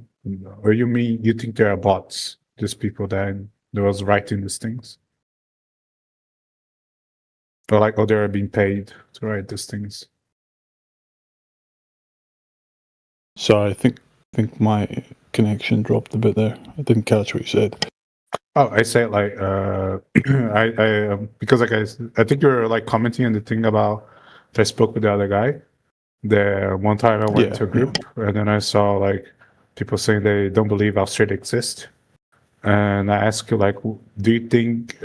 [SPEAKER 2] Or you think they are bots? Just people that was writing these things? Or they are being paid to write these things?
[SPEAKER 18] Sorry, I think my connection dropped a bit there. I didn't catch what you said.
[SPEAKER 2] Oh, I say like I because I think you were like commenting on the thing about I spoke with the other guy. The one time I went to a group and then I saw like people saying they don't believe Australia exists. And I ask you, like, do you think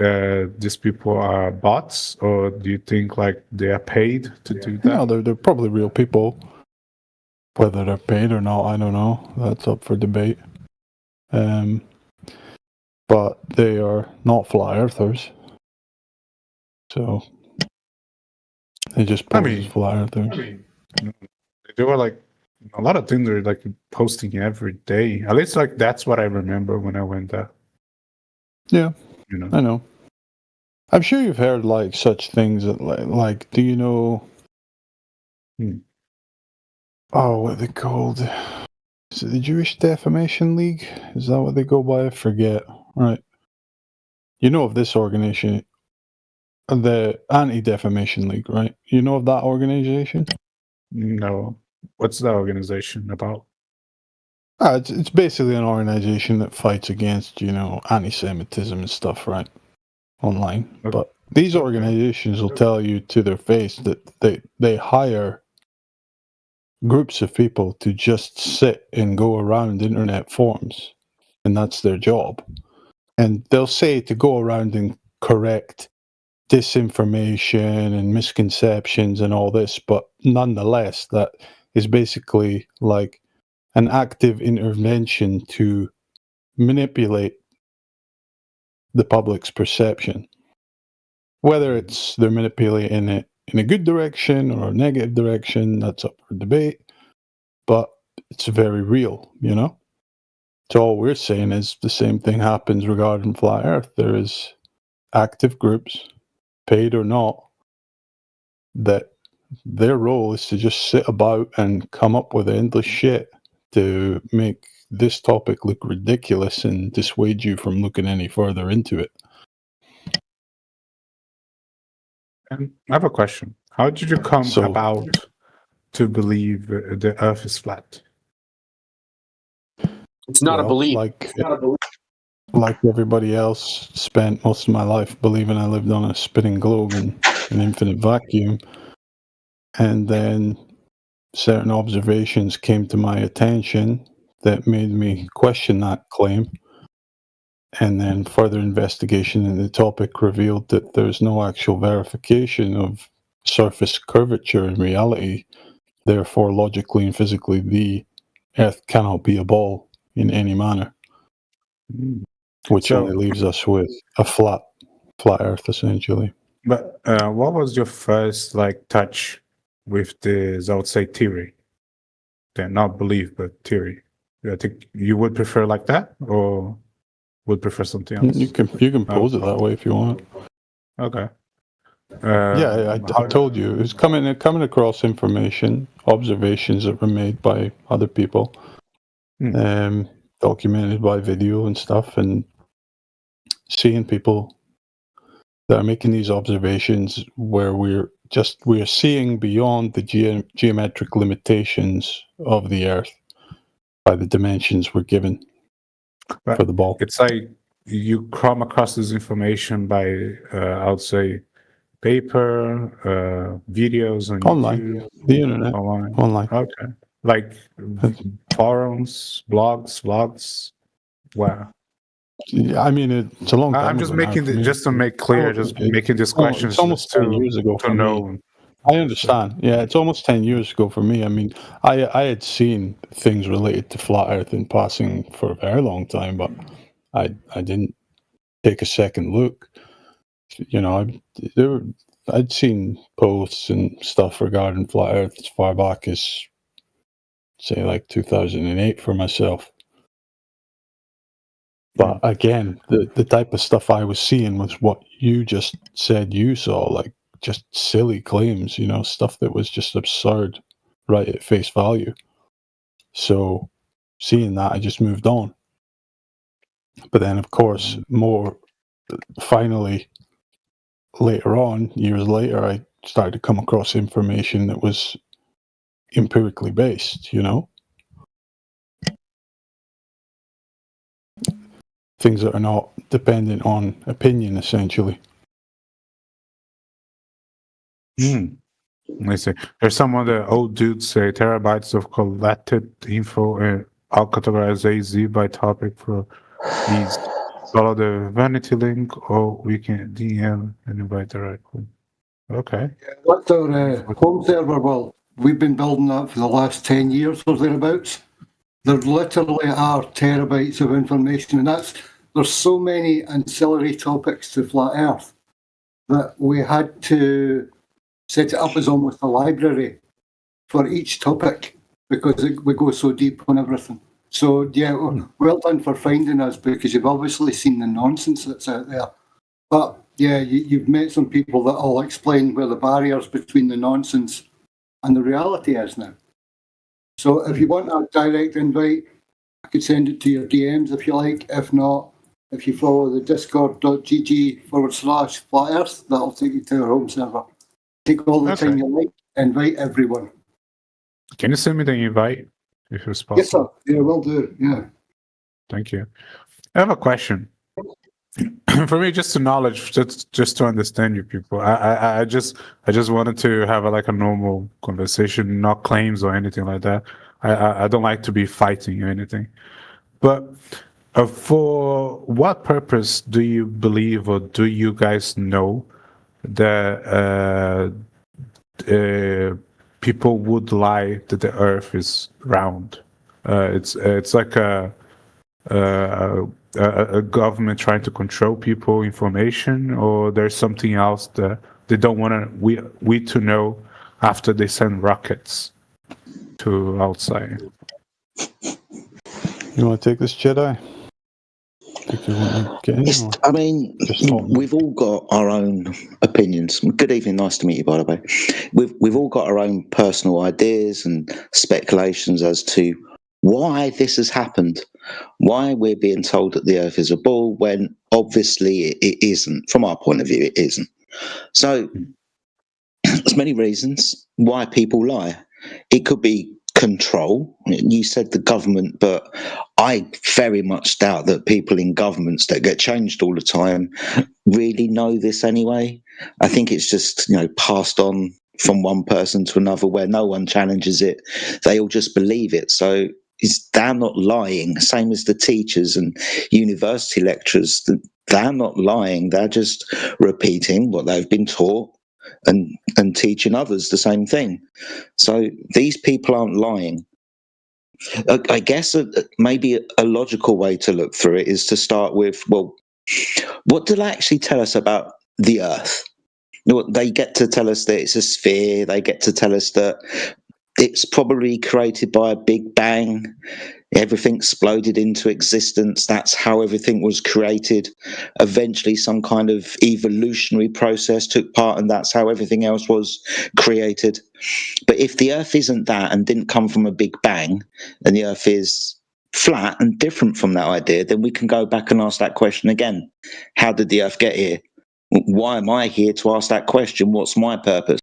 [SPEAKER 2] these people are bots, or do you think like they are paid to do that?
[SPEAKER 18] No, they're probably real people. Whether they're paid or not, I don't know. That's up for debate. But they are not flat earthers, so they just pose as flat earthers.
[SPEAKER 2] They were like a lot of things. They're like posting every day. At least like that's what I remember when I went there.
[SPEAKER 18] Yeah, I know. I'm sure you've heard like such things that like do you know? Oh, what are they called? Is it the Jewish Defamation League? Is that what they go by? I forget. Right. You know of this organization, the Anti-Defamation League, right? You know of that organization?
[SPEAKER 2] No. What's that organization about?
[SPEAKER 18] It's basically an organization that fights against, anti-Semitism and stuff, right? Online. Okay. But these organizations will tell you to their face that they hire groups of people to just sit and go around internet forums, and that's their job. And they'll say to go around and correct disinformation and misconceptions and all this, but nonetheless, that is basically like an active intervention to manipulate the public's perception. Whether it's they're manipulating it in a good direction or a negative direction, that's up for debate. But it's very real, you know? So all we're saying is the same thing happens regarding Flat Earth. There is active groups, paid or not, that their role is to just sit about and come up with endless shit to make this topic look ridiculous and dissuade you from looking any further into it.
[SPEAKER 2] And I have a question. How did you come about to believe the Earth is flat?
[SPEAKER 4] It's not a belief.
[SPEAKER 18] Like everybody else, spent most of my life believing I lived on a spinning globe in an infinite vacuum. And then certain observations came to my attention that made me question that claim. And then further investigation in the topic revealed that there's no actual verification of surface curvature in reality. Therefore, logically and physically, the Earth cannot be a ball in any manner. Which only leaves us with a flat Earth, essentially.
[SPEAKER 2] But what was your first touch with this, I would say, theory? Not belief, but theory. I think you would prefer like that, or would prefer something else?
[SPEAKER 18] You can pose it that way if you want.
[SPEAKER 2] Okay.
[SPEAKER 18] I told you, it was coming across information, observations that were made by other people, documented by video and stuff, and seeing people that are making these observations where we're seeing beyond the geometric limitations of the Earth by the dimensions we're given for the ball.
[SPEAKER 2] It's like you come across this information by, I would say, paper, videos on
[SPEAKER 18] online,
[SPEAKER 2] YouTube,
[SPEAKER 18] the internet, online.
[SPEAKER 2] Okay, like forums, blogs, vlogs. Wow.
[SPEAKER 18] Yeah, I mean, it's a long time.
[SPEAKER 2] I'm just making just to make clear, making these questions.
[SPEAKER 18] It's almost 10 years ago for me. I understand. Yeah, it's almost 10 years ago for me. I mean, I had seen things related to flat Earth in passing for a very long time, but I didn't take a second look. You know, I'd seen posts and stuff regarding flat Earth as far back as, say, like 2008 for myself. But again, the type of stuff I was seeing was what you just said you saw, like just silly claims, you know, stuff that was just absurd right at face value. So seeing that, I just moved on. But then, of course, finally, later on, years later, I started to come across information that was empirically based, you know? Things that are not dependent on opinion, essentially.
[SPEAKER 2] I see. There's some of the old dudes say terabytes of collected info and I'll categorize AZ by topic for these. Follow the vanity link or we can DM and invite directly. Okay.
[SPEAKER 20] What's our home server? Well, we've been building that for the last 10 years or thereabouts. There literally are terabytes of information, and there's so many ancillary topics to Flat Earth that we had to set it up as almost a library for each topic because we go so deep on everything. So, yeah, well done for finding us because you've obviously seen the nonsense that's out there. But, yeah, you've met some people that will explain where the barriers between the nonsense and the reality is now. So if you want a direct invite, I could send it to your DMs if you like. If not, if you follow the discord.gg/flat earth, that'll take you to our home server. Take all the time you like, invite everyone.
[SPEAKER 2] Can you send me the invite if it's possible?
[SPEAKER 20] Yes, sir. Yeah, will do. Yeah.
[SPEAKER 2] Thank you. I have a question. For me, just to knowledge, just to understand you people. I just wanted to have a normal conversation, not claims or anything like that. I don't like to be fighting or anything. But for what purpose do you believe or do you guys know that people would lie that the Earth is round? It's like a government trying to control people, information, or there's something else that they don't want we to know after they send rockets to outside.
[SPEAKER 18] You want to take this, Jedi? Think you want to get in?
[SPEAKER 16] I mean, we've all got our own opinions. Good evening, nice to meet you, by the way. We've all got our own personal ideas and speculations as to why this has happened, why we're being told that the Earth is a ball when obviously it isn't. From our point of view, it isn't. So there's many reasons why people lie. It could be control. You said the government, but I very much doubt that people in governments that get changed all the time really know this anyway. I think it's just, passed on from one person to another where no one challenges it. They all just believe it. So they're not lying. Same as the teachers and university lecturers. They're not lying. They're just repeating what they've been taught and teaching others the same thing. So these people aren't lying. I guess maybe a logical way to look through it is to start with, well, what do they actually tell us about the Earth? They get to tell us that it's a sphere. They get to tell us that it's probably created by a big bang. Everything exploded into existence. That's how everything was created. Eventually, some kind of evolutionary process took part, and that's how everything else was created. But if the Earth isn't that and didn't come from a big bang, and the Earth is flat and different from that idea, then we can go back and ask that question again. How did the Earth get here? Why am I here to ask that question? What's my purpose?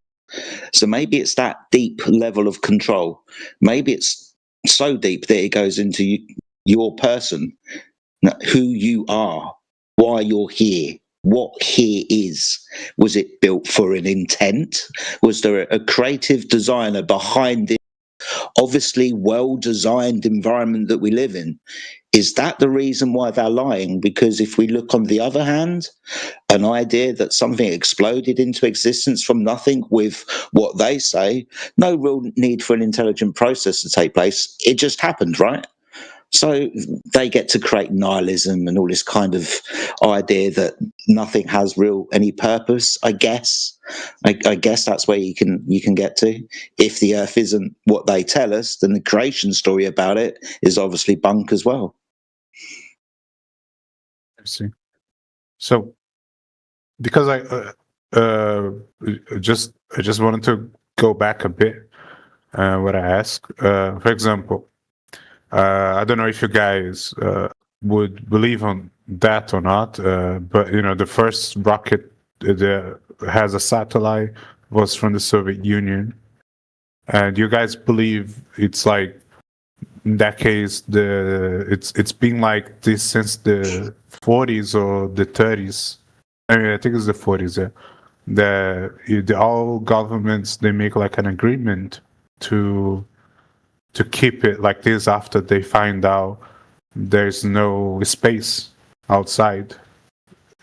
[SPEAKER 16] So maybe it's that deep level of control. Maybe it's so deep that it goes into your person, who you are, why you're here, what here is. Was it built for an intent? Was there a creative designer behind this obviously well-designed environment that we live in? Is that the reason why they're lying? Because if we look on the other hand, an idea that something exploded into existence from nothing with what they say, no real need for an intelligent process to take place. It just happened, right? So they get to create nihilism and all this kind of idea that nothing has any purpose. I guess that's where you can get to. If the Earth isn't what they tell us, then the creation story about it is obviously bunk as well.
[SPEAKER 2] I see. So, because I just wanted to go back a bit. What I asked, for example, I don't know if you guys would believe on that or not, but the first rocket that has a satellite was from the Soviet Union, and you guys believe it's like, in that case, it's been like this since the 40s or the 30s. I mean, I think it's the 40s. Yeah, all governments, they make like an agreement to keep it like this after they find out there's no space outside.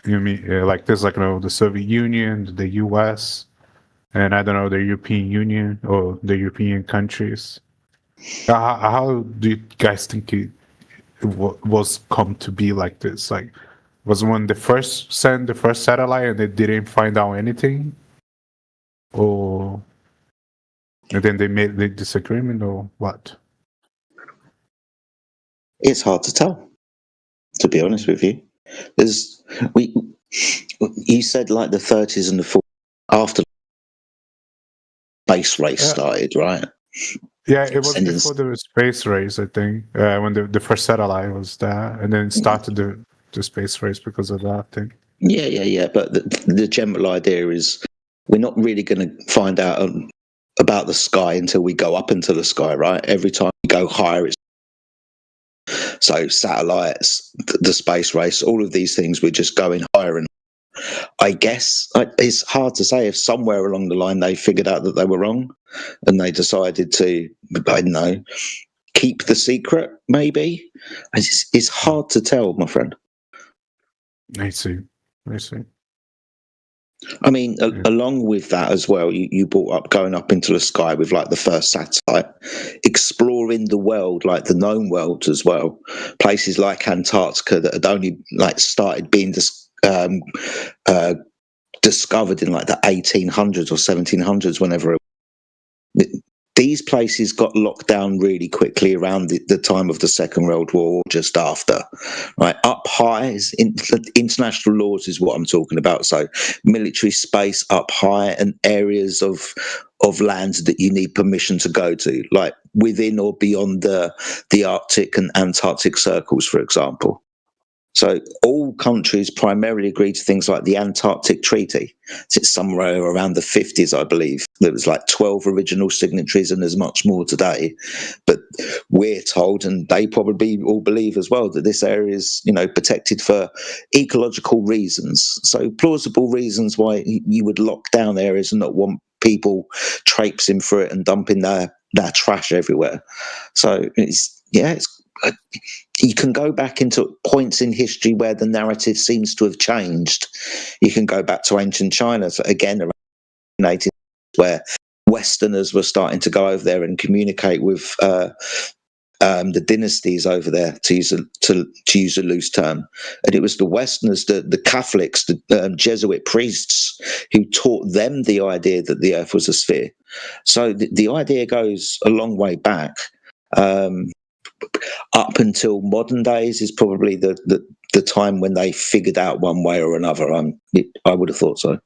[SPEAKER 2] You mean like this, like the Soviet Union, the U.S., and I don't know, the European Union or the European countries. How do you guys think it was come to be like this? Like, was when they first sent the first satellite and they didn't find out anything, or and then they made the disagreement, or what?
[SPEAKER 16] It's hard to tell, to be honest with you. You said like the 30s and the 40s after space race started, right?
[SPEAKER 2] Yeah, it was before the space race, I think, when the first satellite was there, and then it started the space race because of that thing.
[SPEAKER 16] Yeah. But the general idea is we're not really going to find out about the sky until we go up into the sky, right? Every time we go higher, so satellites, the space race, all of these things, we're just going higher. And I guess it's hard to say if somewhere along the line they figured out that they were wrong and they decided to, I don't know, keep the secret, maybe. It's hard to tell, my friend.
[SPEAKER 2] I see.
[SPEAKER 16] I mean, along with that as well, you brought up going up into the sky with like the first satellite, exploring the world, like the known world as well. Places like Antarctica that had only like started being discovered in like the 1800s or 1700s, whenever these places got locked down really quickly around the time of the Second World War, or just after. Right, up high is international laws is what I'm talking about. So military space up high and areas of lands that you need permission to go to, like within or beyond the Arctic and Antarctic circles, for example. So all countries primarily agreed to things like the Antarctic Treaty. It's somewhere around the 50s, I believe. There was like 12 original signatories, and there's much more today. But we're told, and they probably all believe as well, that this area is, protected for ecological reasons. So plausible reasons why you would lock down areas and not want people traipsing through it and dumping their trash everywhere. So you can go back into points in history where the narrative seems to have changed. You can go back to ancient China, so again, around the 1800s, where Westerners were starting to go over there and communicate with the dynasties over there, to use a loose term. And it was the Westerners, the Catholics, the Jesuit priests, who taught them the idea that the Earth was a sphere. So the idea goes a long way back. Up until modern days is probably the time when they figured out one way or another. I would have thought so.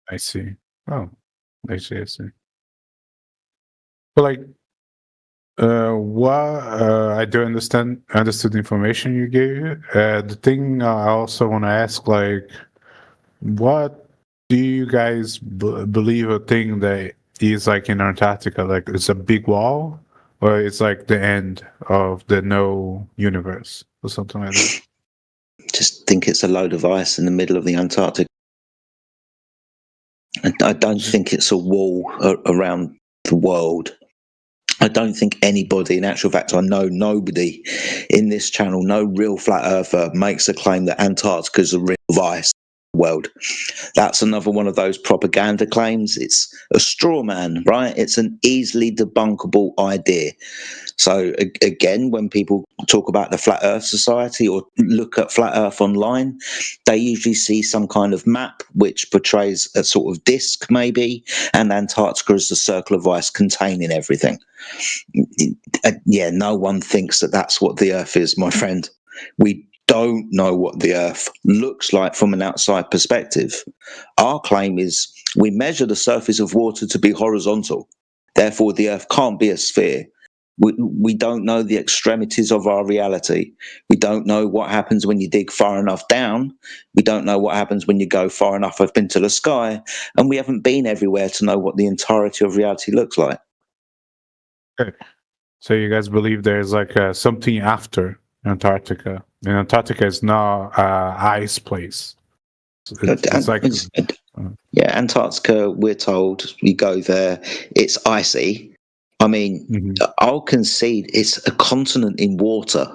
[SPEAKER 2] I see. Oh, I see. But like, I do understood the information you gave. The thing I also want to ask, like, what do you guys believe or think that is like in Antarctica? Like, it's a big wall, or it's like the end of the no universe, or something like that?
[SPEAKER 16] Just think it's a load of ice in the middle of the Antarctic. I don't think it's a wall around the world. I don't think anybody, in actual fact, I know nobody in this channel, no real flat earther, makes a claim that Antarctica is a real ice world. That's another one of those propaganda claims. It's a straw man, right? It's an easily debunkable idea. So again, when people talk about the Flat Earth Society or look at Flat Earth online, they usually see some kind of map which portrays a sort of disc maybe, and Antarctica is the circle of ice containing everything. Yeah, no one thinks that that's what the Earth is, my friend. We don't know what the Earth looks like from an outside perspective. Our claim is we measure the surface of water to be horizontal. Therefore, the Earth can't be a sphere. We don't know the extremities of our reality. We don't know what happens when you dig far enough down. We don't know what happens when you go far enough up into the sky. And we haven't been everywhere to know what the entirety of reality looks like.
[SPEAKER 2] Okay. So you guys believe there's like something after Antarctica? And Antarctica is now ice place. It's like...
[SPEAKER 16] Yeah, Antarctica, we're told, you go there, it's icy. I mean, I'll concede it's a continent in water,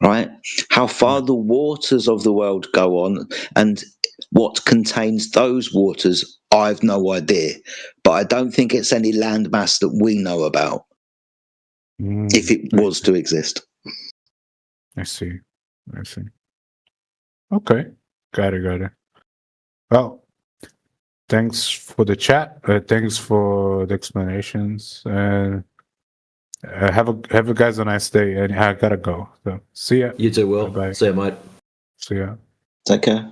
[SPEAKER 16] right? How far the waters of the world go on and what contains those waters, I've no idea. But I don't think it's any landmass that we know about, if it was to exist.
[SPEAKER 2] I see. Okay. Got it. Well, thanks for the chat. Thanks for the explanations. And have a guys a nice day. And I gotta go. So see ya.
[SPEAKER 13] You too, Will.
[SPEAKER 2] Bye.
[SPEAKER 13] See ya, mate.
[SPEAKER 2] See ya.
[SPEAKER 16] Take care.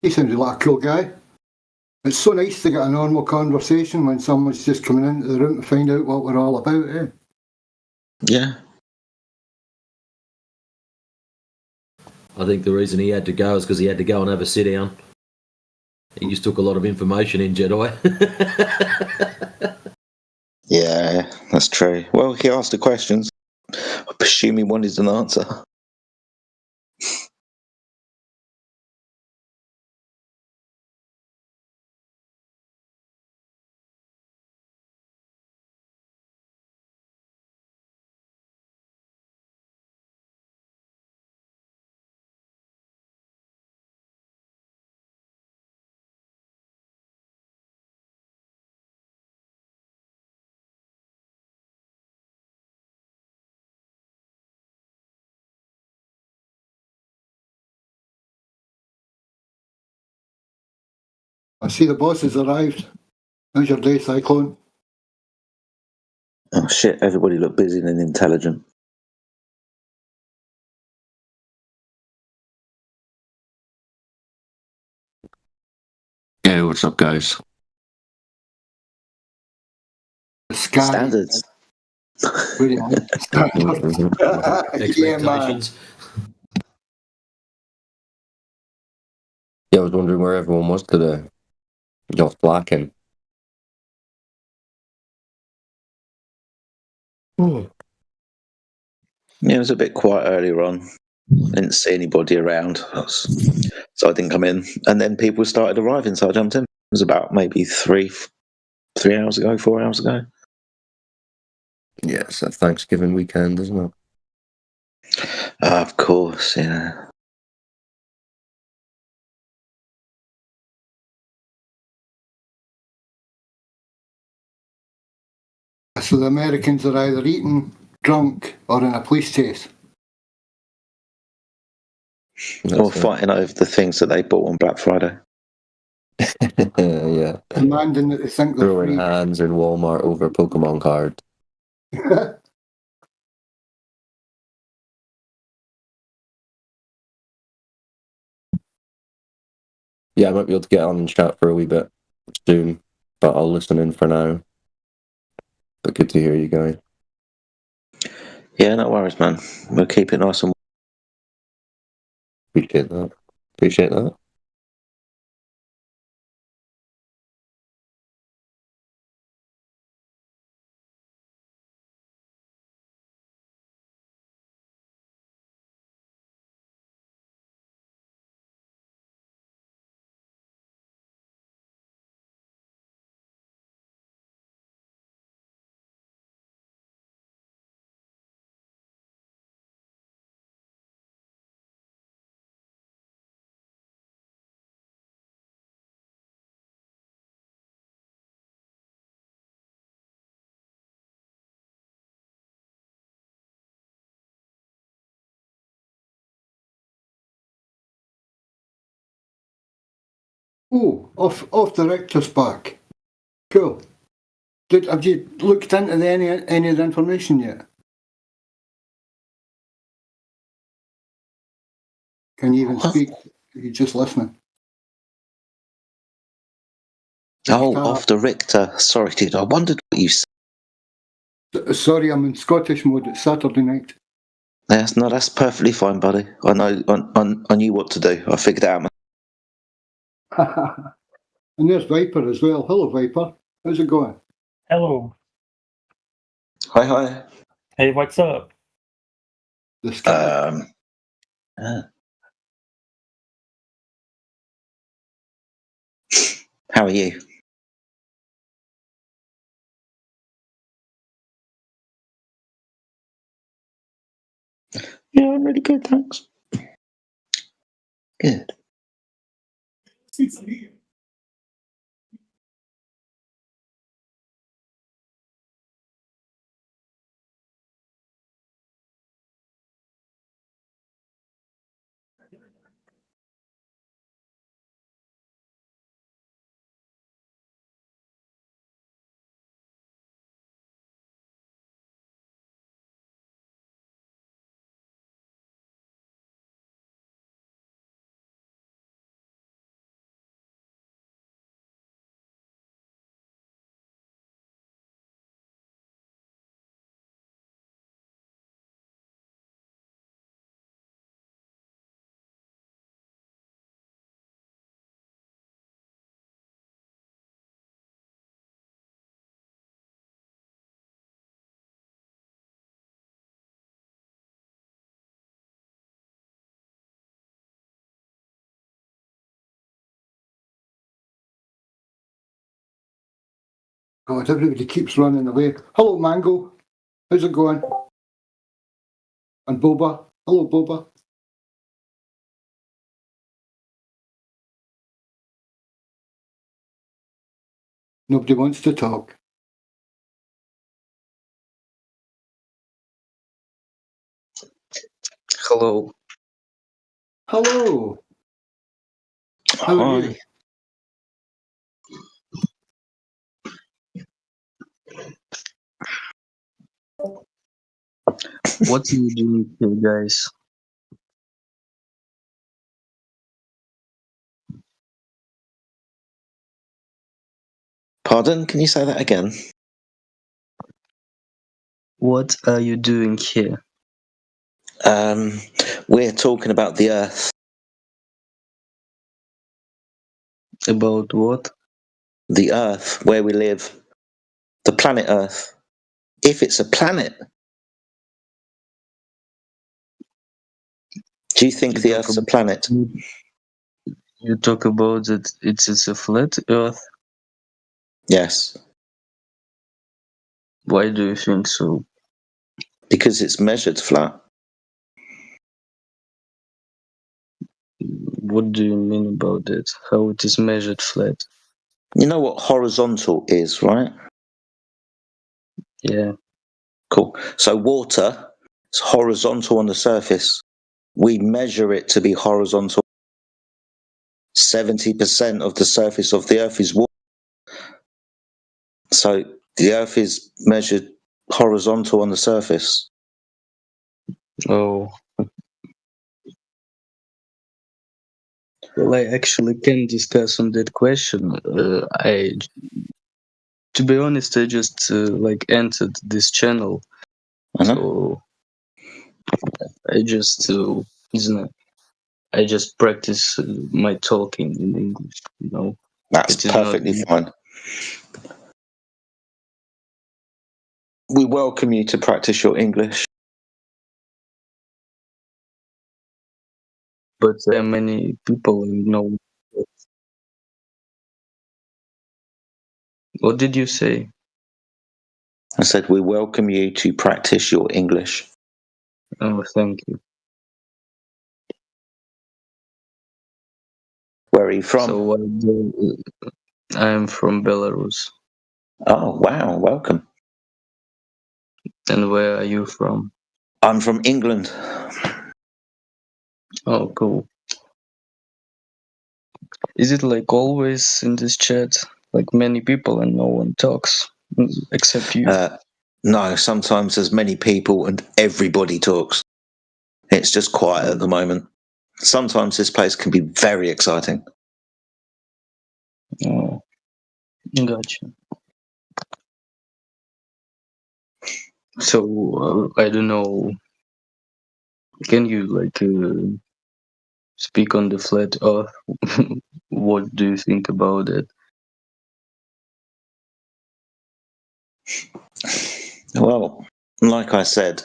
[SPEAKER 20] He sounded like a cool guy. It's so nice to get a normal conversation when someone's just coming into the room to find out what we're all about, eh?
[SPEAKER 16] Yeah.
[SPEAKER 13] I think the reason he had to go is because he had to go and have a sit down. He just took a lot of information in, Jedi.
[SPEAKER 16] Yeah, that's true. Well, he asked the questions. I presume he wanted an answer.
[SPEAKER 20] I see the boss has arrived. How's your day, Cyclone?
[SPEAKER 4] Oh shit, everybody looked busy and intelligent.
[SPEAKER 22] Hey, what's up, guys?
[SPEAKER 4] Standards.
[SPEAKER 20] Really
[SPEAKER 13] Expectations.
[SPEAKER 22] Yeah, I was wondering where everyone was today. You're slacking.
[SPEAKER 4] Yeah, it was a bit quiet earlier on. I didn't see anybody around, so I didn't come in. And then people started arriving, so I jumped in. It was about maybe 3 hours ago, 4 hours ago.
[SPEAKER 22] Yeah, it's that Thanksgiving weekend, isn't it?
[SPEAKER 4] Of course, yeah.
[SPEAKER 20] So the Americans are either eating, drunk, or in a police chase.
[SPEAKER 4] Or fighting over the things that they bought on Black Friday.
[SPEAKER 22] Yeah.
[SPEAKER 20] Demanding that they think they're
[SPEAKER 22] Throwing
[SPEAKER 20] free.
[SPEAKER 22] hands in Walmart over Pokemon cards. Yeah, I might be able to get on and chat for a wee bit soon, but I'll listen in for now. But good to hear you guys.
[SPEAKER 4] Yeah, no worries, man. We'll keep it nice and.
[SPEAKER 22] Appreciate that. Appreciate that.
[SPEAKER 20] Oh, off the Rector's back. Cool. Have you looked into any of the information yet? Can you even speak? Are you just listening?
[SPEAKER 4] Oh, off the Richter. Sorry, dude. I wondered what you said.
[SPEAKER 20] Sorry, I'm in Scottish mode. It's Saturday night.
[SPEAKER 4] That's perfectly fine, buddy. I know. I knew what to do. I figured it out.
[SPEAKER 20] And there's Viper as well. Hello, Viper. How's it going?
[SPEAKER 23] Hello.
[SPEAKER 4] Hi.
[SPEAKER 23] Hey, what's up?
[SPEAKER 4] How are you? Yeah, I'm really good, thanks. Good.
[SPEAKER 20] God, everybody keeps running away. Hello, Mango. How's it going? And Boba. Hello, Boba. Nobody wants to talk.
[SPEAKER 4] Hello.
[SPEAKER 20] Hello. How are you?
[SPEAKER 6] What are you doing here, guys?
[SPEAKER 4] Pardon? Can you say that again?
[SPEAKER 6] What are you doing here?
[SPEAKER 4] We're talking about the Earth.
[SPEAKER 6] About what?
[SPEAKER 4] The Earth, where we live. The planet Earth. If it's a planet. Do you think the Earth's a planet?
[SPEAKER 6] You talk about that it's a flat Earth?
[SPEAKER 4] Yes.
[SPEAKER 6] Why do you think so?
[SPEAKER 4] Because it's measured flat.
[SPEAKER 6] What do you mean about that? How it is measured flat?
[SPEAKER 4] You know what horizontal is, right?
[SPEAKER 6] Yeah.
[SPEAKER 4] Cool. So water is horizontal on the surface. We measure it to be horizontal. 70% of the surface of the Earth is water. So the Earth is measured horizontal on the surface.
[SPEAKER 6] Oh. Well, I actually can discuss on that question. To be honest, I just entered this channel, so I just I just practice my talking in English. You know,
[SPEAKER 4] that's perfectly fine. We welcome you to practice your English.
[SPEAKER 6] But there are many people who know. What did you say?
[SPEAKER 4] I said we welcome you to practice your English.
[SPEAKER 6] Oh, thank you.
[SPEAKER 4] Where are you from?
[SPEAKER 6] So I'm from Belarus.
[SPEAKER 4] Oh, wow, welcome.
[SPEAKER 6] And where are you from?
[SPEAKER 4] I'm from England.
[SPEAKER 6] Oh, cool. Is it like always in this chat, like many people and no one talks except you?
[SPEAKER 4] No, sometimes there's many people and everybody talks. It's just quiet at the moment. Sometimes this place can be very exciting.
[SPEAKER 6] Oh, gotcha. So I don't know. Can you speak on the flat Earth? What do you think about it?
[SPEAKER 4] Well, like I said,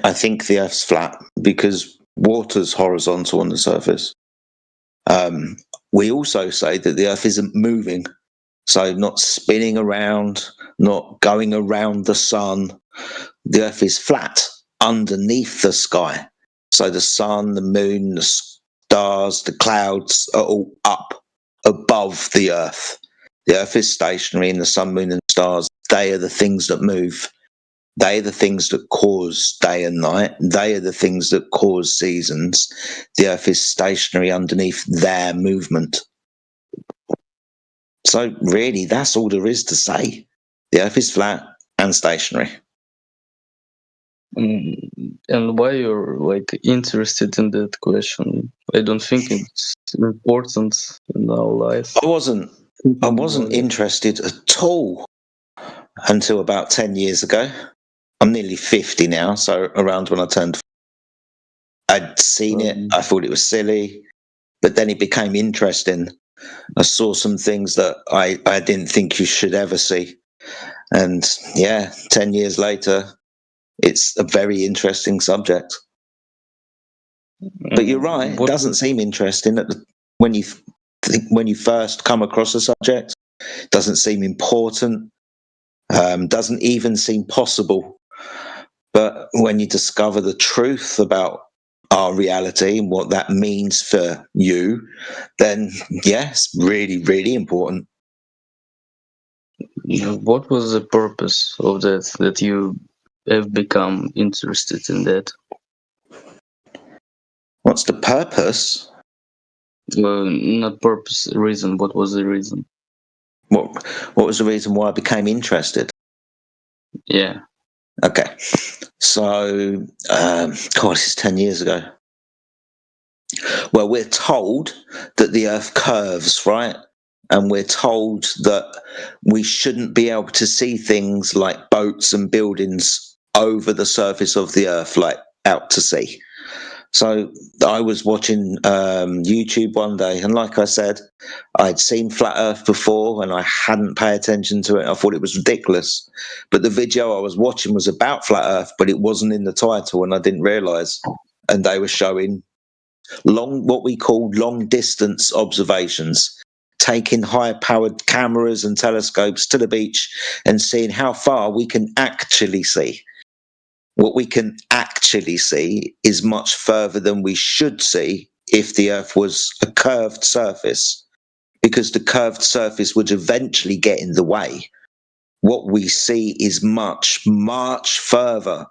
[SPEAKER 4] I think the Earth's flat because water's horizontal on the surface. We also say that the Earth isn't moving, so not spinning around, not going around the sun. The Earth is flat underneath the sky. So the sun, the moon, the stars, the clouds are all up above the Earth. The Earth is stationary, and the sun, moon, and stars, they are the things that move. They are the things that cause day and night. They are the things that cause seasons. The Earth is stationary underneath their movement. So really, that's all there is to say. The Earth is flat and stationary.
[SPEAKER 6] And why you're interested in that question? I don't think it's important in our life.
[SPEAKER 4] I wasn't interested at all until about 10 years ago. I'm nearly 50 now, so around when I turned 50. I'd seen it, I thought it was silly, but then it became interesting. I saw some things that I didn't think you should ever see. And yeah, 10 years later, it's a very interesting subject. But you're right, it doesn't seem interesting when you first come across a subject. It doesn't seem important, doesn't even seem possible. But when you discover the truth about our reality and what that means for you, then yes, really, really important.
[SPEAKER 6] What was the purpose of that you have become interested in that?
[SPEAKER 4] What's the purpose?
[SPEAKER 6] Not purpose, reason. What was the reason?
[SPEAKER 4] What was the reason why I became interested?
[SPEAKER 6] Yeah.
[SPEAKER 16] Okay. So, God, this is 10 years ago. Well, we're told that the Earth curves, right? And we're told that we shouldn't be able to see things like boats and buildings over the surface of the Earth, like out to sea. So I was watching YouTube one day, and like I said, I'd seen Flat Earth before, and I hadn't paid attention to it. I thought it was ridiculous. But the video I was watching was about Flat Earth, but it wasn't in the title, and I didn't realise. And they were showing what we call long distance observations, taking high powered cameras and telescopes to the beach and seeing how far we can actually see. What we can actually see is much further than we should see if the Earth was a curved surface, because the curved surface would eventually get in the way. What we see is much, much further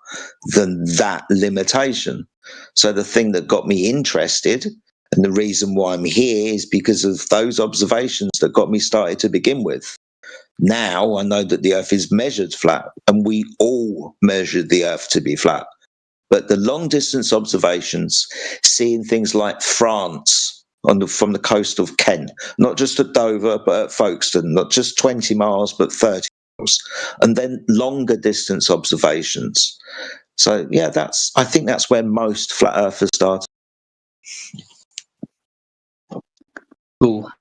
[SPEAKER 16] than that limitation. So the thing that got me interested, and the reason why I'm here, is because of those observations that got me started to begin with. Now I know that the Earth is measured flat, and we all measured the Earth to be flat. But the long distance observations, seeing things like France from the coast of Kent, not just at Dover, but at Folkestone, not just 20 miles, but 30 miles, and then longer distance observations. So yeah, I think that's where most flat earthers start.
[SPEAKER 6] Cool.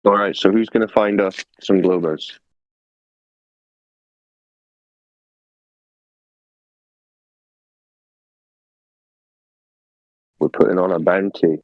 [SPEAKER 8] All right, so who's going to find us some Globers? We're putting on a bounty.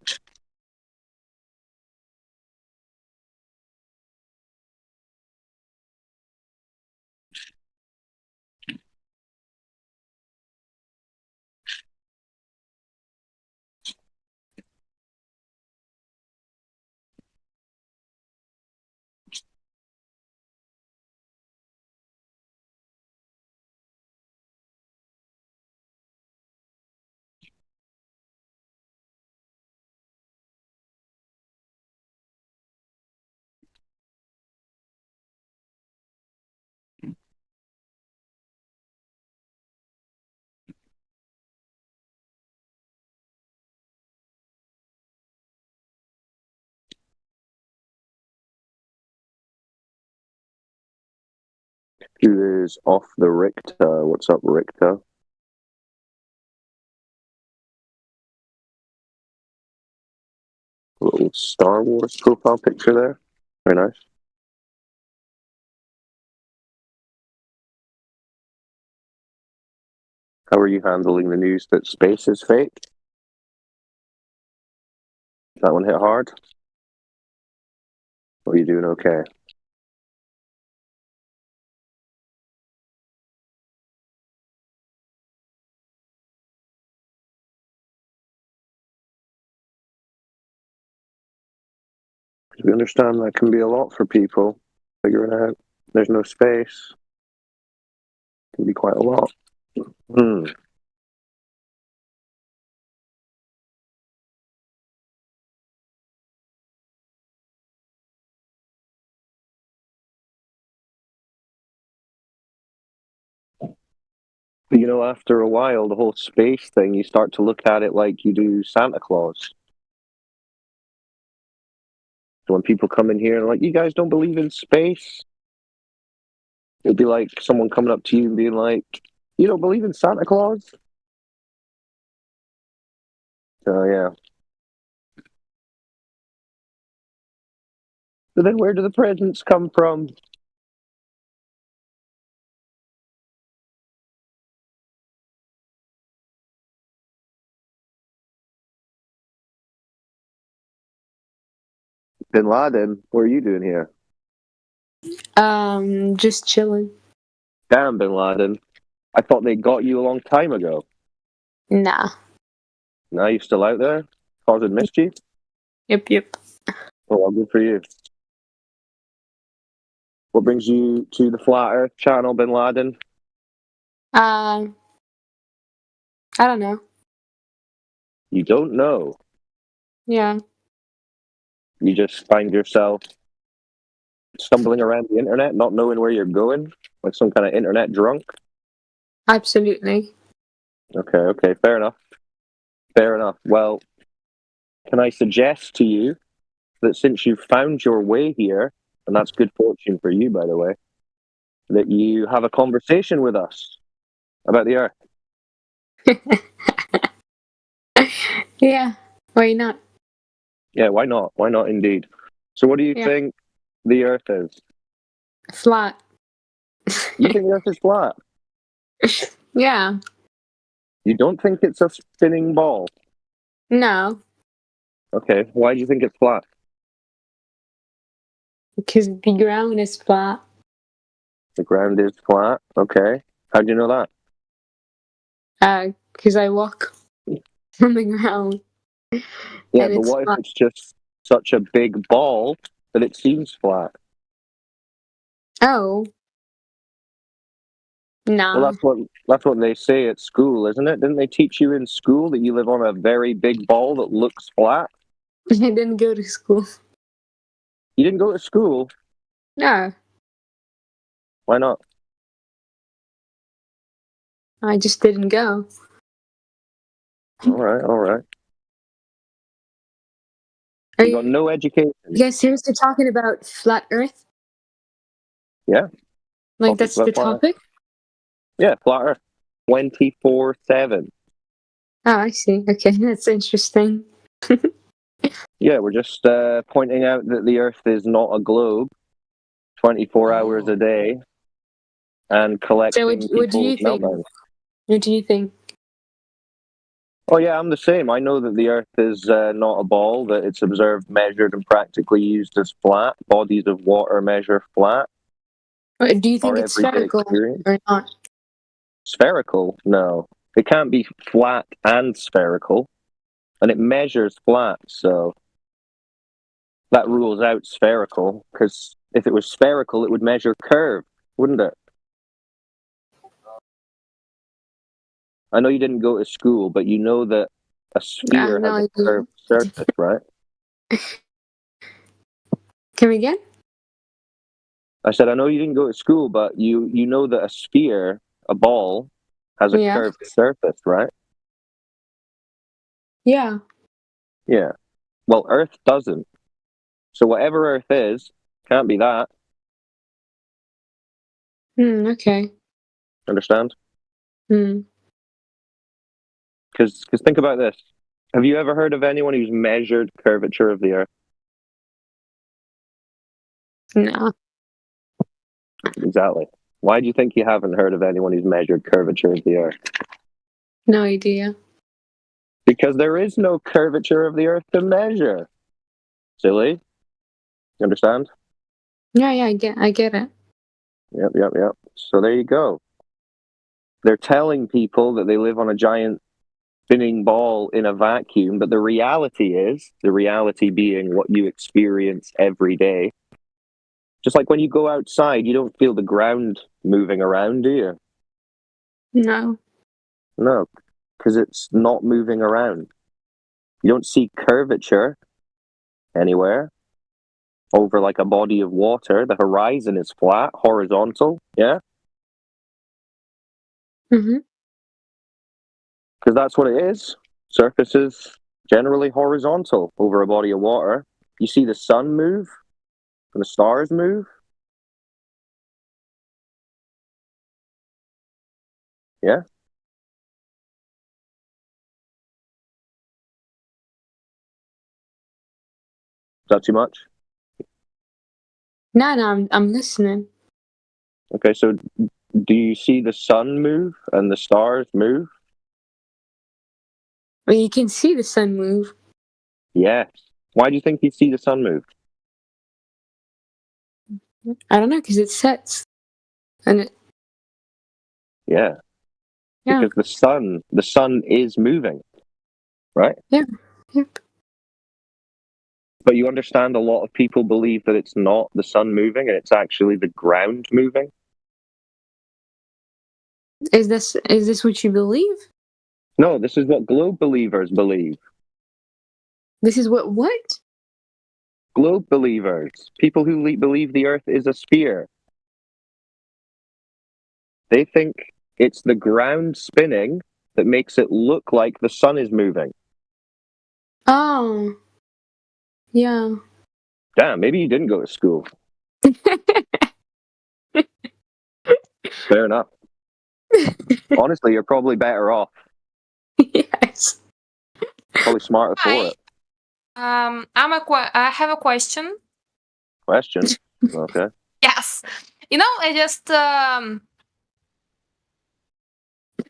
[SPEAKER 8] Who is off the Richter? What's up, Richter? A little Star Wars profile picture there. Very nice. How are you handling the news that space is fake? That one hit hard? Or are you doing okay? We understand that can be a lot for people. Figuring out there's no space can be quite a lot. You know, after a while, the whole space thing, you start to look at it like you do Santa Claus. So when people come in here and like, you guys don't believe in space? It'd be like someone coming up to you and being like, you don't believe in Santa Claus? So, yeah. But then where do the presents come from? Bin Laden, what are you doing here?
[SPEAKER 14] Just chilling.
[SPEAKER 8] Damn, Bin Laden. I thought they got you a long time ago.
[SPEAKER 14] Nah.
[SPEAKER 8] Now you're still out there? Causing mischief?
[SPEAKER 14] Yep.
[SPEAKER 8] Well, good for you. What brings you to the Flat Earth channel, Bin Laden?
[SPEAKER 14] I don't know.
[SPEAKER 8] You don't know?
[SPEAKER 14] Yeah.
[SPEAKER 8] You just find yourself stumbling around the internet, not knowing where you're going? Like some kind of internet drunk?
[SPEAKER 14] Absolutely.
[SPEAKER 8] Okay, fair enough. Well, can I suggest to you that since you've found your way here, and that's good fortune for you, by the way, that you have a conversation with us about the Earth?
[SPEAKER 14] Yeah, why not?
[SPEAKER 8] Yeah, why not? Why not indeed? So what do you think the Earth is?
[SPEAKER 14] Flat.
[SPEAKER 8] You think the Earth is flat?
[SPEAKER 14] Yeah.
[SPEAKER 8] You don't think it's a spinning ball?
[SPEAKER 14] No,
[SPEAKER 8] Okay, why do you think it's flat?
[SPEAKER 14] because the ground is flat.
[SPEAKER 8] The ground is flat? Okay. How do you know that?
[SPEAKER 14] Because I walk on the ground.
[SPEAKER 8] Yeah,
[SPEAKER 14] and
[SPEAKER 8] but
[SPEAKER 14] it's
[SPEAKER 8] what if
[SPEAKER 14] flat.
[SPEAKER 8] it's just such a big ball that it seems flat?
[SPEAKER 14] Oh. No.
[SPEAKER 8] Well, that's what they say at school, isn't it? Didn't they teach you in school that you live on a very big ball that looks flat?
[SPEAKER 14] I didn't go to school.
[SPEAKER 8] You didn't go to school?
[SPEAKER 14] No,
[SPEAKER 8] Why not?
[SPEAKER 14] I just didn't go.
[SPEAKER 8] All right.
[SPEAKER 14] Are
[SPEAKER 8] You got no education.
[SPEAKER 14] You guys seriously talking about flat Earth?
[SPEAKER 8] Yeah.
[SPEAKER 14] Like that's the
[SPEAKER 8] Flat Earth.
[SPEAKER 14] topic?
[SPEAKER 8] Yeah, flat Earth. 24/7.
[SPEAKER 14] Oh, I see. Okay, that's interesting.
[SPEAKER 7] Yeah, we're just pointing out that the Earth is not a globe, 24 hours a day, and collecting
[SPEAKER 14] what do you
[SPEAKER 7] people's
[SPEAKER 14] think?
[SPEAKER 7] meltdowns.
[SPEAKER 14] What do you think?
[SPEAKER 7] Oh yeah, I'm the same. I know that the Earth is not a ball, that it's observed, measured, and practically used as flat. Bodies of water measure flat.
[SPEAKER 14] Do you think
[SPEAKER 7] Our
[SPEAKER 14] it's
[SPEAKER 7] everyday
[SPEAKER 14] spherical
[SPEAKER 7] experience.
[SPEAKER 14] or not?
[SPEAKER 7] Spherical? No. It can't be flat and spherical. And it measures flat, so that rules out spherical, because if it was spherical, it would measure curve, wouldn't it? I know you didn't go to school, but you know that a sphere has a curved surface, right?
[SPEAKER 14] Come again?
[SPEAKER 7] I said, I know you didn't go to school, but you know that a sphere, a ball, has a curved surface, right?
[SPEAKER 14] Yeah.
[SPEAKER 7] Yeah. Well, Earth doesn't. So whatever Earth is, can't be that.
[SPEAKER 14] Okay.
[SPEAKER 7] Understand?
[SPEAKER 14] Hmm.
[SPEAKER 7] Because think about this. Have you ever heard of anyone who's measured curvature of the Earth?
[SPEAKER 14] No.
[SPEAKER 7] Exactly. Why do you think you haven't heard of anyone who's measured curvature of the Earth?
[SPEAKER 14] No idea.
[SPEAKER 7] Because there is no curvature of the Earth to measure. Silly. You understand?
[SPEAKER 14] Yeah, I get it.
[SPEAKER 7] Yep. So there you go. They're telling people that they live on a giant spinning ball in a vacuum, but the reality being what you experience every day. Just like when you go outside, you don't feel the ground moving around, do you?
[SPEAKER 14] No.
[SPEAKER 7] No, because it's not moving around. You don't see curvature anywhere over like a body of water. The horizon is flat, horizontal, yeah?
[SPEAKER 14] Mm-hmm.
[SPEAKER 7] Because that's what it is. Surface is generally horizontal over a body of water. You see the sun move and the stars move. Yeah? Is that too much?
[SPEAKER 14] No, I'm listening.
[SPEAKER 7] Okay, so do you see the sun move and the stars move?
[SPEAKER 14] Well, you can see the sun move.
[SPEAKER 7] Yes. Why do you think you see the sun move?
[SPEAKER 14] I don't know, because it sets. And it.
[SPEAKER 7] Yeah.
[SPEAKER 14] Yeah.
[SPEAKER 7] Because the sun is moving, right?
[SPEAKER 14] Yeah. Yep.
[SPEAKER 7] But you understand a lot of people believe that it's not the sun moving and it's actually the ground moving.
[SPEAKER 14] Is this what you believe?
[SPEAKER 7] No, this is what globe believers believe.
[SPEAKER 14] This is what?
[SPEAKER 7] Globe believers. People who believe the Earth is a sphere. They think it's the ground spinning that makes it look like the sun is moving.
[SPEAKER 14] Oh. Yeah.
[SPEAKER 7] Damn, maybe you didn't go to school. Fair enough. Honestly, you're probably better off.
[SPEAKER 14] Yes.
[SPEAKER 7] Probably smarter for it.
[SPEAKER 15] I have a question.
[SPEAKER 7] Question? Okay.
[SPEAKER 15] Yes. I just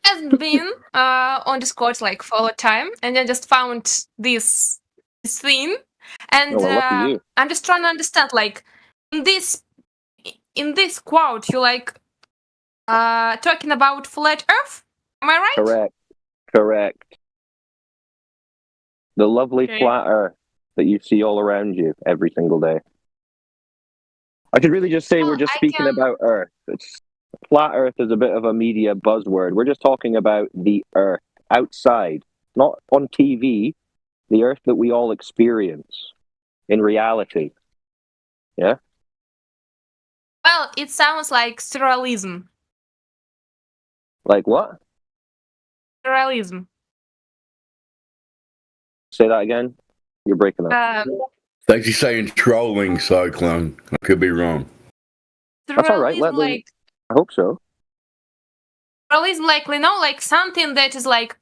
[SPEAKER 15] has been on Discord like for a long time, and I just found this thing, and
[SPEAKER 7] lucky you.
[SPEAKER 15] I'm just trying to understand, like in this quote, you like talking about flat Earth. Am I right?
[SPEAKER 7] Correct. The lovely flat Earth that you see all around you every single day. I could really just say we're just speaking about Earth. Flat Earth is a bit of a media buzzword. We're just talking about the Earth outside, not on TV, the Earth that we all experience in reality. Yeah?
[SPEAKER 15] Well, it sounds like surrealism.
[SPEAKER 7] Like what?
[SPEAKER 15] Surrealism.
[SPEAKER 7] Say that again. You're breaking up.
[SPEAKER 21] It's actually saying trolling, Cyclone. I could be wrong.
[SPEAKER 7] That's all right. I hope so.
[SPEAKER 15] Surrealism, like something that is like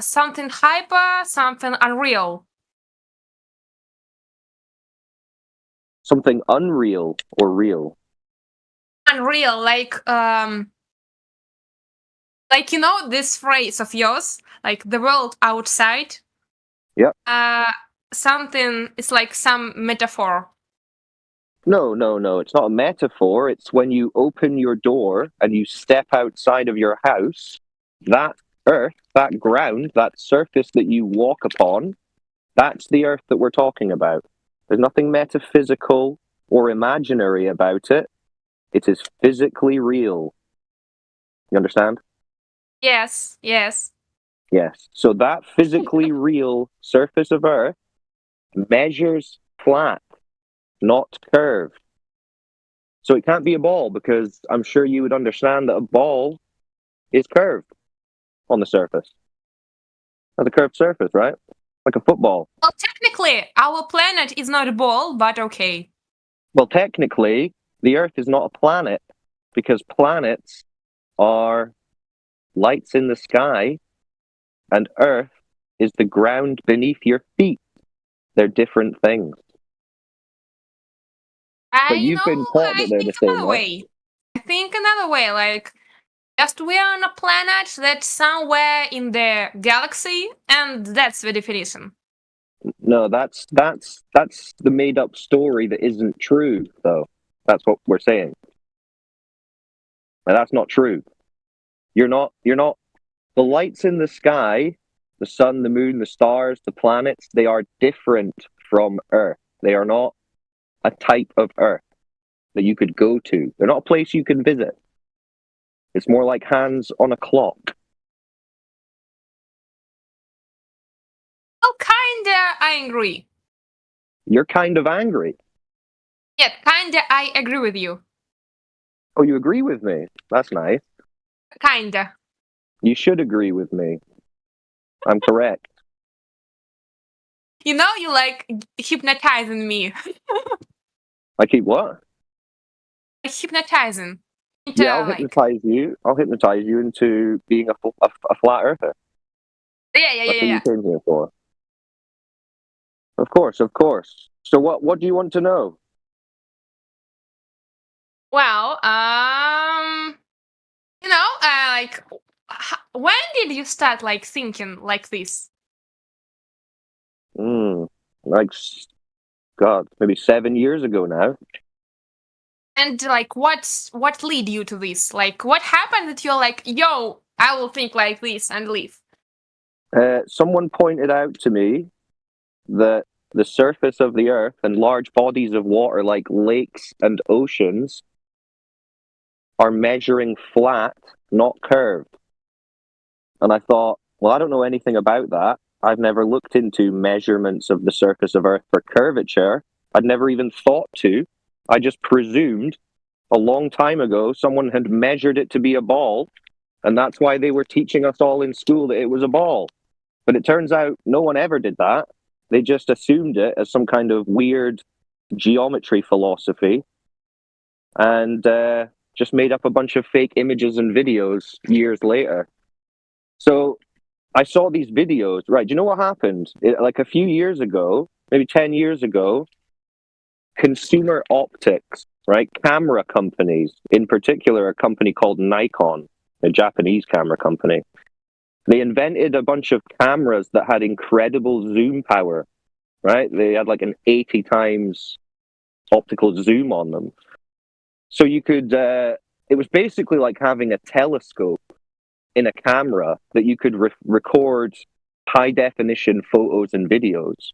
[SPEAKER 15] something hyper, something unreal.
[SPEAKER 7] Something unreal or real?
[SPEAKER 15] Unreal, like you know this phrase of yours, like the world outside.
[SPEAKER 7] Yep.
[SPEAKER 15] Something. It's like some metaphor.
[SPEAKER 7] No. It's not a metaphor. It's when you open your door and you step outside of your house, that earth, that ground, that surface that you walk upon, that's the earth that we're talking about. There's nothing metaphysical or imaginary about it. It is physically real. You understand?
[SPEAKER 15] Yes.
[SPEAKER 7] Yes. So that physically real surface of earth measures flat, not curved. So it can't be a ball, because I'm sure you would understand that a ball is curved on the surface. That's a curved surface, right? Like a football.
[SPEAKER 15] Well, technically, our planet is not a ball, but okay.
[SPEAKER 7] Well, technically, the Earth is not a planet, because planets are lights in the sky, and Earth is the ground beneath your feet. They're different things. But you've been taught that they're the same,
[SPEAKER 15] Another way. I think another way, like just we are on a planet that's somewhere in the galaxy, and that's the definition.
[SPEAKER 7] No, that's the made up story that isn't true, though. That's what we're saying. And that's not true. You're not the lights in the sky, the sun, the moon, the stars, the planets, they are different from Earth. They are not a type of Earth that you could go to. They're not a place you can visit. It's more like hands on a clock.
[SPEAKER 15] Well, kinda, I agree.
[SPEAKER 7] You're kind of angry.
[SPEAKER 15] Yeah, kinda, I agree with you.
[SPEAKER 7] Oh, you agree with me? That's nice.
[SPEAKER 15] Kinda.
[SPEAKER 7] You should agree with me. I'm correct.
[SPEAKER 15] You know, you like hypnotizing me.
[SPEAKER 7] I keep what?
[SPEAKER 15] Hypnotizing.
[SPEAKER 7] Yeah, I'll hypnotize you. I'll hypnotize you into being a flat earther.
[SPEAKER 15] Yeah.
[SPEAKER 7] That's what you came here for. Of course. So what do you want to know?
[SPEAKER 15] Well, you know, like, when did you start like thinking like this?
[SPEAKER 7] Like, God, maybe 7 years ago now.
[SPEAKER 15] And like, what lead you to this? Like, what happened that you're like, yo, I will think like this and leave?
[SPEAKER 7] Someone pointed out to me that the surface of the Earth and large bodies of water like lakes and oceans are measuring flat, not curved. And I thought, well, I don't know anything about that. I've never looked into measurements of the surface of Earth for curvature. I'd never even thought to. I just presumed a long time ago someone had measured it to be a ball, and that's why they were teaching us all in school that it was a ball. But it turns out no one ever did that. They just assumed it as some kind of weird geometry philosophy, and just made up a bunch of fake images and videos years later. So I saw these videos, right? Do you know what happened? Like a few years ago, maybe 10 years ago, consumer optics, right? Camera companies, in particular, a company called Nikon, a Japanese camera company. They invented a bunch of cameras that had incredible zoom power, right? They had like an 80 times optical zoom on them. So you could, it was basically like having a telescope in a camera that you could record high definition photos and videos.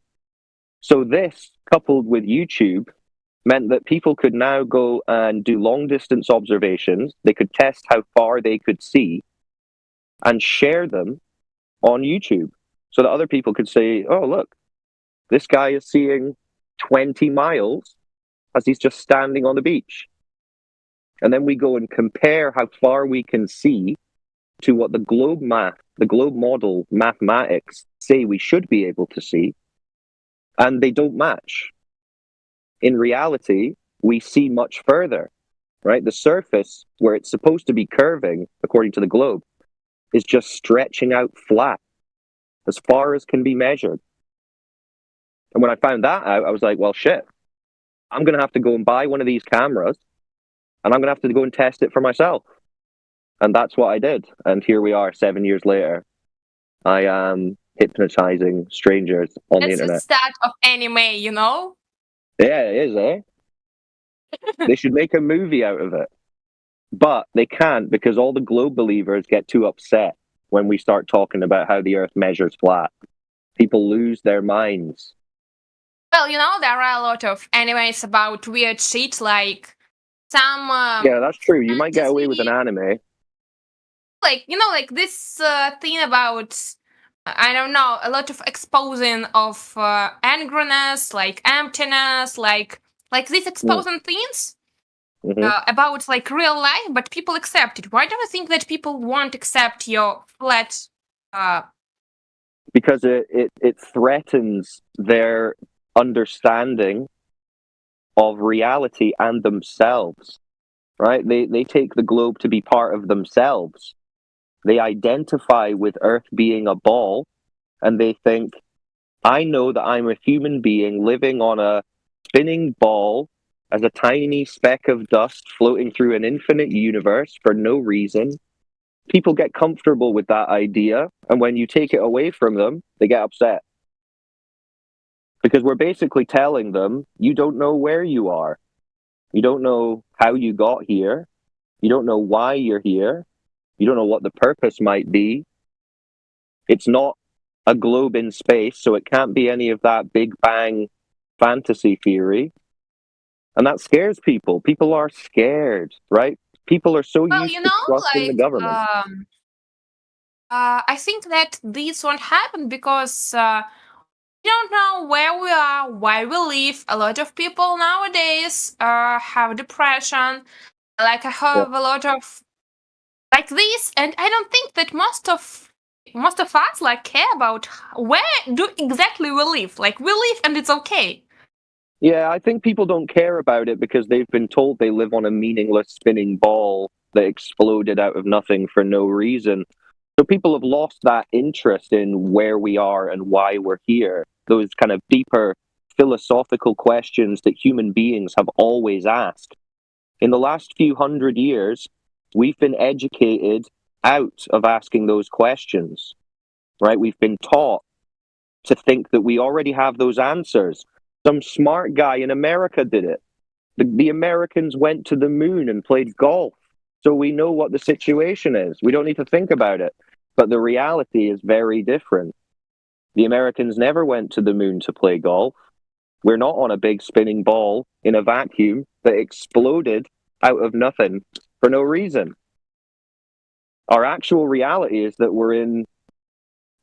[SPEAKER 7] So this, coupled with YouTube, meant that people could now go and do long distance observations. They could test how far they could see and share them on YouTube so that other people could say, oh, look, this guy is seeing 20 miles as he's just standing on the beach. And then we go and compare how far we can see to what the globe model mathematics say we should be able to see, and they don't match. In reality, we see much further, right? The surface where it's supposed to be curving, according to the globe, is just stretching out flat as far as can be measured. And when I found that out, I was like, well, shit. I'm going to have to go and buy one of these cameras, and I'm going to have to go and test it for myself. And that's what I did. And here we are 7 years later. I am hypnotizing strangers on the internet.
[SPEAKER 15] It's the start of anime, you know?
[SPEAKER 7] Yeah, it is, eh? They should make a movie out of it. But they can't because all the globe believers get too upset when we start talking about how the Earth measures flat. People lose their minds.
[SPEAKER 15] Well, you know, there are a lot of animes about weird shit, like some...
[SPEAKER 7] yeah, that's true. You might get away with an anime.
[SPEAKER 15] Like, you know, like this thing about, I don't know, a lot of exposing of angriness, like emptiness, like these exposing things about like real life, but people accept it. Why do you think that people won't accept your flat...
[SPEAKER 7] Because it threatens their understanding of reality and themselves, right? They take the globe to be part of themselves. They identify with Earth being a ball, and they think, I know that I'm a human being living on a spinning ball as a tiny speck of dust floating through an infinite universe for no reason. People get comfortable with that idea, and when you take it away from them, they get upset. Because we're basically telling them, you don't know where you are. You don't know how you got here. You don't know why you're here. You don't know what the purpose might be. It's not a globe in space, so it can't be any of that Big Bang fantasy theory. And that scares people. People are scared, right? People are so used to trusting the government.
[SPEAKER 15] I think that this won't happen because we don't know where we are, why we live. A lot of people nowadays have depression. Like I have a lot of like this, and I don't think that most of us like care about where do exactly we live. Like we live and it's okay.
[SPEAKER 7] Yeah, I think people don't care about it because they've been told they live on a meaningless spinning ball that exploded out of nothing for no reason. So people have lost that interest in where we are and why we're here. Those kind of deeper philosophical questions that human beings have always asked. In the last few hundred years, we've been educated out of asking those questions, right? We've been taught to think that we already have those answers. Some smart guy in America did it. The Americans went to the moon and played golf. So we know what the situation is. We don't need to think about it. But the reality is very different. The Americans never went to the moon to play golf. We're not on a big spinning ball in a vacuum that exploded out of nothing for no reason. Our actual reality is that we're in...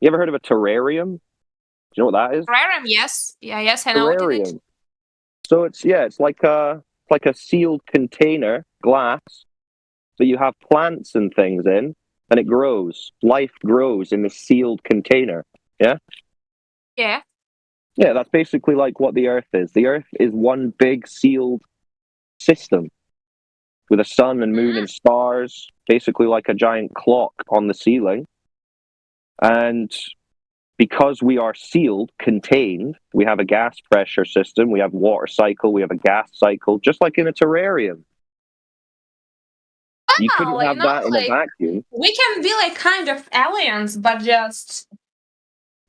[SPEAKER 7] You ever heard of a terrarium? Do you know what that is?
[SPEAKER 15] Terrarium, yes. Yeah, yes, I know what it is.
[SPEAKER 7] So it's like a sealed container, glass, that you have plants and things in, and it grows. Life grows in the sealed container. Yeah?
[SPEAKER 15] Yeah.
[SPEAKER 7] Yeah, that's basically like what the Earth is. The Earth is one big sealed system with a sun and moon and stars, basically like a giant clock on the ceiling. And because we are sealed, contained, we have a gas pressure system, we have water cycle, we have a gas cycle, just like in a terrarium. You couldn't have that in a vacuum.
[SPEAKER 15] We can be like kind of aliens, but just...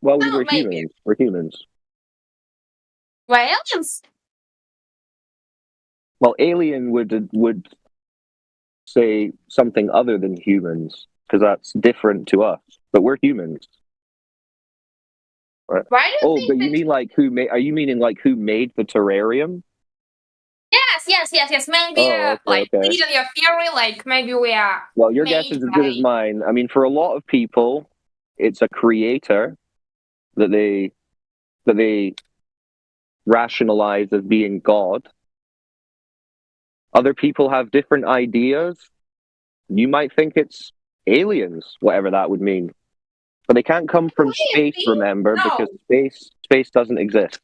[SPEAKER 7] Well, we're humans. We're humans.
[SPEAKER 15] We're aliens?
[SPEAKER 7] Well, alien would say something other than humans, because that's different to us. But we're humans. Right?
[SPEAKER 15] Why do you think
[SPEAKER 7] but you mean like who made? Are you meaning like who made the terrarium?
[SPEAKER 15] Yes. Maybe leading your theory, like maybe we are.
[SPEAKER 7] Well, your guess is as good as mine. I mean, for a lot of people, it's a creator that they rationalize as being God. Other people have different ideas. You might think it's aliens, whatever that would mean. But they can't come from space, remember, because space doesn't exist.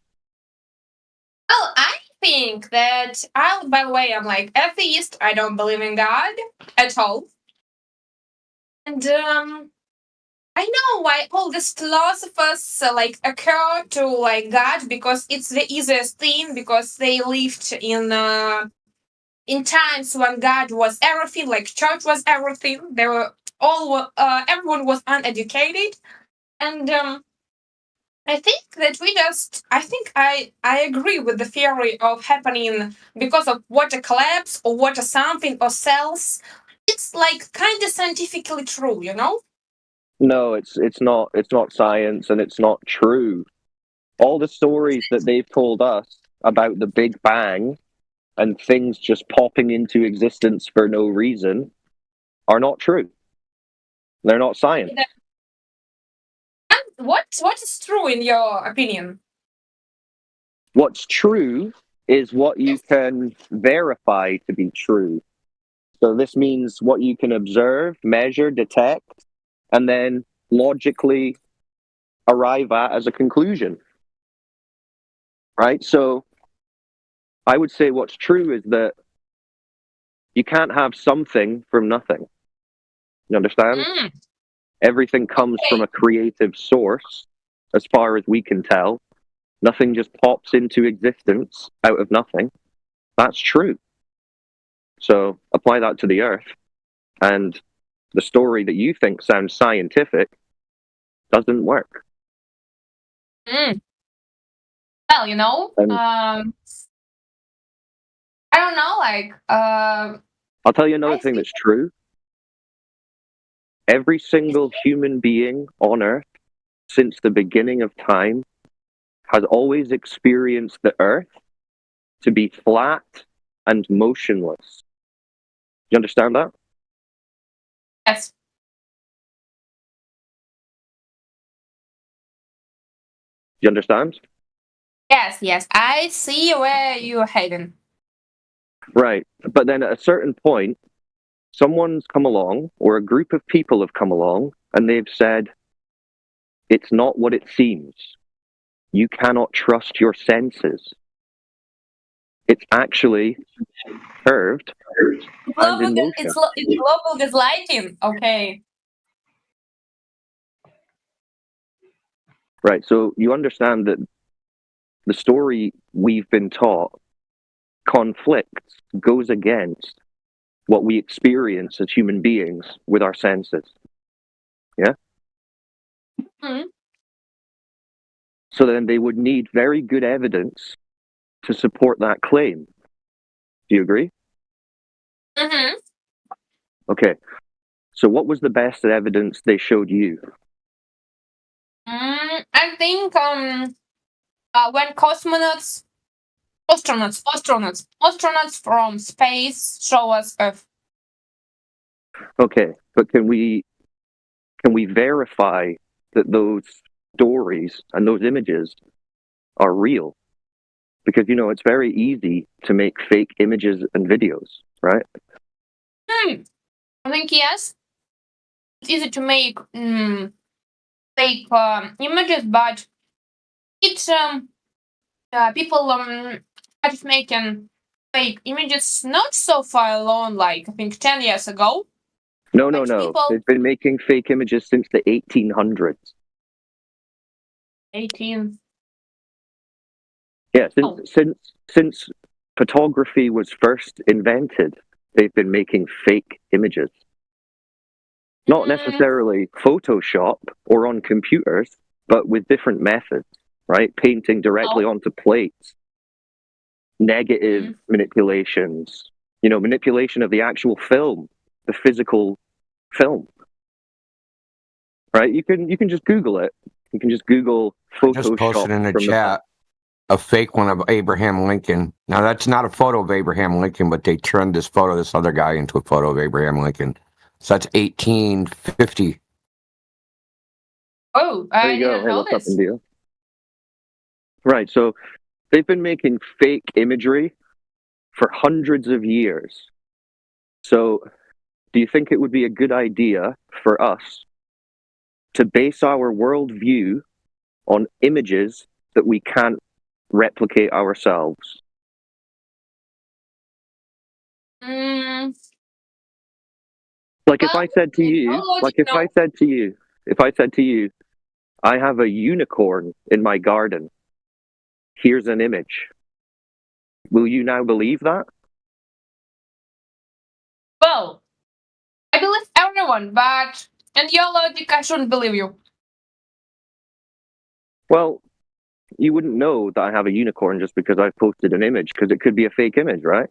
[SPEAKER 15] Well, I think that by the way, I'm like atheist. I don't believe in God at all. And I know why all these philosophers occur to God, because it's the easiest thing, because they lived in times when God was everything, like church was everything. They were everyone was uneducated, and I think that I agree with the theory of happening because of water collapse or water something or cells. It's kind of scientifically true, you know?
[SPEAKER 7] No, it's not science, and it's not true. All the stories that they've told us about the Big Bang and things just popping into existence for no reason are not true. They're not science.
[SPEAKER 15] And what is true in your opinion?
[SPEAKER 7] What's true is what you can verify to be true. So this means what you can observe, measure, detect, and then logically arrive at as a conclusion. Right? So I would say what's true is that you can't have something from nothing. You understand? Everything comes from a creative source, as far as we can tell. Nothing just pops into existence out of nothing. That's true. So apply that to the Earth, and the story that you think sounds scientific doesn't work.
[SPEAKER 15] Well, you know, I don't know,
[SPEAKER 7] I'll tell you another thing that's true. Every single human being on Earth, since the beginning of time, has always experienced the Earth to be flat and motionless. You understand that?
[SPEAKER 15] Yes.
[SPEAKER 7] You understand?
[SPEAKER 15] Yes, I see where you're heading.
[SPEAKER 7] Right. But then at a certain point, someone's come along, or a group of people have come along, and they've said, it's not what it seems. You cannot trust your senses. It's actually curved and in motion.
[SPEAKER 15] It's global gaslighting. Okay.
[SPEAKER 7] Right. So you understand that the story we've been taught conflicts, goes against what we experience as human beings with our senses. Yeah? So then they would need very good evidence to support that claim. Do you agree? Okay. So what was the best evidence they showed you?
[SPEAKER 15] I think when astronauts from space show us Earth.
[SPEAKER 7] Okay, but can we verify that those stories and those images are real? Because it's very easy to make fake images and videos, right?
[SPEAKER 15] I think yes. It's easy to make fake images, but it's people are just making fake images not so far along, like I think 10 years ago.
[SPEAKER 7] No. They've been making fake images since the 1800s.
[SPEAKER 15] 18.
[SPEAKER 7] Yeah, since photography was first invented, they've been making fake images. Not necessarily Photoshop or on computers, but with different methods, right? Painting directly onto plates, negative manipulations, manipulation of the actual film, the physical film. Right? You can just Google it. You can just Google Photoshop.
[SPEAKER 3] Just posted in the chat a fake one of Abraham Lincoln. Now that's not a photo of Abraham Lincoln, but they turned this photo of this other guy into a photo of Abraham Lincoln. So that's 1850.
[SPEAKER 15] Oh, I didn't know this.
[SPEAKER 7] India. Right, so they've been making fake imagery for hundreds of years. So do you think it would be a good idea for us to base our worldview on images that we can't replicate ourselves? Like if I said to you, if I said to you, I have a unicorn in my garden, here's an image, will you now believe that?
[SPEAKER 15] Well, I believe everyone, but in your logic, I shouldn't believe you.
[SPEAKER 7] Well, you wouldn't know that I have a unicorn just because I've posted an image, because it could be a fake image, right?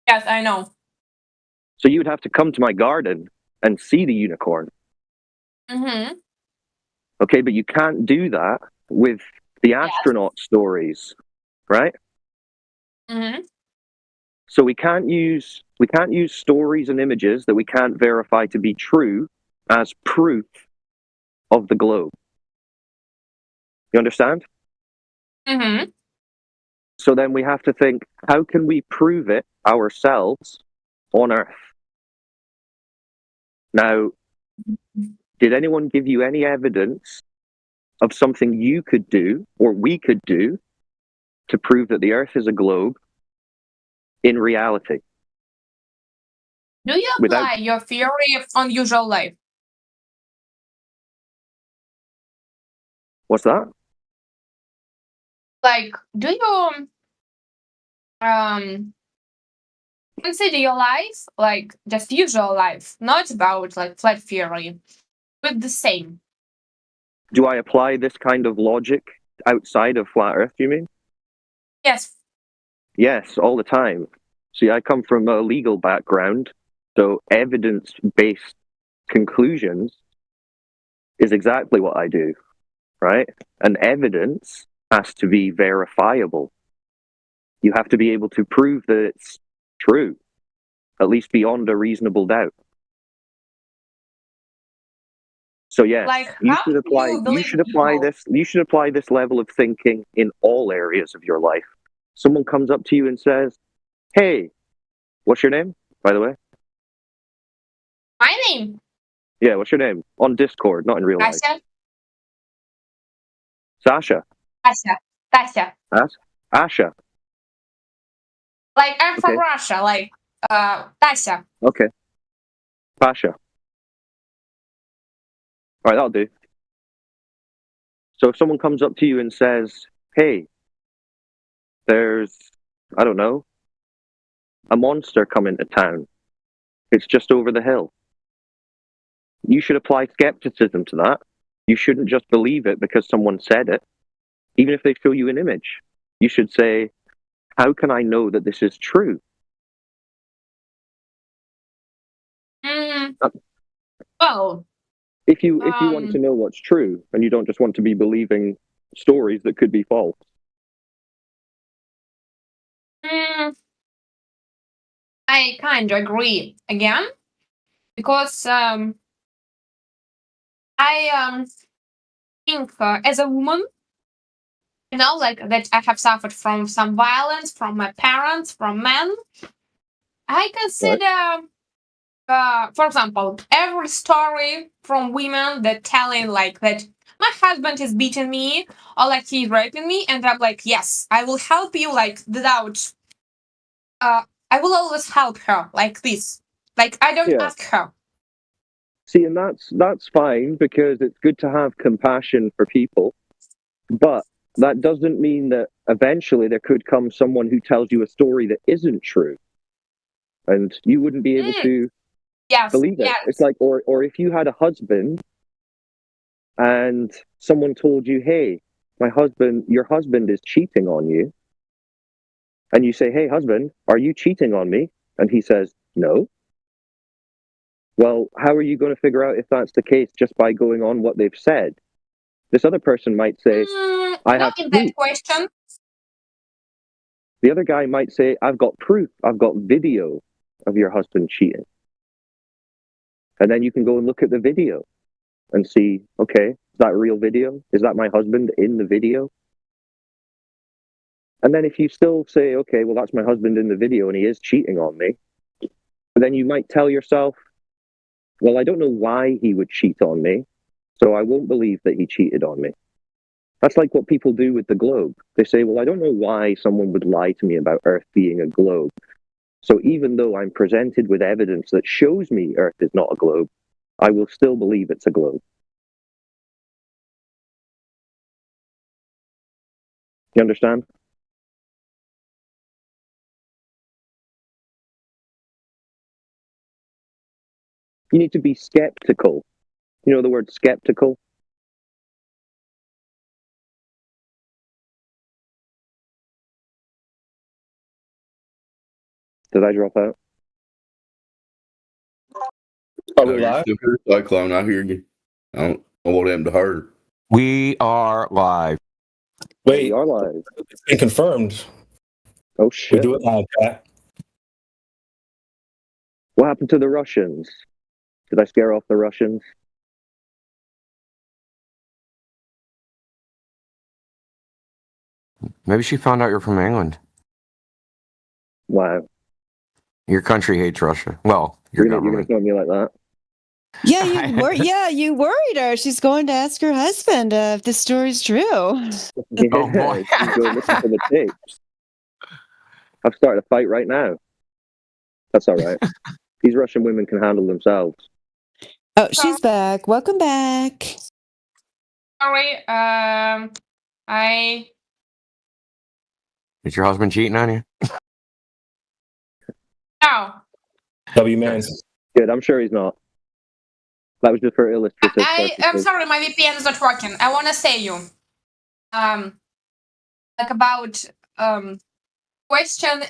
[SPEAKER 15] Yes, I know.
[SPEAKER 7] So you would have to come to my garden and see the unicorn.
[SPEAKER 15] Mm-hmm.
[SPEAKER 7] Okay, but you can't do that with the astronaut stories, right?
[SPEAKER 15] Mm-hmm.
[SPEAKER 7] So we can't use stories and images that we can't verify to be true as proof of the globe. You understand?
[SPEAKER 15] Mm-hmm.
[SPEAKER 7] So then we have to think, how can we prove it ourselves on Earth? Now, did anyone give you any evidence of something you could do or we could do to prove that the Earth is a globe in reality?
[SPEAKER 15] Do you apply your theory of unusual life?
[SPEAKER 7] What's that?
[SPEAKER 15] Like, do you consider your life like just usual life, not about like flat theory, but the same?
[SPEAKER 7] Do I apply this kind of logic outside of flat Earth, you mean?
[SPEAKER 15] Yes.
[SPEAKER 7] Yes, all the time. See, I come from a legal background, so evidence-based conclusions is exactly what I do, right? And evidence has to be verifiable. You have to be able to prove that it's true, at least beyond a reasonable doubt. So yes,
[SPEAKER 15] Like,
[SPEAKER 7] you
[SPEAKER 15] how
[SPEAKER 7] should apply.
[SPEAKER 15] do you
[SPEAKER 7] You should apply
[SPEAKER 15] people?
[SPEAKER 7] this. You should apply this level of thinking in all areas of your life. Someone comes up to you and says, "Hey, what's your name, by the way?"
[SPEAKER 15] My name?
[SPEAKER 7] Yeah, what's your name? On Discord, not in real life.
[SPEAKER 15] Tasha.
[SPEAKER 7] Sasha.
[SPEAKER 15] Tasha. Tasha.
[SPEAKER 7] Asha.
[SPEAKER 15] Like, I'm from
[SPEAKER 7] Okay.
[SPEAKER 15] Russia. Like, Tasha.
[SPEAKER 7] Okay. Pasha. All right, that'll do. So if someone comes up to you and says, "Hey, there's, I don't know, a monster coming to town. It's just over the hill." You should apply skepticism to that. You shouldn't just believe it because someone said it. Even if they show you an image, you should say, how can I know that this is true?
[SPEAKER 15] Well,
[SPEAKER 7] If you want to know what's true and you don't just want to be believing stories that could be false.
[SPEAKER 15] I kind of agree again, because I think as a woman, you know, like that I have suffered from some violence from my parents, from men. I consider, for example, every story from women that telling like that my husband is beating me or like he's raping me, and I'm like, yes, I will help you, like without. I will always help her like this. Like I don't ask her.
[SPEAKER 7] See, and that's fine because it's good to have compassion for people, but that doesn't mean that eventually there could come someone who tells you a story that isn't true, and you wouldn't be able to believe it. It's like, or if you had a husband and someone told you, "Hey, your husband is cheating on you," and you say, "Hey, husband, are you cheating on me?" and he says, "No." Well, how are you going to figure out if that's the case just by going on what they've said? This other person might say, "I have
[SPEAKER 15] Not in
[SPEAKER 7] proof."
[SPEAKER 15] that question.
[SPEAKER 7] The other guy might say, "I've got proof. I've got video of your husband cheating." And then you can go and look at the video and see, okay, is that a real video? Is that my husband in the video? And then if you still say, okay, well, that's my husband in the video and he is cheating on me, then you might tell yourself, well, I don't know why he would cheat on me, so I won't believe that he cheated on me. That's like what people do with the globe. They say, well, I don't know why someone would lie to me about Earth being a globe. So even though I'm presented with evidence that shows me Earth is not a globe, I will still believe it's a globe. You understand? You need to be skeptical. You know the word skeptical? Did I drop out?
[SPEAKER 21] Are we live? Cyclone, I hear you. I don't know what happened to her.
[SPEAKER 3] We are live.
[SPEAKER 5] Wait,
[SPEAKER 7] we are live.
[SPEAKER 5] It's been confirmed.
[SPEAKER 7] Oh shit!
[SPEAKER 5] We do it live, Pat.
[SPEAKER 7] What happened to the Russians? Did I scare off the Russians?
[SPEAKER 3] Maybe she found out you're from England.
[SPEAKER 7] Wow.
[SPEAKER 3] Your country hates Russia. Well, your government.
[SPEAKER 7] You're gonna me like that.
[SPEAKER 10] Yeah, you worried her. She's going to ask her husband if this story's true.
[SPEAKER 7] Yeah, oh boy. She's going to listen to the tapes. I've started a fight right now. That's all right. These Russian women can handle themselves.
[SPEAKER 10] Oh, she's back. Welcome back.
[SPEAKER 15] Sorry, I...
[SPEAKER 3] Is your husband cheating on you?
[SPEAKER 15] No.
[SPEAKER 5] W-Mans.
[SPEAKER 7] Good, I'm sure he's not. That was just for illustrative
[SPEAKER 15] I'm sorry, my VPN is not working. I want to say you, like about question,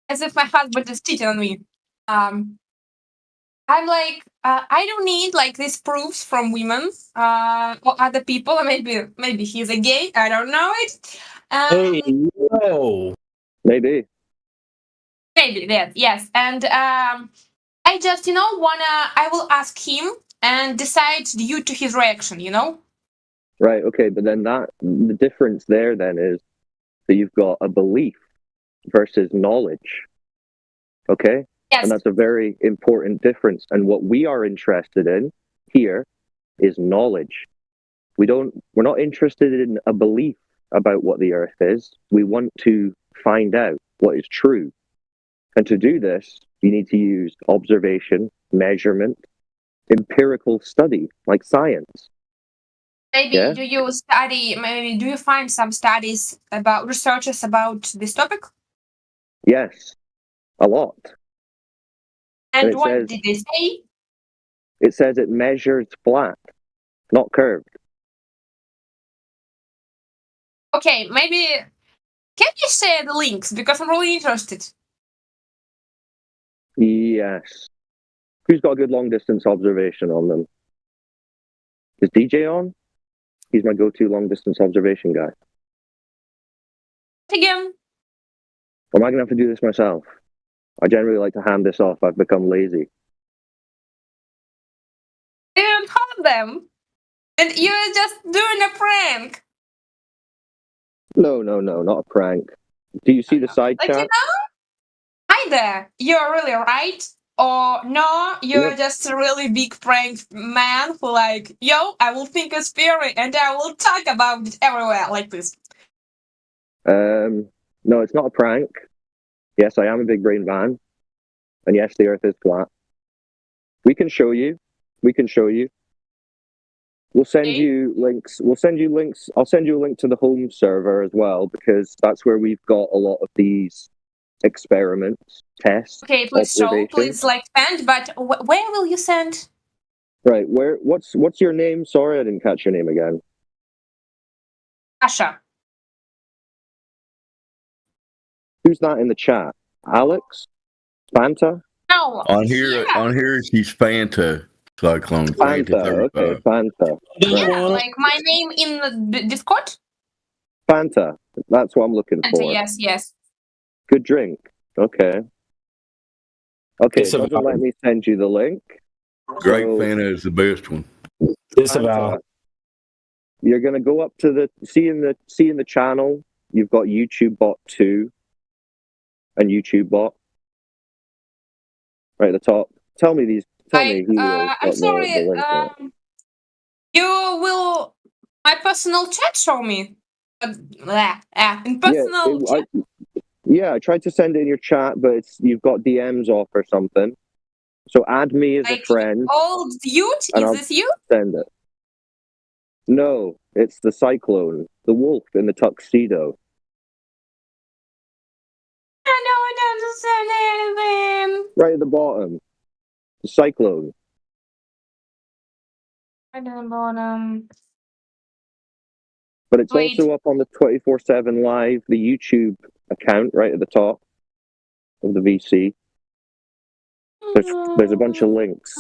[SPEAKER 15] as if my husband is cheating on me. I'm like, I don't need like these proofs from women or other people. Or maybe he's a gay. I don't know it.
[SPEAKER 5] Hey, no.
[SPEAKER 7] Maybe.
[SPEAKER 15] Maybe that, yes. And I just, I will ask him and decide due to his reaction,
[SPEAKER 7] Right, okay, but then the difference there then is that you've got a belief versus knowledge. Okay?
[SPEAKER 15] Yes.
[SPEAKER 7] And that's a very important difference. And what we are interested in here is knowledge. We're not interested in a belief about what the earth is. We want to find out what is true. And to do this, you need to use observation, measurement, empirical study, like science.
[SPEAKER 15] Maybe do you find some studies about researchers about this topic?
[SPEAKER 7] Yes, a lot.
[SPEAKER 15] And what did they say?
[SPEAKER 7] It says it measures flat, not curved.
[SPEAKER 15] Okay, maybe can you share the links because I'm really interested.
[SPEAKER 7] Yes. Who's got a good long distance observation on them? Is DJ on? He's my go-to long distance observation guy.
[SPEAKER 15] Again.
[SPEAKER 7] Am I going to have to do this myself? I generally like to hand this off. I've become lazy.
[SPEAKER 15] You don't have them. And you're just doing a prank.
[SPEAKER 7] No, not a prank. Do you see the side chat?
[SPEAKER 15] Either you're really right, or no, you're just a really big prank man who like, I will think a theory and I will talk about it everywhere like this.
[SPEAKER 7] No, it's not a prank. Yes, I am a big brain man. And yes, the earth is flat. We can show you. We'll send you links. I'll send you a link to the home server as well, because that's where we've got a lot of these experiments, tests.
[SPEAKER 15] Okay, please show, please send, but where will you send?
[SPEAKER 7] Right, what's your name? Sorry, I didn't catch your name again.
[SPEAKER 15] Asha.
[SPEAKER 7] Who's that in the chat? Alex? Fanta?
[SPEAKER 15] No.
[SPEAKER 21] On here she's Fanta. Cyclone.
[SPEAKER 7] Fanta, okay, Fanta.
[SPEAKER 15] Yeah, like my name in the Discord?
[SPEAKER 7] Fanta, that's what I'm looking for.
[SPEAKER 15] Yes.
[SPEAKER 7] Good drink. Okay, it doesn't let me send you the link.
[SPEAKER 21] Great Fanta is the best one.
[SPEAKER 5] Disavow.
[SPEAKER 7] You're gonna go up to the see in the channel. You've got YouTube Bot 2 and YouTube Bot right at the top. Tell me who
[SPEAKER 15] I'm sorry. You will my personal chat show me. In personal chat.
[SPEAKER 7] I tried to send it in your chat, but you've got DMs off or something. So add me as a friend.
[SPEAKER 15] Old youth? Is this you?
[SPEAKER 7] Send it. No, it's the Cyclone. The wolf in the tuxedo.
[SPEAKER 15] I don't understand anything.
[SPEAKER 7] Right at the bottom. The cyclone.
[SPEAKER 15] I don't know.
[SPEAKER 7] But it's
[SPEAKER 15] Wait.
[SPEAKER 7] also up on the 24/7 Live, the YouTube account right at the top of the VC. There's a bunch of links.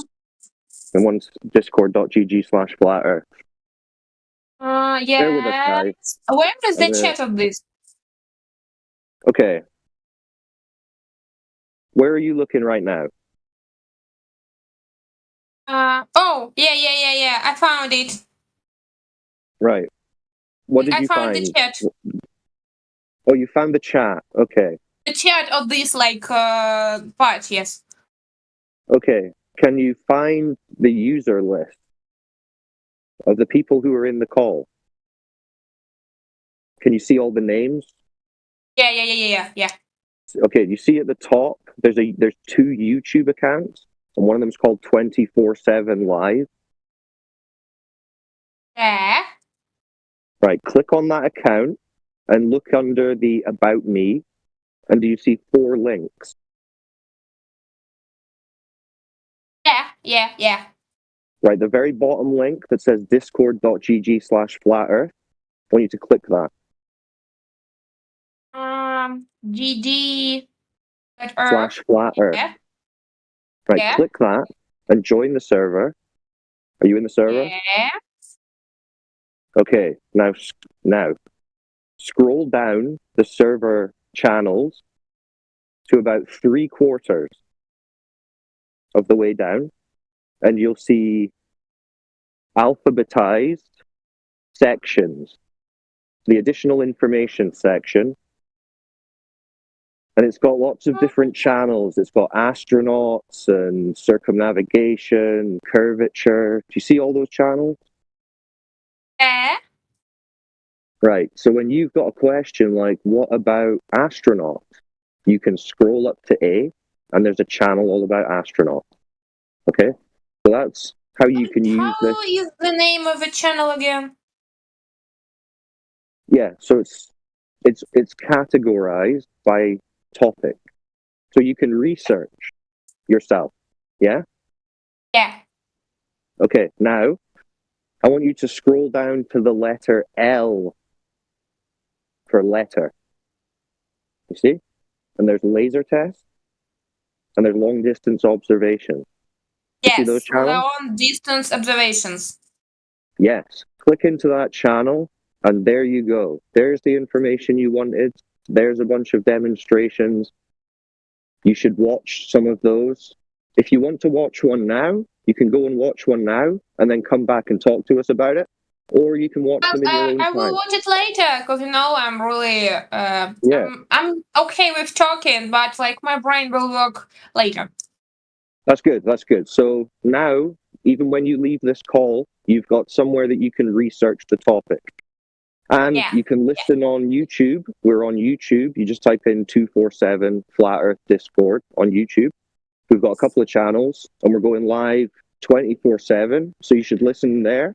[SPEAKER 7] And one's discord.gg/flat earth. Bear with us,
[SPEAKER 15] Yeah.
[SPEAKER 7] guys.
[SPEAKER 15] Where is the
[SPEAKER 7] And,
[SPEAKER 15] chat of this?
[SPEAKER 7] Okay. Where are you looking right now?
[SPEAKER 15] Oh, yeah. I found it.
[SPEAKER 7] Right. What did
[SPEAKER 15] I
[SPEAKER 7] you
[SPEAKER 15] found
[SPEAKER 7] find?
[SPEAKER 15] the chat.
[SPEAKER 7] Oh, you found the chat. Okay.
[SPEAKER 15] The chat of this part, yes.
[SPEAKER 7] Okay. Can you find the user list of the people who are in the call? Can you see all the names?
[SPEAKER 15] Yeah.
[SPEAKER 7] Okay, you see at the top there's two YouTube accounts, and one of them is called 24/7 Live.
[SPEAKER 15] Yeah.
[SPEAKER 7] Right, click on that account and look under the About Me, and do you see 4 links?
[SPEAKER 15] Yeah.
[SPEAKER 7] Right, the very bottom link that says discord.gg/flat earth, I want you to click that.
[SPEAKER 15] GD.
[SPEAKER 7] /flat earth.
[SPEAKER 15] Yeah.
[SPEAKER 7] Right,
[SPEAKER 15] Yeah.
[SPEAKER 7] click that and join the server. Are you in the server?
[SPEAKER 15] Yeah.
[SPEAKER 7] Okay, now scroll down the server channels to about 3/4 of the way down, and you'll see alphabetized sections, the additional information section, and it's got lots of different channels. It's got astronauts and circumnavigation, curvature. Do you see all those channels?
[SPEAKER 15] Yeah.
[SPEAKER 7] Right. So when you've got a question like, what about astronauts? You can scroll up to A, and there's a channel all about astronauts. Okay? So that's how you can use this.
[SPEAKER 15] How is the name of the channel again?
[SPEAKER 7] Yeah, so it's categorized by topic. So you can research yourself. Yeah?
[SPEAKER 15] Yeah.
[SPEAKER 7] Okay, now I want you to scroll down to the letter L for letter. You see? And there's laser test, and there's long distance observation. You see those
[SPEAKER 15] Yes.
[SPEAKER 7] channels?
[SPEAKER 15] Long distance observations.
[SPEAKER 7] Yes. Click into that channel, and there you go. There's the information you wanted. There's a bunch of demonstrations. You should watch some of those. If you want to watch one now, you can go and watch one now, and then come back and talk to us about it. Or you can watch them in your own
[SPEAKER 15] I will
[SPEAKER 7] time.
[SPEAKER 15] watch it later because I'm really
[SPEAKER 7] Yeah.
[SPEAKER 15] I'm okay with talking, but like my brain will work later.
[SPEAKER 7] That's good. That's good. So now, even when you leave this call, you've got somewhere that you can research the topic. And you can listen on YouTube. We're on YouTube. You just type in 247 Flat Earth Discord on YouTube. We've got a couple of channels, and we're going live 24/7. So you should listen there.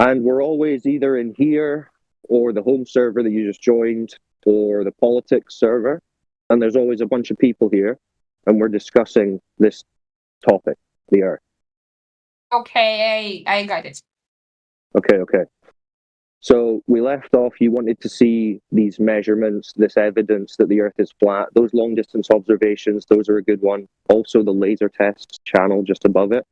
[SPEAKER 7] And we're always either in here or the home server that you just joined or the politics server. And there's always a bunch of people here, and we're discussing this topic, the Earth.
[SPEAKER 15] Okay, I got it.
[SPEAKER 7] Okay. So we left off, you wanted to see these measurements, this evidence that the Earth is flat. Those long distance observations, those are a good one. Also the laser tests channel just above it.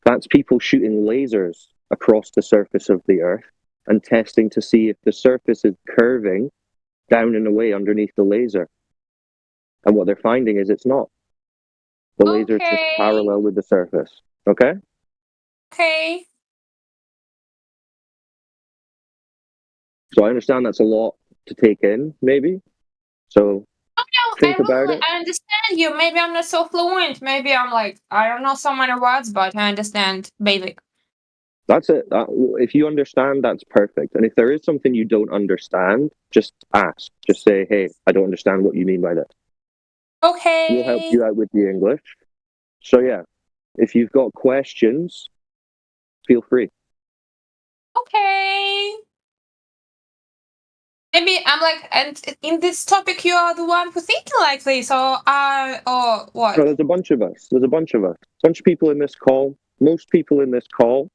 [SPEAKER 7] That's people shooting lasers across the surface of the Earth and testing to see if the surface is curving down and away underneath the laser. And what they're finding is it's not. The laser is just parallel with the surface. Okay?
[SPEAKER 15] Okay.
[SPEAKER 7] So I understand that's a lot to take in, maybe. So think about it.
[SPEAKER 15] I understand you. Maybe I'm not so fluent. Maybe I'm like, I don't know so many words, but I understand basic.
[SPEAKER 7] That's it. If you understand, that's perfect. And if there is something you don't understand, just ask. Just say, hey, I don't understand what you mean by that.
[SPEAKER 15] Okay.
[SPEAKER 7] We'll help you out with the English. So yeah, if you've got questions, feel free.
[SPEAKER 15] Okay. maybe I'm like, and in this topic, you are the one who thinking like this, or what?
[SPEAKER 7] No, there's a bunch of us. There's a bunch of people in this call. Most people in this call,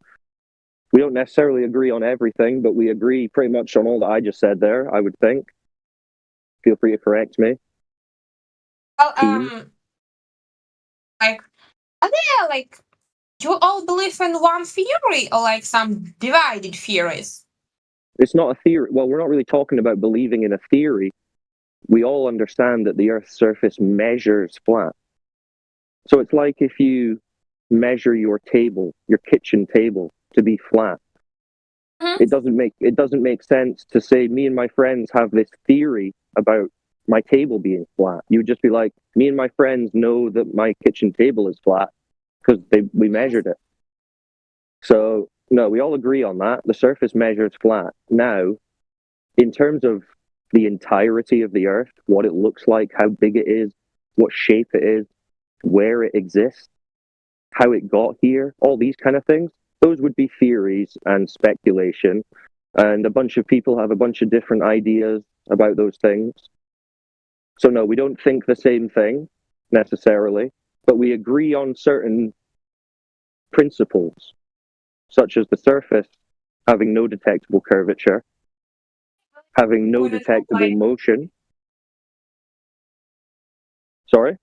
[SPEAKER 7] we don't necessarily agree on everything, but we agree pretty much on all that I just said there, I would think. Feel free to correct me.
[SPEAKER 15] Well, like, are there like, you all believe in one theory or like some divided theories?
[SPEAKER 7] It's not a theory. Well, we're not really talking about believing in a theory. We all understand that the Earth's surface measures flat. So it's like if you measure your table, your kitchen table, to be flat. It doesn't make sense to say me and my friends have this theory about my table being flat. You would just be like, me and my friends know that my kitchen table is flat because we measured it. So no, we all agree on that. The surface measures flat. Now, in terms of the entirety of the Earth, what it looks like, how big it is, what shape it is, where it exists, how it got here, all these kind of things, those would be theories and speculation. And a bunch of people have a bunch of different ideas about those things. So no, we don't think the same thing necessarily, but we agree on certain principles, such as the surface having no detectable curvature, having no detectable motion. Sorry?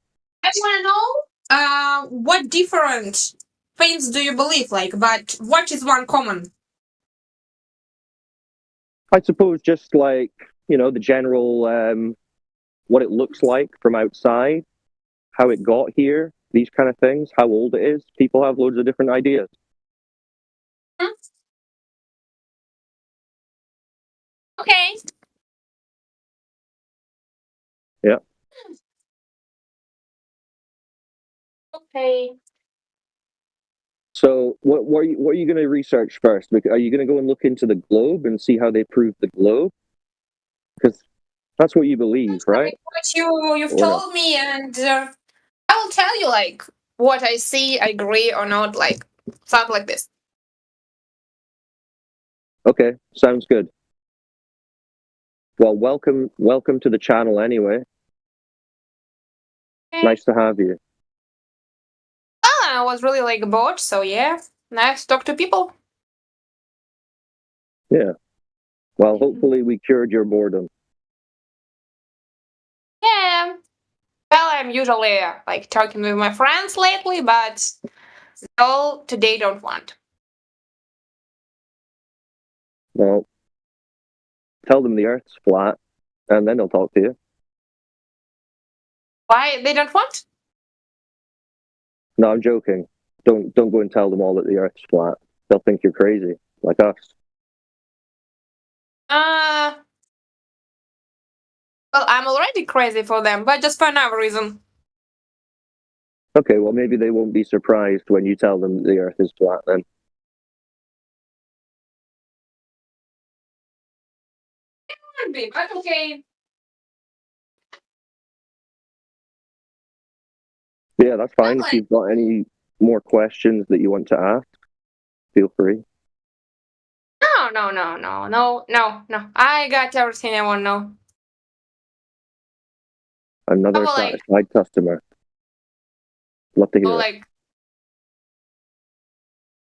[SPEAKER 15] I just want to know what different things do you believe, like, but what is one common?
[SPEAKER 7] I suppose just like, the general, what it looks like from outside, how it got here, these kind of things, how old it is. People have loads of different ideas.
[SPEAKER 15] Okay.
[SPEAKER 7] Yeah.
[SPEAKER 15] Okay.
[SPEAKER 7] So what are you going to research first? Are you going to go and look into the globe and see how they prove the globe? Because that's what you believe, right?
[SPEAKER 15] What you've told me, and I will tell you like what I see, I agree or not, like something like this.
[SPEAKER 7] Okay, sounds good. Well, welcome to the channel anyway. Nice to have you.
[SPEAKER 15] I was really like bored, so yeah, nice to talk to people.
[SPEAKER 7] Yeah. Well, hopefully we cured your boredom.
[SPEAKER 15] Yeah. Well, I'm usually like talking with my friends lately, but no, today don't want.
[SPEAKER 7] Well, tell them the Earth's flat, and then they'll talk to you.
[SPEAKER 15] Why they don't want?
[SPEAKER 7] No, I'm joking. Don't go and tell them all that the Earth's flat. They'll think you're crazy, like us.
[SPEAKER 15] Well, I'm already crazy for them, but just for another reason.
[SPEAKER 7] Okay, well maybe they won't be surprised when you tell them the Earth is flat then.
[SPEAKER 15] It would be, but okay.
[SPEAKER 7] Yeah, that's fine. If you've got any more questions that you want to ask, feel free.
[SPEAKER 15] No. I got everything I want to know.
[SPEAKER 7] Another
[SPEAKER 15] Oh, like-
[SPEAKER 7] satisfied customer. Love to hear
[SPEAKER 15] So
[SPEAKER 7] it.
[SPEAKER 15] like,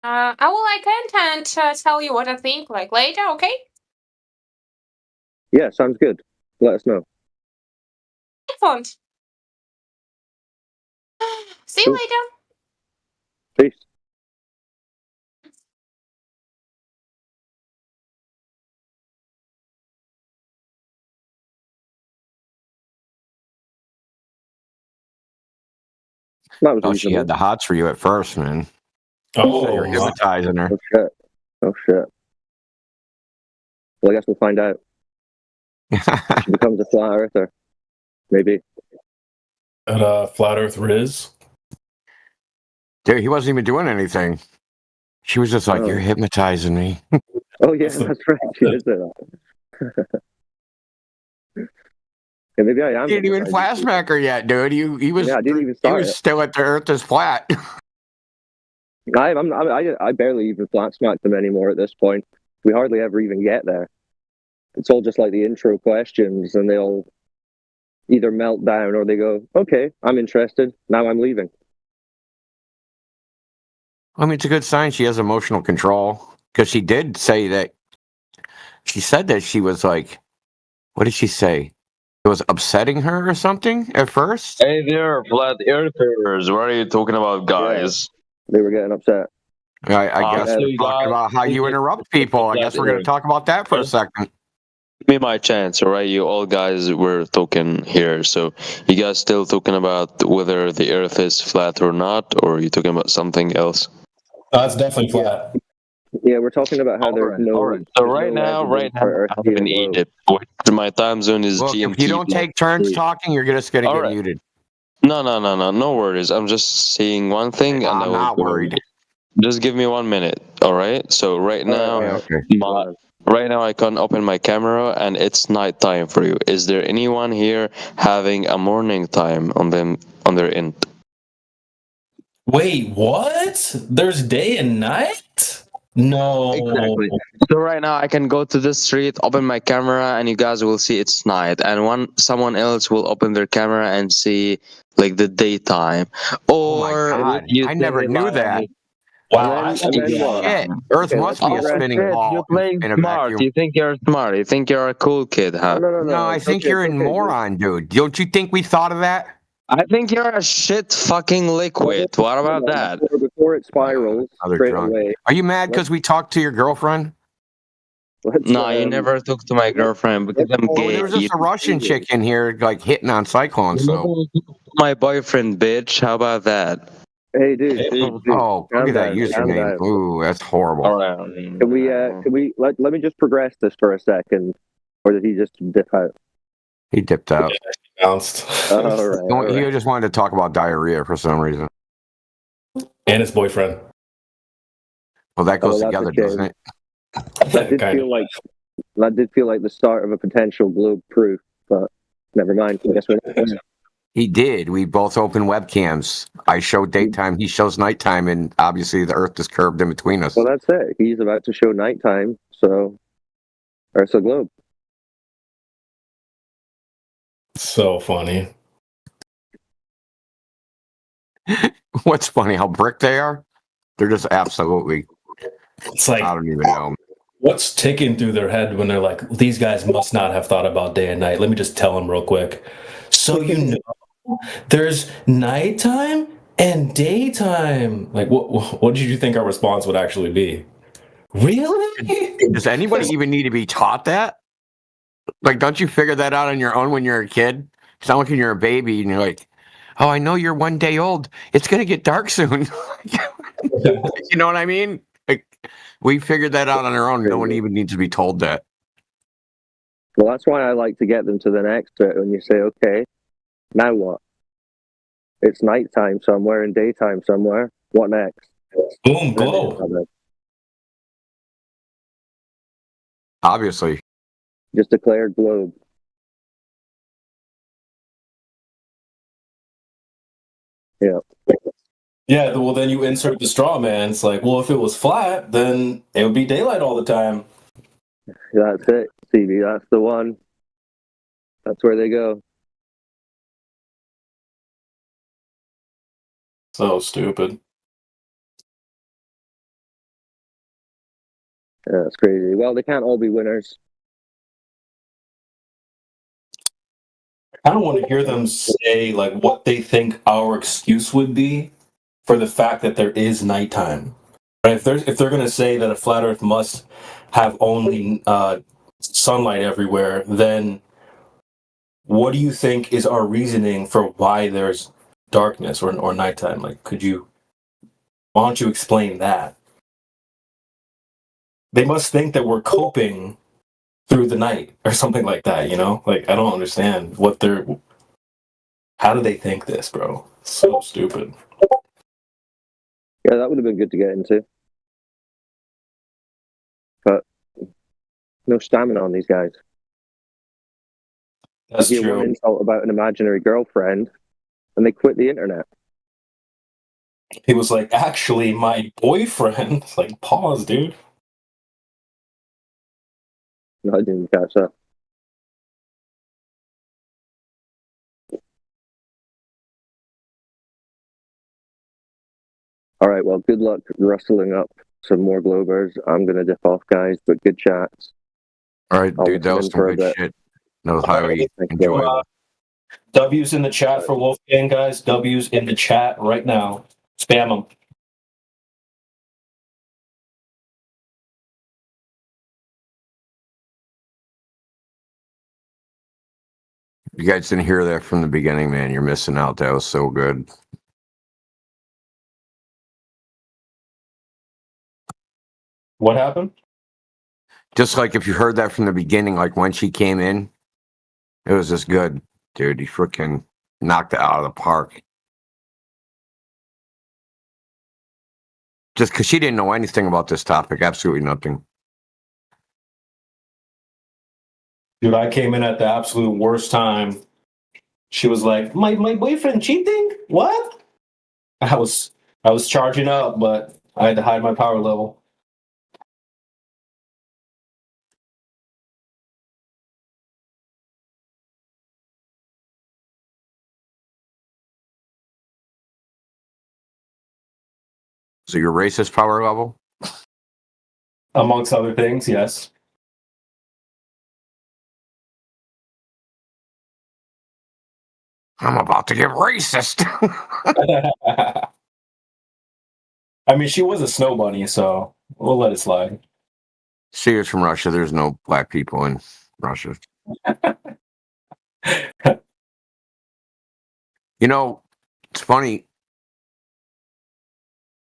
[SPEAKER 15] I will like and tell you what I think like later, okay?
[SPEAKER 7] Yeah, sounds good. Let us know.
[SPEAKER 15] Excellent. See you
[SPEAKER 7] Cool.
[SPEAKER 15] later.
[SPEAKER 7] Peace. That was
[SPEAKER 3] Oh, she had
[SPEAKER 7] reasonable.
[SPEAKER 3] the hots for you at first, man.
[SPEAKER 5] Oh,
[SPEAKER 3] You're hypnotizing her.
[SPEAKER 7] Oh shit. Oh shit. Well, I guess we'll find out. She becomes a flat earther. Maybe.
[SPEAKER 5] At Flat Earth Riz.
[SPEAKER 3] Dude, he wasn't even doing anything. She was just like,
[SPEAKER 7] Oh.
[SPEAKER 3] "You're hypnotizing me."
[SPEAKER 7] Oh yeah, that's right. She did say that. Yeah, maybe I am.
[SPEAKER 3] He didn't even
[SPEAKER 7] hypnotizing
[SPEAKER 3] flashback her yet, dude. He was.
[SPEAKER 7] Yeah, I didn't even
[SPEAKER 3] He
[SPEAKER 7] start
[SPEAKER 3] was
[SPEAKER 7] it.
[SPEAKER 3] still at the Earth is flat.
[SPEAKER 7] I barely even flat smack them anymore at this point. We hardly ever even get there. it's all just like the intro questions, and they all either melt down or they go, "Okay, I'm interested. Now I'm leaving."
[SPEAKER 3] I mean, it's a good sign she has emotional control, because she did say that. She said that she was like, what did she say? It was upsetting her or something at first.
[SPEAKER 1] Hey there, flat earthers. What are you talking about, guys?
[SPEAKER 7] They were getting upset.
[SPEAKER 3] I guess we're talking about how you interrupt people. I guess we're going to talk about that for a second.
[SPEAKER 1] Give me my chance, all right? You all guys were talking here, so you guys still talking about whether the Earth is flat or not, or are you talking about something else?
[SPEAKER 5] It's definitely flat.
[SPEAKER 7] Yeah, we're talking about how there's no.
[SPEAKER 1] All right. So right now, I'm in Egypt. My time zone is
[SPEAKER 3] Look,
[SPEAKER 1] GMT.
[SPEAKER 3] if you don't take turns talking, you're just going to get muted.
[SPEAKER 1] No. No worries. I'm just saying one thing, and
[SPEAKER 3] I'm not worried.
[SPEAKER 1] Just give me 1 minute, all right? So right now, right now I can open my camera, and it's nighttime for you. Is there anyone here having a morning time on their end?
[SPEAKER 5] Wait, what? There's day and night? No.
[SPEAKER 1] Exactly. So right now I can go to the street, open my camera, and you guys will see it's night. And someone else will open their camera and see like the daytime. Or
[SPEAKER 3] I never knew that.
[SPEAKER 5] Wow.
[SPEAKER 3] Shit. Earth must be a spinning ball.
[SPEAKER 1] You're playing
[SPEAKER 3] in a
[SPEAKER 1] smart.
[SPEAKER 3] vacuum.
[SPEAKER 1] You think you're smart. You think you're a cool kid, huh?
[SPEAKER 3] No, I think you're a moron, dude. Don't you think we thought of that?
[SPEAKER 1] I think you're a shit fucking liquid. What about that?
[SPEAKER 7] Before it spirals straight
[SPEAKER 3] drunk.
[SPEAKER 7] away.
[SPEAKER 3] Are you mad because we talked to your girlfriend?
[SPEAKER 1] No, you never talked to my girlfriend because I'm gay.
[SPEAKER 3] There was just a Russian chick in here like hitting on Cyclone. So
[SPEAKER 1] my boyfriend, bitch. How about that?
[SPEAKER 7] Hey, dude.
[SPEAKER 3] Oh, look at that username. Ooh, that's horrible.
[SPEAKER 1] All right.
[SPEAKER 7] Can we let me just progress this for a second, or did he just dip out?
[SPEAKER 3] He dipped out.
[SPEAKER 5] Bounced.
[SPEAKER 3] He just wanted to talk about diarrhea for some reason.
[SPEAKER 5] And his boyfriend.
[SPEAKER 3] Well, that goes together, doesn't it?
[SPEAKER 7] That did feel like the start of a potential globe proof, but never mind. I guess we're not.
[SPEAKER 3] He did. We both open webcams. I show daytime, he shows nighttime, and obviously the Earth is curved in between us.
[SPEAKER 7] Well, that's it. He's about to show nighttime, so Earth's a globe.
[SPEAKER 5] So funny.
[SPEAKER 3] What's funny? How brick they are? They're just absolutely.
[SPEAKER 5] It's like
[SPEAKER 3] I don't even know.
[SPEAKER 5] What's ticking through their head when they're like, these guys must not have thought about day and night. Let me just tell them real quick. So you know, there's nighttime and daytime. Like, what did you think our response would actually be? Really?
[SPEAKER 3] Does anybody even need to be taught that? Like, don't you figure that out on your own when you're a kid? It's not like when you're a baby and you're like, oh, I know you're 1 day old. It's going to get dark soon. You know what I mean? Like, we figured that out on our own. No one even needs to be told that.
[SPEAKER 7] Well, that's why I like to get them to the next bit when you say, okay, now what? It's nighttime somewhere and daytime somewhere. What next?
[SPEAKER 5] Boom, glow.
[SPEAKER 3] Obviously.
[SPEAKER 7] Just declared globe. Yeah.
[SPEAKER 5] Yeah, well, then you insert the straw man. It's like, well, if it was flat, then it would be daylight all the time.
[SPEAKER 7] That's it, CB. That's the one. That's where they go.
[SPEAKER 5] So stupid.
[SPEAKER 7] Yeah, that's crazy. Well, they can't all be winners.
[SPEAKER 5] I don't want to hear them say like what they think our excuse would be for the fact that there is nighttime. Right? If they're going to say that a flat Earth must have only sunlight everywhere, then what do you think is our reasoning for why there's darkness or nighttime? Like, why don't you explain that? They must think that we're coping through the night or something like that, you know? Like, I don't understand how do they think this, bro? So stupid.
[SPEAKER 7] Yeah, that would have been good to get into. But no stamina on these guys.
[SPEAKER 5] That's
[SPEAKER 7] you hear one insult about an imaginary girlfriend and they quit the internet.
[SPEAKER 5] He was like, actually, my boyfriend. It's like, pause, dude.
[SPEAKER 7] No, I didn't catch that. All right, well, good luck rustling up some more Globers. I'm going to dip off, guys, but good chats.
[SPEAKER 3] All right, dude, that was some good shit. That was highly enjoyable.
[SPEAKER 5] W's in the chat for Wolfgang, guys. W's in the chat right now. Spam them.
[SPEAKER 3] You guys didn't hear that from the beginning, man. You're missing out. That was so good.
[SPEAKER 5] What happened?
[SPEAKER 3] Just like if you heard that from the beginning, like when she came in, it was just good, dude. He freaking knocked it out of the park. Just because she didn't know anything about this topic, absolutely nothing.
[SPEAKER 5] Dude, I came in at the absolute worst time. She was like, my boyfriend cheating? What? I was charging up, but I had to hide my power level.
[SPEAKER 3] So your racist power level?
[SPEAKER 5] Amongst other things, yes.
[SPEAKER 3] I'm about to get racist.
[SPEAKER 5] I mean, she was a snow bunny, so we'll let it slide.
[SPEAKER 3] She is from Russia. There's no black people in Russia. You know, it's funny.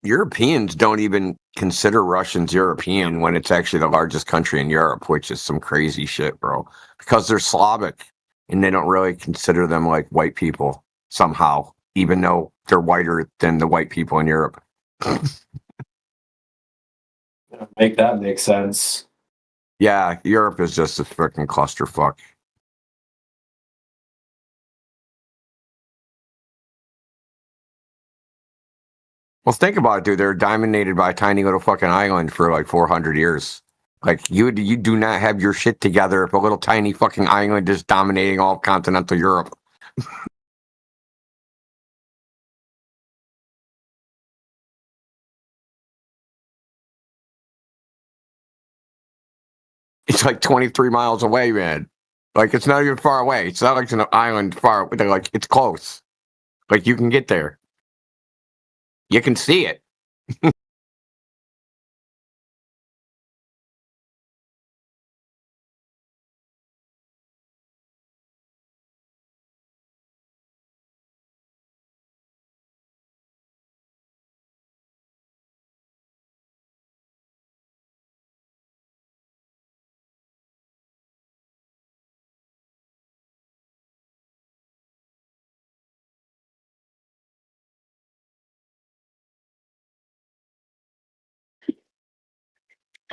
[SPEAKER 3] Europeans don't even consider Russians European when it's actually the largest country in Europe, which is some crazy shit, bro. Because they're Slavic and they don't really consider them like white people somehow, even though they're whiter than the white people in Europe.
[SPEAKER 5] Make that make sense.
[SPEAKER 3] Yeah, Europe is just a freaking clusterfuck. Well, think about it, dude. They're dominated by a tiny little fucking island for like 400 years. Like, you do not have your shit together if a little tiny fucking island is dominating all of continental Europe. It's like 23 miles away, man. Like, it's not even far away. It's not like it's an island far. They're like, it's close. Like, you can get there. You can see it.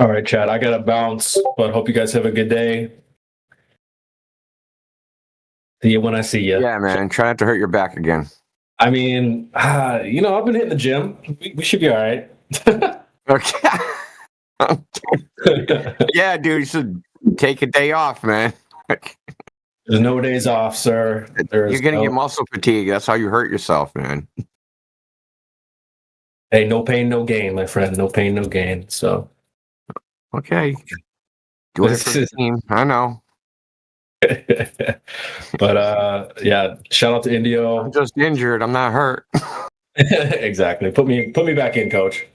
[SPEAKER 5] All right, Chad, I gotta bounce, but hope you guys have a good day. See you when I see you.
[SPEAKER 3] Yeah, man. Try not to hurt your back again.
[SPEAKER 5] I mean, I've been hitting the gym. We should be all right.
[SPEAKER 3] Okay. Yeah, dude, you should take a day off, man.
[SPEAKER 5] There's no days off, sir.
[SPEAKER 3] You're gonna get muscle fatigue. That's how you hurt yourself, man.
[SPEAKER 5] Hey, no pain, no gain, my friend. No pain, no gain. So,
[SPEAKER 3] okay, do it for the team. I know.
[SPEAKER 5] But yeah, shout out to Indio.
[SPEAKER 3] I'm just injured. I'm not hurt.
[SPEAKER 5] Exactly. Put me back in, coach.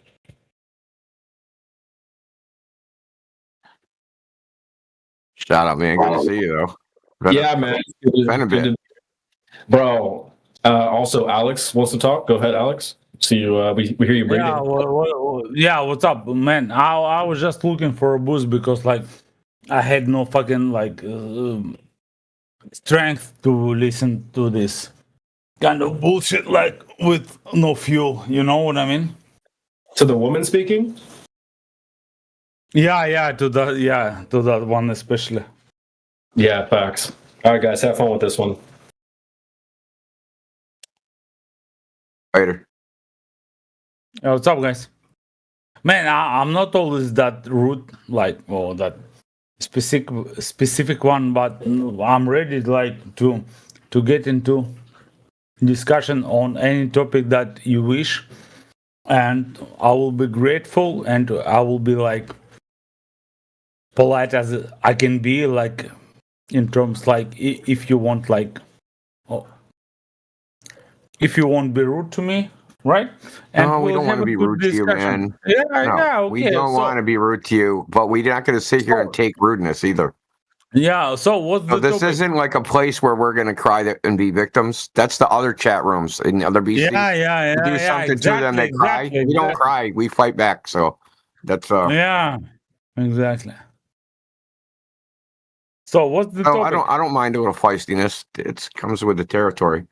[SPEAKER 3] Shout out, man. Good to see you, though.
[SPEAKER 5] Yeah, man.
[SPEAKER 3] Been a bit.
[SPEAKER 5] Bro, also, Alex wants to talk. Go ahead, Alex. See you. We hear you breathing.
[SPEAKER 12] Yeah, what's up, man? I was just looking for a boost because, like, I had no fucking, like, strength to listen to this kind of bullshit, like, with no fuel. You know what I mean?
[SPEAKER 5] To the woman speaking?
[SPEAKER 12] Yeah, to that one especially.
[SPEAKER 5] Yeah, facts. All right, guys, have fun with this one.
[SPEAKER 3] Later.
[SPEAKER 12] What's up, guys? Man, I'm not always that rude, like, or that specific one, but I'm ready like to get into discussion on any topic that you wish, and I will be grateful, and I will be like polite as I can be, like in terms like if you want like if you won't be rude to me, right? And
[SPEAKER 3] No, we
[SPEAKER 12] we'll
[SPEAKER 3] don't want
[SPEAKER 12] have
[SPEAKER 3] to
[SPEAKER 12] a
[SPEAKER 3] be
[SPEAKER 12] good
[SPEAKER 3] rude to you,
[SPEAKER 12] discussion.
[SPEAKER 3] man.
[SPEAKER 12] Yeah,
[SPEAKER 3] No,
[SPEAKER 12] yeah, okay.
[SPEAKER 3] we don't
[SPEAKER 12] So,
[SPEAKER 3] want to be rude to you, but we're not going to sit here and take rudeness either.
[SPEAKER 12] yeah. So what's
[SPEAKER 3] So
[SPEAKER 12] the
[SPEAKER 3] this
[SPEAKER 12] topic?
[SPEAKER 3] isn't like a place where we're going to cry and be victims. That's the other chat rooms in other BCs.
[SPEAKER 12] Yeah,
[SPEAKER 3] We do something to them, they cry. We don't cry. We fight back. So that's
[SPEAKER 12] Yeah, exactly. So what's the
[SPEAKER 3] No,
[SPEAKER 12] topic?
[SPEAKER 3] I don't mind a little feistiness. It comes with the territory.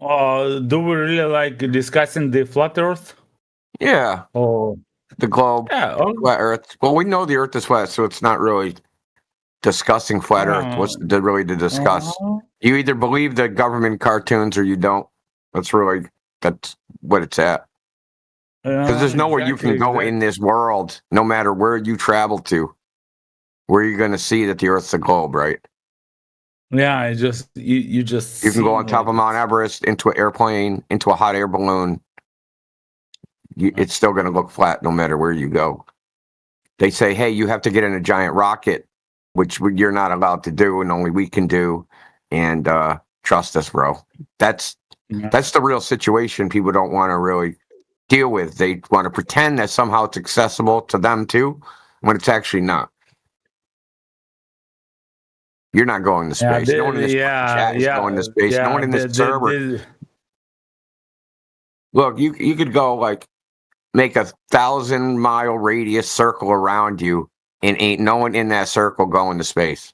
[SPEAKER 12] Do we really like discussing the flat Earth?
[SPEAKER 3] Yeah.
[SPEAKER 12] Oh,
[SPEAKER 3] the globe,
[SPEAKER 12] yeah,
[SPEAKER 3] flat Earth. Well, we know the Earth is flat, so it's not really discussing flat Earth. What's really to discuss? You either believe the government cartoons or you don't. That's what it's at. Because there's nowhere you can go in this world, no matter where you travel to, where you're going to see that the Earth's a globe, right?
[SPEAKER 12] Yeah, you just
[SPEAKER 3] you can go on top of Mount Everest, into an airplane, into a hot air balloon. It's still going to look flat no matter where you go. They say, hey, you have to get in a giant rocket, which you're not allowed to do, and only we can do. And trust us, bro. That's the real situation. People don't want to really deal with. They want to pretend that somehow it's accessible to them too, when it's actually not. You're not going to space. No one in this chat is going to space. No one in this server. Look, you could go like make 1,000-mile radius circle around you, and ain't no one in that circle going to space.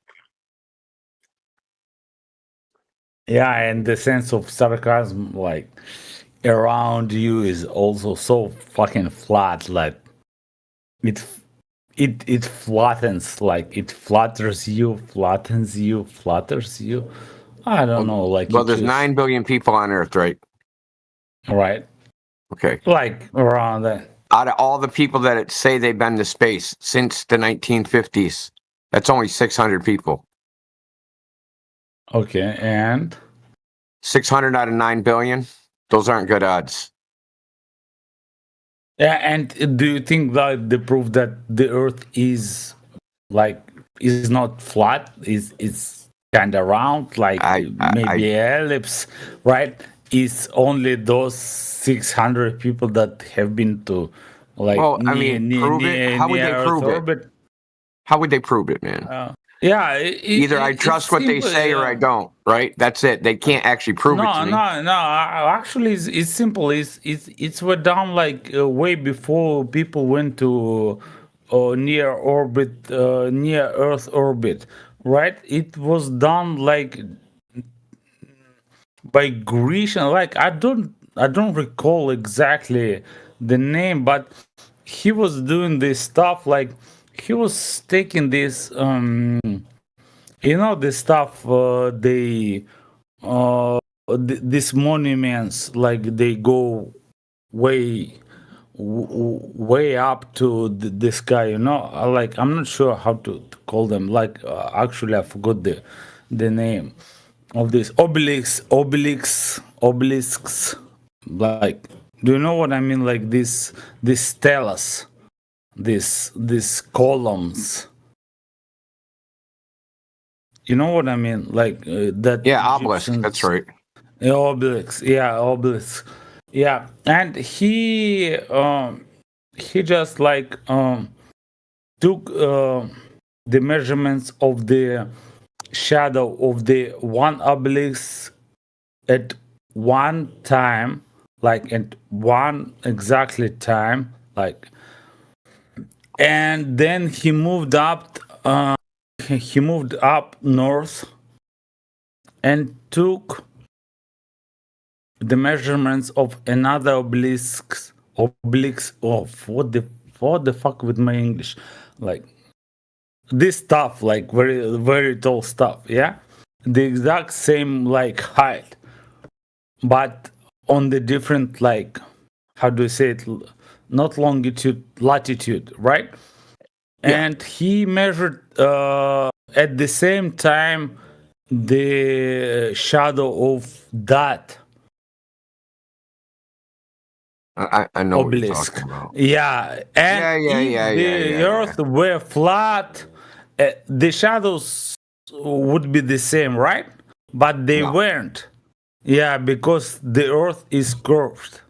[SPEAKER 12] Yeah, and the sense of sarcasm, like around you, is also so fucking flat. Like it flattens, like it flatters you. I don't know. Like,
[SPEAKER 3] well, there's 9 billion people on Earth, right?
[SPEAKER 12] Right.
[SPEAKER 3] Okay.
[SPEAKER 12] Like around that.
[SPEAKER 3] Out of all the people that say they've been to space since the 1950s, that's only 600 people.
[SPEAKER 12] Okay, and
[SPEAKER 3] 600 out of 9 billion. Those aren't good odds.
[SPEAKER 12] Yeah, and do you think that the proof that the Earth is not flat, is kind of round, like maybe ellipse, right? Is only those 600 people that have been to like
[SPEAKER 3] prove it. How would they prove it? How would they prove it, man?
[SPEAKER 12] Yeah,
[SPEAKER 3] either I trust what they say or I don't. Right? That's it. They can't actually prove it to me.
[SPEAKER 12] No. Actually, it's simple. It's went down like way before people went to near Earth orbit, right? It was done like by Grecian. Like I don't recall exactly the name, but he was doing this stuff like. He was taking this, the stuff these monuments, like they go way up to the sky, like I'm not sure how to call them. Like actually, I forgot the name of this obelisks. Like, do you know what I mean? Like this stelas. These columns, you know what I mean, like that.
[SPEAKER 3] Yeah, obelisk. That's right.
[SPEAKER 12] Obelisk. Yeah, and he just like took the measurements of the shadow of the one obelisk at one time, like at one exactly time, like. And then he moved up. He moved up north and took the measurements of another obelisk. Of what the fuck with my English? Like this stuff, like very very tall stuff. Yeah, the exact same like height, but on the different like how do you say it? Not longitude, latitude, right? and he measured at the same time the shadow of that
[SPEAKER 3] I know what you're
[SPEAKER 12] obelisk.
[SPEAKER 3] talking about.
[SPEAKER 12] Yeah, and if the Earth were flat, the shadows would be the same, right? But they weren't. Yeah, because the Earth is curved.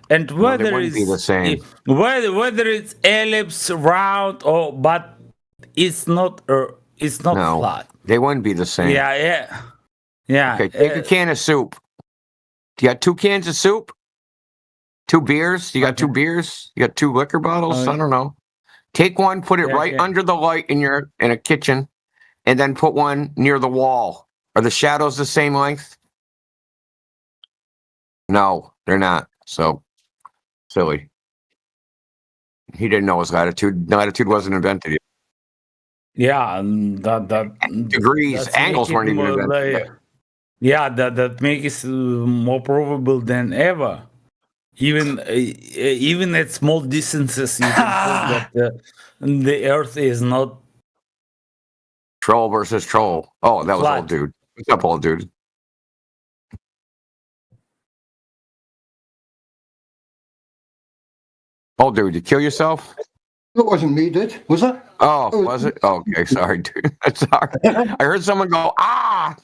[SPEAKER 12] And whether
[SPEAKER 3] wouldn't be the same.
[SPEAKER 12] whether it's ellipse, round, or but it's not flat.
[SPEAKER 3] They wouldn't be the same.
[SPEAKER 12] Yeah.
[SPEAKER 3] Okay, take a can of soup. You got 2 cans of soup? 2 beers? You got 2 beers? You got 2 liquor bottles? I don't know. Take one, put it right under the light in a kitchen, and then put one near the wall. Are the shadows the same length? No, they're not. So silly. He didn't know his latitude. Latitude wasn't invented yet.
[SPEAKER 12] Yeah, that
[SPEAKER 3] degrees, angles weren't even invented yet.
[SPEAKER 12] Yeah, that makes it more probable than ever. Even at small distances, you can prove that the Earth is not
[SPEAKER 3] troll versus troll. Oh, that was
[SPEAKER 12] flat.
[SPEAKER 3] old dude. What's up, old dude? Old dude, you kill yourself?
[SPEAKER 20] That wasn't me, did was it?
[SPEAKER 3] Oh, was it? Oh, okay, sorry, dude. Sorry. I heard someone go, ah!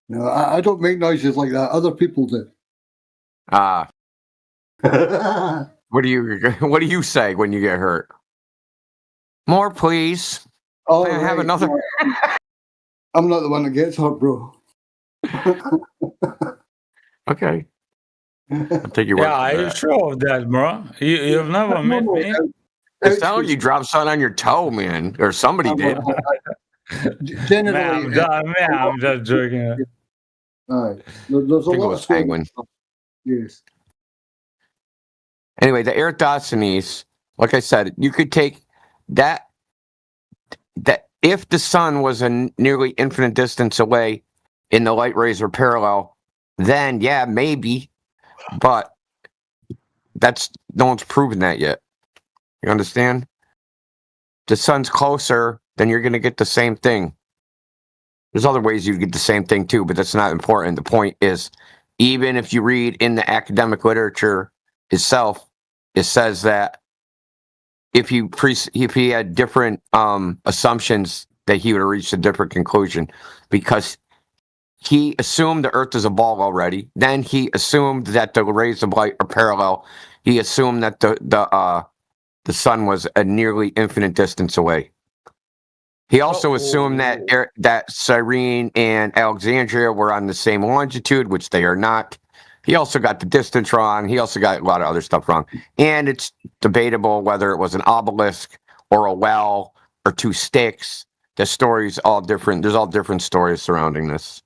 [SPEAKER 20] No, I don't make noises like that. Other people do.
[SPEAKER 3] What do you say when you get hurt? More, please.
[SPEAKER 20] Oh,
[SPEAKER 3] I have another.
[SPEAKER 20] I'm not the one that gets hurt, bro.
[SPEAKER 3] Okay. I'll take your word.
[SPEAKER 12] Yeah, are you sure of that, bro? You've never met me.
[SPEAKER 3] It sounded like you dropped something on your toe, man, or somebody did.
[SPEAKER 20] Generally,
[SPEAKER 12] I'm just joking.
[SPEAKER 20] There's a lot of
[SPEAKER 3] penguin.
[SPEAKER 20] Yes.
[SPEAKER 3] Anyway, the Eratosthenes, like I said, you could take that if the sun was a nearly infinite distance away and the light rays are parallel, then yeah, maybe. But no one's proven that yet. You understand? The sun's closer, then you're going to get the same thing. There's other ways you get the same thing too, but that's not important. The point is, even if you read in the academic literature itself, it says that if he had different assumptions, that he would have reached a different conclusion, because he assumed the Earth is a ball already. Then he assumed that the rays of light are parallel. He assumed that the sun was a nearly infinite distance away. He also assumed that Cyrene and Alexandria were on the same longitude, which they are not. He also got the distance wrong. He also got a lot of other stuff wrong. And it's debatable whether it was an obelisk or a well or 2 sticks. The story's all different. There's all different stories surrounding this.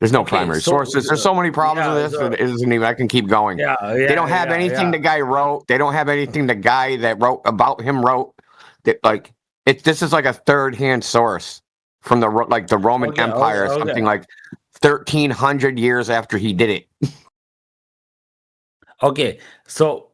[SPEAKER 3] There's no primary sources. There's so many problems with this. It isn't even. I can keep going. They don't have anything the guy wrote. They don't have anything the guy that wrote about him wrote. That this is like a third-hand source from the Roman Empire, or something like 1,300 years after he did it.
[SPEAKER 12] Okay, so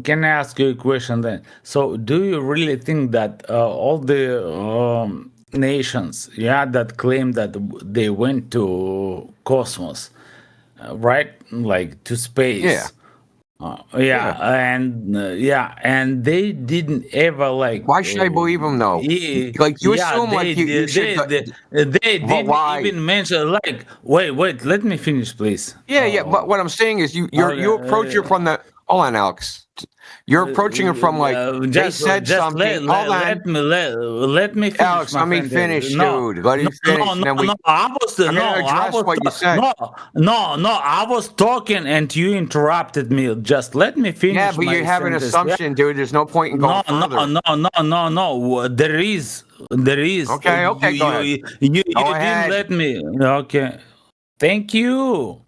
[SPEAKER 12] can I ask you a question then? So, do you really think that all the nations, that claim that they went to cosmos, right, like to space, and they didn't ever
[SPEAKER 3] Why should I believe them though? You assume you should.
[SPEAKER 12] They didn't even mention wait, let me finish, please.
[SPEAKER 3] But what I'm saying is you approach it from the. Hold on, Alex. You're approaching it from they said something.
[SPEAKER 12] Let me finish.
[SPEAKER 3] Alex, let me finish, dude. Let me finish.
[SPEAKER 12] I was talking and you interrupted me. Just let me finish.
[SPEAKER 3] Yeah, but you have an assumption, dude. There's no point in going further.
[SPEAKER 12] No. There is.
[SPEAKER 3] Okay, go ahead.
[SPEAKER 12] You didn't let me. Okay. Thank you.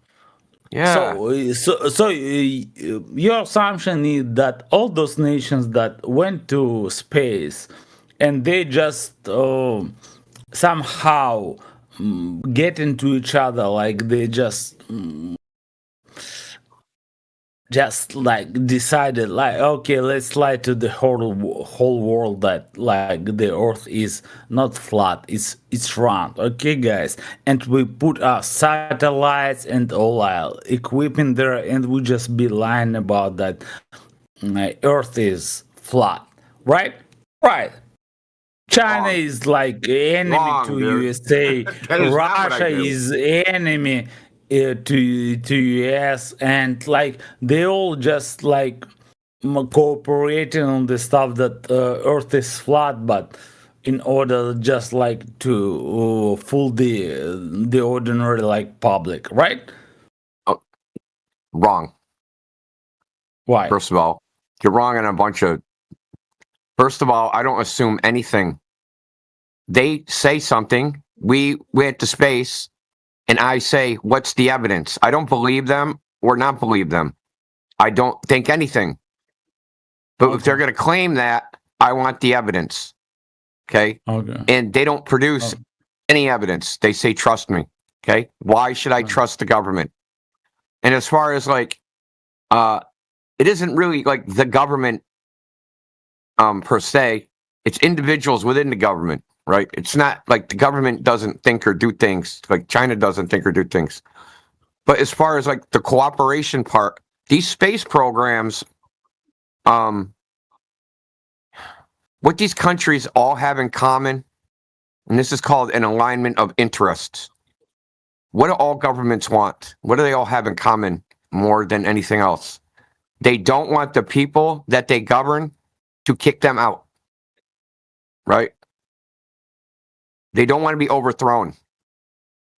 [SPEAKER 3] Yeah.
[SPEAKER 12] So your assumption is that all those nations that went to space and they just somehow get into each other, like they just just like decided like, okay, let's lie to the whole world that like the earth is not flat, it's round. Okay, guys, and we put our satellites and all our equipment there, and we just be lying about that earth is flat, right? China is like enemy to USA. Russia is enemy to US, and like they all just like cooperating on the stuff that Earth is flat, but in order just like to fool the ordinary like public, right?
[SPEAKER 3] Wrong.
[SPEAKER 12] Why?
[SPEAKER 3] First of all, you're wrong on a bunch of. First of all, I don't assume anything. They say something. We went to space. And I say, what's the evidence? I don't believe them or not believe them. I don't think anything. But if they're going to claim that, I want the evidence. Okay? And they don't produce any evidence. They say, trust me. Okay? Why should I trust the government? And as far as like, it isn't really like the government per se. It's individuals within the government. Right? It's not like the government doesn't think or do things, like China doesn't think or do things. But as far as like the cooperation part, these space programs, what these countries all have in common, and this is called an alignment of interests. What do all governments want? What do they all have in common more than anything else? They don't want the people that they govern to kick them out. Right? They don't want to be overthrown.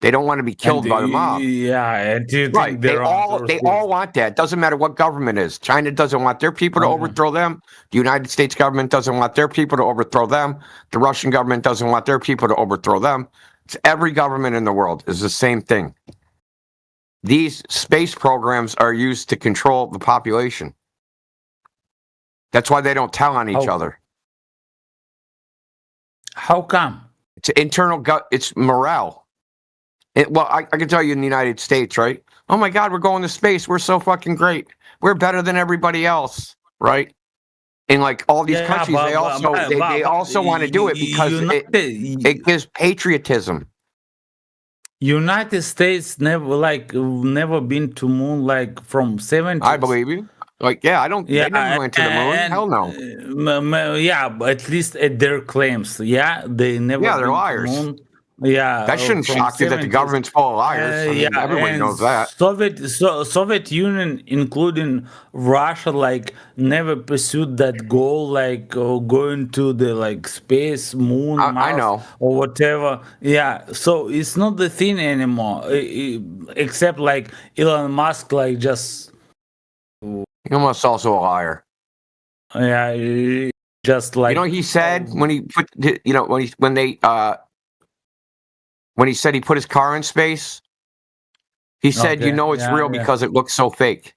[SPEAKER 3] They don't want to be killed by the mob.
[SPEAKER 12] Yeah, and do you think
[SPEAKER 3] right? They all want that. Doesn't matter what government is. China doesn't want their people to overthrow them. The United States government doesn't want their people to overthrow them. The Russian government doesn't want their people to overthrow them. It's every government in the world is the same thing. These space programs are used to control the population. That's why they don't tell on each other.
[SPEAKER 12] How come?
[SPEAKER 3] It's internal it's morale. I can tell you in the United States, right? Oh my God, we're going to space. We're so fucking great. We're better than everybody else, right? In like all these countries, they also want to do it because it gives patriotism.
[SPEAKER 12] United States never been to moon like from 70s.
[SPEAKER 3] I believe you. Like, yeah, I don't. They never went to the moon. Hell no.
[SPEAKER 12] Yeah, but at least at their claims. Yeah, they never.
[SPEAKER 3] Yeah, they're liars.
[SPEAKER 12] Yeah,
[SPEAKER 3] that shouldn't shock you that the government's full of liars. I mean, everybody knows that.
[SPEAKER 12] Soviet Union, including Russia, like never pursued that goal, like going to the like space, moon, Mars,
[SPEAKER 3] I know,
[SPEAKER 12] or whatever. Yeah, so it's not the thing anymore, except like Elon Musk, like just.
[SPEAKER 3] Elon's also a liar.
[SPEAKER 12] Yeah, just like
[SPEAKER 3] he said when he put when he said he put his car in space, he said, it's real because it looks so fake.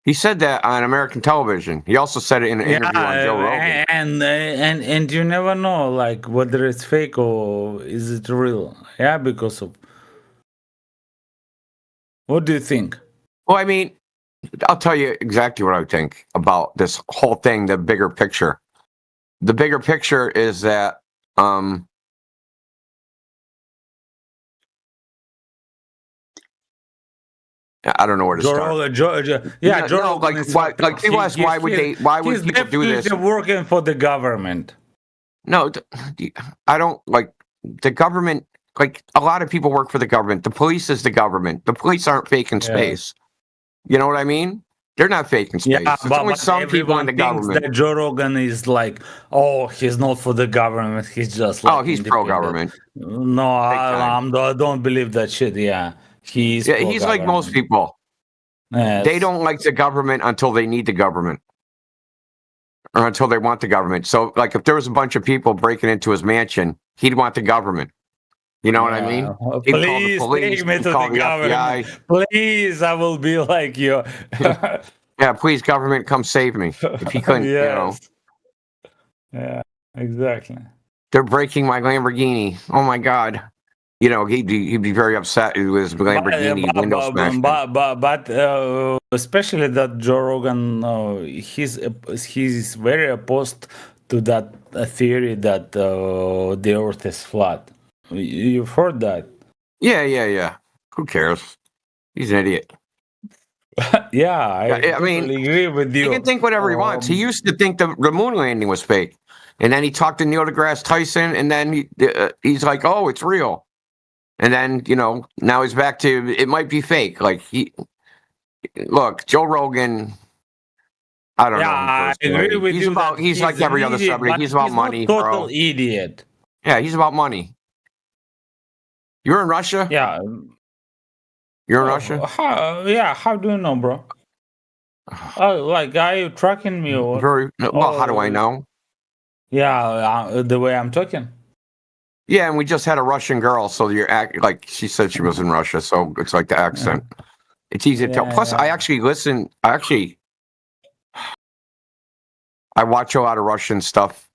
[SPEAKER 3] He said that on American television. He also said it in an interview on Joe Rogan.
[SPEAKER 12] And you never know, like whether it's fake or is it real? Yeah, because of. What do you think?
[SPEAKER 3] Well, I mean, I'll tell you exactly what I think about this whole thing. The bigger picture. The bigger picture is that I don't know where to start.
[SPEAKER 12] Joe
[SPEAKER 3] like people ask why would people do this?
[SPEAKER 12] Working for the government.
[SPEAKER 3] No, I don't like the government. Like a lot of people work for the government. The police is the government. The police aren't faking space. You know what I mean? They're not faking space.
[SPEAKER 12] Yeah,
[SPEAKER 3] There's only some people in the government.
[SPEAKER 12] That Joe Rogan is like, oh, he's not for the government. He's just like
[SPEAKER 3] he's pro-government.
[SPEAKER 12] No, I don't believe that shit. Yeah, he's
[SPEAKER 3] like most people.
[SPEAKER 12] Yes.
[SPEAKER 3] They don't like the government until they need the government. Or until they want the government. So, like, if there was a bunch of people breaking into his mansion, he'd want the government. You know what I mean?
[SPEAKER 12] Please take me to the government. Please, I will be like you.
[SPEAKER 3] Yeah, please, government, come save me. If he couldn't,
[SPEAKER 12] Yeah, exactly.
[SPEAKER 3] They're breaking my Lamborghini. Oh my God. you know, he'd be very upset with his Lamborghini window smashed in.
[SPEAKER 12] But especially that Joe Rogan, he's very opposed to that theory that the Earth is flat. You've heard that?
[SPEAKER 3] Yeah. Who cares? He's an idiot.
[SPEAKER 12] Yeah, I
[SPEAKER 3] mean,
[SPEAKER 12] agree with you.
[SPEAKER 3] He can think whatever he wants. He used to think the moon landing was fake, and then he talked to Neil deGrasse Tyson, and then he's like, "Oh, it's real." And then, you know, now he's back to it might be fake. Like look, Joe Rogan. I don't know.
[SPEAKER 12] I agree with you.
[SPEAKER 3] He's like every other celebrity. He's about money,
[SPEAKER 12] total
[SPEAKER 3] bro.
[SPEAKER 12] Idiot.
[SPEAKER 3] Yeah, he's about money. You're in Russia?
[SPEAKER 12] Yeah.
[SPEAKER 3] You're in Russia?
[SPEAKER 12] How do you know, bro? Like, are you tracking me? Or,
[SPEAKER 3] well, how do I know?
[SPEAKER 12] Yeah, the way I'm talking.
[SPEAKER 3] Yeah, and we just had a Russian girl, so you're like she said she was in Russia, so it's like the accent. It's easy to tell. Plus, I actually listen. I watch a lot of Russian stuff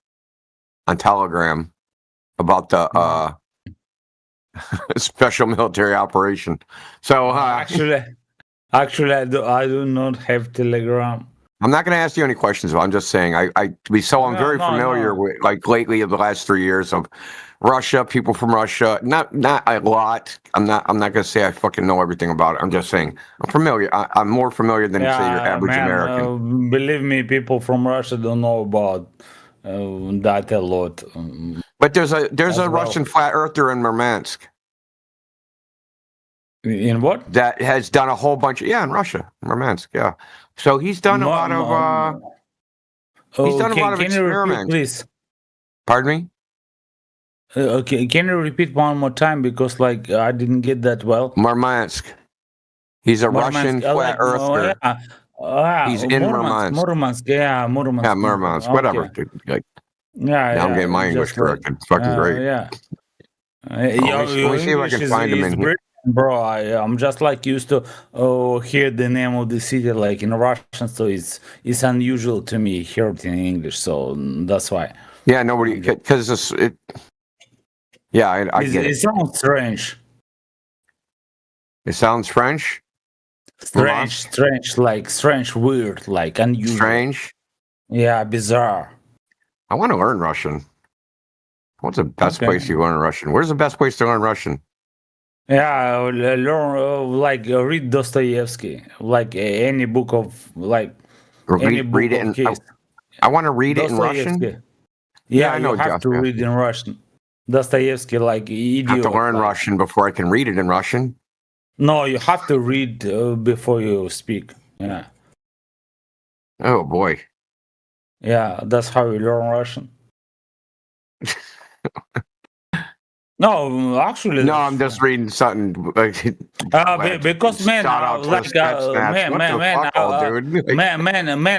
[SPEAKER 3] on Telegram about the special military operation. So
[SPEAKER 12] actually, I do not have Telegram.
[SPEAKER 3] I'm not going to ask you any questions. But I'm just saying I'm very familiar with, like, lately of the last 3 years of Russia, people from Russia. Not a lot. I'm not going to say I fucking know everything about it. I'm just saying I'm familiar. I'm more familiar than say your average American.
[SPEAKER 12] Believe me, people from Russia don't know about that a lot.
[SPEAKER 3] But there's a Russian flat earther in Murmansk.
[SPEAKER 12] In what?
[SPEAKER 3] That has done a whole bunch of in Russia, Murmansk. Yeah. So he's done a lot of experiments.
[SPEAKER 12] Please.
[SPEAKER 3] Pardon me?
[SPEAKER 12] Okay, can you repeat one more time because like I didn't get that well.
[SPEAKER 3] Murmansk. He's a Russian flat earther. He's in Murmansk.
[SPEAKER 12] Murmansk. Yeah, Murmansk.
[SPEAKER 3] Yeah, Murmansk. Whatever.
[SPEAKER 12] Okay.
[SPEAKER 3] Like,
[SPEAKER 12] now
[SPEAKER 3] I'm getting my English corrected. It's fucking great.
[SPEAKER 12] Yeah.
[SPEAKER 3] Let me see if I can find him in here.
[SPEAKER 12] Bro, I'm just like used to hear the name of the city like in Russian, so it's unusual to me hear it in English, so that's why.
[SPEAKER 3] Yeah, nobody because it. Yeah, I get it.
[SPEAKER 12] It sounds strange.
[SPEAKER 3] It sounds French.
[SPEAKER 12] Strange, like strange, weird, like unusual.
[SPEAKER 3] Strange.
[SPEAKER 12] Yeah, bizarre.
[SPEAKER 3] I want to learn Russian. What's the best place you learn Russian? Where's the best place to learn Russian?
[SPEAKER 12] Yeah, learn read Dostoevsky, like any book of like
[SPEAKER 3] read it in. I want to read it in Russian.
[SPEAKER 12] Yeah, I know. You have to read in Russian. Dostoevsky, like idiot.
[SPEAKER 3] I have to learn Russian before I can read it in Russian.
[SPEAKER 12] No, you have to read before you speak. Yeah.
[SPEAKER 3] Oh boy.
[SPEAKER 12] Yeah, that's how you learn Russian. No, actually.
[SPEAKER 3] No, I'm just reading something.
[SPEAKER 12] Because man,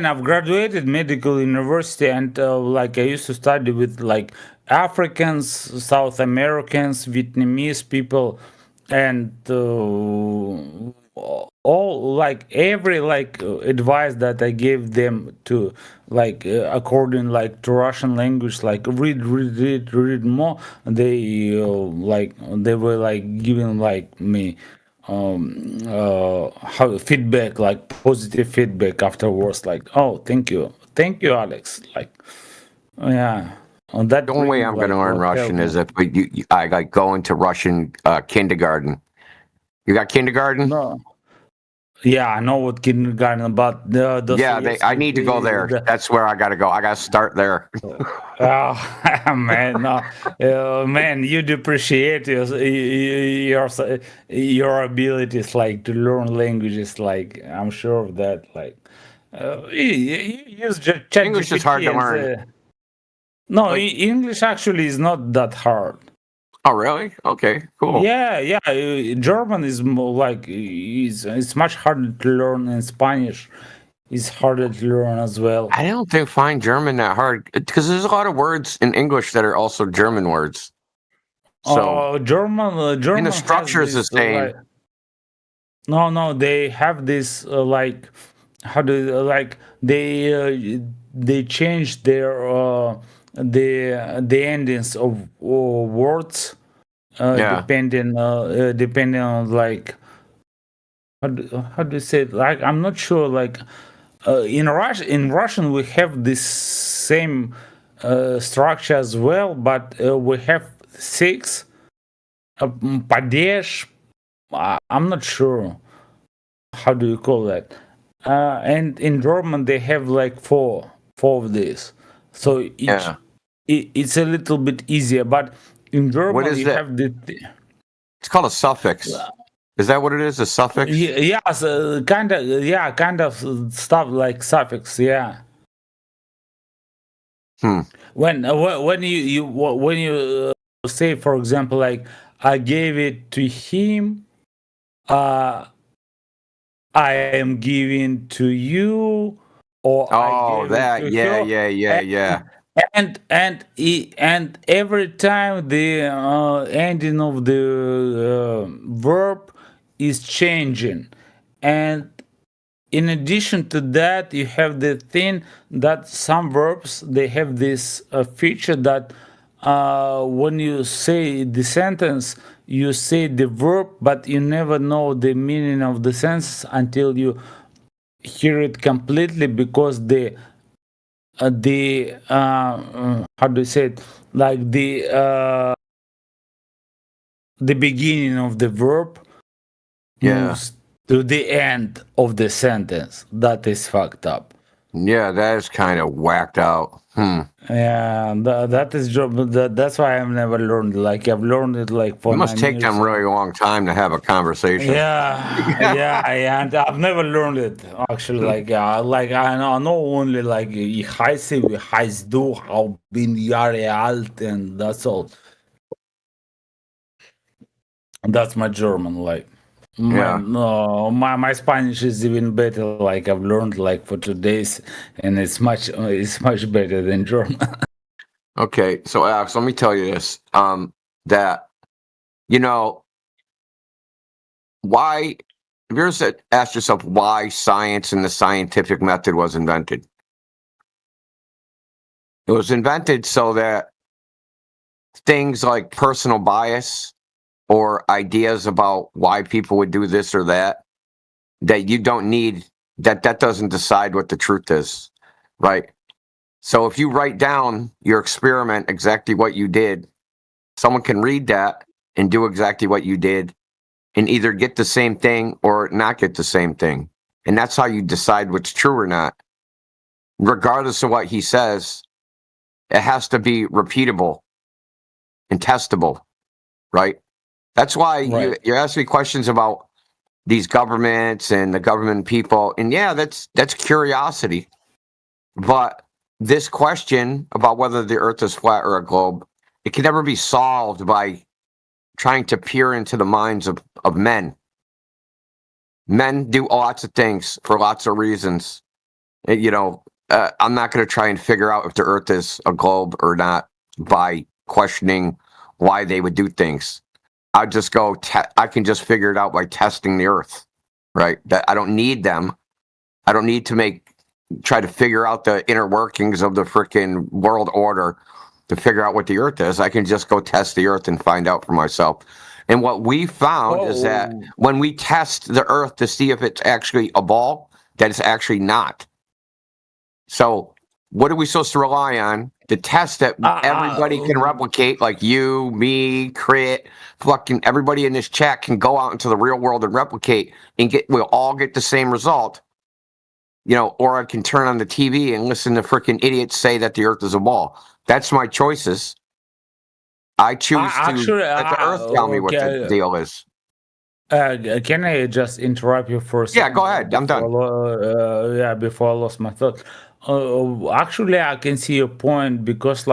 [SPEAKER 12] I've graduated medical university, and like I used to study with like Africans, South Americans, Vietnamese people, and all like every like advice that I gave them to like according like to Russian language, like read more. They they were like giving like me how feedback, like positive feedback afterwards, like, oh, thank you Alex, like yeah. On that
[SPEAKER 3] the only way I'm going to learn Russian is if I like go into Russian kindergarten. You got kindergarten?
[SPEAKER 12] No. Yeah, I know what kindergarten, but
[SPEAKER 3] I need to go there. That's where I got to go. I got to start there.
[SPEAKER 12] Oh man, no, man, you appreciate your abilities, like to learn languages. Like I'm sure of that. Like you use ChatGPT.
[SPEAKER 3] English is hard to learn.
[SPEAKER 12] No, English actually is not that hard.
[SPEAKER 3] Oh, really? Okay, cool.
[SPEAKER 12] Yeah. German is more like it's much harder to learn, and Spanish is harder to learn as well.
[SPEAKER 3] I don't find German that hard because there's a lot of words in English that are also German words. So
[SPEAKER 12] German,
[SPEAKER 3] and the structure is the same.
[SPEAKER 12] No, they have this like how do like they change their the endings of words depending on like how do you say it? Like I'm not sure. Like in Russian we have this same structure as well, but we have 6. Падеж, I'm not sure how do you call that. And in German they have like 4 of these, so it's a little bit easier. But in German
[SPEAKER 3] What is
[SPEAKER 12] you
[SPEAKER 3] that?
[SPEAKER 12] have the
[SPEAKER 3] It's called a suffix. Is that what it is? A suffix?
[SPEAKER 12] yes, kind of stuff like suffix. Yeah. When you say, for example, like I gave it to him, I am giving to you, or I gave it to her.
[SPEAKER 3] Yeah.
[SPEAKER 12] And every time the ending of the verb is changing, and in addition to that, you have the thing that some verbs they have this feature that when you say the sentence, you say the verb, but you never know the meaning of the sentence until you hear it completely, because the how do you say it, like the beginning of the verb moves to the end of the sentence. That is fucked up.
[SPEAKER 3] Yeah, that is kind of whacked out.
[SPEAKER 12] Yeah, that is that's why I've never learned. Like I've learned it like for
[SPEAKER 3] It must
[SPEAKER 12] 9
[SPEAKER 3] take
[SPEAKER 12] years.
[SPEAKER 3] them really long time to have a conversation.
[SPEAKER 12] Yeah, and I've never learned it actually. Like I know only like ich heiße, wie heißt du, how bin Jahre alt, and that's all. That's my German. Like my Spanish is even better. Like I've learned like for 2 days, and it's much better than German.
[SPEAKER 3] Okay, so Alex, let me tell you this: that why? Have you ever asked yourself why science and the scientific method was invented? It was invented so that things like personal bias or ideas about why people would do this or that you don't need, that doesn't decide what the truth is, right? So if you write down your experiment, exactly what you did, someone can read that and do exactly what you did and either get the same thing or not get the same thing. And that's how you decide what's true or not. Regardless of what he says, it has to be repeatable and testable, right? That's why you ask me questions about these governments and the government people. And yeah, that's curiosity. But this question about whether the earth is flat or a globe, it can never be solved by trying to peer into the minds of men. Men do lots of things for lots of reasons. I'm not going to try and figure out if the earth is a globe or not by questioning why they would do things. I just go, I can just figure it out by testing the earth, right? That I don't need them. I don't need to try to figure out the inner workings of the freaking world order to figure out what the earth is. I can just go test the earth and find out for myself. And what we found is that when we test the earth to see if it's actually a ball, that it's actually not. So what are we supposed to rely on? The test that everybody can replicate, like you, me, Crit, fucking everybody in this chat can go out into the real world and replicate and we'll all get the same result. Or I can turn on the TV and listen to freaking idiots say that the earth is a ball. That's my choices. I choose to let the earth tell me what the deal is.
[SPEAKER 12] Can I just interrupt you for a second?
[SPEAKER 3] Yeah, go ahead. I'm done.
[SPEAKER 12] Before I lost my thought. Actually, I can see your point, because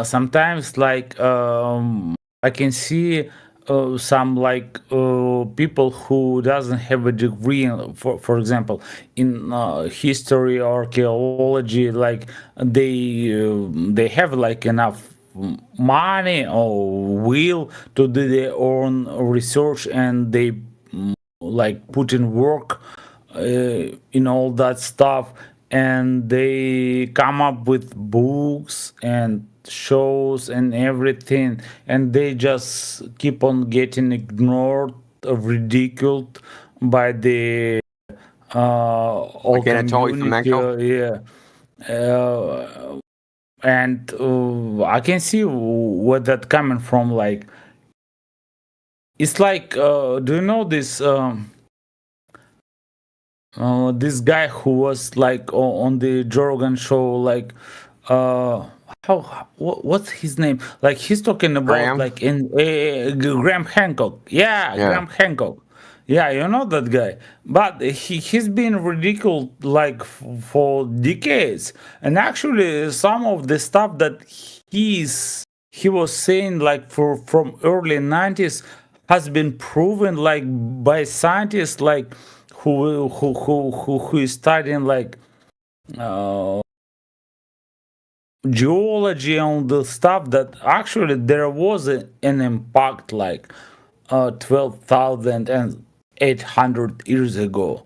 [SPEAKER 12] sometimes I can see some people who doesn't have a degree, for example, in history or archaeology, they have enough money or will to do their own research, and they put in work in all that stuff, and they come up with books and shows and everything, and they just keep on getting ignored, ridiculed by the all
[SPEAKER 3] Like Anatoly
[SPEAKER 12] community.
[SPEAKER 3] Fomenko?
[SPEAKER 12] And I can see where that coming from. Like, it's like, do you know this? This guy who was like on the Joe Rogan show, like, what's his name? Like, he's talking about
[SPEAKER 3] Graham?
[SPEAKER 12] like in Graham Hancock. Yeah,
[SPEAKER 3] Yeah.
[SPEAKER 12] Graham Hancock. Yeah, you know that guy. But he's been ridiculed like for decades. And actually, some of the stuff that he was saying like from early 90s has been proven like by scientists like who is studying like geology on the stuff, that actually there was an impact like 12,800 years ago.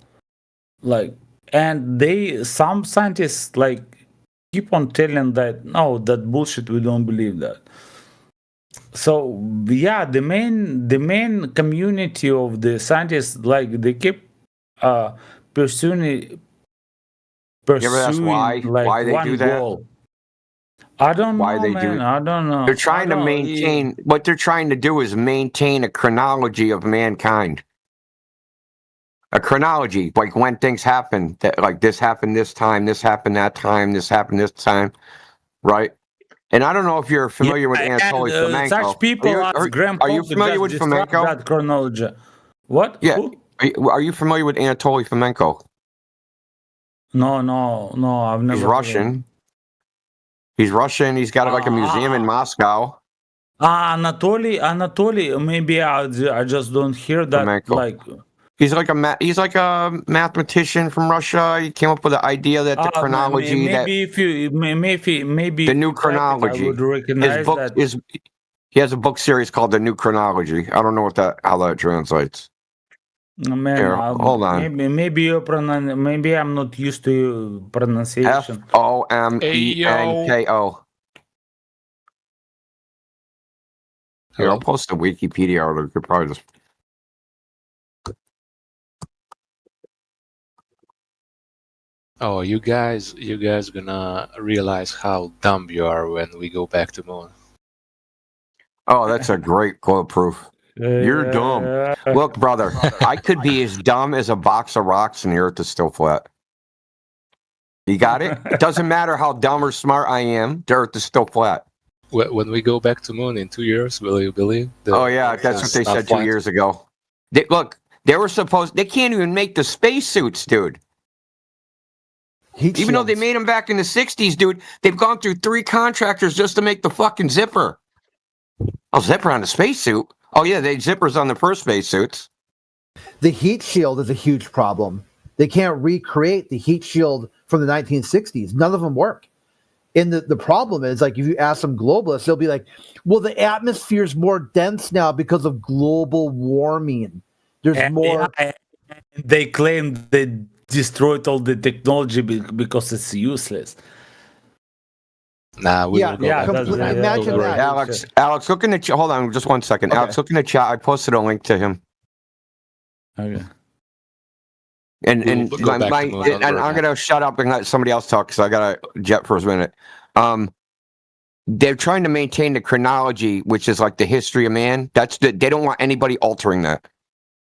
[SPEAKER 12] Like, and some scientists like keep on telling that no, that bullshit, we don't believe that. So yeah, the main community of the scientists, like, they keep pursuing
[SPEAKER 3] You ever ask
[SPEAKER 12] like
[SPEAKER 3] why they
[SPEAKER 12] one
[SPEAKER 3] do that?
[SPEAKER 12] goal. I don't
[SPEAKER 3] Why
[SPEAKER 12] know,
[SPEAKER 3] they
[SPEAKER 12] man.
[SPEAKER 3] do?
[SPEAKER 12] I don't know.
[SPEAKER 3] They're trying
[SPEAKER 12] I
[SPEAKER 3] to
[SPEAKER 12] don't-
[SPEAKER 3] maintain. What they're trying to do is maintain a chronology of mankind. A chronology, like when things happen, that like this happened this time, this happened that time, this happened this time, right? And I don't know if you're familiar with
[SPEAKER 12] Yeah,
[SPEAKER 3] Anatoly
[SPEAKER 12] and,
[SPEAKER 3] Fomenko.
[SPEAKER 12] such people as Graham
[SPEAKER 3] are you
[SPEAKER 12] Cook
[SPEAKER 3] familiar
[SPEAKER 12] just
[SPEAKER 3] with
[SPEAKER 12] describe
[SPEAKER 3] Fomenko?
[SPEAKER 12] that chronology. What?
[SPEAKER 3] Yeah.
[SPEAKER 12] Who?
[SPEAKER 3] Are you familiar with Anatoly Fomenko?
[SPEAKER 12] No, I've never.
[SPEAKER 3] He's
[SPEAKER 12] heard of
[SPEAKER 3] Russian.
[SPEAKER 12] him.
[SPEAKER 3] He's Russian. He's got like a museum in Moscow.
[SPEAKER 12] Anatoly. Maybe I just don't hear that.
[SPEAKER 3] Fomenko.
[SPEAKER 12] Like,
[SPEAKER 3] He's like a mathematician from Russia. He came up with the idea that the chronology
[SPEAKER 12] maybe if you maybe
[SPEAKER 3] the
[SPEAKER 12] if
[SPEAKER 3] new
[SPEAKER 12] you type it,
[SPEAKER 3] chronology.
[SPEAKER 12] I would recognize
[SPEAKER 3] His book
[SPEAKER 12] that.
[SPEAKER 3] he has a book series called The New Chronology. I don't know how that translates.
[SPEAKER 12] Man,
[SPEAKER 3] Here, hold on.
[SPEAKER 12] Maybe you maybe I'm not used to pronunciation.
[SPEAKER 3] Fomenko. Here, I'll post a Wikipedia article. You could probably just.
[SPEAKER 11] Oh, you guys gonna realize how dumb you are when we go back to moon.
[SPEAKER 3] Oh, that's a great quote proof. You're dumb. Look, brother, I could be as dumb as a box of rocks and the earth is still flat. You got it? It doesn't matter how dumb or smart I am, the earth is still flat.
[SPEAKER 11] When we go back to moon in 2 years, will you believe?
[SPEAKER 3] Oh, yeah, that's what they said 2 years ago. Look, they can't even make the spacesuits, dude. Even though they made them back in the 60s, dude, they've gone through 3 contractors just to make the fucking zipper. Oh, zipper on the spacesuit? Oh, yeah, they zippers on the first spacesuits.
[SPEAKER 9] The heat shield is a huge problem. They can't recreate the heat shield from the 1960s. None of them work. And the problem is, like, if you ask some globalists, they'll be like, well, the atmosphere is more dense now because of global warming. There's more.
[SPEAKER 12] They claim they destroyed all the technology because it's useless.
[SPEAKER 11] Nah, we will go back.
[SPEAKER 9] Imagine that.
[SPEAKER 3] Alex, look in the chat. Hold on just 1 second.
[SPEAKER 9] Okay.
[SPEAKER 3] Alex, look in the chat. I posted a link to him.
[SPEAKER 12] Okay.
[SPEAKER 3] And
[SPEAKER 11] We'll go back to moon
[SPEAKER 3] I'm
[SPEAKER 11] under
[SPEAKER 3] gonna shut up and let somebody else talk because I gotta jet for a minute. They're trying to maintain the chronology, which is like the history of man. They don't want anybody altering that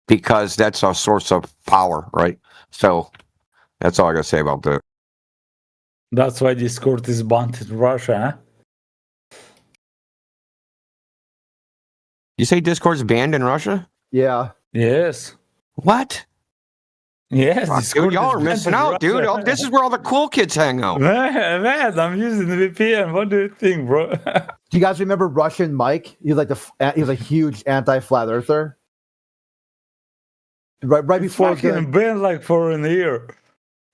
[SPEAKER 3] because that's a source of power, right? So that's all I gotta say about that.
[SPEAKER 12] That's why Discord is banned in Russia, huh?
[SPEAKER 3] You say Discord's banned in Russia?
[SPEAKER 9] Yeah.
[SPEAKER 12] Yes.
[SPEAKER 3] What?
[SPEAKER 12] Yes,
[SPEAKER 3] Fuck, dude, y'all are missing out, dude. This is where all the cool kids hang out.
[SPEAKER 12] Man, I'm using the VPN. What do you think, bro?
[SPEAKER 9] Do you guys remember Russian Mike? He was like he was a huge anti-flat earther. Right before
[SPEAKER 12] fucking banned like for a year.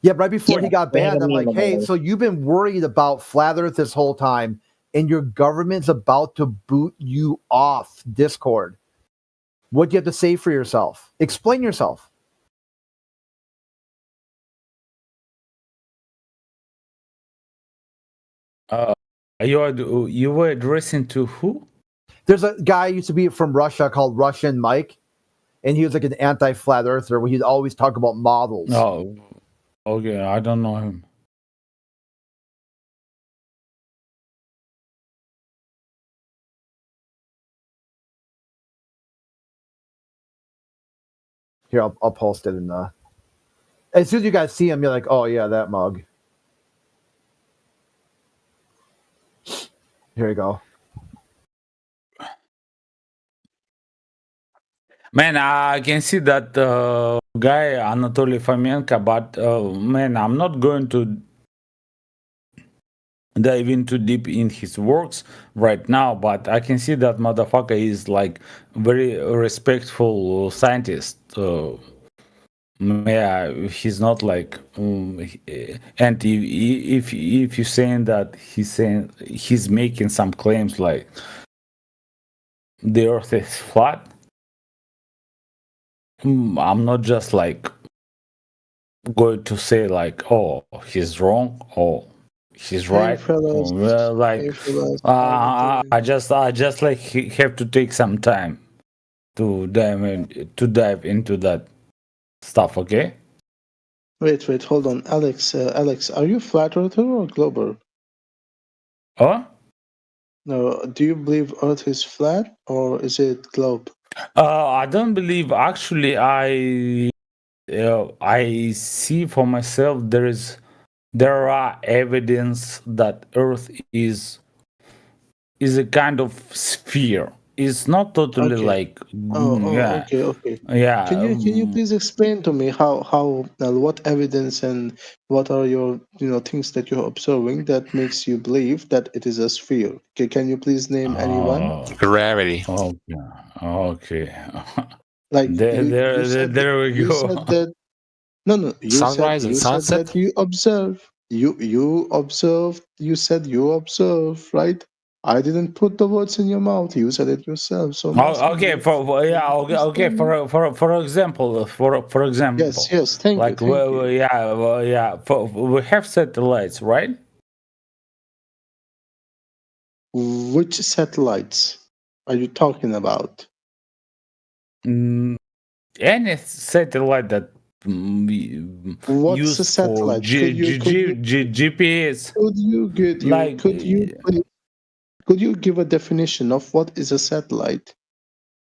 [SPEAKER 9] Yeah, right before he got banned, I'm like, hey, so you've been worried about flat Earth this whole time, and your government's about to boot you off Discord. What do you have to say for yourself? Explain yourself.
[SPEAKER 12] You were addressing to who?
[SPEAKER 9] There's a guy who used to be from Russia called Russian Mike, and he was like an anti-flat earther where he'd always talk about models.
[SPEAKER 12] Oh, okay. I don't know him.
[SPEAKER 9] Here, I'll post it in the. As soon as you guys see him, you're like, oh yeah, that mug. Here you go.
[SPEAKER 12] Man, I can see that guy Anatoly Fomenko, but man, I'm not going to dive in too deep in his works right now. But I can see that motherfucker is like very respectful scientist. Yeah, he's not like, and if you're saying that he's making some claims like the Earth is flat. I'm not just like going to say like, oh, he's wrong or he's right. Well, like, I just like have to take some time to dive into that stuff. Okay.
[SPEAKER 17] Wait, hold on, Alex. Alex, are you flat earther or global?
[SPEAKER 12] Huh?
[SPEAKER 17] No, do you believe Earth is flat or is it globe?
[SPEAKER 12] I don't believe. Actually, I see for myself there are evidence that Earth is a kind of sphere. It's not totally like yeah.
[SPEAKER 17] Okay.
[SPEAKER 12] Yeah.
[SPEAKER 17] Can you please explain to me how what evidence and what are your things that you're observing that makes you believe that it is a sphere? Okay, can you please name anyone?
[SPEAKER 11] Gravity.
[SPEAKER 12] Okay.
[SPEAKER 17] Like
[SPEAKER 12] there we
[SPEAKER 17] you
[SPEAKER 12] go.
[SPEAKER 17] said that no.
[SPEAKER 11] Sunrise and sunset.
[SPEAKER 17] Said that you observe. You observed. You said you observe, right? I didn't put the words in your mouth. You said it yourself. So
[SPEAKER 12] Okay. For example.
[SPEAKER 17] Yes. Thank you.
[SPEAKER 12] Yeah. We have satellites, right?
[SPEAKER 17] Which satellites are you talking about?
[SPEAKER 12] Any satellite that
[SPEAKER 17] What's
[SPEAKER 12] used
[SPEAKER 17] a satellite?
[SPEAKER 12] for GPS.
[SPEAKER 17] Could you give a definition of what is a satellite?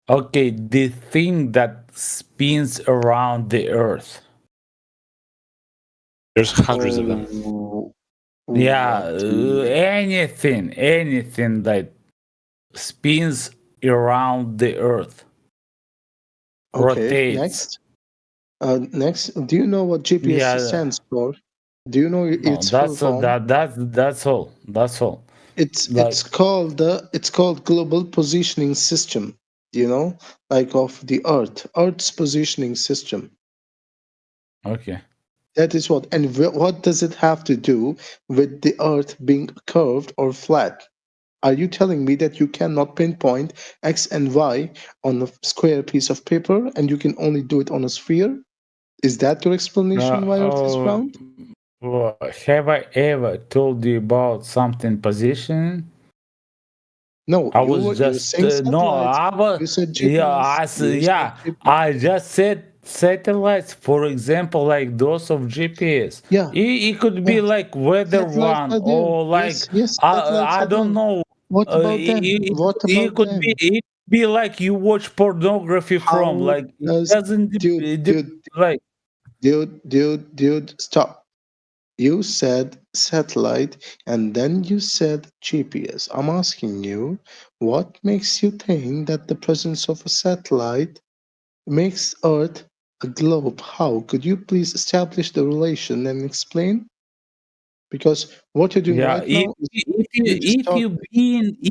[SPEAKER 12] Okay, the thing that spins around the Earth.
[SPEAKER 11] There's hundreds of them.
[SPEAKER 12] Yeah, anything that spins around the Earth.
[SPEAKER 17] Okay,
[SPEAKER 12] rotates.
[SPEAKER 17] Next, do you know what GPS stands for? Do you know its full form?
[SPEAKER 12] That's all.
[SPEAKER 17] It's called Global Positioning System. Like of the Earth's positioning system.
[SPEAKER 12] Okay.
[SPEAKER 17] That is what. And what does it have to do with the Earth being curved or flat? Are you telling me that you cannot pinpoint X and Y on a square piece of paper and you can only do it on a sphere? Is that your explanation why Earth is round?
[SPEAKER 12] Have I ever told you about something position?
[SPEAKER 17] No,
[SPEAKER 12] I was just
[SPEAKER 17] You said GPS.
[SPEAKER 12] I just said satellites, for example, like those of GPS.
[SPEAKER 17] Yeah,
[SPEAKER 12] it could be like weather one or like I don't know.
[SPEAKER 17] What about them?
[SPEAKER 12] It could be like you watch pornography from like it doesn't
[SPEAKER 17] dude, stop. You said satellite and then you said GPS. I'm asking you, what makes you think that the presence of a satellite makes Earth a globe? How? Could you please establish the relation and explain? Because what you're doing right now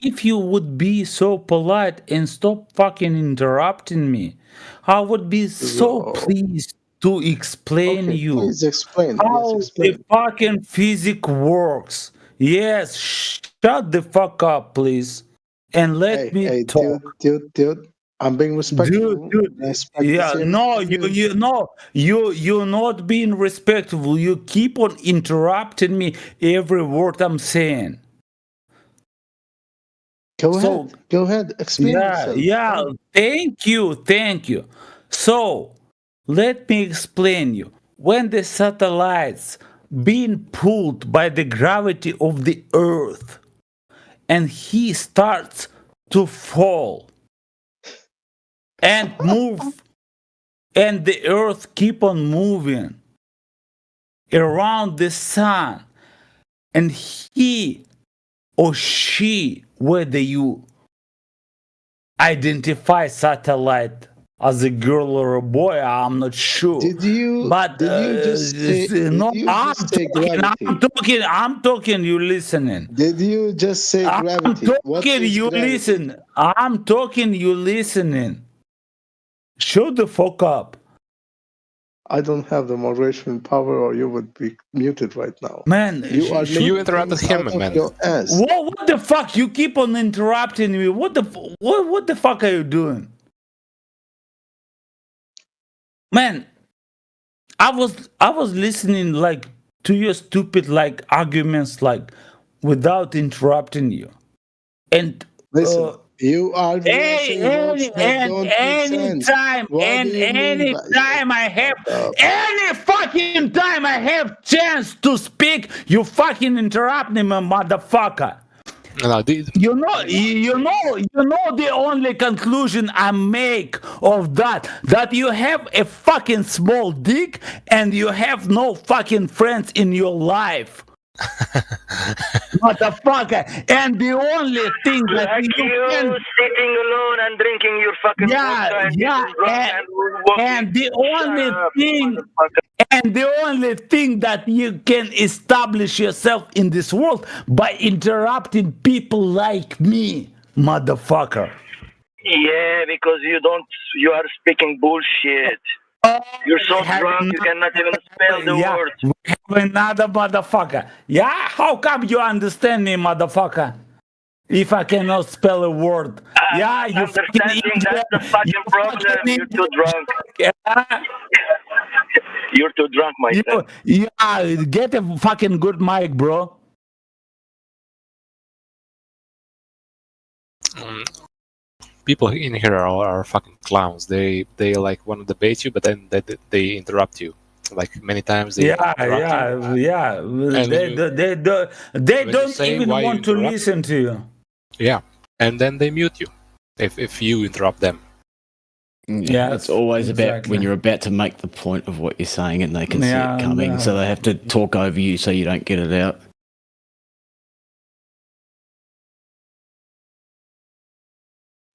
[SPEAKER 12] if you would be so polite and stop fucking interrupting me, I would be so pleased to explain you
[SPEAKER 17] please explain.
[SPEAKER 12] how the fucking physics works. Yes, shut the fuck up, please, and let me talk.
[SPEAKER 17] Dude, I'm being respectful.
[SPEAKER 12] Dude. You're not being respectful. You keep on interrupting me every word I'm saying.
[SPEAKER 17] Go ahead. Explain yourself.
[SPEAKER 12] Yeah. Thank you. So let me explain you. When the satellites being pulled by the gravity of the Earth, and he starts to fall and move, and the Earth keep on moving around the sun, and he or she, whether you identify satellite as a girl or a boy, I'm not sure.
[SPEAKER 17] Did you just say,
[SPEAKER 12] I'm talking, you listening.
[SPEAKER 17] Did you just say gravity?
[SPEAKER 12] I'm talking, you listening. Shut the fuck up.
[SPEAKER 17] I don't have the moderation power, or you would be muted right now.
[SPEAKER 12] Man,
[SPEAKER 11] you interrupted him, man.
[SPEAKER 12] What the fuck? You keep on interrupting me. What the fuck are you doing? Man, I was listening like to your stupid like arguments like without interrupting you. And
[SPEAKER 17] listen, you are anytime
[SPEAKER 12] I have any fucking time I have chance to speak, you fucking interrupt me, motherfucker.
[SPEAKER 11] No,
[SPEAKER 12] you know the only conclusion I make of that you have a fucking small dick and you have no fucking friends in your life. Motherfucker, and the only thing that
[SPEAKER 2] you can sitting alone and drinking your fucking
[SPEAKER 12] and the only thing that you can establish yourself in this world by interrupting people like me, motherfucker.
[SPEAKER 2] Yeah, because you are speaking bullshit. You're so drunk you cannot even spell the words.
[SPEAKER 12] We have another motherfucker. Yeah, how come you understand me, motherfucker? If I cannot spell a word. You
[SPEAKER 2] understanding, that's the fucking problem. You're too drunk. You're too drunk, my friend.
[SPEAKER 12] Get a fucking good mic, bro.
[SPEAKER 11] People in here are fucking clowns. They like want to debate you, but then they interrupt you. Like many times they interrupt you.
[SPEAKER 12] They don't even want to listen to you.
[SPEAKER 11] Yeah, and then they mute you if you interrupt them.
[SPEAKER 18] Yeah, it's always about when you're about to make the point of what you're saying and they can see it coming, so they have to talk over you so you don't get it out.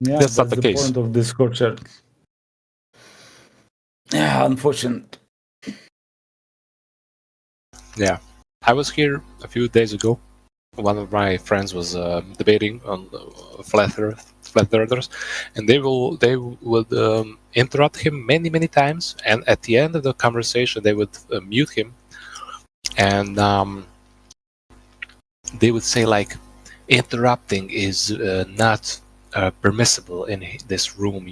[SPEAKER 12] Yeah,
[SPEAKER 11] that's not the case.
[SPEAKER 12] Point of this culture. Yeah, unfortunate.
[SPEAKER 11] Yeah, I was here a few days ago. One of my friends was debating on flat earthers, and they would interrupt him many times. And at the end of the conversation, they would mute him, and they would say like, "Interrupting is not permissible in this room.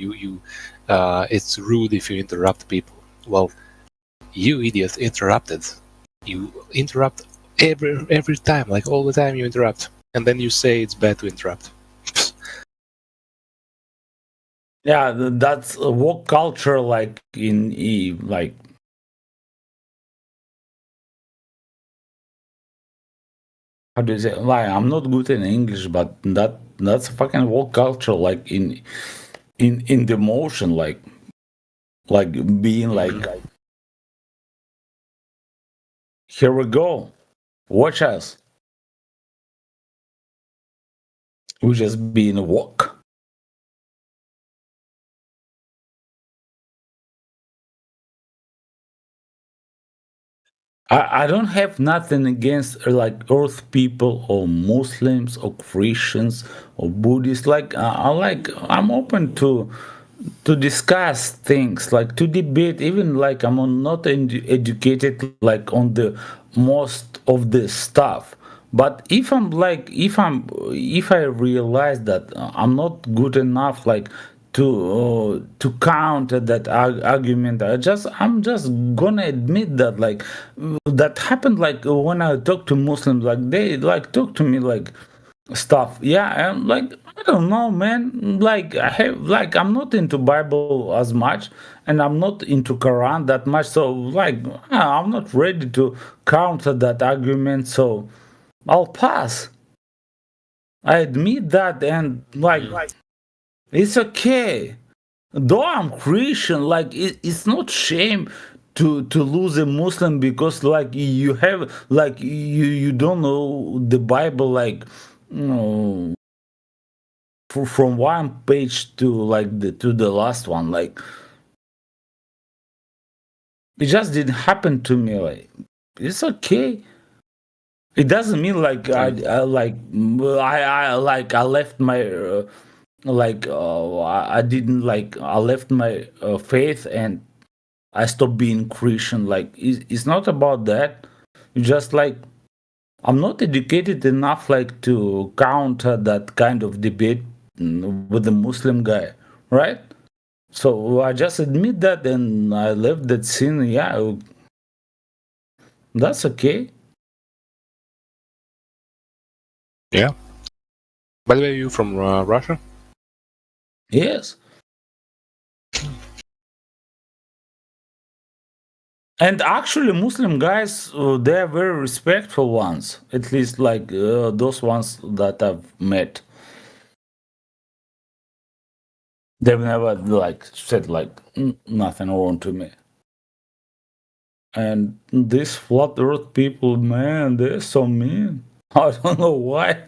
[SPEAKER 11] It's rude if you interrupt people." Well, you idiot interrupted. You interrupt every time, like all the time you interrupt, and then you say it's bad to interrupt.
[SPEAKER 12] Yeah, that's woke culture, like like. How do you say? Like, I'm not good in English, but that's fucking woke culture, like in the motion, like being like. Here we go. Watch us. We're just being woke. I don't have nothing against like Earth people or Muslims or Christians or Buddhists. Like I'm open to discuss things, like to debate. Even like I'm not educated like on the most of the stuff. But if I realize that I'm not good enough, like to counter that argument, I'm just gonna admit that like that happened. Like when I talk to Muslims, like they like talk to me like stuff. Yeah, and like I don't know, man. Like I'm not into Bible as much, and I'm not into Quran that much. So like I'm not ready to counter that argument. So I'll pass. I admit that, and like it's okay. Though I'm Christian, like it's not shame to lose a Muslim because like you have like you don't know the Bible like you know from one page to like the last one. Like it just didn't happen to me. Like it's okay. It doesn't mean like I left my I didn't like I left my faith and I stopped being Christian. Like it's not about that. It's just like I'm not educated enough like to counter that kind of debate with the Muslim guy, right? So I just admit that and I left that scene. Yeah, that's okay.
[SPEAKER 11] Yeah. By the way, you from Russia?
[SPEAKER 12] Yes. And actually, Muslim guys, they're very respectful ones. At least, like those ones that I've met. They've never like said like nothing wrong to me. And these flat Earth people, man, they're so mean. I don't know why.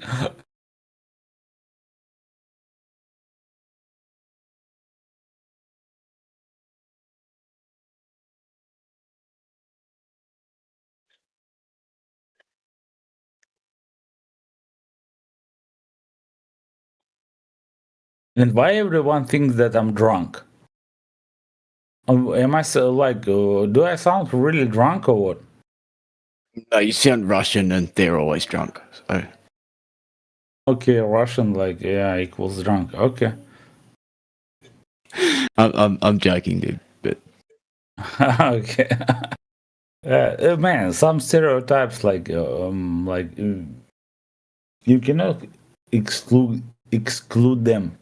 [SPEAKER 12] And why everyone thinks that I'm drunk? Am I so like? Do I sound really drunk or what?
[SPEAKER 18] No, you sound Russian, and they're always drunk. So
[SPEAKER 12] okay, Russian like equals drunk. Okay.
[SPEAKER 18] I'm joking, dude. But
[SPEAKER 12] okay. Man, some stereotypes like you cannot exclude them.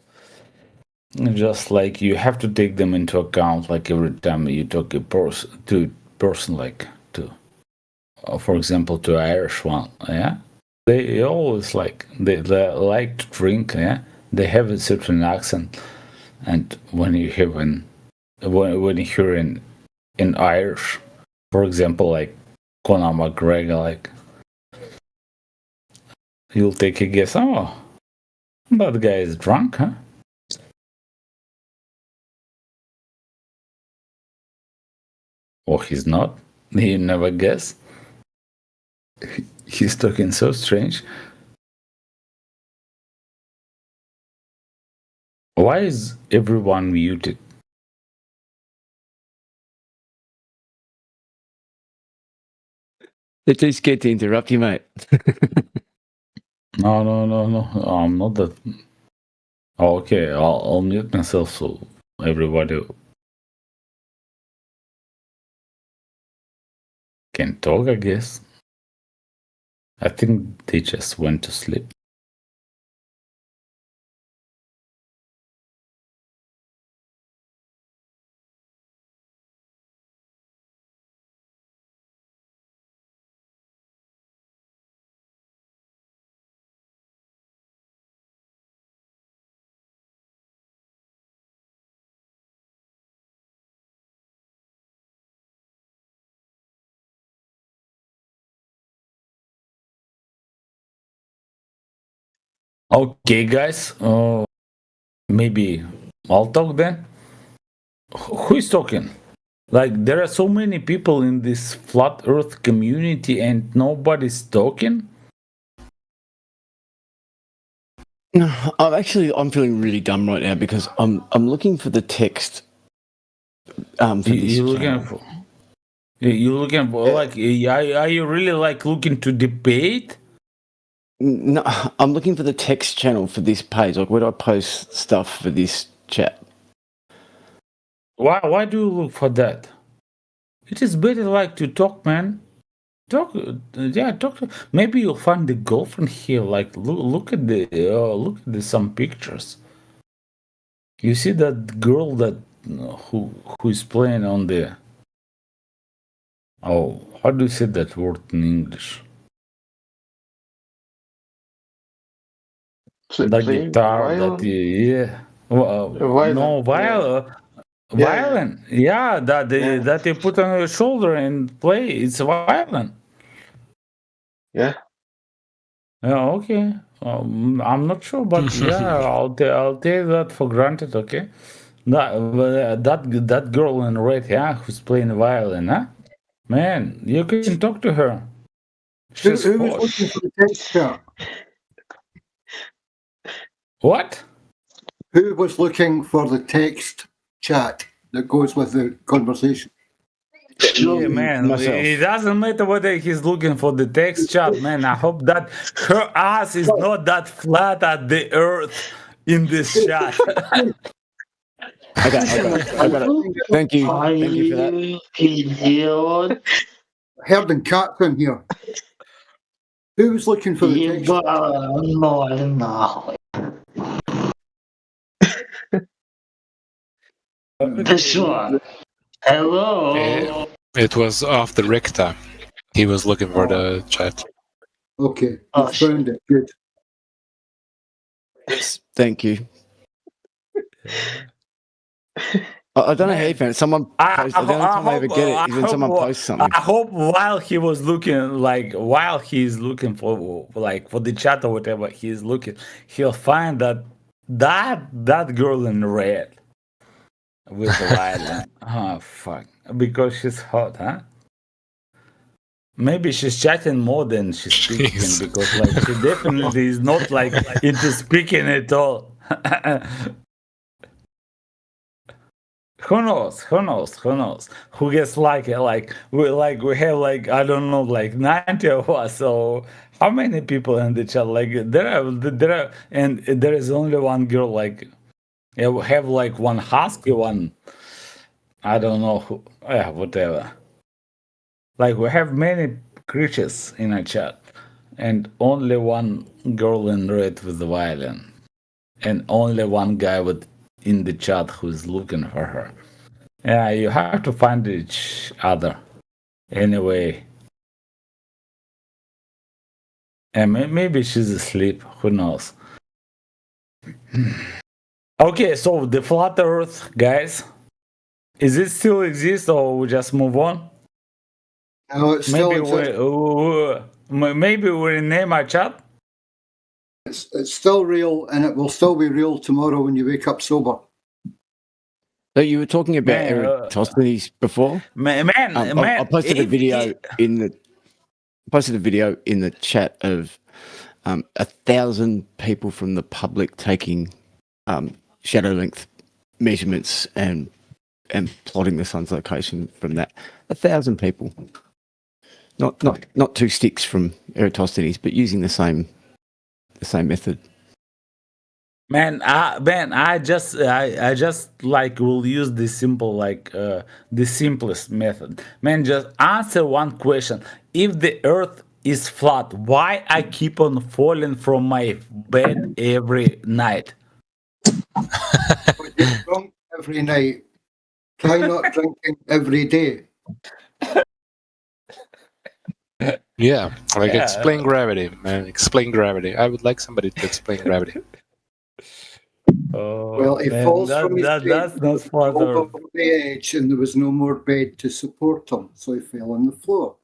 [SPEAKER 12] Just like you have to take them into account, like every time you talk to person like to, for example, to Irish one, yeah, they always like they like to drink, yeah, they have a certain accent, and when you hear when you hear in Irish, for example, like Conor McGregor, like you'll take a guess, oh, that guy is drunk, huh? Or he's not. You never guess. He's talking so strange. Why is everyone muted?
[SPEAKER 18] They're too scared to interrupt you, mate.
[SPEAKER 12] No. I'm not that. Oh, okay, I'll mute myself so everybody can talk, I guess. I think they just went to sleep. Okay, guys. Maybe I'll talk then. Who is talking? Like, there are so many people in this flat Earth community, and nobody's talking.
[SPEAKER 18] No, I'm feeling really dumb right now because I'm looking for the text. For this channel.
[SPEAKER 12] You're looking for like? Are you really like looking to debate?
[SPEAKER 18] No, I'm looking for the text channel for this page. Like, where do I post stuff for this chat?
[SPEAKER 12] Why do you look for that? It is better like to talk, man. Talk, yeah, talk. Maybe you'll find the girlfriend here. Like, look at some pictures. You see that girl that who is playing on the. Oh, how do you say that word in English? The guitar that yeah. No, violin. Yeah, that you put on your shoulder and play. It's violin.
[SPEAKER 17] Yeah.
[SPEAKER 12] Yeah. Okay. I'm not sure, but yeah, I'll take that for granted. Okay. That girl in red, yeah, who's playing violin, huh? Man, you can talk to her.
[SPEAKER 20] Who was looking for the text chat?
[SPEAKER 12] What?
[SPEAKER 20] Who was looking for the text chat that goes with the conversation?
[SPEAKER 12] Yeah, man, it doesn't matter whether he's looking for the text chat, man. I hope that her ass is not that flat at the earth in this chat.
[SPEAKER 18] I got it. Thank you for that.
[SPEAKER 20] Herding cats in here. Who was looking for the text?
[SPEAKER 11] Hello. It was after Ricta. He was looking for the chat.
[SPEAKER 20] Okay, you found it. Good.
[SPEAKER 18] Yes, thank you. I don't know how you found it. Someone posted. The only time I ever get it is when someone posts something.
[SPEAKER 12] I hope while he's looking for the chat or whatever he's looking, he'll find that girl in red with the violin. Oh fuck! Because she's hot, huh? Maybe she's chatting more than she's speaking because she definitely is not into speaking at all. Who knows? Who gets we have I don't know 90 of us. So how many people in the chat? There are and there is only one girl. We have one husky one. I don't know who. Yeah, whatever. We have many creatures in our chat, and only one girl in red with the violin, and only one guy in the chat who's looking for her. Yeah, you have to find each other. Anyway. And maybe she's asleep. Who knows? Okay, so the flat earth, guys. Is it still exist or we just move on?
[SPEAKER 20] No, it's still
[SPEAKER 12] maybe we rename our chat?
[SPEAKER 20] It's still real, and it will still be real tomorrow when you wake up sober.
[SPEAKER 18] So you were talking about Eratosthenes before.
[SPEAKER 12] I
[SPEAKER 18] posted a video in the chat of 1,000 people from the public taking shadow length measurements and plotting the sun's location from that. 1,000 people. Not 2 sticks from Eratosthenes, but using the same method.
[SPEAKER 12] I just will use the simple the simplest method. Just answer one question. If the earth is flat, why I keep on falling from my bed every night?
[SPEAKER 20] You're drunk every night. Try not drinking every day.
[SPEAKER 11] Yeah, explain gravity, man. Explain gravity. I would like somebody to explain gravity.
[SPEAKER 20] Well, he falls from his bed over the edge, and there was no more bed to support him, so he fell on the floor.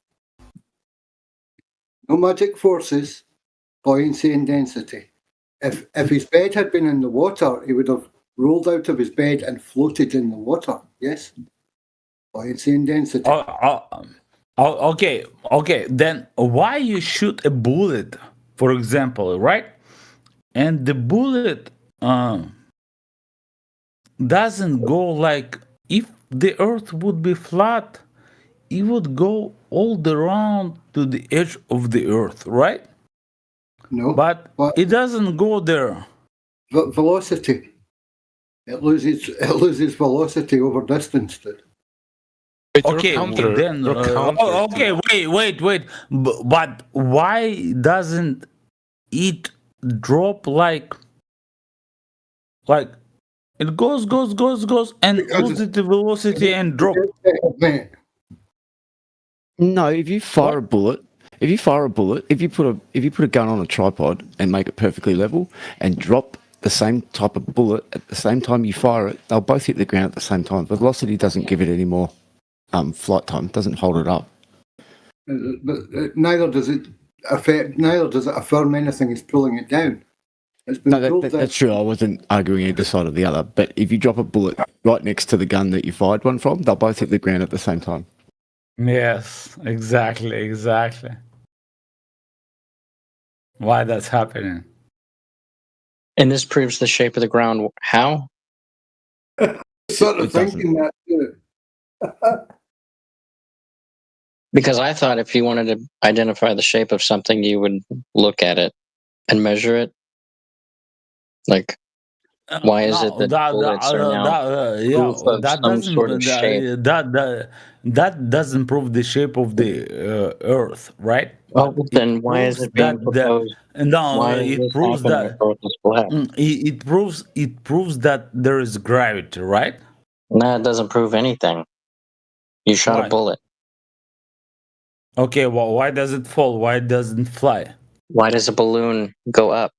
[SPEAKER 20] No magic forces, buoyancy and density. If his bed had been in the water, he would have rolled out of his bed and floated in the water. Yes, buoyancy and density.
[SPEAKER 12] Okay. Then why you shoot a bullet, for example, right? And the bullet doesn't go if the earth would be flat, it would go all the round to the edge of the earth, right?
[SPEAKER 20] No.
[SPEAKER 12] But it doesn't go there.
[SPEAKER 20] Velocity. It loses velocity over distance.
[SPEAKER 12] Okay, then. Okay, wait. But why doesn't it drop like it goes and loses the velocity and drop?
[SPEAKER 18] No, if you fire a bullet, if you put a gun on a tripod and make it perfectly level and drop the same type of bullet at the same time you fire it, they'll both hit the ground at the same time. Velocity doesn't give it any more flight time, doesn't hold it up.
[SPEAKER 20] But neither does it affirm anything is pulling it down.
[SPEAKER 18] No, that's true. I wasn't arguing either side of the other. But if you drop a bullet right next to the gun that you fired one from, they'll both hit the ground at the same time.
[SPEAKER 12] Yes, exactly. Why that's happening?
[SPEAKER 13] And this proves the shape of the ground. How?
[SPEAKER 20] Sort of thinking that too.
[SPEAKER 13] Because I thought if you wanted to identify the shape of something, you would look at it and measure it. Like, why is it that bullets are now proof of some sort of shape?
[SPEAKER 12] That doesn't prove the shape of the Earth, right?
[SPEAKER 13] Well, then why is it being proposed?
[SPEAKER 12] It proves that it proves that there is gravity, right?
[SPEAKER 13] No, it doesn't prove anything. You shot a bullet.
[SPEAKER 12] Okay, well, why does it fall? Why doesn't it fly?
[SPEAKER 13] Why does a balloon go up?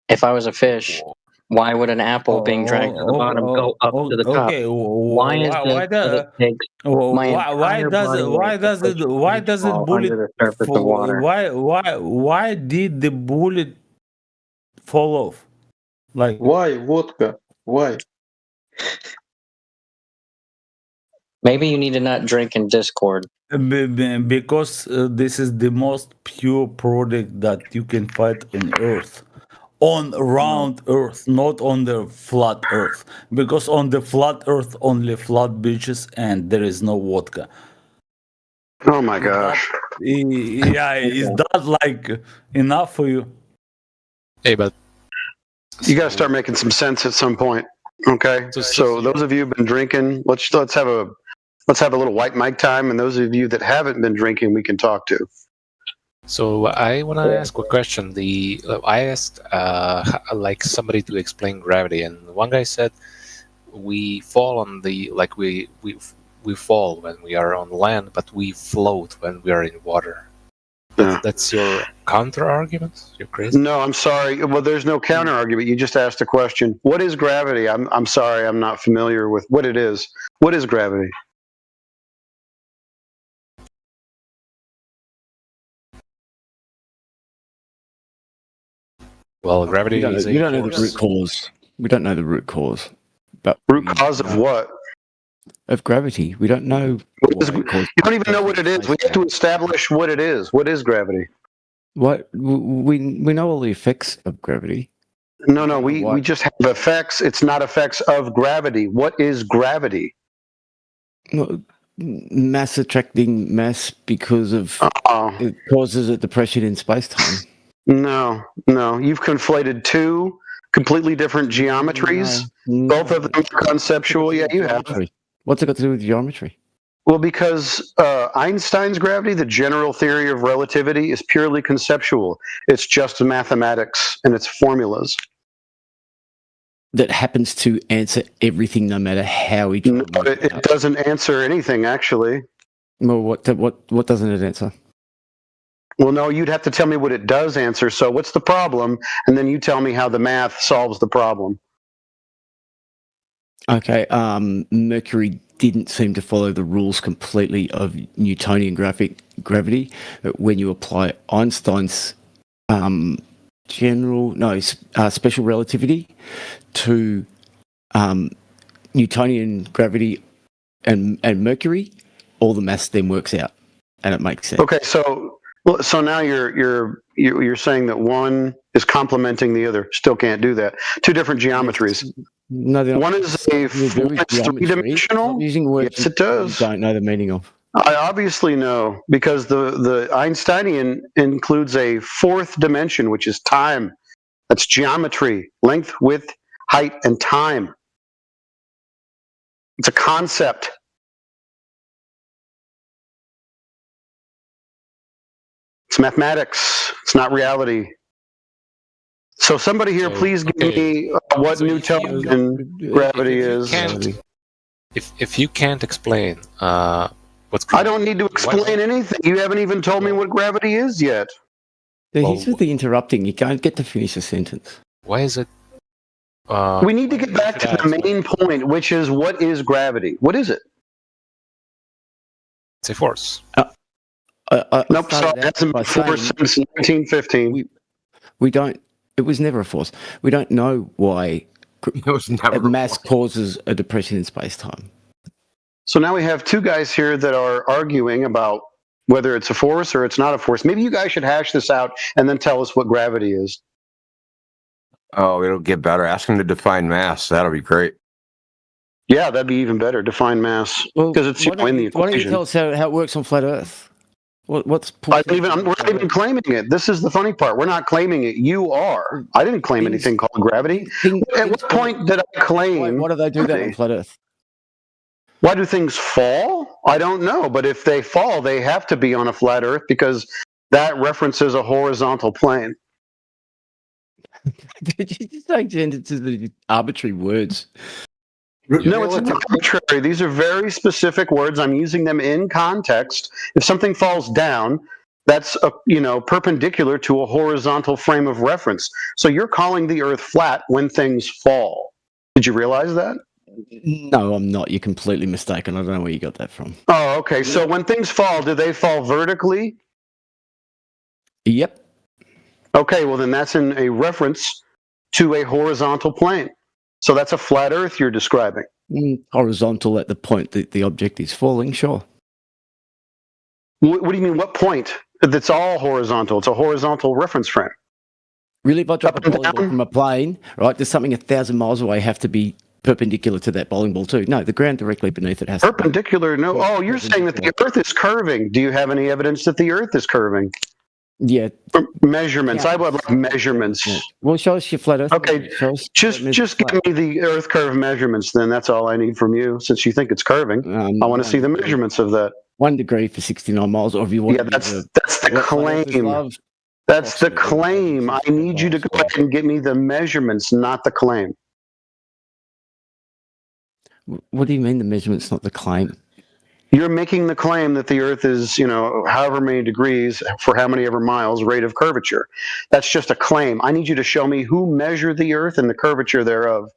[SPEAKER 13] If I was a fish, why would an apple being dragged to the bottom go up to the top?
[SPEAKER 12] Okay,
[SPEAKER 13] why is it that it takes my entire body
[SPEAKER 12] why does it bullet
[SPEAKER 13] under the surface of water?
[SPEAKER 12] Why did the bullet fall off? Like
[SPEAKER 17] why vodka? Why?
[SPEAKER 13] Maybe you need to not drink in Discord.
[SPEAKER 12] Because this is the most pure product that you can find on Earth. On round Earth, not on the flat Earth. Because on the flat Earth, only flat beaches and there is no vodka.
[SPEAKER 19] Oh my gosh.
[SPEAKER 12] Is that like enough for you?
[SPEAKER 11] Hey, but
[SPEAKER 19] you got to start making some sense at some point. Okay. So those of you who've been drinking, let's have a little white mic time, and those of you that haven't been drinking, we can talk to.
[SPEAKER 11] So I want to ask a question. I asked like somebody to explain gravity, and one guy said we fall on the we fall when we are on land, but we float when we are in water.
[SPEAKER 19] Yeah.
[SPEAKER 11] That's your counter argument? You're crazy.
[SPEAKER 19] No, I'm sorry. Well, there's no counter argument. You just asked a question. What is gravity? I'm sorry. I'm not familiar with what it is. What is gravity?
[SPEAKER 11] Well, gravity is
[SPEAKER 18] we don't know the root cause. We don't know the root cause. But
[SPEAKER 19] root cause of what?
[SPEAKER 18] Of gravity. We don't know.
[SPEAKER 19] You don't even know what it is. We have to establish what it is. What is gravity?
[SPEAKER 18] What we know all the effects of gravity.
[SPEAKER 19] No. We just have effects. It's not effects of gravity. What is gravity?
[SPEAKER 18] Well, mass attracting mass because of it causes a depression in space-time.
[SPEAKER 19] No. You've conflated two completely different geometries. Both of them are conceptual. Yeah, you have.
[SPEAKER 18] What's it got to do with geometry?
[SPEAKER 19] Well, because Einstein's gravity, the general theory of relativity, is purely conceptual. It's just mathematics and its formulas.
[SPEAKER 18] That happens to answer everything, no matter how we.
[SPEAKER 19] No, it doesn't answer anything, actually.
[SPEAKER 18] Well, what doesn't it answer?
[SPEAKER 19] Well, no, you'd have to tell me what it does answer. So what's the problem? And then you tell me how the math solves the problem.
[SPEAKER 18] Okay, Mercury didn't seem to follow the rules completely of Newtonian gravity. When you apply Einstein's special relativity to Newtonian gravity and Mercury, all the maths then works out, and it makes sense.
[SPEAKER 19] Okay, so now you're saying that one is complementing the other. Still can't do that. Two different geometries.
[SPEAKER 18] No,
[SPEAKER 19] one is three-dimensional.
[SPEAKER 18] Using words
[SPEAKER 19] yes, it does.
[SPEAKER 18] You don't know the meaning of.
[SPEAKER 19] I obviously know, because the Einsteinian includes a fourth dimension, which is time. That's geometry, length, width, height, and time. It's a concept. It's mathematics. It's not reality. So somebody here, please give me what Newtonian gravity is.
[SPEAKER 11] If you can't explain what's
[SPEAKER 19] I don't need to explain anything. You haven't even told me what gravity is yet.
[SPEAKER 18] Here's with the interrupting. You can't get to finish a sentence.
[SPEAKER 11] Why is it?
[SPEAKER 19] We need to get back to the main point, which is what is gravity? What is it?
[SPEAKER 11] It's a force.
[SPEAKER 19] Nope, so it hasn't been force since 1915.
[SPEAKER 18] We don't. It was never a force. We don't know why mass causes a depression in space-time.
[SPEAKER 19] So now we have two guys here that are arguing about whether it's a force or it's not a force. Maybe you guys should hash this out and then tell us what gravity is.
[SPEAKER 3] Oh, it'll get better. Ask him to define mass. That'll be great.
[SPEAKER 19] Yeah, that'd be even better. Define mass, because it's in the equation.
[SPEAKER 18] Why don't you tell us how it works on flat Earth? We're not
[SPEAKER 19] even claiming it. This is the funny part. We're not claiming it. You are. I didn't claim anything called gravity. At what point did I claim?
[SPEAKER 18] Why do they do that on flat Earth?
[SPEAKER 19] Why do things fall? I don't know. But if they fall, they have to be on a flat Earth because that references a horizontal plane.
[SPEAKER 18] Did you just like into the arbitrary words?
[SPEAKER 19] No, it's not arbitrary. These are very specific words. I'm using them in context. If something falls down, that's perpendicular to a horizontal frame of reference. So you're calling the Earth flat when things fall. Did you realize that?
[SPEAKER 18] No, I'm not. You're completely mistaken. I don't know where you got that from.
[SPEAKER 19] Oh, okay. So when things fall, do they fall vertically?
[SPEAKER 18] Yep.
[SPEAKER 19] Okay, well then that's in a reference to a horizontal plane. So that's a flat Earth you're describing.
[SPEAKER 18] Horizontal at the point that the object is falling, sure.
[SPEAKER 19] What do you mean, what point? It's all horizontal. It's a horizontal reference frame.
[SPEAKER 18] Really, if I drop a bowling ball from a plane, right, does something 1,000 miles away have to be perpendicular to that bowling ball too? No, the ground directly beneath it has to be.
[SPEAKER 19] Perpendicular? No. Oh, you're saying that the Earth is curving. Do you have any evidence that the Earth is curving?
[SPEAKER 18] Yeah.
[SPEAKER 19] Measurements. Yeah. I would like measurements.
[SPEAKER 18] Yeah. Well, show us your flat Earth.
[SPEAKER 19] Okay. Just give me the Earth curve measurements then. That's all I need from you since you think it's curving. I want to see the measurements of that.
[SPEAKER 18] 1 degree for 69 miles, or if you want.
[SPEAKER 19] Yeah, that's the claim. That's the claim. I need you to go ahead and get me the measurements, not the claim.
[SPEAKER 18] What do you mean the measurements, not the claim?
[SPEAKER 19] You're making the claim that the Earth is, however many degrees for how many ever miles rate of curvature. That's just a claim. I need you to show me who measured the Earth and the curvature thereof.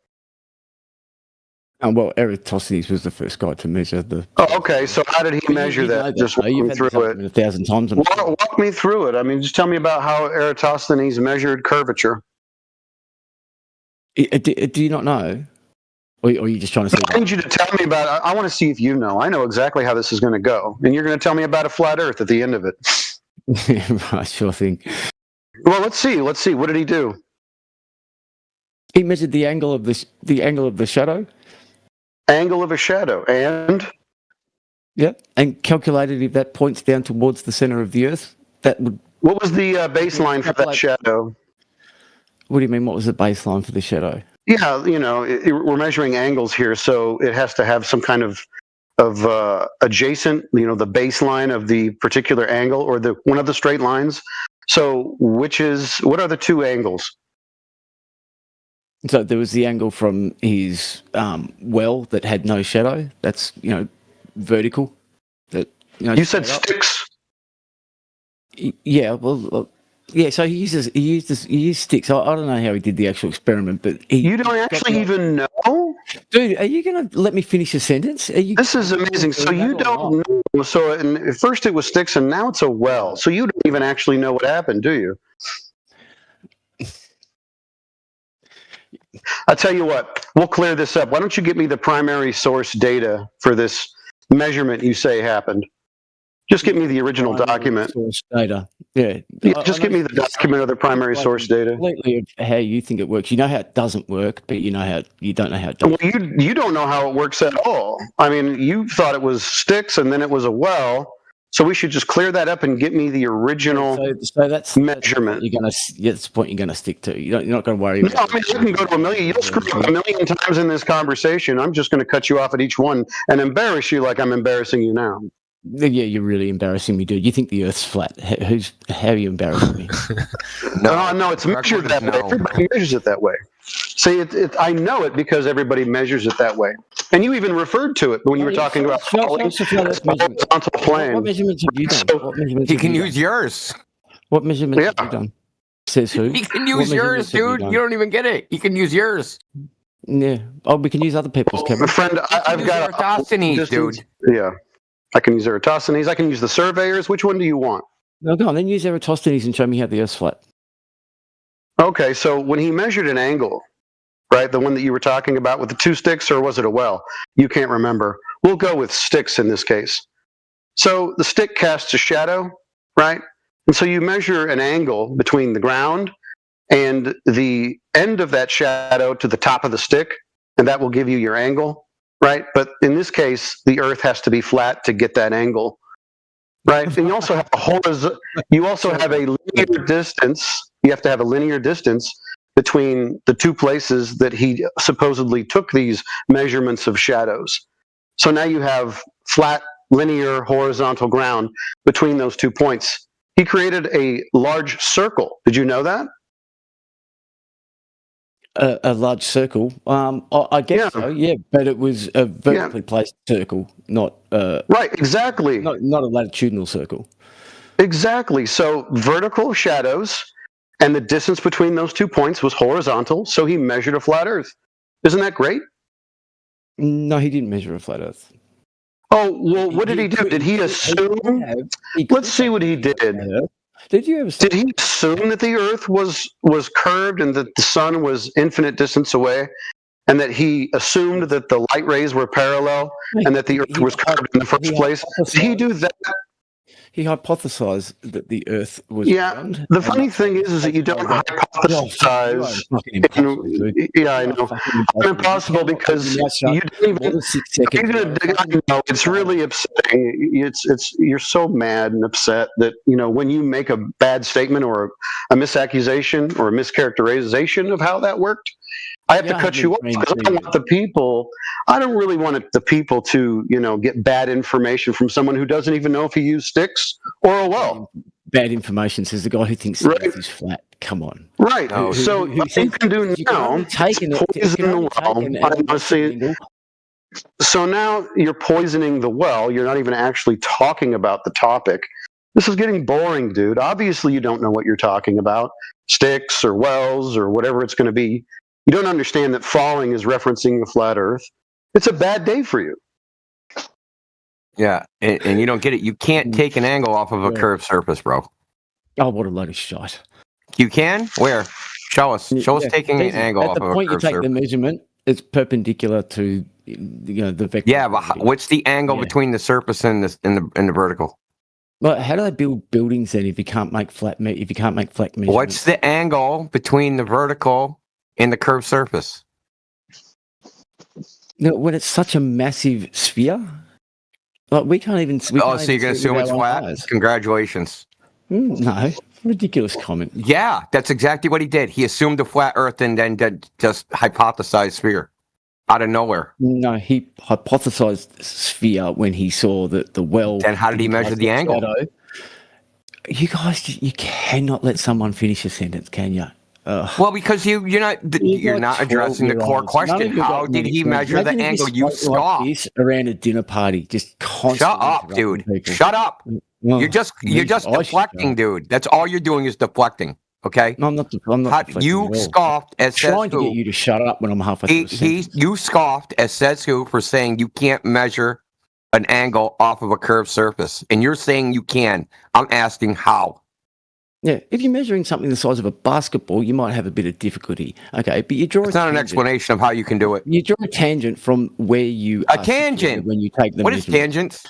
[SPEAKER 18] Well, Eratosthenes was the first guy to measure the...
[SPEAKER 19] Oh, okay. So how did he measure that? Just walk me through it.
[SPEAKER 18] 1,000 times.
[SPEAKER 19] Walk me through it. I mean, just tell me about how Eratosthenes measured curvature.
[SPEAKER 18] Do you not know? Or are you just trying to say...
[SPEAKER 19] I need you to tell me about it. I want to see if you know. I know exactly how this is going to go. And you're going to tell me about a flat Earth at the end of it.
[SPEAKER 18] Right, sure thing.
[SPEAKER 19] Well, let's see. What did he do?
[SPEAKER 18] He measured the angle of the shadow.
[SPEAKER 19] Angle of a shadow. And?
[SPEAKER 18] Yep. And calculated if that points down towards the center of the Earth, that would...
[SPEAKER 19] What was the baseline for that shadow?
[SPEAKER 18] What do you mean, what was the baseline for the shadow?
[SPEAKER 19] Yeah, we're measuring angles here, so it has to have some kind of adjacent, the baseline of the particular angle or one of the straight lines. So what are the two angles?
[SPEAKER 18] So there was the angle from his well that had no shadow. That's, vertical. That
[SPEAKER 19] you said sticks.
[SPEAKER 18] Yeah, well, yeah. So he used sticks. I don't know how he did the actual experiment, but
[SPEAKER 19] you don't actually even know,
[SPEAKER 18] dude. Are you going to let me finish a sentence?
[SPEAKER 19] This is amazing. So you don't know. So at first it was sticks, and now it's a well. So you don't even actually know what happened, do you? I'll tell you what. We'll clear this up. Why don't you give me the primary source data for this measurement you say happened? Just give me the original document.
[SPEAKER 18] Source data. Yeah.
[SPEAKER 19] Just give me the document of the primary source data.
[SPEAKER 18] Completely of how you think it works. You know how it doesn't work, but you don't know how it does.
[SPEAKER 19] Well, you don't know how it works at all. I mean, you thought it was sticks and then it was a well. So we should just clear that up and get me the original
[SPEAKER 18] that's
[SPEAKER 19] measurement.
[SPEAKER 18] That's the point you're going to stick to. You're not going to worry about
[SPEAKER 19] it. No, I mean, you can go to 1 million. You'll screw up 1 million times in this conversation. I'm just going to cut you off at each one and embarrass you like I'm embarrassing you now.
[SPEAKER 18] Yeah, you're really embarrassing me, dude. You think the Earth's flat? How are you embarrassing me?
[SPEAKER 19] No, it's measured that way. Everybody measures it that way. See, I know it because everybody measures it that way. And you even referred to it when you were talking about horizontal plane.
[SPEAKER 18] What measurements have you done?
[SPEAKER 3] You can use yours.
[SPEAKER 18] What measurements have you done? Says who?
[SPEAKER 3] You can use yours, dude. You don't even get it. You can use yours.
[SPEAKER 18] Yeah. Oh, we can use other people's, Kevin.
[SPEAKER 19] Friend, I've got
[SPEAKER 3] Eratosthenes, dude.
[SPEAKER 19] Yeah. I can use Eratosthenes. I can use the surveyors. Which one do you want?
[SPEAKER 18] No, go on. Then use Eratosthenes and show me how the Earth's flat.
[SPEAKER 19] Okay, so when he measured an angle, right, the one that you were talking about with the 2 sticks, or was it a well? You can't remember. We'll go with sticks in this case. So the stick casts a shadow, right? And so you measure an angle between the ground and the end of that shadow to the top of the stick, and that will give you your angle, right? But in this case, the Earth has to be flat to get that angle, right? And you also have a linear distance. You have to have a linear distance between the 2 places that he supposedly took these measurements of shadows. So now you have flat, linear, horizontal ground between those 2 points. He created a large circle. Did you know that?
[SPEAKER 18] A large circle. I guess so. Yeah, but it was a vertically placed circle, not
[SPEAKER 19] right. Exactly.
[SPEAKER 18] Not a latitudinal circle.
[SPEAKER 19] Exactly. So vertical shadows, and the distance between those 2 points was horizontal. So he measured a flat Earth. Isn't that great?
[SPEAKER 18] No, he didn't measure a flat Earth.
[SPEAKER 19] Oh well, what did he do? Did he assume? Let's see what he did.
[SPEAKER 18] Did you ever?
[SPEAKER 19] Did he assume that the Earth was curved and that the sun was infinite distance away, and that he assumed that the light rays were parallel and that the Earth was curved in the first place? Did he do that?
[SPEAKER 18] He hypothesized that the Earth was round.
[SPEAKER 19] The funny thing is that you don't hypothesize. I know. It's impossible because you don't even. I know it's really upsetting. You're so mad and upset that when you make a bad statement or a misaccusation or a mischaracterization of how that worked, I have to cut you off because I don't want the people. I don't really want the people to, get bad information from someone who doesn't even know if he used sticks or a well.
[SPEAKER 18] Bad information says the guy who thinks the Earth is flat. Come on.
[SPEAKER 19] Right. So what you can do now is poison the well. I must say. So now you're poisoning the well. You're not even actually talking about the topic. This is getting boring, dude. Obviously, you don't know what you're talking about. Sticks or wells or whatever it's going to be. You don't understand that falling is referencing the flat Earth. It's a bad day for you.
[SPEAKER 3] Yeah, and you don't get it. You can't take an angle off of a curved surface, bro.
[SPEAKER 18] Oh, what a load of shit.
[SPEAKER 3] You can? Where? Show us. Show us taking an angle off of a curved surface. At the point you take the
[SPEAKER 18] measurement, it's perpendicular to the vector.
[SPEAKER 3] Yeah, but what's the angle between the surface and the vertical?
[SPEAKER 18] Well, how do they build buildings then if you can't make flat measurements?
[SPEAKER 3] What's the angle between the vertical and the curved surface?
[SPEAKER 18] When it's such a massive sphere, like we can't even.
[SPEAKER 3] So you're going to assume it's flat? Congratulations.
[SPEAKER 18] No, ridiculous comment.
[SPEAKER 3] Yeah, that's exactly what he did. He assumed a flat Earth and then just hypothesized sphere out of nowhere.
[SPEAKER 18] No, he hypothesized sphere when he saw that the well.
[SPEAKER 3] Then how did he measure the angle?
[SPEAKER 18] You guys, you cannot let someone finish a sentence, can you?
[SPEAKER 3] Well, because you're not addressing the core question. How did he measure the angle? You scoffed
[SPEAKER 18] around a dinner party, just constantly.
[SPEAKER 3] Shut up, dude. People. Shut up. Well, you're just deflecting, dude. That's all you're doing is deflecting. Okay.
[SPEAKER 18] No, I'm not. Deflecting
[SPEAKER 3] you scoffed as says
[SPEAKER 18] trying to get you to shut up when I'm halfway through.
[SPEAKER 3] You scoffed as says who for saying you can't measure an angle off of a curved surface, and you're saying you can. I'm asking how.
[SPEAKER 18] Yeah, if you're measuring something the size of a basketball, you might have a bit of difficulty. Okay, but you draw.
[SPEAKER 3] It's not an explanation of how you can do it.
[SPEAKER 18] You draw a tangent from where you.
[SPEAKER 3] A tangent.
[SPEAKER 18] When you take the.
[SPEAKER 3] What is tangents?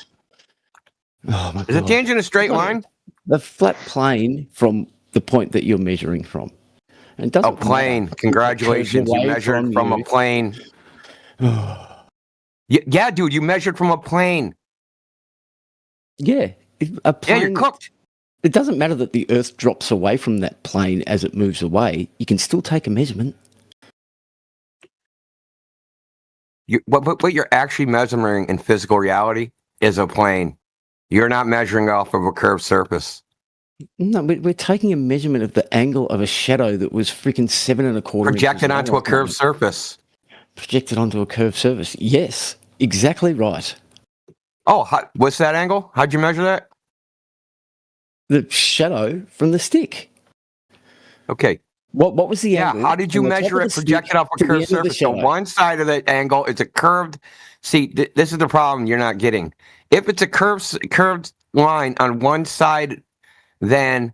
[SPEAKER 18] Oh my God!
[SPEAKER 3] Is a tangent a straight line?
[SPEAKER 18] The flat plane from the point that you're measuring from. And it doesn't.
[SPEAKER 3] A plane. Congratulations! You measured from a plane. Yeah, dude, you measured from a plane.
[SPEAKER 18] Yeah, a plane.
[SPEAKER 3] Yeah, you're cooked.
[SPEAKER 18] It doesn't matter that the Earth drops away from that plane as it moves away. You can still take a measurement.
[SPEAKER 3] What you're actually measuring in physical reality is a plane. You're not measuring off of a curved surface.
[SPEAKER 18] No, we're taking a measurement of the angle of a shadow that was freaking 7 1/4
[SPEAKER 3] projected onto a curved surface.
[SPEAKER 18] Projected onto a curved surface. Yes, exactly right.
[SPEAKER 3] Oh, what's that angle? How'd you measure that?
[SPEAKER 18] The shadow from the stick.
[SPEAKER 3] Okay.
[SPEAKER 18] What was the angle?
[SPEAKER 3] How did you measure it projected off a curved surface? So one side of the angle is a curved. See, this is the problem you're not getting. If it's a curved line on one side, then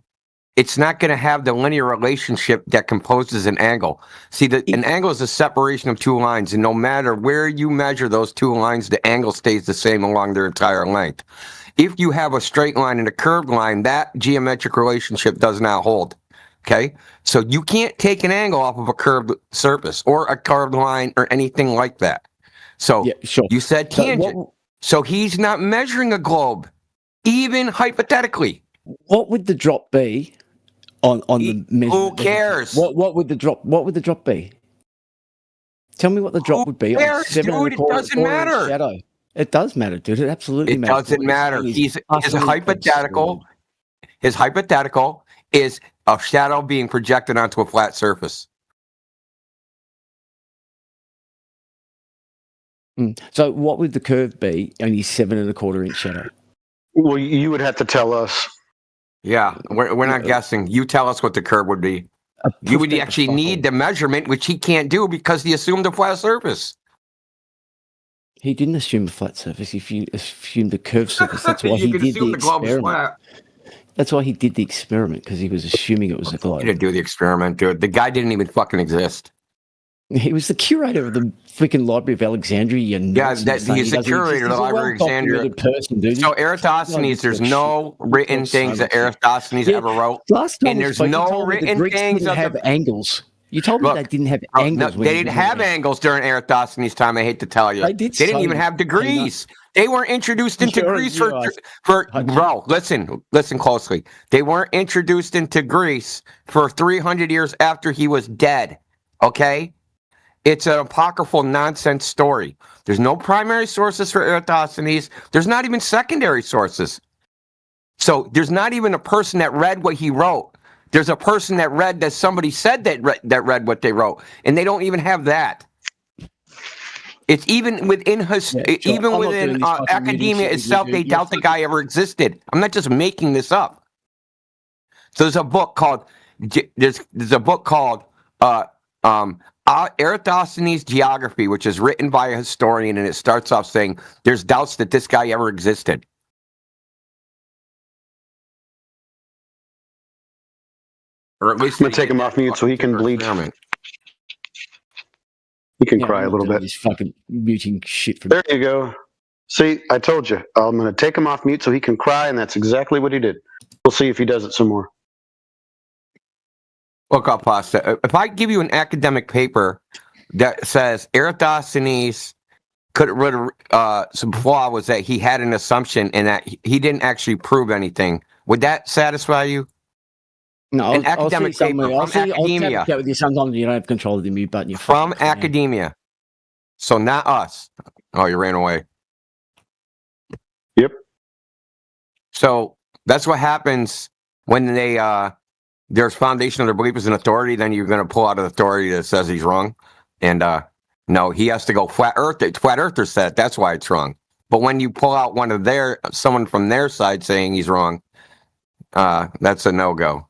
[SPEAKER 3] it's not going to have the linear relationship that composes an angle. See, an angle is a separation of two lines, and no matter where you measure those two lines, the angle stays the same along their entire length. If you have a straight line and a curved line, that geometric relationship does not hold. Okay? So you can't take an angle off of a curved surface or a curved line or anything like that. So you said tangent. So he's not measuring a globe, even hypothetically.
[SPEAKER 18] What would the drop be on the measurement?
[SPEAKER 3] Who cares?
[SPEAKER 18] What would the drop be? Tell me what the drop would be.
[SPEAKER 3] Who cares, dude? It doesn't matter.
[SPEAKER 18] Shadow. It does matter, dude. It absolutely matters.
[SPEAKER 3] It doesn't matter. His hypothetical is a shadow being projected onto a flat surface.
[SPEAKER 18] So what would the curve be? Only 7 1/4 inch shadow.
[SPEAKER 19] Well, you would have to tell us.
[SPEAKER 3] Yeah, we're not guessing. You tell us what the curve would be. You would actually need the measurement, which he can't do because he assumed a flat surface.
[SPEAKER 18] He didn't assume a flat surface. He assumed a curved surface. That's why he did the experiment. That's why he did the experiment, because he was assuming it was a globe.
[SPEAKER 3] He didn't do the experiment, dude. The guy didn't even fucking exist.
[SPEAKER 18] He was the curator of the freaking Library of Alexandria.
[SPEAKER 3] He's the curator of the Library of Alexandria.
[SPEAKER 18] Person, dude.
[SPEAKER 3] So Eratosthenes, there's no written things that Eratosthenes ever wrote.
[SPEAKER 18] And there's no written things that have angles. You told me they didn't have angles.
[SPEAKER 3] No, they didn't have angles during Eratosthenes' time, I hate to tell you. They didn't even have degrees. They weren't introduced into Greece for bro, listen closely. They weren't introduced into Greece for 300 years after he was dead. Okay? It's an apocryphal nonsense story. There's no primary sources for Eratosthenes. There's not even secondary sources. So there's not even a person that read what he wrote. There's a person that read that somebody said that read what they wrote, and they don't even have that. It's even within within academia itself, they doubt the guy ever existed. I'm not just making this up. So there's a book called Eratosthenes' Geography, which is written by a historian, and it starts off saying there's doubts that this guy ever existed. Or at least
[SPEAKER 19] I'm gonna take him off mute so he can bleed. He can cry a little bit.
[SPEAKER 18] He's fucking muting shit from
[SPEAKER 19] there. You go. See, I told you. I'm gonna take him off mute so he can cry, and that's exactly what he did. We'll see if he does it some more.
[SPEAKER 3] Look up, Pasta. If I give you an academic paper that says Eratosthenes some flaw was that he had an assumption and that he didn't actually prove anything, would that satisfy you?
[SPEAKER 18] No,
[SPEAKER 3] an academic paper from academia.
[SPEAKER 18] I'll with you. Sometimes you don't have control of the mute button.
[SPEAKER 3] From academia. So not us. Oh, you ran away.
[SPEAKER 19] Yep.
[SPEAKER 3] So that's what happens when there's foundation of their belief as an authority, then you're going to pull out an authority that says he's wrong. And no, he has to go flat earth. Flat earthers said that's why it's wrong. But when you pull out someone from their side saying he's wrong, that's a no-go.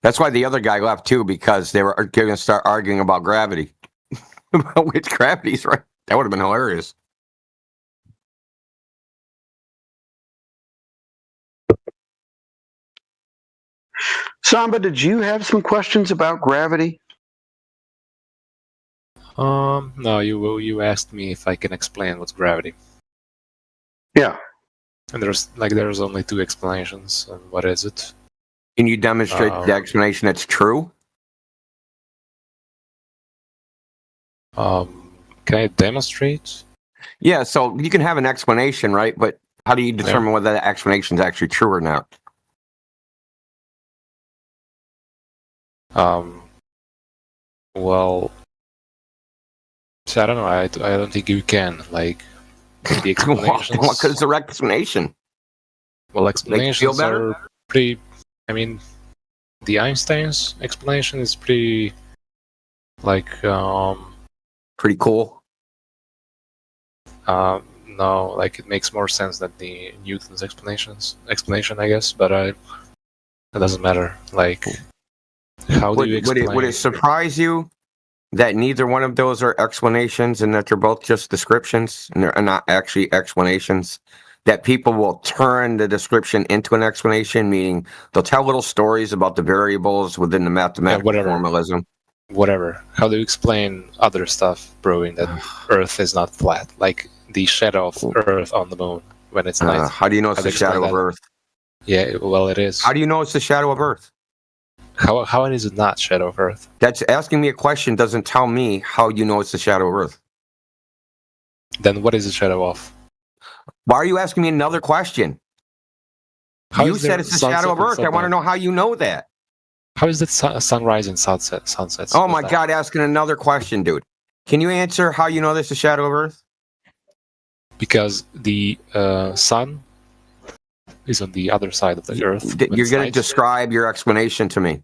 [SPEAKER 3] That's why the other guy left too, because they were going to start arguing about gravity. About which gravity's right. That would have been hilarious.
[SPEAKER 19] Samba, did you have some questions about gravity?
[SPEAKER 11] No, you asked me if I can explain what's gravity.
[SPEAKER 19] Yeah.
[SPEAKER 11] And there's only two explanations. And what is it?
[SPEAKER 3] Can you demonstrate the explanation that's true?
[SPEAKER 11] Can I demonstrate?
[SPEAKER 3] Yeah, so you can have an explanation, right? But how do you determine whether that explanation is actually true or not?
[SPEAKER 11] Well, so I don't know. I don't think you can the explanation.
[SPEAKER 3] What is the explanation?
[SPEAKER 11] Well, explanations are pretty. I mean, the Einstein's explanation is pretty, like,
[SPEAKER 3] pretty cool.
[SPEAKER 11] No, like it makes more sense than the Newton's explanation, I guess. But it doesn't matter. Like, how do you explain?
[SPEAKER 3] Would it surprise you that neither one of those are explanations and that they're both just descriptions and they're not actually explanations? That people will turn the description into an explanation, meaning they'll tell little stories about the variables within the mathematical formalism.
[SPEAKER 11] Whatever. How do you explain other stuff proving that Earth is not flat? Like the shadow of Earth on the moon when it's night.
[SPEAKER 3] How do you know it's the shadow of Earth?
[SPEAKER 11] Yeah, well, it is.
[SPEAKER 3] How do you know it's the shadow of Earth?
[SPEAKER 11] How is it not shadow of Earth?
[SPEAKER 3] That's asking me a question doesn't tell me how you know it's the shadow of Earth.
[SPEAKER 11] Then what is the shadow of?
[SPEAKER 3] Why are you asking me another question? You said it's the shadow of Earth. I want to know how you know that.
[SPEAKER 11] How is it sunrise and sunsets?
[SPEAKER 3] Oh my God, asking another question, dude. Can you answer how you know this is the shadow of Earth?
[SPEAKER 11] Because the sun is on the other side of the Earth.
[SPEAKER 3] You're going to describe your explanation to me.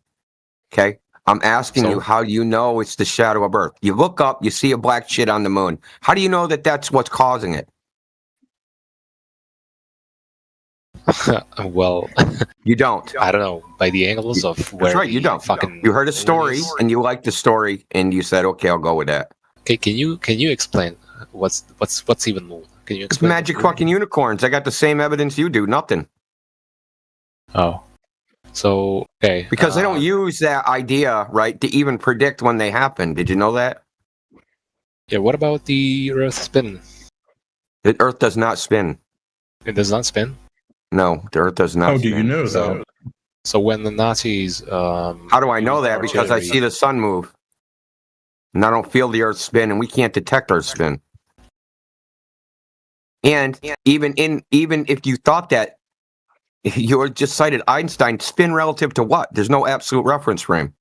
[SPEAKER 3] Okay? I'm asking you how you know it's the shadow of Earth. You look up, you see a black shit on the moon. How do you know that that's what's causing it?
[SPEAKER 11] Well,
[SPEAKER 3] you don't.
[SPEAKER 11] I don't know. By the angles of where
[SPEAKER 3] that's right, you don't. You heard a story and you liked the story and you said, "Okay, I'll go with that."
[SPEAKER 11] Okay, can you explain what's even moon? Can you explain?
[SPEAKER 3] It's magic fucking unicorns. I got the same evidence you do. Nothing.
[SPEAKER 11] Oh, so okay.
[SPEAKER 3] Because they don't use that idea, right, to even predict when they happen. Did you know that?
[SPEAKER 11] Yeah. What about the Earth spin?
[SPEAKER 3] The Earth does not spin.
[SPEAKER 11] It does not spin.
[SPEAKER 3] No, the Earth does not.
[SPEAKER 4] How do you know that?
[SPEAKER 11] So when the Nazis,
[SPEAKER 3] how do I know that? Because I see the sun move, and I don't feel the Earth spin, and we can't detect Earth spin. And even if you thought that, you just cited Einstein, spin relative to what? There's no absolute reference frame.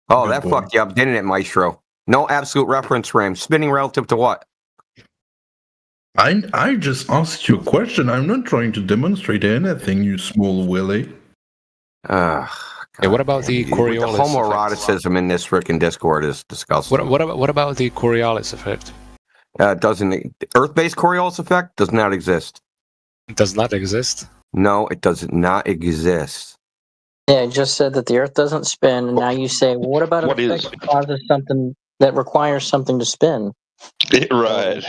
[SPEAKER 3] Oh, that fucked you up, didn't it, Maestro? No absolute reference frame. Spinning relative to what?
[SPEAKER 4] I just asked you a question. I'm not trying to demonstrate anything, you small willy.
[SPEAKER 11] Yeah, what about the Coriolis
[SPEAKER 3] effect? Homoeroticism in this frickin' Discord is disgusting.
[SPEAKER 11] What about the Coriolis effect?
[SPEAKER 3] Doesn't Earth-based Coriolis effect does not exist.
[SPEAKER 11] It does not exist?
[SPEAKER 3] No, it does not exist.
[SPEAKER 13] Yeah, I just said that the Earth doesn't spin, and now you say, well, what about an effect that causes something that requires something to spin?
[SPEAKER 8] Right.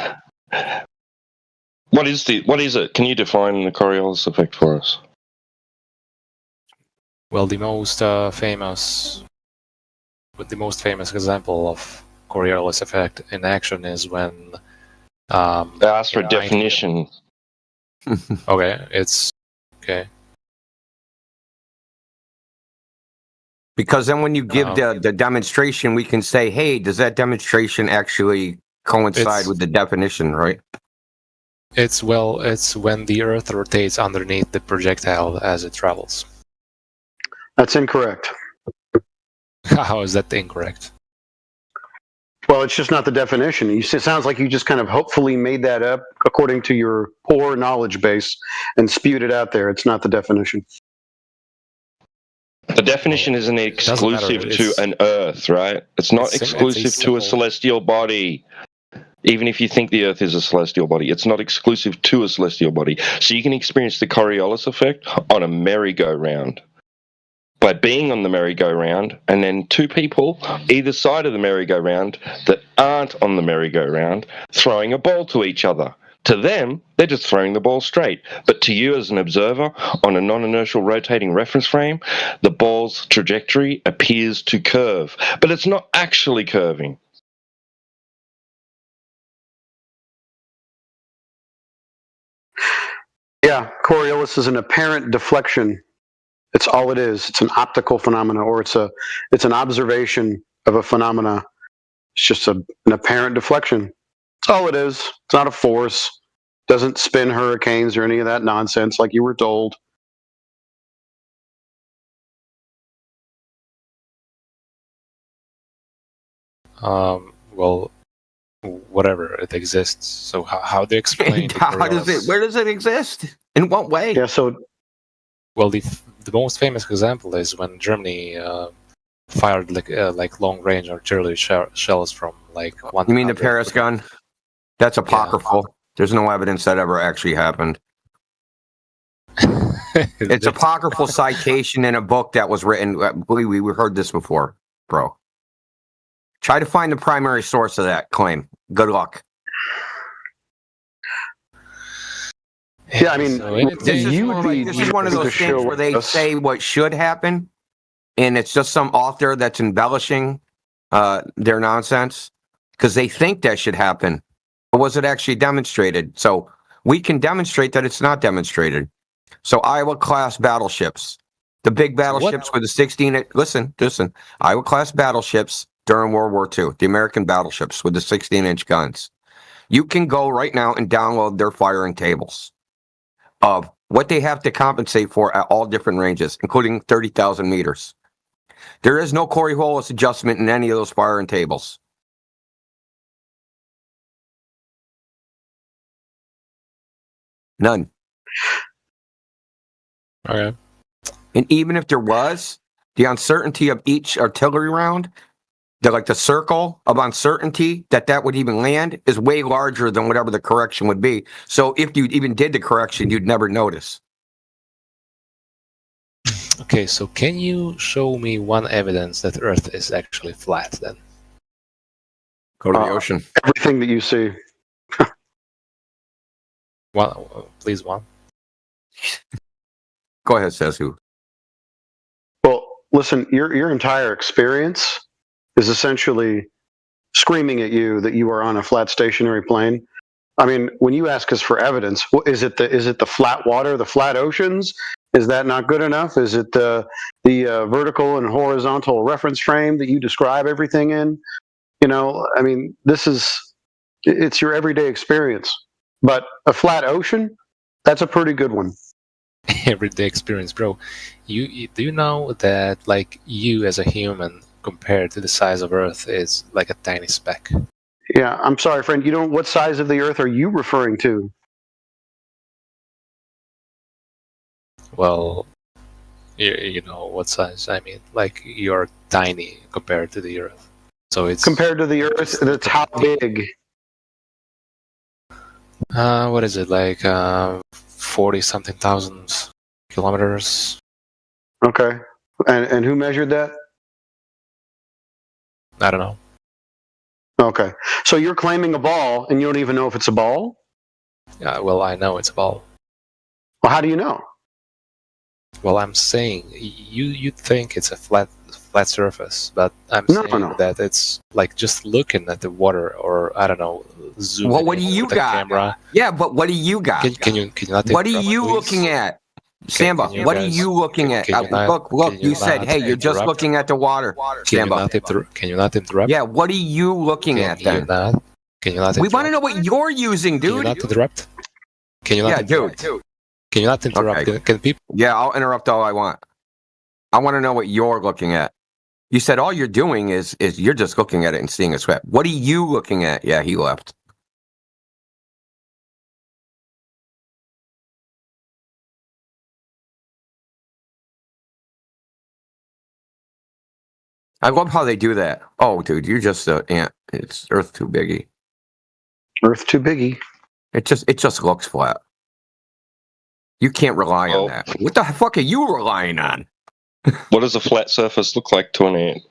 [SPEAKER 8] What is it? Can you define the Coriolis effect for us?
[SPEAKER 11] Well, the most famous example of Coriolis effect in action is when
[SPEAKER 8] they asked for a definition.
[SPEAKER 11] Okay, it's okay.
[SPEAKER 3] Because then when you give the demonstration, we can say, hey, does that demonstration actually coincide with the definition, right?
[SPEAKER 11] It's when the Earth rotates underneath the projectile as it travels.
[SPEAKER 19] That's incorrect.
[SPEAKER 11] How is that incorrect?
[SPEAKER 19] Well, it's just not the definition. It sounds like you just kind of hopefully made that up according to your poor knowledge base and spewed it out there. It's not the definition.
[SPEAKER 8] The definition isn't exclusive to an Earth, right? It's not exclusive to a celestial body. Even if you think the Earth is a celestial body, it's not exclusive to a celestial body. So you can experience the Coriolis effect on a merry-go-round. By being on the merry-go-round, and then two people either side of the merry-go-round that aren't on the merry-go-round throwing a ball to each other. To them, they're just throwing the ball straight. But to you as an observer on a non-inertial rotating reference frame, the ball's trajectory appears to curve. But it's not actually curving.
[SPEAKER 19] Yeah, Coriolis is an apparent deflection. It's all it is. It's an optical phenomena, or it's an observation of a phenomena. It's just an apparent deflection. That's all it is. It's not a force. Doesn't spin hurricanes or any of that nonsense like you were told.
[SPEAKER 11] Well, whatever it exists. So how do you explain?
[SPEAKER 3] How does it? Where does it exist? In what way?
[SPEAKER 19] Yeah. So,
[SPEAKER 11] well, the most famous example is when Germany fired like long range artillery shells from like one.
[SPEAKER 3] You mean the Paris gun? That's apocryphal. Yeah. There's no evidence that ever actually happened. It's apocryphal citation in a book that was written. We heard this before, bro. Try to find the primary source of that claim. Good luck.
[SPEAKER 19] Yeah, I mean,
[SPEAKER 3] this is one of those things where they say what should happen, and it's just some author that's embellishing their nonsense because they think that should happen. But was it actually demonstrated? So we can demonstrate that it's not demonstrated. So Iowa-class battleships, the big battleships with the 16... Listen. Iowa-class battleships during World War II, the American battleships with the 16-inch guns. You can go right now and download their firing tables of what they have to compensate for at all different ranges, including 30,000 meters. There is no Coriolis adjustment in any of those firing tables. None.
[SPEAKER 11] Okay.
[SPEAKER 3] And even if there was, the uncertainty of each artillery round, the circle of uncertainty that would even land is way larger than whatever the correction would be. So if you even did the correction, you'd never notice.
[SPEAKER 11] Okay, so can you show me one evidence that Earth is actually flat then?
[SPEAKER 3] Go to the ocean.
[SPEAKER 19] Everything that you see.
[SPEAKER 11] Please one.
[SPEAKER 3] Go ahead, says who.
[SPEAKER 19] Well, listen, your entire experience is essentially screaming at you that you are on a flat stationary plane. I mean, when you ask us for evidence, is it the flat water, the flat oceans? Is that not good enough? Is it the vertical and horizontal reference frame that you describe everything in? You know, I mean, it's your everyday experience. But a flat ocean, that's a pretty good one.
[SPEAKER 11] Everyday experience, bro. Do you know that like you as a human compared to the size of Earth is like a tiny speck?
[SPEAKER 19] Yeah, I'm sorry, friend. What size of the Earth are you referring to?
[SPEAKER 11] Well, you know what size I mean. Like you're tiny compared to the Earth. So it's
[SPEAKER 19] compared to the Earth. That's how big?
[SPEAKER 11] What is it like? 40-something thousand kilometers.
[SPEAKER 19] Okay, and who measured that?
[SPEAKER 11] I don't know.
[SPEAKER 19] Okay, so you're claiming a ball, and you don't even know if it's a ball?
[SPEAKER 11] Yeah, well, I know it's a ball.
[SPEAKER 19] Well, how do you know?
[SPEAKER 11] Well, I'm saying you think it's a flat surface, but I'm saying that it's like just looking at the water, or I don't know, zoom.
[SPEAKER 3] Well, what do you got?
[SPEAKER 11] Camera.
[SPEAKER 3] Yeah, but what do you got?
[SPEAKER 11] Can you not?
[SPEAKER 3] What are you looking at? Samba, what are you looking at? Look, you said, hey, you're just looking at the water. Samba.
[SPEAKER 11] Can you not interrupt?
[SPEAKER 3] Yeah, what are you looking at then?
[SPEAKER 11] Can you not interrupt?
[SPEAKER 3] We want to know what you're using, dude.
[SPEAKER 11] Can you not interrupt? Can you not interrupt?
[SPEAKER 3] Dude.
[SPEAKER 11] Can you not interrupt?
[SPEAKER 3] Okay.
[SPEAKER 11] Can people?
[SPEAKER 3] Yeah, I'll interrupt all I want. I want to know what you're looking at. You said all you're doing is you're just looking at it and seeing a sweat. What are you looking at? Yeah, he left. I love how they do that. Oh, dude, you're just an ant. It's Earth too biggie.
[SPEAKER 19] Earth too biggie.
[SPEAKER 3] It just looks flat. You can't rely on that. What the fuck are you relying on?
[SPEAKER 8] What does a flat surface look like to an ant?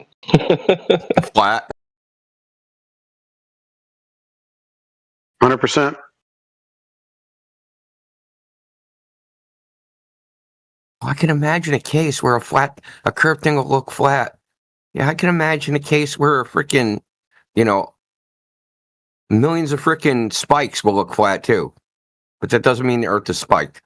[SPEAKER 3] Flat.
[SPEAKER 19] 100%.
[SPEAKER 3] I can imagine a case where a curved thing will look flat. Yeah, I can imagine a case where millions of freaking spikes will look flat too. But that doesn't mean the Earth is spiked.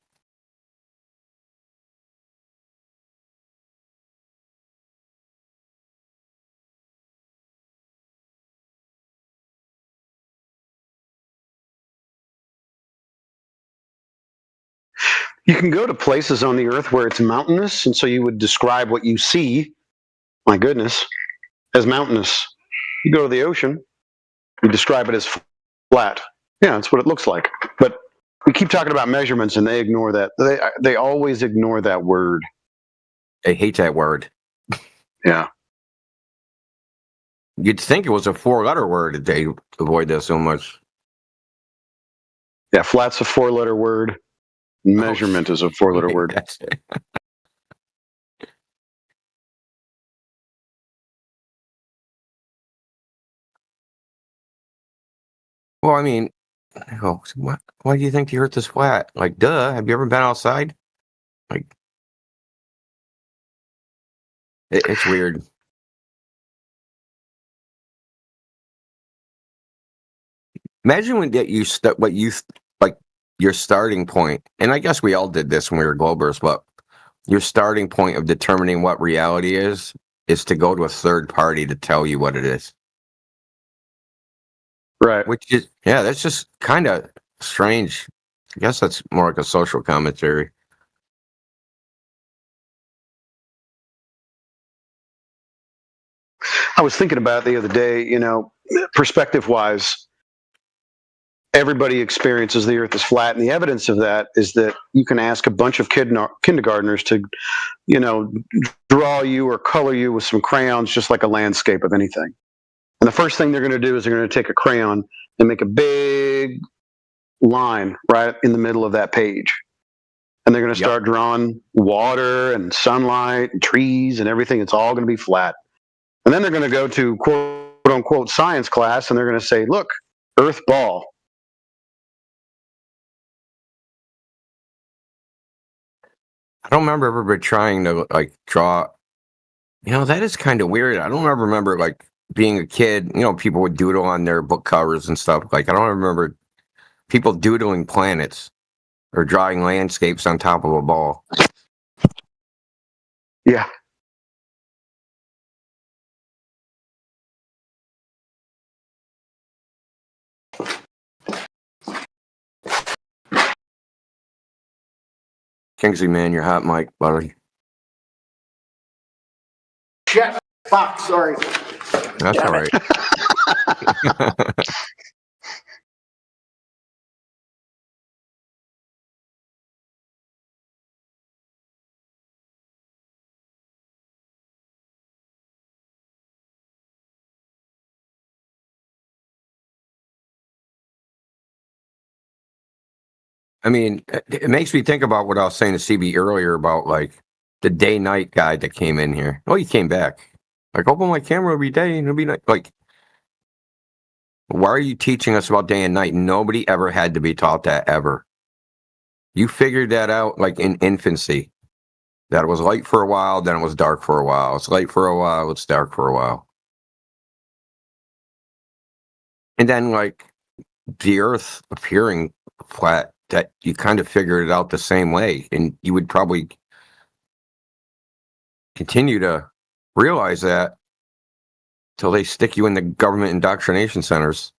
[SPEAKER 19] You can go to places on the Earth where it's mountainous, and so you would describe what you see, my goodness, as mountainous. You go to the ocean, We describe it as flat. Yeah, that's what it looks like. But we keep talking about measurements, and they ignore that. They always ignore that word.
[SPEAKER 3] They hate that word.
[SPEAKER 19] Yeah.
[SPEAKER 3] You'd think it was a 4-letter word that they avoid that so much.
[SPEAKER 19] Yeah, flat's a 4-letter word. Measurement is a 4-letter word.
[SPEAKER 3] That's it. Well, I mean, why do you think the Earth is flat? Like, duh. Have you ever been outside? Like, it's weird. Imagine when that what you like your starting point, and I guess we all did this when we were Globers, but your starting point of determining what reality is to go to a third party to tell you what it is.
[SPEAKER 19] Right.
[SPEAKER 3] Which is, yeah, that's just kind of strange. I guess that's more like a social commentary.
[SPEAKER 19] I was thinking about it the other day, you know, perspective wise, everybody experiences the earth is flat. And the evidence of that is that you can ask a bunch of kindergartners to, you know, draw you or color you with some crayons, just like a landscape of anything. And the first thing they're going to do is they're going to take a crayon and make a big line right in the middle of that page. And they're going to start drawing water and sunlight and trees and everything. It's all going to be flat. And then they're going to go to quote unquote science class and they're going to say, look, earth ball.
[SPEAKER 3] I don't remember ever trying to like draw. You know, that is kind of weird. I don't ever remember like being a kid, you know, people would doodle on their book covers and stuff. Like, I don't remember people doodling planets or drawing landscapes on top of a ball.
[SPEAKER 19] Yeah.
[SPEAKER 3] Kingsley, man, you're hot mic, buddy.
[SPEAKER 19] Shit. Fuck, sorry.
[SPEAKER 3] That's all right. I mean, it makes me think about what I was saying to CB earlier about like the day-night guy that came in here. Oh, he came back. Like, open my camera every day and it'll be night. Like, why are you teaching us about day and night? Nobody ever had to be taught that ever. You figured that out like in infancy. That it was light for a while, then it was dark for a while. It's light for a while, it's dark for a while. And then like the Earth appearing flat, that you kind of figured it out the same way. And you would probably continue to realize that till they stick you in the government indoctrination centers.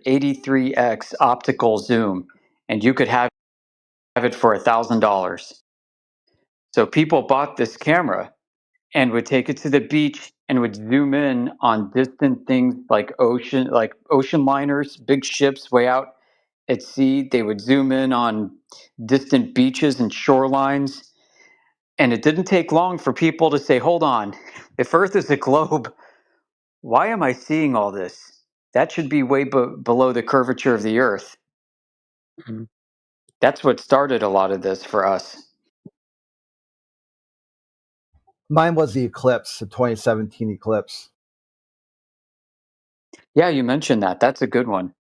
[SPEAKER 16] 83x optical zoom, and you could have it for $1,000. So people bought this camera and would take it to the beach and would zoom in on distant things like ocean liners, big ships way out at sea. They would zoom in on distant beaches and shorelines. And it didn't take long for people to say, hold on, if Earth is a globe, why am I seeing all this? That should be way below the curvature of the Earth. That's what started a lot of this for us.
[SPEAKER 9] Mine was the eclipse, the 2017 eclipse.
[SPEAKER 16] Yeah, you mentioned that. That's a good one.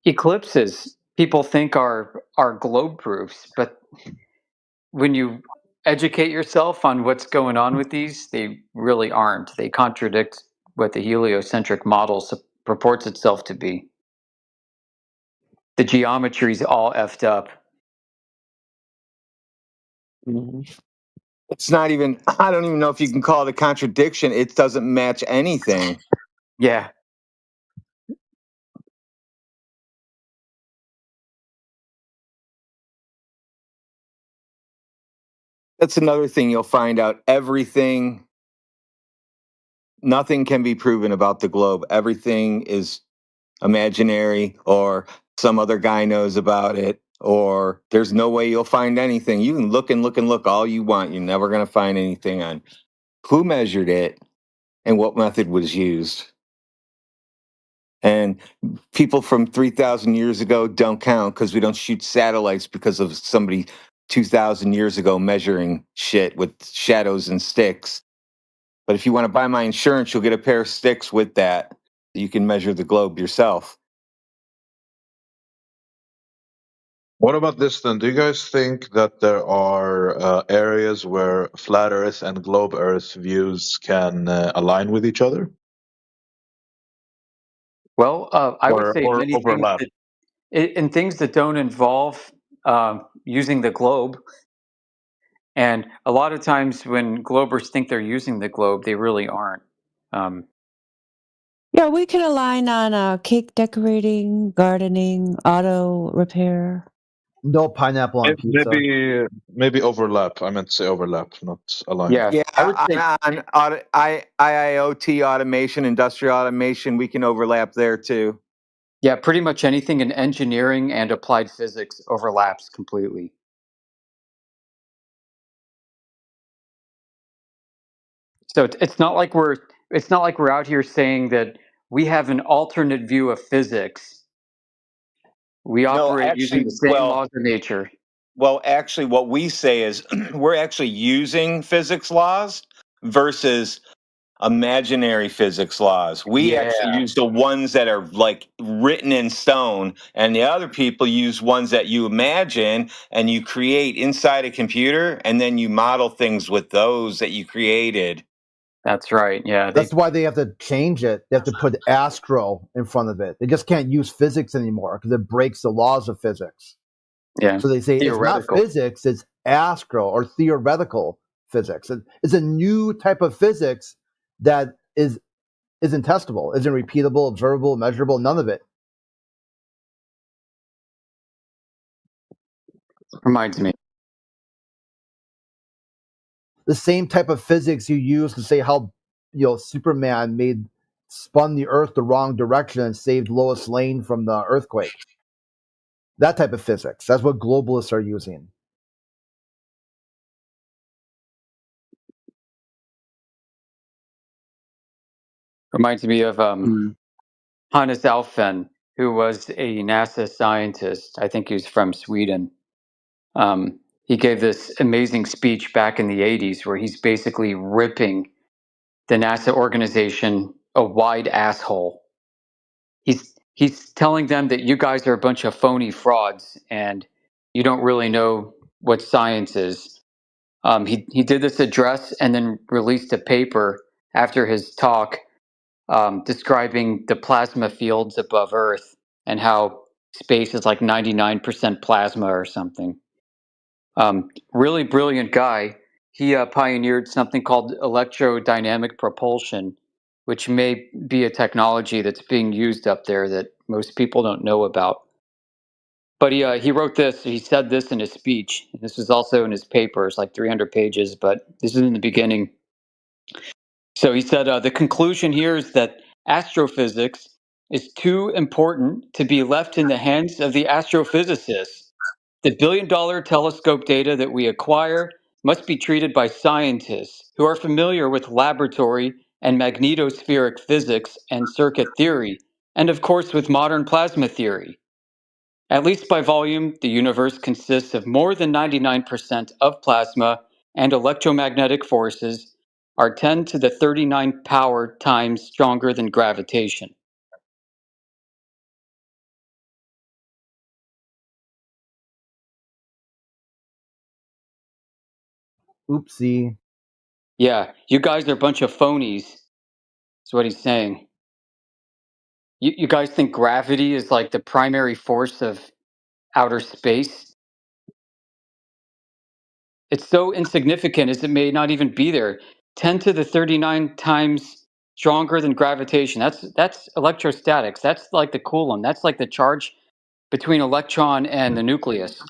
[SPEAKER 16] Eclipses, people think are globe proofs, but when you educate yourself on what's going on with these, they really aren't. They contradict what the heliocentric model purports itself to be. The geometry's all effed up.
[SPEAKER 22] It's not even, I don't even know if you can call it a contradiction. It doesn't match anything.
[SPEAKER 16] Yeah.
[SPEAKER 22] That's another thing you'll find out. Nothing can be proven about the globe. Everything is imaginary, or some other guy knows about it, or there's no way you'll find anything. You can look and look and look all you want. You're never going to find anything on who measured it and what method was used. And people from 3,000 years ago don't count because we don't shoot satellites because of somebody 2,000 years ago measuring shit with shadows and sticks. But if you want to buy my insurance, you'll get a pair of sticks with that. You can measure the globe yourself.
[SPEAKER 23] What about this then? Do you guys think that there are areas where flat Earth and globe Earth views can align with each other?
[SPEAKER 16] Well, I would say many
[SPEAKER 23] overlap.
[SPEAKER 16] things in things that don't involve using the globe. And a lot of times when globers think they're using the globe, they really aren't.
[SPEAKER 10] Yeah, we can align on cake decorating, gardening, auto repair.
[SPEAKER 9] No pineapple on pizza.
[SPEAKER 23] Maybe overlap. I meant to say overlap, not align.
[SPEAKER 22] Yeah, I would say on IIoT automation, industrial automation, we can overlap there too.
[SPEAKER 16] Yeah, pretty much anything in engineering and applied physics overlaps completely. So it's not like we're out here saying that we have an alternate view of physics. We operate using the same laws of nature.
[SPEAKER 22] Well, actually, what we say is we're actually using physics laws versus imaginary physics laws. We actually use the ones that are like written in stone, and the other people use ones that you imagine and you create inside a computer, and then you model things with those that you created.
[SPEAKER 16] That's right. Yeah.
[SPEAKER 9] That's why they have to change it. They have to put astro in front of it. They just can't use physics anymore because it breaks the laws of physics.
[SPEAKER 16] Yeah.
[SPEAKER 9] So they say it's not physics, it's astro or theoretical physics. It's a new type of physics that isn't testable, isn't repeatable, observable, measurable, none of it.
[SPEAKER 16] Reminds me.
[SPEAKER 9] The same type of physics you use to say how Superman spun the Earth the wrong direction and saved Lois Lane from the earthquake. That type of physics. That's what globalists are using.
[SPEAKER 16] Reminds me of Hannes Alfvén, who was a NASA scientist. I think he was from Sweden. He gave this amazing speech back in the 80s where he's basically ripping the NASA organization a wide asshole. He's telling them that you guys are a bunch of phony frauds and you don't really know what science is. He did this address and then released a paper after his talk describing the plasma fields above Earth and how space is like 99% plasma or something. Really brilliant guy. he pioneered something called electrodynamic propulsion, which may be a technology that's being used up there that most people don't know about. But he wrote this, he said this in his speech. This is also in his papers, like 300 pages, but this is in the beginning. So he said, the conclusion here is that astrophysics is too important to be left in the hands of the astrophysicists. The billion-dollar telescope data that we acquire must be treated by scientists who are familiar with laboratory and magnetospheric physics and circuit theory, and of course with modern plasma theory. At least by volume, the universe consists of more than 99% of plasma, and electromagnetic forces are 10 to the 39 power times stronger than gravitation.
[SPEAKER 9] Oopsie.
[SPEAKER 16] Yeah, you guys are a bunch of phonies, is what he's saying. You guys think gravity is like the primary force of outer space? It's so insignificant as it may not even be there. 10 to the 39 times stronger than gravitation. That's electrostatics. That's like the Coulomb. That's like the charge between electron and the nucleus.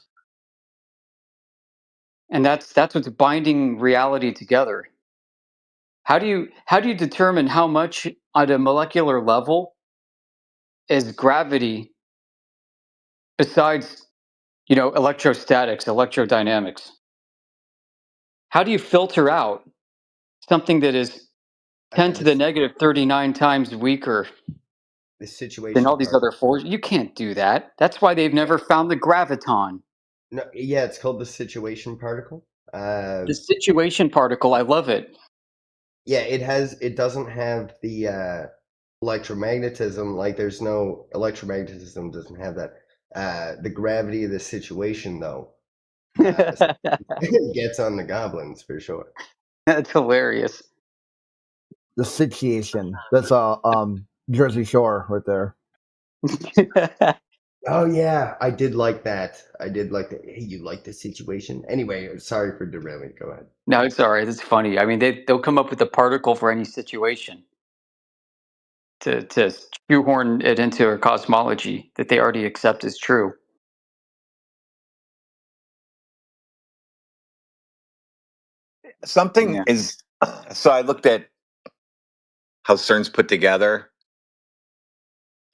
[SPEAKER 16] And that's what's binding reality together. How do you determine how much at a molecular level is gravity besides, electrostatics, electrodynamics? How do you filter out something that is 10 to the negative 39 times weaker
[SPEAKER 6] The situation
[SPEAKER 16] than all these other forces? You can't do that. That's why they've never found the graviton.
[SPEAKER 6] No, yeah, it's called the situation particle.
[SPEAKER 16] The situation particle, I love it.
[SPEAKER 6] Yeah, it doesn't have the electromagnetism. Like, there's no electromagnetism, doesn't have that. The gravity of the situation, though, gets on the goblins for sure.
[SPEAKER 16] That's hilarious.
[SPEAKER 9] The situation. That's Jersey Shore right there.
[SPEAKER 6] Oh yeah, I did like that. I did like that. Hey, you like the situation? Anyway, sorry for derailing. Go ahead.
[SPEAKER 16] No, it's all right. It's funny. I mean, they'll come up with a particle for any situation to shoehorn it into a cosmology that they already accept as true.
[SPEAKER 22] Something is. So I looked at how CERN's put together,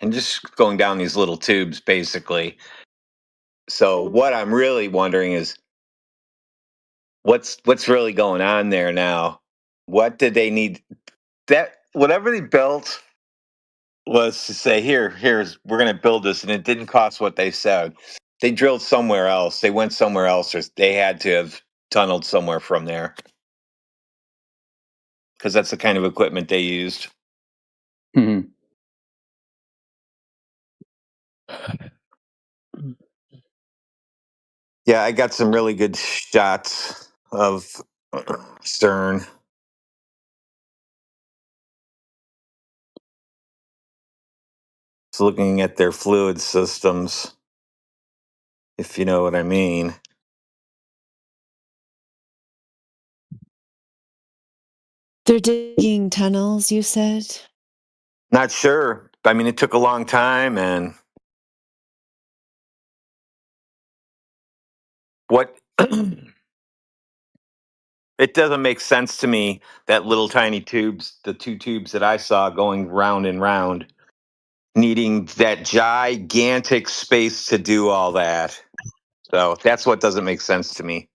[SPEAKER 22] and just going down these little tubes, basically. So what I'm really wondering is, what's really going on there now? What did they need? That whatever they built was to say, here's we're going to build this, and it didn't cost what they said. They drilled somewhere else. They went somewhere else, or they had to have tunneled somewhere from there, because that's the kind of equipment they used.
[SPEAKER 16] Mm-hmm.
[SPEAKER 22] Yeah, I got some really good shots of CERN. It's looking at their fluid systems, if you know what I mean.
[SPEAKER 10] They're digging tunnels, you said?
[SPEAKER 22] Not sure. I mean, it took a long time, and what it doesn't make sense to me that little tiny tubes, the two tubes that I saw going round and round, needing that gigantic space to do all that. So that's what doesn't make sense to me.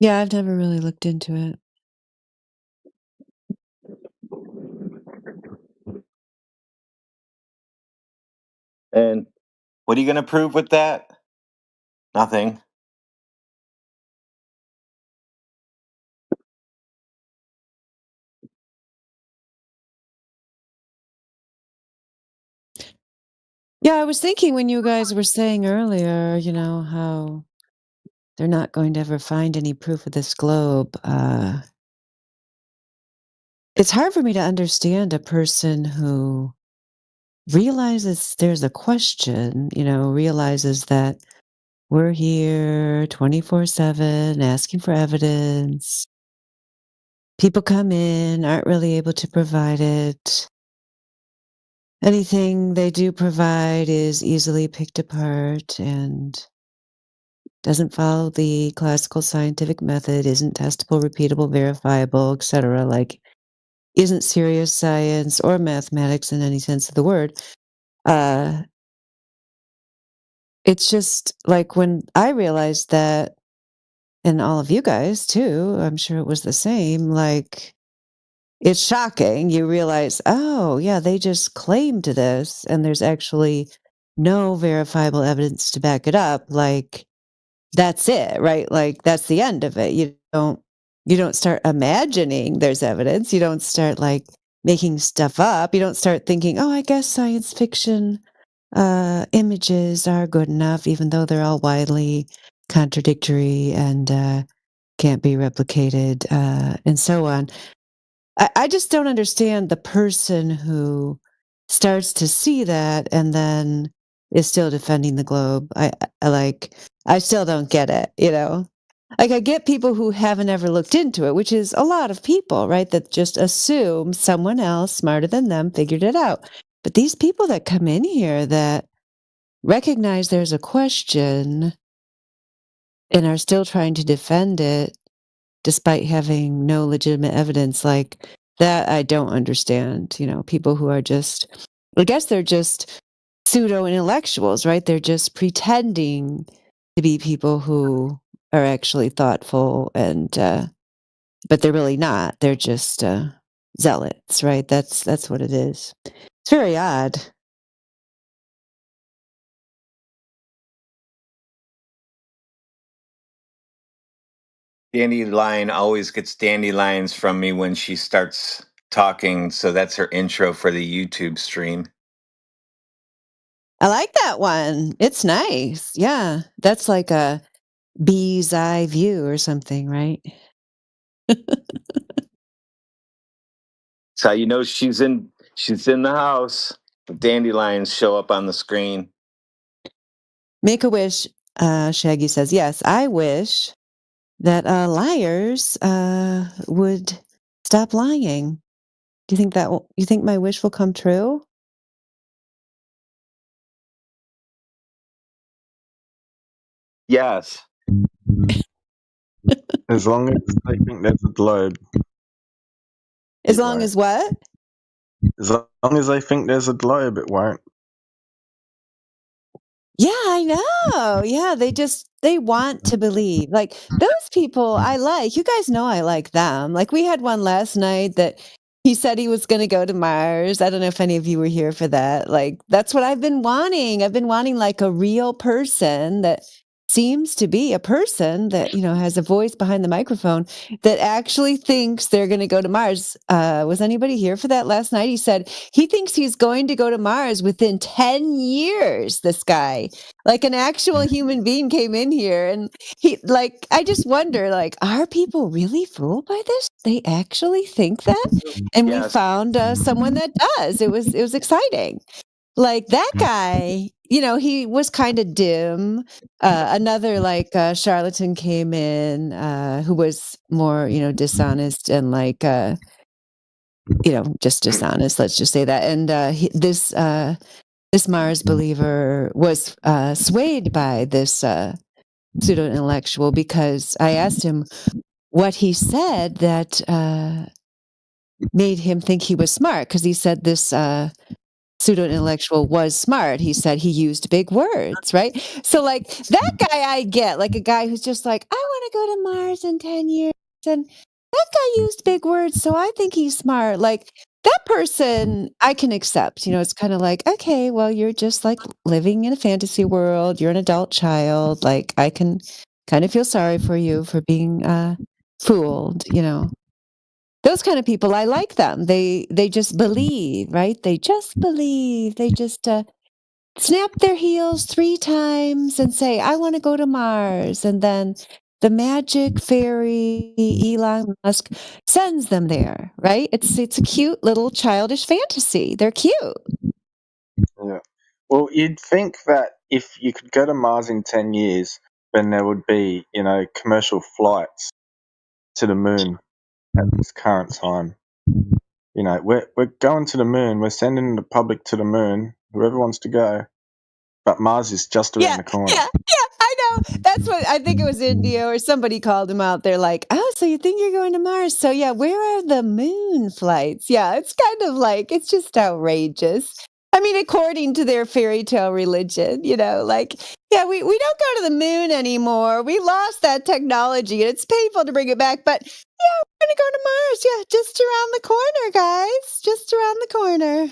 [SPEAKER 10] Yeah, I've never really looked into it.
[SPEAKER 22] And what are you going to prove with that? Nothing.
[SPEAKER 10] Yeah, I was thinking when you guys were saying earlier, how they're not going to ever find any proof of this globe. It's hard for me to understand a person who realizes there's a question, realizes that we're here 24/7 asking for evidence. People come in, aren't really able to provide it. Anything they do provide is easily picked apart and doesn't follow the classical scientific method, isn't testable, repeatable, verifiable, etc. Like, isn't serious science or mathematics in any sense of the word. It's just like when I realized that, and all of you guys too, I'm sure it was the same, like, it's shocking. You realize, oh, yeah, they just claimed this, and there's actually no verifiable evidence to back it up. Like, that's it, right? Like, that's the end of it. You don't start imagining there's evidence. You don't start, like, making stuff up. You don't start thinking, oh, I guess science fiction images are good enough, even though they're all widely contradictory and can't be replicated, and so on. I just don't understand the person who starts to see that and then is still defending the globe. I still don't get it, you know? Like, I get people who haven't ever looked into it, which is a lot of people, right? That just assume someone else smarter than them figured it out. But these people that come in here that recognize there's a question and are still trying to defend it despite having no legitimate evidence, like that, I don't understand. You know, people who are just, I guess they're just pseudo intellectuals, right? They're just pretending to be people who are actually thoughtful, and but they're really not. They're just zealots, right? That's what it is. It's very odd.
[SPEAKER 22] Dandelion always gets dandelions from me when she starts talking, so that's her intro for the YouTube stream.
[SPEAKER 10] I like that one. It's nice. Yeah. That's like a bee's eye view or something, right?
[SPEAKER 22] That's how you know she's in the house. The dandelions show up on the screen.
[SPEAKER 10] Make a wish, Shaggy says. Yes, I wish that liars would stop lying. Do you think you think my wish will come true?
[SPEAKER 22] Yes.
[SPEAKER 14] As long as they think there's a globe.
[SPEAKER 10] As long as what?
[SPEAKER 14] As long as they think there's a globe, it won't.
[SPEAKER 10] Yeah, I know. Yeah, they want to believe. Like, those people I like. You guys know I like them. Like, we had one last night that he said he was going to go to Mars. I don't know if any of you were here for that. Like, that's what I've been wanting. I've been wanting like a real person that seems to be a person that, you know, has a voice behind the microphone that actually thinks they're going to go to Mars. Was anybody here for that last night? He said he thinks he's going to go to Mars within 10 years, this guy. Like, an actual human being came in here, and I just wonder, like, are people really fooled by this? They actually think that? And we found someone that does. It was exciting. Like, that guy, you know, he was kind of dim. Another charlatan came in who was more, you know, dishonest and just dishonest. Let's just say that. And this Mars believer was swayed by this pseudo intellectual, because I asked him what he said that made him think he was smart, because he said this pseudo-intellectual was smart. He said he used big words, right? So, like, that guy I get, like a guy who's just like, I want to go to Mars in 10 years. And that guy used big words, so I think he's smart. Like, that person I can accept. You know, it's kind of like, okay, well, you're just like living in a fantasy world. You're an adult child. Like, I can kind of feel sorry for you for being fooled, you know. Those kind of people, I like them. They just believe, right? They just believe. They just snap their heels 3 times and say, I want to go to Mars. And then the magic fairy Elon Musk sends them there, right? It's a cute little childish fantasy. They're cute.
[SPEAKER 14] Yeah. Well, you'd think that if you could go to Mars in 10 years, then there would be, commercial flights to the moon at this current time. We're going to the moon. We're sending the public to the moon. Whoever wants to go, but Mars is just around the corner.
[SPEAKER 10] Yeah, I know. That's what I think it was India or somebody called him out. They're like, oh, so you think you're going to Mars? So yeah, where are the moon flights? Yeah, it's kind of like, it's just outrageous. I mean, according to their fairy tale religion, like, yeah, we don't go to the moon anymore. We lost that technology and it's painful to bring it back. But yeah, we're going to go to Mars. Yeah, just around the corner, guys. Just around the corner.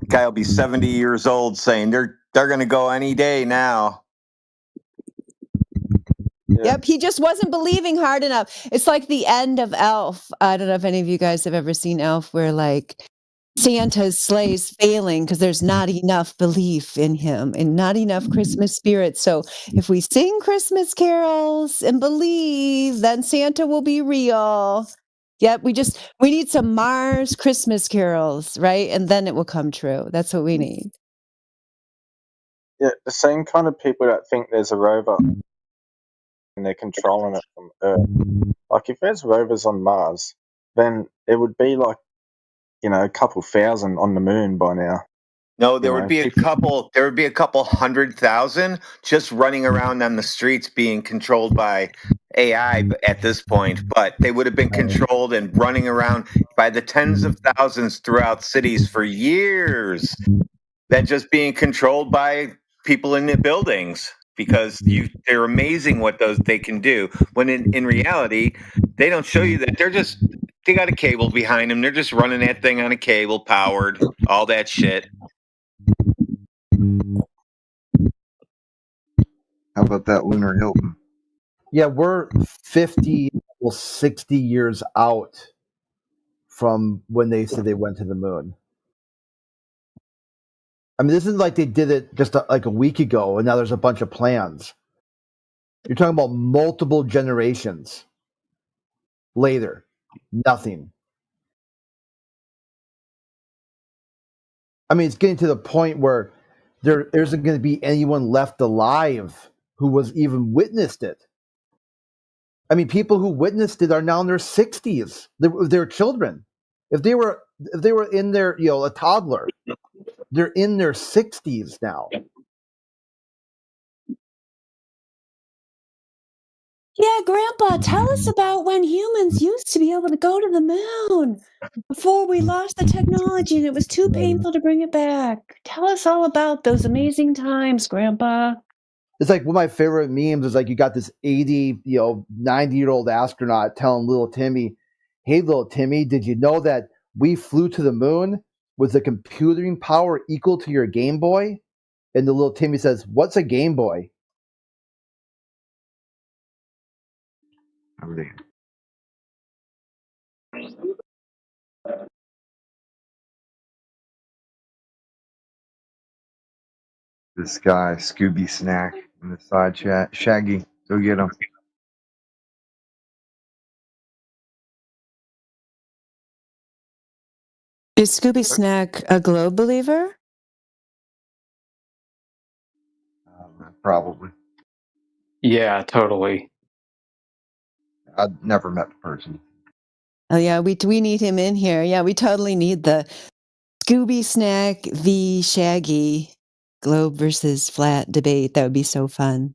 [SPEAKER 22] Guy will be 70 years old saying they're going to go any day now.
[SPEAKER 10] Yep, he just wasn't believing hard enough. It's like the end of Elf. I don't know if any of you guys have ever seen Elf, where like Santa's sleigh's failing because there's not enough belief in him and not enough Christmas spirit. So if we sing Christmas carols and believe, then Santa will be real. Yep, we need some Mars Christmas carols, right? And then it will come true. That's what we need.
[SPEAKER 14] Yeah, the same kind of people that think there's a rover and they're controlling it from Earth. Like, if there's rovers on Mars, then it would be like, a couple thousand on the moon by now.
[SPEAKER 22] No, there would be a couple 100,000 just running around on the streets being controlled by AI at this point, but they would have been controlled and running around by the tens of thousands throughout cities for years than just being controlled by people in the buildings, because they're amazing what they can do, when in reality they don't show you that they got a cable behind them. They're just running that thing on a cable, powered, all that shit.
[SPEAKER 1] How about that Lunar Hilton?
[SPEAKER 9] Yeah, we're 50, well, 60 years out from when they said they went to the moon. I mean, this isn't like they did it just like a week ago and now there's a bunch of plans. You're talking about multiple generations later. Nothing. I mean, it's getting to the point where there isn't going to be anyone left alive who was even witnessed it. I mean, people who witnessed it are now in their 60s. They're children. If they were in their, a toddler, they're in their 60s now.
[SPEAKER 10] Yeah, Grandpa, tell us about when humans used to be able to go to the moon before we lost the technology and it was too painful to bring it back. Tell us all about those amazing times, Grandpa.
[SPEAKER 9] It's like one of my favorite memes is like you got this 80, 90-year-old astronaut telling little Timmy, hey, little Timmy, did you know that we flew to the moon with a computing power equal to your Game Boy? And the little Timmy says, what's a Game Boy?
[SPEAKER 1] This guy, Scooby Snack, in the side chat. Shaggy, go get him.
[SPEAKER 10] Is Scooby Snack a globe believer?
[SPEAKER 1] Probably.
[SPEAKER 16] Yeah, totally.
[SPEAKER 1] I've never met the person.
[SPEAKER 10] Oh yeah, we need him in here. Yeah, we totally need the Scooby Snack v Shaggy globe versus flat debate. That would be so fun.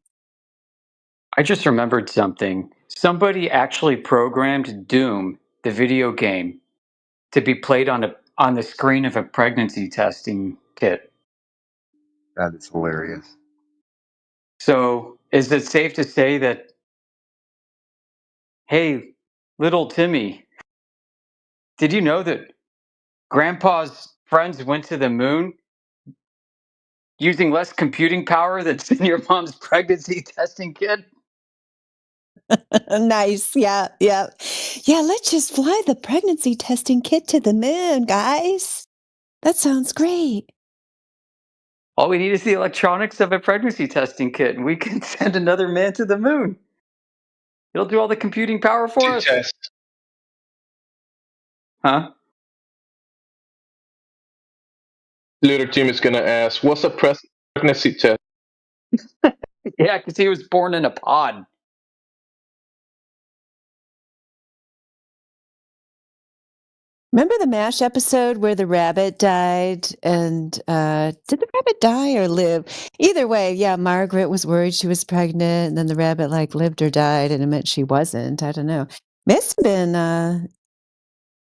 [SPEAKER 16] I just remembered something. Somebody actually programmed Doom, the video game, to be played on the screen of a pregnancy testing kit.
[SPEAKER 1] That is hilarious.
[SPEAKER 16] So, is it safe to say that, hey, little Timmy, did you know that Grandpa's friends went to the moon using less computing power that's in your mom's pregnancy testing kit?
[SPEAKER 10] Nice. Yeah. Let's just fly the pregnancy testing kit to the moon, guys. That sounds great.
[SPEAKER 16] All we need is the electronics of a pregnancy testing kit, and we can send another man to the moon. It'll do all the computing power for us. Huh?
[SPEAKER 7] Luther Team is gonna ask, what's a pregnancy test?
[SPEAKER 16] Yeah, because he was born in a pod.
[SPEAKER 10] Remember the MASH episode where the rabbit died? And did the rabbit die or live? Either way, yeah, Margaret was worried she was pregnant, and then the rabbit like lived or died, and it meant she wasn't. I don't know. Must have been.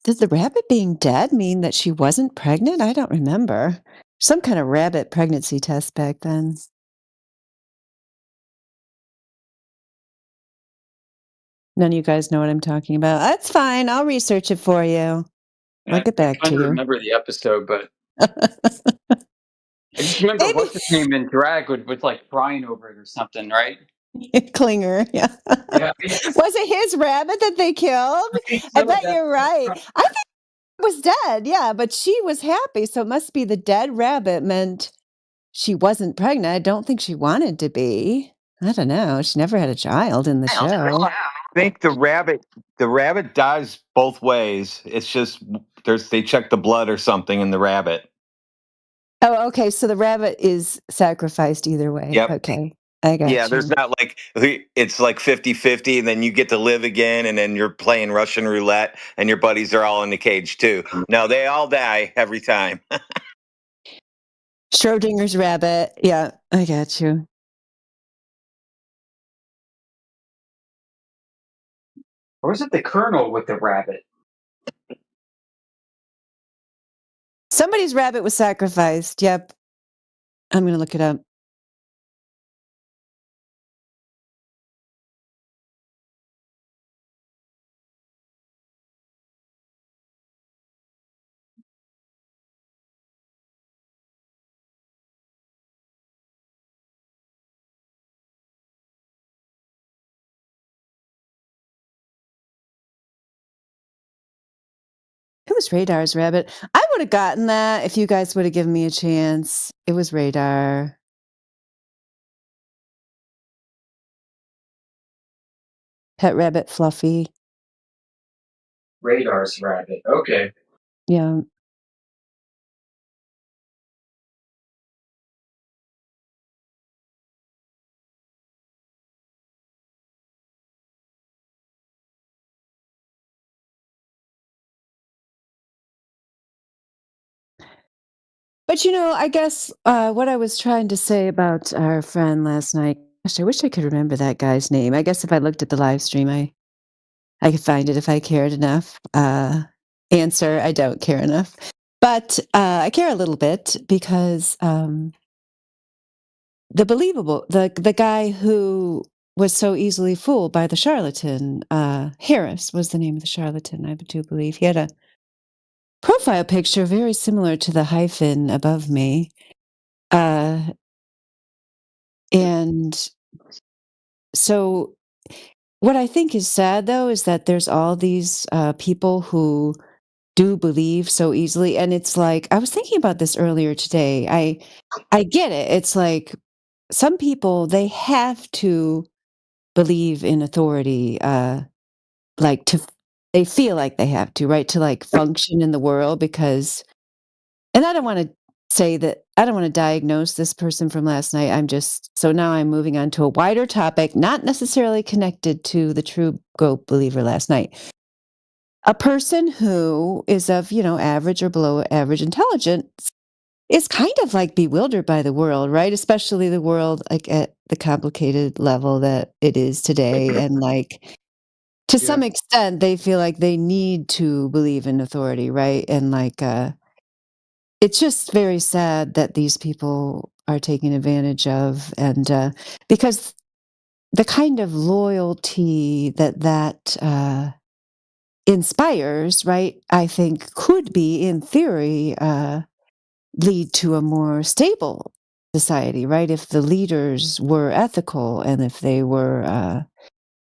[SPEAKER 10] Did the rabbit being dead mean that she wasn't pregnant? I don't remember. Some kind of rabbit pregnancy test back then. None of you guys know what I'm talking about. That's fine. I'll research it for you. I'll get back
[SPEAKER 16] I
[SPEAKER 10] to
[SPEAKER 16] kind of
[SPEAKER 10] you.
[SPEAKER 16] remember the episode, but I just remember what's his name in drag was like crying over it or something, right?
[SPEAKER 10] Klinger, yeah.
[SPEAKER 16] Yeah.
[SPEAKER 10] Was it his rabbit that they killed? I bet you're right. I think it was dead, yeah, but she was happy, so it must be the dead rabbit meant she wasn't pregnant. I don't think she wanted to be. I don't know. She never had a child in the show.
[SPEAKER 22] I think the rabbit dies both ways. It's just they check the blood or something in the rabbit.
[SPEAKER 10] Oh, okay. So the rabbit is sacrificed either way.
[SPEAKER 22] Yep.
[SPEAKER 10] Okay. I got
[SPEAKER 22] Yeah,
[SPEAKER 10] you.
[SPEAKER 22] there's not like it's like 50-50 and then you get to live again and then you're playing Russian roulette and your buddies are all in the cage too. No, they all die every time.
[SPEAKER 10] Schrodinger's rabbit. Yeah, I got you.
[SPEAKER 16] Or was it the Colonel with the rabbit?
[SPEAKER 10] Somebody's rabbit was sacrificed. Yep. I'm going to look it up. It was Radar's rabbit. I would have gotten that if you guys would have given me a chance. It was Radar. Pet rabbit Fluffy.
[SPEAKER 16] Radar's rabbit. Okay.
[SPEAKER 10] Yeah. But I guess what I was trying to say about our friend last night, gosh, I wish I could remember that guy's name. I guess if I looked at the live stream, I could find it if I cared enough. Answer, I don't care enough. But I care a little bit because the guy who was so easily fooled by the charlatan, Harris was the name of the charlatan, I do believe. He had a profile picture very similar to the hyphen above me. And so what I think is sad, though, is that there's all these people who do believe so easily. And it's like, I was thinking about this earlier today. I get it. It's like some people, they have to believe in authority, they feel like they have to, right? To like function in the world because, and I don't want to say that, I don't want to diagnose this person from last night. So now I'm moving on to a wider topic, not necessarily connected to the true GOAT believer last night. A person who is of, average or below average intelligence is kind of like bewildered by the world, right? Especially the world like at the complicated level that it is today. And like, to some extent, they feel like they need to believe in authority, right? And like, it's just very sad that these people are taken advantage of. And because the kind of loyalty that inspires, right, I think could be, in theory, lead to a more stable society, right? If the leaders were ethical and if they were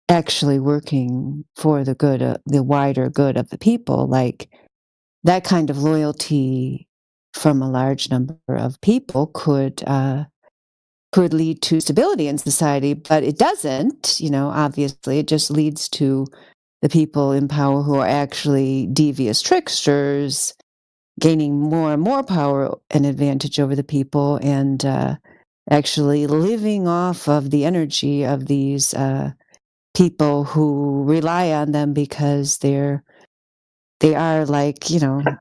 [SPEAKER 10] actually working for the good, the wider good of the people, like that kind of loyalty from a large number of people could lead to stability in society, but it doesn't, obviously. It just leads to the people in power who are actually devious tricksters gaining more and more power and advantage over the people, and actually living off of the energy of these people who rely on them because they are like,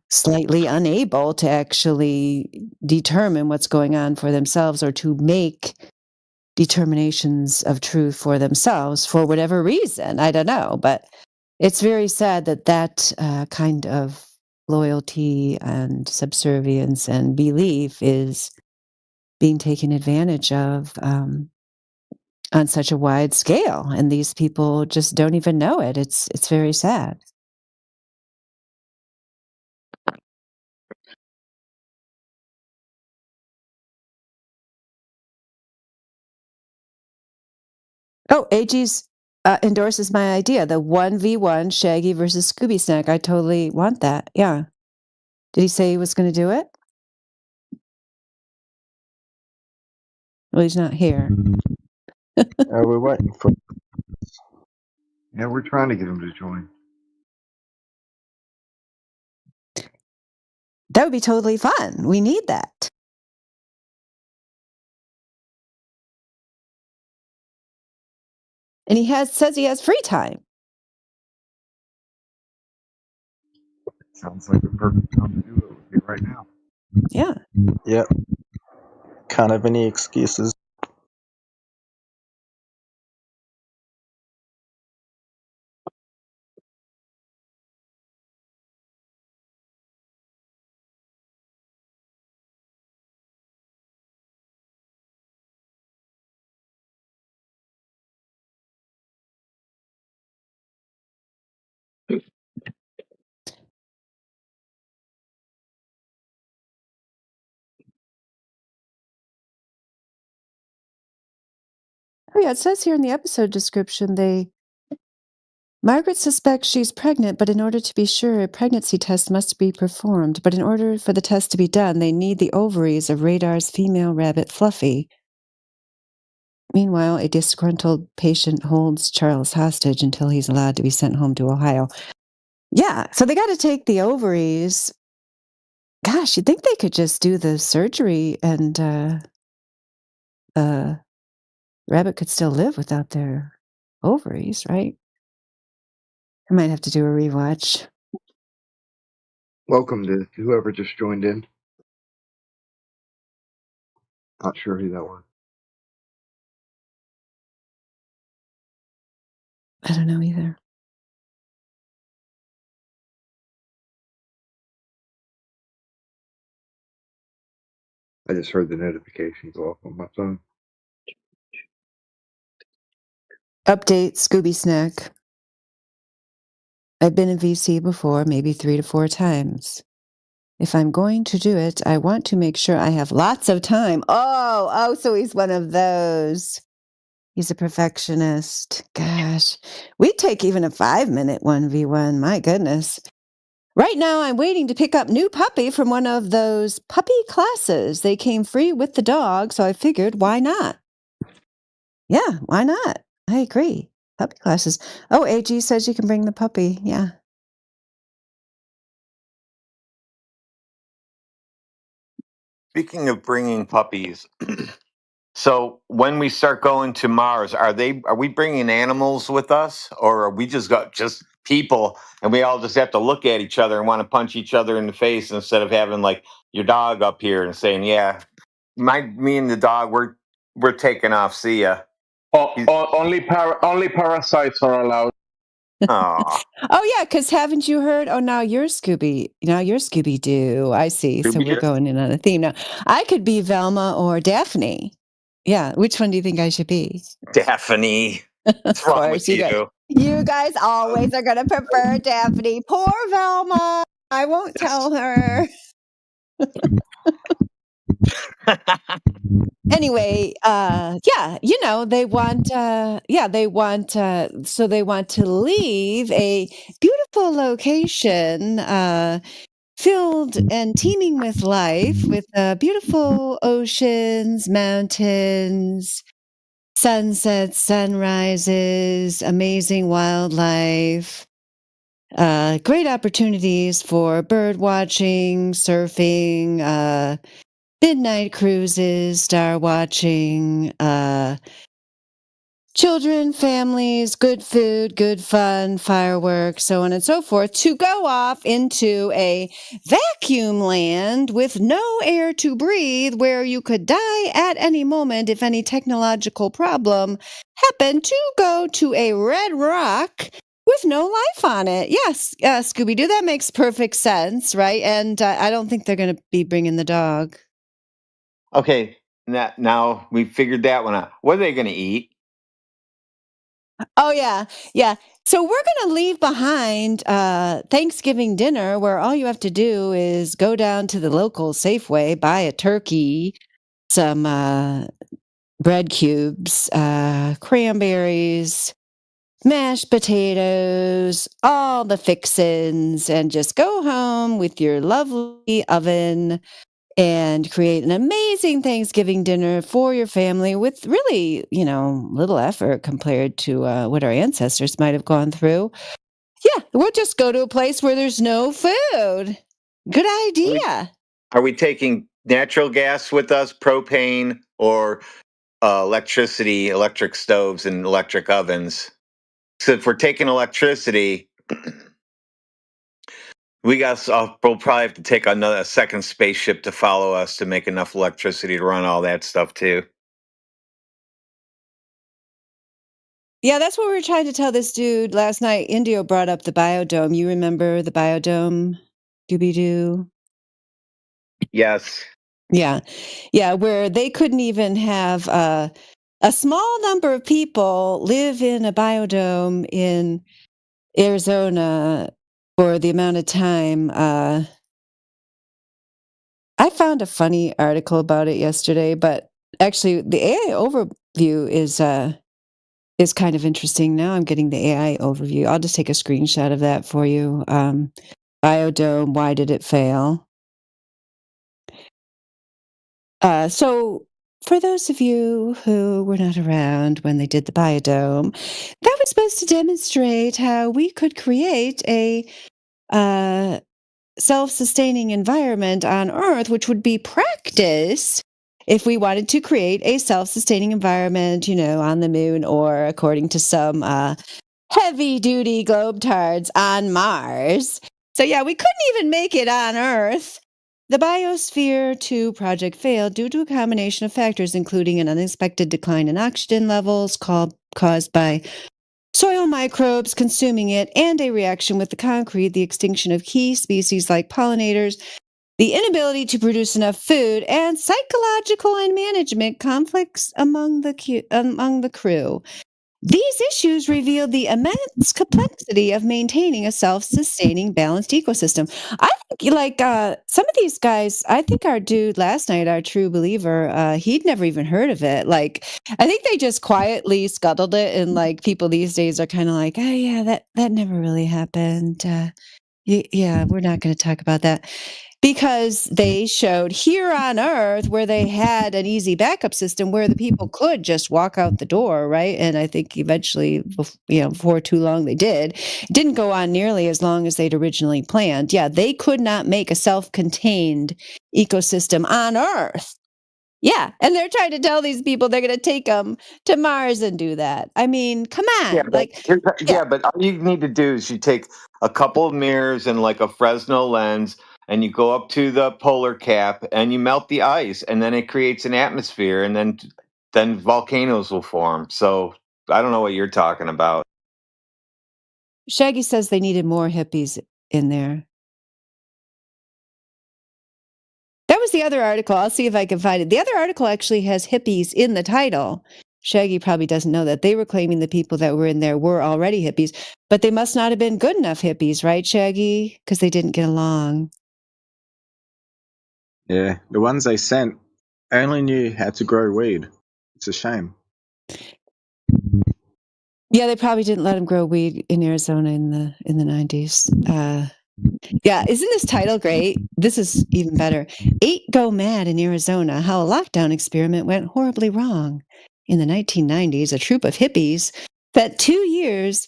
[SPEAKER 10] slightly unable to actually determine what's going on for themselves or to make determinations of truth for themselves for whatever reason. I don't know, but it's very sad that kind of loyalty and subservience and belief is being taken advantage of on such a wide scale, and these people just don't even know it. It's very sad. Oh, AG's endorses my idea, the 1v1 Shaggy versus Scooby Snack. I totally want that. Yeah. Did he say he was going to do it? Well, he's not here.
[SPEAKER 14] We're waiting for.
[SPEAKER 1] Yeah, we're trying to get him to join.
[SPEAKER 10] That would be totally fun. We need that. And he says he has free time.
[SPEAKER 1] Sounds like the perfect time to do it would be right now.
[SPEAKER 10] Yeah.
[SPEAKER 14] Yep. Can't have any excuses.
[SPEAKER 10] Oh yeah, it says here in the episode description Margaret suspects she's pregnant, but in order to be sure, a pregnancy test must be performed. But in order for the test to be done, they need the ovaries of Radar's female rabbit, Fluffy. Meanwhile, a disgruntled patient holds Charles hostage until he's allowed to be sent home to Ohio. Yeah, so they got to take the ovaries. Gosh, you'd think they could just do the surgery and rabbit could still live without their ovaries, right? I might have to do a rewatch.
[SPEAKER 1] Welcome to whoever just joined in. Not sure who that was.
[SPEAKER 10] I don't know either.
[SPEAKER 1] I just heard the notification go off on my phone.
[SPEAKER 10] Update Scooby Snack. I've been in VC before, maybe 3 to 4 times. If I'm going to do it, I want to make sure I have lots of time. Oh, so he's one of those. He's a perfectionist. Gosh, we'd take even a 5-minute 1v1. My goodness. Right now, I'm waiting to pick up new puppy from one of those puppy classes. They came free with the dog, so I figured, why not? Yeah, why not? I agree. Puppy classes. Oh, AG says you can bring the puppy. Yeah.
[SPEAKER 22] Speaking of bringing puppies, so when we start going to Mars, are we bringing animals with us, or are we just people, and we all just have to look at each other and want to punch each other in the face instead of having like your dog up here and saying, "Yeah, me and the dog, we're taking off. See ya."
[SPEAKER 7] Only parasites are allowed.
[SPEAKER 22] Aw.
[SPEAKER 10] Oh yeah, because haven't you heard? Oh, now you're Scooby. Now you're Scooby Doo. I see. So we're
[SPEAKER 22] Scooby-Doo.
[SPEAKER 10] going in on a theme now. I could be Velma or Daphne. Yeah, which one do you think I should be?
[SPEAKER 22] Daphne. What's wrong with you?
[SPEAKER 10] You guys always are going to prefer Daphne. Poor Velma. I won't tell her. Anyway, they want so they want to leave a beautiful location filled and teeming with life, with beautiful oceans, mountains, sunsets, sunrises, amazing wildlife, great opportunities for bird watching, surfing, midnight cruises, star watching, children, families, good food, good fun, fireworks, so on and so forth, to go off into a vacuum land with no air to breathe, where you could die at any moment if any technological problem happened to go to a red rock with no life on it. Yes, Scooby-Doo, that makes perfect sense, right? And I don't think they're going to be bringing the dog.
[SPEAKER 22] Okay, now we figured that one out. What are they going to eat?
[SPEAKER 10] Oh, yeah. Yeah. So we're going to leave behind Thanksgiving dinner, where all you have to do is go down to the local Safeway, buy a turkey, some bread cubes, cranberries, mashed potatoes, all the fixins, and just go home with your lovely oven and create an amazing Thanksgiving dinner for your family with really, little effort compared to what our ancestors might have gone through. Yeah, we'll just go to a place where there's no food. Good idea.
[SPEAKER 22] Are we taking natural gas with us, propane, or electricity, electric stoves, and electric ovens? So if we're taking electricity, we'll probably have to take a second spaceship to follow us to make enough electricity to run all that stuff too.
[SPEAKER 10] Yeah, that's what we were trying to tell this dude last night. Indio brought up the biodome. You remember the biodome, Doobie-Doo?
[SPEAKER 22] Yes.
[SPEAKER 10] Yeah. Yeah, where they couldn't even have a small number of people live in a biodome in Arizona for the amount of time. I found a funny article about it yesterday, but actually the AI overview is kind of interesting. Now I'm getting the AI overview. I'll just take a screenshot of that for you. Biodome, why did it fail? So for those of you who were not around when they did the biodome, that was supposed to demonstrate how we could create a self-sustaining environment on Earth, which would be practice if we wanted to create a self-sustaining environment, on the moon, or according to some heavy-duty globetards, on Mars. So yeah, we couldn't even make it on Earth. The Biosphere 2 project failed due to a combination of factors, including an unexpected decline in oxygen levels caused by soil microbes consuming it, and a reaction with the concrete, the extinction of key species like pollinators, the inability to produce enough food, and psychological and management conflicts among the crew. These issues revealed the immense complexity of maintaining a self-sustaining, balanced ecosystem. I think, some of these guys, I think our dude last night, our true believer, he'd never even heard of it. I think they just quietly scuttled it, and people these days are kind of like, oh yeah, that never really happened. Yeah, we're not going to talk about that. Because they showed here on Earth where they had an easy backup system where the people could just walk out the door, right? And I think eventually, before too long they did. It didn't go on nearly as long as they'd originally planned. Yeah, they could not make a self-contained ecosystem on Earth. Yeah, and they're trying to tell these people they're going to take them to Mars and do that. I mean, come on.
[SPEAKER 22] But all you need to do is you take a couple of mirrors and a Fresnel lens, and you go up to the polar cap and you melt the ice, and then it creates an atmosphere, and then volcanoes will form. So I don't know what you're talking about.
[SPEAKER 10] Shaggy says they needed more hippies in there. That was the other article. I'll see if I can find it. The other article actually has hippies in the title. Shaggy probably doesn't know that. They were claiming the people that were in there were already hippies, but they must not have been good enough hippies, right, Shaggy? Because they didn't get along.
[SPEAKER 5] Yeah, the ones they sent only knew how to grow weed. It's a shame.
[SPEAKER 10] Yeah, they probably didn't let them grow weed in Arizona in the 90s. Yeah, isn't this title great? This is even better. 8 go mad in Arizona, how a lockdown experiment went horribly wrong. In the 1990s, a troop of hippies spent 2 years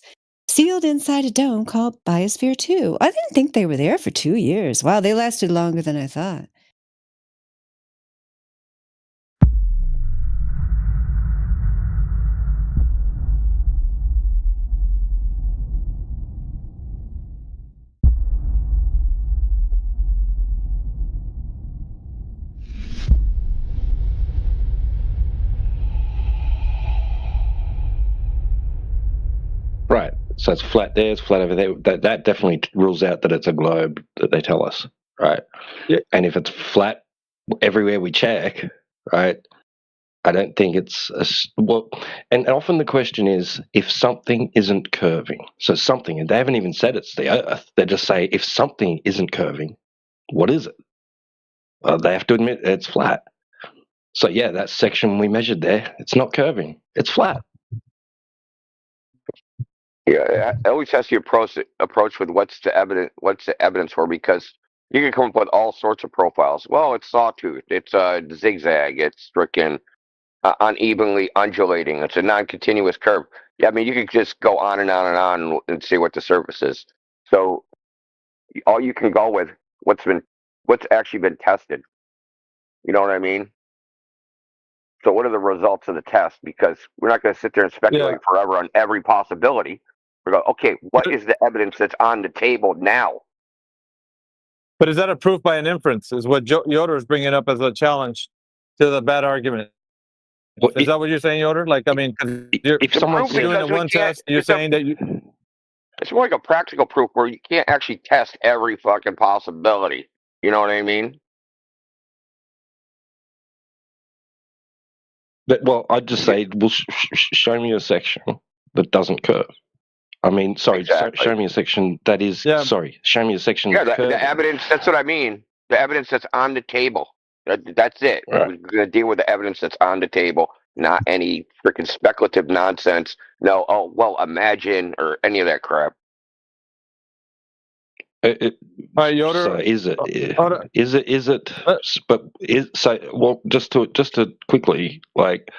[SPEAKER 10] sealed inside a dome called Biosphere 2. I didn't think they were there for 2 years. Wow, they lasted longer than I thought.
[SPEAKER 8] Right. So it's flat there, it's flat over there. That definitely rules out that it's a globe that they tell us, right?
[SPEAKER 2] Yeah.
[SPEAKER 8] And if it's flat everywhere we check, right? I don't think it's well. And often the question is if something isn't curving. So something, and they haven't even said it's the Earth. They just say if something isn't curving, what is it? Well, they have to admit it's flat. So yeah, that section we measured there, it's not curving. It's flat.
[SPEAKER 3] Yeah, I always has to approach with what's the evidence for, because you can come up with all sorts of profiles. Well, it's sawtooth, it's zigzag, it's freaking unevenly undulating, it's a non-continuous curve. Yeah, I mean you could just go on and on and on and see what the surface is. So all you can go with what's actually been tested. You know what I mean? So what are the results of the test? Because we're not going to sit there and speculate forever on every possibility. We go, okay, what is the evidence that's on the table now?
[SPEAKER 2] But is that a proof by an inference? Is what Yoder is bringing up as a challenge to the bad argument? Is that what you're saying, Yoder? Like, I mean, if someone's doing a one test, you're saying that you.
[SPEAKER 3] It's more like a practical proof where you can't actually test every fucking possibility. You know what I mean?
[SPEAKER 8] But, well, I'd just say, well, show me a section that doesn't curve. I mean, sorry, show me a section that is, show me a section
[SPEAKER 3] Yeah,
[SPEAKER 8] that's
[SPEAKER 3] the evidence, that's what I mean. The evidence that's on the table. That's it.
[SPEAKER 8] Right.
[SPEAKER 3] We're going to deal with the evidence that's on the table, not any freaking speculative nonsense. No, oh, well, imagine, or any of that crap.
[SPEAKER 2] Yoder,
[SPEAKER 8] so is it? But so well, just to quickly like,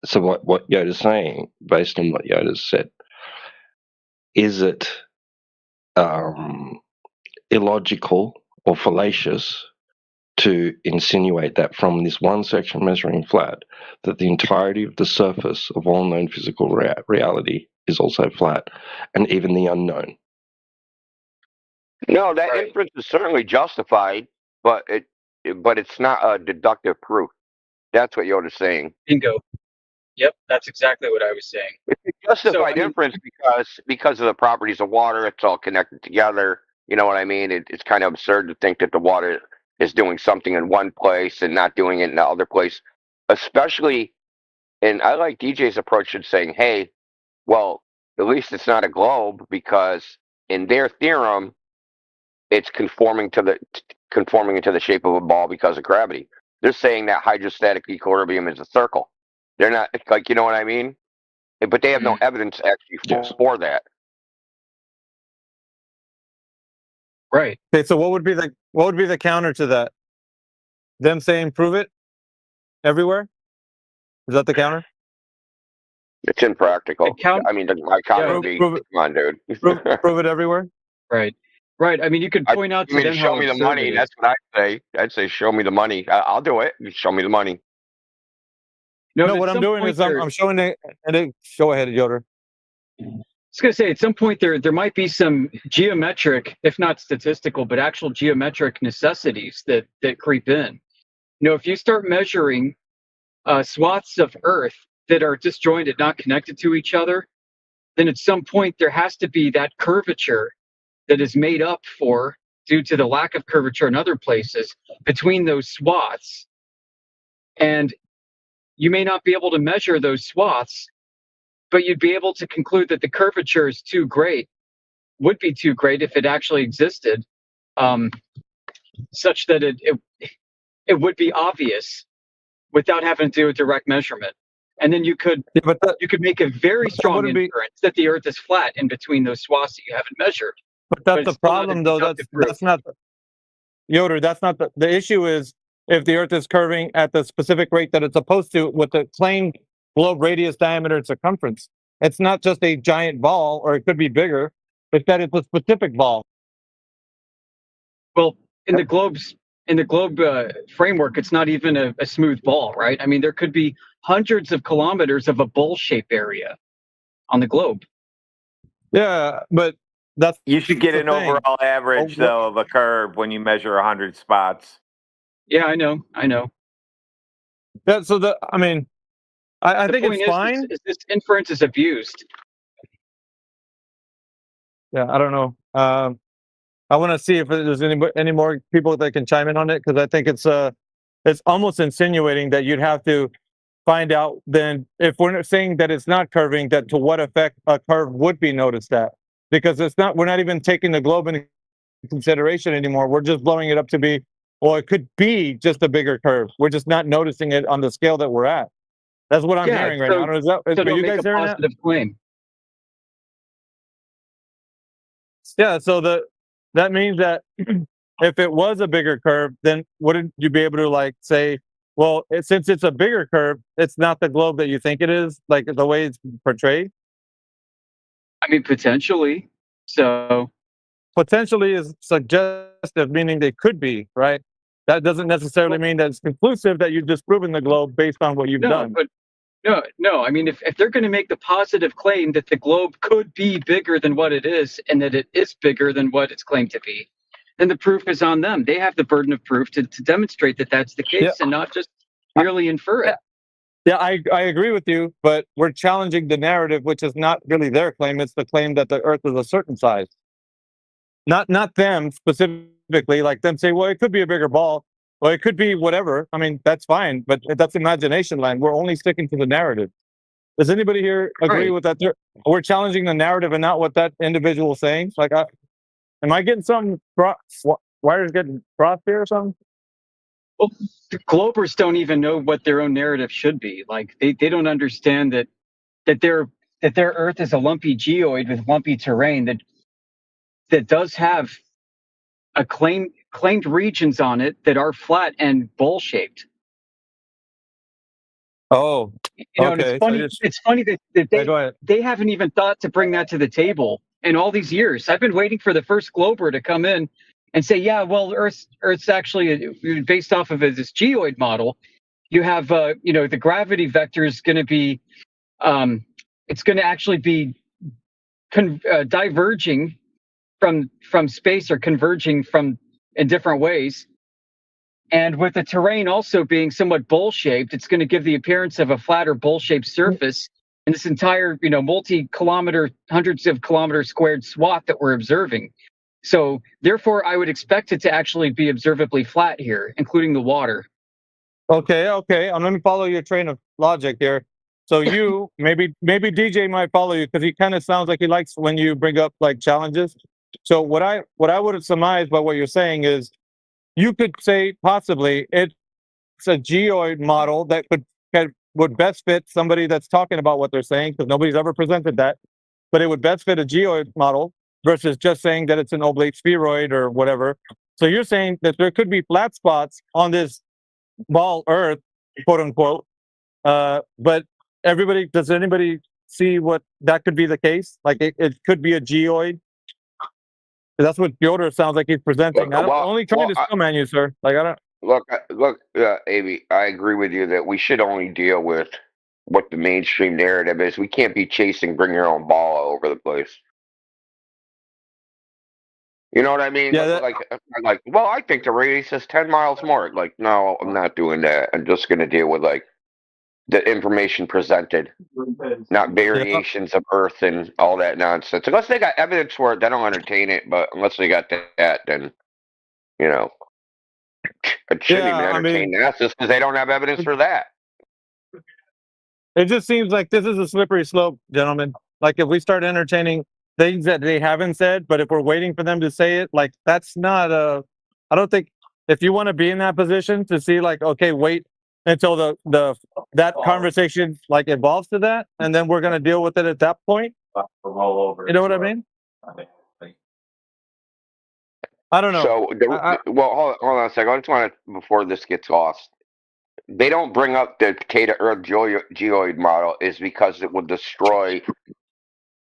[SPEAKER 8] so what Yoda's saying based on what Yoda's said, is it illogical or fallacious to insinuate that from this one section measuring flat, that the entirety of the surface of all known physical reality is also flat, and even the unknown?
[SPEAKER 3] No, that inference is certainly justified, but it's not a deductive proof. That's what Yoda's saying.
[SPEAKER 16] Bingo. Yep, that's exactly what I was saying.
[SPEAKER 3] It's a justified inference because of the properties of water. It's all connected together. You know what I mean? It's kind of absurd to think that the water is doing something in one place and not doing it in the other place. Especially, and I like DJ's approach in saying, hey, well, at least it's not a globe, because in their theorem, it's conforming into the shape of a ball because of gravity. They're saying that hydrostatic equilibrium is a circle. They're not, like, you know what I mean? But they have no evidence actually for that.
[SPEAKER 16] Right.
[SPEAKER 2] Okay, so what would be the counter to that? Them saying prove it everywhere? Is that the counter?
[SPEAKER 3] It's impractical. I mean, my counter would be, come on, dude.
[SPEAKER 2] prove it everywhere?
[SPEAKER 16] Right. Right. I mean, you could point out to them
[SPEAKER 3] show me the money. That's what I'd say. I'd say, show me the money. I'll do it. Show me the money.
[SPEAKER 2] No, what I'm doing is I'm showing it. And show ahead, Yoder.
[SPEAKER 16] I was going to say, at some point there might be some geometric, if not statistical, but actual geometric necessities that creep in. You know, if you start measuring swaths of Earth that are disjointed, not connected to each other, then at some point there has to be that curvature that is made up for due to the lack of curvature in other places between those swaths. And you may not be able to measure those swaths, but you'd be able to conclude that the curvature is too great, would be too great if it actually existed, such that it would be obvious without having to do a direct measurement. And then you could make a very strong inference that the Earth is flat in between those swaths that you haven't measured.
[SPEAKER 2] But that's the problem, though. That's not Yoder. That's not the issue. Is if the Earth is curving at the specific rate that it's supposed to, with the claimed globe radius, diameter, and circumference. it's not just a giant ball, or it could be bigger. It's that it's a specific ball.
[SPEAKER 15] Well, in the globe framework, it's not even a smooth ball, right? I mean, there could be hundreds of kilometers of a bowl-shaped area on the globe.
[SPEAKER 2] Yeah, but that's
[SPEAKER 22] You should get
[SPEAKER 2] the
[SPEAKER 22] an
[SPEAKER 2] thing.
[SPEAKER 22] overall average though of a curve when you measure 100 spots.
[SPEAKER 15] Yeah, I know.
[SPEAKER 2] Yeah, so I think it's fine.
[SPEAKER 15] Is this inference is abused.
[SPEAKER 2] Yeah, I don't know. I want to see if there's any more people that can chime in on it, because I think it's almost insinuating that you'd have to find out then, if we're saying that it's not curving, that to what effect a curve would be noticed at, because we're not even taking the globe into consideration anymore. We're just blowing it up to be, well, it could be just a bigger curve. We're just not noticing it on the scale that we're at. That's what I'm hearing right now. Are you guys hearing that?
[SPEAKER 15] Claim.
[SPEAKER 2] Yeah, so that means that if it was a bigger curve, then wouldn't you be able to say, well, since it's a bigger curve, it's not the globe that you think it is, like the way it's portrayed?
[SPEAKER 15] I mean, potentially. So
[SPEAKER 2] potentially is suggestive, meaning they could be, right? That doesn't necessarily mean that it's conclusive that you've disproven the globe based on what you've done.
[SPEAKER 15] But no. I mean, if they're going to make the positive claim that the globe could be bigger than what it is, and that it is bigger than what it's claimed to be, then the proof is on them. They have the burden of proof to demonstrate that that's the case, and not just merely infer it.
[SPEAKER 2] Yeah, I agree with you, but we're challenging the narrative, which is not really their claim. It's the claim that the Earth is a certain size. Not them specifically, like them say, well, it could be a bigger ball. Well, it could be whatever. I mean, that's fine, but that's imagination land. We're only sticking to the narrative. Does anybody here agree with that? We're challenging the narrative and not what that individual is saying. Like, am I getting some wires getting crossed here or something?
[SPEAKER 15] Well, the Globers don't even know what their own narrative should be. Like, they don't understand that their Earth is a lumpy geoid with lumpy terrain that does have a claimed regions on it that are flat and bowl shaped.
[SPEAKER 2] Oh,
[SPEAKER 15] and it's funny. It's funny that they haven't even thought to bring that to the table in all these years. I've been waiting for the first Glober to come in and say, yeah, well, Earth's actually based off of this geoid model. You have, the gravity vector is going to be, it's going to actually be diverging from space, or converging in different ways. And with the terrain also being somewhat bowl-shaped, it's going to give the appearance of a flatter bowl-shaped surface in this entire, multi-kilometer, hundreds of kilometer squared swath that we're observing. So therefore, I would expect it to actually be observably flat here, including the water.
[SPEAKER 2] Okay. Let me follow your train of logic here. So you, maybe DJ might follow you, because he kind of sounds like he likes when you bring up like challenges. So what I would have surmised by what you're saying is, you could say possibly it's a geoid model that would best fit somebody that's talking about what they're saying, because nobody's ever presented that. But it would best fit a geoid model versus just saying that it's an oblate spheroid or whatever. So you're saying that there could be flat spots on this ball Earth, quote unquote. But does anybody see what that could be the case? Like it could be a geoid. That's what Yoder sounds like he's presenting. I'm only trying to stillman you, sir. Like, I don't.
[SPEAKER 3] Look, Avi, I agree with you that we should only deal with what the mainstream narrative is. We can't be chasing bring your own ball all over the place. You know what I mean?
[SPEAKER 2] Yeah.
[SPEAKER 3] Well, I think the radius is 10 miles more. Like, no, I'm not doing that. I'm just going to deal with the information presented, not variations of Earth and all that nonsense. Unless they got evidence for it, then I'll entertain it. But unless they got that, then, it shouldn't even entertain that, just because they don't have evidence for that.
[SPEAKER 2] It just seems like this is a slippery slope, gentlemen. Like, if we start entertaining things that they haven't said, but if we're waiting for them to say it, like, that's not I don't think, if you want to be in that position to see, like, okay, wait until that conversation like evolves to that, and then we're going to deal with it at that point. You know what I mean? I don't know.
[SPEAKER 3] So, hold on a second. I just want to, before this gets lost, they don't bring up the K to Earth geoid model is because it will destroy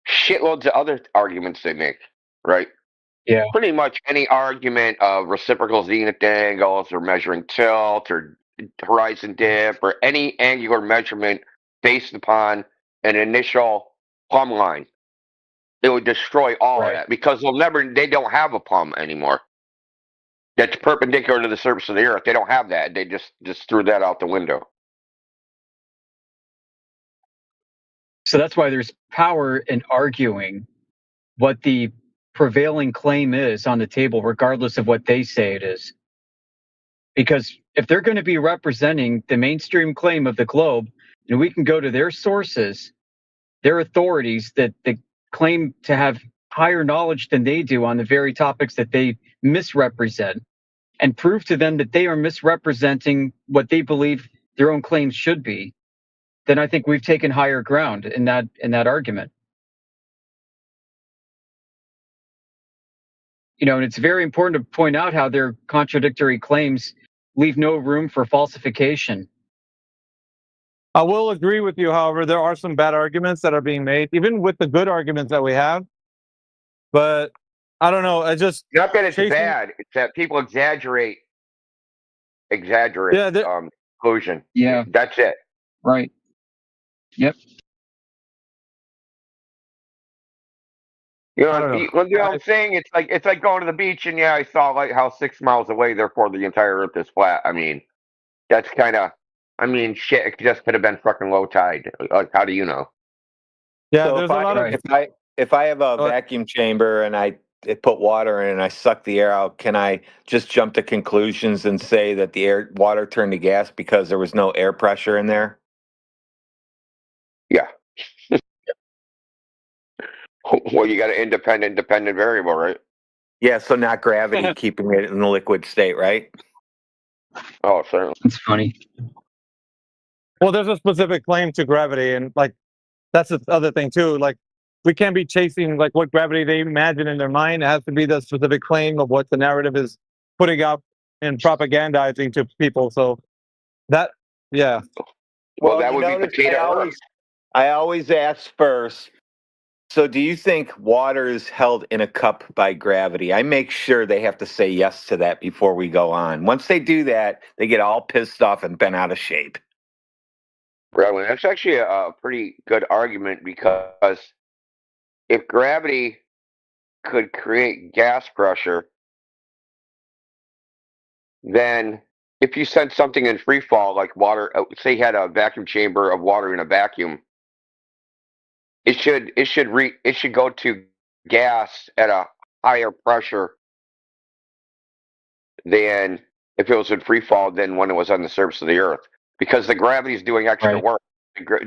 [SPEAKER 3] shitloads of other arguments they make, right?
[SPEAKER 15] Yeah.
[SPEAKER 3] Pretty much any argument of reciprocal zenith angles or measuring tilt or horizon dip or any angular measurement based upon an initial plumb line. It would destroy all of that because they don't have a plumb anymore. That's perpendicular to the surface of the Earth. They don't have that. They just threw that out the window.
[SPEAKER 15] So that's why there's power in arguing what the prevailing claim is on the table, regardless of what they say it is. Because if they're going to be representing the mainstream claim of the globe, and we can go to their sources, their authorities that claim to have higher knowledge than they do on the very topics that they misrepresent, and prove to them that they are misrepresenting what they believe their own claims should be, then I think we've taken higher ground in that argument. You know, and it's very important to point out how their contradictory claims leave no room for falsification.
[SPEAKER 2] I will agree with you, however, there are some bad arguments that are being made, even with the good arguments that we have. But I don't know. I just
[SPEAKER 3] not that it's bad. It's that people exaggerate. Conclusion.
[SPEAKER 15] Yeah,
[SPEAKER 3] that's it.
[SPEAKER 15] Right. Yep.
[SPEAKER 3] You know what I'm saying? It's like going to the beach and I saw a lighthouse 6 miles away. Therefore, the entire Earth is flat. I mean, that's kind of. I mean, shit. It just could have been fucking low tide. Like, how do you know?
[SPEAKER 2] Yeah,
[SPEAKER 22] so
[SPEAKER 2] there's a lot of.
[SPEAKER 22] If I have a vacuum chamber and I put water in and I suck the air out, can I just jump to conclusions and say that the water turned to gas because there was no air pressure in there?
[SPEAKER 3] Yeah. Well, you got an independent variable, right?
[SPEAKER 22] Yeah, so not gravity keeping it in the liquid state, right?
[SPEAKER 3] Oh, certainly.
[SPEAKER 15] It's funny.
[SPEAKER 2] Well, there's a specific claim to gravity, and like that's the other thing too. Like we can't be chasing like what gravity they imagine in their mind. It has to be the specific claim of what the narrative is putting up and propagandizing to people. So that, yeah.
[SPEAKER 3] Well, that would be the K to Earth.
[SPEAKER 22] I always ask first. So do you think water is held in a cup by gravity? I make sure they have to say yes to that before we go on. Once they do that, they get all pissed off and bent out of shape.
[SPEAKER 3] Right. Well, that's actually a pretty good argument because if gravity could create gas pressure, then if you sent something in free fall like water, say you had a vacuum chamber of water in a vacuum, it should go to gas at a higher pressure than if it was in free fall than when it was on the surface of the Earth, because the gravity is doing extra work.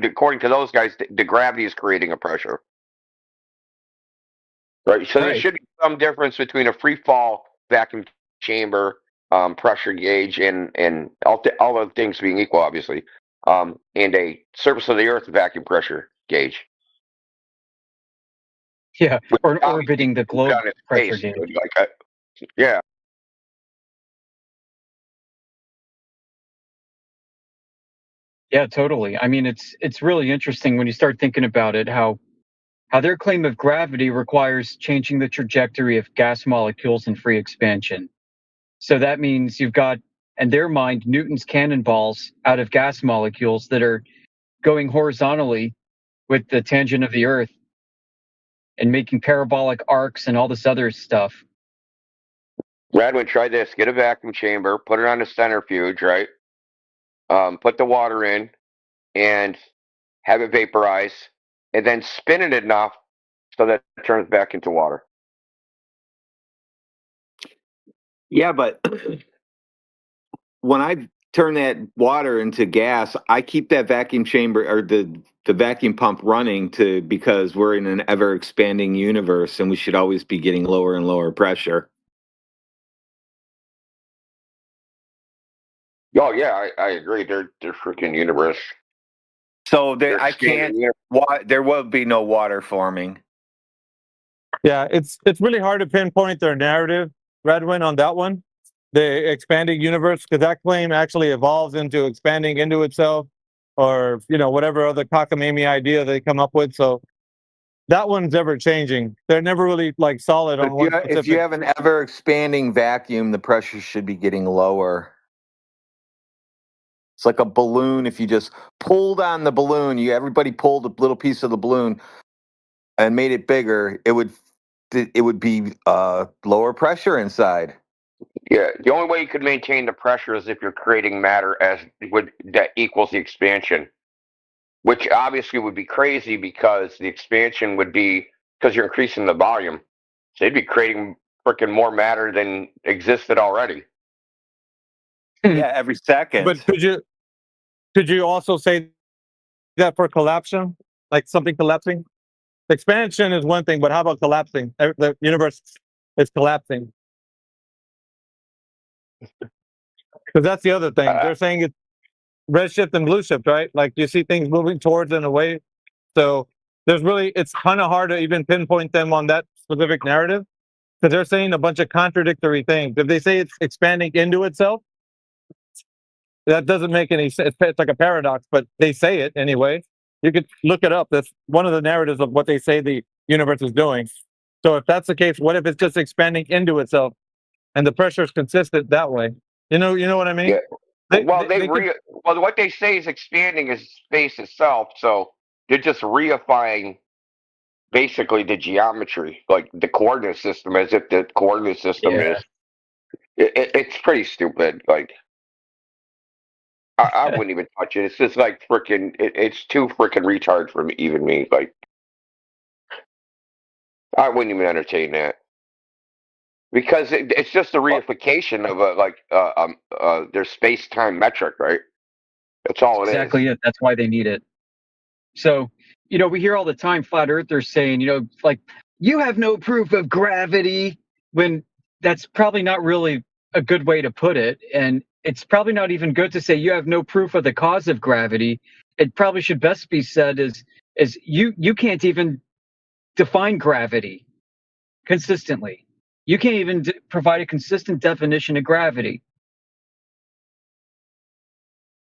[SPEAKER 3] According to those guys, the gravity is creating a pressure. Right. So there should be some difference between a free fall vacuum chamber pressure gauge and all other things being equal, obviously, and a surface of the Earth vacuum pressure gauge.
[SPEAKER 15] Yeah, or orbiting the globe pressure gauge.
[SPEAKER 3] Yeah.
[SPEAKER 15] Yeah, totally. I mean, it's really interesting when you start thinking about it, how their claim of gravity requires changing the trajectory of gas molecules in free expansion. So that means you've got, in their mind, Newton's cannonballs out of gas molecules that are going horizontally with the tangent of the Earth and making parabolic arcs and all this other stuff.
[SPEAKER 3] Radwin, try this. Get a vacuum chamber, put it on a centrifuge, right? Put the water in and have it vaporize, and then spin it enough so that it turns back into water.
[SPEAKER 22] Yeah, but when I turn that water into gas, I keep that vacuum chamber or the vacuum pump running because we're in an ever expanding universe and we should always be getting lower and lower pressure.
[SPEAKER 3] Oh yeah, I agree. They're freaking universe.
[SPEAKER 22] So there will be no water forming.
[SPEAKER 2] Yeah, it's really hard to pinpoint their narrative, Redwin, on that one. the expanding universe? Because that claim actually evolves into expanding into itself, or whatever other cockamamie idea they come up with. So that one's ever changing. They're never really like solid on one specific.
[SPEAKER 22] If you have an ever expanding vacuum, the pressure should be getting lower. It's like a balloon. If you just pulled on the balloon, everybody pulled a little piece of the balloon and made it bigger, it would be lower pressure inside.
[SPEAKER 3] Yeah, the only way you could maintain the pressure is if you're creating matter that equals the expansion, which obviously would be crazy because the expansion would be because you're increasing the volume, so they'd be creating freaking more matter than existed already.
[SPEAKER 22] Yeah, every second.
[SPEAKER 2] But could you also say that for collapsing, like something collapsing? Expansion is one thing, but how about collapsing? The universe is collapsing. Because that's the other thing. They're saying it's redshift and blue shift, right? Like you see things moving towards and away. So it's kind of hard to even pinpoint them on that specific narrative because they're saying a bunch of contradictory things. If they say it's expanding into itself, that doesn't make any sense. It's like a paradox, but they say it anyway. You could look it up. That's one of the narratives of what they say the universe is doing. So if that's the case, what if it's just expanding into itself and the pressure is consistent that way? You know what I mean?
[SPEAKER 3] Yeah. What they say is expanding is space itself, so they're just reifying basically the geometry, like the coordinate system, as if the coordinate system is. It's pretty stupid. Like, I wouldn't even touch it. It's just like freaking. It's too freaking retard for me. Like, I wouldn't even entertain that because it's just a reification of their space-time metric, right? That's all it is.
[SPEAKER 15] Exactly it. That's why they need it. So, we hear all the time flat earthers saying, like, you have no proof of gravity, when that's probably not really a good way to put it. And it's probably not even good to say you have no proof of the cause of gravity. It probably should best be said is you can't even define gravity consistently. You can't even provide a consistent definition of gravity.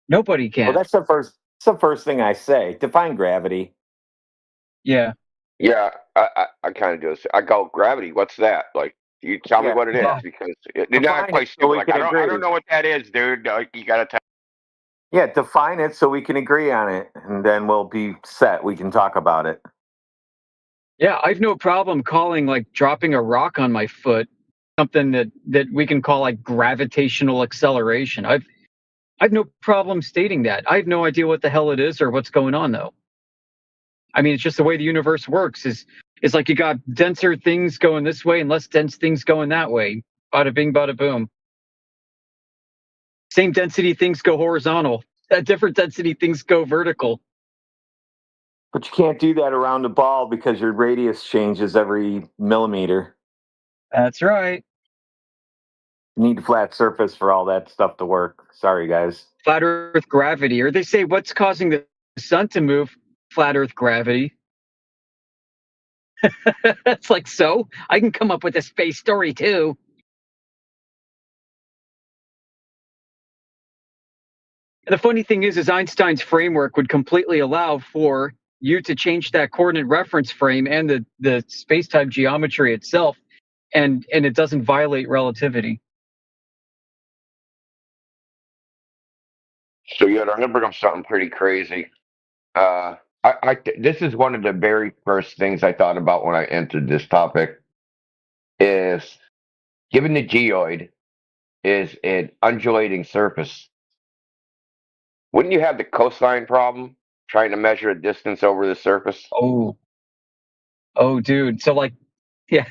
[SPEAKER 15] Nobody can.
[SPEAKER 22] Well, that's the first thing I say. Define gravity.
[SPEAKER 15] Yeah.
[SPEAKER 3] Yeah, I kind of do. I go, gravity. What's that? Like, you tell me what it is, because they're not quite stupid. Like, I don't know what that is, dude. Like, you gotta tell.
[SPEAKER 22] Yeah, define it so we can agree on it, and then we'll be set. We can talk about it.
[SPEAKER 15] Yeah, I've no problem calling like dropping a rock on my foot something that we can call like gravitational acceleration. I've no problem stating that. I have no idea what the hell it is or what's going on though. I mean, it's just the way the universe works. Is like you got denser things going this way and less dense things going that way. Bada bing, bada boom. Same density things go horizontal. Different density things go vertical.
[SPEAKER 22] But you can't do that around the ball because your radius changes every millimeter.
[SPEAKER 15] That's right.
[SPEAKER 22] You need a flat surface for all that stuff to work. Sorry, guys.
[SPEAKER 15] Flat Earth gravity. Or they say, what's causing the sun to move? Flat Earth gravity. It's like, so? I can come up with a space story too. And the funny thing is Einstein's framework would completely allow for you to change that coordinate reference frame and the space-time geometry itself, and it doesn't violate relativity.
[SPEAKER 3] So yeah, I'm gonna bring up something pretty crazy. This is one of the very first things I thought about when I entered this topic. Is given the geoid is an undulating surface, wouldn't you have the coastline problem trying to measure a distance over the surface?
[SPEAKER 15] Oh, dude. So like, yeah,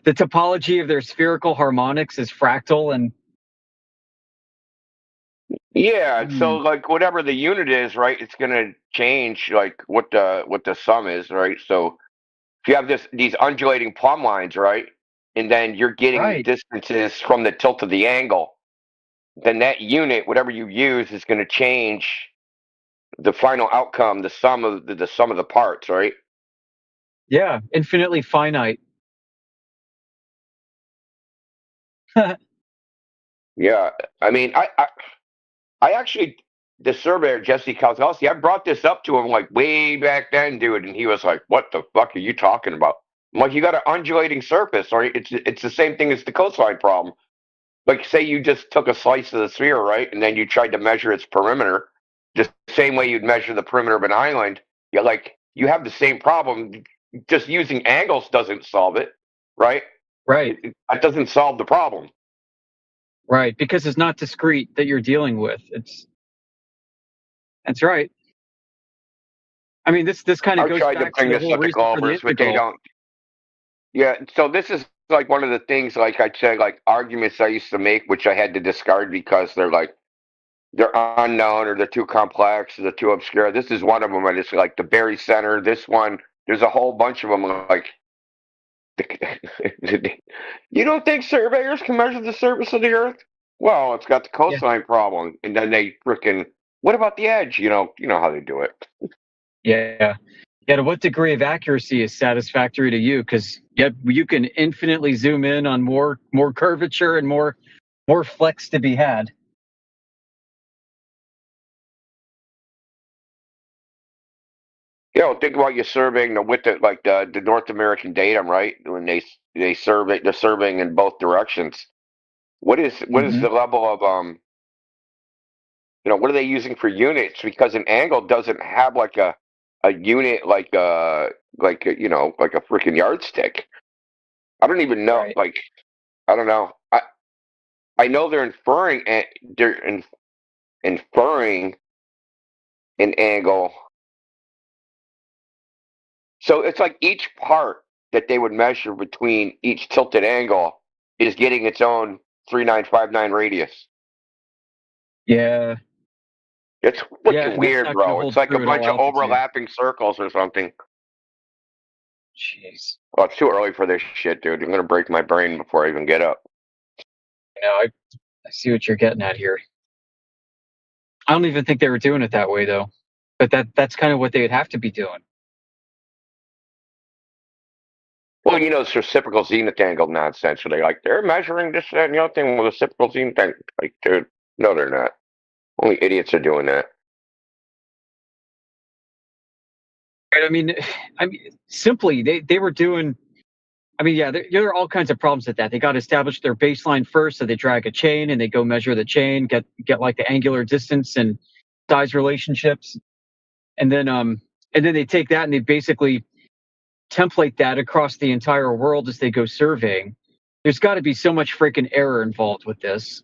[SPEAKER 15] the topology of their spherical harmonics is fractal and.
[SPEAKER 3] Yeah, so like whatever the unit is, right, it's gonna change like what the sum is, right? So if you have these undulating plumb lines, right, and then you're getting distances from the tilt of the angle, then that unit, whatever you use, is gonna change the final outcome, the sum of the parts, right?
[SPEAKER 15] Yeah, infinitely finite.
[SPEAKER 3] Yeah, I mean, I actually, the surveyor Jesse Kalkowski, I brought this up to him like way back then, dude, and he was like, "What the fuck are you talking about?" I'm like, "You got an undulating surface, or it's the same thing as the coastline problem. Like, say you just took a slice of the sphere, right, and then you tried to measure its perimeter, just the same way you'd measure the perimeter of an island. You have the same problem. Just using angles doesn't solve it, right?
[SPEAKER 15] Right.
[SPEAKER 3] That doesn't solve the problem."
[SPEAKER 15] Right, because it's not discrete that you're dealing with. That's right. I mean, this kind of goes
[SPEAKER 3] tried to
[SPEAKER 15] back
[SPEAKER 3] bring
[SPEAKER 15] to the
[SPEAKER 3] this
[SPEAKER 15] whole
[SPEAKER 3] up to
[SPEAKER 15] reason for the
[SPEAKER 3] Globers, but they
[SPEAKER 15] integral.
[SPEAKER 3] don't. Yeah, so this is like one of the things, like I said, like arguments I used to make, which I had to discard because they're unknown or they're too complex or they're too obscure. This is one of them, and it's like the Berry Center. This one, there's a whole bunch of them. Like, you don't think surveyors can measure the surface of the Earth? Well, it's got the coastline problem, and then they freaking. What about the edge? You know how they do it.
[SPEAKER 15] Yeah. Yeah, to what degree of accuracy is satisfactory to you? Because you can infinitely zoom in on more curvature and more flex to be had.
[SPEAKER 3] Think about you surveying the width of like the North American datum, right? When they're surveying in both directions. What is the level of what are they using for units? Because an angle doesn't have like a unit like a freaking yardstick. I don't even know.
[SPEAKER 15] Right.
[SPEAKER 3] Like, I don't know. I know they're inferring an angle. So it's like each part that they would measure between each tilted angle is getting its own 3959 radius.
[SPEAKER 15] Yeah.
[SPEAKER 3] It's wicked weird,
[SPEAKER 15] not gonna
[SPEAKER 3] bro.
[SPEAKER 15] hold
[SPEAKER 3] It's like a
[SPEAKER 15] true at all
[SPEAKER 3] bunch of
[SPEAKER 15] altitude.
[SPEAKER 3] overlapping circles or something.
[SPEAKER 15] Jeez.
[SPEAKER 3] Well, it's too early for this shit, dude. I'm gonna break my brain before I even get up.
[SPEAKER 15] I see what you're getting at here. I don't even think they were doing it that way though, but that's kind of what they would have to be doing.
[SPEAKER 3] Well, it's reciprocal zenith angle nonsense. So they're measuring this, that, and the other thing with reciprocal zenith angle. Like, dude, no, they're not. Only idiots are doing that.
[SPEAKER 15] Right, I mean, simply they were doing. I mean, yeah, there are all kinds of problems with that. They got to establish their baseline first, so they drag a chain and they go measure the chain, get like the angular distance and size relationships, and then they take that and they basically template that across the entire world as they go surveying. There's got to be so much freaking error involved with this.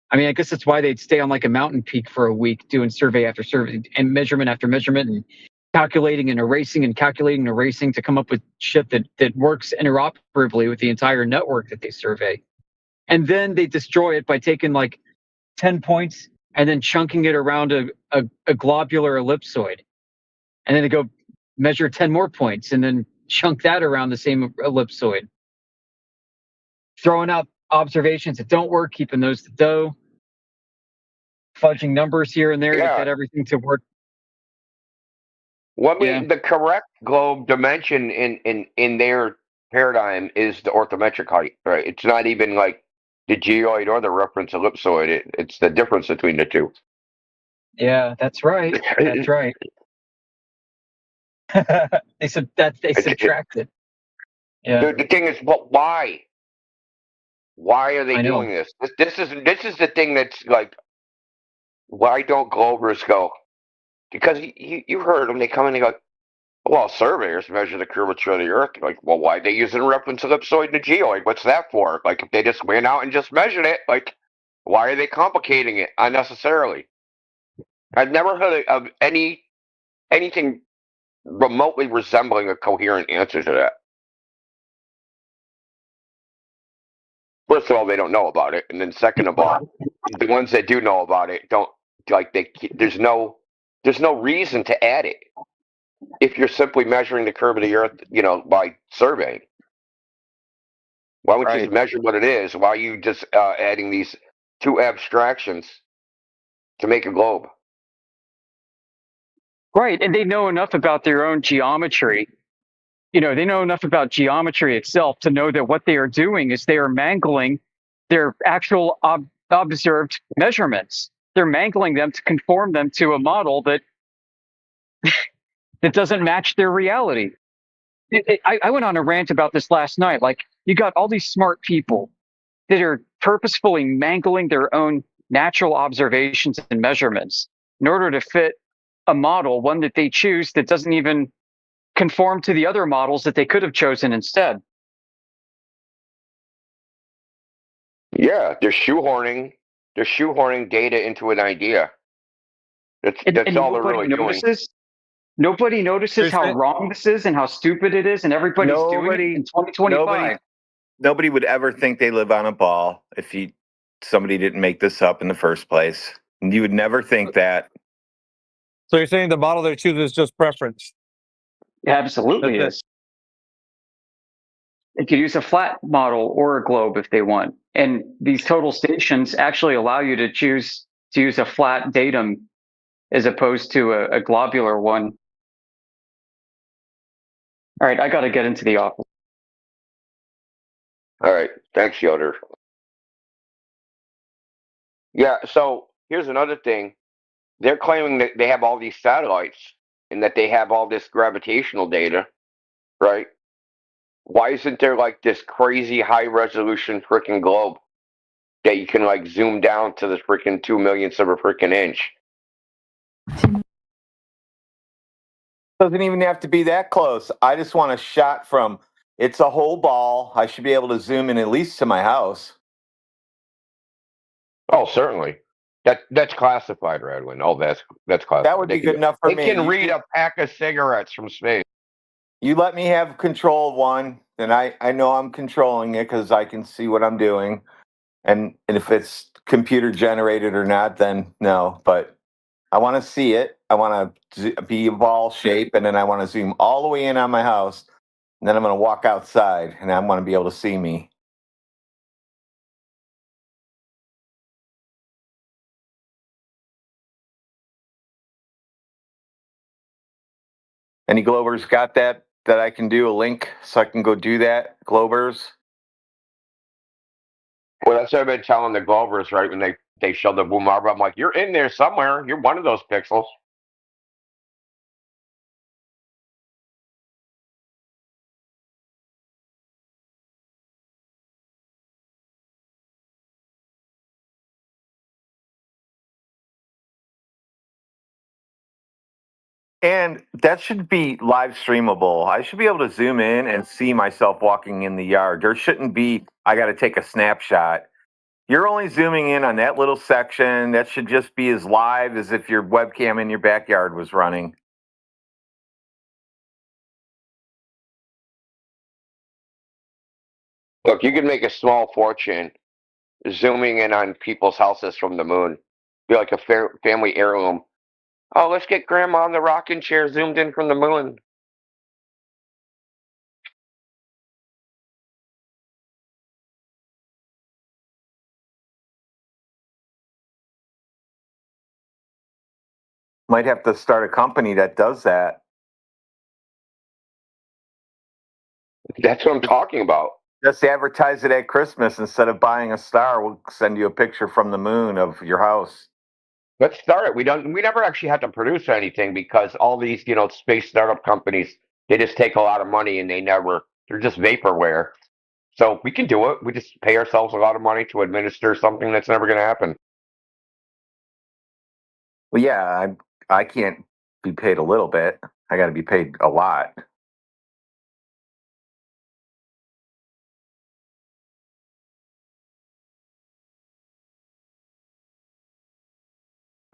[SPEAKER 15] I mean, I guess that's why they'd stay on like a mountain peak for a week doing survey after survey and measurement after measurement and calculating and erasing to come up with shit that works interoperatively with the entire network that they survey. And then they destroy it by taking like 10 points and then chunking it around a globular ellipsoid. And then they go measure 10 more points and then chunk that around the same ellipsoid. Throwing out observations that don't work, keeping those that do. Fudging numbers here and there to get everything to work.
[SPEAKER 3] Well, I mean, the correct globe dimension in their paradigm is the orthometric height, right? It's not even like the geoid or the reference ellipsoid. It's the difference between the two.
[SPEAKER 15] Yeah, that's right. That's right. They subtracted. Yeah.
[SPEAKER 3] The thing is, but why? Why are they doing this? This is the thing that's like, why don't Globers go? Because you heard them. They come in and they go, well, surveyors measure the curvature of the Earth. Like, well, why are they using a reference ellipsoid and a geoid? What's that for? Like, if they just went out and just measured it, like, why are they complicating it unnecessarily? I've never heard of anything remotely resembling a coherent answer to that. First of all, they don't know about it, and then second of all, the ones that do know about it don't like there's no reason to add it if you're simply measuring the curve of the Earth, by surveying. Why would you just measure what it is? Why are you just adding these two abstractions to make a globe?
[SPEAKER 15] Right, and they know enough about their own geometry. They know enough about geometry itself to know that what they are doing is they are mangling their actual observed measurements. They're mangling them to conform them to a model that that doesn't match their reality. I went on a rant about this last night. Like, you got all these smart people that are purposefully mangling their own natural observations and measurements in order to fit a model, one that they choose that doesn't even conform to the other models that they could have chosen instead.
[SPEAKER 3] Yeah, they're shoehorning data into an idea. That's
[SPEAKER 15] And
[SPEAKER 3] all they're really doing.
[SPEAKER 15] Nobody notices how wrong this is and how stupid it is, and everybody's doing it in 2025.
[SPEAKER 22] Nobody would ever think they live on a ball if somebody didn't make this up in the first place. You would never think that.
[SPEAKER 2] So you're saying the model they choose is just preference?
[SPEAKER 15] It absolutely is. They could use a flat model or a globe if they want. And these total stations actually allow you to choose to use a flat datum as opposed to a globular one. All right, I got to get into the office.
[SPEAKER 3] All right, thanks, Yoder. Yeah, so here's another thing. They're claiming that they have all these satellites and that they have all this gravitational data, right? Why isn't there like this crazy high resolution freaking globe that you can like zoom down to the freaking 2 millionths of a freaking inch?
[SPEAKER 22] Doesn't even have to be that close. I just want a shot from, it's a whole ball. I should be able to zoom in at least to my house.
[SPEAKER 3] Oh, certainly. That's classified, Radwin. Oh, that's classified.
[SPEAKER 22] That would be good enough for me.
[SPEAKER 3] They can read a pack of cigarettes from space.
[SPEAKER 22] You let me have control of one, then I know I'm controlling it because I can see what I'm doing. And if it's computer generated or not, then no. But I want to see it. I want to be a ball shape, and then I want to zoom all the way in on my house. And then I'm going to walk outside, and I want to be able to see me. Any Globers got that I can do a link so I can go do that? Globers?
[SPEAKER 3] Well, that's what I've been telling the Globers, right? When they show the Blue Marble, I'm like, you're in there somewhere. You're one of those pixels.
[SPEAKER 22] And that should be live streamable. I should be able to zoom in and see myself walking in the yard. There shouldn't be, I got to take a snapshot. You're only zooming in on that little section. That should just be as live as if your webcam in your backyard was running.
[SPEAKER 3] Look, you can make a small fortune zooming in on people's houses from the moon. Be like a family heirloom. Oh, let's get grandma in the rocking chair zoomed in from the moon.
[SPEAKER 22] Might have to start a company that does that.
[SPEAKER 3] That's what I'm talking about.
[SPEAKER 22] Just advertise it at Christmas. Instead of buying a star, we'll send you a picture from the moon of your house.
[SPEAKER 3] Let's start it. We never actually have to produce anything because all these, space startup companies, they just take a lot of money and they're just vaporware. So we can do it. We just pay ourselves a lot of money to administer something that's never going to happen.
[SPEAKER 22] Well, yeah, I can't be paid a little bit. I got to be paid a lot.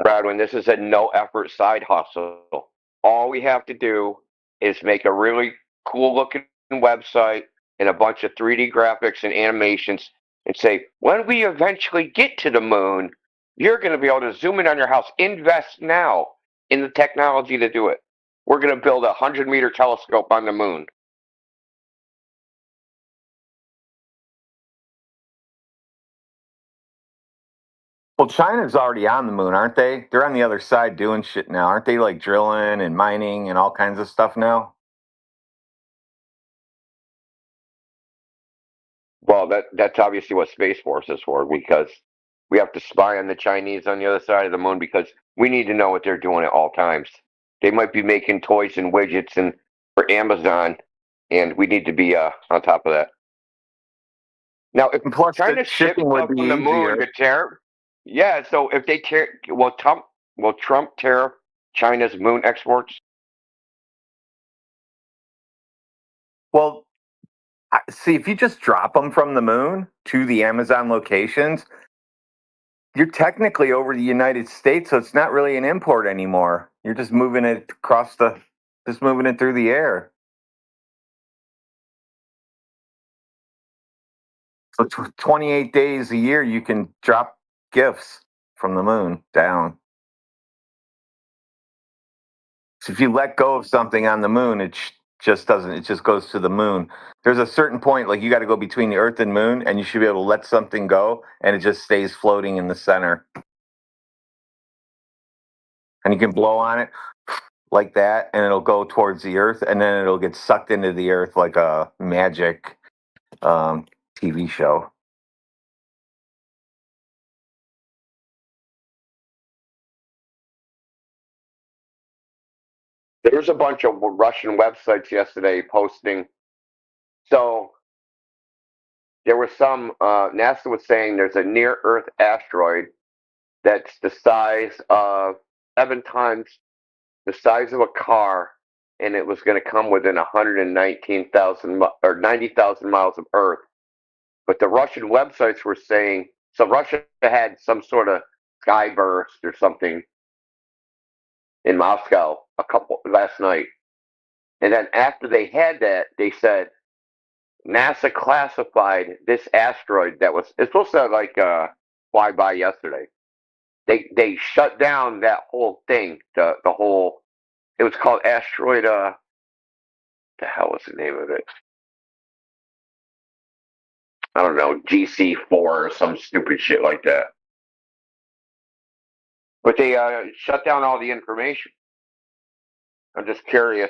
[SPEAKER 3] Radwin, this is a no effort side hustle. All we have to do is make a really cool looking website and a bunch of 3D graphics and animations and say, when we eventually get to the moon, you're going to be able to zoom in on your house. Invest now in the technology to do it. We're going to build a 100-meter telescope on the moon.
[SPEAKER 22] Well, China's already on the moon, aren't they? They're on the other side doing shit now. Aren't they like drilling and mining and all kinds of stuff now?
[SPEAKER 3] Well, that's obviously what Space Force is for, because We have to spy on the Chinese on the other side of the moon because we need to know what they're doing at all times. They might be making toys and widgets for Amazon, and we need to be on top of that. Now, if China ships stuff from the moon to tear, so if they tear, will Trump tariff China's moon exports?
[SPEAKER 22] Well, see, if you just drop them from the moon to the Amazon locations, you're technically over the United States, so it's not really an import anymore. You're just moving it moving it through the air. So 28 days a year, you can drop gifts from the moon down. So if you let go of something on the moon, it just doesn't. It just goes to the moon. There's a certain point, like you got to go between the Earth and moon, and you should be able to let something go, and it just stays floating in the center. And you can blow on it like that, and it'll go towards the Earth, and then it'll get sucked into the Earth like a magic TV show.
[SPEAKER 3] There was a bunch of Russian websites yesterday posting. So there was some, NASA was saying there's a near-Earth asteroid that's the size of 7 times the size of a car, and it was going to come within 119,000 or 90,000 miles of Earth. But the Russian websites were saying, so Russia had some sort of sky burst or something in Moscow last night. And then after they had that, they said NASA classified this asteroid it's supposed to fly by yesterday. They shut down that whole thing, the whole, it was called asteroid, the hell was the name of it? I don't know, GC4 or some stupid shit like that. But they shut down all the information. I'm just curious.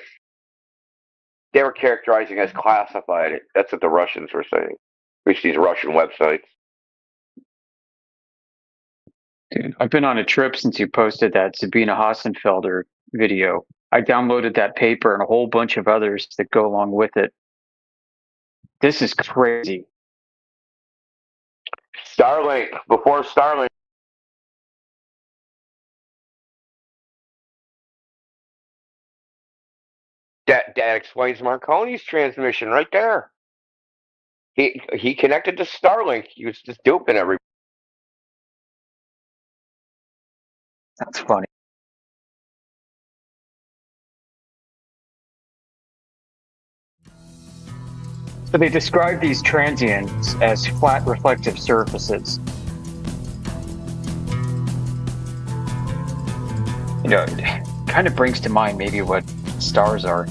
[SPEAKER 3] They were characterizing as classified. That's what the Russians were saying. At least these Russian websites.
[SPEAKER 16] Dude, I've been on a trip since you posted that Sabina Hassenfelder video. I downloaded that paper and a whole bunch of others that go along with it. This is crazy.
[SPEAKER 3] Starlink, before Starlink. That explains Marconi's transmission right there. He connected to Starlink. He was just duping everybody.
[SPEAKER 16] That's funny. So they describe these transients as flat reflective surfaces. You know, it kind of brings to mind maybe what stars are.